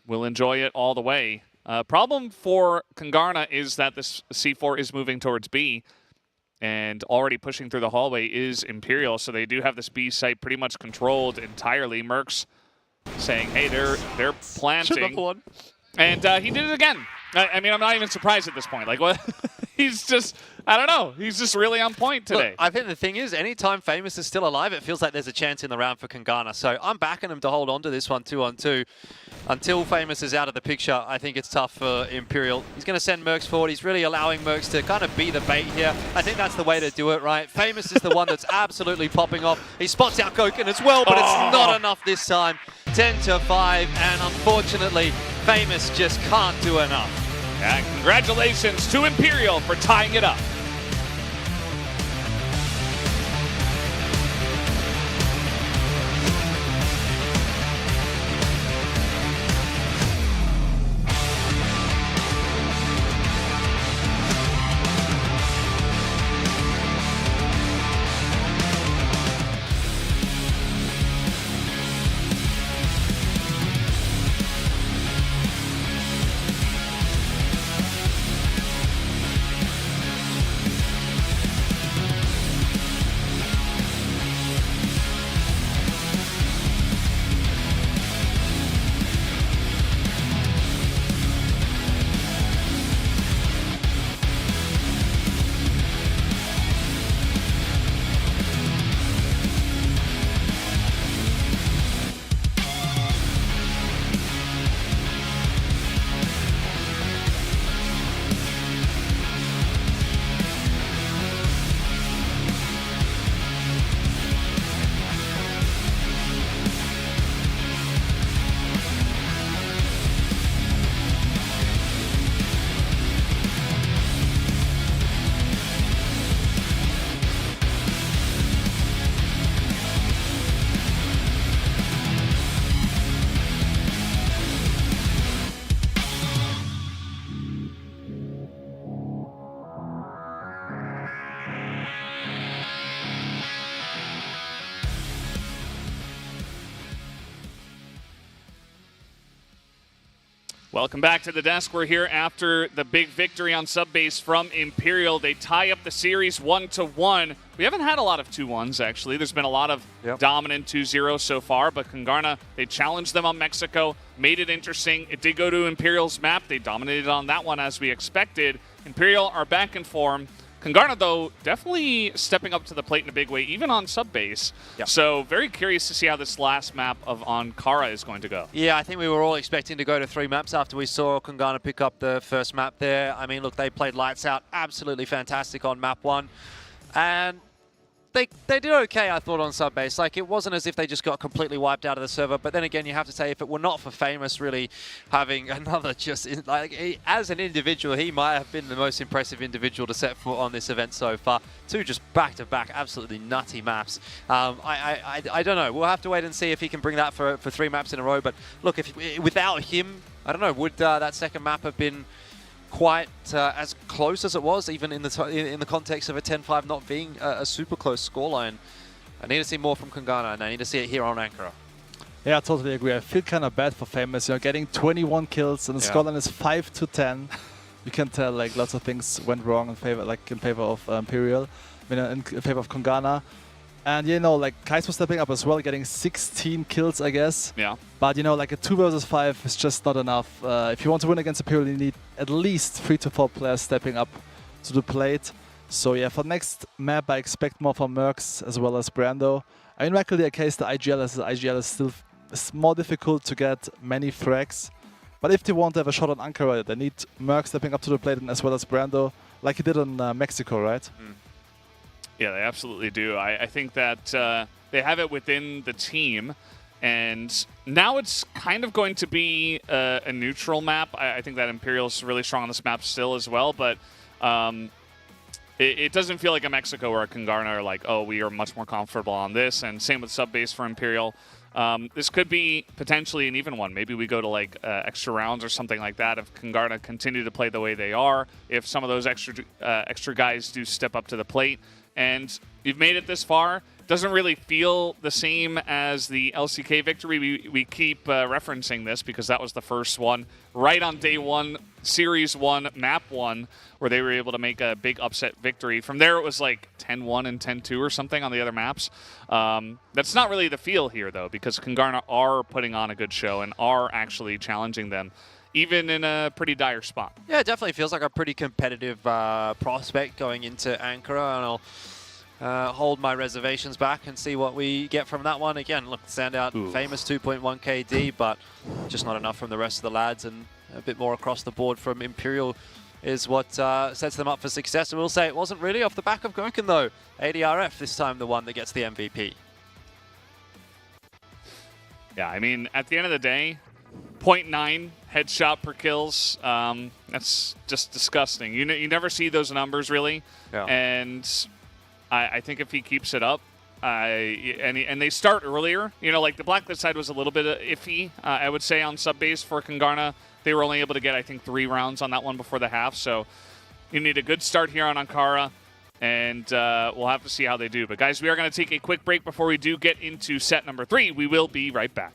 we'll enjoy it all the way. Problem for Kungarna is that this C4 is moving towards B, and already pushing through the hallway is Imperial, so they do have this B site pretty much controlled entirely. Mercs saying, hey, they're planting. Won. And he did it again. I mean, I'm not even surprised at this point. Like, what? He's just, I don't know. He's just really on point today. Look, I think the thing is, anytime Famous is still alive, it feels like there's a chance in the round for Kungarna. So I'm backing him to hold on to this one 2-on-2. Until Famous is out of the picture, I think it's tough for Imperial. He's going to send Mercs forward. He's really allowing Mercs to kind of be the bait here. I think that's the way to do it, right? Famous is the one that's absolutely popping off. He spots out Goken as well, but it's not enough this time. 10-5, and unfortunately, Famous just can't do enough. And congratulations to Imperial for tying it up. Welcome back to the desk. We're here after the big victory on subbase from Imperial. They tie up the series 1-1. We haven't had a lot of 2-1s, actually. There's been a lot of dominant 2-0 so far, but Kungarna, they challenged them on Mexico, made it interesting. It did go to Imperial's map. They dominated on that one as we expected. Imperial are back in form. Kungarna, though, definitely stepping up to the plate in a big way, even on subbase. So very curious to see how this last map of Ankara is going to go. Yeah, I think we were all expecting to go to 3 maps after we saw Kungarna pick up the first map there. I mean, look, they played lights out, absolutely fantastic on map 1. And they did okay, I thought, on sub base. Like, it wasn't as if they just got completely wiped out of the server. But then again, you have to say, if it were not for Famous really having another as an individual, he might have been the most impressive individual to set foot on this event so far. 2 just back-to-back, absolutely nutty maps. I don't know. We'll have to wait and see if he can bring that for 3 maps in a row. But look, without him, I don't know, would that second map have been quite as close as it was, even in the context of a 10-5 not being a super close scoreline? I need to see more from Kungarna, and I need to see it here on Ankara. Yeah, I totally agree. I feel kind of bad for Famous. Getting 21 kills, and the scoreline is 5-10. You can tell like lots of things went wrong in favor of Imperial, in favor of Kungarna. And like Kais was stepping up as well, getting 16 kills, I guess. Yeah. But like a 2 versus 5 is just not enough. If you want to win against Imperial, you need at least 3 to 4 players stepping up to the plate. So yeah, for next map, I expect more from Mercs as well as Brando. I mean, luckily, the case the IGL is still more difficult to get many frags. But if they want to have a shot on Ankara, they need Merc stepping up to the plate as well as Brando, like he did on Mexico, right? Mm. Yeah, they absolutely do. I think that they have it within the team, and now it's kind of going to be a neutral map. I think that Imperial's really strong on this map still as well, but it doesn't feel like a Mexico or a Kungarna are like, oh, we are much more comfortable on this, and same with sub-base for Imperial. This could be potentially an even one. Maybe we go to like extra rounds or something like that if Kungarna continue to play the way they are, if some of those extra guys do step up to the plate. And you've made it this far. Doesn't really feel the same as the LCK victory. We keep referencing this because that was the first one right on day 1, Series 1, Map 1, where they were able to make a big upset victory. From there, it was like 10-1 and 10-2 or something on the other maps. That's not really the feel here, though, because Kungarna are putting on a good show and are actually challenging them, even in a pretty dire spot. Yeah, it definitely feels like a pretty competitive prospect going into Ankara, and I'll hold my reservations back and see what we get from that one. Again, look, standout, Famous 2.1 KD, but just not enough from the rest of the lads, and a bit more across the board from Imperial is what sets them up for success. And we'll say it wasn't really off the back of Gurken, though. ADRF this time the one that gets the MVP. Yeah, I mean, at the end of the day, 0.9 headshot per kills, that's just disgusting. You never see those numbers, really. Yeah. And I think if he keeps it up, and they start earlier, like the Blacklist side was a little bit iffy, I would say, on sub-base for Kungarna. They were only able to get, I think, 3 rounds on that one before the half, so you need a good start here on Ankara, and we'll have to see how they do. But guys, we are going to take a quick break before we do get into set number 3. We will be right back.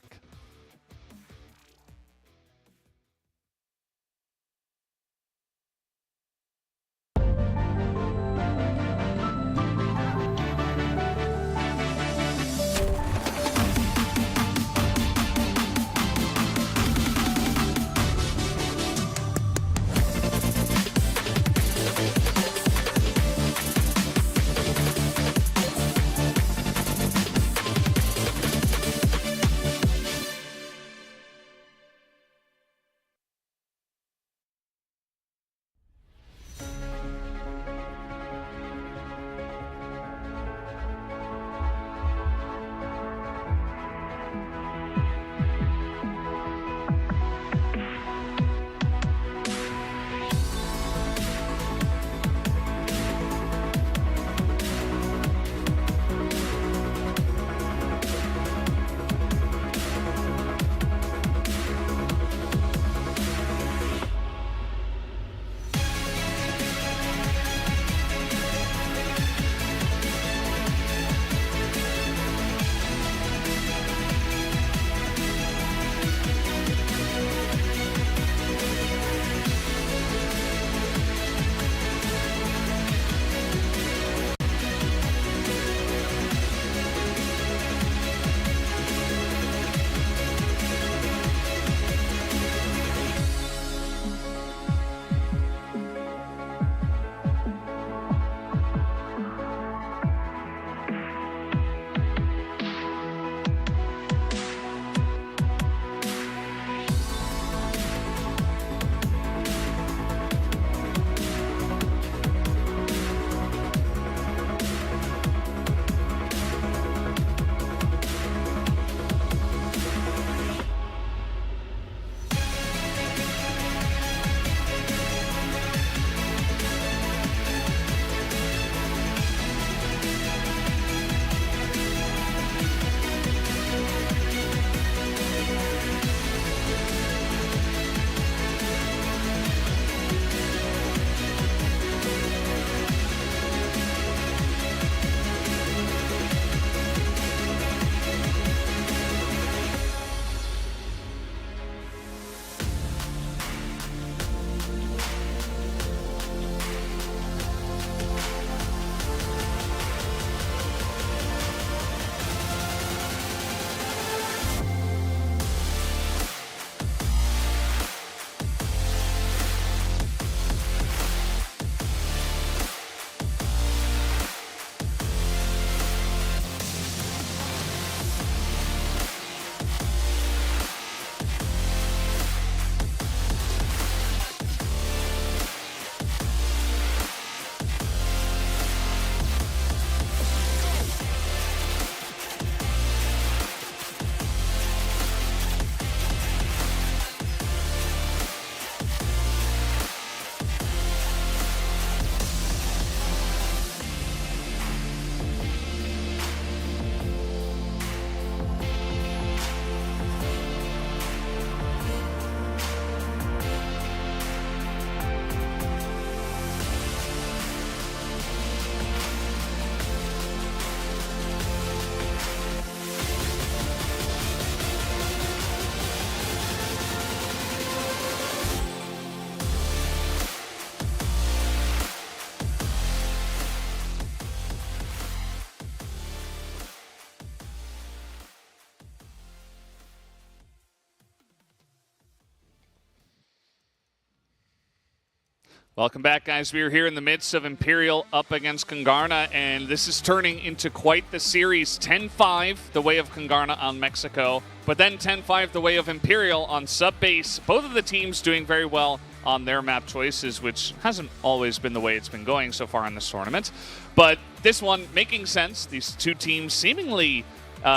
Welcome back, guys. We are here in the midst of Imperial up against Kungarna, and this is turning into quite the series. 10-5, the way of Kungarna on Mexico, but then 10-5, the way of Imperial on Subbase. Both of the teams doing very well on their map choices, which hasn't always been the way it's been going so far in this tournament. But this one making sense. These two teams seemingly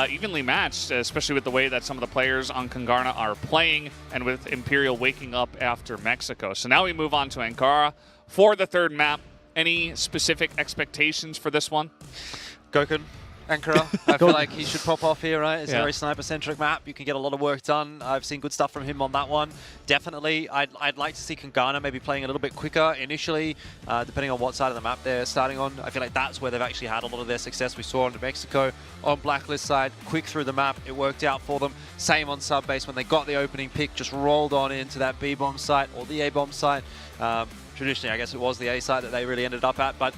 evenly matched, especially with the way that some of the players on Kungarna are playing and with Imperial waking up after Mexico. So now we move on to Ankara for the third map. Any specific expectations for this one? Gokun, Ankara, I feel like he should pop off here, right? It's a very sniper-centric map. You can get a lot of work done. I've seen good stuff from him on that one. Definitely, I'd like to see Kungarna maybe playing a little bit quicker initially, depending on what side of the map they're starting on. I feel like that's where they've actually had a lot of their success. We saw on Mexico, on Blacklist side, quick through the map. It worked out for them. Same on Subbase when they got the opening pick, just rolled on into that B-bomb site or the A-bomb site. Traditionally, I guess it was the A side that they really ended up at. But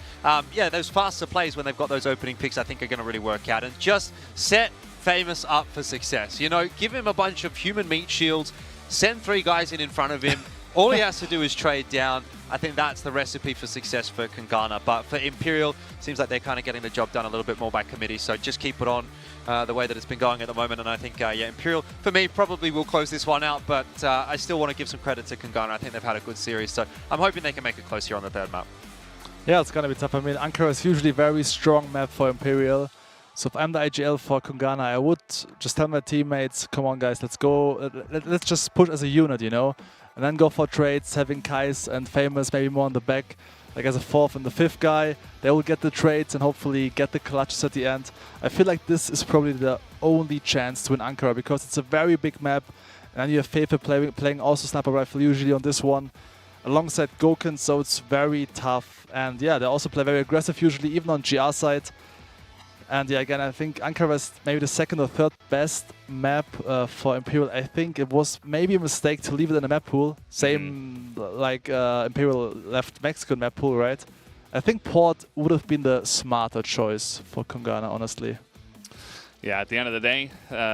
yeah, those faster plays when they've got those opening picks, I think are going to really work out. And just set Famous up for success. You know, give him a bunch of human meat shields, send 3 guys in front of him. All he has to do is trade down. I think that's the recipe for success for Kungarna. But for Imperial, seems like they're kind of getting the job done a little bit more by committee. So just keep it on the way that it's been going at the moment. And I think, yeah, Imperial, for me, probably will close this one out. But I still want to give some credit to Kungarna. I think they've had a good series. So I'm hoping they can make it close here on the third map. Yeah, it's going to be tough. I mean, Ankara is usually a very strong map for Imperial. So if I'm the IGL for Kungarna, I would just tell my teammates, come on guys, let's go, let's just push as a unit, you know? And then go for trades, having Kais and Famous maybe more on the back, like as a 4th and the 5th guy. They will get the trades and hopefully get the clutches at the end. I feel like this is probably the only chance to win Ankara because it's a very big map. And then you have Fefe playing also Sniper Rifle usually on this one, alongside Gokun, so it's very tough. And yeah, they also play very aggressive usually, even on GR side. And yeah, again, I think Ankara is maybe the 2nd or 3rd best map for Imperial. I think it was maybe a mistake to leave it in the map pool. Same like Imperial left Mexican map pool, right? I think Port would have been the smarter choice for Kungarna, honestly. Yeah, at the end of the day,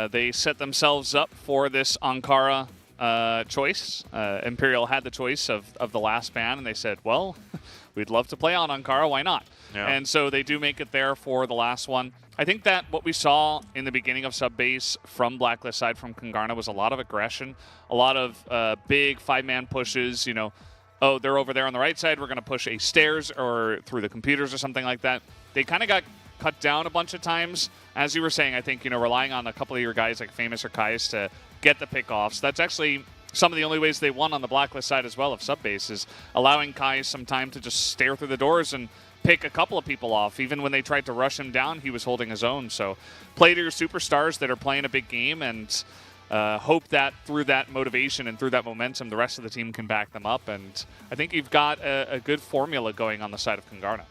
they set themselves up for this Ankara choice. Imperial had the choice of the last ban, and they said, well, we'd love to play on Ankara, why not? Yeah. And so they do make it there for the last one. I think that what we saw in the beginning of Subbase from Blacklist side from Kungarna was a lot of aggression, a lot of big 5-man pushes, you know, oh, they're over there on the right side, we're going to push a stairs or through the computers or something like that. They kind of got cut down a bunch of times. As you were saying, I think, you know, relying on a couple of your guys like Famous or Kais to get the pickoffs. That's actually some of the only ways they won on the Blacklist side as well of Subbase, is allowing Kais some time to just stare through the doors and pick a couple of people off. Even when they tried to rush him down, he was holding his own. So play to your superstars that are playing a big game and hope that through that motivation and through that momentum, the rest of the team can back them up. And I think you've got a good formula going on the side of Kungarna.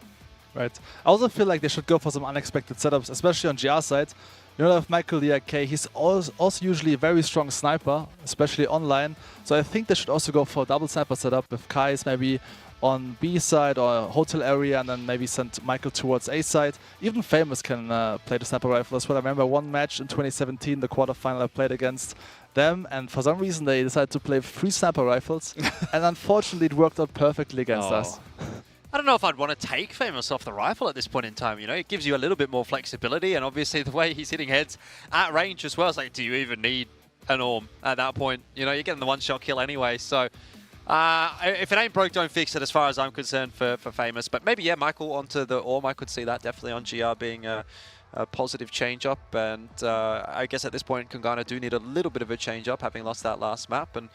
Right. I also feel like they should go for some unexpected setups, especially on GR side. You know, with Michael DRK, he's also usually a very strong sniper, especially online. So I think they should also go for a double sniper setup with Kais maybe on B side or hotel area, and then maybe send Michael towards A side. Even Famous can play the sniper rifle as well. I remember one match in 2017, the quarterfinal I played against them, and for some reason they decided to play 3 sniper rifles, and unfortunately it worked out perfectly against us. I don't know if I'd want to take Famous off the rifle at this point in time. You know, it gives you a little bit more flexibility, and obviously the way he's hitting heads at range as well. It's like, do you even need an AWM at that point? You know, you're getting the one-shot kill anyway. So if it ain't broke, don't fix it, as far as I'm concerned for Famous. But maybe, yeah, Michael onto the AWM. I could see that definitely on GR being a positive change-up. And I guess at this point, Kungarna do need a little bit of a change-up, having lost that last map. And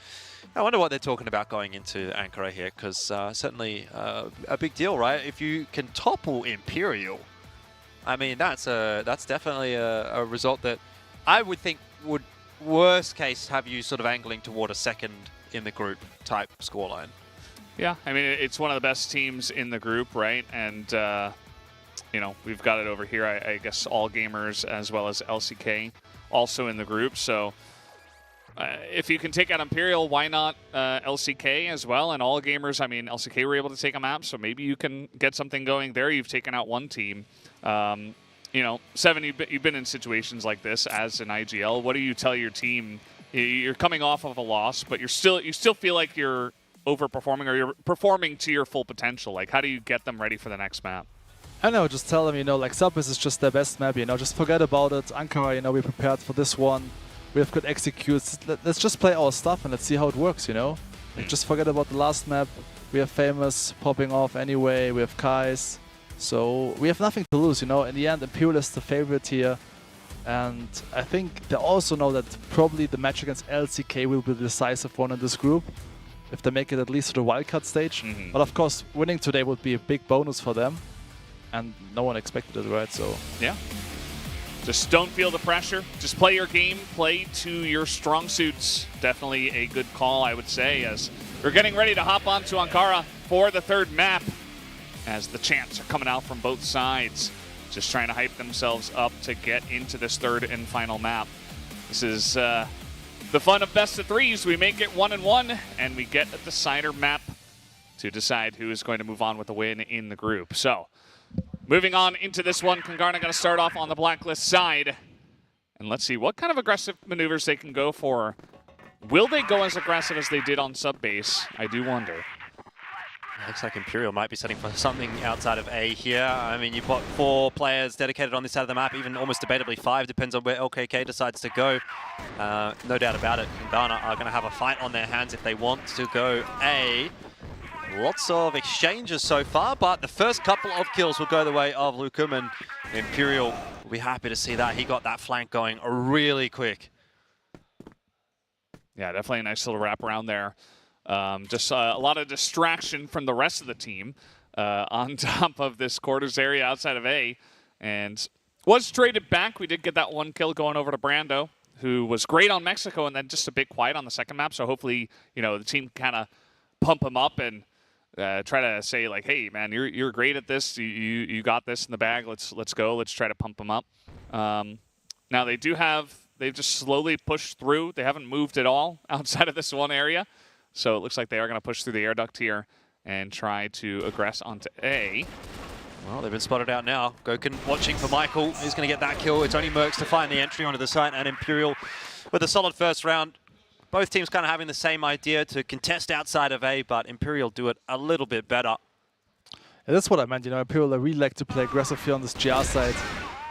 I wonder what they're talking about going into Ankara here, because certainly a big deal, right? If you can topple Imperial, I mean, that's definitely a result that I would think would, worst case, have you sort of angling toward a 2nd in the group type scoreline. Yeah, I mean, it's one of the best teams in the group, right? And, you know, we've got it over here, I guess, All Gamers as well as LCK also in the group. So if you can take out Imperial, why not LCK as well? And All Gamers, I mean, LCK were able to take a map, so maybe you can get something going there. You've taken out one team. You know, Seven, you've been in situations like this as an IGL. What do you tell your team? You're coming off of a loss, but you still feel like you're overperforming or you're performing to your full potential? Like, how do you get them ready for the next map? I know, just tell them, you know, like Subis is just their best map, you know, just forget about it. Ankara, you know, we prepared for this one. We have good executes. Let's just play our stuff and let's see how it works, you know? Like, just forget about the last map. We have Famous popping off anyway. We have Kais. So we have nothing to lose, you know? In the end, Imperial is the favorite here. And I think they also know that probably the match against LCK will be the decisive one in this group, if they make it at least to the wildcard stage. But of course, winning today would be a big bonus for them. And no one expected it, right? So yeah. Just don't feel the pressure. Just play your game. Play to your strong suits. Definitely a good call, I would say, as we're getting ready to hop onto Ankara for the third map, as the chants are coming out from both sides, just trying to hype themselves up to get into this third and final map. This is the fun of best of threes. We make it 1-1, and we get a decider map to decide who is going to move on with the win in the group. So, moving on into this one, Kungarna going to start off on the Blacklist side. And let's see what kind of aggressive maneuvers they can go for. Will they go as aggressive as they did on sub base? I do wonder. Looks like Imperial might be setting for something outside of A here. I mean, you've got 4 players dedicated on this side of the map, even almost debatably 5, depends on where LKK decides to go. No doubt about it, Kungarna are going to have a fight on their hands if they want to go A. Lots of exchanges so far, but the first couple of kills will go the way of Lukum, and Imperial will be happy to see that. He got that flank going really quick. Yeah, definitely a nice little wrap around there. Just a lot of distraction from the rest of the team on top of this quarters area outside of A. And was traded back. We did get that 1 kill going over to Brando, who was great on Mexico and then just a bit quiet on the second map. So hopefully, you know, the team kind of pump him up and try to say, like, hey, man, you're great at this. You got this in the bag. Let's go. Let's try to pump him up. Now, they've just slowly pushed through. They haven't moved at all outside of this one area. So it looks like they are going to push through the air duct here and try to aggress onto A. Well, they've been spotted out now. Goken watching for Michael. He's going to get that kill. It's only Mercs to find the entry onto the site, and Imperial with a solid first round. Both teams kind of having the same idea to contest outside of A, but Imperial do it a little bit better. Yeah, that's what I meant, you know, Imperial really like to play aggressive here on this GR side.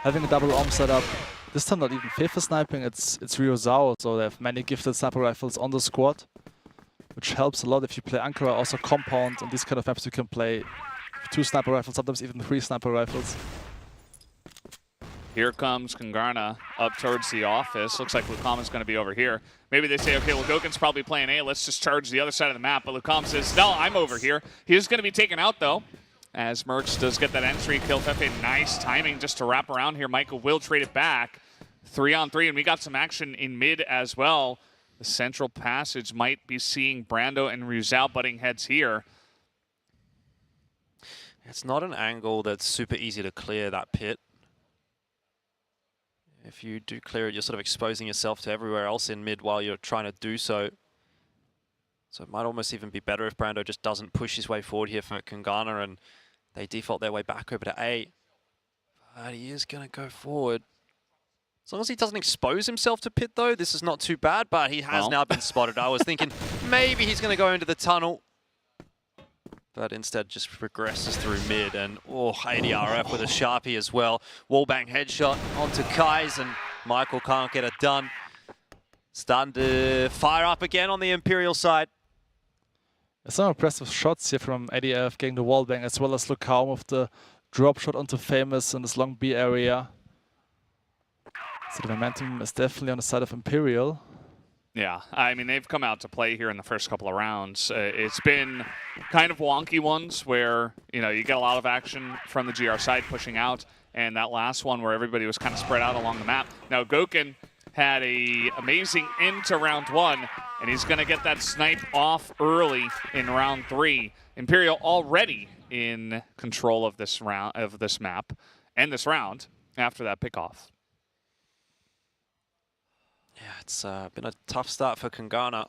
Having a double arm setup. This time not even FIFA sniping, it's Rio Zhao, so they have many gifted sniper rifles on the squad, which helps a lot if you play Ankara, also Compound. On these kind of maps you can play 2 sniper rifles, sometimes even 3 sniper rifles. Here comes Kungarna up towards the office. Looks like Lucam is going to be over here. Maybe they say, okay, well, Goken's probably playing A. Let's just charge the other side of the map. But Lucam says, no, I'm over here. He is going to be taken out, though, as Mercs does get that entry kill. Fefe, nice timing just to wrap around here. Michael will trade it back. 3-on-3, and we got some action in mid as well. The central passage might be seeing Brando and Rizal butting heads here. It's not an angle that's super easy to clear, that pit. If you do clear it, you're sort of exposing yourself to everywhere else in mid while you're trying to do so. So it might almost even be better if Brando just doesn't push his way forward here for Kungarna and they default their way back over to A. But he is going to go forward. As long as he doesn't expose himself to pit, though, this is not too bad, but he has now been spotted. I was thinking maybe he's going to go into the tunnel, but instead just regresses through mid, and ADRF with a Sharpie as well. Wallbang headshot onto Kais, and Michael can't get it done. Starting to fire up again on the Imperial side. Some impressive shots here from ADRF getting the wallbang, as well as Lucam with the drop shot onto Famous in this long B area. So the momentum is definitely on the side of Imperial. Yeah, I mean, they've come out to play here in the first couple of rounds. It's been kind of wonky ones where, you know, you get a lot of action from the GR side pushing out, and that last one where everybody was kind of spread out along the map. Now, Goken had an amazing end to round 1, and he's going to get that snipe off early in round 3. Imperial already in control of this round, of this map, and this round after that pickoff. Yeah, it's been a tough start for Kungarna.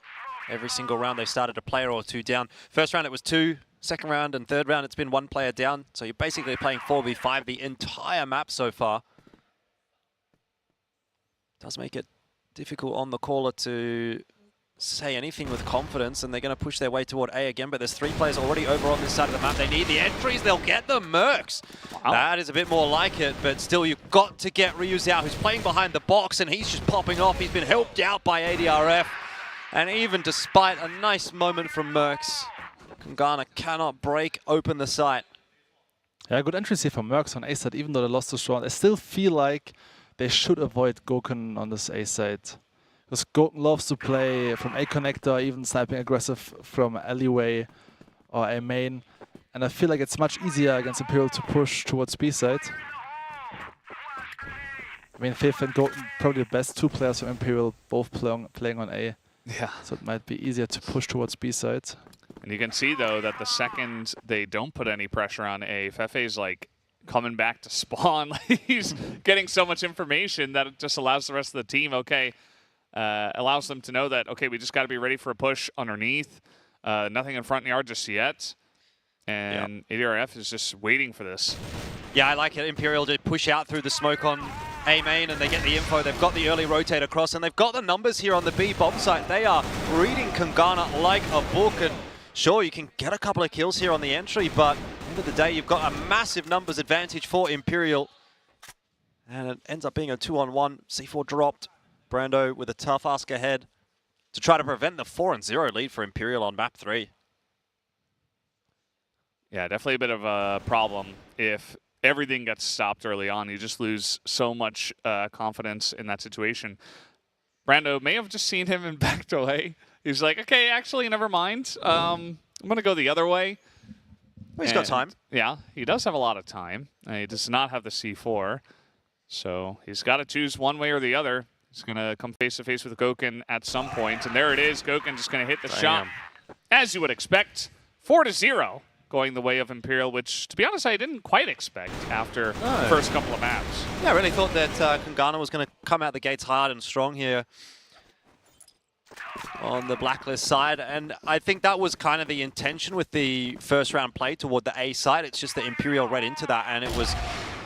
Every single round they started a player or 2 down. First round it was 2, second round and third round it's been 1 player down. So you're basically playing 4v5 the entire map so far. Does make it difficult on the caller to say anything with confidence, and they're going to push their way toward A again, but there's 3 players already over on this side of the map. They need the entries, they'll get them. Mercs. Wow. That is a bit more like it, but still you've got to get Ryu Zhao, who's playing behind the box, and he's just popping off. He's been helped out by ADRF, and even despite a nice moment from Mercs, Kungarna cannot break open the site. Yeah, good entries here from Mercs on A side, even though they lost to Strong. I still feel like they should avoid Gokun on this A side. Because Gokun loves to play from A connector, even sniping aggressive from alleyway or A main. And I feel like it's much easier against Imperial to push towards B side. I mean, Faith and Gokun, probably the best 2 players from Imperial, both playing on A. Yeah. So it might be easier to push towards B side. And you can see, though, that the second they don't put any pressure on A, Fefe's like coming back to spawn. He's getting so much information that it just allows the rest of the team, allows them to know that, okay, we just got to be ready for a push underneath. Nothing in front yard just yet. And ADRF is just waiting for this. Yeah, I like it. Imperial did push out through the smoke on A main, and they get the info. They've got the early rotate across, and they've got the numbers here on the B bomb site. They are reading Kungarna like a book, and sure, you can get a couple of kills here on the entry, but at the end of the day, you've got a massive numbers advantage for Imperial. And it ends up being a 2-on-1. C4 dropped. Brando with a tough ask ahead to try to prevent the 4-0 lead for Imperial on map 3. Yeah, definitely a bit of a problem if everything gets stopped early on. You just lose so much confidence in that situation. Brando may have just seen him in backed away. He's like, okay, actually, never mind. I'm going to go the other way. Well, he's got time. Yeah, he does have a lot of time. He does not have the C4. So he's got to choose one way or the other. He's going to come face-to-face with Gokun at some point. And there it is. Gokun just going to hit the shot. As you would expect, 4-0 going the way of Imperial, which, to be honest, I didn't quite expect after the first couple of maps. Yeah, I really thought that Kungarna was going to come out the gates hard and strong here on the Blacklist side, and I think that was kind of the intention with the first round play toward the A side. It's just that Imperial read into that, and it was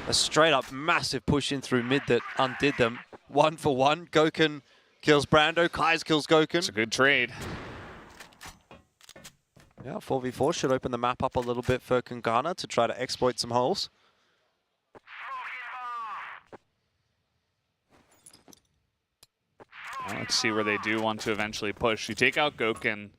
a straight up massive push in through mid that undid them. 1-for-1. Gokun kills Brando, Kais kills Gokun. It's a good trade. Yeah, 4v4 should open the map up a little bit for Kungarna to try to exploit some holes. Well, let's see where they do want to eventually push. You take out Gokun.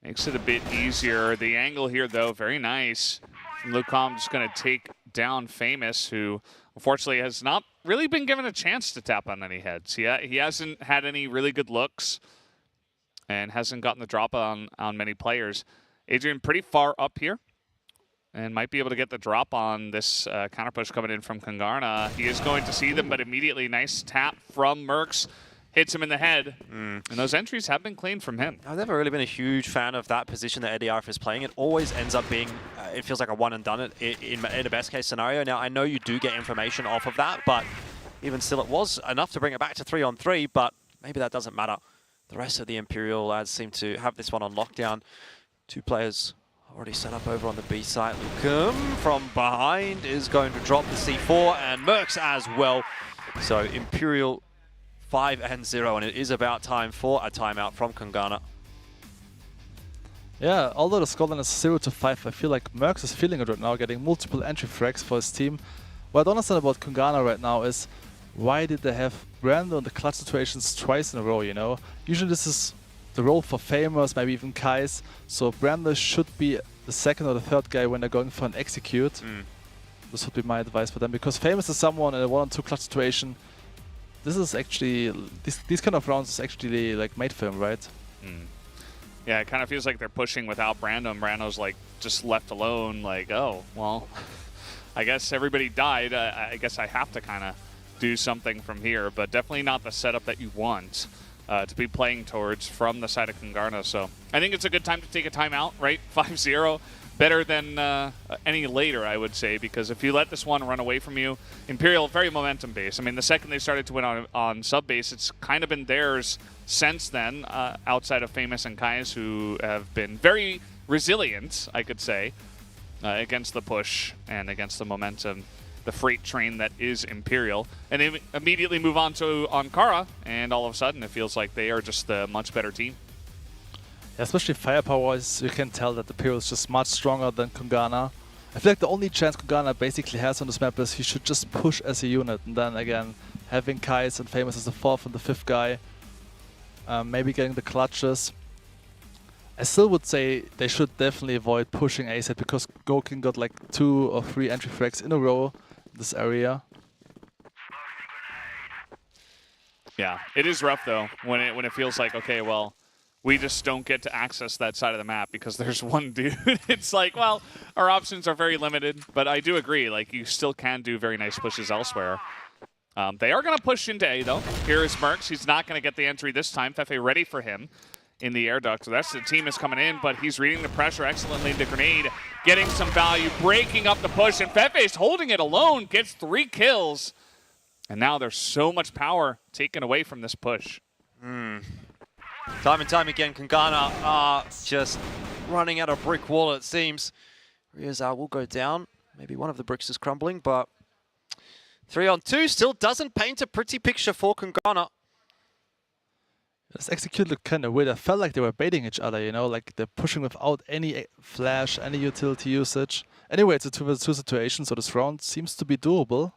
Makes it a bit easier. The angle here, though, very nice. From Lucom, just going to take down Famous, who unfortunately has not really been given a chance to tap on any heads. He hasn't had any really good looks and hasn't gotten the drop on many players. Adrian pretty far up here and might be able to get the drop on this counter push coming in from Kungarna. He is going to see them, but immediately nice tap from Mercs. Hits him in the head, and those entries have been cleaned from him. I've never really been a huge fan of that position that ADRF is playing. It always ends up being, it feels like a one and done in a best case scenario. Now, I know you do get information off of that, but even still, it was enough to bring it back to 3-on-3, but maybe that doesn't matter. The rest of the Imperial lads seem to have this one on lockdown. 2 players already set up over on the B side. Lucum from behind is going to drop the C4, and Mercs as well. So Imperial 5-0, and it is about time for a timeout from Kungarna. Yeah, although the scoreline is 0-5, I feel like Mercs is feeling it right now, getting multiple entry frags for his team. What I don't understand about Kungarna right now is why did they have Brando in the clutch situations twice in a row, you know? Usually this is the role for Famous, maybe even Kais, so Brando should be the second or the third guy when they're going for an execute. This would be my advice for them, because Famous is someone in a 1-on-2 clutch situation. This is actually, these kind of rounds is actually like made for him, right? Yeah, it kind of feels like they're pushing without Brando, and Brando's like just left alone, like, oh, well, I guess everybody died. I guess I have to kind of do something from here, but definitely not the setup that you want to be playing towards from the side of Kungarna. So I think it's a good time to take a timeout, right? 5-0. Better than any later, I would say, because if you let this one run away from you, Imperial, very momentum-based. I mean, the second they started to win on sub-base, it's kind of been theirs since then, outside of Famous and Kais, who have been very resilient, I could say, against the push and against the momentum. the freight train that is Imperial, and they immediately move on to Ankara, and all of a sudden it feels like they are just the much better team. Yeah, especially firepower-wise, you can tell that Imperial is just much stronger than Kungarna. I feel like the only chance Kungarna basically has on this map is he should just push as a unit, and then again, having Kais and Famous as the 4th and the 5th guy, maybe getting the clutches. I still would say they should definitely avoid pushing A side because Gouken got like 2 or 3 entry frags in a row in this area. Yeah, it is rough though when it feels like, okay, well, we just don't get to access that side of the map because there's one dude. It's like, well, our options are very limited, but I do agree, like, you still can do very nice pushes elsewhere. They are going to push into A, though. Here is Mercs. He's not going to get the entry this time. Fefe ready for him in the air duct. So that's the team is coming in, but he's reading the pressure excellently. The grenade getting some value, breaking up the push, and Fefe's holding it alone, gets 3 kills. And now there's so much power taken away from this push. Time and time again, Kungarna are just running at a brick wall, it seems. Ryazar will go down. Maybe one of the bricks is crumbling, but 3-on-2 still doesn't paint a pretty picture for Kungarna. This execute looked kind of weird. I felt like they were baiting each other, you know, like they're pushing without any flash, any utility usage. Anyway, it's a 2v2 situation, so this round seems to be doable.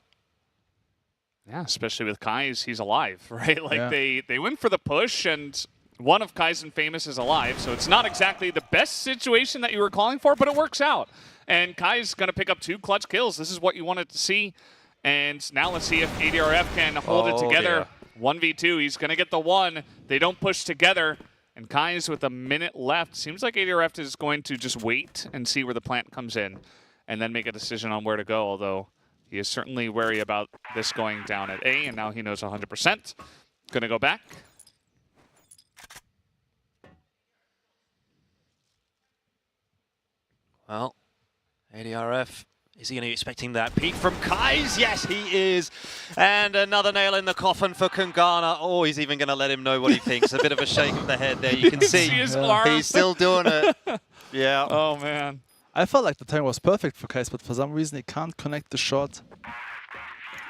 Yeah, especially with Kais, he's alive, right? Like, yeah. they went for the push, and one of Kais and Famous is alive, so it's not exactly the best situation that you were calling for, but it works out. And Kai's going to pick up 2 clutch kills. This is what you wanted to see. And now let's see if ADRF can hold it together. 1v2, he's going to get the 1. They don't push together. And Kai's with a minute left. Seems like ADRF is going to just wait and see where the plant comes in and then make a decision on where to go, although he is certainly wary about this going down at A, and now he knows 100%. Going to go back. Well, ADRF, is he going to be expecting that peek from Kais? Yes, he is. And another nail in the coffin for Kungarna. Oh, he's even going to let him know what he thinks. A bit of a shake of the head there. You can see his arm. He's still doing it. Yeah. Oh, man. I felt like the time was perfect for Kais, but for some reason he can't connect the shot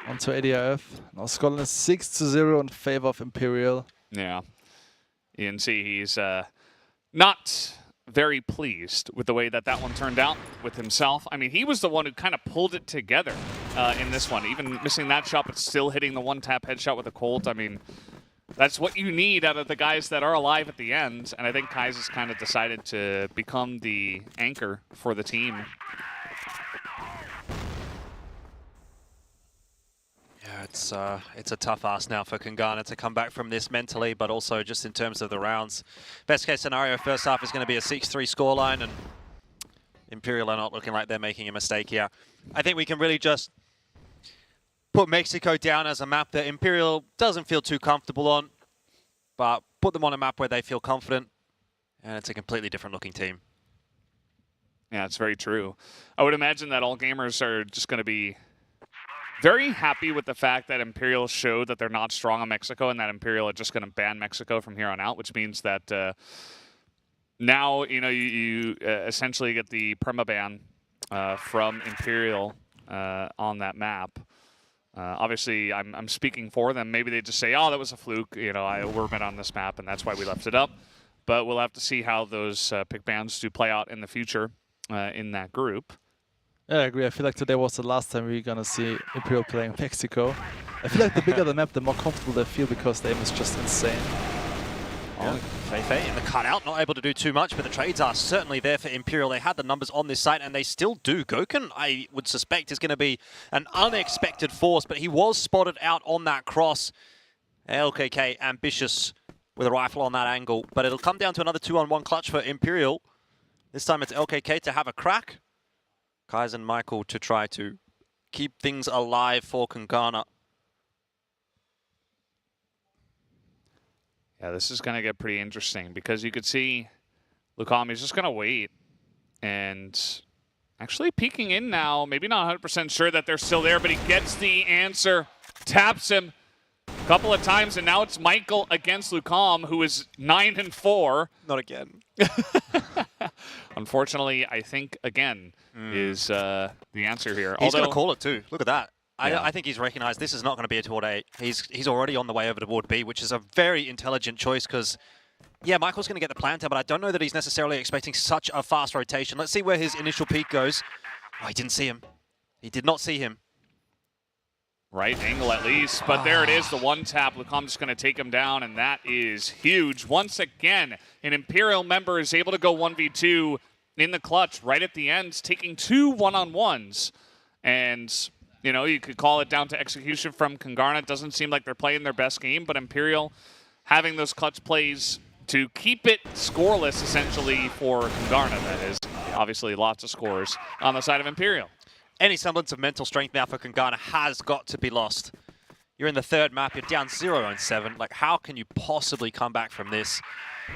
onto ADRF. Now Scotland is 6-0 in favor of Imperial. Yeah. You can see he's not very pleased with the way that one turned out with himself. I mean, he was the one who kind of pulled it together in this one. Even missing that shot, but still hitting the one-tap headshot with a Colt. I mean, that's what you need out of the guys that are alive at the end. And I think Kais has kind of decided to become the anchor for the team. Yeah, it's a tough ask now for Kungarna to come back from this mentally, but also just in terms of the rounds. Best case scenario, first half is going to be a 6-3 scoreline, and Imperial are not looking like they're making a mistake here. I think we can really just put Mexico down as a map that Imperial doesn't feel too comfortable on, but put them on a map where they feel confident, and it's a completely different looking team. Yeah, it's very true. I would imagine that all gamers are just going to be very happy with the fact that Imperial showed that they're not strong on Mexico and that Imperial are just going to ban Mexico from here on out, which means that now, you know, you essentially get the permaban from Imperial on that map. Obviously, I'm speaking for them. Maybe they just say, oh, that was a fluke. You know, we're meant on this map, and that's why we left it up. But we'll have to see how those pick bans do play out in the future in that group. Yeah, I agree. I feel like today was the last time we're going to see Imperial playing Mexico. I feel like the bigger the map, the more comfortable they feel because the aim is just insane. Yeah. Fefe in the cutout, not able to do too much, but the trades are certainly there for Imperial. They had the numbers on this site, and they still do. Gouken, I would suspect, is going to be an unexpected force, but he was spotted out on that cross. LKK ambitious with a rifle on that angle, but it'll come down to another 2-on-1 clutch for Imperial. This time it's LKK to have a crack. Kais and Michael to try to keep things alive for Kungarna. Yeah, this is going to get pretty interesting because you could see Lukami's just going to wait and actually peeking in now. Maybe not 100% sure that they're still there, but he gets the answer, taps him a couple of times, and now it's Michael against Lukam, who is 9-4. Not again. unfortunately, I think, again, is the answer here. He's going to call it too. Look at that. Yeah. I think he's recognized this is not going to be a Ward A. He's already on the way over to Ward B, which is a very intelligent choice because, yeah, Michael's going to get the planter, but I don't know that he's necessarily expecting such a fast rotation. Let's see where his initial peek goes. Oh, he didn't see him. He did not see him. Right angle at least, but there it is, the one tap. Lucom just going to take him down, and that is huge. Once again, an Imperial member is able to go 1v2 in the clutch right at the end, taking 2 one-on-ones. And, you know, you could call it down to execution from Kungarna. It doesn't seem like they're playing their best game, but Imperial having those clutch plays to keep it scoreless, essentially, for Kungarna, that is. Obviously, lots of scores on the side of Imperial. Any semblance of mental strength now for Kungarna has got to be lost. You're in the third map, you're down 0-7. Like, how can you possibly come back from this?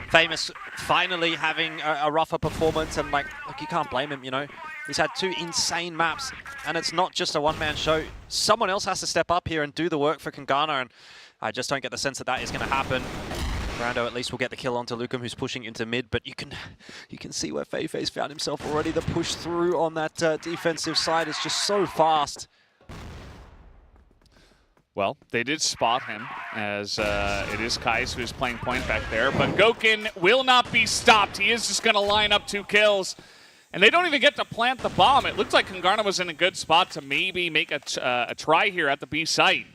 Famous finally having a rougher performance, and like, look, you can't blame him, you know. He's had 2 insane maps, and it's not just a one-man show. Someone else has to step up here and do the work for Kungarna, and I just don't get the sense that that is going to happen. Brando at least will get the kill onto Lucum, who's pushing into mid, but you can see where Feifei's found himself already. The push through on that defensive side is just so fast. Well, they did spot him, as it is Kais who's playing point back there, but Gokin will not be stopped. He is just going to line up 2 kills, and they don't even get to plant the bomb. It looked like Kungarna was in a good spot to maybe make a try here at the B site,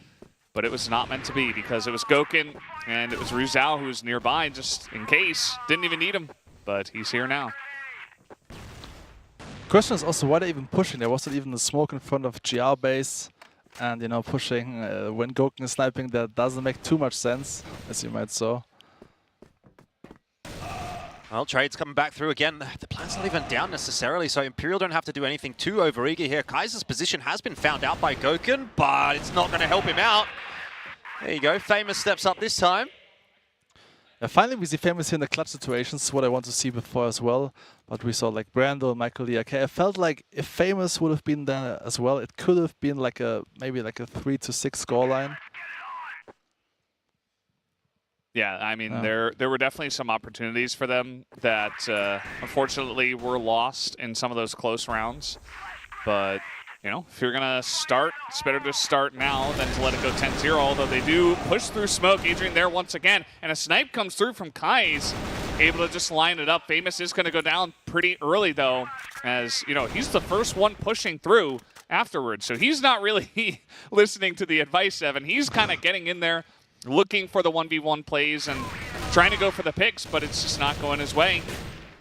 but it was not meant to be because it was Gokin and it was Ruzao who was nearby just in case. Didn't even need him, but he's here now. Question is also why they even pushing. There wasn't even a smoke in front of GR base, and you know, pushing when Gokin is sniping, that doesn't make too much sense, as you might saw. Well, Trade's coming back through again. The plan's not even down necessarily, so Imperial don't have to do anything too overeager here. Kaiser's position has been found out by Gokin, but it's not going to help him out. There you go. Famous steps up this time. Yeah, finally, we see Famous here in the clutch situations, what I want to see before as well. But we saw like Brando, Michael Lee. Okay, I felt like if Famous would have been there as well, it could have been like maybe like a 3-6 scoreline. Yeah, I mean, there were definitely some opportunities for them that unfortunately were lost in some of those close rounds. But, you know, if you're going to start, it's better to start now than to let it go 10-0, although they do push through smoke. Adrian there once again, and a snipe comes through from Kais, able to just line it up. Famous is going to go down pretty early, though, as, you know, he's the first one pushing through afterwards. So he's not really listening to the advice, Evan. He's kind of getting in there, looking for the 1v1 plays and trying to go for the picks, but it's just not going his way.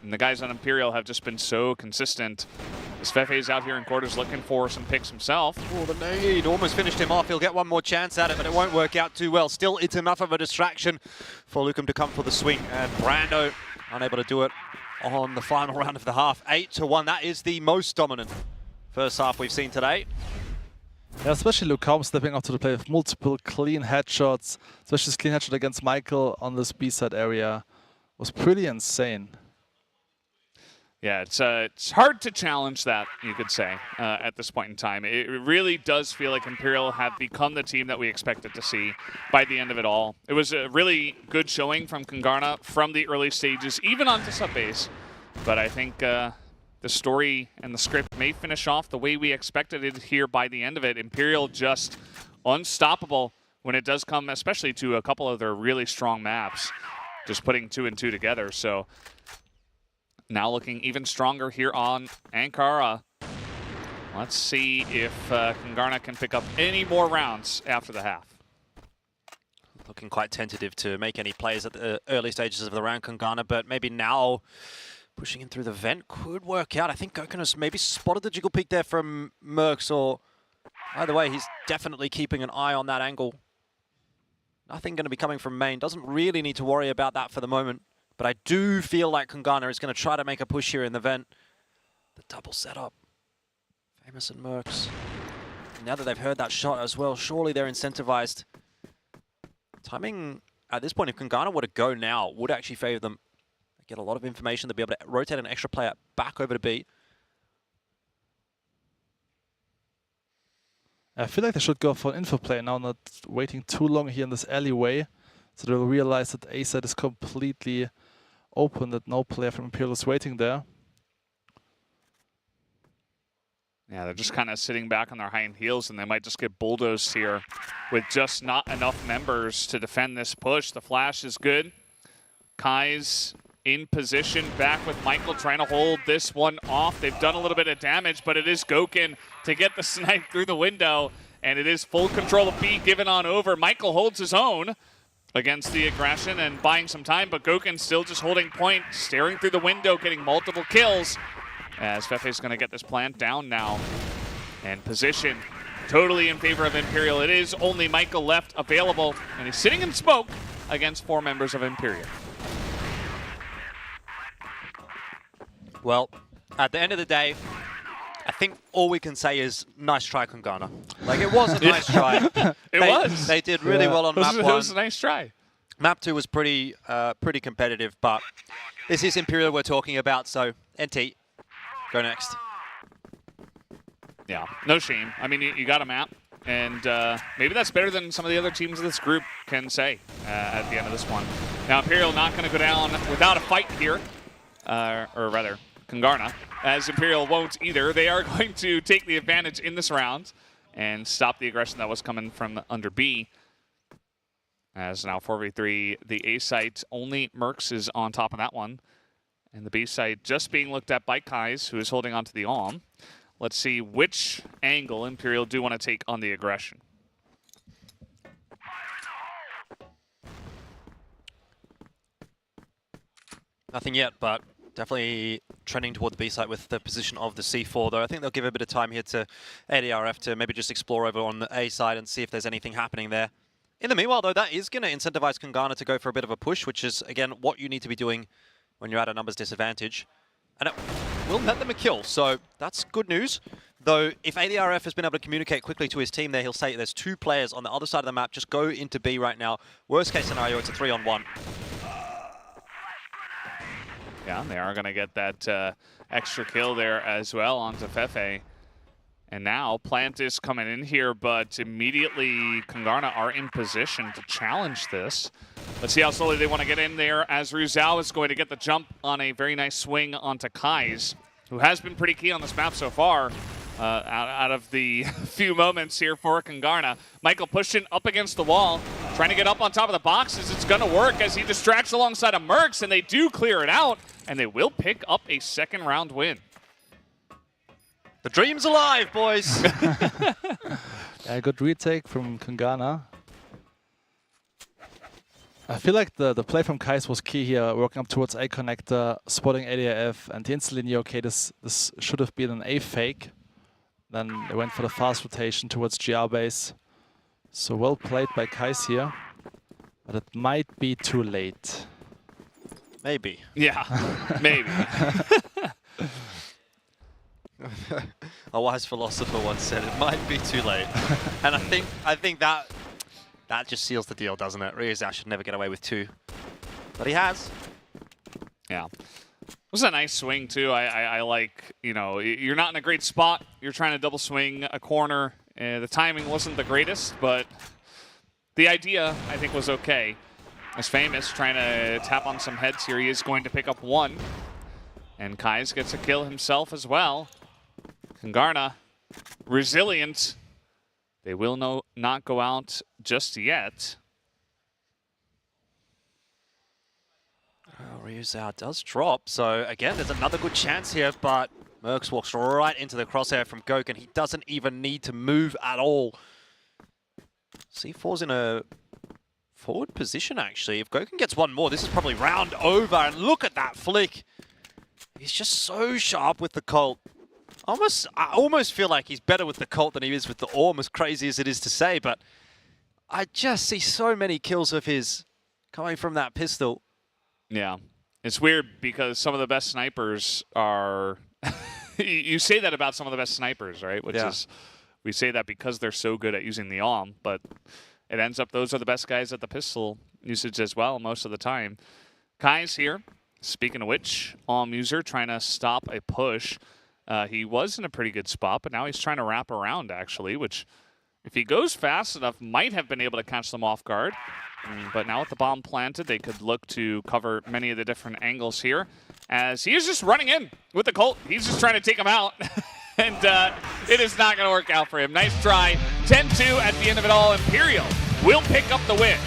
And the guys on Imperial have just been so consistent. As Feifei's out here in quarters looking for some picks himself. Oh, the nade almost finished him off. He'll get one more chance at it, but it won't work out too well. Still, it's enough of a distraction for Lucum to come for the swing. And Brando unable to do it on the final round of the half. 8-1. That is the most dominant first half we've seen today. Yeah, especially Lucum stepping up to the play with multiple clean headshots. Especially his clean headshot against Michael on this B-side area was pretty insane. Yeah, it's hard to challenge that, you could say, at this point in time. It really does feel like Imperial have become the team that we expected to see by the end of it all. It was a really good showing from Kungarna from the early stages, even onto sub-base. But I think the story and the script may finish off the way we expected it here by the end of it. Imperial just unstoppable when it does come, especially to a couple of their really strong maps, just putting 2 and 2 together. So now looking even stronger here on Ankara. Let's see if Kungarna can pick up any more rounds after the half. Looking quite tentative to make any plays at the early stages of the round, Kungarna, but maybe now pushing in through the vent could work out. I think Gokin has maybe spotted the jiggle peek there from Mercs, or either way, he's definitely keeping an eye on that angle. Nothing going to be coming from main. Doesn't really need to worry about that for the moment. But I do feel like Kungarna is going to try to make a push here in the vent. The double setup. Famous and Mercs. Now that they've heard that shot as well, surely they're incentivized. Timing at this point, if Kungarna were to go now, would actually favor them. They get a lot of information. They'll be able to rotate an extra player back over to B. I feel like they should go for an info play now, not waiting too long here in this alleyway. So they'll realize that A side is completely open, that no player from Imperial is waiting there. Yeah, they're just kind of sitting back on their hind heels, and they might just get bulldozed here with just not enough members to defend this push. The flash is good. Kai's in position, back with Michael trying to hold this one off. They've done a little bit of damage, but it is Gokin to get the snipe through the window, and it is full control of B given on over. Michael holds his own against the aggression and buying some time, but Gokin still just holding point, staring through the window, getting multiple kills, as Fefe's going to get this plant down now. And position totally in favor of Imperial. It is only Michael left available, and he's sitting in smoke against 4 members of Imperial. Well, at the end of the day, I think all we can say is nice try, Kungarna. Like, it was a nice try. They did really well on map 1. It was a nice try. Map 2 was pretty competitive, but this is Imperial we're talking about, so NT, go next. Yeah, no shame. I mean, you got a map, and maybe that's better than some of the other teams of this group can say at the end of this one. Now, Imperial not going to go down without a fight here, or rather, Kungarna, as Imperial won't either. They are going to take the advantage in this round and stop the aggression that was coming from under B. As now 4v3, the A site, only Mercs is on top of that one. And the B site just being looked at by Kais, who is holding on to the AWM. Let's see which angle Imperial do want to take on the aggression. Nothing yet, but definitely trending toward the B site with the position of the C4, though I think they'll give a bit of time here to ADRF to maybe just explore over on the A side and see if there's anything happening there. In the meanwhile, though, that is going to incentivize Kungarna to go for a bit of a push, which is, again, what you need to be doing when you're at a numbers disadvantage. And it will net them a kill, so that's good news. Though, if ADRF has been able to communicate quickly to his team there, he'll say there's 2 players on the other side of the map. Just go into B right now. Worst case scenario, it's a 3-on-1. Yeah, they are going to get that extra kill there as well onto Fefe. And now Plant is coming in here, but immediately Kungarna are in position to challenge this. Let's see how slowly they want to get in there, as Ruzao is going to get the jump on a very nice swing onto Kais, who has been pretty key on this map so far. Out of the few moments here for Kungarna. Michael pushing up against the wall, trying to get up on top of the boxes. It's going to work as he distracts alongside of Mercs, and they do clear it out, and they will pick up a second round win. The dream's alive, boys! Yeah, good retake from Kungarna. I feel like the play from Kais was key here, working up towards A connector, spotting ADF, and he instantly knew, okay, this should have been an A fake. Then they went for the fast rotation towards GR base. So well played by Kais here, but it might be too late. Maybe. Yeah, maybe. A wise philosopher once said it might be too late. And I think that just seals the deal, doesn't it? Ryuzao should never get away with 2. But he has. Yeah. It was a nice swing, too. I like, you know, you're not in a great spot. You're trying to double swing a corner. The timing wasn't the greatest, but the idea, I think, was okay. As Famous trying to tap on some heads here. He is going to pick up 1. And Kais gets a kill himself as well. Kungarna, resilient. They will not go out just yet. Oh, Ryuzao does drop, so again, there's another good chance here, but Mercs walks right into the crosshair from Gokin. He doesn't even need to move at all. C4's in a forward position, actually. If Gokin gets 1 more, this is probably round over, and look at that flick. He's just so sharp with the Colt. I almost feel like he's better with the Colt than he is with the AWM, as crazy as it is to say, but I just see so many kills of his coming from that pistol. Yeah. It's weird because some of the best snipers are... you say that about some of the best snipers, right? Which is, we say that because they're so good at using the AWM, but it ends up those are the best guys at the pistol usage as well most of the time. Kai's here. Speaking of which, AWM user trying to stop a push. He was in a pretty good spot, but now he's trying to wrap around, actually, which, if he goes fast enough, might have been able to catch them off guard. But now with the bomb planted, they could look to cover many of the different angles here, as he is just running in with the Colt. He's just trying to take him out. And it is not going to work out for him. Nice try. 10-2 at the end of it all. Imperial will pick up the win.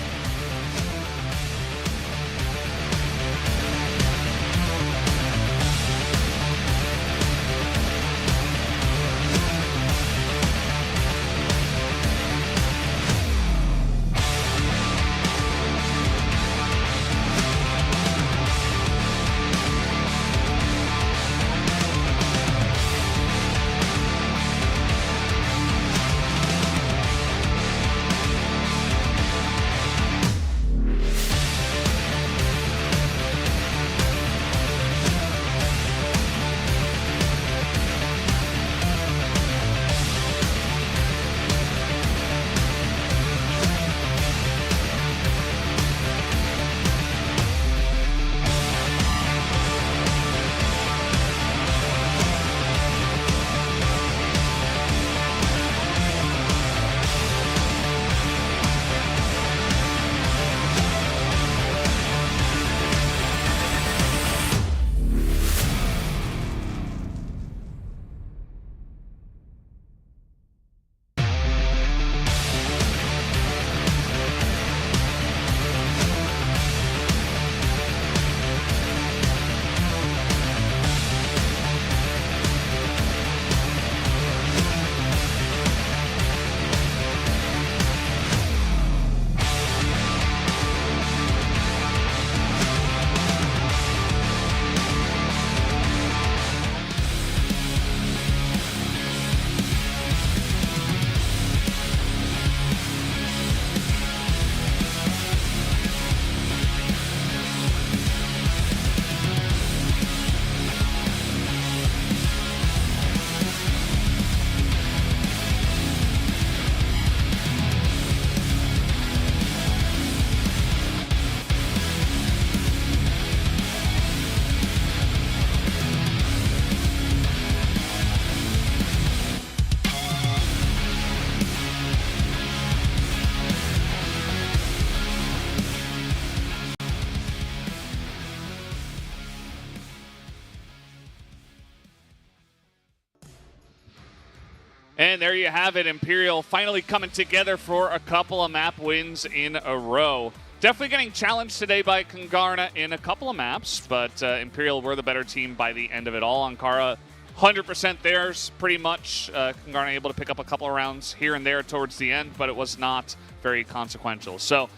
And there you have it, Imperial finally coming together for a couple of map wins in a row. Definitely getting challenged today by Kungarna in a couple of maps, but Imperial were the better team by the end of it all. Ankara, 100% theirs, pretty much. Kungarna able to pick up a couple of rounds here and there towards the end, but it was not very consequential. So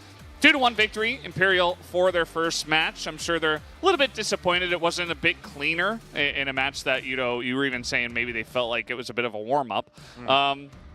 2-1 victory, Imperial, for their first match. I'm sure they're a little bit disappointed it wasn't a bit cleaner in a match that, you know, you were even saying maybe they felt like it was a bit of a warm-up.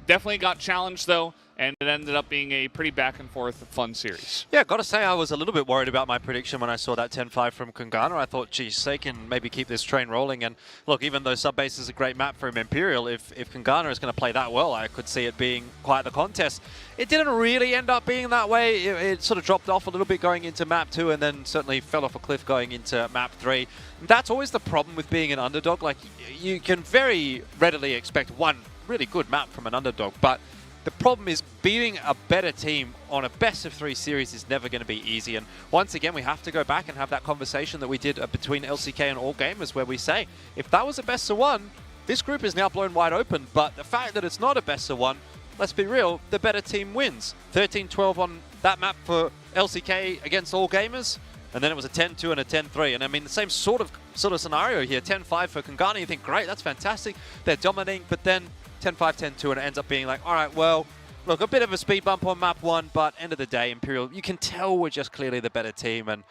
Definitely got challenged, though, and it ended up being a pretty back-and-forth fun series. Yeah, got to say I was a little bit worried about my prediction when I saw that 10-5 from Kungarna. I thought, geez, they can maybe keep this train rolling. And look, even though Subbase is a great map from Imperial, if Kungarna is going to play that well, I could see it being quite the contest. It didn't really end up being that way. It sort of dropped off a little bit going into map 2 and then certainly fell off a cliff going into map 3. That's always the problem with being an underdog. Like, you can very readily expect one really good map from an underdog, but the problem is beating a better team on a best-of-3 series is never going to be easy. And once again, we have to go back and have that conversation that we did between LCK and All Gamers, where we say, if that was a best-of-1, this group is now blown wide open. But the fact that it's not a best-of-1, let's be real, the better team wins. 13-12 on that map for LCK against All Gamers, and then it was a 10-2 and a 10-3. And I mean, the same sort of scenario here. 10-5 for Kungarna. You think, great, that's fantastic. They're dominating, but then 10-5, 10-2, and it ends up being like, all right, well, look, a bit of a speed bump on map 1, but end of the day, Imperial, you can tell we're just clearly the better team. And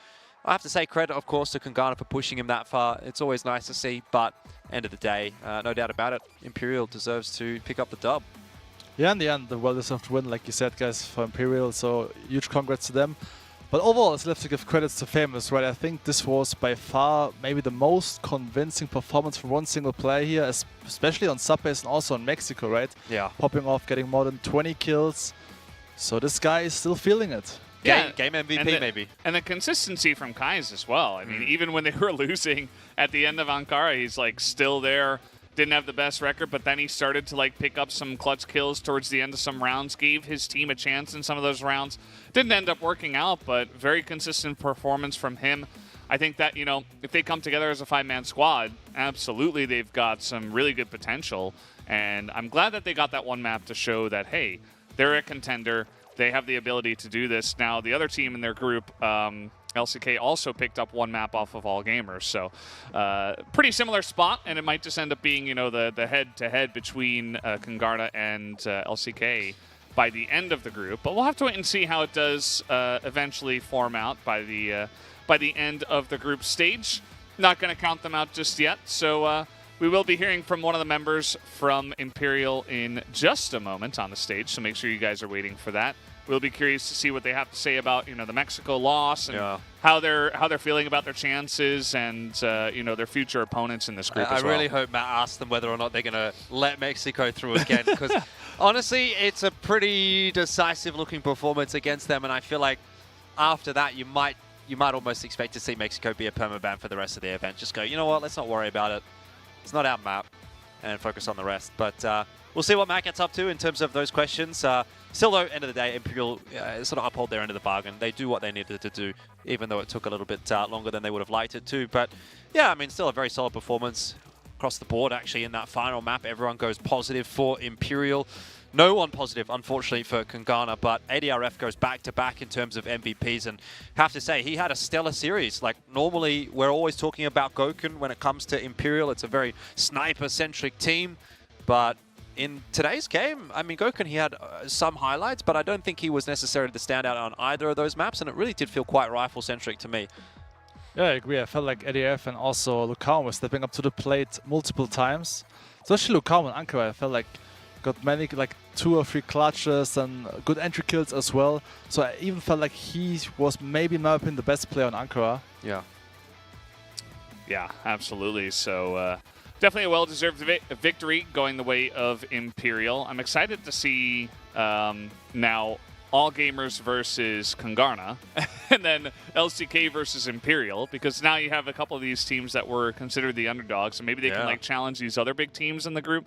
I have to say credit, of course, to Kungarna for pushing him that far. It's always nice to see, but end of the day, no doubt about it, Imperial deserves to pick up the dub. Yeah, in the end, the well-deserved win, like you said, guys, for Imperial, so huge congrats to them. But overall, it's left to give credits to Famous, right? I think this was by far maybe the most convincing performance from one single player here, especially on Subbase and also in Mexico, right? Yeah. Popping off, getting more than 20 kills. So this guy is still feeling it. Yeah, game MVP maybe. And the consistency from Kais as well. I mean, even when they were losing at the end of Ankara, he's like still there. Didn't have the best record, but then he started to like pick up some clutch kills towards the end of some rounds, gave his team a chance in some of those rounds. Didn't end up working out, but very consistent performance from him. I think that, if they come together as a 5-man squad, absolutely they've got some really good potential. And I'm glad that they got that one map to show that, hey, they're a contender. They have the ability to do this. Now, the other team in their group, LCK, also picked up one map off of All Gamers. So pretty similar spot, and it might just end up being, the head-to-head between Kungarna and LCK by the end of the group. But we'll have to wait and see how it does eventually form out by the end of the group stage. Not going to count them out just yet. So we will be hearing from one of the members from Imperial in just a moment on the stage. So make sure you guys are waiting for that. We'll be curious to see what they have to say about, the Mexico loss and how they're feeling about their chances and, their future opponents in this group as well. I really hope Matt asks them whether or not they're going to let Mexico through again, because honestly, it's a pretty decisive-looking performance against them, and I feel like after that, you might almost expect to see Mexico be a permaban for the rest of the event. Just go, you know what, let's not worry about it. It's not our map, and focus on the rest. But we'll see what Matt gets up to in terms of those questions. Still, though, end of the day, Imperial sort of uphold their end of the bargain. They do what they needed to do, even though it took a little bit longer than they would have liked it to. But yeah, I mean, still a very solid performance across the board, actually, in that final map. Everyone goes positive for Imperial. No one positive, unfortunately, for Kungarna, but ADRF goes back-to-back in terms of MVPs, and have to say, he had a stellar series. Like, normally, we're always talking about Gokun when it comes to Imperial. It's a very sniper-centric team, but in today's game, I mean, Gokun, he had some highlights, but I don't think he was necessarily the standout on either of those maps, and it really did feel quite rifle-centric to me. Yeah, I agree. I felt like ADF and also Lucao were stepping up to the plate multiple times. Especially Lucao and Ankara, I felt like got many, like 2 or 3 clutches and good entry kills as well. So I even felt like he was maybe not been the best player on Ankara. Yeah. Yeah, absolutely. So definitely a well-deserved victory going the way of Imperial. I'm excited to see now All Gamers versus Kungarna and then LCK versus Imperial, because now you have a couple of these teams that were considered the underdogs, and maybe they can challenge these other big teams in the group.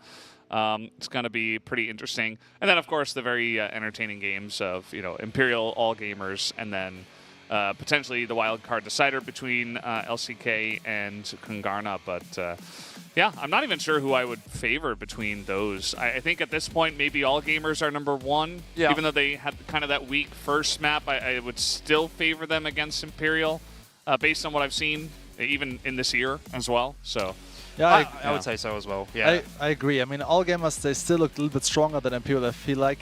It's going to be pretty interesting. And then, of course, the very entertaining games of, Imperial, All Gamers, and then potentially the wild card decider between LCK and Kungarna. But yeah, I'm not even sure who I would favor between those. I think at this point, maybe All Gamers are number 1. Yeah. Even though they had kind of that weak first map, I would still favor them against Imperial based on what I've seen, even in this year as well. So. Yeah, I would say so as well. Yeah, I agree. I mean, All Gamers, they still look a little bit stronger than Imperial, I feel like.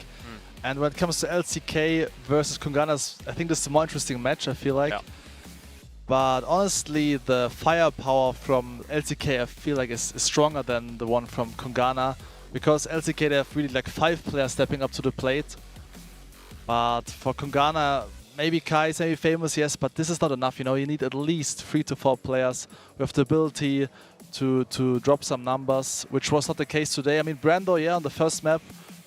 And when it comes to LCK versus Kungarna, I think this is a more interesting match, I feel like. Yeah. But honestly, the firepower from LCK, I feel like is stronger than the one from Kungarna, because LCK, they have really like 5 players stepping up to the plate. But for Kungarna, maybe Kai is maybe famous, yes, but this is not enough. You need at least 3 to 4 players with the ability to drop some numbers, which was not the case today. I mean, Brando, yeah, on the first map,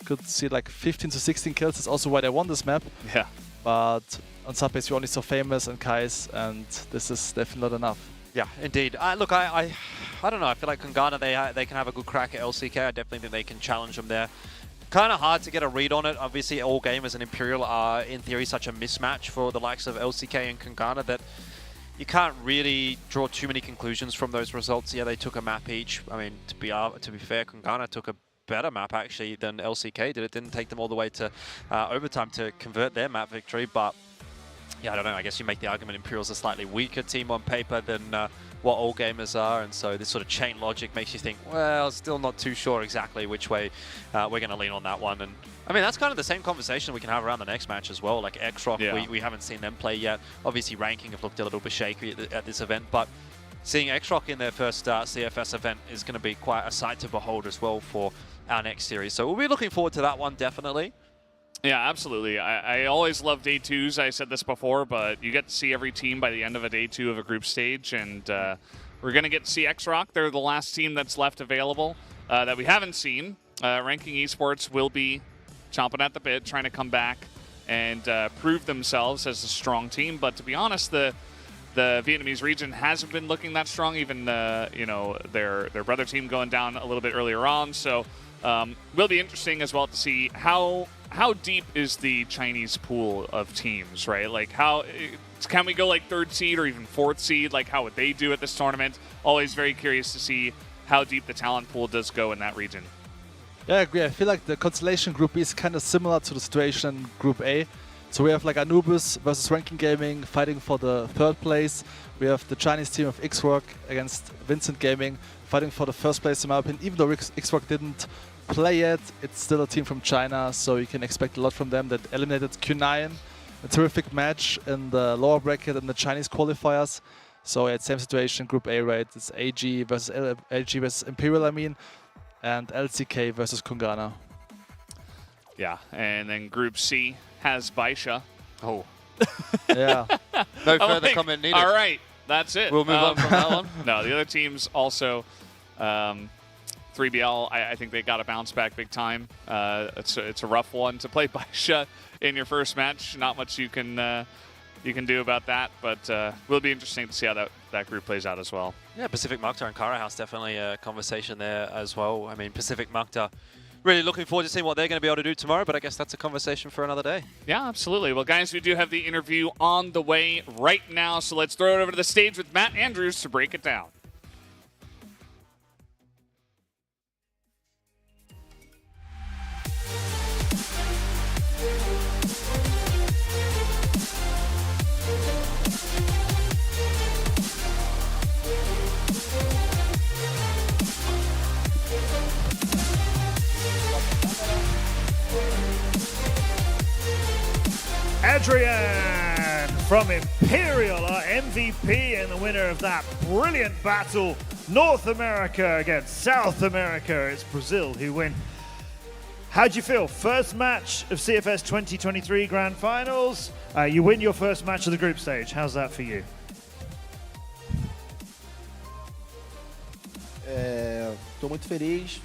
could see like 15 to 16 kills. That's also why they won this map. Yeah. But on Subbase, we only saw Famous and Kais, and this is definitely not enough. Yeah, indeed. Look, I don't know. I feel like Kungarna, they can have a good crack at LCK. I definitely think they can challenge them there. Kind of hard to get a read on it. Obviously, All Gamers and Imperial are, in theory, such a mismatch for the likes of LCK and Kungarna that you can't really draw too many conclusions from those results. Yeah, they took a map each. I mean, to be fair, Kungarna took a better map actually than LCK did. It didn't take them all the way to overtime to convert their map victory, but yeah, I don't know. I guess you make the argument Imperial's a slightly weaker team on paper than what All Gamers are, and so this sort of chain logic makes you think, well, still not too sure exactly which way we're going to lean on that one. And I mean, that's kind of the same conversation we can have around the next match as well. Like XROCK, we haven't seen them play yet. Obviously, ranking have looked a little bit shaky at this event, but seeing XROCK in their first CFS event is going to be quite a sight to behold as well for our next series. So we'll be looking forward to that one, definitely. Yeah, absolutely. I always love day 2s. I said this before, but you get to see every team by the end of a day 2 of a group stage, and we're going to get to see XROCK. They're the last team that's left available that we haven't seen. Ranking Esports will be chomping at the bit, trying to come back and prove themselves as a strong team. But to be honest, the Vietnamese region hasn't been looking that strong, even their brother team going down a little bit earlier on. So will be interesting as well to see how deep is the Chinese pool of teams, right? Like can we go like 3rd seed or even 4th seed? Like, how would they do at this tournament? Always very curious to see how deep the talent pool does go in that region. Yeah, I agree. I feel like the constellation Group B is kind of similar to the situation in Group A. So we have like Anubis versus Ranking Gaming fighting for the 3rd place. We have the Chinese team of XROCK against VINCIT Gaming fighting for the 1st place in my opinion. Even though XROCK didn't play yet, it's still a team from China, so you can expect a lot from them. That eliminated Q9, a terrific match in the lower bracket in the Chinese qualifiers. So yeah, it's same situation, Group A, right? It's AG versus Imperial, I mean, and LCK versus Kungarna. Yeah, and then Group C has Baisha. Oh. Yeah. No further comment needed. All right, that's it. We'll move on from that one. No, the other teams also, 3BL, I think they got to bounce back big time. It's a rough one to play Baisha in your first match. Not much you can do about that, but will be interesting to see how that group plays out as well. Yeah, Pacific Macta and Kara House, definitely a conversation there as well. I mean, Pacific Macta, really looking forward to seeing what they're going to be able to do tomorrow, but I guess that's a conversation for another day. Yeah, absolutely. Well, guys, we do have the interview on the way right now, so let's throw it over to the stage with Matt Andrews to break it down. Adrian from Imperial, our MVP and the winner of that brilliant battle, North America against South America. It's Brazil who win. How'd you feel? First match of CFS 2023 Grand Finals. You win your first match of the group stage. How's that for you? Estou muito feliz.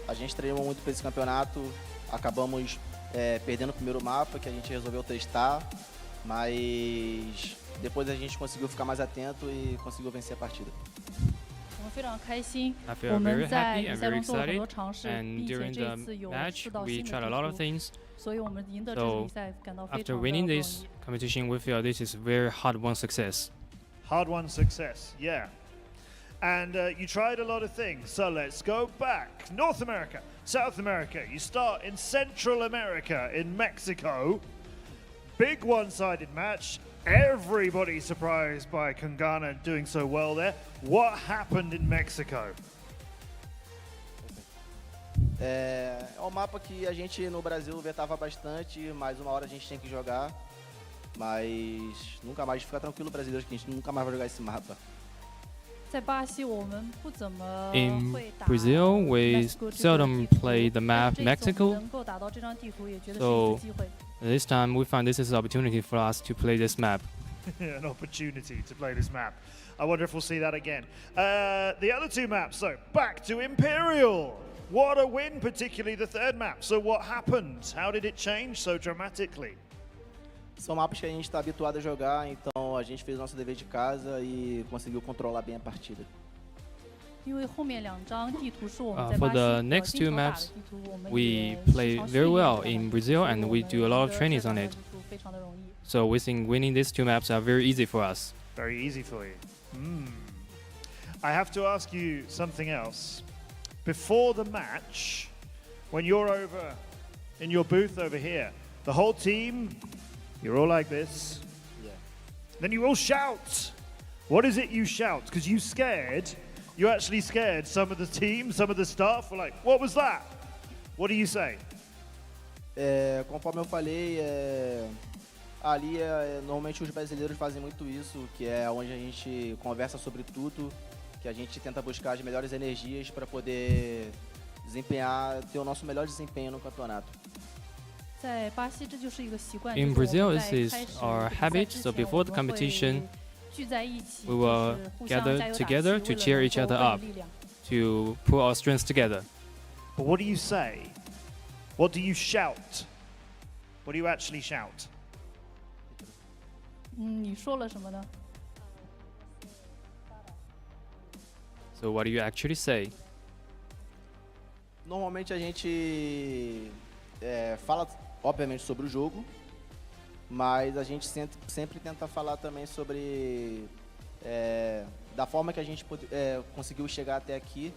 A gente treinou muito para esse campeonato. Acabamos perdendo o primeiro mapa, que a gente resolveu testar, mas depois a gente conseguiu ficar mais atento e conseguiu vencer a partida. I feel very happy and very excited, and during the match we tried a lot of things. So after winning this competition, we feel this is very hard-won success. Hard-won success, yeah. And you tried a lot of things, so let's go back. North America, South America, you start in Central America, in Mexico. Big one-sided match. Everybody surprised by Kungarna doing so well there. What happened in Mexico? É um mapa que a gente no Brasil vetava bastante, mas uma hora a gente tem que jogar. Mas nunca mais, fica tranquilo, brasileiros, que a gente nunca mais vai jogar esse mapa. In Brazil, we seldom play the map Mexico, so this time we found this is an opportunity for us to play this map. An opportunity to play this map. I wonder if we'll see that again. The other two maps, so back to Imperial. What a win, particularly the third map. So what happened? How did it change so dramatically? São mapas que a gente está habituado a jogar, então a gente fez nosso dever de casa e conseguiu controlar bem a partida. For the next two maps, we play very well in Brazil and we do a lot of trainings on it. So we think winning these two maps are very easy for us. Very easy for you. I have to ask you something else. Before the match, when you're over in your booth over here, the whole team, you're all like this. Yeah. Then you all shout. What is it you shout? Because you actually scared some of the team, some of the staff were like, what was that? What do you say? Conforme eu falei, ali normalmente os brasileiros fazem muito isso, que é onde a gente conversa sobre tudo, que a gente tenta buscar as melhores energias para poder ter o nosso melhor desempenho no campeonato. In Brazil, this is our habit, so before the competition, we will gather together to cheer each other up, to put our strengths together. But what do you say? What do you shout? What do you actually shout? So what do you actually say? Normalmente a gente fala, obviamente, sobre o jogo, mas a gente sempre tenta falar também sobre da forma que a gente conseguiu chegar até aqui,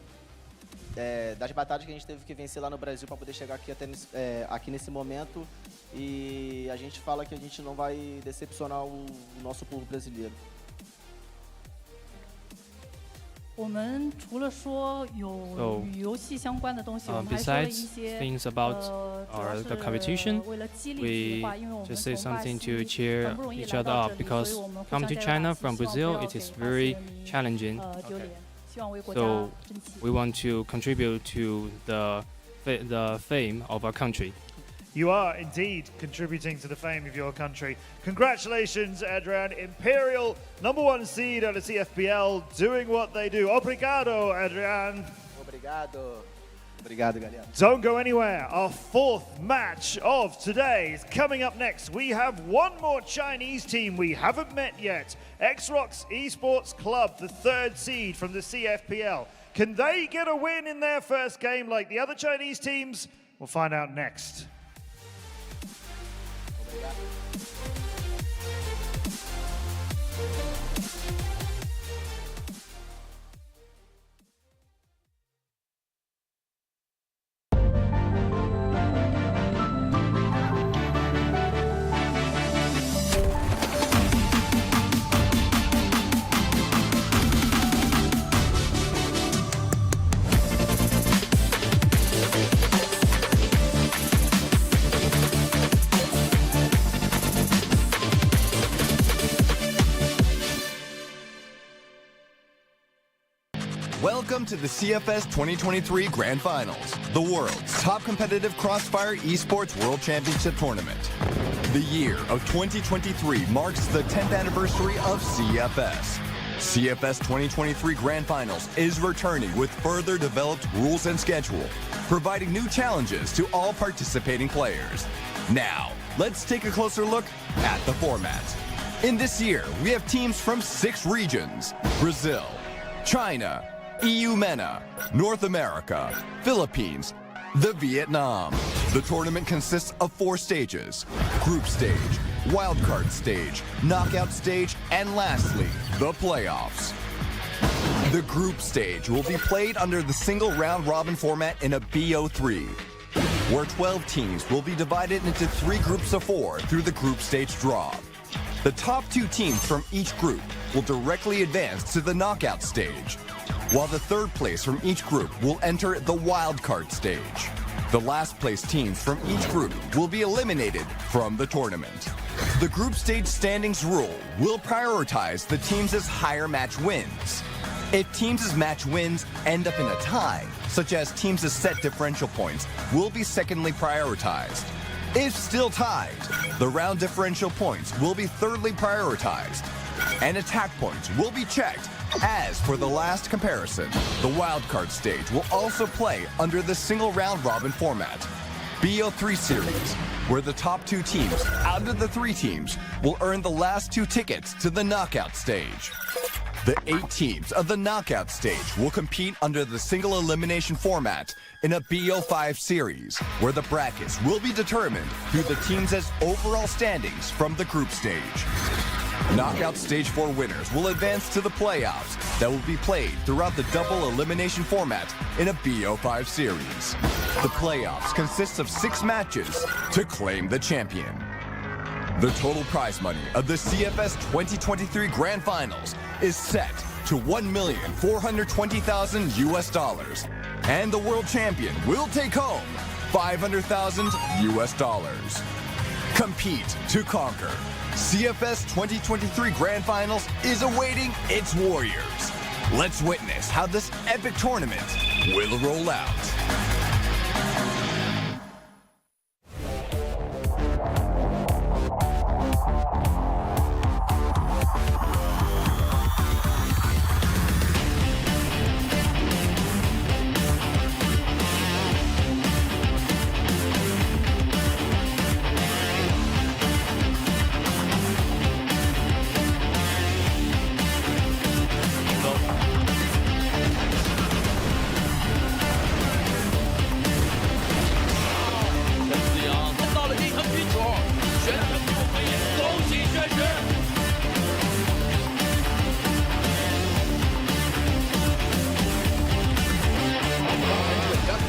das batalhas que a gente teve que vencer lá no Brasil para poder chegar aqui aqui nesse momento, e a gente fala que a gente não vai decepcionar o nosso povo brasileiro. 我们除了说有与游戏相关的东西，我们还说了一 besides 些 things about the competition, 为了激励 we 因为我们 just say 从巴 something 西 to cheer 很不容易 each 来 other 到 up 这里，所 because 以我们互 come 相 to 带 China 打 from 希望不 Brazil, 要 it 给 is 巴西 very 人民 challenging. 丢脸，希望为国家 So 争气。 we want to contribute to the fame of our country. You are indeed contributing to the fame of your country. Congratulations, Adrian. Imperial, #1 seed at the CFPL, doing what they do. Obrigado, Adrian. Obrigado. Obrigado, galera. Don't go anywhere. Our fourth match of today is coming up next. We have one more Chinese team we haven't met yet. XROCK's ESPORTS Club, the 3rd seed from the CFPL. Can they get a win in their first game like the other Chinese teams? We'll find out next. Welcome to the CFS 2023 Grand Finals, the world's top competitive crossfire esports world championship tournament. The year of 2023 marks the 10th anniversary of CFS. CFS 2023 Grand Finals is returning with further developed rules and schedule, providing new challenges to all participating players. Now, let's take a closer look at the format. In this year, we have teams from 6 regions: Brazil, China, EU MENA, North America, Philippines, the Vietnam. The tournament consists of 4 stages: group stage, wildcard stage, knockout stage, and lastly, the playoffs. The group stage will be played under the single round robin format in a BO3, where 12 teams will be divided into 3 groups of 4 through the group stage draw. The top 2 teams from each group will directly advance to the knockout stage, while the 3rd place from each group will enter the wildcard stage. The last place teams from each group will be eliminated from the tournament. The group stage standings rule will prioritize the teams' higher match wins. If teams' match wins end up in a tie, such as teams' set differential points, will be secondly prioritized. If still tied, the round differential points will be thirdly prioritized, and attack points will be checked. As for the last comparison, the wildcard stage will also play under the single round robin format, BO3 series, where the top 2 teams out of the 3 teams will earn the last 2 tickets to the knockout stage. The 8 teams of the knockout stage will compete under the single elimination format in a BO5 series, where the brackets will be determined through the teams' overall standings from the group stage. Knockout Stage 4 winners will advance to the playoffs that will be played throughout the double elimination format in a BO5 series. The playoffs consist of 6 matches to claim the champion. The total prize money of the CFS 2023 Grand Finals is set to $1,420,000 US, and the world champion will take home $500,000 US. Compete to conquer. CFS 2023 Grand Finals is awaiting its warriors. Let's witness how this epic tournament will roll out.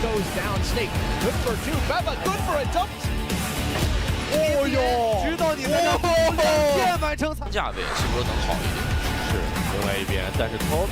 goes down. Snake, good for 2. Beba, good for a dump. 哦哟！知道你在这2键完成价位是不是能好一点？是，另外一边，但是 Top。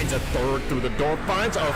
A third through the door, finds a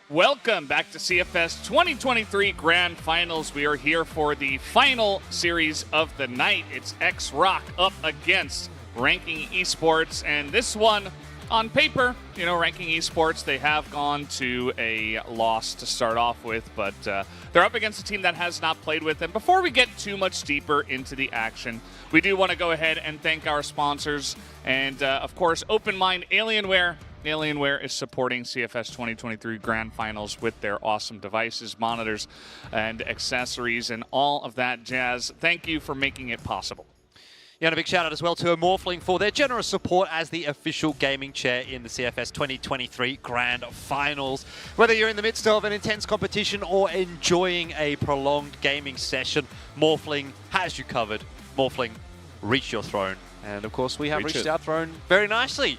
Welcome back to CFS 2023 Grand Finals. We are here for the final series of the night. It's XROCK up against Ranking Esports, and this one, on paper, Ranking Esports, they have gone to a loss to start off with, but they're up against a team that has not played with them. Before we get too much deeper into the action, we do want to go ahead and thank our sponsors, and of course, Open Mind Alienware. Alienware is supporting CFS 2023 Grand Finals with their awesome devices, monitors, and accessories, and all of that jazz. Thank you for making it possible. Yeah, and a big shout out as well to Morphling for their generous support as the official gaming chair in the CFS 2023 Grand Finals. Whether you're in the midst of an intense competition or enjoying a prolonged gaming session, Morphling has you covered. Morphling, reach your throne. And of course, we have reached our throne very nicely.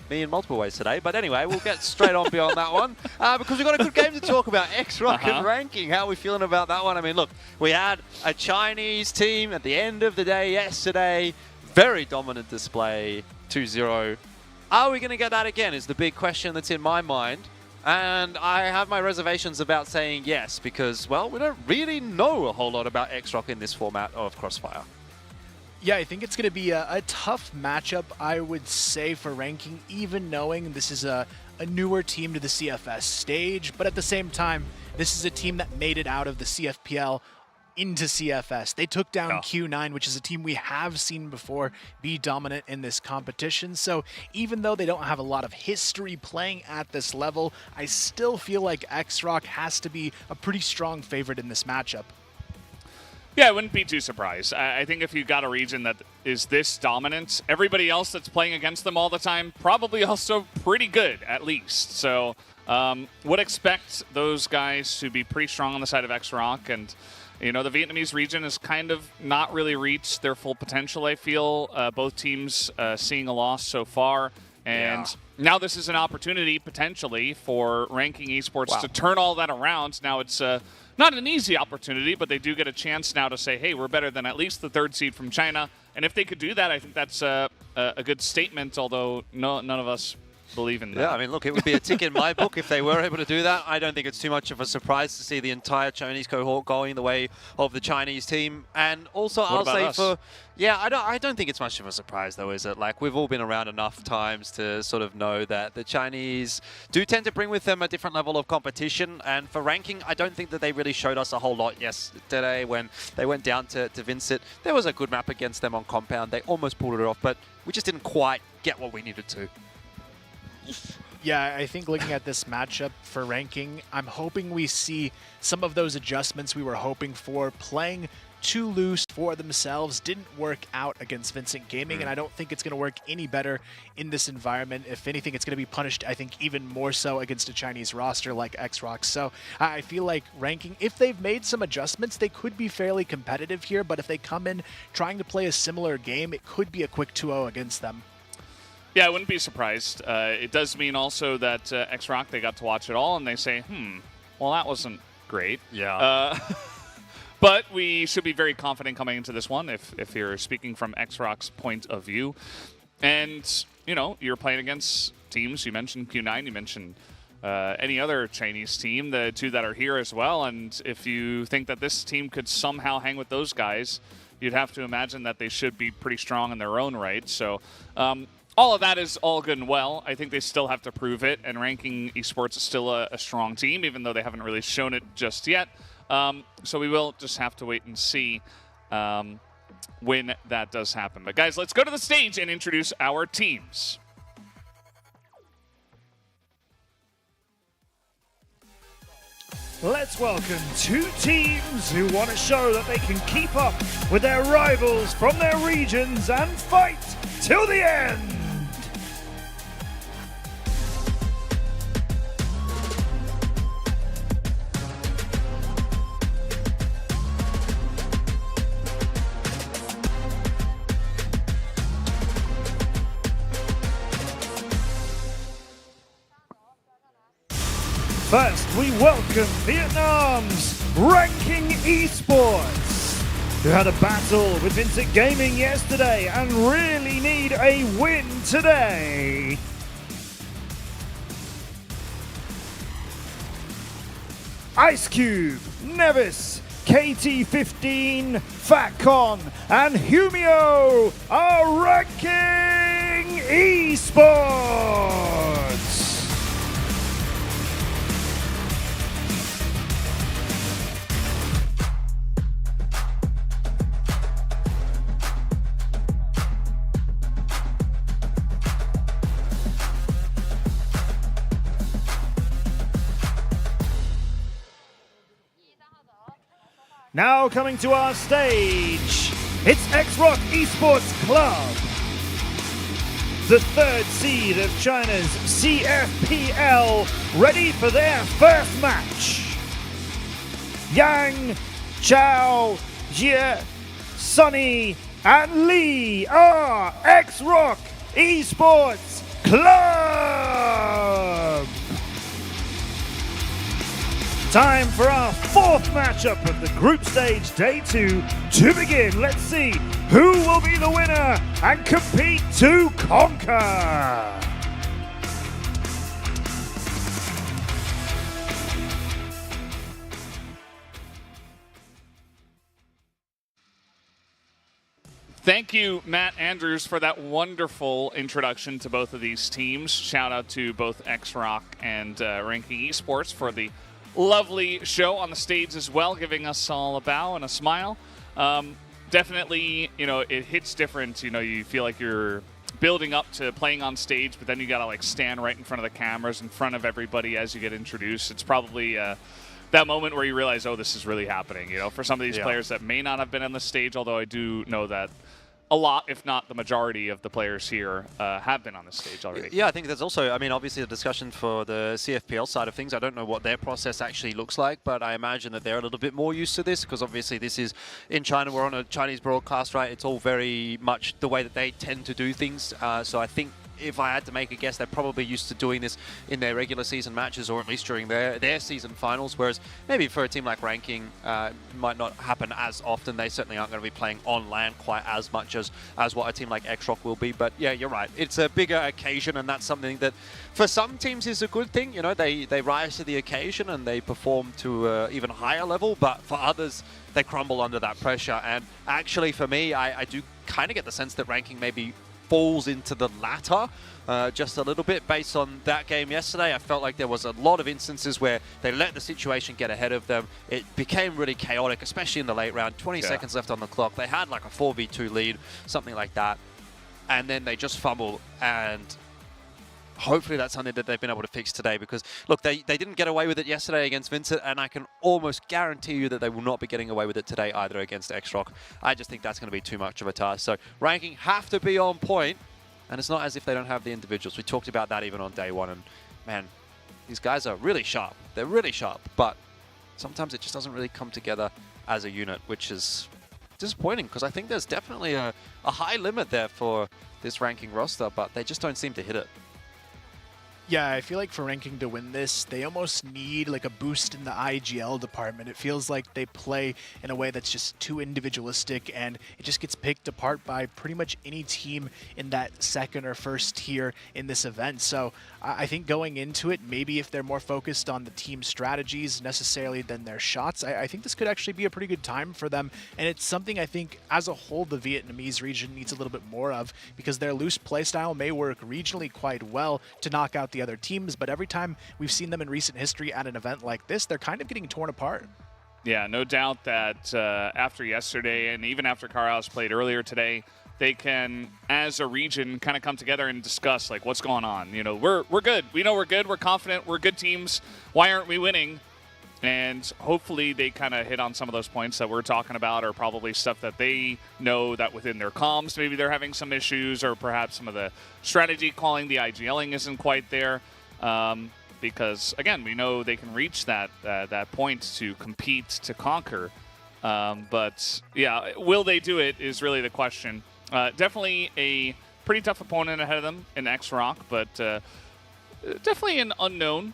Me in multiple ways today, but anyway, we'll get straight on beyond that one because we've got a good game to talk about. XROCK and Ranking. How are we feeling about that one? I mean, look, we had a Chinese team at the end of the day yesterday. Very dominant display, 2-0. Are we going to get that again is the big question that's in my mind. And I have my reservations about saying yes because, well, we don't really know a whole lot about XROCK in this format of Crossfire. Yeah, I think it's going to be a tough matchup, I would say, for Ranking, even knowing this is a newer team to the CFS stage. But at the same time, this is a team that made it out of the CFPL into CFS. They took down Q9, which is a team we have seen before be dominant in this competition. So even though they don't have a lot of history playing at this level, I still feel like XROCK has to be a pretty strong favorite in this matchup. Yeah, I wouldn't be too surprised. I think if you got a region that is this dominant, everybody else that's playing against them all the time probably also pretty good, at least. So would expect those guys to be pretty strong on the side of XROCK. And, the Vietnamese region has kind of not really reached their full potential, I feel. Both teams seeing a loss so far. And now this is an opportunity, potentially, for Ranking Esports to turn all that around. Now it's not an easy opportunity, but they do get a chance now to say, hey, we're better than at least the third seed from China. And if they could do that, I think that's a good statement, although none of us believe in that. Yeah, I mean, look, it would be a tick in my book if they were able to do that. I don't think it's too much of a surprise to see the entire Chinese cohort going the way of the Chinese team. And also, I'll say I don't think it's much of a surprise, though, is it? Like, we've all been around enough times to sort of know that the Chinese do tend to bring with them a different level of competition. And for Ranking, I don't think that they really showed us a whole lot yesterday when they went down to VINCIT. There was a good map against them on Compound. They almost pulled it off, but we just didn't quite get what we needed to. Yeah, I think looking at this matchup for Ranking, I'm hoping we see some of those adjustments we were hoping for. Playing too loose for themselves didn't work out against VINCIT Gaming, and I don't think it's going to work any better in this environment. If anything, it's going to be punished, I think, even more so against a Chinese roster like XROCK. So I feel like Ranking, if they've made some adjustments, they could be fairly competitive here, but if they come in trying to play a similar game, it could be a quick 2-0 against them. Yeah, I wouldn't be surprised. It does mean also that XROCK, they got to watch it all, and they say, well, that wasn't great. Yeah. But we should be very confident coming into this one if you're speaking from XROCK's point of view. And, you're playing against teams. You mentioned Q9. You mentioned any other Chinese team, the two that are here as well. And if you think that this team could somehow hang with those guys, you'd have to imagine that they should be pretty strong in their own right. So all of that is all good and well. I think they still have to prove it, and Ranking Esports is still a strong team, even though they haven't really shown it just yet. So we will just have to wait and see when that does happen. But guys, let's go to the stage and introduce our teams. Let's welcome two teams who want to show that they can keep up with their rivals from their regions and fight till the end. First, we welcome Vietnam's Ranking Esports, who had a battle with VINCIT Gaming yesterday and really need a win today. Ice Cube, Nevis, KT15, Fatcon, and Humio are ranking esports. Now coming to our stage, it's XROCK Esports Club, the third seed of China's CFPL, ready for their first match. Yang, Chao, Jie, Sunny, and Lee are XROCK Esports Club. Time for our fourth matchup of the group stage, day 2, to begin. Let's see who will be the winner and compete to conquer. Thank you, Matt Andrews, for that wonderful introduction to both of these teams. Shout out to both XROCK and Ranking Esports for the lovely show on the stage as well, giving us all a bow and a smile. Definitely, you know, it hits different. You know, you feel like you're building up to playing on stage, but then you gotta like stand right in front of the cameras, in front of everybody as you get introduced. It's probably that moment where you realize, oh, this is really happening. You know, for some of these players that may not have been on the stage, although I do know that a lot, if not the majority of the players here have been on the stage already. Yeah, I think there's also, I mean, obviously the discussion for the CFPL side of things. I don't know what their process actually looks like, but I imagine that they're a little bit more used to this because obviously this is in China. We're on a Chinese broadcast, right? It's all very much the way that they tend to do things. So I think if I had to make a guess, they're probably used to doing this in their regular season matches or at least during their season finals, whereas maybe for a team like Ranking, it might not happen as often. They certainly aren't going to be playing on LAN quite as much as what a team like XROCK will be. But yeah, you're right. It's a bigger occasion, and that's something that for some teams is a good thing. You know, they rise to the occasion and they perform to an even higher level, but for others, they crumble under that pressure. And actually for me, I do kind of get the sense that Ranking maybe falls into the latter just a little bit based on that game yesterday. I felt like there was a lot of instances where they let the situation get ahead of them. It became really chaotic, especially in the late round. 20 seconds left on the clock. They had like a 4v2 lead, something like that. And then they just fumbled, and hopefully that's something that they've been able to fix today, because look, they didn't get away with it yesterday against VINCIT, and I can almost guarantee you that they will not be getting away with it today either against XROCK. I just think that's going to be too much of a task. So Ranking have to be on point, and it's not as if they don't have the individuals. We talked about that even on day one, and man, these guys are really sharp. They're really sharp, but sometimes it just doesn't really come together as a unit, which is disappointing, because I think there's definitely a high limit there for this Ranking roster, but they just don't seem to hit it. Yeah, I feel like for Ranking to win this, they almost need like a boost in the IGL department. It feels like they play in a way that's just too individualistic, and it just gets picked apart by pretty much any team in that second or first tier in this event. So I think going into it, maybe if they're more focused on the team strategies necessarily than their shots, I think this could actually be a pretty good time for them. And it's something I think as a whole the Vietnamese region needs a little bit more of, because their loose playstyle may work regionally quite well to knock out the other teams, but every time we've seen them in recent history at an event like this, they're kind of getting torn apart. Yeah, no doubt that after yesterday, and even after Carlisle played earlier today, they can, as a region, kind of come together and discuss like what's going on. You know, we're good. We know we're good. We're confident. We're good teams. Why aren't we winning? And hopefully they kind of hit on some of those points that we're talking about, or probably stuff that they know that within their comms maybe they're having some issues, or perhaps some of the strategy calling, the IGLing isn't quite there. Because, again, we know they can reach that point to compete, to conquer. But, yeah, will they do it is really the question. Definitely a pretty tough opponent ahead of them in XROCK, but definitely an unknown.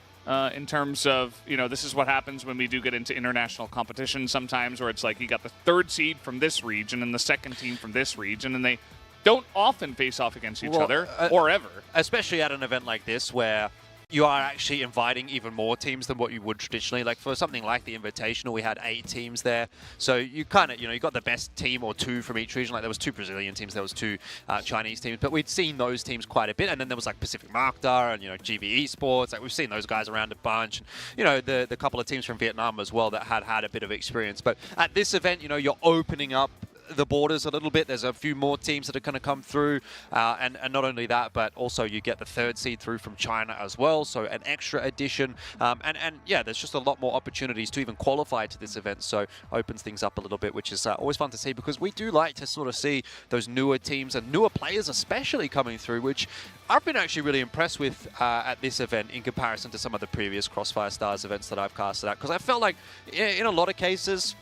In terms of, you know, this is what happens when we do get into international competition sometimes, where it's like you got the third seed from this region and the second team from this region, and they don't often face off against each other, or ever. Especially at an event like this where you are actually inviting even more teams than what you would traditionally. Like for something like the Invitational, we had 8 teams there. So you kind of, you got the best team or 2 from each region. Like there was 2 Brazilian teams, there was 2 Chinese teams, but we'd seen those teams quite a bit. And then there was like Pacific Macta and, GV Esports. Like we've seen those guys around a bunch. And, the couple of teams from Vietnam as well that had a bit of experience. But at this event, you're opening up the borders a little bit. There's a few more teams that are going to come through, and not only that, but also you get the 3rd seed through from China as well, so an extra addition, and yeah, there's just a lot more opportunities to even qualify to this event, so opens things up a little bit, which is always fun to see, because we do like to sort of see those newer teams and newer players especially coming through, which I've been actually really impressed with at this event in comparison to some of the previous Crossfire Stars events that I've casted out, because I felt like in a lot of cases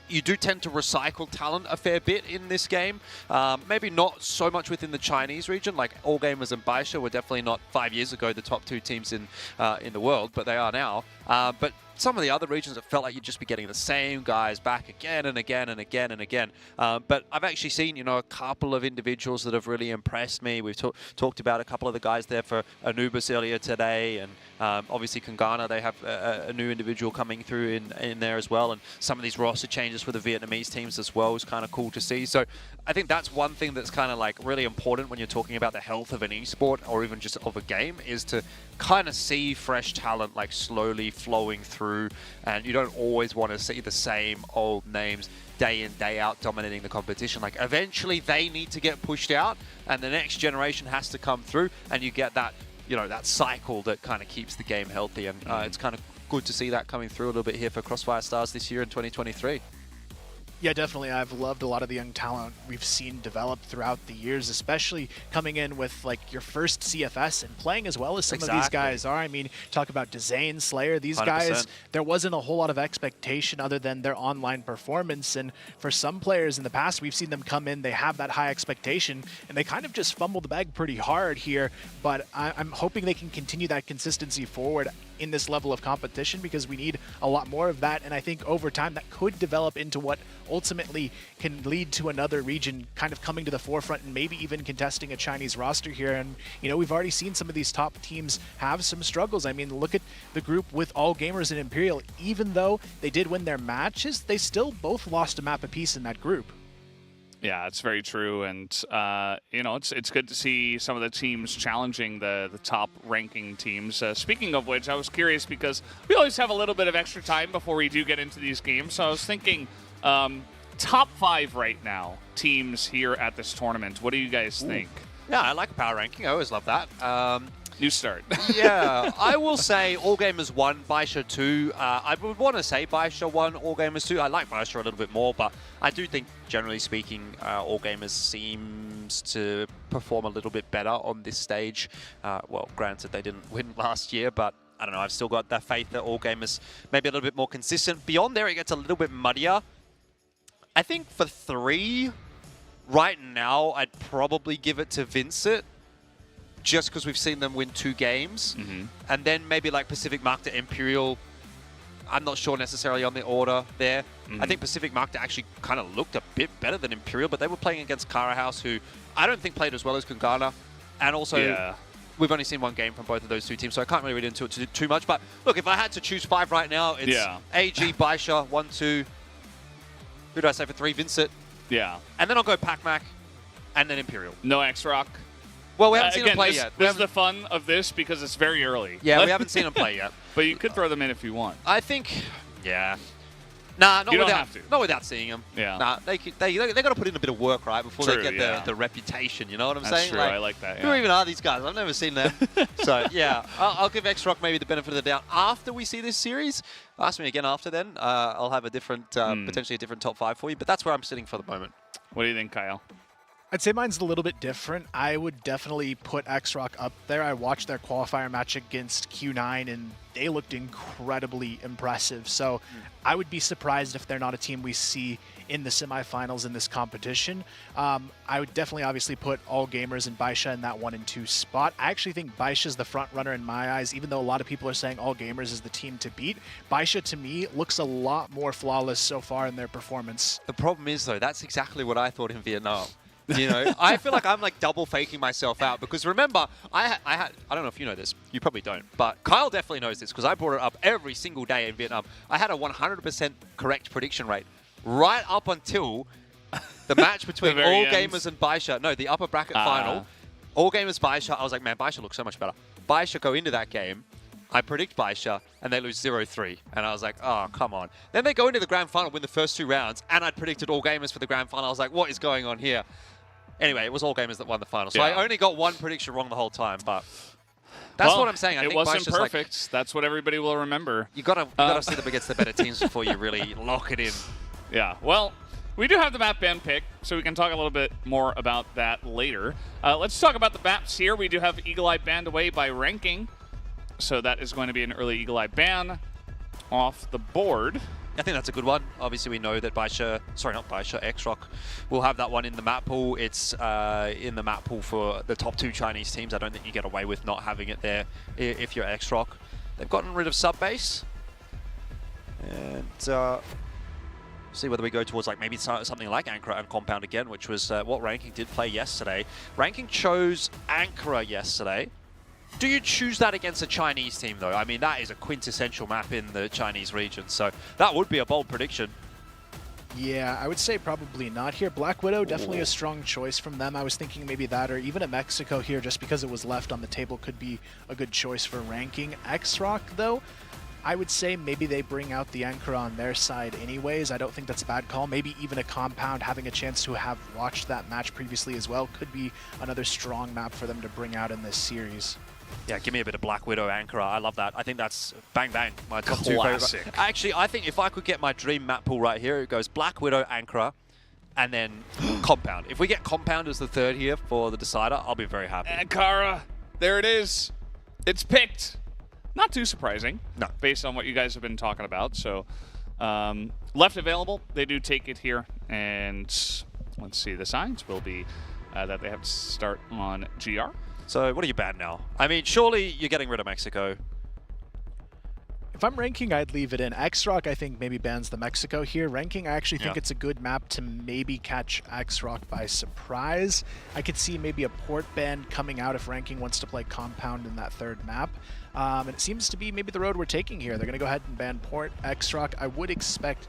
you do tend to recycle talent a fair bit in this game. Maybe not so much within the Chinese region, like All Gamers and Baisha were definitely not 5 years ago the top 2 teams in the world, but they are now. But some of the other regions, it felt like you'd just be getting the same guys back again and again and again and again. But I've actually seen, a couple of individuals that have really impressed me. We've talked about a couple of the guys there for Anubis earlier today, and obviously Kungarna, they have a new individual coming through in there as well. And some of these roster changes for the Vietnamese teams as well is kind of cool to see. So I think that's one thing that's kind of like really important when you're talking about the health of an esport or even just of a game, is to kind of see fresh talent like slowly flowing through, and you don't always want to see the same old names day in, day out dominating the competition. Like eventually they need to get pushed out and the next generation has to come through, and you get that, that cycle that kind of keeps the game healthy, and it's kind of good to see that coming through a little bit here for Crossfire Stars this year in 2023. Yeah, definitely. I've loved a lot of the young talent we've seen develop throughout the years, especially coming in with like your first CFS and playing as well as some of these guys are. I mean, talk about Dezane, Slayer, these 100%. Guys, there wasn't a whole lot of expectation other than their online performance. And for some players in the past, we've seen them come in, they have that high expectation, and they kind of just fumble the bag pretty hard here. But I'm hoping they can continue that consistency forward in this level of competition, because we need a lot more of that. And I think over time that could develop into what ultimately can lead to another region kind of coming to the forefront and maybe even contesting a Chinese roster here. And, we've already seen some of these top teams have some struggles. I mean, look at the group with All Gamers and Imperial. Even though they did win their matches, they still both lost a map apiece in that group. Yeah, it's very true, and it's good to see some of the teams challenging the top ranking teams. Speaking of which, I was curious because we always have a little bit of extra time before we do get into these games, so I was thinking top 5 right now teams here at this tournament. What do you guys think? Yeah, I like power ranking. I always love that. New start. Yeah, I will say All Gamers 1, Baisha 2. I would want to say Baisha 1, All Gamers 2. I like Baisha a little bit more, but I do think, generally speaking, All Gamers seems to perform a little bit better on this stage. Well, granted, they didn't win last year, but I don't know. I've still got that faith that All Gamers may be a little bit more consistent. Beyond there, it gets a little bit muddier. I think for 3, right now, I'd probably give it to VINCIT, just because we've seen them win 2 games. And then maybe like Pacific Macta, Imperial, I'm not sure necessarily on the order there. I think Pacific Macta actually kind of looked a bit better than Imperial, but they were playing against Kara House, who I don't think played as well as Kungarna. And also, we've only seen 1 game from both of those 2 teams, so I can't really read into it too much. But look, if I had to choose 5 right now, it's AG, Baisha, 1, 2. Who do I say for 3? VINCIT. Yeah. And then I'll go Pac-Mac, and then Imperial. No XROCK. Well, we haven't seen them play yet. This is the fun of this because it's very early. Yeah, we haven't seen them play yet. But you could throw them in if you want. I think, yeah. Nah, not without seeing them. Yeah. Nah, they got to put in a bit of work, right, before they get the reputation. You know what I'm saying? True. I like that. Yeah. Who even are these guys? I've never seen them. So yeah, I'll give XROCK maybe the benefit of the doubt after we see this series. Ask me again after then. I'll have a different, potentially a different top 5 for you. But that's where I'm sitting for the moment. What do you think, Kyle? I'd say mine's a little bit different. I would definitely put XROCK up there. I watched their qualifier match against Q9, and they looked incredibly impressive. So I would be surprised if they're not a team we see in the semifinals in this competition. I would definitely obviously put All Gamers and Baisha in that 1 and 2 spot. I actually think Baisha's the front runner in my eyes, even though a lot of people are saying All Gamers is the team to beat. Baisha, to me, looks a lot more flawless so far in their performance. The problem is, though, that's exactly what I thought in Vietnam. You know, I feel like I'm like double faking myself out because remember, I don't know if you know this, you probably don't, but Kyle definitely knows this because I brought it up every single day in Vietnam. I had a 100% correct prediction rate right up until the match between All Gamers and Baisha. No, the upper bracket final. All Gamers Baisha. I was like, man, Baisha looks so much better. Baisha go into that game. I predict Baisha, and they lose 0-3. And I was like, oh, come on. Then they go into the grand final, win the first 2 rounds, and I'd predicted All Gamers for the grand final. I was like, what is going on here? Anyway, it was All Gamers that won the final. So I only got one prediction wrong the whole time, but that's what I'm saying. I think it wasn't Baisha's perfect. Like, that's what everybody will remember. You gotta see them against the better teams before you really lock it in. Yeah, well, we do have the map ban pick, so we can talk a little bit more about that later. Let's talk about the maps here. We do have Eagle Eye banned away by ranking. So that is going to be an early Eagle Eye ban off the board. I think that's a good one. Obviously, we know that XROCK will have that one in the map pool. It's in the map pool for the top 2 Chinese teams. I don't think you get away with not having it there if you're XROCK. They've gotten rid of sub-base. And see whether we go towards like maybe something like Ankara and Compound again, which was what Ranking did play yesterday. Ranking chose Ankara yesterday. Do you choose that against a Chinese team, though? I mean, that is a quintessential map in the Chinese region, so that would be a bold prediction. Yeah, I would say probably not here. Black Widow, definitely a strong choice from them. I was thinking maybe that, or even a Mexico here, just because it was left on the table, could be a good choice for ranking. XROCK, though, I would say maybe they bring out the Ankara on their side anyways. I don't think that's a bad call. Maybe even a Compound, having a chance to have watched that match previously as well, could be another strong map for them to bring out in this series. Yeah, give me a bit of Black Widow Ankara. I love that. I think that's bang bang. My top 2 favorite. Actually, I think if I could get my dream map pool right here, it goes Black Widow, Ankara, and then Compound. If we get Compound as the 3rd here for the decider, I'll be very happy. Ankara, there it is. It's picked. Not too surprising, no, based on what you guys have been talking about. So, left available, they do take it here. And let's see, the signs will be that they have to start on GR. So what are you ban now? I mean, surely you're getting rid of Mexico. If I'm ranking, I'd leave it in. XROCK, I think, maybe bans the Mexico here. Ranking, I actually think it's a good map to maybe catch XROCK by surprise. I could see maybe a port ban coming out if Ranking wants to play Compound in that 3rd map. And it seems to be maybe the road we're taking here. They're going to go ahead and ban port. XROCK, I would expect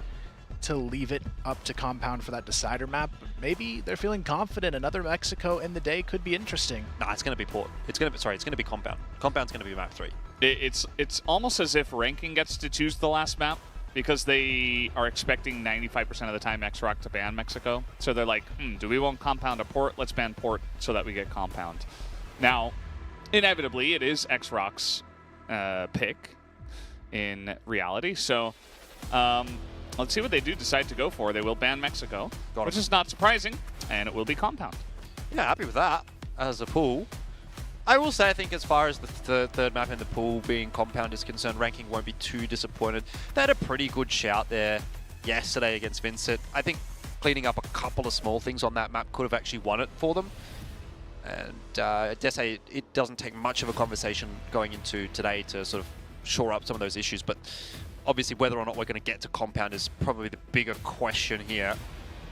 to leave it up to Compound for that decider map. Maybe they're feeling confident. Another Mexico in the day could be interesting. Nah, it's going to be port. It's going to be Compound. Compound's going to be map 3. It's almost as if Ranking gets to choose the last map because they are expecting 95% of the time XROCK to ban Mexico. So they're like, do we want Compound or port? Let's ban port so that we get Compound. Now, inevitably, it is XROCK's pick in reality. So, let's see what they do decide to go for. They will ban Mexico, which is not surprising, and it will be Compound. Yeah, happy with that as a pool. I will say, I think as far as the 3rd map in the pool being Compound is concerned, Ranking won't be too disappointed. They had a pretty good shout there yesterday against VINCIT. I think cleaning up a couple of small things on that map could have actually won it for them. And I dare say it doesn't take much of a conversation going into today to sort of shore up some of those issues, but obviously whether or not we're going to get to Compound is probably the bigger question here.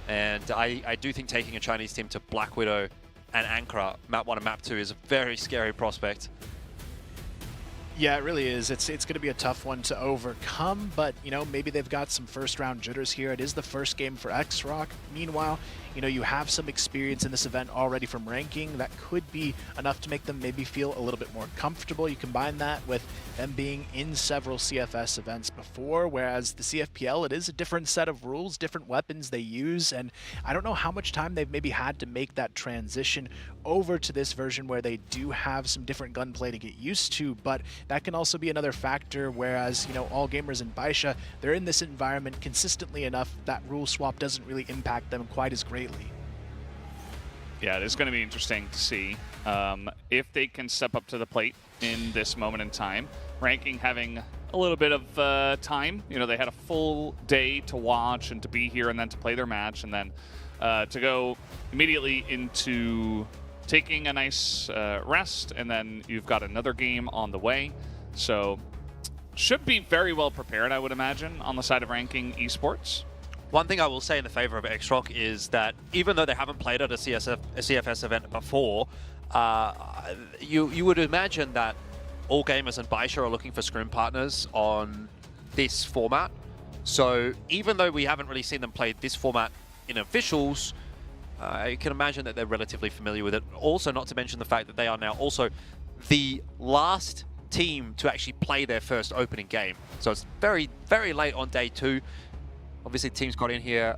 And I do think taking a Chinese team to Black Widow and Ankara, map 1 and map 2, is a very scary prospect. Yeah, it really is. It's going to be a tough one to overcome, but, you know, maybe they've got some first-round jitters here. It is the first game for XROCK. Meanwhile, you know, you have some experience in this event already from Ranking. That could be enough to make them maybe feel a little bit more comfortable. You combine that with them being in several CFS events before, whereas the CFPL, it is a different set of rules, different weapons they use, and I don't know how much time they've maybe had to make that transition over to this version where they do have some different gunplay to get used to, but that can also be another factor, whereas, you know, All Gamers and Baisha, they're in this environment consistently enough that rule swap doesn't really impact them quite as greatly. Yeah, it is going to be interesting to see if they can step up to the plate in this moment in time. Ranking having a little bit of time. You know, they had a full day to watch and to be here and then to play their match and then to go immediately into taking a nice rest, and then you've got another game on the way. So should be very well prepared, I would imagine, on the side of Ranking Esports. One thing I will say in the favor of XROCK is that even though they haven't played at a CFS event before, you would imagine that All Gamers and Baisha are looking for scrim partners on this format. So even though we haven't really seen them play this format in officials, you can imagine that they're relatively familiar with it. Also, not to mention the fact that they are now also the last team to actually play their first opening game. So it's very, very late on day 2. Obviously, teams got in here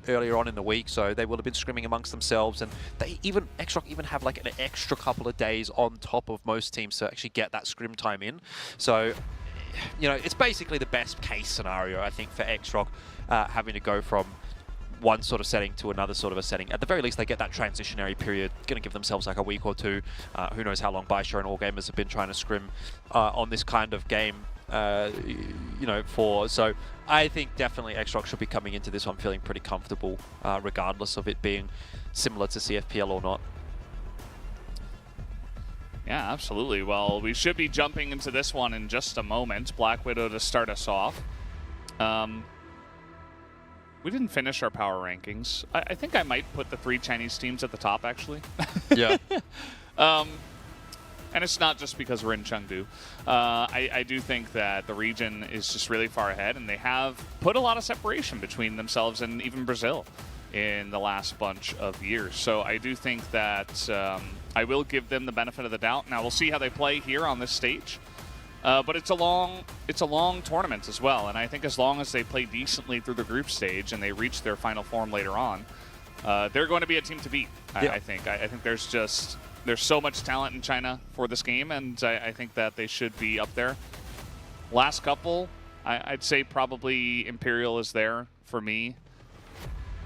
earlier on in the week, so they will have been scrimming amongst themselves, and XROCK even have like an extra couple of days on top of most teams to actually get that scrim time in. So, you know, it's basically the best case scenario, I think, for XROCK having to go from one sort of setting to another sort of a setting. At the very least, they get that transitionary period, going to give themselves like a week or two. Who knows how long Baisha and All Gamers have been trying to scrim on this kind of game. You know, so I think definitely XROCK should be coming into this one feeling pretty comfortable, regardless of it being similar to CFPL or not. Yeah, absolutely. Well, we should be jumping into this one in just a moment. Black Widow to start us off. We didn't finish our power rankings. I think I might put the 3 Chinese teams at the top, actually. Yeah. And it's not just because we're in Chengdu. I do think that the region is just really far ahead, and they have put a lot of separation between themselves and even Brazil in the last bunch of years. So I do think that I will give them the benefit of the doubt. Now we'll see how they play here on this stage. But it's a long tournament as well, and I think as long as they play decently through the group stage and they reach their final form later on, they're going to be a team to beat. Yeah. I think there's so much talent in China for this game, and I think that they should be up there. Last couple, I'd say probably Imperial is there for me.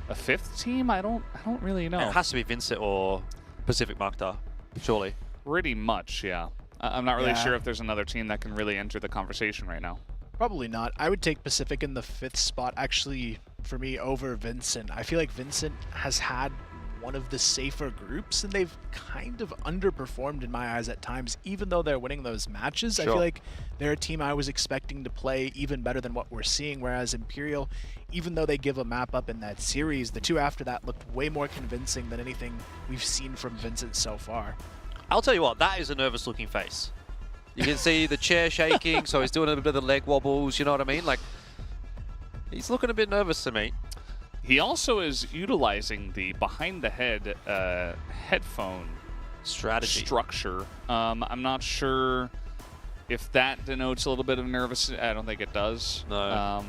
A 5th team? I don't really know. It has to be VINCIT or Pacific Macta, surely. Pretty much, yeah. I'm not really sure if there's another team that can really enter the conversation right now. Probably not. I would take Pacific in the 5th spot, actually, for me, over VINCIT. I feel like VINCIT has had one of the safer groups, and they've kind of underperformed in my eyes at times, even though they're winning those matches. Sure. I feel like they're a team I was expecting to play even better than what we're seeing, whereas Imperial, even though they give a map up in that series, the 2 after that looked way more convincing than anything we've seen from VINCIT so far. I'll tell you what, that is a nervous-looking face. You can see the chair shaking, so he's doing a bit of the leg wobbles, you know what I mean? Like, he's looking a bit nervous to me. He also is utilizing the behind-the-head headphone structure. I'm not sure if that denotes a little bit of nervousness. I don't think it does. No.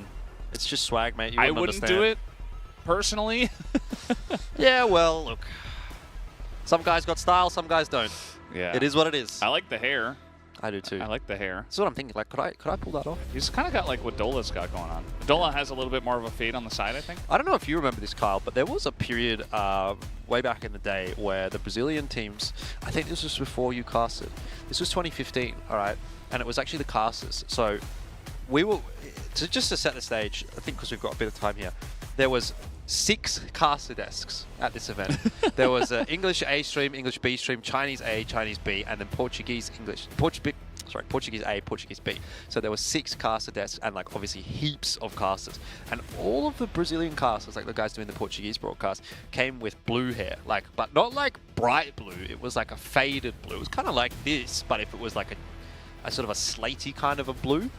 It's just swag, mate. You I wouldn't do it, personally. Yeah, well, look. Some guys got style, some guys don't. Yeah. It is what it is. I like the hair. I do too. I like the hair. That's what I'm thinking. Like, could I pull that off? He's kind of got like what Dola's got going on. Dola has a little bit more of a fade on the side, I think. I don't know if you remember this, Kyle, but there was a period way back in the day where the Brazilian teams, I think this was before you casted. This was 2015, all right? And it was actually the casters. So we were, just to set the stage, I think because we've got a bit of time here, there was 6 caster desks at this event. There was English A stream, English B stream, Chinese A, Chinese B, and then Portuguese A, Portuguese B. So there were 6 caster desks and like obviously heaps of casters. And all of the Brazilian casters, like the guys doing the Portuguese broadcast, came with blue hair, like, but not like bright blue. It was like a faded blue. It was kind of like this, but if it was like a sort of a slaty kind of a blue.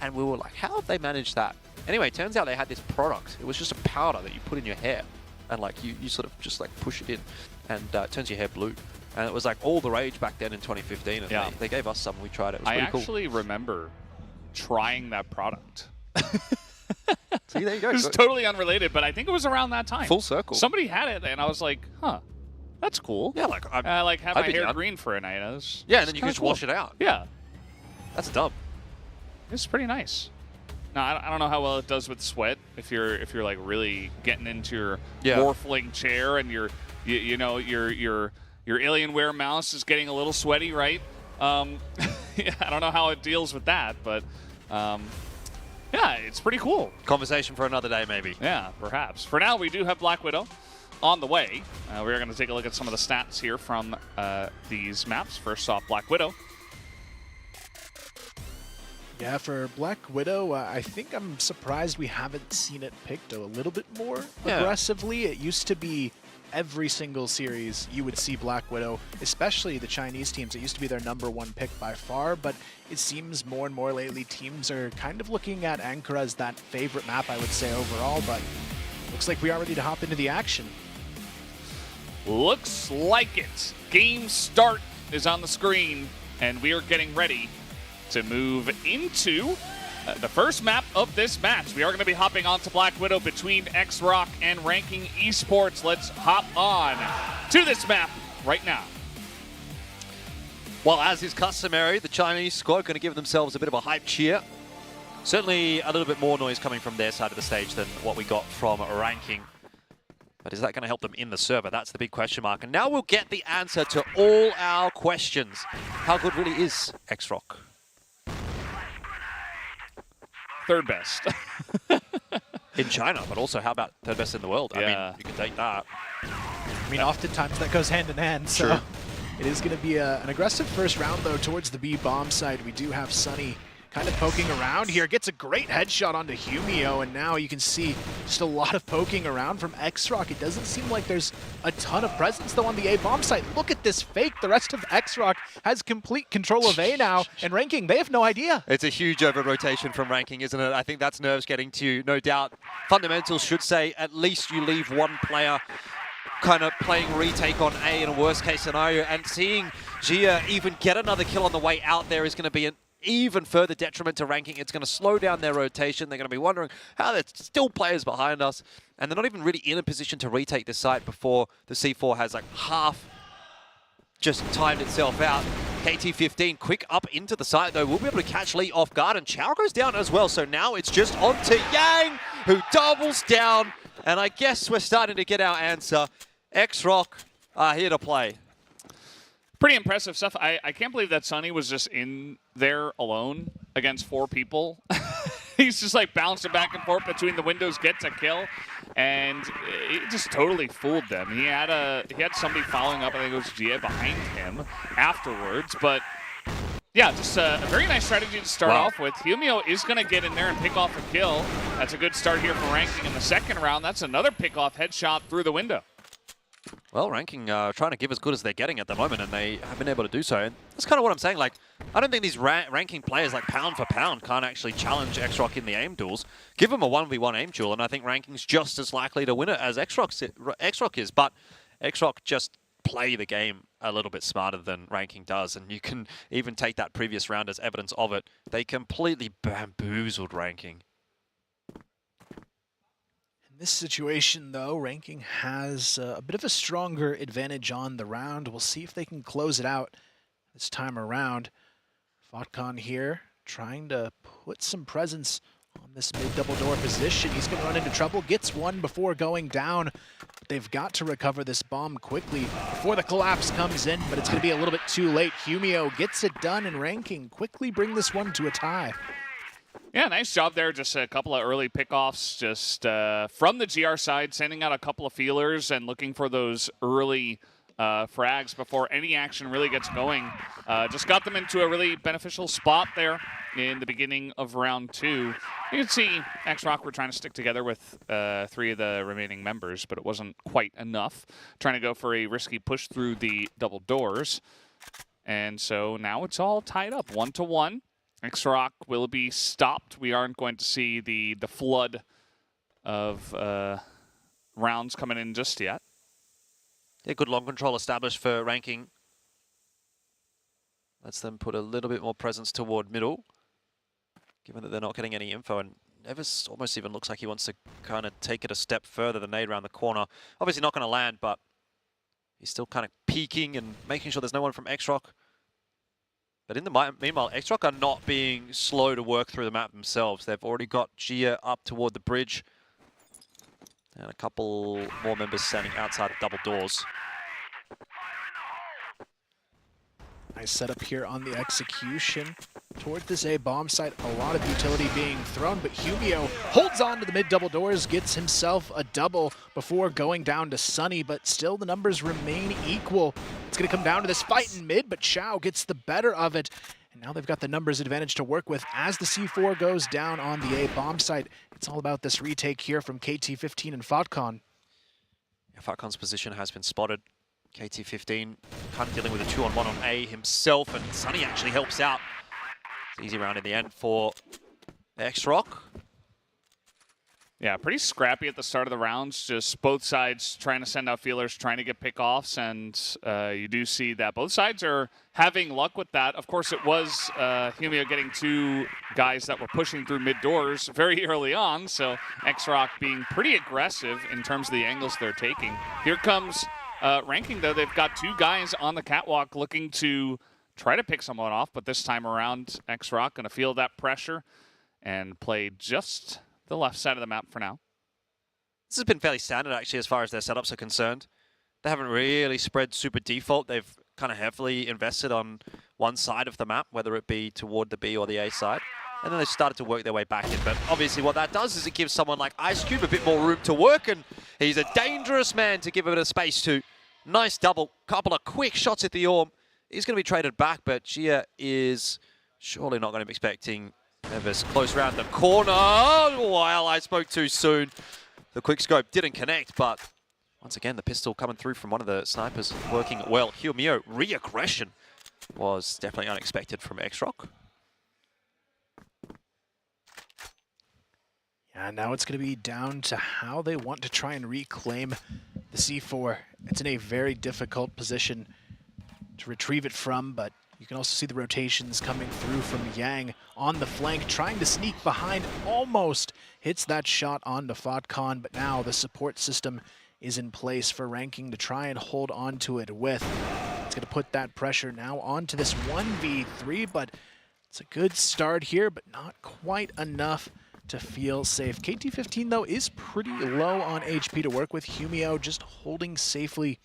And we were like, how have they managed that? Anyway, turns out they had this product. It was just a powder that you put in your hair, and like you sort of just like push it in, and it turns your hair blue. And it was like all the rage back then in 2015. And yeah. they gave us some. We tried it. It was pretty cool. I actually remember trying that product. See, there you go. It's totally unrelated, but I think it was around that time. Full circle. Somebody had it, and I was like, huh. That's cool. Yeah, like I like had my hair green for a night. And then you can just wash it out. Yeah, that's dumb. It's pretty nice. Now I don't know how well it does with sweat if you're like really getting into your morphling chair and your Alienware mouse is getting a little sweaty, right? I don't know how it deals with that, but yeah, it's pretty cool. Conversation for another day, maybe. Yeah, perhaps. For now, we do have Black Widow on the way. We're going to take a look at some of the stats here from these maps. First off, Black Widow. Yeah, for Black Widow, I think I'm surprised we haven't seen it picked a little bit more aggressively. It used to be every single series you would see Black Widow, especially the Chinese teams. It used to be their #1 pick by far, but it seems more and more lately teams are kind of looking at Ankara as that favorite map, I would say, overall, but looks like we are ready to hop into the action. Looks like it. Game start is on the screen, and we are getting ready to move into the first map of this match. We are going to be hopping onto Black Widow between XROCK and Ranking Esports. Let's hop on to this map right now. Well, as is customary, the Chinese squad going to give themselves a bit of a hype cheer. Certainly a little bit more noise coming from their side of the stage than what we got from Ranking. But is that going to help them in the server? That's the big question mark. And now we'll get the answer to all our questions. How good really is XROCK? Third best. In China, but also how about third best in the world? Yeah. I mean, you can take that. I mean, oftentimes that goes hand in hand, so Sure. It is going to be an aggressive first round, though, towards the B bomb side. We do have Sunny kind of poking around here, gets a great headshot onto Humio, and now you can see just a lot of poking around from XROCK. It doesn't seem like there's a ton of presence, though, on the A bomb site. Look at this fake. The rest of XROCK has complete control of A now, and Ranking, they have no idea. It's a huge over-rotation from Ranking, isn't it? I think that's nerves getting to you, no doubt. Fundamentals should say at least you leave one player kind of playing retake on A in a worst-case scenario, and seeing Jia even get another kill on the way out there is going to be an even further detriment to Ranking. It's going to slow down their rotation. They're going to be wondering how there's still players behind us, and they're not even really in a position to retake the site before the C4 has like half just timed itself out. KT-15 quick up into the site, though. We'll be able to catch Lee off guard, and Chow goes down as well. So now it's just on to Yang, who doubles down, and I guess we're starting to get our answer. XROCK are here to play. Pretty impressive stuff. I can't believe that Sunny was just in there alone against 4 people. He's just like bouncing back and forth between the windows, gets a kill, and it just totally fooled them. He had somebody following up, I think it was Jia, behind him afterwards. But yeah, just a very nice strategy to start off with. Humio is going to get in there and pick off a kill. That's a good start here for Ranking in the second round. That's another pick-off headshot through the window. Well, Ranking trying to give as good as they're getting at the moment, and they have been able to do so. And that's kind of what I'm saying. Like, I don't think these Ranking players, like pound for pound, can't actually challenge XROCK in the aim duels. Give them a 1v1 aim duel, and I think Ranking's just as likely to win it as XROCK is. But XROCK just play the game a little bit smarter than Ranking does, and you can even take that previous round as evidence of it. They completely bamboozled Ranking. In this situation, though, Ranking has a bit of a stronger advantage on the round. We'll see if they can close it out this time around. Fotcon here trying to put some presence on this mid-double door position. He's going to run into trouble, gets one before going down. They've got to recover this bomb quickly before the collapse comes in, but it's going to be a little bit too late. Humio gets it done, and Ranking quickly bring this one to a tie. Yeah, nice job there. Just a couple of early pickoffs just from the GR side, sending out a couple of feelers and looking for those early frags before any action really gets going. Just got them into a really beneficial spot there in the beginning of round 2. You can see XROCK were trying to stick together with 3 of the remaining members, but it wasn't quite enough. Trying to go for a risky push through the double doors. And so now it's all tied up 1-1. XROCK will be stopped. We aren't going to see the flood of rounds coming in just yet. Yeah, good long control established for Ranking. Lets them put a little bit more presence toward middle, given that they're not getting any info. And Nevis almost even looks like he wants to kind of take it a step further than nade around the corner. Obviously not going to land, but he's still kind of peeking and making sure there's no one from XROCK. But in the meanwhile, XROCK are not being slow to work through the map themselves. They've already got Jia up toward the bridge. And a couple more members standing outside the double doors. Nice setup here on the execution. Toward this A bomb site, a lot of utility being thrown, but Humio holds on to the mid double doors, gets himself a double before going down to Sunny, but still the numbers remain equal. It's going to come down to this fight in mid, but Chow gets the better of it. And now they've got the numbers advantage to work with as the C4 goes down on the A bomb site. It's all about this retake here from KT15 and Fotcon. Yeah, Fotcon's position has been spotted. KT15 kind of dealing with a 2-on-1 on A himself, and Sunny actually helps out. It's an easy round in the end for XROCK. Yeah, pretty scrappy at the start of the rounds. Just both sides trying to send out feelers, trying to get pickoffs, and you do see that both sides are having luck with that. Of course, it was Humio getting two guys that were pushing through mid doors very early on, so XROCK being pretty aggressive in terms of the angles they're taking. Here comes Ranking, though. They've got two guys on the catwalk looking to try to pick someone off, but this time around, XROCK going to feel that pressure and play just the left side of the map for now. This has been fairly standard, actually, as far as their setups are concerned. They haven't really spread super default. They've kind of heavily invested on one side of the map, whether it be toward the B or the A side. And then they've started to work their way back in. But obviously what that does is it gives someone like IceCube a bit more room to work, and he's a dangerous man to give a bit of space to. Nice double, couple of quick shots at the Orm. He's going to be traded back, but Gia is surely not going to be expecting Nevis close around the corner. While I spoke too soon. The quick scope didn't connect, but once again, the pistol coming through from one of the snipers working well. Humio, re-aggression was definitely unexpected from XROCK. Yeah, now it's going to be down to how they want to try and reclaim the C4. It's in a very difficult position to retrieve it from, but you can also see the rotations coming through from Yang on the flank, trying to sneak behind, almost hits that shot onto Fotcon, but now the support system is in place for Ranking to try and hold on to it with. It's going to put that pressure now onto this 1v3, but it's a good start here, but not quite enough to feel safe. KT15, though, is pretty low on HP to work with. Humio just holding safely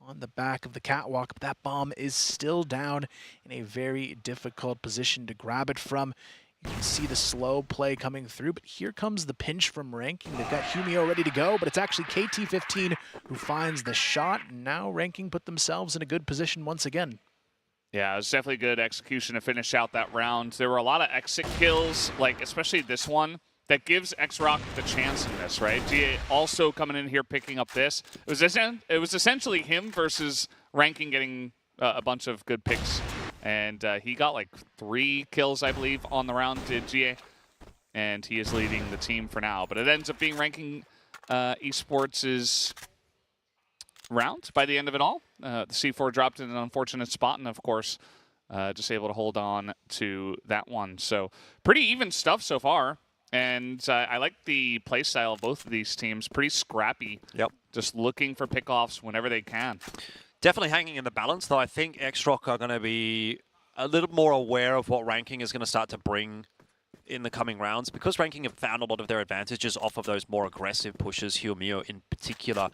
on the back of the catwalk, but that bomb is still down in a very difficult position to grab it from. You can see the slow play coming through, but here comes the pinch from Ranking. They've got Humio ready to go, but it's actually KT15 who finds the shot, and now Ranking put themselves in a good position once again. Yeah, it was definitely good execution to finish out that round. There were a lot of exit kills, like especially this one, that gives XROCK the chance in this, right? GA also coming in here picking up this. It was essentially him versus Ranking getting a bunch of good picks. And he got like 3 kills, I believe, on the round, did GA. And he is leading the team for now. But it ends up being Ranking Esports' round by the end of it all. The C4 dropped in an unfortunate spot, and of course, just able to hold on to that one. So pretty even stuff so far. And I like the play style of both of these teams. Pretty scrappy. Yep. Just looking for pickoffs whenever they can. Definitely hanging in the balance, though. I think XROCK are going to be a little more aware of what Ranking is going to start to bring in the coming rounds. Because Ranking have found a lot of their advantages off of those more aggressive pushes. Humio, in particular,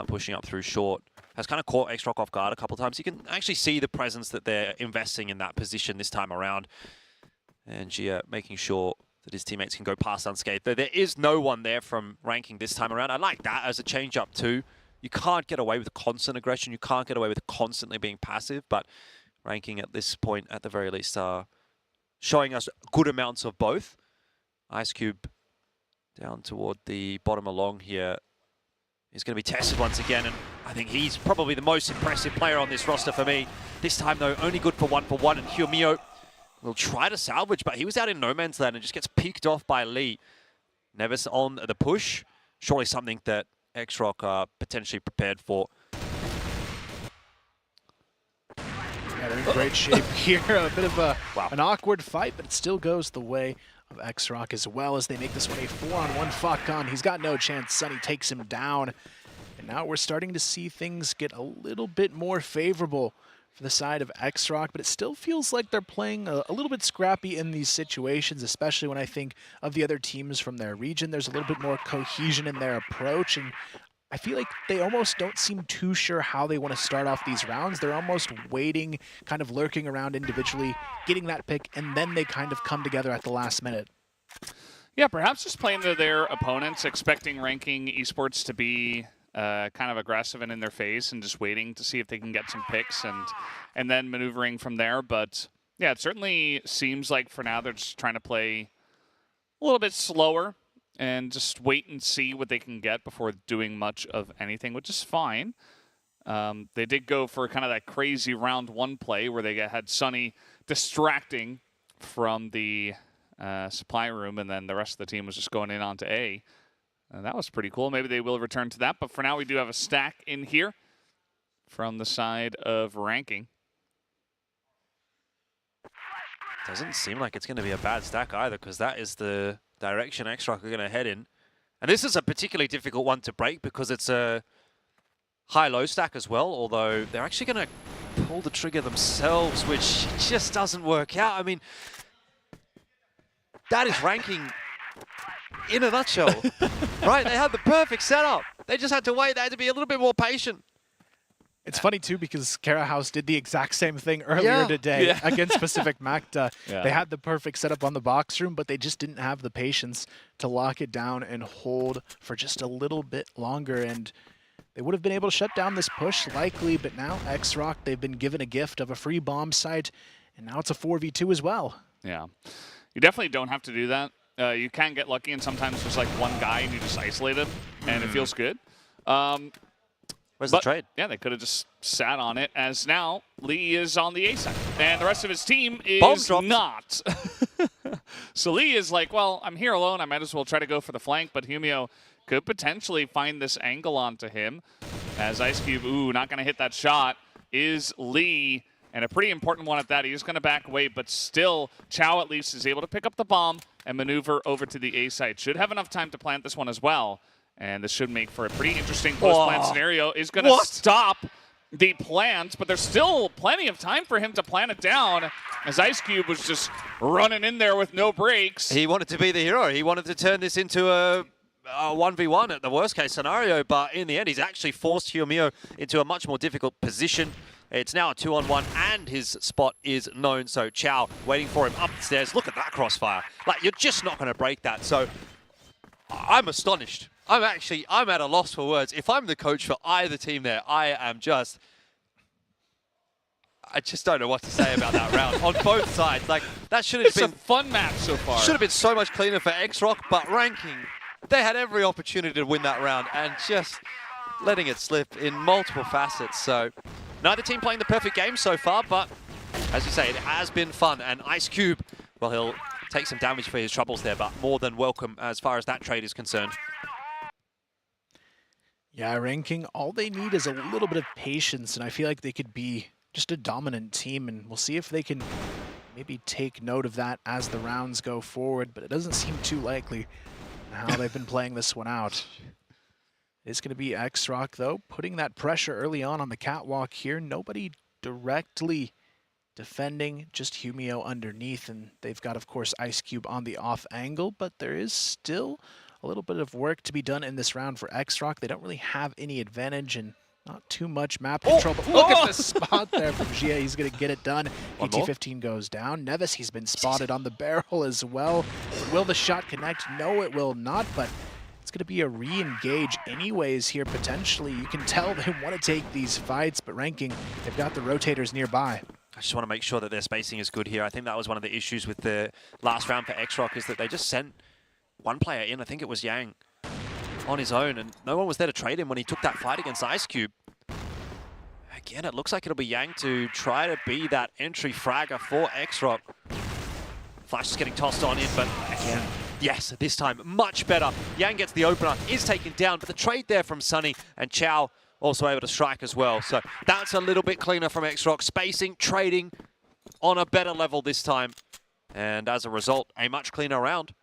pushing up through short, has kind of caught XROCK off guard a couple of times. You can actually see the presence that they're investing in that position this time around. And Gia making sure that his teammates can go past unscathed. There is no one there from Ranking this time around. I like that as a change-up too. You can't get away with constant aggression. You can't get away with constantly being passive, but Ranking at this point, at the very least, are showing us good amounts of both. IceCube down toward the bottom along here is going to be tested once again, and I think he's probably the most impressive player on this roster for me. This time, though, only good for 1-for-1, and Humio will try to salvage, but he was out in no man's land and just gets picked off by Lee. Nevis on the push. Surely something that XROCK are potentially prepared for. Yeah, they're in great shape here. A bit of an awkward fight, but it still goes the way of XROCK as well as they make this one a 4-on-1 Fotcon. He's got no chance. Sunny takes him down. And now we're starting to see things get a little bit more favorable for the side of XROCK, but it still feels like they're playing a little bit scrappy in these situations, especially when I think of the other teams from their region. There's a little bit more cohesion in their approach, and I feel like they almost don't seem too sure how they want to start off these rounds. They're almost waiting, kind of lurking around individually, getting that pick, and then they kind of come together at the last minute. Yeah, perhaps just playing to their opponents, expecting Ranking Esports to be kind of aggressive and in their face and just waiting to see if they can get some picks and then maneuvering from there. But Yeah, it certainly seems like for now they're just trying to play a little bit slower and just wait and see what they can get before doing much of anything, which is fine. They did go for kind of that crazy round 1 play where they had Sunny distracting from the supply room, and then the rest of the team was just going in onto A. And that was pretty cool. Maybe they will return to that. But for now, we do have a stack in here from the side of ranking. Doesn't seem like it's going to be a bad stack either, because that is the direction XROCK are going to head in. And this is a particularly difficult one to break because it's a high-low stack as well, although they're actually going to pull the trigger themselves, which just doesn't work out. I mean, that is ranking in a nutshell, right? They had the perfect setup. They just had to wait. They had to be a little bit more patient. It's funny, too, because Kara House did the exact same thing earlier today against Pacific Macta. They had the perfect setup on the box room, but they just didn't have the patience to lock it down and hold for just a little bit longer. And they would have been able to shut down this push, likely, but now XROCK, they've been given a gift of a free bomb site, and now it's a 4v2 as well. Yeah. You definitely don't have to do that. You can get lucky, and sometimes there's like one guy and you just isolate him, and it feels good. Where's the trade? Yeah, they could have just sat on it, as now Lee is on the A side, and the rest of his team is not. So Lee is like, well, I'm here alone. I might as well try to go for the flank, but Humio could potentially find this angle onto him. As Ice Cube, not going to hit that shot, is Lee, and a pretty important one at that. He is going to back away, but still, Chow at least is able to pick up the bomb and maneuver over to the A side. Should have enough time to plant this one as well. And this should make for a pretty interesting post-plant scenario. Is going to stop the plant, but there's still plenty of time for him to plant it down, as Ice Cube was just running in there with no brakes. He wanted to be the hero. He wanted to turn this into a 1v1 at the worst-case scenario, but in the end, he's actually forced Humio into a much more difficult position. It's now a 2-on-1, and his spot is known, so Chow waiting for him up the stairs. Look at that crossfire. Like, you're just not going to break that, so I'm astonished. I'm at a loss for words. If I'm the coach for either team there, I just don't know what to say about that round on both sides. Like, that should have been a fun match so far. Should have been so much cleaner for XROCK, but ranking, they had every opportunity to win that round and just letting it slip in multiple facets. So neither team playing the perfect game so far, but as you say, it has been fun. And Ice Cube, well, he'll take some damage for his troubles there, but more than welcome as far as that trade is concerned. Yeah, ranking, all they need is a little bit of patience, and I feel like they could be just a dominant team, and we'll see if they can maybe take note of that as the rounds go forward, but it doesn't seem too likely how they've been playing this one out. It's going to be XROCK, though, putting that pressure early on the catwalk here. Nobody directly defending, just Humio underneath, and they've got, of course, Ice Cube on the off angle, but there is still a little bit of work to be done in this round for XROCK. They don't really have any advantage and not too much map control, but look at the spot there from Gia. He's going to get it done. ET15 goes down. Nevis, he's been spotted on the barrel as well. Will the shot connect? No, it will not, but it's going to be a re-engage anyways here, potentially. You can tell they want to take these fights, but ranking, they've got the rotators nearby. I just want to make sure that their spacing is good here. I think that was one of the issues with the last round for XROCK, is that they just sent one player in, I think it was Yang, on his own, and no one was there to trade him when he took that fight against Ice Cube. Again, it looks like it'll be Yang to try to be that entry fragger for XROCK. Flash is getting tossed on in, but again, yes, this time much better. Yang gets the opener, is taken down, but the trade there from Sunny, and Chow also able to strike as well. So that's a little bit cleaner from XROCK. Spacing, trading on a better level this time. And as a result, a much cleaner round.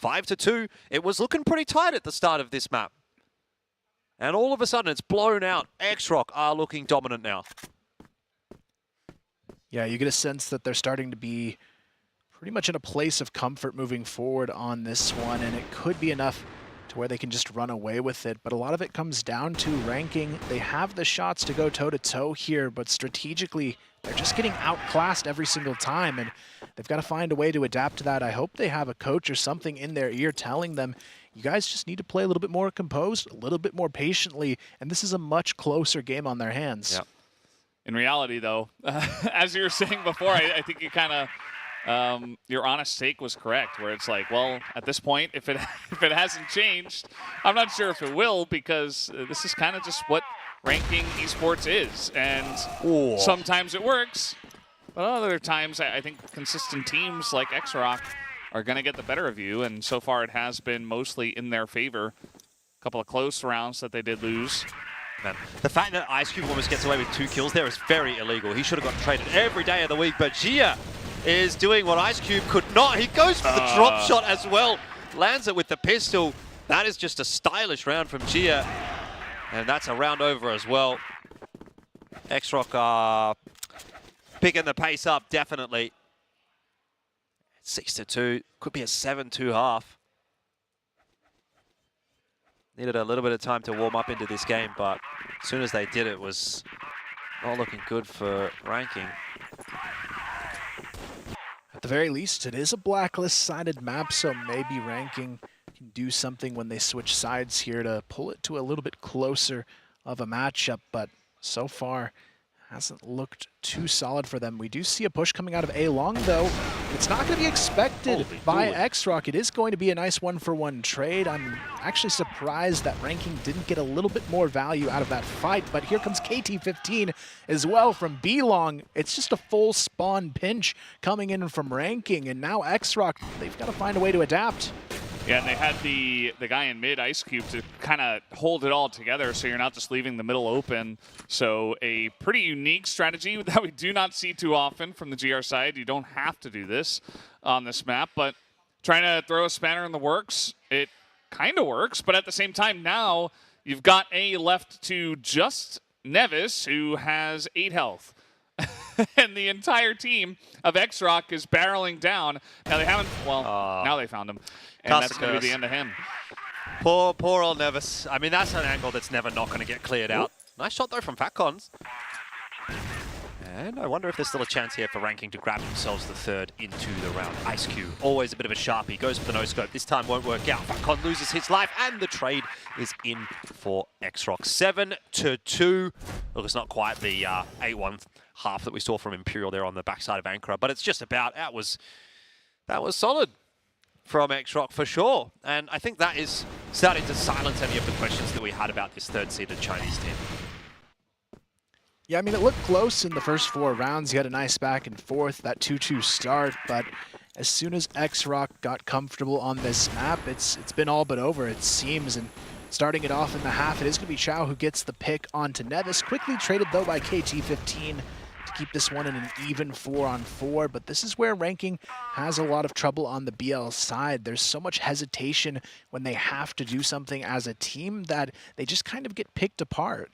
5-2. It was looking pretty tight at the start of this map. And all of a sudden, it's blown out. XROCK are looking dominant now. Yeah, you get a sense that they're starting to be pretty much in a place of comfort moving forward on this one, and it could be enough to where they can just run away with it. But a lot of it comes down to ranking. They have the shots to go toe-to-toe here, but strategically, they're just getting outclassed every single time, and they've got to find a way to adapt to that. I hope they have a coach or something in their ear telling them, you guys just need to play a little bit more composed, a little bit more patiently, and this is a much closer game on their hands. Yep. In reality, though, as you were saying before, I think you kind of your honest take was correct, where it's like, well, at this point, if it hasn't changed, I'm not sure if it will, because this is kind of just what ranking esports is, and sometimes it works, but other times I think consistent teams like XROCK are going to get the better of you, and so far it has been mostly in their favor. A couple of close rounds that they did lose. Man, the fact that IceCube almost gets away with 2 kills there is very illegal. He should have gotten traded every day of the week, but Gia is doing what IceCube could not. He goes for the drop shot as well. Lands it with the pistol. That is just a stylish round from Gia. And that's a round over as well. XROCK are picking the pace up, definitely. 6-2. Could be a 7-2 half. Needed a little bit of time to warm up into this game, but as soon as they did, it was not looking good for ranking. At the very least, it is a blacklist-sided map, so maybe ranking can do something when they switch sides here to pull it to a little bit closer of a matchup, but so far hasn't looked too solid for them. We do see a push coming out of A long, though. It's not going to be expected by XROCK. It is going to be a nice one-for-one trade. I'm actually surprised that ranking didn't get a little bit more value out of that fight, but here comes KT15 as well from B long. It's just a full spawn pinch coming in from ranking, and now XROCK, they've got to find a way to adapt. Yeah, and they had the guy in mid, IceCube, to kind of hold it all together so you're not just leaving the middle open. So a pretty unique strategy that we do not see too often from the GR side. You don't have to do this on this map, but trying to throw a spanner in the works, it kind of works. But at the same time, now you've got A left to just Nevis, who has 8 health. And the entire team of XROCK is barreling down. Now they haven't, well, now they found him. And that's going to be the end of him. Poor old Nevis. I mean, that's an angle that's never not going to get cleared out. Nice shot, though, from Fatcons. And I wonder if there's still a chance here for ranking to grab themselves the 3rd into the round. IceCube, always a bit of a sharpie, goes for the no-scope. This time won't work out. Fatcon loses his life, and the trade is in for XROCK. 7-2. Look, it's not quite the 8-1 half that we saw from Imperial there on the backside of Ankara, but it's just about, that was solid from XROCK for sure. And I think that is starting to silence any of the questions that we had about this 3rd-seeded Chinese team. Yeah, I mean, it looked close in the first 4 rounds. You had a nice back and forth, that 2-2 start, but as soon as XROCK got comfortable on this map, it's been all but over, it seems. And starting it off in the half, it is going to be Chow who gets the pick onto Nevis. Quickly traded, though, by KT15 to keep this one in an even 4-on-4. But this is where ranking has a lot of trouble on the BL side. There's so much hesitation when they have to do something as a team that they just kind of get picked apart.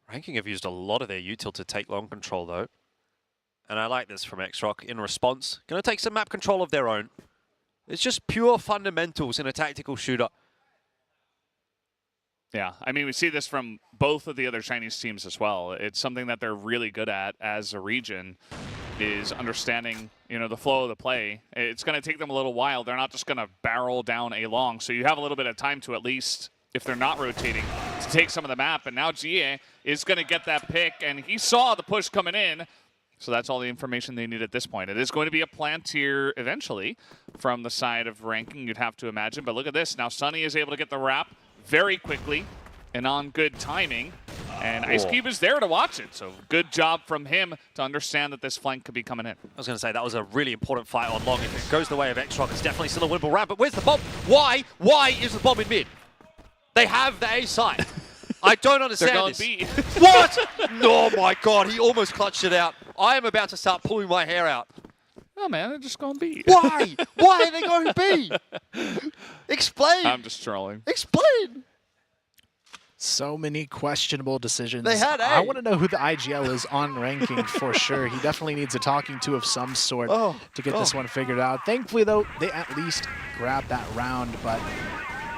Ranking have used a lot of their util to take long control, though. And I like this from XROCK. In response, going to take some map control of their own. It's just pure fundamentals in a tactical shooter. Yeah, I mean, we see this from both of the other Chinese teams as well. It's something that they're really good at as a region, is understanding, you know, the flow of the play. It's going to take them a little while. They're not just going to barrel down A long, so you have a little bit of time to at least, if they're not rotating, to take some of the map. And now GA is going to get that pick, and he saw the push coming in, so that's all the information they need at this point. It is going to be a plant here eventually from the side of ranking, you'd have to imagine. But look at this. Now Sunny is able to get the wrap very quickly and on good timing. And IceCube is there to watch it. So good job from him to understand that this flank could be coming in. I was going to say, that was a really important fight on long. If it goes the way of XROCK, it's definitely still a winnable round. But where's the bomb? Why? Why is the bomb in mid? They have the A side. I don't understand this. B. What? Oh my God, he almost clutched it out. I am about to start pulling my hair out. Oh man, they're just going B. Why? Why are they going B? Explain. I'm just trolling. Explain. So many questionable decisions. They had A. I want to know who the IGL is on ranking for sure. He definitely needs a talking to of some sort to get this one figured out. Thankfully, though, they at least grabbed that round, but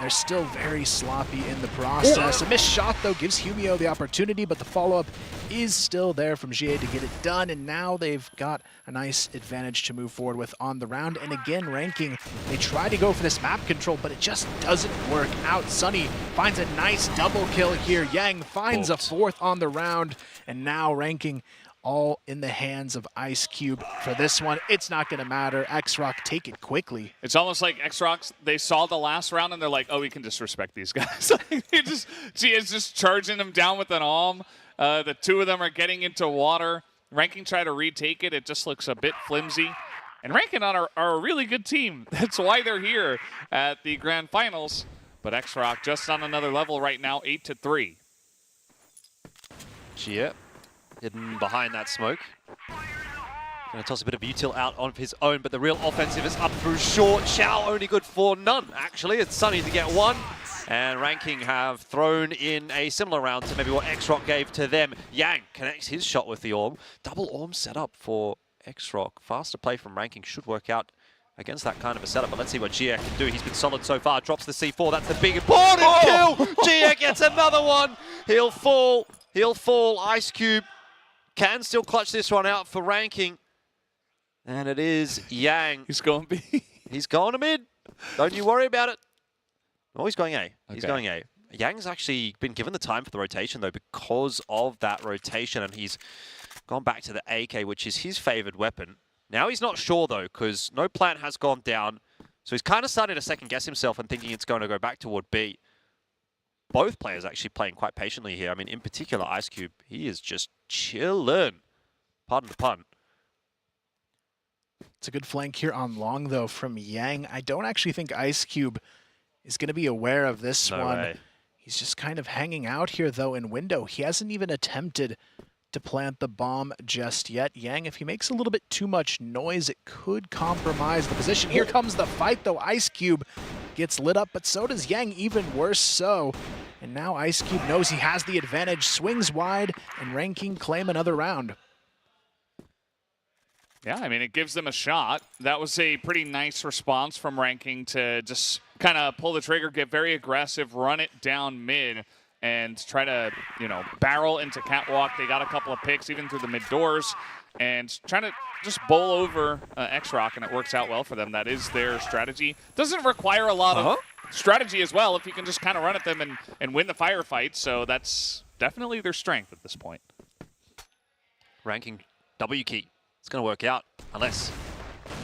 They're still very sloppy in the process. A missed shot, though, gives Humio the opportunity, but the follow-up is still there from GA to get it done, and now they've got a nice advantage to move forward with on the round. And again, Ranking, they try to go for this map control, but it just doesn't work out. Sunny finds a nice double kill here. Yang finds a 4th on the round, and now Ranking all in the hands of Ice Cube for this one. It's not going to matter. XROCK take it quickly. It's almost like XROCK, they saw the last round and they're like, oh, we can disrespect these guys. She is just charging them down with an arm. The two of them are getting into water. Ranking try to retake it. It just looks a bit flimsy. And Ranking are a really good team. That's why they're here at the Grand Finals. But XROCK just on another level right now, 8-3. Gia hidden behind that smoke. Gonna toss a bit of util out on his own, but the real offensive is up through short. Xiao only good for none, actually. It's Sunny to get one. And Ranking have thrown in a similar round to maybe what XROCK gave to them. Yang connects his shot with the Orm. Double Orm set up for XROCK. Faster play from Ranking should work out against that kind of a setup, but let's see what Gia can do. He's been solid so far. Drops the C4. That's the big important kill. Gia gets another one. He'll fall. He'll fall. Ice Cube can still clutch this one out for Ranking. And it is Yang. He's going B. He's going to mid. Don't you worry about it. Oh, he's going A. Okay. He's going A. Yang's actually been given the time for the rotation, though, because of that rotation, and he's gone back to the AK, which is his favored weapon. Now he's not sure, though, because no plant has gone down, so he's kind of starting to second-guess himself and thinking it's going to go back toward B. Both players actually playing quite patiently here. I mean, in particular, Ice Cube, he is just chillin'. Pardon the pun. It's a good flank here on long, though, from Yang. I don't actually think Ice Cube is going to be aware of this one. Way. He's just kind of hanging out here, though, in window. He hasn't even attempted to plant the bomb just yet. Yang, if he makes a little bit too much noise, it could compromise the position. Here comes the fight, though. Ice Cube gets lit up, but so does Yang, even worse so. And now Ice Cube knows he has the advantage, swings wide, and Ranking claim another round. Yeah, I mean, it gives them a shot. That was a pretty nice response from Ranking to just kind of pull the trigger, get very aggressive, run it down mid, and try to, you know, barrel into Catwalk. They got a couple of picks even through the mid doors, and trying to just bowl over XROCK, and it works out well for them. That is their strategy. Doesn't require a lot of strategy as well if you can just kind of run at them and win the firefight, so that's definitely their strength at this point. Ranking W key. It's going to work out, unless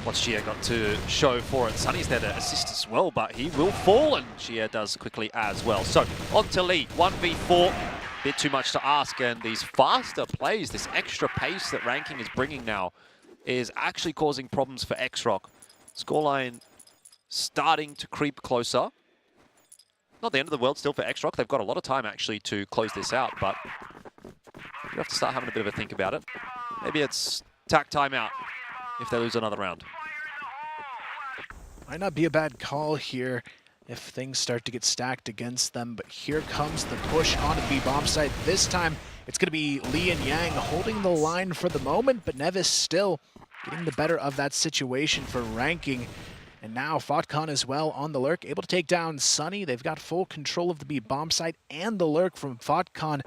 what's Gia got to show for it. Sunny's there to assist as well, but he will fall, and Gia does quickly as well. So, on to lead, 1v4. Bit too much to ask, and these faster plays, this extra pace that Ranking is bringing now, is actually causing problems for XROCK. Scoreline starting to creep closer. Not the end of the world still for XROCK. They've got a lot of time, actually, to close this out, but you have to start having a bit of a think about it. Maybe it's tack timeout if they lose another round. Might not be a bad call here if things start to get stacked against them, but here comes the push onto the B-bomb site. This time, it's going to be Lee and Yang holding the line for the moment, but Nevis still getting the better of that situation for Ranking. And now Fotcon as well on the lurk, able to take down Sunny. They've got full control of the B-bomb site, and the lurk from Fotcon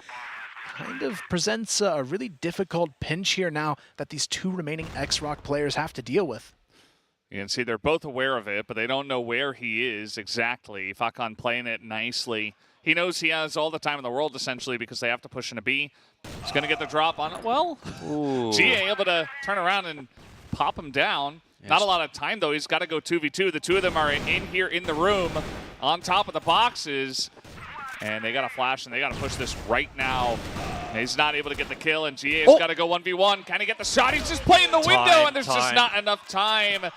kind of presents a really difficult pinch here now that these two remaining XROCK players have to deal with. You can see they're both aware of it, but they don't know where he is exactly. Fotcon playing it nicely. He knows he has all the time in the world, essentially, because they have to push in a B. He's going to get the drop on it. Well, GA able to turn around and pop him down. Yes. Not a lot of time, though. He's got to go 2v2. The two of them are in here in the room on top of the boxes. And they got to flash, and they got to push this right now. And he's not able to get the kill, and GA's got to go 1v1. Can he get the shot? He's just playing the window, and there's just not enough time.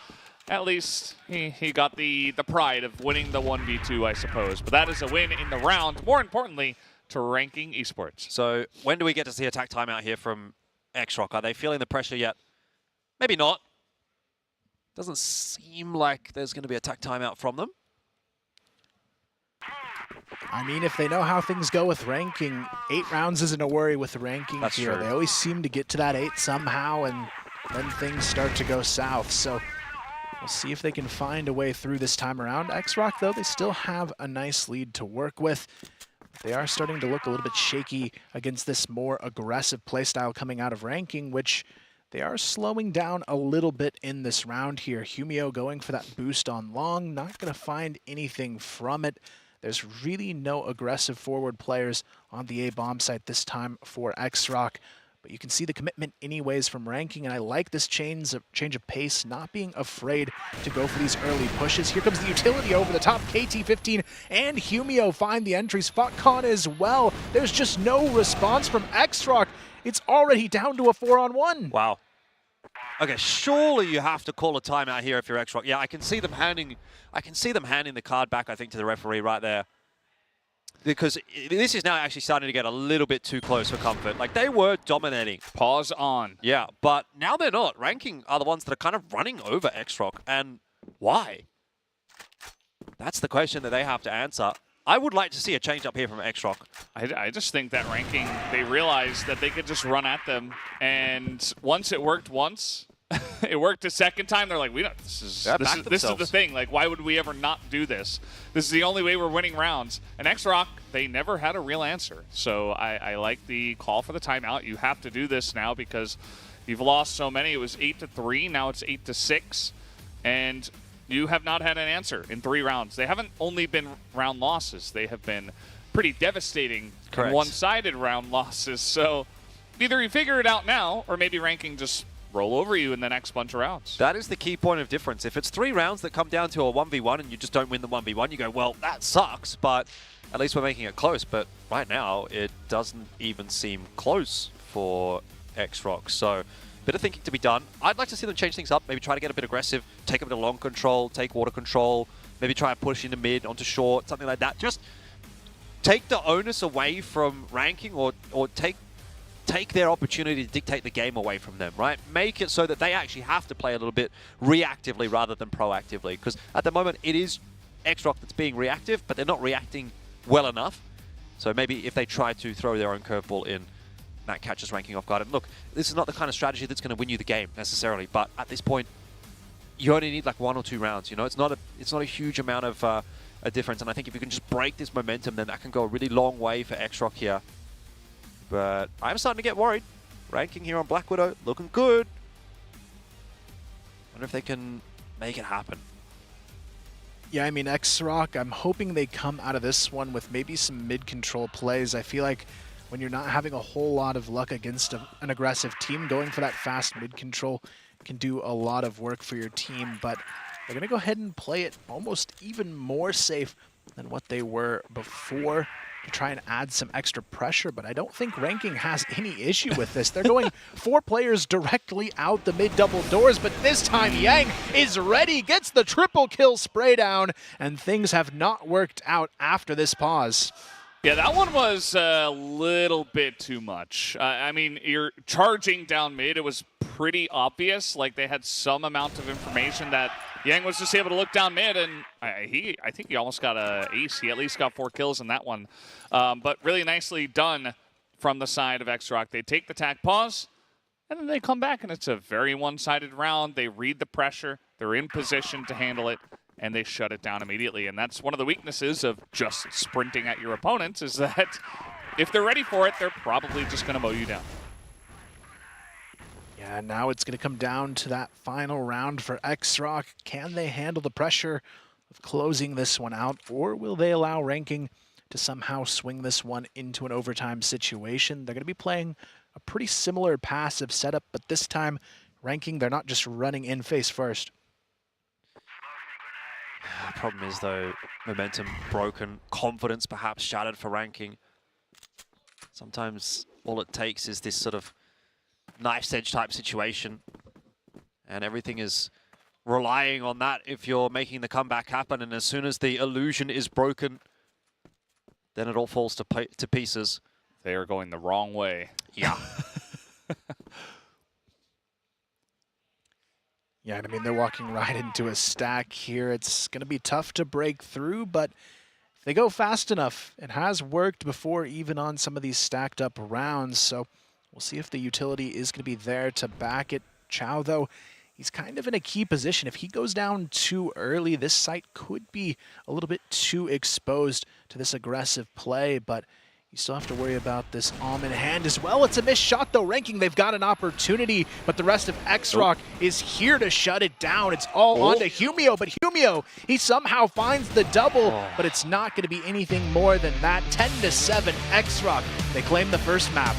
At least he got the pride of winning the 1v2, I suppose. But that is a win in the round, more importantly, to Ranking Esports. So when do we get to see a tack timeout here from XROCK? Are they feeling the pressure yet? Maybe not. Doesn't seem like there's going to be a tack timeout from them. I mean, if they know how things go with Ranking, 8 rounds isn't a worry with the Ranking here. True. They always seem to get to that 8 somehow, and then things start to go south. So We'll see if they can find a way through this time around. XROCK, though, they still have a nice lead to work with. They are starting to look a little bit shaky against this more aggressive playstyle coming out of ranking, which they are slowing down a little bit in this round here. Humio going for that boost on long, not going to find anything from it. There's really no aggressive forward players on the A-bomb site this time for XROCK. But you can see the commitment anyways from ranking, and I like this change of pace, not being afraid to go for these early pushes. Here comes the utility over the top. KT15 and Humio find the entries. FuckCon as well. There's just no response from XROCK. It's already down to a 4-on-1. Wow. Okay, surely you have to call a timeout here if you're XROCK. Yeah, I can see them handing the card back, I think, to the referee right there. Because this is now actually starting to get a little bit too close for comfort. Like, they were dominating. Pause on. Yeah, but now they're not. Ranking are the ones that are kind of running over XROCK. And why? That's the question that they have to answer. I would like to see a change up here from XROCK. I just think that ranking, they realized that they could just run at them. And once it worked once, it worked a second time. They're like, this is the thing. Like, why would we ever not do this? This is the only way we're winning rounds. And XROCK, they never had a real answer. So I like the call for the timeout. You have to do this now because you've lost so many. It was 8-3. Now it's 8-6. And you have not had an answer in 3 rounds. They haven't only been round losses. They have been pretty devastating, one-sided round losses. So either you figure it out now, or maybe ranking just roll over you in the next bunch of rounds. That is the key point of difference. If it's 3 rounds that come down to a 1v1 and you just don't win the 1v1, you go, well, that sucks, but at least we're making it close. But right now, it doesn't even seem close for XROCK. So, bit of thinking to be done. I'd like to see them change things up, maybe try to get a bit aggressive, take a bit of long control, take water control, maybe try and push into mid, onto short, something like that. Just take the onus away from ranking or take their opportunity to dictate the game away from them, right? Make it so that they actually have to play a little bit reactively rather than proactively. Because at the moment, it is XROCK that's being reactive, but they're not reacting well enough. So maybe if they try to throw their own curveball in, that catches ranking off guard. And look, this is not the kind of strategy that's going to win you the game necessarily, but at this point, you only need like 1 or 2 rounds. You know, it's not a huge amount of a difference. And I think if you can just break this momentum, then that can go a really long way for XROCK here. But I'm starting to get worried. Ranking here on Black Widow, looking good. Wonder if they can make it happen. Yeah, I mean, XROCK, I'm hoping they come out of this one with maybe some mid-control plays. I feel like when you're not having a whole lot of luck against an aggressive team, going for that fast mid-control can do a lot of work for your team. But they're going to go ahead and play it almost even more safe than what they were before, to try and add some extra pressure, but I don't think ranking has any issue with this. They're going 4 players directly out the mid-double doors, but this time Yang is ready, gets the triple kill spray down, and things have not worked out after this pause. Yeah, that one was a little bit too much. I mean, you're charging down mid. It was pretty obvious. Like, they had some amount of information that Yang was just able to look down mid, and I think he almost got an ace. He at least got 4 kills in that one. But really nicely done from the side of XROCK. They take the tack pause, and then they come back, and it's a very one-sided round. They read the pressure. They're in position to handle it, and they shut it down immediately. And that's one of the weaknesses of just sprinting at your opponents, is that if they're ready for it, they're probably just going to mow you down. Yeah, now it's going to come down to that final round for XROCK. Can they handle the pressure of closing this one out, or will they allow ranking to somehow swing this one into an overtime situation? They're going to be playing a pretty similar passive setup, but this time ranking, they're not just running in face first. Problem is, though, momentum broken, confidence perhaps shattered for ranking. Sometimes all it takes is this sort of knife's edge type situation, and everything is relying on that if you're making the comeback happen. And as soon as the illusion is broken, then it all falls to pieces. They are going the wrong way. Yeah. Yeah, I mean, they're walking right into a stack here. It's going to be tough to break through, but if they go fast enough, it has worked before, even on some of these stacked up rounds. So we'll see if the utility is going to be there to back it. Chow, though, he's kind of in a key position. If he goes down too early, this site could be a little bit too exposed to this aggressive play, but you still have to worry about this in hand as well. It's a missed shot though. Ranking, they've got an opportunity, but the rest of XROCK is here to shut it down. It's all onto Humio, but Humio, he somehow finds the double, but it's not going to be anything more than that. 10-7, XROCK, they claim the first map.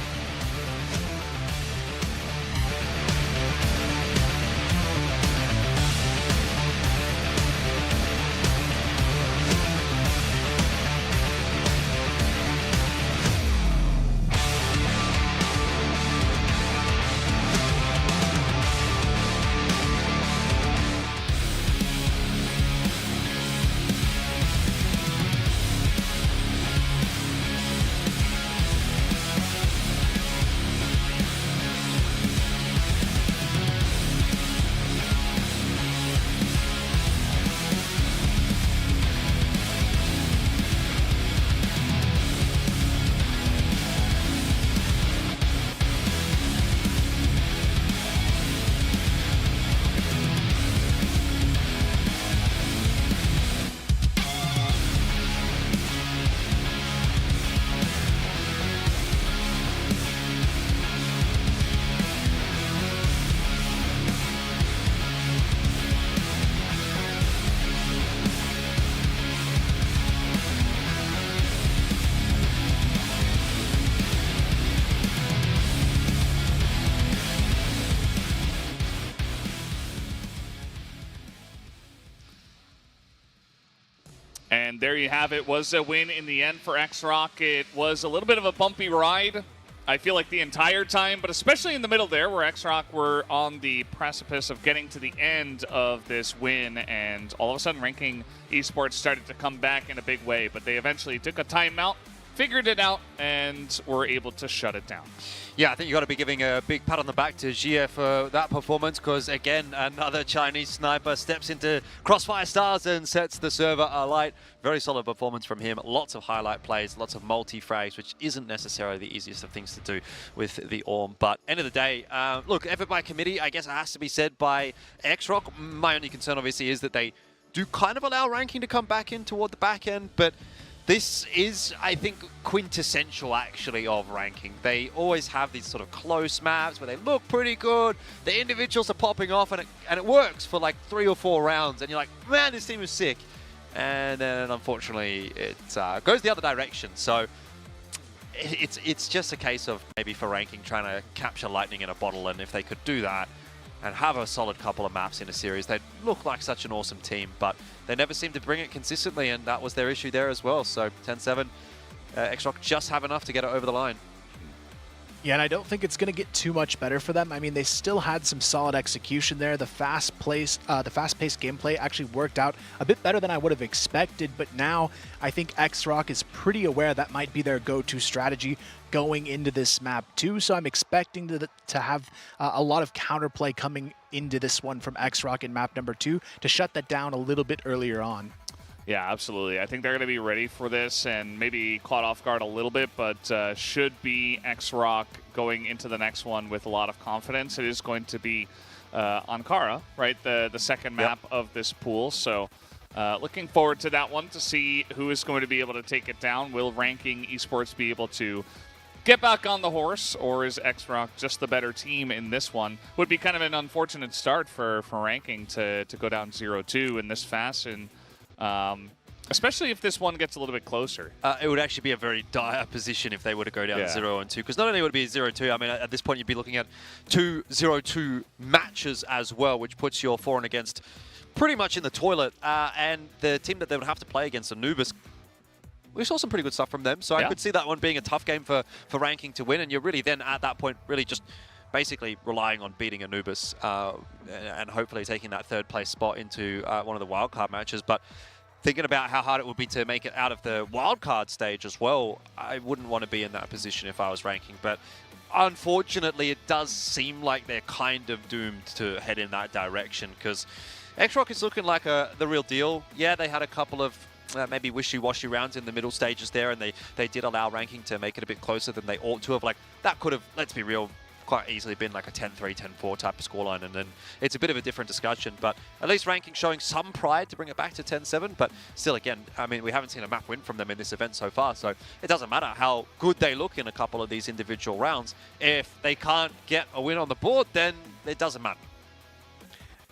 And there you have it. Was a win in the end for XROCK. It was a little bit of a bumpy ride, I feel like, the entire time, but especially in the middle there where XROCK were on the precipice of getting to the end of this win, and all of a sudden Ranking Esports started to come back in a big way, but they eventually took a timeout, figured it out, and were able to shut it down. Yeah, I think you got to be giving a big pat on the back to Jie for that performance, because again, another Chinese sniper steps into Crossfire Stars and sets the server alight. Very solid performance from him. Lots of highlight plays, lots of multi-frags, which isn't necessarily the easiest of things to do with the Orm. But end of the day, look, effort by committee, I guess it has to be said by XROCK. My only concern, obviously, is that they do kind of allow Ranking to come back in toward the back end, but this is, I think, quintessential, actually, of Ranking. They always have these sort of close maps where they look pretty good. The individuals are popping off, and it works for like 3 or 4 rounds. And you're like, man, this team is sick. And then, unfortunately, it goes the other direction. So it's just a case of maybe for Ranking trying to capture lightning in a bottle. And if they could do that and have a solid couple of maps in a series, they'd look like such an awesome team. But they never seem to bring it consistently, and that was their issue there as well. So 10-7, XROCK just have enough to get it over the line. Yeah, and I don't think it's going to get too much better for them. I mean, they still had some solid execution there. The fast-paced gameplay actually worked out a bit better than I would have expected, but now I think XROCK is pretty aware that might be their go-to strategy going into this map too. So I'm expecting to have a lot of counterplay coming into this one from XROCK in map number 2 to shut that down a little bit earlier on. Yeah, absolutely. I think they're going to be ready for this and maybe caught off guard a little bit, but should be XROCK going into the next one with a lot of confidence. It is going to be Ankara, right? The second map of this pool. So looking forward to that one to see who is going to be able to take it down. Will Ranking Esports be able to get back on the horse, or is XROCK just the better team in this one? Would be kind of an unfortunate start for Ranking to go down 0-2 in this fashion. Especially if this one gets a little bit closer. It would actually be a very dire position if they were to go down 0-2, because not only would it be 0-2, I mean, at this point you'd be looking at 2 0-2 matches as well, which puts your for and against pretty much in the toilet. And the team that they would have to play against, Anubis, we saw some pretty good stuff from them, so I could see that one being a tough game for Ranking to win, and you're really then at that point really just basically relying on beating Anubis and hopefully taking that 3rd place spot into one of the wildcard matches. But thinking about how hard it would be to make it out of the wildcard stage as well, I wouldn't want to be in that position if I was Ranking. But unfortunately, it does seem like they're kind of doomed to head in that direction, because XROCK is looking like the real deal. Yeah, they had a couple of maybe wishy-washy rounds in the middle stages there, and they did allow Ranking to make it a bit closer than they ought to have. Like, that could have, let's be real, quite easily been like a 10-3, 10-4 type of scoreline, and then it's a bit of a different discussion. But at least ranking showing some pride to bring it back to 10-7. But still, again, I mean, we haven't seen a map win from them in this event so far, so it doesn't matter how good they look in a couple of these individual rounds. If they can't get a win on the board, then it doesn't matter.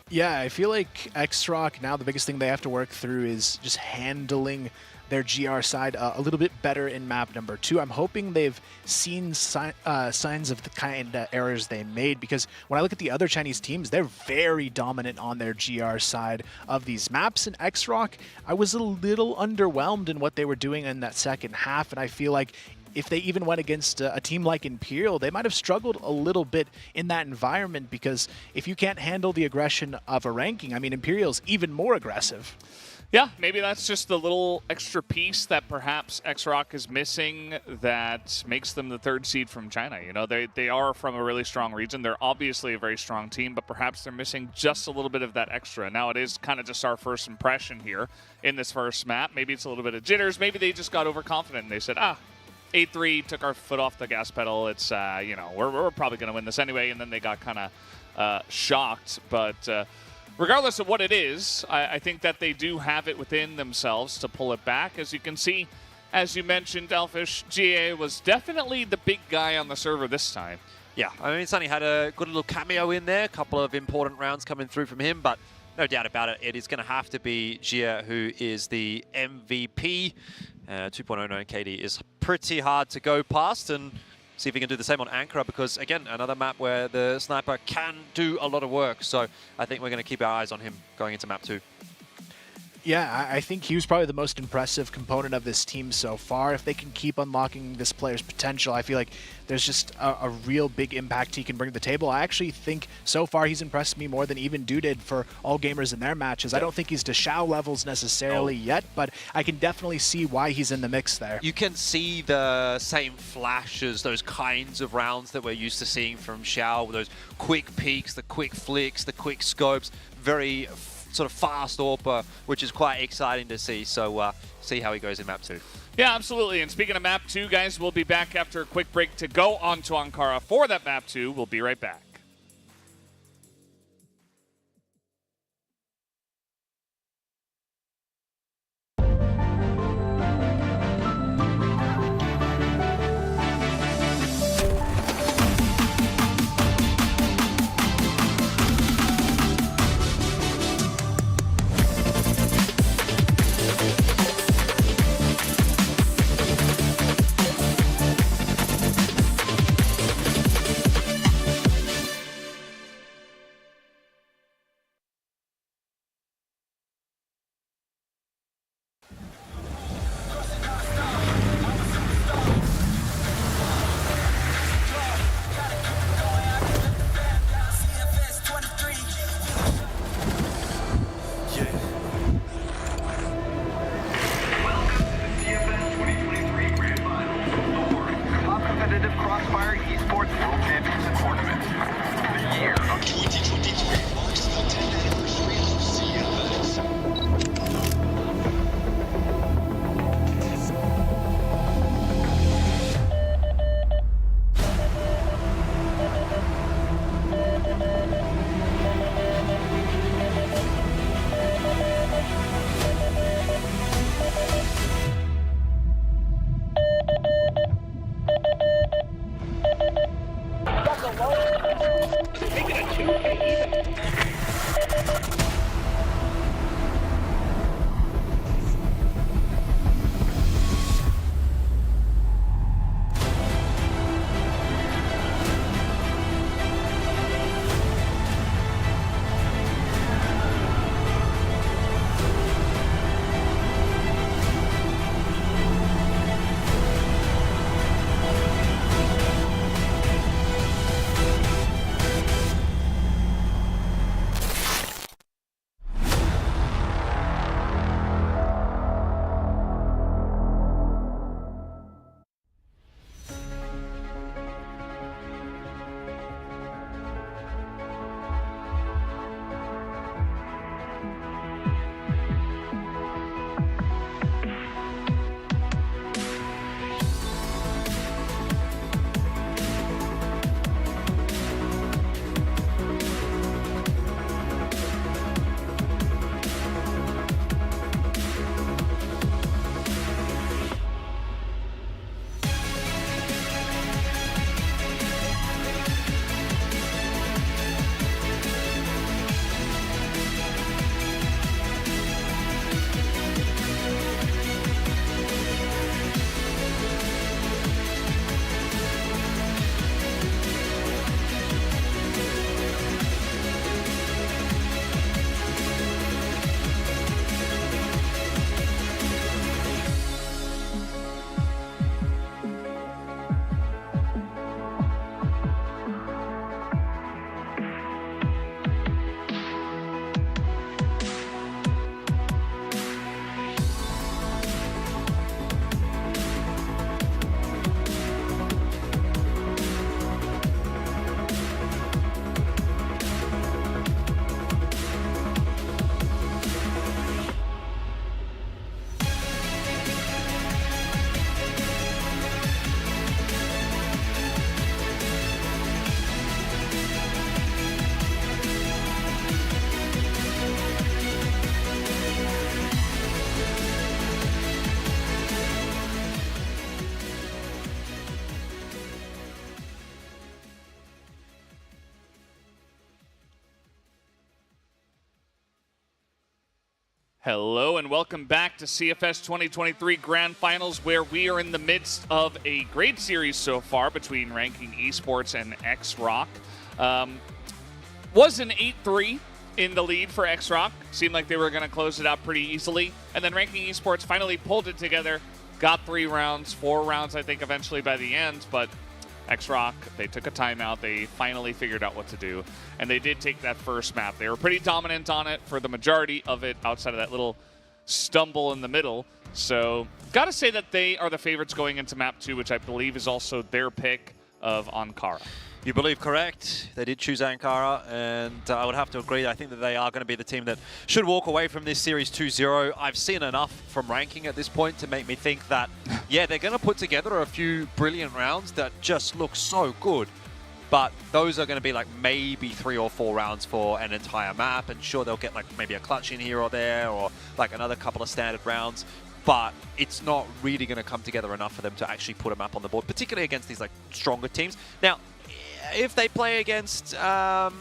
Yeah, I feel like XROCK now the biggest thing they have to work through is just handling their GR side a little bit better in map number 2. I'm hoping they've seen signs of the kind of errors they made, because when I look at the other Chinese teams, they're very dominant on their GR side of these maps. In XROCK, I was a little underwhelmed in what they were doing in that second half, and I feel like if they even went against a team like Imperial, they might have struggled a little bit in that environment, because if you can't handle the aggression of a ranking, I mean, Imperial's even more aggressive. Yeah, maybe that's just the little extra piece that perhaps XROCK is missing that makes them the 3rd seed from China. You know, they are from a really strong region. They're obviously a very strong team, but perhaps they're missing just a little bit of that extra. Now, it is kind of just our first impression here in this first map. Maybe it's a little bit of jitters. Maybe they just got overconfident and they said, 8-3, took our foot off the gas pedal. It's, you know, we're probably going to win this anyway. And then they got kind of shocked. But regardless of what it is, I think that they do have it within themselves to pull it back. As you can see, as you mentioned, Elfish, GA was definitely the big guy on the server this time. Yeah, I mean, Sunny had a good little cameo in there, a couple of important rounds coming through from him, but no doubt about it, it is going to have to be Jia who is the MVP. 2.09 KD is pretty hard to go past, and see if he can do the same on Ankara, because, again, another map where the sniper can do a lot of work. So I think we're going to keep our eyes on him going into map 2. Yeah, I think he was probably the most impressive component of this team so far. If they can keep unlocking this player's potential, I feel like there's just a real big impact he can bring to the table. I actually think so far he's impressed me more than even Du did for All Gamers in their matches. I don't think he's to Xiao levels necessarily yet, but I can definitely see why he's in the mix there. You can see the same flashes, those kinds of rounds that we're used to seeing from Xiao, those quick peeks, the quick flicks, the quick scopes, very sort of fast AWPer, which is quite exciting to see. So see how he goes in map 2. Yeah, absolutely. And speaking of map 2, guys, we'll be back after a quick break to go on to Ankara for that map 2. We'll be right back. Hello and welcome back to CFS 2023 Grand Finals, where we are in the midst of a great series so far between Ranking Esports and XROCK. Was an 8-3 in the lead for XROCK. Seemed like they were going to close it out pretty easily. And then Ranking Esports finally pulled it together, got 3 rounds, 4 rounds I think eventually by the end, but XROCK, they took a timeout. They finally figured out what to do, and they did take that first map. They were pretty dominant on it for the majority of it outside of that little stumble in the middle. So got to say that they are the favorites going into map 2, which I believe is also their pick of Ankara. You believe correct. They did choose Ankara, and I would have to agree. I think that they are going to be the team that should walk away from this series 2-0. I've seen enough from Ranking at this point to make me think that, yeah, they're going to put together a few brilliant rounds that just look so good. But those are going to be like maybe 3 or 4 rounds for an entire map, and sure, they'll get like maybe a clutch in here or there, or like another couple of standard rounds. But it's not really going to come together enough for them to actually put a map on the board, particularly against these like stronger teams. Now, if they play against a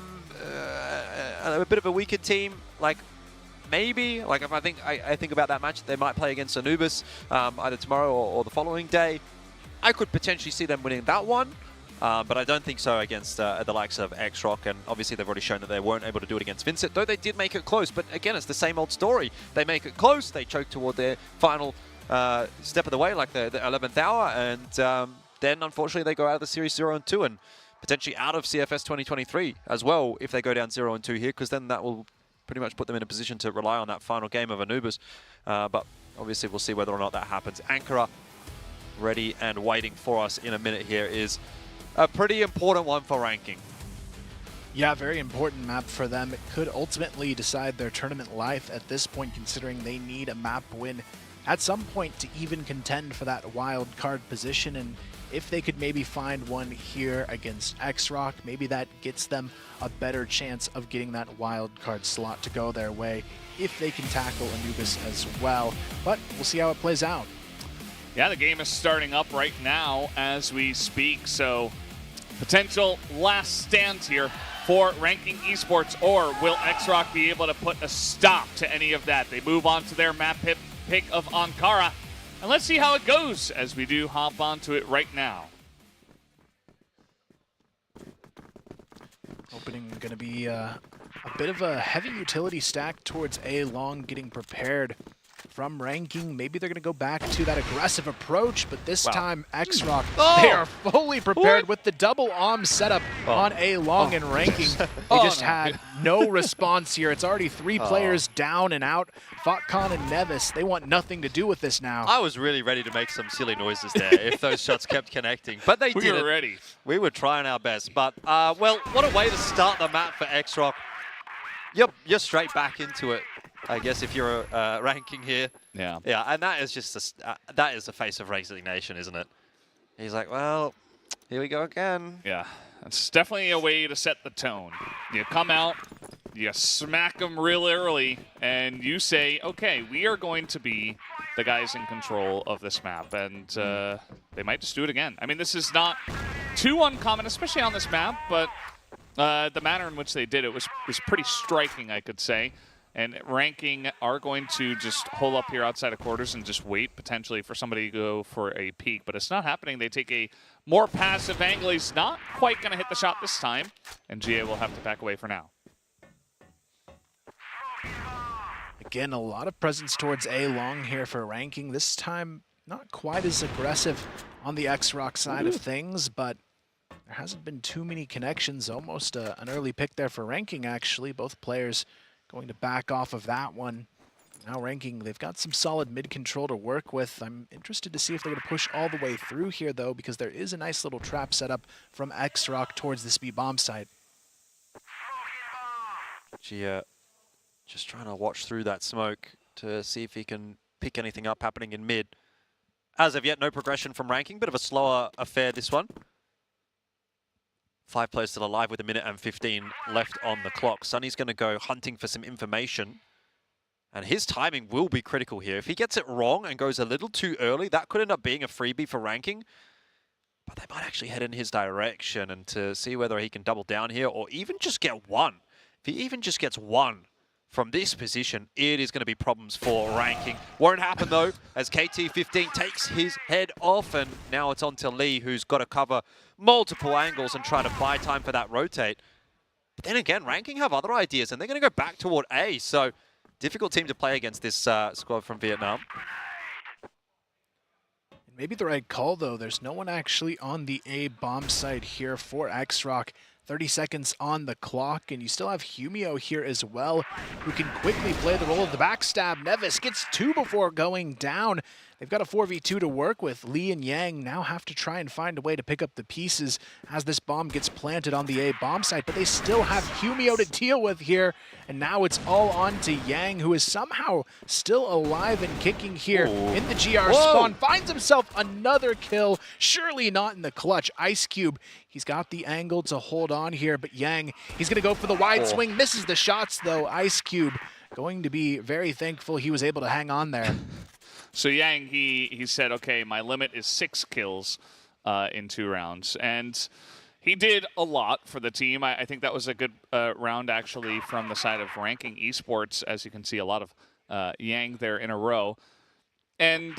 bit of a weaker team, like maybe, like if I think about that match, they might play against Anubis either tomorrow or the following day. I could potentially see them winning that one, but I don't think so against the likes of XROCK, and obviously they've already shown that they weren't able to do it against VINCIT, though they did make it close. But again, it's the same old story. They make it close, they choke toward their final step of the way, like the 11th hour, and then unfortunately they go out of the series 0-2 and potentially out of CFS 2023 as well if they go down 0-2 here, because then that will pretty much put them in a position to rely on that final game of Anubis. But obviously we'll see whether or not that happens. Ankara, ready and waiting for us in a minute here, is a pretty important one for Ranking. Yeah, very important map for them. It could ultimately decide their tournament life at this point, considering they need a map win at some point to even contend for that wild card position. And if they could maybe find one here against XROCK, maybe that gets them a better chance of getting that wild card slot to go their way if they can tackle Anubis as well. But we'll see how it plays out. Yeah, the game is starting up right now as we speak, so potential last stand here for Ranking Esports, or will XROCK be able to put a stop to any of that? They move on to their map pick of Ankara. And let's see how it goes as we do hop onto it right now. Opening going to be a bit of a heavy utility stack towards A long, getting prepared from Ranking. Maybe they're going to go back to that aggressive approach, but this time XROCK, they are fully prepared with the double OM setup on A long and Ranking. They just had no response here. It's already 3 players down and out. Fotcon and Nevis, they want nothing to do with this now. I was really ready to make some silly noises there if those shots kept connecting, but they didn't. We were ready. We were trying our best, but well, what a way to start the map for XROCK. You're straight back into it, I guess, if you're Ranking here. Yeah. Yeah, and that is just that is the face of resignation, isn't it? He's like, well, here we go again. Yeah, it's definitely a way to set the tone. You come out, you smack them real early, and you say, okay, we are going to be the guys in control of this map, and they might just do it again. I mean, this is not too uncommon, especially on this map, but the manner in which they did it was pretty striking, I could say. And Ranking are going to just hole up here outside of quarters and just wait potentially for somebody to go for a peek. But it's not happening. They take a more passive angle. He's not quite going to hit the shot this time. And GA will have to back away for now. Again, a lot of presence towards A long here for Ranking. This time, not quite as aggressive on the XROCK side of things, but there hasn't been too many connections. Almost an early pick there for Ranking, actually. Both players going to back off of that one. Now Ranking, they've got some solid mid-control to work with. I'm interested to see if they're going to push all the way through here, though, because there is a nice little trap setup from XROCK towards this B-bomb site. Gia just trying to watch through that smoke to see if he can pick anything up happening in mid. As of yet, no progression from Ranking. Bit of a slower affair, this one. 5 players still alive with 1:15 left on the clock. Sunny's going to go hunting for some information. And his timing will be critical here. If he gets it wrong and goes a little too early, that could end up being a freebie for Ranking. But they might actually head in his direction, and to see whether he can double down here or even just get one. If he even just gets one, from this position, it is going to be problems for ranking. Won't happen though, as KT15 takes his head off, and now it's on to Lee, who's got to cover multiple angles and try to buy time for that rotate. But then again, ranking have other ideas, and they're going to go back toward A, so difficult team to play against this squad from Vietnam. Maybe the right call, though. There's no one actually on the A bomb site here for XROCK. 30 seconds on the clock, and you still have Humio here as well, who can quickly play the role of the backstab. Nevis gets 2 before going down. They've got a 4v2 to work with. Lee and Yang now have to try and find a way to pick up the pieces as this bomb gets planted on the A bomb site, but they still have Humio to deal with here, and now it's all on to Yang, who is somehow still alive and kicking here in the GR spawn. Finds himself another kill, surely not in the clutch. Ice Cube, he's got the angle to hold on here, but Yang, he's gonna go for the wide swing, misses the shots though. Ice Cube going to be very thankful he was able to hang on there. So Yang, he said, okay, my limit is 6 kills in 2 rounds. And he did a lot for the team. I think that was a good round, actually, from the side of ranking esports. As you can see, a lot of Yang there in a row. And,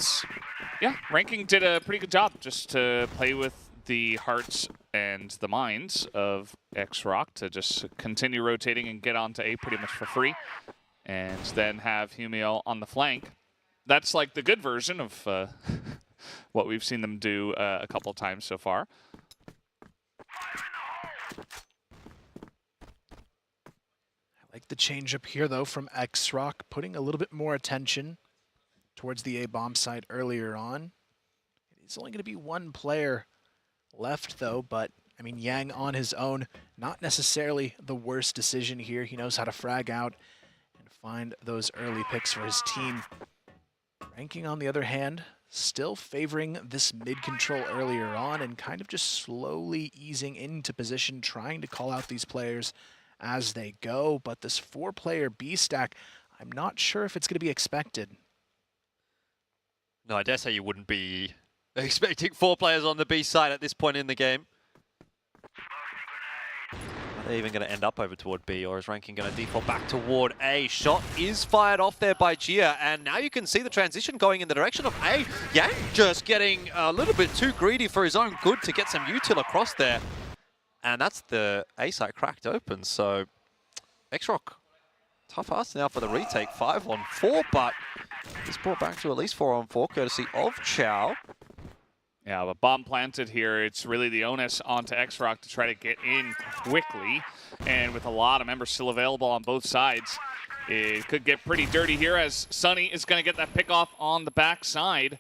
yeah, ranking did a pretty good job just to play with the hearts and the minds of XROCK to just continue rotating and get onto A pretty much for free. And then have Humio on the flank. That's like the good version of what we've seen them do a couple times so far. I like the change up here, though, from XROCK, putting a little bit more attention towards the A bomb site earlier on. It's only going to be 1 player left, though, but I mean, Yang on his own, not necessarily the worst decision here. He knows how to frag out and find those early picks for his team. Ranking, on the other hand, still favoring this mid-control earlier on and kind of just slowly easing into position, trying to call out these players as they go. But this 4-player B stack, I'm not sure if it's going to be expected. No, I dare say you wouldn't be expecting 4 players on the B side at this point in the game. Are they even going to end up over toward B, or is ranking going to default back toward A? Shot is fired off there by Gia, and now you can see the transition going in the direction of A. Yang just getting a little bit too greedy for his own good to get some util across there. And that's the A site cracked open, so XROCK, tough ask now for the retake. 5-on-4, but it's brought back to at least 4-on-4, courtesy of Chow. Yeah, but bomb planted here, it's really the onus onto XROCK to try to get in quickly. And with a lot of members still available on both sides, it could get pretty dirty here as Sunny is going to get that pick off on the back side.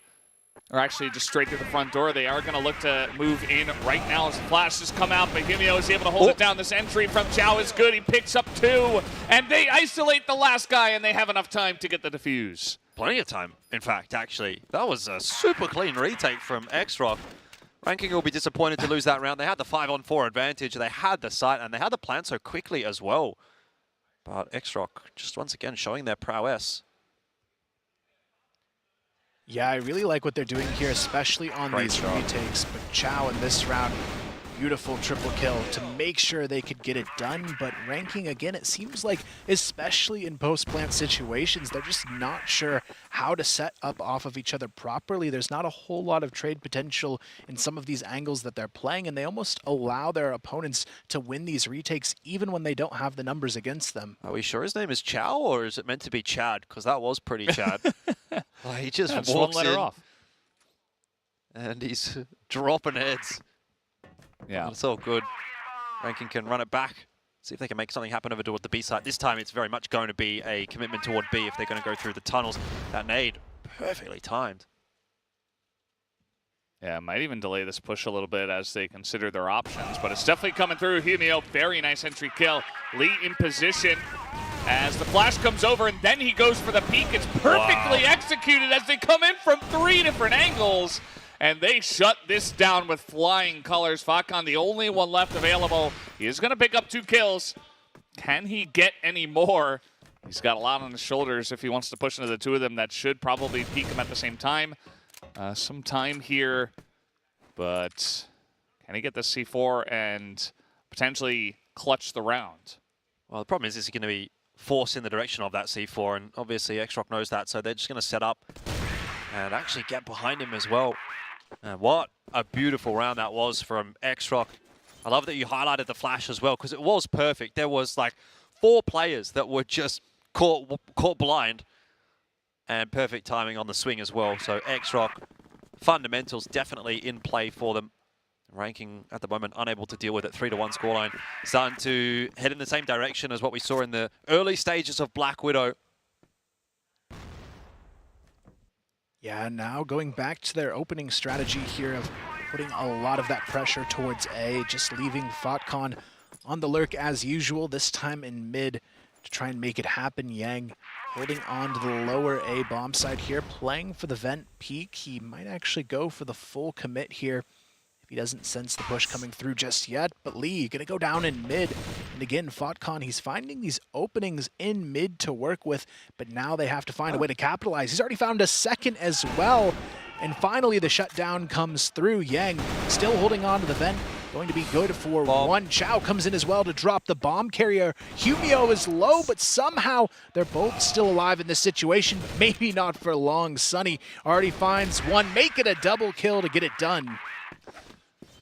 Or actually just straight through the front door. They are going to look to move in right now as the flashes come out, but Humio is able to hold it down. This entry from Chow is good. He picks up 2, and they isolate the last guy, and they have enough time to get the defuse. Plenty of time, in fact, actually. That was a super clean retake from XROCK. Ranking will be disappointed to lose that round. They had the 5-on-4 advantage, they had the site, and they had the plant so quickly as well. But XROCK just once again showing their prowess. Yeah, I really like what they're doing here, especially on these retakes. But Chow in this round, beautiful triple kill to make sure they could get it done. But ranking, again, it seems like, especially in post-plant situations, they're just not sure how to set up off of each other properly. There's not a whole lot of trade potential in some of these angles that they're playing, and they almost allow their opponents to win these retakes even when they don't have the numbers against them. Are we sure his name is Chow, or is it meant to be Chad? Because that was pretty Chad. He just walks in off. And he's dropping heads. Yeah. It's all good. Ranking can run it back. See if they can make something happen over toward the B side. This time it's very much going to be a commitment toward B if they're going to go through the tunnels. That nade, perfectly timed. Yeah, might even delay this push a little bit as they consider their options, but it's definitely coming through. Humio, very nice entry kill. Lee in position as the flash comes over, and then he goes for the peek. It's perfectly executed as they come in from 3 different angles, and they shut this down with flying colors. Fakan, the only one left available. He is going to pick up 2 kills. Can he get any more? He's got a lot on his shoulders if he wants to push into the 2 of them. That should probably peak him at the same time. Some time here, but can he get the C4 and potentially clutch the round? Well, the problem is going to be force in the direction of that C4, and obviously XROCK knows that, so they're just going to set up and actually get behind him as well. And what a beautiful round that was from XROCK. I love that you highlighted the flash as well, because it was perfect. There was like 4 players that were just caught blind, and perfect timing on the swing as well. So XROCK, fundamentals definitely in play for them. Ranking at the moment unable to deal with it. 3-1 scoreline. Starting to head in the same direction as what we saw in the early stages of Black Widow. Yeah, now going back to their opening strategy here of putting a lot of that pressure towards A, just leaving FotCon on the lurk as usual, this time in mid to try and make it happen. Yang holding on to the lower A bomb side here, playing for the vent peak. He might actually go for the full commit here if he doesn't sense the push coming through just yet. But Lee gonna go down in mid. And again, FotCon, he's finding these openings in mid to work with, but now they have to find a way to capitalize. He's already found a second as well. And finally, the shutdown comes through. Yang still holding on to the vent. Going to be good for one. Chow comes in as well to drop the bomb carrier. Humio is low, but somehow they're both still alive in this situation. Maybe not for long. Sunny already finds one. Make it a double kill to get it done.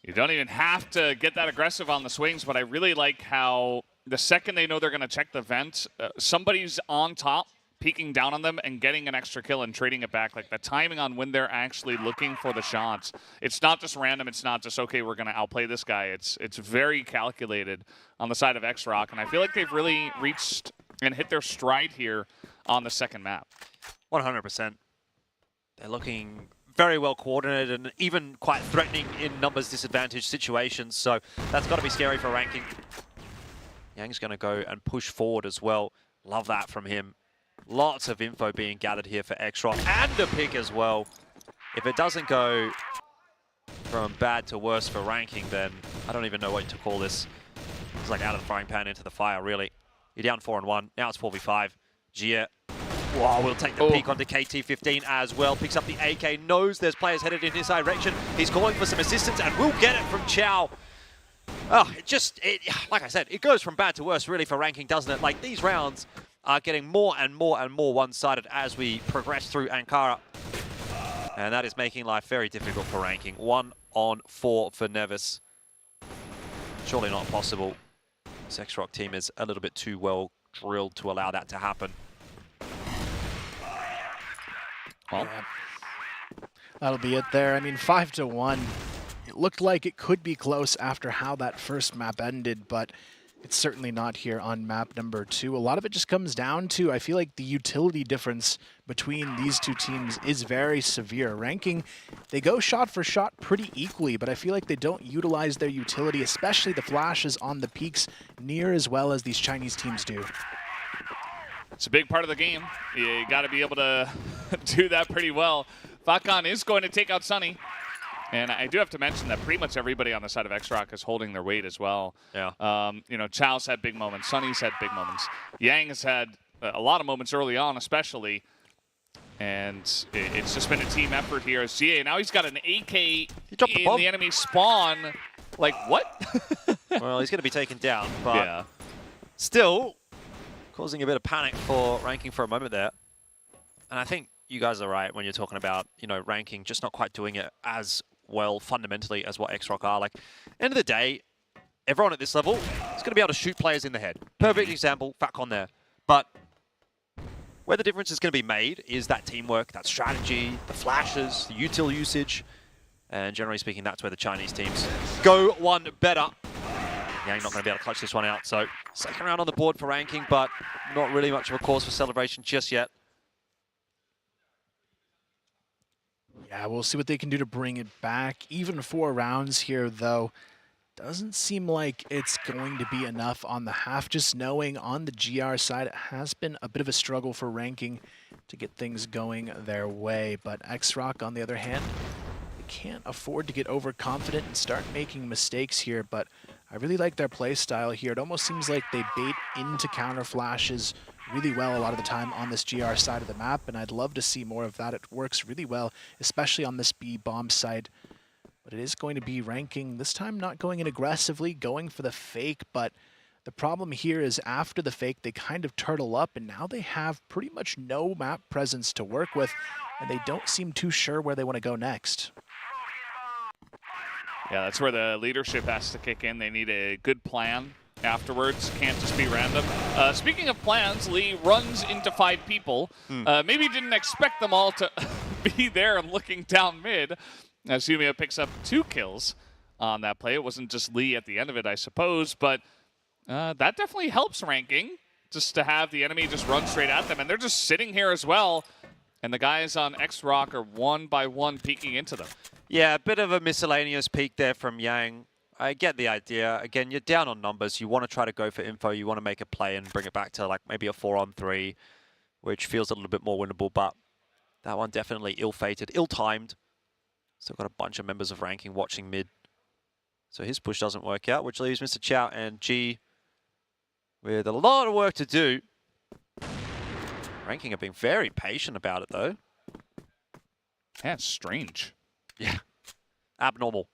You don't even have to get that aggressive on the swings, but I really like how the second they know they're going to check the vent, somebody's on top, peeking down on them and getting an extra kill and trading it back. Like the timing on when they're actually looking for the shots. It's not just random. It's not just, okay, we're going to outplay this guy. It's very calculated on the side of XROCK, and I feel like they've really reached and hit their stride here on the second map. 100%. They're looking very well coordinated and even quite threatening in numbers disadvantage situations, so that's got to be scary for Ranking. Yang's going to go and push forward as well. Love that from him. Lots of info being gathered here for XROCK, and a pick as well. If it doesn't go from bad to worse for Ranking, then I don't even know what to call this. It's like out of the frying pan into the fire, really. You're down 4-1. Now it's 4v5. Jia, wow, we'll take the peek onto KT-15 as well. Picks up the AK, knows there's players headed in his direction. He's calling for some assistance, and we'll get it from Chow. Oh, like I said, it goes from bad to worse, really, for Ranking, doesn't it? Like, these rounds are getting more and more and more one-sided as we progress through Ankara. And that is making life very difficult for Ranking. 1 on 4 for Nevis. Surely not possible. This XROCK team is a little bit too well drilled to allow that to happen. Well, yeah. That'll be it there. I mean, 5-1. It looked like it could be close after how that first map ended, but it's certainly not here on map number 2. A lot of it just comes down to, I feel like the utility difference between these two teams is very severe. Ranking, they go shot for shot pretty equally, but I feel like they don't utilize their utility, especially the flashes on the peaks, near as well as these Chinese teams do. It's a big part of the game. You got to be able to do that pretty well. FotCon is going to take out Sunny. And I do have to mention that pretty much everybody on the side of XROCK is holding their weight as well. Yeah. You know, Chow's had big moments. Sunny's had big moments. Yang has had a lot of moments early on, especially. And it's just been a team effort here as GA. Now he's got an AK in the enemy spawn. Like, what? Well, he's going to be taken down, but still causing a bit of panic for Ranking for a moment there. And I think you guys are right when you're talking about, you know, Ranking just not quite doing it as well fundamentally as what XROCK are. Like, end of the day, everyone at this level is going to be able to shoot players in the head. Perfect example, FotCon there. But where the difference is going to be made is that teamwork, that strategy, the flashes, the util usage. And generally speaking, that's where the Chinese teams go one better. Yang not going to be able to clutch this one out. So, second round on the board for Ranking, but not really much of a cause for celebration just yet. Yeah, we'll see what they can do to bring it back. Even 4 rounds here, though, doesn't seem like it's going to be enough on the half. Just knowing on the GR side, it has been a bit of a struggle for Ranking to get things going their way. But XROCK, on the other hand, they can't afford to get overconfident and start making mistakes here. But I really like their play style here. It almost seems like they bait into counter flashes really well a lot of the time on this GR side of the map, and I'd love to see more of that. It works really well, especially on this B bomb side. But it is going to be Ranking, this time not going in aggressively, going for the fake, but The problem here is after the fake, they kind of turtle up, and now they have pretty much no map presence to work with, and they don't seem too sure where they want to go next. Yeah, that's where the leadership has to kick in. They need a good plan afterwards. Can't just be random. Speaking of plans, Lee runs into 5 people. Maybe didn't expect them all to be there and looking down mid. As Humio picks up 2 kills on that play. It wasn't just Lee at the end of it, I suppose, but that definitely helps ranking, just to have the enemy just run straight at them. And they're just sitting here as well, and the guys on XROCK are one by one peeking into them. Yeah, a bit of a miscellaneous peek there from Yang. I get the idea. Again, you're down on numbers. You want to try to go for info. You want to make a play and bring it back to like maybe a 4-on-3, which feels a little bit more winnable, but that one definitely ill-fated, ill-timed. Still got a bunch of members of ranking watching mid. So his push doesn't work out, which leaves Mr. Chow and G with a lot of work to do. Ranking have been very patient about it, though. Yeah, it's strange. Yeah, abnormal.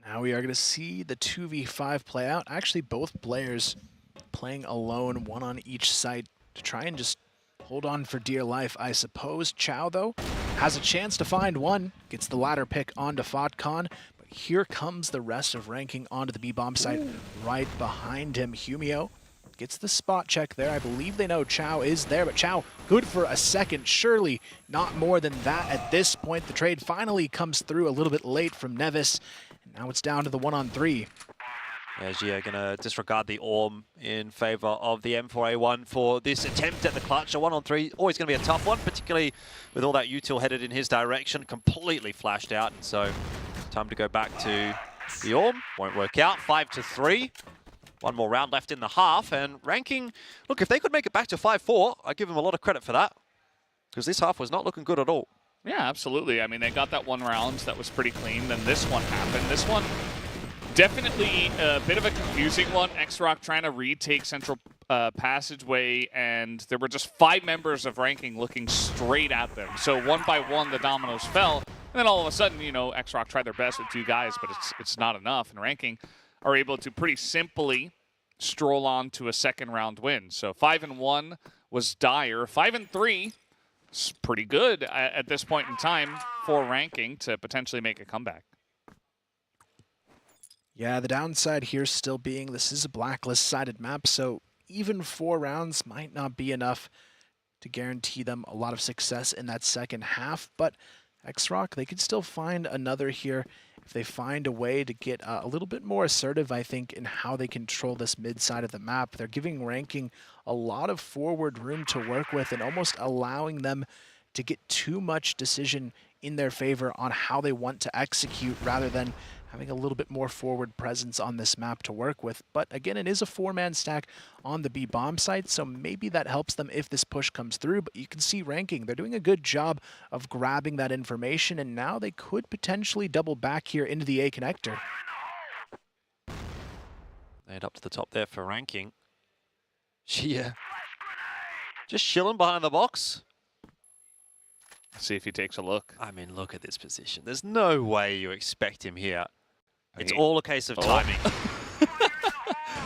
Now we are going to see the 2v5 play out. Actually, both players playing alone, one on each side, to try and just hold on for dear life, I suppose. Chow, though, has a chance to find one. Gets the ladder pick onto Fotcon. But here comes the rest of ranking onto the B-bomb site right behind him. Humio gets the spot check there. I believe they know Chow is there, but Chow good for a second. Surely not more than that at this point. The trade finally comes through a little bit late from Nevis. And now it's down to the 1-on-3. As you're going to disregard the Orm in favor of the M4A1 for this attempt at the clutch. A 1-on-3, always going to be a tough one, particularly with all that util headed in his direction. Completely flashed out, and so time to go back to the Orm. Won't work out. 5-3. One more round left in the half, and ranking, look, if they could make it back to 5-4, I give them a lot of credit for that, because this half was not looking good at all. Yeah, absolutely. I mean, they got that one round that was pretty clean. Then this one happened. This one, definitely a bit of a confusing one. XROCK trying to retake Central Passageway, and there were just 5 members of ranking looking straight at them. So one by one, the dominoes fell. And then all of a sudden, you know, XROCK tried their best with 2 guys, but it's not enough. And ranking are able to pretty simply stroll on to a second round win. So 5-1 was dire. 5-3 is pretty good at this point in time for ranking to potentially make a comeback. Yeah, the downside here still being this is a blacklist-sided map, so even 4 rounds might not be enough to guarantee them a lot of success in that second half, but XROCK, they could still find another here if they find a way to get a little bit more assertive, I think, in how they control this mid side of the map. They're giving ranking a lot of forward room to work with and almost allowing them to get too much decision in their favor on how they want to execute rather than having a little bit more forward presence on this map to work with. But again, it is a 4-man stack on the B-bomb site, so maybe that helps them if this push comes through. But you can see ranking, they're doing a good job of grabbing that information, and now they could potentially double back here into the A connector. They head up to the top there for ranking. Shia just chilling behind the box. See if he takes a look. I mean, look at this position. There's no way you expect him here. It's all a case of timing.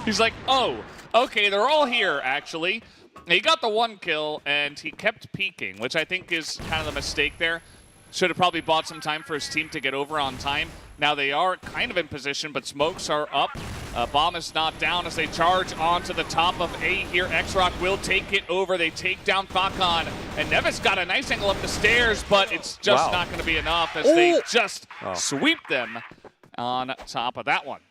He's like, oh, okay, they're all here, actually. He got the 1 kill, and he kept peeking, which I think is kind of the mistake there. Should have probably bought some time for his team to get over on time. Now they are kind of in position, but smokes are up. Bomb is not down as they charge onto the top of A here. XROCK will take it over. They take down Fotcon, and Nevis got a nice angle up the stairs, but it's just not going to be enough as they just sweep them on top of that one.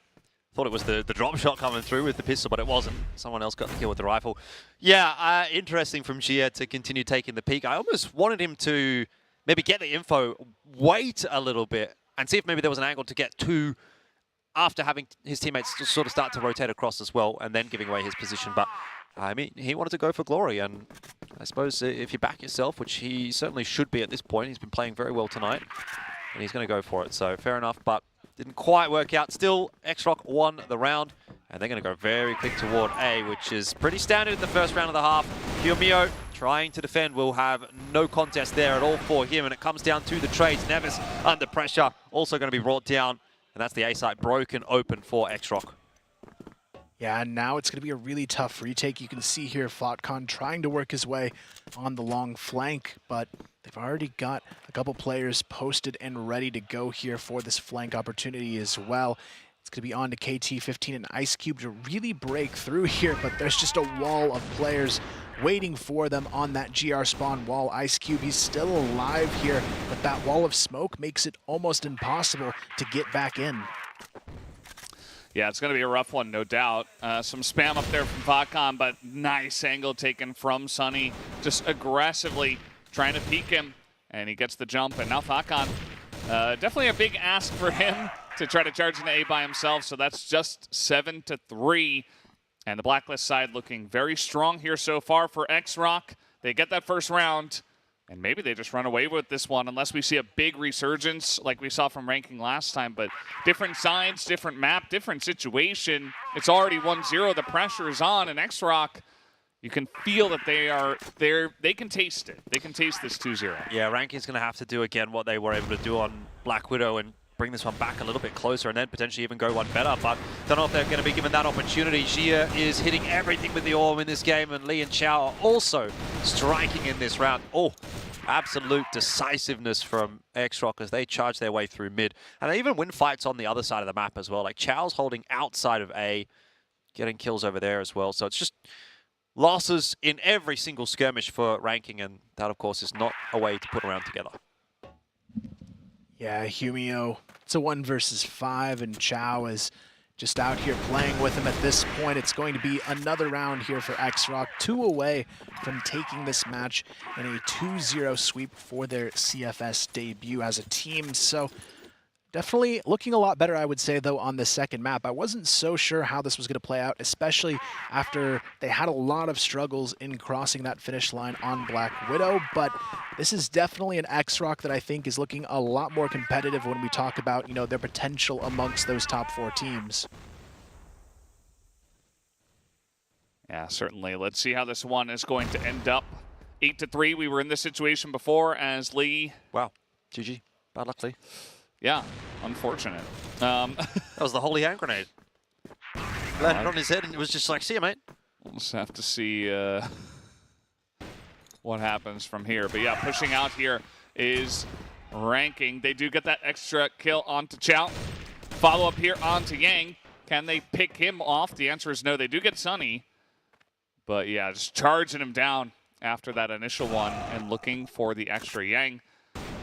Thought it was the drop shot coming through with the pistol, but it wasn't. Someone else got the kill with the rifle. Yeah, interesting from Gia to continue taking the peek. I almost wanted him to maybe get the info, wait a little bit, and see if maybe there was an angle to get to after having his teammates just sort of start to rotate across as well and then giving away his position. But, I mean, he wanted to go for glory, and I suppose if you back yourself, which he certainly should be at this point, he's been playing very well tonight, and he's going to go for it. So, fair enough, but didn't quite work out. Still, XROCK won the round, and they're going to go very quick toward A, which is pretty standard in the first round of the half. Humio trying to defend will have no contest there at all for him, and it comes down to the trades. Nevis under pressure, also going to be brought down. And that's the A site broken open for XROCK. Yeah, and now it's going to be a really tough retake. You can see here Fotcon trying to work his way on the long flank, but they've already got a couple players posted and ready to go here for this flank opportunity as well. It's going to be on to KT15 and Ice Cube to really break through here, but there's just a wall of players waiting for them on that GR spawn wall. Ice Cube, he's still alive here, but that wall of smoke makes it almost impossible to get back in. Yeah, it's going to be a rough one, no doubt. Some spam up there from Fotcon, but nice angle taken from Sunny. Just aggressively trying to peek him, and he gets the jump. And now Fotcon, definitely a big ask for him to try to charge into A by himself. So that's just 7-3. And the Blacklist side looking very strong here so far for XROCK. They get that first round. And maybe they just run away with this one unless we see a big resurgence like we saw from ranking last time. But different sides, different map, different situation. It's already 1-0. The pressure is on. And XROCK, you can feel that they can taste it. They can taste this 2-0. Yeah, ranking's going to have to do again what they were able to do on Black Widow and bring this one back a little bit closer and then potentially even go one better. But don't know if they're going to be given that opportunity. Jia is hitting everything with the orb in this game, and Lee and Chow are also striking in this round. Oh, absolute decisiveness from XROCK as they charge their way through mid. And they even win fights on the other side of the map as well. Like Chow's holding outside of A, getting kills over there as well. So it's just losses in every single skirmish for ranking, and that, of course, is not a way to put around together. Yeah, Humio, it's a 1 versus 5, and Chow is just out here playing with him at this point. It's going to be another round here for XROCK, 2 away from taking this match in a 2-0 sweep for their CFS debut as a team. So definitely looking a lot better, I would say, though, on the second map. I wasn't so sure how this was going to play out, especially after they had a lot of struggles in crossing that finish line on Black Widow, but this is definitely an XROCK that I think is looking a lot more competitive when we talk about, you know, their potential amongst those top 4 teams. Yeah, certainly. Let's see how this one is going to end up. 8-3. We were in this situation before as Lee. Wow. GG. Bad luck, Lee. Yeah, unfortunate. That was the holy hand grenade. Landed on his head and it was just like, see ya, mate. We'll just have to see what happens from here. But yeah, pushing out here is ranking. They do get that extra kill onto Chow. Follow up here onto Yang. Can they pick him off? The answer is no. They do get Sunny. But yeah, just charging him down after that initial one and looking for the extra. Yang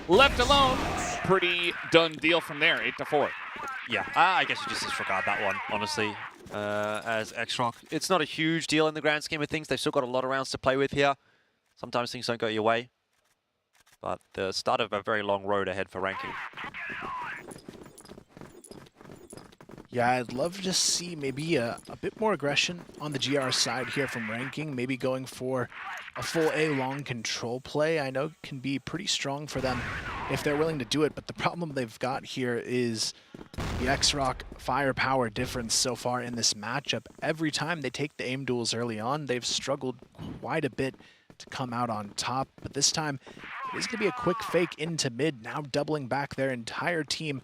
left alone. Pretty done deal from there, 8-4. Yeah, I guess you just disregard that one, honestly, as XROCK. It's not a huge deal in the grand scheme of things. They've still got a lot of rounds to play with here. Sometimes things don't go your way, but the start of a very long road ahead for ranking. Yeah, I'd love to see maybe a bit more aggression on the GR side here from ranking, maybe going for a full A long control play. I know it can be pretty strong for them if they're willing to do it, but the problem they've got here is the XROCK firepower difference so far in this matchup. Every time they take the aim duels early on, they've struggled quite a bit to come out on top, but this time it is going to be a quick fake into mid, now doubling back their entire team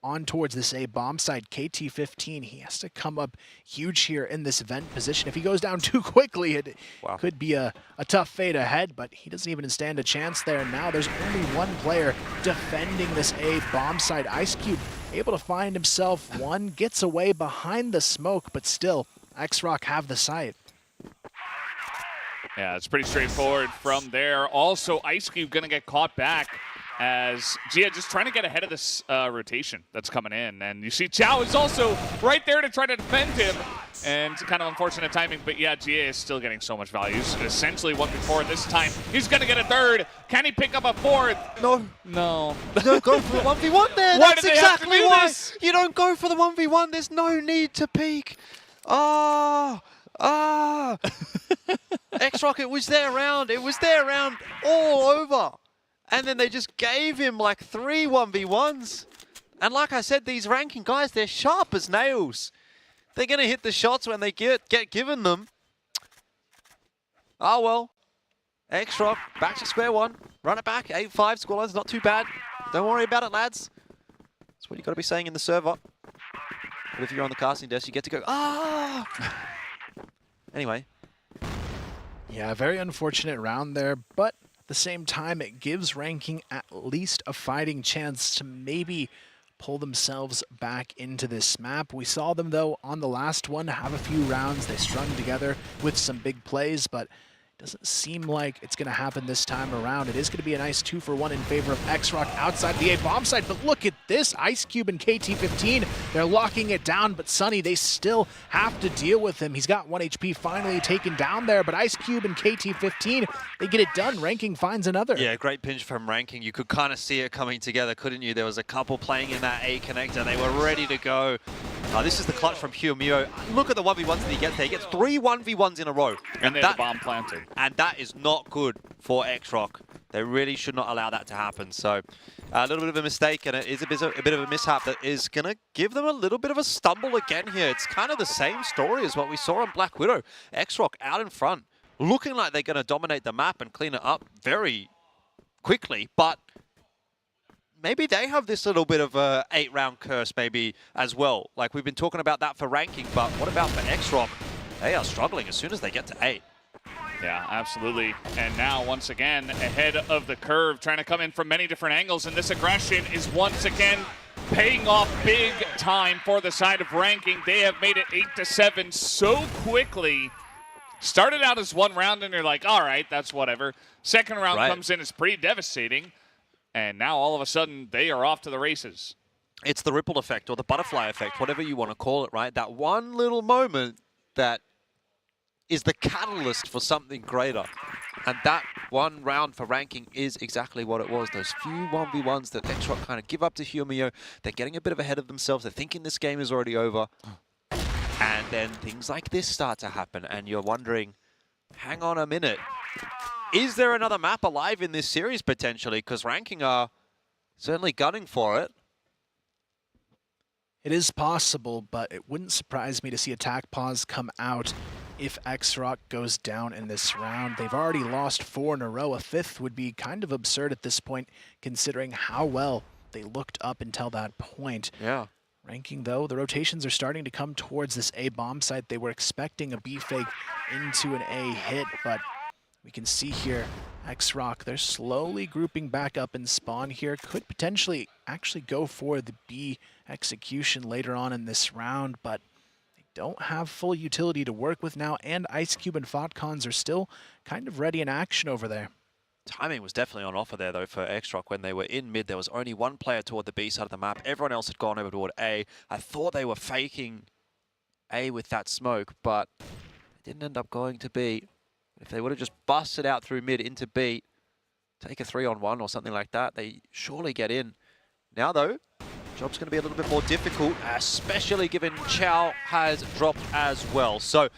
on towards this A bomb side. KT15, he has to come up huge here in this vent position. If he goes down too quickly, it could be a tough fate ahead, but he doesn't even stand a chance there. Now there's only one player defending this A bomb side. Ice Cube able to find himself one, gets away behind the smoke, but still, XROCK have the site. Yeah, it's pretty straightforward from there. Also, Ice Cube gonna get caught back as Jia just trying to get ahead of this rotation that's coming in. And you see Chow is also right there to try to defend him. And kind of unfortunate timing, but yeah, Jia is still getting so much value. He's essentially 1v4 this time. He's going to get a third. Can he pick up a fourth? No. No. Don't go for the 1v1 there. Why That's do they exactly have to do why. this? You don't go for the 1v1. There's no need to peek. XROCK, it was their round. It was their round all over. And then they just gave him like 3 1v1s. And like I said, these ranking guys, they're sharp as nails. They're going to hit the shots when they get given them. Oh well. XROCK, back to square one. Run it back. 8-5 scoreline's not too bad. Don't worry about it, lads. That's what you got to be saying in the server. But if you're on the casting desk, you get to go, ah! Anyway. Yeah, very unfortunate round there, but at the same time, it gives Ranking at least a fighting chance to maybe pull themselves back into this map. We saw them, though, on the last one have a few rounds. They strung together with some big plays, but doesn't seem like it's going to happen this time around. It is going to be a nice 2-for-1 in favor of XROCK outside the A-bomb side, but look at this. Ice Cube and KT15, they're locking it down, but Sunny, they still have to deal with him. He's got 1 HP finally taken down there, but Ice Cube and KT15, they get it done. Ranking finds another. Yeah, great pinch from Ranking. You could kind of see it coming together, couldn't you? There was a couple playing in that A connector. They were ready to go. This is the clutch from Hyomio. Look at the 1v1s that he gets there. He gets 3 1v1s in a row. And they have the bomb planted. And that is not good for XROCK. They really should not allow that to happen. So a little bit of a mistake, and it is a bit of a mishap that is going to give them a little bit of a stumble again here. It's kind of the same story as what we saw on Black Widow. XROCK out in front, looking like they're going to dominate the map and clean it up very quickly, but maybe they have this little bit of a 8-round curse maybe as well. Like we've been talking about that for Ranking, but what about for XROCK? They are struggling as soon as they get to 8. Yeah, absolutely. And now, once again, ahead of the curve, trying to come in from many different angles, and this aggression is once again paying off big time for the side of Ranking. They have made it 8-7 so quickly. Started out as 1 round, and you're like, all right, that's whatever. Second round comes in, it's pretty devastating. And now, all of a sudden, they are off to the races. It's the ripple effect or the butterfly effect, whatever you want to call it, right? That one little moment that is the catalyst for something greater. And that 1 round for Ranking is exactly what it was. Those few 1v1s that XROCK kind of give up to Hyomio. They're getting a bit of ahead of themselves. They're thinking this game is already over. And then things like this start to happen. And you're wondering, hang on a minute. Is there another map alive in this series, potentially? Because Ranking are certainly gunning for it. It is possible, but it wouldn't surprise me to see attack pause come out if XROCK goes down in this round. They've already lost 4 in a row. A 5th would be kind of absurd at this point, considering how well they looked up until that point. Yeah. Ranking, though, the rotations are starting to come towards this A bomb site. They were expecting a B fake into an A hit, but we can see here, XROCK, they're slowly grouping back up in spawn here. Could potentially actually go for the B execution later on in this round, but they don't have full utility to work with now, and Ice Cube and Fotcons are still kind of ready in action over there. Timing was definitely on offer there, though, for XROCK. When they were in mid, there was only 1 player toward the B side of the map. Everyone else had gone over toward A. I thought they were faking A with that smoke, but they didn't end up going to B. If they would have just busted out through mid into B, take a 3-on-1 or something like that, they surely get in. Now, though, job's going to be a little bit more difficult, especially given Chow has dropped as well. So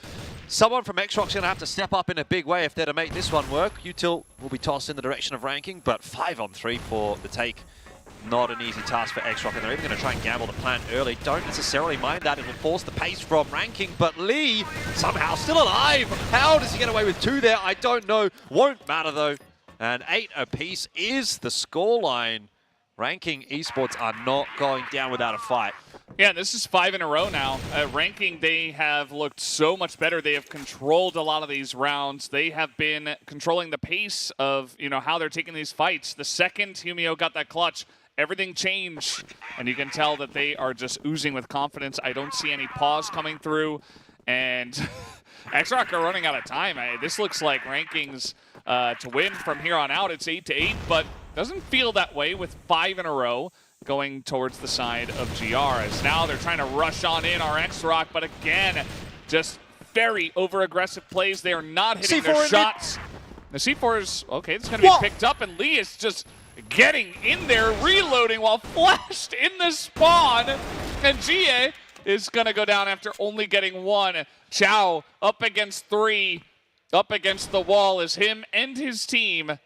someone from XROCK's going to have to step up in a big way if they're to make this one work. Util will be tossed in the direction of Ranking, but 5-on-3 for the take. Not an easy task for XROCK, and they're even going to try and gamble the plant early. Don't necessarily mind that. It'll force the pace from Ranking, but Lee somehow still alive. How does he get away with 2 there? I don't know. Won't matter, though. And 8 apiece is the scoreline. Ranking esports are not going down without a fight. Yeah, this is 5 in a row now. Ranking, they have looked so much better. They have controlled a lot of these rounds. They have been controlling the pace of, how they're taking these fights. The second Hyomio got that clutch, everything changed, and you can tell that they are just oozing with confidence. I don't see any pause coming through, and XROCK are running out of time. This looks like Ranking's to win from here on out. It's 8-8, but doesn't feel that way with 5 in a row going towards the side of GR, as now they're trying to rush on in our XROCK, but again, just very over-aggressive plays. They are not hitting their shots. The C4 is, okay, it's going to be picked up, and Lee is just getting in there, reloading while flashed in the spawn. And GA is going to go down after only getting 1. Chow up against 3. Up against the wall is him and his team.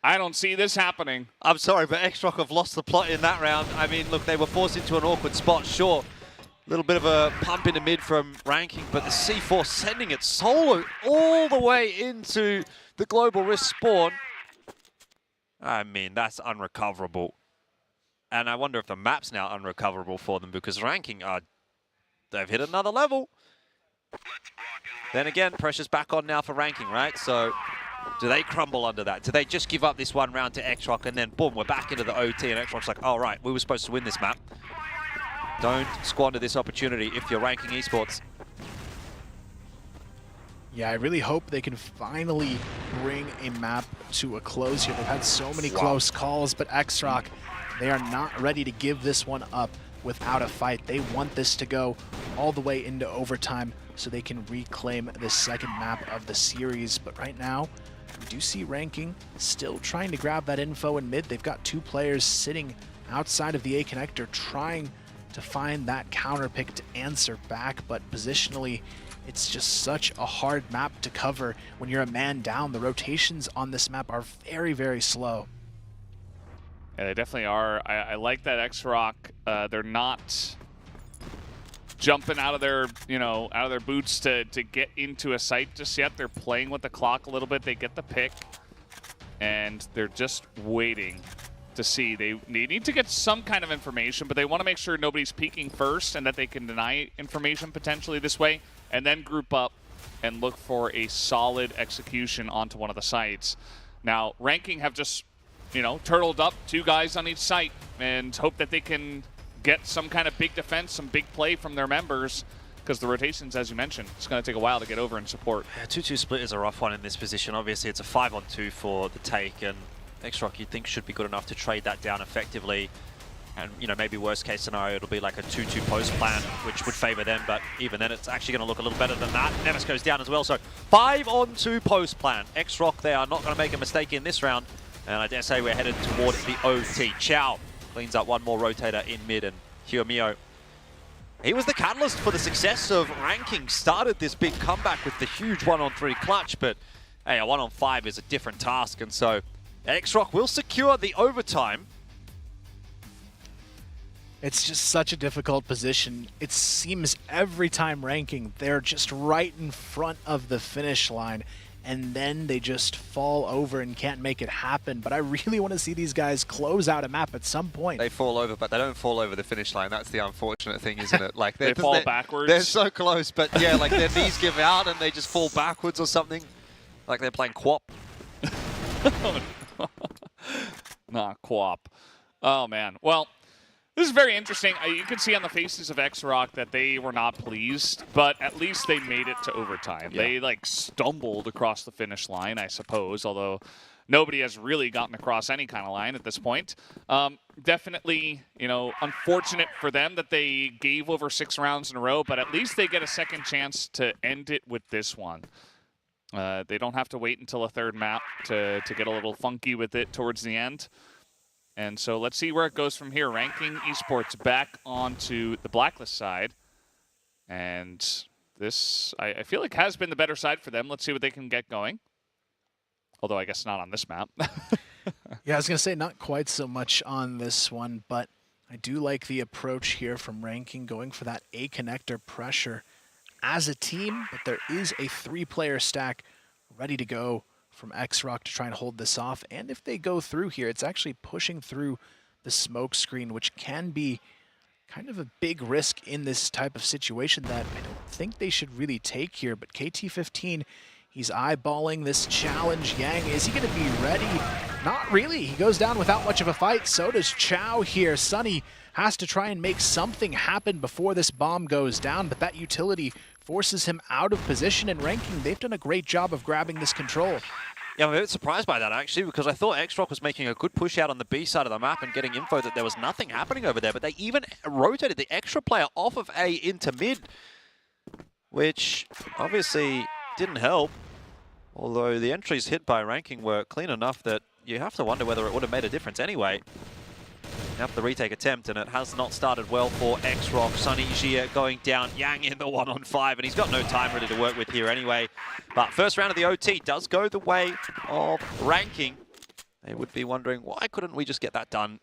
I don't see this happening. I'm sorry, but XROCK have lost the plot in that round. I mean, look, they were forced into an awkward spot, sure. A little bit of a pump into mid from Ranking, but the C4 sending it solo all the way into the Global Risk spawn. I mean, that's unrecoverable. And I wonder if the map's now unrecoverable for them because ranking, they've hit another level. Then again, pressure's back on now for ranking, right? So do they crumble under that? Do they just give up this one round to XROCK and then boom, we're back into the OT and XROCK's like, all right, we were supposed to win this map. Don't squander this opportunity if you're ranking esports. Yeah, I really hope they can finally bring a map to a close here. They've had so many close calls, but XROCK, they are not ready to give this one up without a fight. They want this to go all the way into overtime so they can reclaim the second map of the series. But right now, we do see ranking still trying to grab that info in mid. They've got 2 players sitting outside of the A connector trying to find that counter pick to answer back, but positionally, it's just such a hard map to cover when you're a man down. The rotations on this map are very, very slow. Yeah, they definitely are. I like that XROCK. They're not jumping out of their, out of their boots to get into a site just yet. They're playing with the clock a little bit. They get the pick, and they're just waiting to see. They need to get some kind of information, but they want to make sure nobody's peeking first and that they can deny information potentially this way, and then group up and look for a solid execution onto one of the sites. Now, ranking have just, turtled up 2 guys on each site and hope that they can get some kind of big defense, some big play from their members, because the rotations, as you mentioned, it's going to take a while to get over and support. Yeah, 2-2 split is a rough one in this position. Obviously, it's a 5-on-2 for the take, and XROCK you'd think should be good enough to trade that down effectively. And, maybe worst case scenario, it'll be like a 2-2 post plan, which would favor them, but even then it's actually going to look a little better than that. Nevis goes down as well, so 5-on-2 post plan. XROCK, they are not going to make a mistake in this round, and I dare say we're headed towards the OT. Chow cleans up one more rotator in mid, and Huomio, he was the catalyst for the success of ranking. Started this big comeback with the huge 1-on-3 clutch, but hey, a 1-on-5 is a different task, and so XROCK will secure the overtime. It's just such a difficult position. It seems every time ranking, they're just right in front of the finish line, and then they just fall over and can't make it happen. But I really want to see these guys close out a map at some point. They fall over, but they don't fall over the finish line. That's the unfortunate thing, isn't it? Like they fall backwards. They're so close, but yeah, like their knees give out and they just fall backwards or something. Like they're playing QWOP. Not QWOP. Oh, man. Well, this is very interesting. You can see on the faces of XROCK that they were not pleased, but at least they made it to overtime. Yeah. They stumbled across the finish line, I suppose, although nobody has really gotten across any kind of line at this point. Definitely, unfortunate for them that they gave over 6 rounds in a row, but at least they get a second chance to end it with this one. They don't have to wait until a third map to get a little funky with it towards the end. And so let's see where it goes from here. Ranking esports back onto the blacklist side. And this, I feel like, has been the better side for them. Let's see what they can get going. Although I guess not on this map. Yeah, I was going to say not quite so much on this one, but I do like the approach here from ranking, going for that A connector pressure as a team, but there is a 3-player stack ready to go from XROCK to try and hold this off. And if they go through here, it's actually pushing through the smoke screen, which can be kind of a big risk in this type of situation that I don't think they should really take here. But KT15, he's eyeballing this challenge. Yang, is he going to be ready? Not really. He goes down without much of a fight. So does Chow here. Sunny has to try and make something happen before this bomb goes down, but that utility forces him out of position, and ranking, they've done a great job of grabbing this control. Yeah, I'm a bit surprised by that, actually, because I thought XROCK was making a good push out on the B side of the map and getting info that there was nothing happening over there, but they even rotated the extra player off of A into mid, which obviously didn't help, although the entries hit by ranking were clean enough that you have to wonder whether it would have made a difference anyway. After the retake attempt, and it has not started well for XROCK. Sunny Jia going down, Yang in the 1-on-5, and he's got no time really to work with here anyway. But first round of the OT does go the way of ranking. They would be wondering, why couldn't we just get that done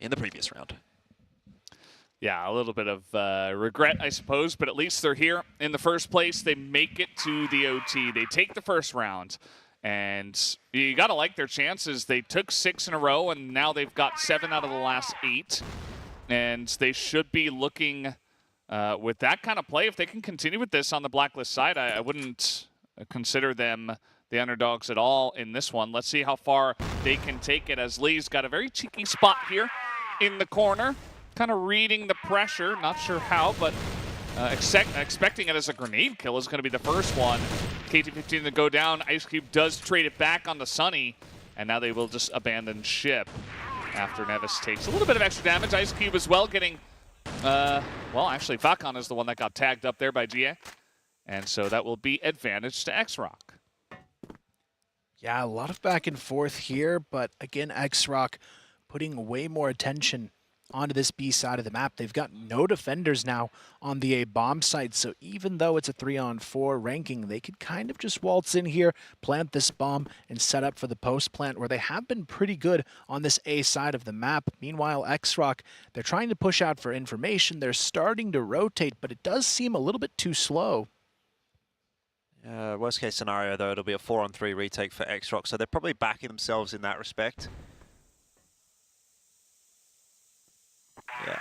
in the previous round? Yeah, a little bit of regret, I suppose, but at least they're here in the first place. They make it to the OT. They take the first round. And you got to like their chances. They took 6 in a row, and now they've got 7 out of the last 8. And they should be looking with that kind of play. If they can continue with this on the Blacklist side, I wouldn't consider them the underdogs at all in this one. Let's see how far they can take it, as Lee's got a very cheeky spot here in the corner. Kind of reading the pressure, not sure how, but expecting it as a grenade kill is going to be the first one. KT-15 to go down. Ice Cube does trade it back onto Sunny, and now they will just abandon ship after Nevis takes a little bit of extra damage. Ice Cube as well getting, well, actually, Falcon is the one that got tagged up there by GA. And so that will be advantage to XROCK. Yeah, a lot of back and forth here, but again, XROCK putting way more attention onto this B side of the map. They've got no defenders now on the A bomb site, so even though it's a 3-on-4 ranking, they could kind of just waltz in here, plant this bomb, and set up for the post plant, where they have been pretty good on this A side of the map. Meanwhile, XROCK, they're trying to push out for information. They're starting to rotate, but it does seem a little bit too slow. Worst case scenario, though, it'll be a 4-on-3 retake for XROCK, so they're probably backing themselves in that respect. Yeah,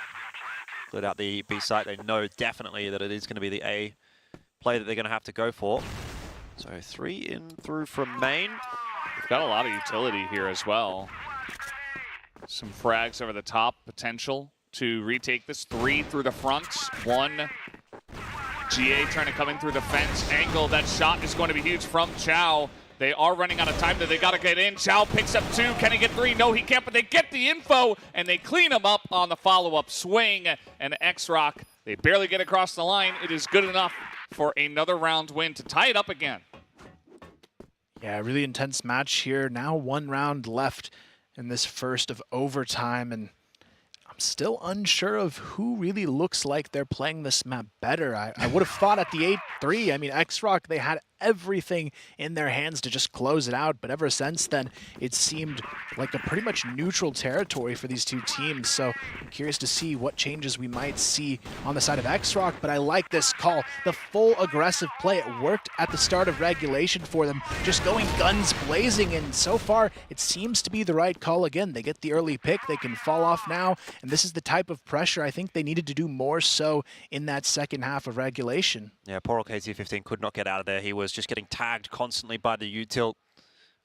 cleared out the B site. They know definitely that it is going to be the A play that they're going to have to go for. So 3 in through from main. They've got a lot of utility here as well. Some frags over the top, potential to retake this. 3 through the front, 1. GA trying to come in through the fence angle. That shot is going to be huge from Chow. They are running out of time, though. They got to get in. Chow picks up 2. Can he get 3? No, he can't, but they get the info, and they clean him up on the follow-up swing. And XROCK, they barely get across the line. It is good enough for another round win to tie it up again. Yeah, really intense match here. Now 1 round left in this first of overtime, and I'm still unsure of who really looks like they're playing this map better. I would have thought at the 8-3, I mean, XROCK, they had everything in their hands to just close it out, but ever since then, it seemed like a pretty much neutral territory for these two teams. So I'm curious to see what changes we might see on the side of XROCK, but I like this call. The full aggressive play, it worked at the start of regulation for them, just going guns blazing, and so far, it seems to be the right call again. They get the early pick, they can fall off now, and this is the type of pressure I think they needed to do more so in that second half of regulation. Yeah, poor old KT-15 could not get out of there. He was just getting tagged constantly by the util,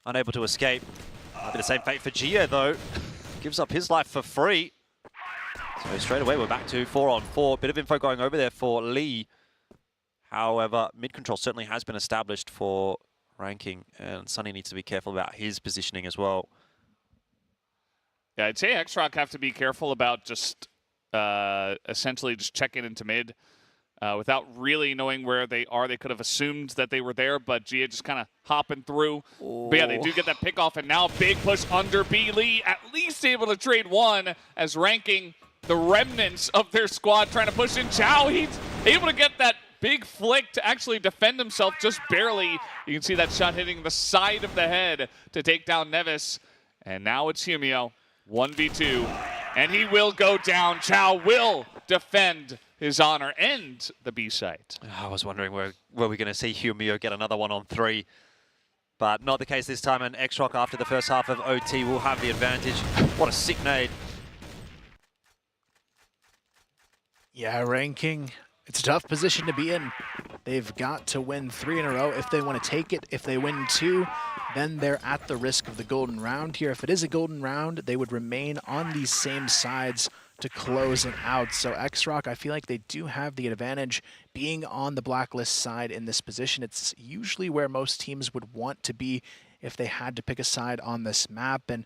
unable to escape. Might be the same fate for Gia, though. Gives up his life for free. So straight away, we're back to 4-on-4. Bit of info going over there for Lee. However, mid-control certainly has been established for ranking, and Sunny needs to be careful about his positioning as well. Yeah, I'd say XROCK have to be careful about just essentially just checking into mid. Without really knowing where they are. They could have assumed that they were there, but Gia just kind of hopping through. Oh. But yeah, they do get that pick off, and now big push under B. Lee at least able to trade 1 as ranking the remnants of their squad trying to push in. Chow, he's able to get that big flick to actually defend himself just barely. You can see that shot hitting the side of the head to take down Nevis. And now it's Humio, 1v2, and he will go down. Chow will defend his honor and the B site. I was wondering were we going to see Humio get another 1-on-3, but not the case this time, and XROCK after the first half of OT will have the advantage. What a sick nade. Yeah, ranking, it's a tough position to be in. They've got to win 3 in a row if they want to take it. If they win 2, then they're at the risk of the golden round here. If it is a golden round, they would remain on these same sides to close it out. So XROCK, I feel like they do have the advantage being on the blacklist side in this position. It's usually where most teams would want to be if they had to pick a side on this map, and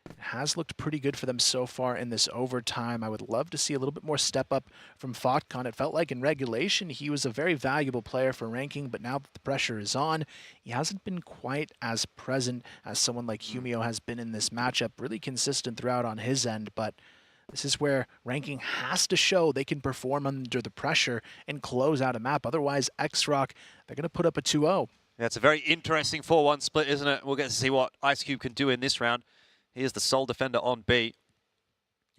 it has looked pretty good for them so far in this overtime. I would love to see a little bit more step up from Fotcon. It felt like in regulation he was a very valuable player for ranking, but now that the pressure is on, he hasn't been quite as present as someone like Humio has been in this matchup. Really consistent throughout on his end, but this is where ranking has to show they can perform under the pressure and close out a map. Otherwise, XROCK, they're going to put up a 2-0. Yeah, it's a very interesting 4-1 split, isn't it? We'll get to see what Ice Cube can do in this round. He is the sole defender on B.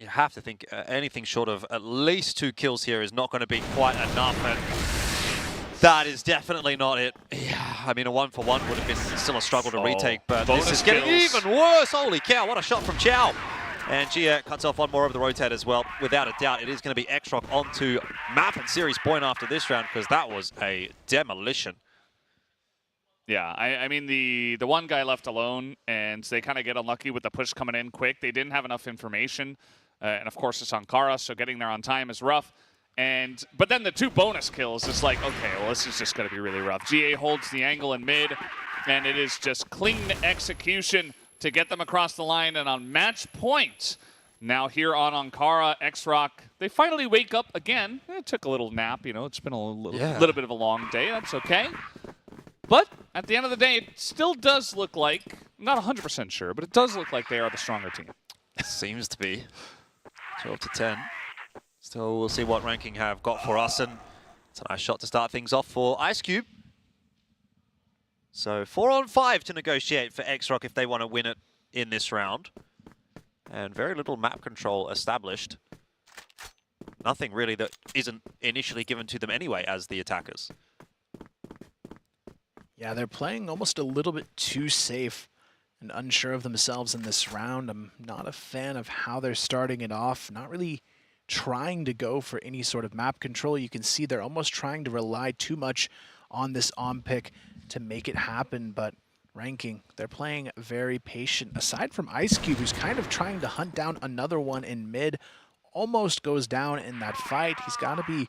You have to think anything short of at least 2 kills here is not going to be quite enough. And That is definitely not it. Yeah, I mean, a 1-for-1 would have been still a struggle to retake, but this is getting even worse. Holy cow, what a shot from Chow. And Gia cuts off one more of the rotate as well. Without a doubt, it is going to be XROCK onto map and series point after this round, because that was a demolition. Yeah, I mean, the one guy left alone, and they kind of get unlucky with the push coming in quick. They didn't have enough information, and of course it's Ankara, so getting there on time is rough. But then the 2 bonus kills, it's like, okay, well, this is just going to be really rough. GA holds the angle in mid, and it is just clean execution to get them across the line. And on match point, now here on Ankara, XROCK, they finally wake up again. It took a little nap, you know, it's been a little bit of a long day. That's okay. But at the end of the day, it still does look like, not 100% sure, but it does look like they are the stronger team. Seems to be. 12 to 10. So we'll see what ranking have got for us, and it's a nice shot to start things off for Ice Cube. So 4-on-5 to negotiate for XROCK if they want to win it in this round. And very little map control established. Nothing really that isn't initially given to them anyway as the attackers. Yeah, they're playing almost a little bit too safe and unsure of themselves in this round. I'm not a fan of how they're starting it off. Not really trying to go for any sort of map control. You can see they're almost trying to rely too much on this on pick to make it happen, but ranking, they're playing very patient. Aside from Ice Cube, who's kind of trying to hunt down another one in mid, almost goes down in that fight. He's got to be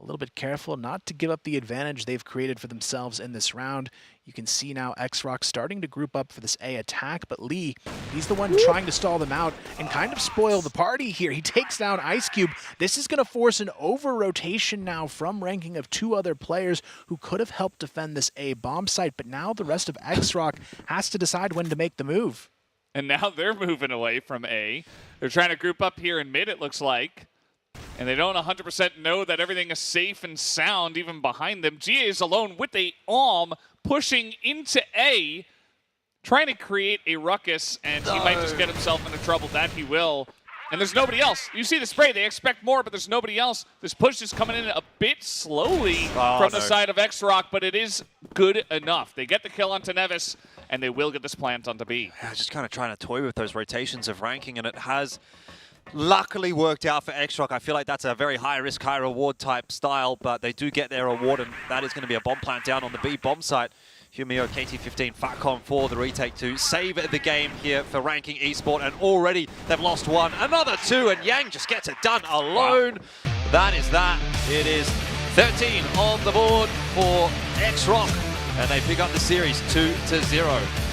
a little bit careful not to give up the advantage they've created for themselves in this round. You can see now XROCK starting to group up for this A attack, but Lee, he's the one trying to stall them out and kind of spoil the party here. He takes down Ice Cube. This is going to force an over-rotation now from ranking of 2 other players who could have helped defend this A bomb site, but now the rest of XROCK has to decide when to make the move. And now they're moving away from A. They're trying to group up here in mid, it looks like. And they don't 100% know that everything is safe and sound even behind them. GA is alone with a AWM pushing into A, trying to create a ruckus, and he might just get himself into trouble. That he will. And there's nobody else. You see the spray. They expect more, but there's nobody else. This push is coming in a bit slowly from the side of XROCK, but it is good enough. They get the kill onto Nevis, and they will get this plant onto B. Yeah, just kind of trying to toy with those rotations of ranking, and it has luckily worked out for XROCK. I feel like that's a very high-risk, high-reward type style, but they do get their reward, and that is going to be a bomb plant down on the B bomb site. Humio, KT-15, Fatcom for the retake to save the game here for ranking eSport, and already they've lost 1, another 2, and Yang just gets it done alone. Wow. That is that. It is 13 on the board for XROCK, and they pick up the series 2-0.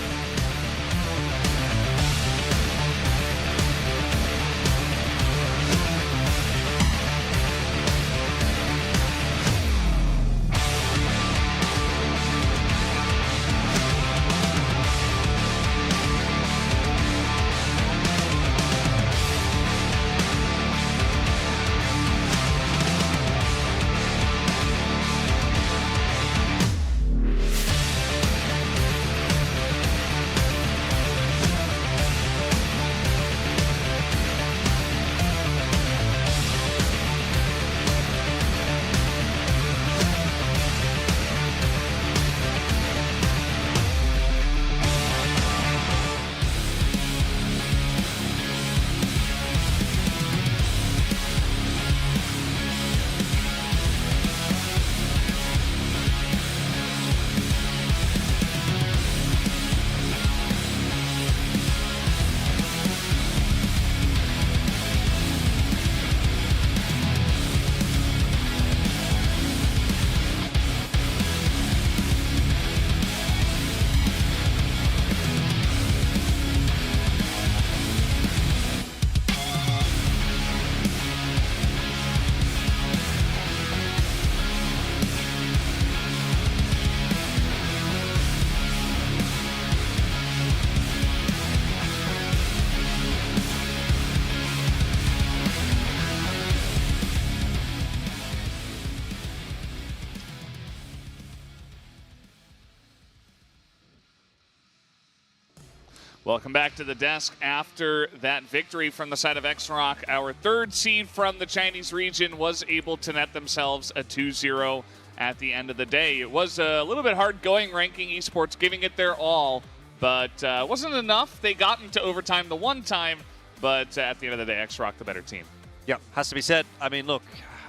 Welcome back to the desk after that victory from the side of XROCK. Our 3rd seed from the Chinese region was able to net themselves a 2-0 at the end of the day. It was a little bit hard going, Ranking Esports giving it their all, but wasn't enough. They got into overtime the one time, but at the end of the day, XROCK the better team. Yep, has to be said. I mean, look,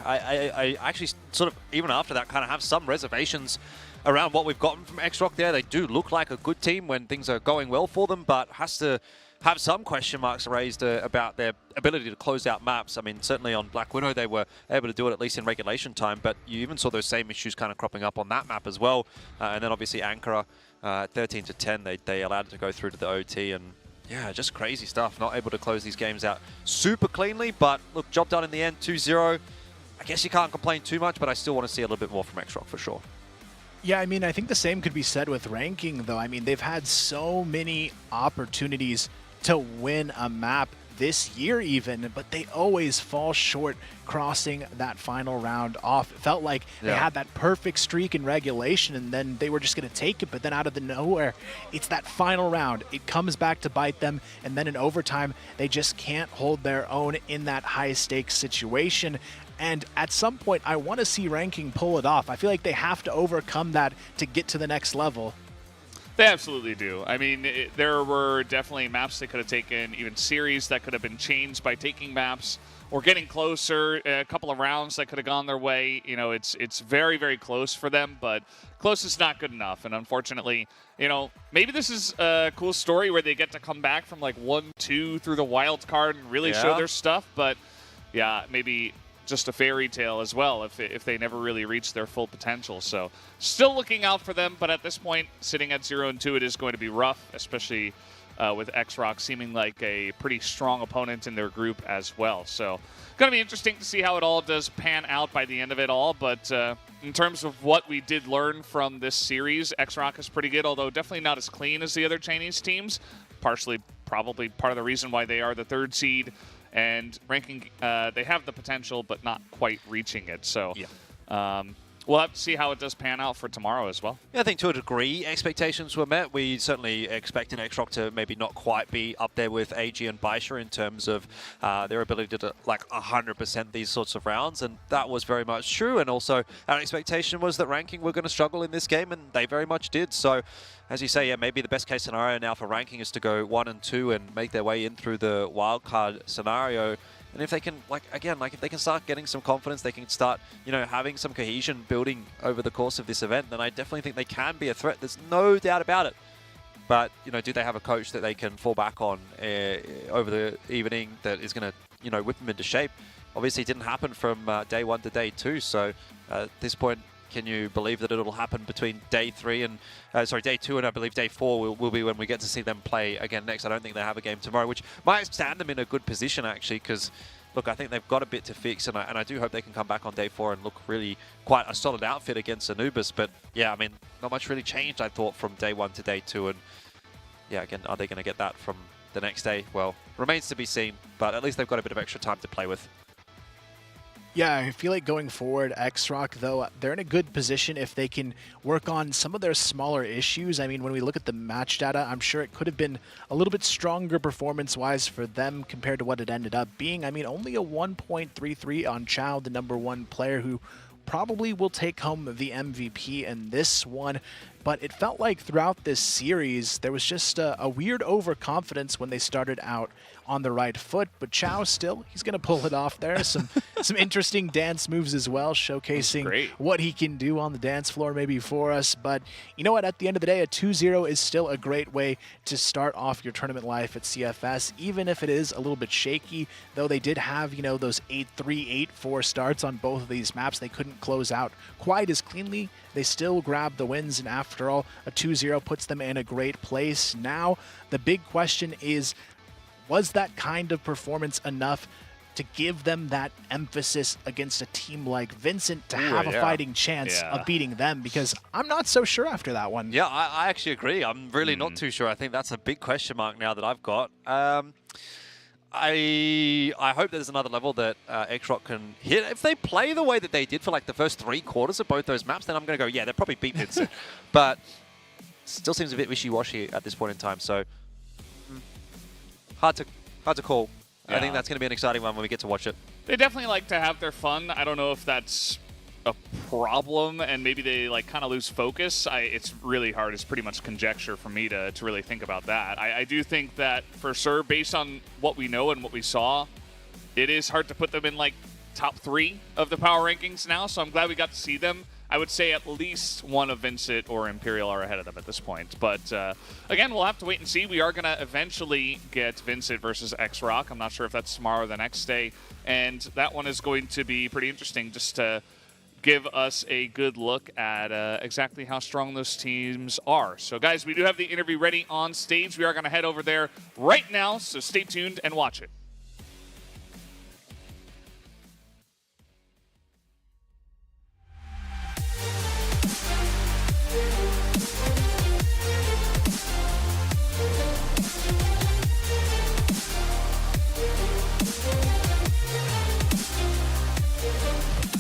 I actually sort of, even after that, kind of have some reservations around what we've gotten from XROCK there. They do look like a good team when things are going well for them, but has to have some question marks raised about their ability to close out maps. I mean, certainly on Black Widow, they were able to do it at least in regulation time, but you even saw those same issues kind of cropping up on that map as well. And then obviously Ankara, 13-10, they allowed it to go through to the OT, and yeah, just crazy stuff. Not able to close these games out super cleanly, but look, job done in the end, 2-0. I guess you can't complain too much, but I still want to see a little bit more from XROCK for sure. Yeah, I mean, I think the same could be said with Ranking, though. I mean, they've had so many opportunities to win a map this year even, but they always fall short crossing that final round off. It felt like they had that perfect streak in regulation, and then they were just going to take it, but then out of the nowhere, it's that final round. It comes back to bite them, and then in overtime, they just can't hold their own in that high-stakes situation. And at some point, I want to see Ranking pull it off. I feel like they have to overcome that to get to the next level. They absolutely do. I mean, there were definitely maps they could have taken, even series that could have been changed by taking maps or getting closer, a couple of rounds that could have gone their way. You know, it's very, very close for them, but close is not good enough. And unfortunately, you know, maybe this is a cool story where they get to come back from like 1-2 through the wild card and really show their stuff. But yeah, maybe just a fairy tale as well if they never really reach their full potential. So still looking out for them, but at this point, sitting at 0-2, it is going to be rough, especially with XROCK seeming like a pretty strong opponent in their group as well. So going to be interesting to see how it all does pan out by the end of it all. But in terms of what we did learn from this series, XROCK is pretty good, although definitely not as clean as the other Chinese teams. Partially, probably part of the reason why they are the 3rd seed. And Ranking, they have the potential, but not quite reaching it. So we'll have to see how it does pan out for tomorrow as well. Yeah, I think to a degree expectations were met. We certainly expected XROCK to maybe not quite be up there with AG and Baisha in terms of their ability to like 100% these sorts of rounds, and that was very much true. And also our expectation was that Ranking were going to struggle in this game, and they very much did. So as you say, yeah, maybe the best case scenario now for Ranking is to go 1-2 and make their way in through the wildcard scenario. And if they can, if they can start getting some confidence, they can start, you know, having some cohesion building over the course of this event, then I definitely think they can be a threat. There's no doubt about it. But, you know, do they have a coach that they can fall back on over the evening that is going to, you know, whip them into shape? Obviously, it didn't happen from day 1 to day 2. So at this point, can you believe that it'll happen between day 2 and I believe day 4 will be when we get to see them play again next. I don't think they have a game tomorrow, which might stand them in a good position actually, because look, I think they've got a bit to fix, and I do hope they can come back on day 4 and look really quite a solid outfit against Anubis. But yeah, I mean, not much really changed, I thought, from day 1 to day 2. And yeah, again, are they going to get that from the next day? Well, remains to be seen, but at least they've got a bit of extra time to play with. Yeah, I feel like going forward, XROCK, though, they're in a good position if they can work on some of their smaller issues. I mean, when we look at the match data, I'm sure it could have been a little bit stronger performance-wise for them compared to what it ended up being. I mean, only a 1.33 on Chao, the #1 player, who probably will take home the MVP in this one. But it felt like throughout this series, there was just a weird overconfidence when they started out on the right foot. But Chao still, he's going to pull it off there. Some interesting dance moves as well, showcasing what he can do on the dance floor maybe for us. But you know what? At the end of the day, a 2-0 is still a great way to start off your tournament life at CFS, even if it is a little bit shaky. Though they did have, you know, those 8-3, 8-4 starts on both of these maps. They couldn't close out quite as cleanly. They still grabbed the wins, and after all, a 2-0 puts them in a great place. Now, the big question is, was that kind of performance enough to give them that emphasis against a team like VINCIT to have a fighting chance of beating them? Because I'm not so sure after that one. Yeah, I actually agree. I'm really not too sure. I think that's a big question mark now that I've got. I hope there's another level that XROCK can hit. If they play the way that they did for like the first 3 quarters of both those maps, then I'm going to go, yeah, they'll probably beat VINCIT. But still seems a bit wishy-washy at this point in time. So hard to call. Yeah. I think that's going to be an exciting one when we get to watch it. They definitely like to have their fun. I don't know if that's a problem and maybe they like kind of lose focus, it's really hard. It's pretty much conjecture for me to really think about that. I do think that for sure, based on what we know and what we saw, it is hard to put them in like top 3 of the power rankings now. So I'm glad we got to see them. I would say at least one of VINCIT or Imperial are ahead of them at this point. But again, we'll have to wait and see. We are going to eventually get VINCIT versus XROCK. I'm not sure if that's tomorrow or the next day. And that one is going to be pretty interesting just to give us a good look at exactly how strong those teams are. So guys, we do have the interview ready on stage. We are going to head over there right now. So stay tuned and watch it.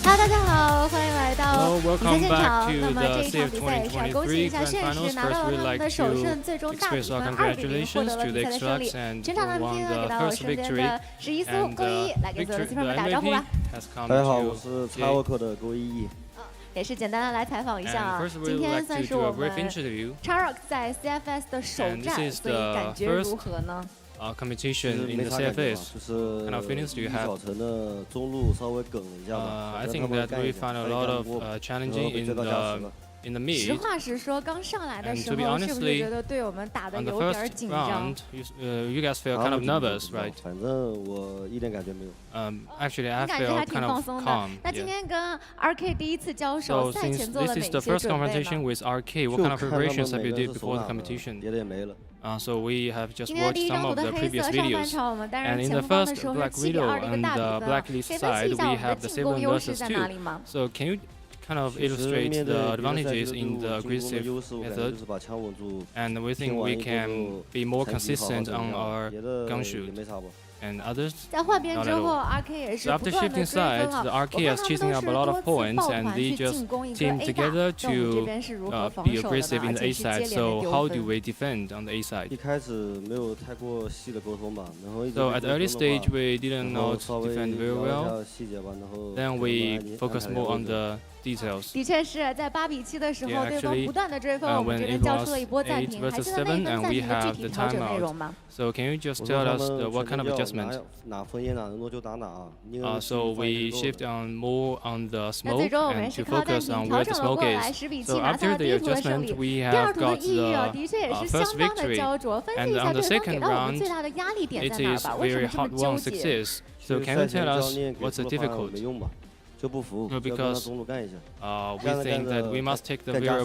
Hello， 大家好，欢迎来到比赛现场。那 welcome 么 back 这 to 一场比赛也是要恭喜一下现实拿到了他们的首胜，最终大比分2-0获得了比赛的胜利。全场的 MVP 呢给到身边的史伊苏勾一，来给所有的 CFS 们打个招呼吧。大家好，我是XROCK的勾一。也是简单的来采访一下啊，今天算是我们 XROCK 在 CFS 的首战，所以感觉如何呢？ competition in the CFS. Kind of feelings do you have? I think that we found a lot of challenging in the mid. 实话实说，刚上来的时候，是不是觉得队友们打得有点紧张 you guys feel kind of nervous, right? 反正我一点感觉没有。Actually, I 感觉 feel 还挺 kind 放 of 松的。 calm. 那今天跟 RK 第一次交 So 手，赛 since 前做了 this 哪 is the 些 first 准备 competition 呢？ with RK, what kind of preparations have you did before the competition? So we have just 今天第 watched 一张 some 图 of 的 the 黑 previous 色上半 videos. 场，我们担 And 任 in 前 the 锋的 first 时候是 Black 7-2 Widow 的一个 and 大 the 比 Black 分， List 可以分析 side, 一下 we 我们的 have the 进攻 7 优势 versus 在 2. 哪里吗？ So can you kind of illustrate the advantages in the aggressive method? And we think we can be more consistent on our gun shoot. And others, 在换边 not 之 at 后 all. ，RK 也是 So 不 after 断的 shifting 追分 sides, 啊。 the 我 RK 看 is 他们 chasing 都 up 是 a lot 多 of 次 points, 抱 and 团 they 去 just 进攻一个 team A 大。 together 那我们这 to 边是如何防 be 守的 aggressive 呢？ in 而 the A 且是 side. 接连 So 的丢 how do 分。 we defend on the A side? 一开始没有太过细的沟通吧，然后一直 So at the early stage, we didn't 然后 know 稍 to 微 defend very 聊 well. 一下细节吧，然后 Then 给 we 我们 focus 安排 more 了 on the details. 的确是在8-7的时候， Yeah, 对方 actually, 不断的追分，我们 when 这边 it 交 was 出了一波暂 8 停。还 versus 记得那一 7, 分 and 暂 we 停的 have 具 the 体调整内 timeout. 容吗？ So can you just 我 tell 说 us 他们 what kind of 全 adjustment? 哪分野哪能多就打哪啊。So we shift on more on the 那 smoke 最终我们 and 是 to 靠暂 focus 停 on 调 where the 整了 smoke 过来 is. ，10-7 So 拿下 after 了 the 第一图的胜 adjustment, 利。 we 第二 have 图的 got 意义啊， the 的确也是 first 相当的 victory. 焦灼。分析 And 一下 on the 对方给 second 到我们 round, 最大的压力点 it 在哪儿 is 吧？为什么 very 这么 hard 纠 won 结？ success. 其 So 实 can you 赛前 tell 教 us 练给 what's 出 the 的方案 difficult? 没用吧，就不服， No, 就要跟他 because 中路干一下。 we think that we must take the very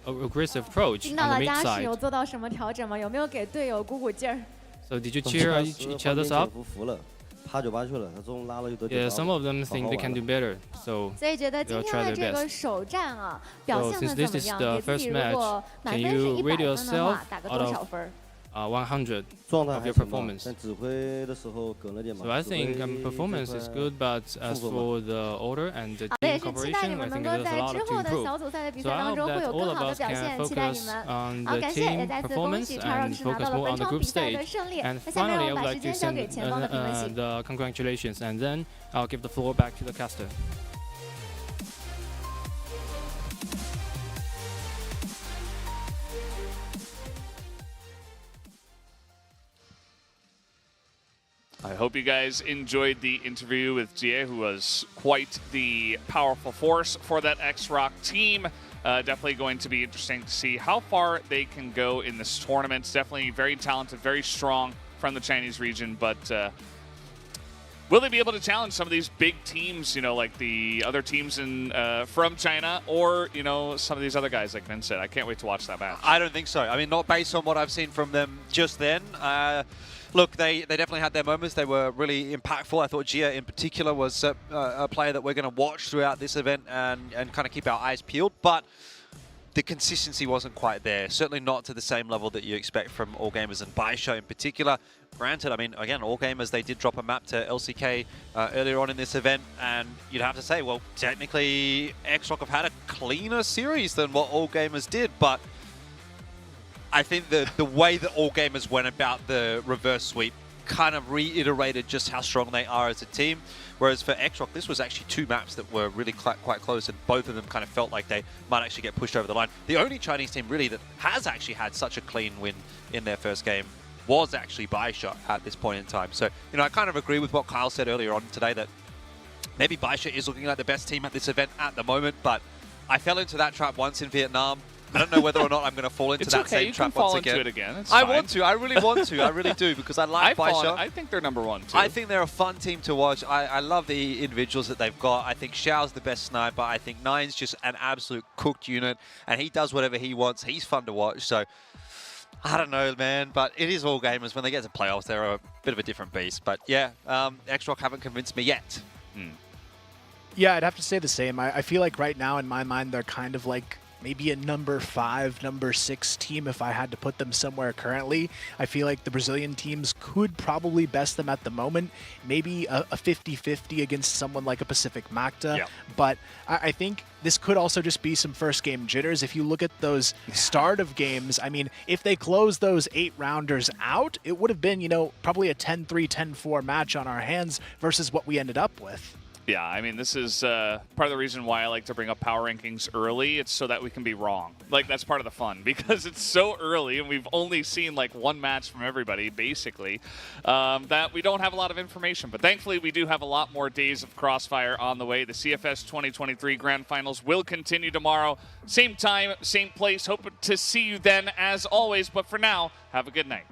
aggressive approach 听 on 到 the 了 mid 嘉实 side. 有做到什么调整吗？有没有给队友鼓鼓劲儿？ So did you cheer each other up? 服了，趴酒吧去了，他中拉了就得 Yeah, some of them think they can do better. So 所以觉得今 they'll 天 try 的 their 这个 best. 首战啊，表 So 现 since 的 this 怎么 is 样？ the 给自己 first 如 match, 果满 can 分是 you 100 rate 分的 yourself 话，打个 out 多 of 少分？ 100状态 of 还 your 行吧， performance? 但指挥的时候梗了点嘛。 So I 指挥 think 这 performance is 块 good, but as 负分 for the order and the 好的，也 team 是期待你 cooperation, I 们能 think 够 there's a 在 lot 之 to 后的 improve. 小组赛的比 So 赛 I 当 hope 中会 that 有 all 更 of 好的 us 表 can 现，期待你 focus 们。 on 好， the 感谢，也 team 再次恭 performance 喜 and XROCK 是拿 focus 到了 more 本 on the 场 group 比赛 stage. 的胜利。 And 那下面 finally, 我 I 们 would 把 like 时 to 间交给 send 前方的评论席。 the congratulations, and then I'll give the floor back to the caster. I hope you guys enjoyed the interview with Jie, who was quite the powerful force for that XROCK team. Definitely going to be interesting to see how far they can go in this tournament. Definitely very talented, very strong from the Chinese region, but will they be able to challenge some of these big teams, you know, like the other teams in from China, or, you know, some of these other guys like VINCIT? I can't wait to watch that match. I don't think so. I mean, not based on what I've seen from them just then. Look, they definitely had their moments. They were really impactful. I thought Gia in particular was a player that we're going to watch throughout this event and kind of keep our eyes peeled. But the consistency wasn't quite there. Certainly not to the same level that you expect from All Gamers and Baisha in particular. Granted, I mean, again, All Gamers, they did drop a map to LCK earlier on in this event. And you'd have to say, well, technically, XROCK have had a cleaner series than what All Gamers did. But I think the way that All Gamers went about the reverse sweep kind of reiterated just how strong they are as a team. Whereas for XROCK, this was actually 2 maps that were really quite close, and both of them kind of felt like they might actually get pushed over the line. The only Chinese team really that has actually had such a clean win in their first game was actually Baisha at this point in time. So, you know, I kind of agree with what Kyle said earlier on today, that maybe Baisha is looking like the best team at this event at the moment, but I fell into that trap once in Vietnam. I don't know whether or not I'm going to fall into that same trap once again. It's okay, you can fall into it again. It's I fine. want to. I really want to. I really do, because I like Baisha. I think they're number 1 too. I think they're a fun team to watch. I love the individuals that they've got. I think Xiao's the best sniper. I think Nine's just an absolute cooked unit, and he does whatever he wants. He's fun to watch. So I don't know, man, but it is all gamers. When they get to playoffs, they're a bit of a different beast. But yeah, XROCK haven't convinced me yet. Yeah, I'd have to say the same. I feel like right now, in my mind, they're kind of like maybe a number 5, number 6 team if I had to put them somewhere currently. I feel like the Brazilian teams could probably best them at the moment. Maybe a 50-50 against someone like a Pacific Macta. Yeah. But I think this could also just be some first game jitters. If you look at those start of games, I mean, if they close those 8-rounders out, it would have been, you know, probably a 10-3, 10-4 match on our hands versus what we ended up with. Yeah, I mean, this is part of the reason why I like to bring up power rankings early. It's so that we can be wrong. Like, that's part of the fun, because it's so early, and we've only seen, like, 1 match from everybody, basically, that we don't have a lot of information. But thankfully, we do have a lot more days of Crossfire on the way. The CFS 2023 Grand Finals will continue tomorrow. Same time, same place. Hope to see you then, as always. But for now, have a good night.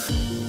Chapter.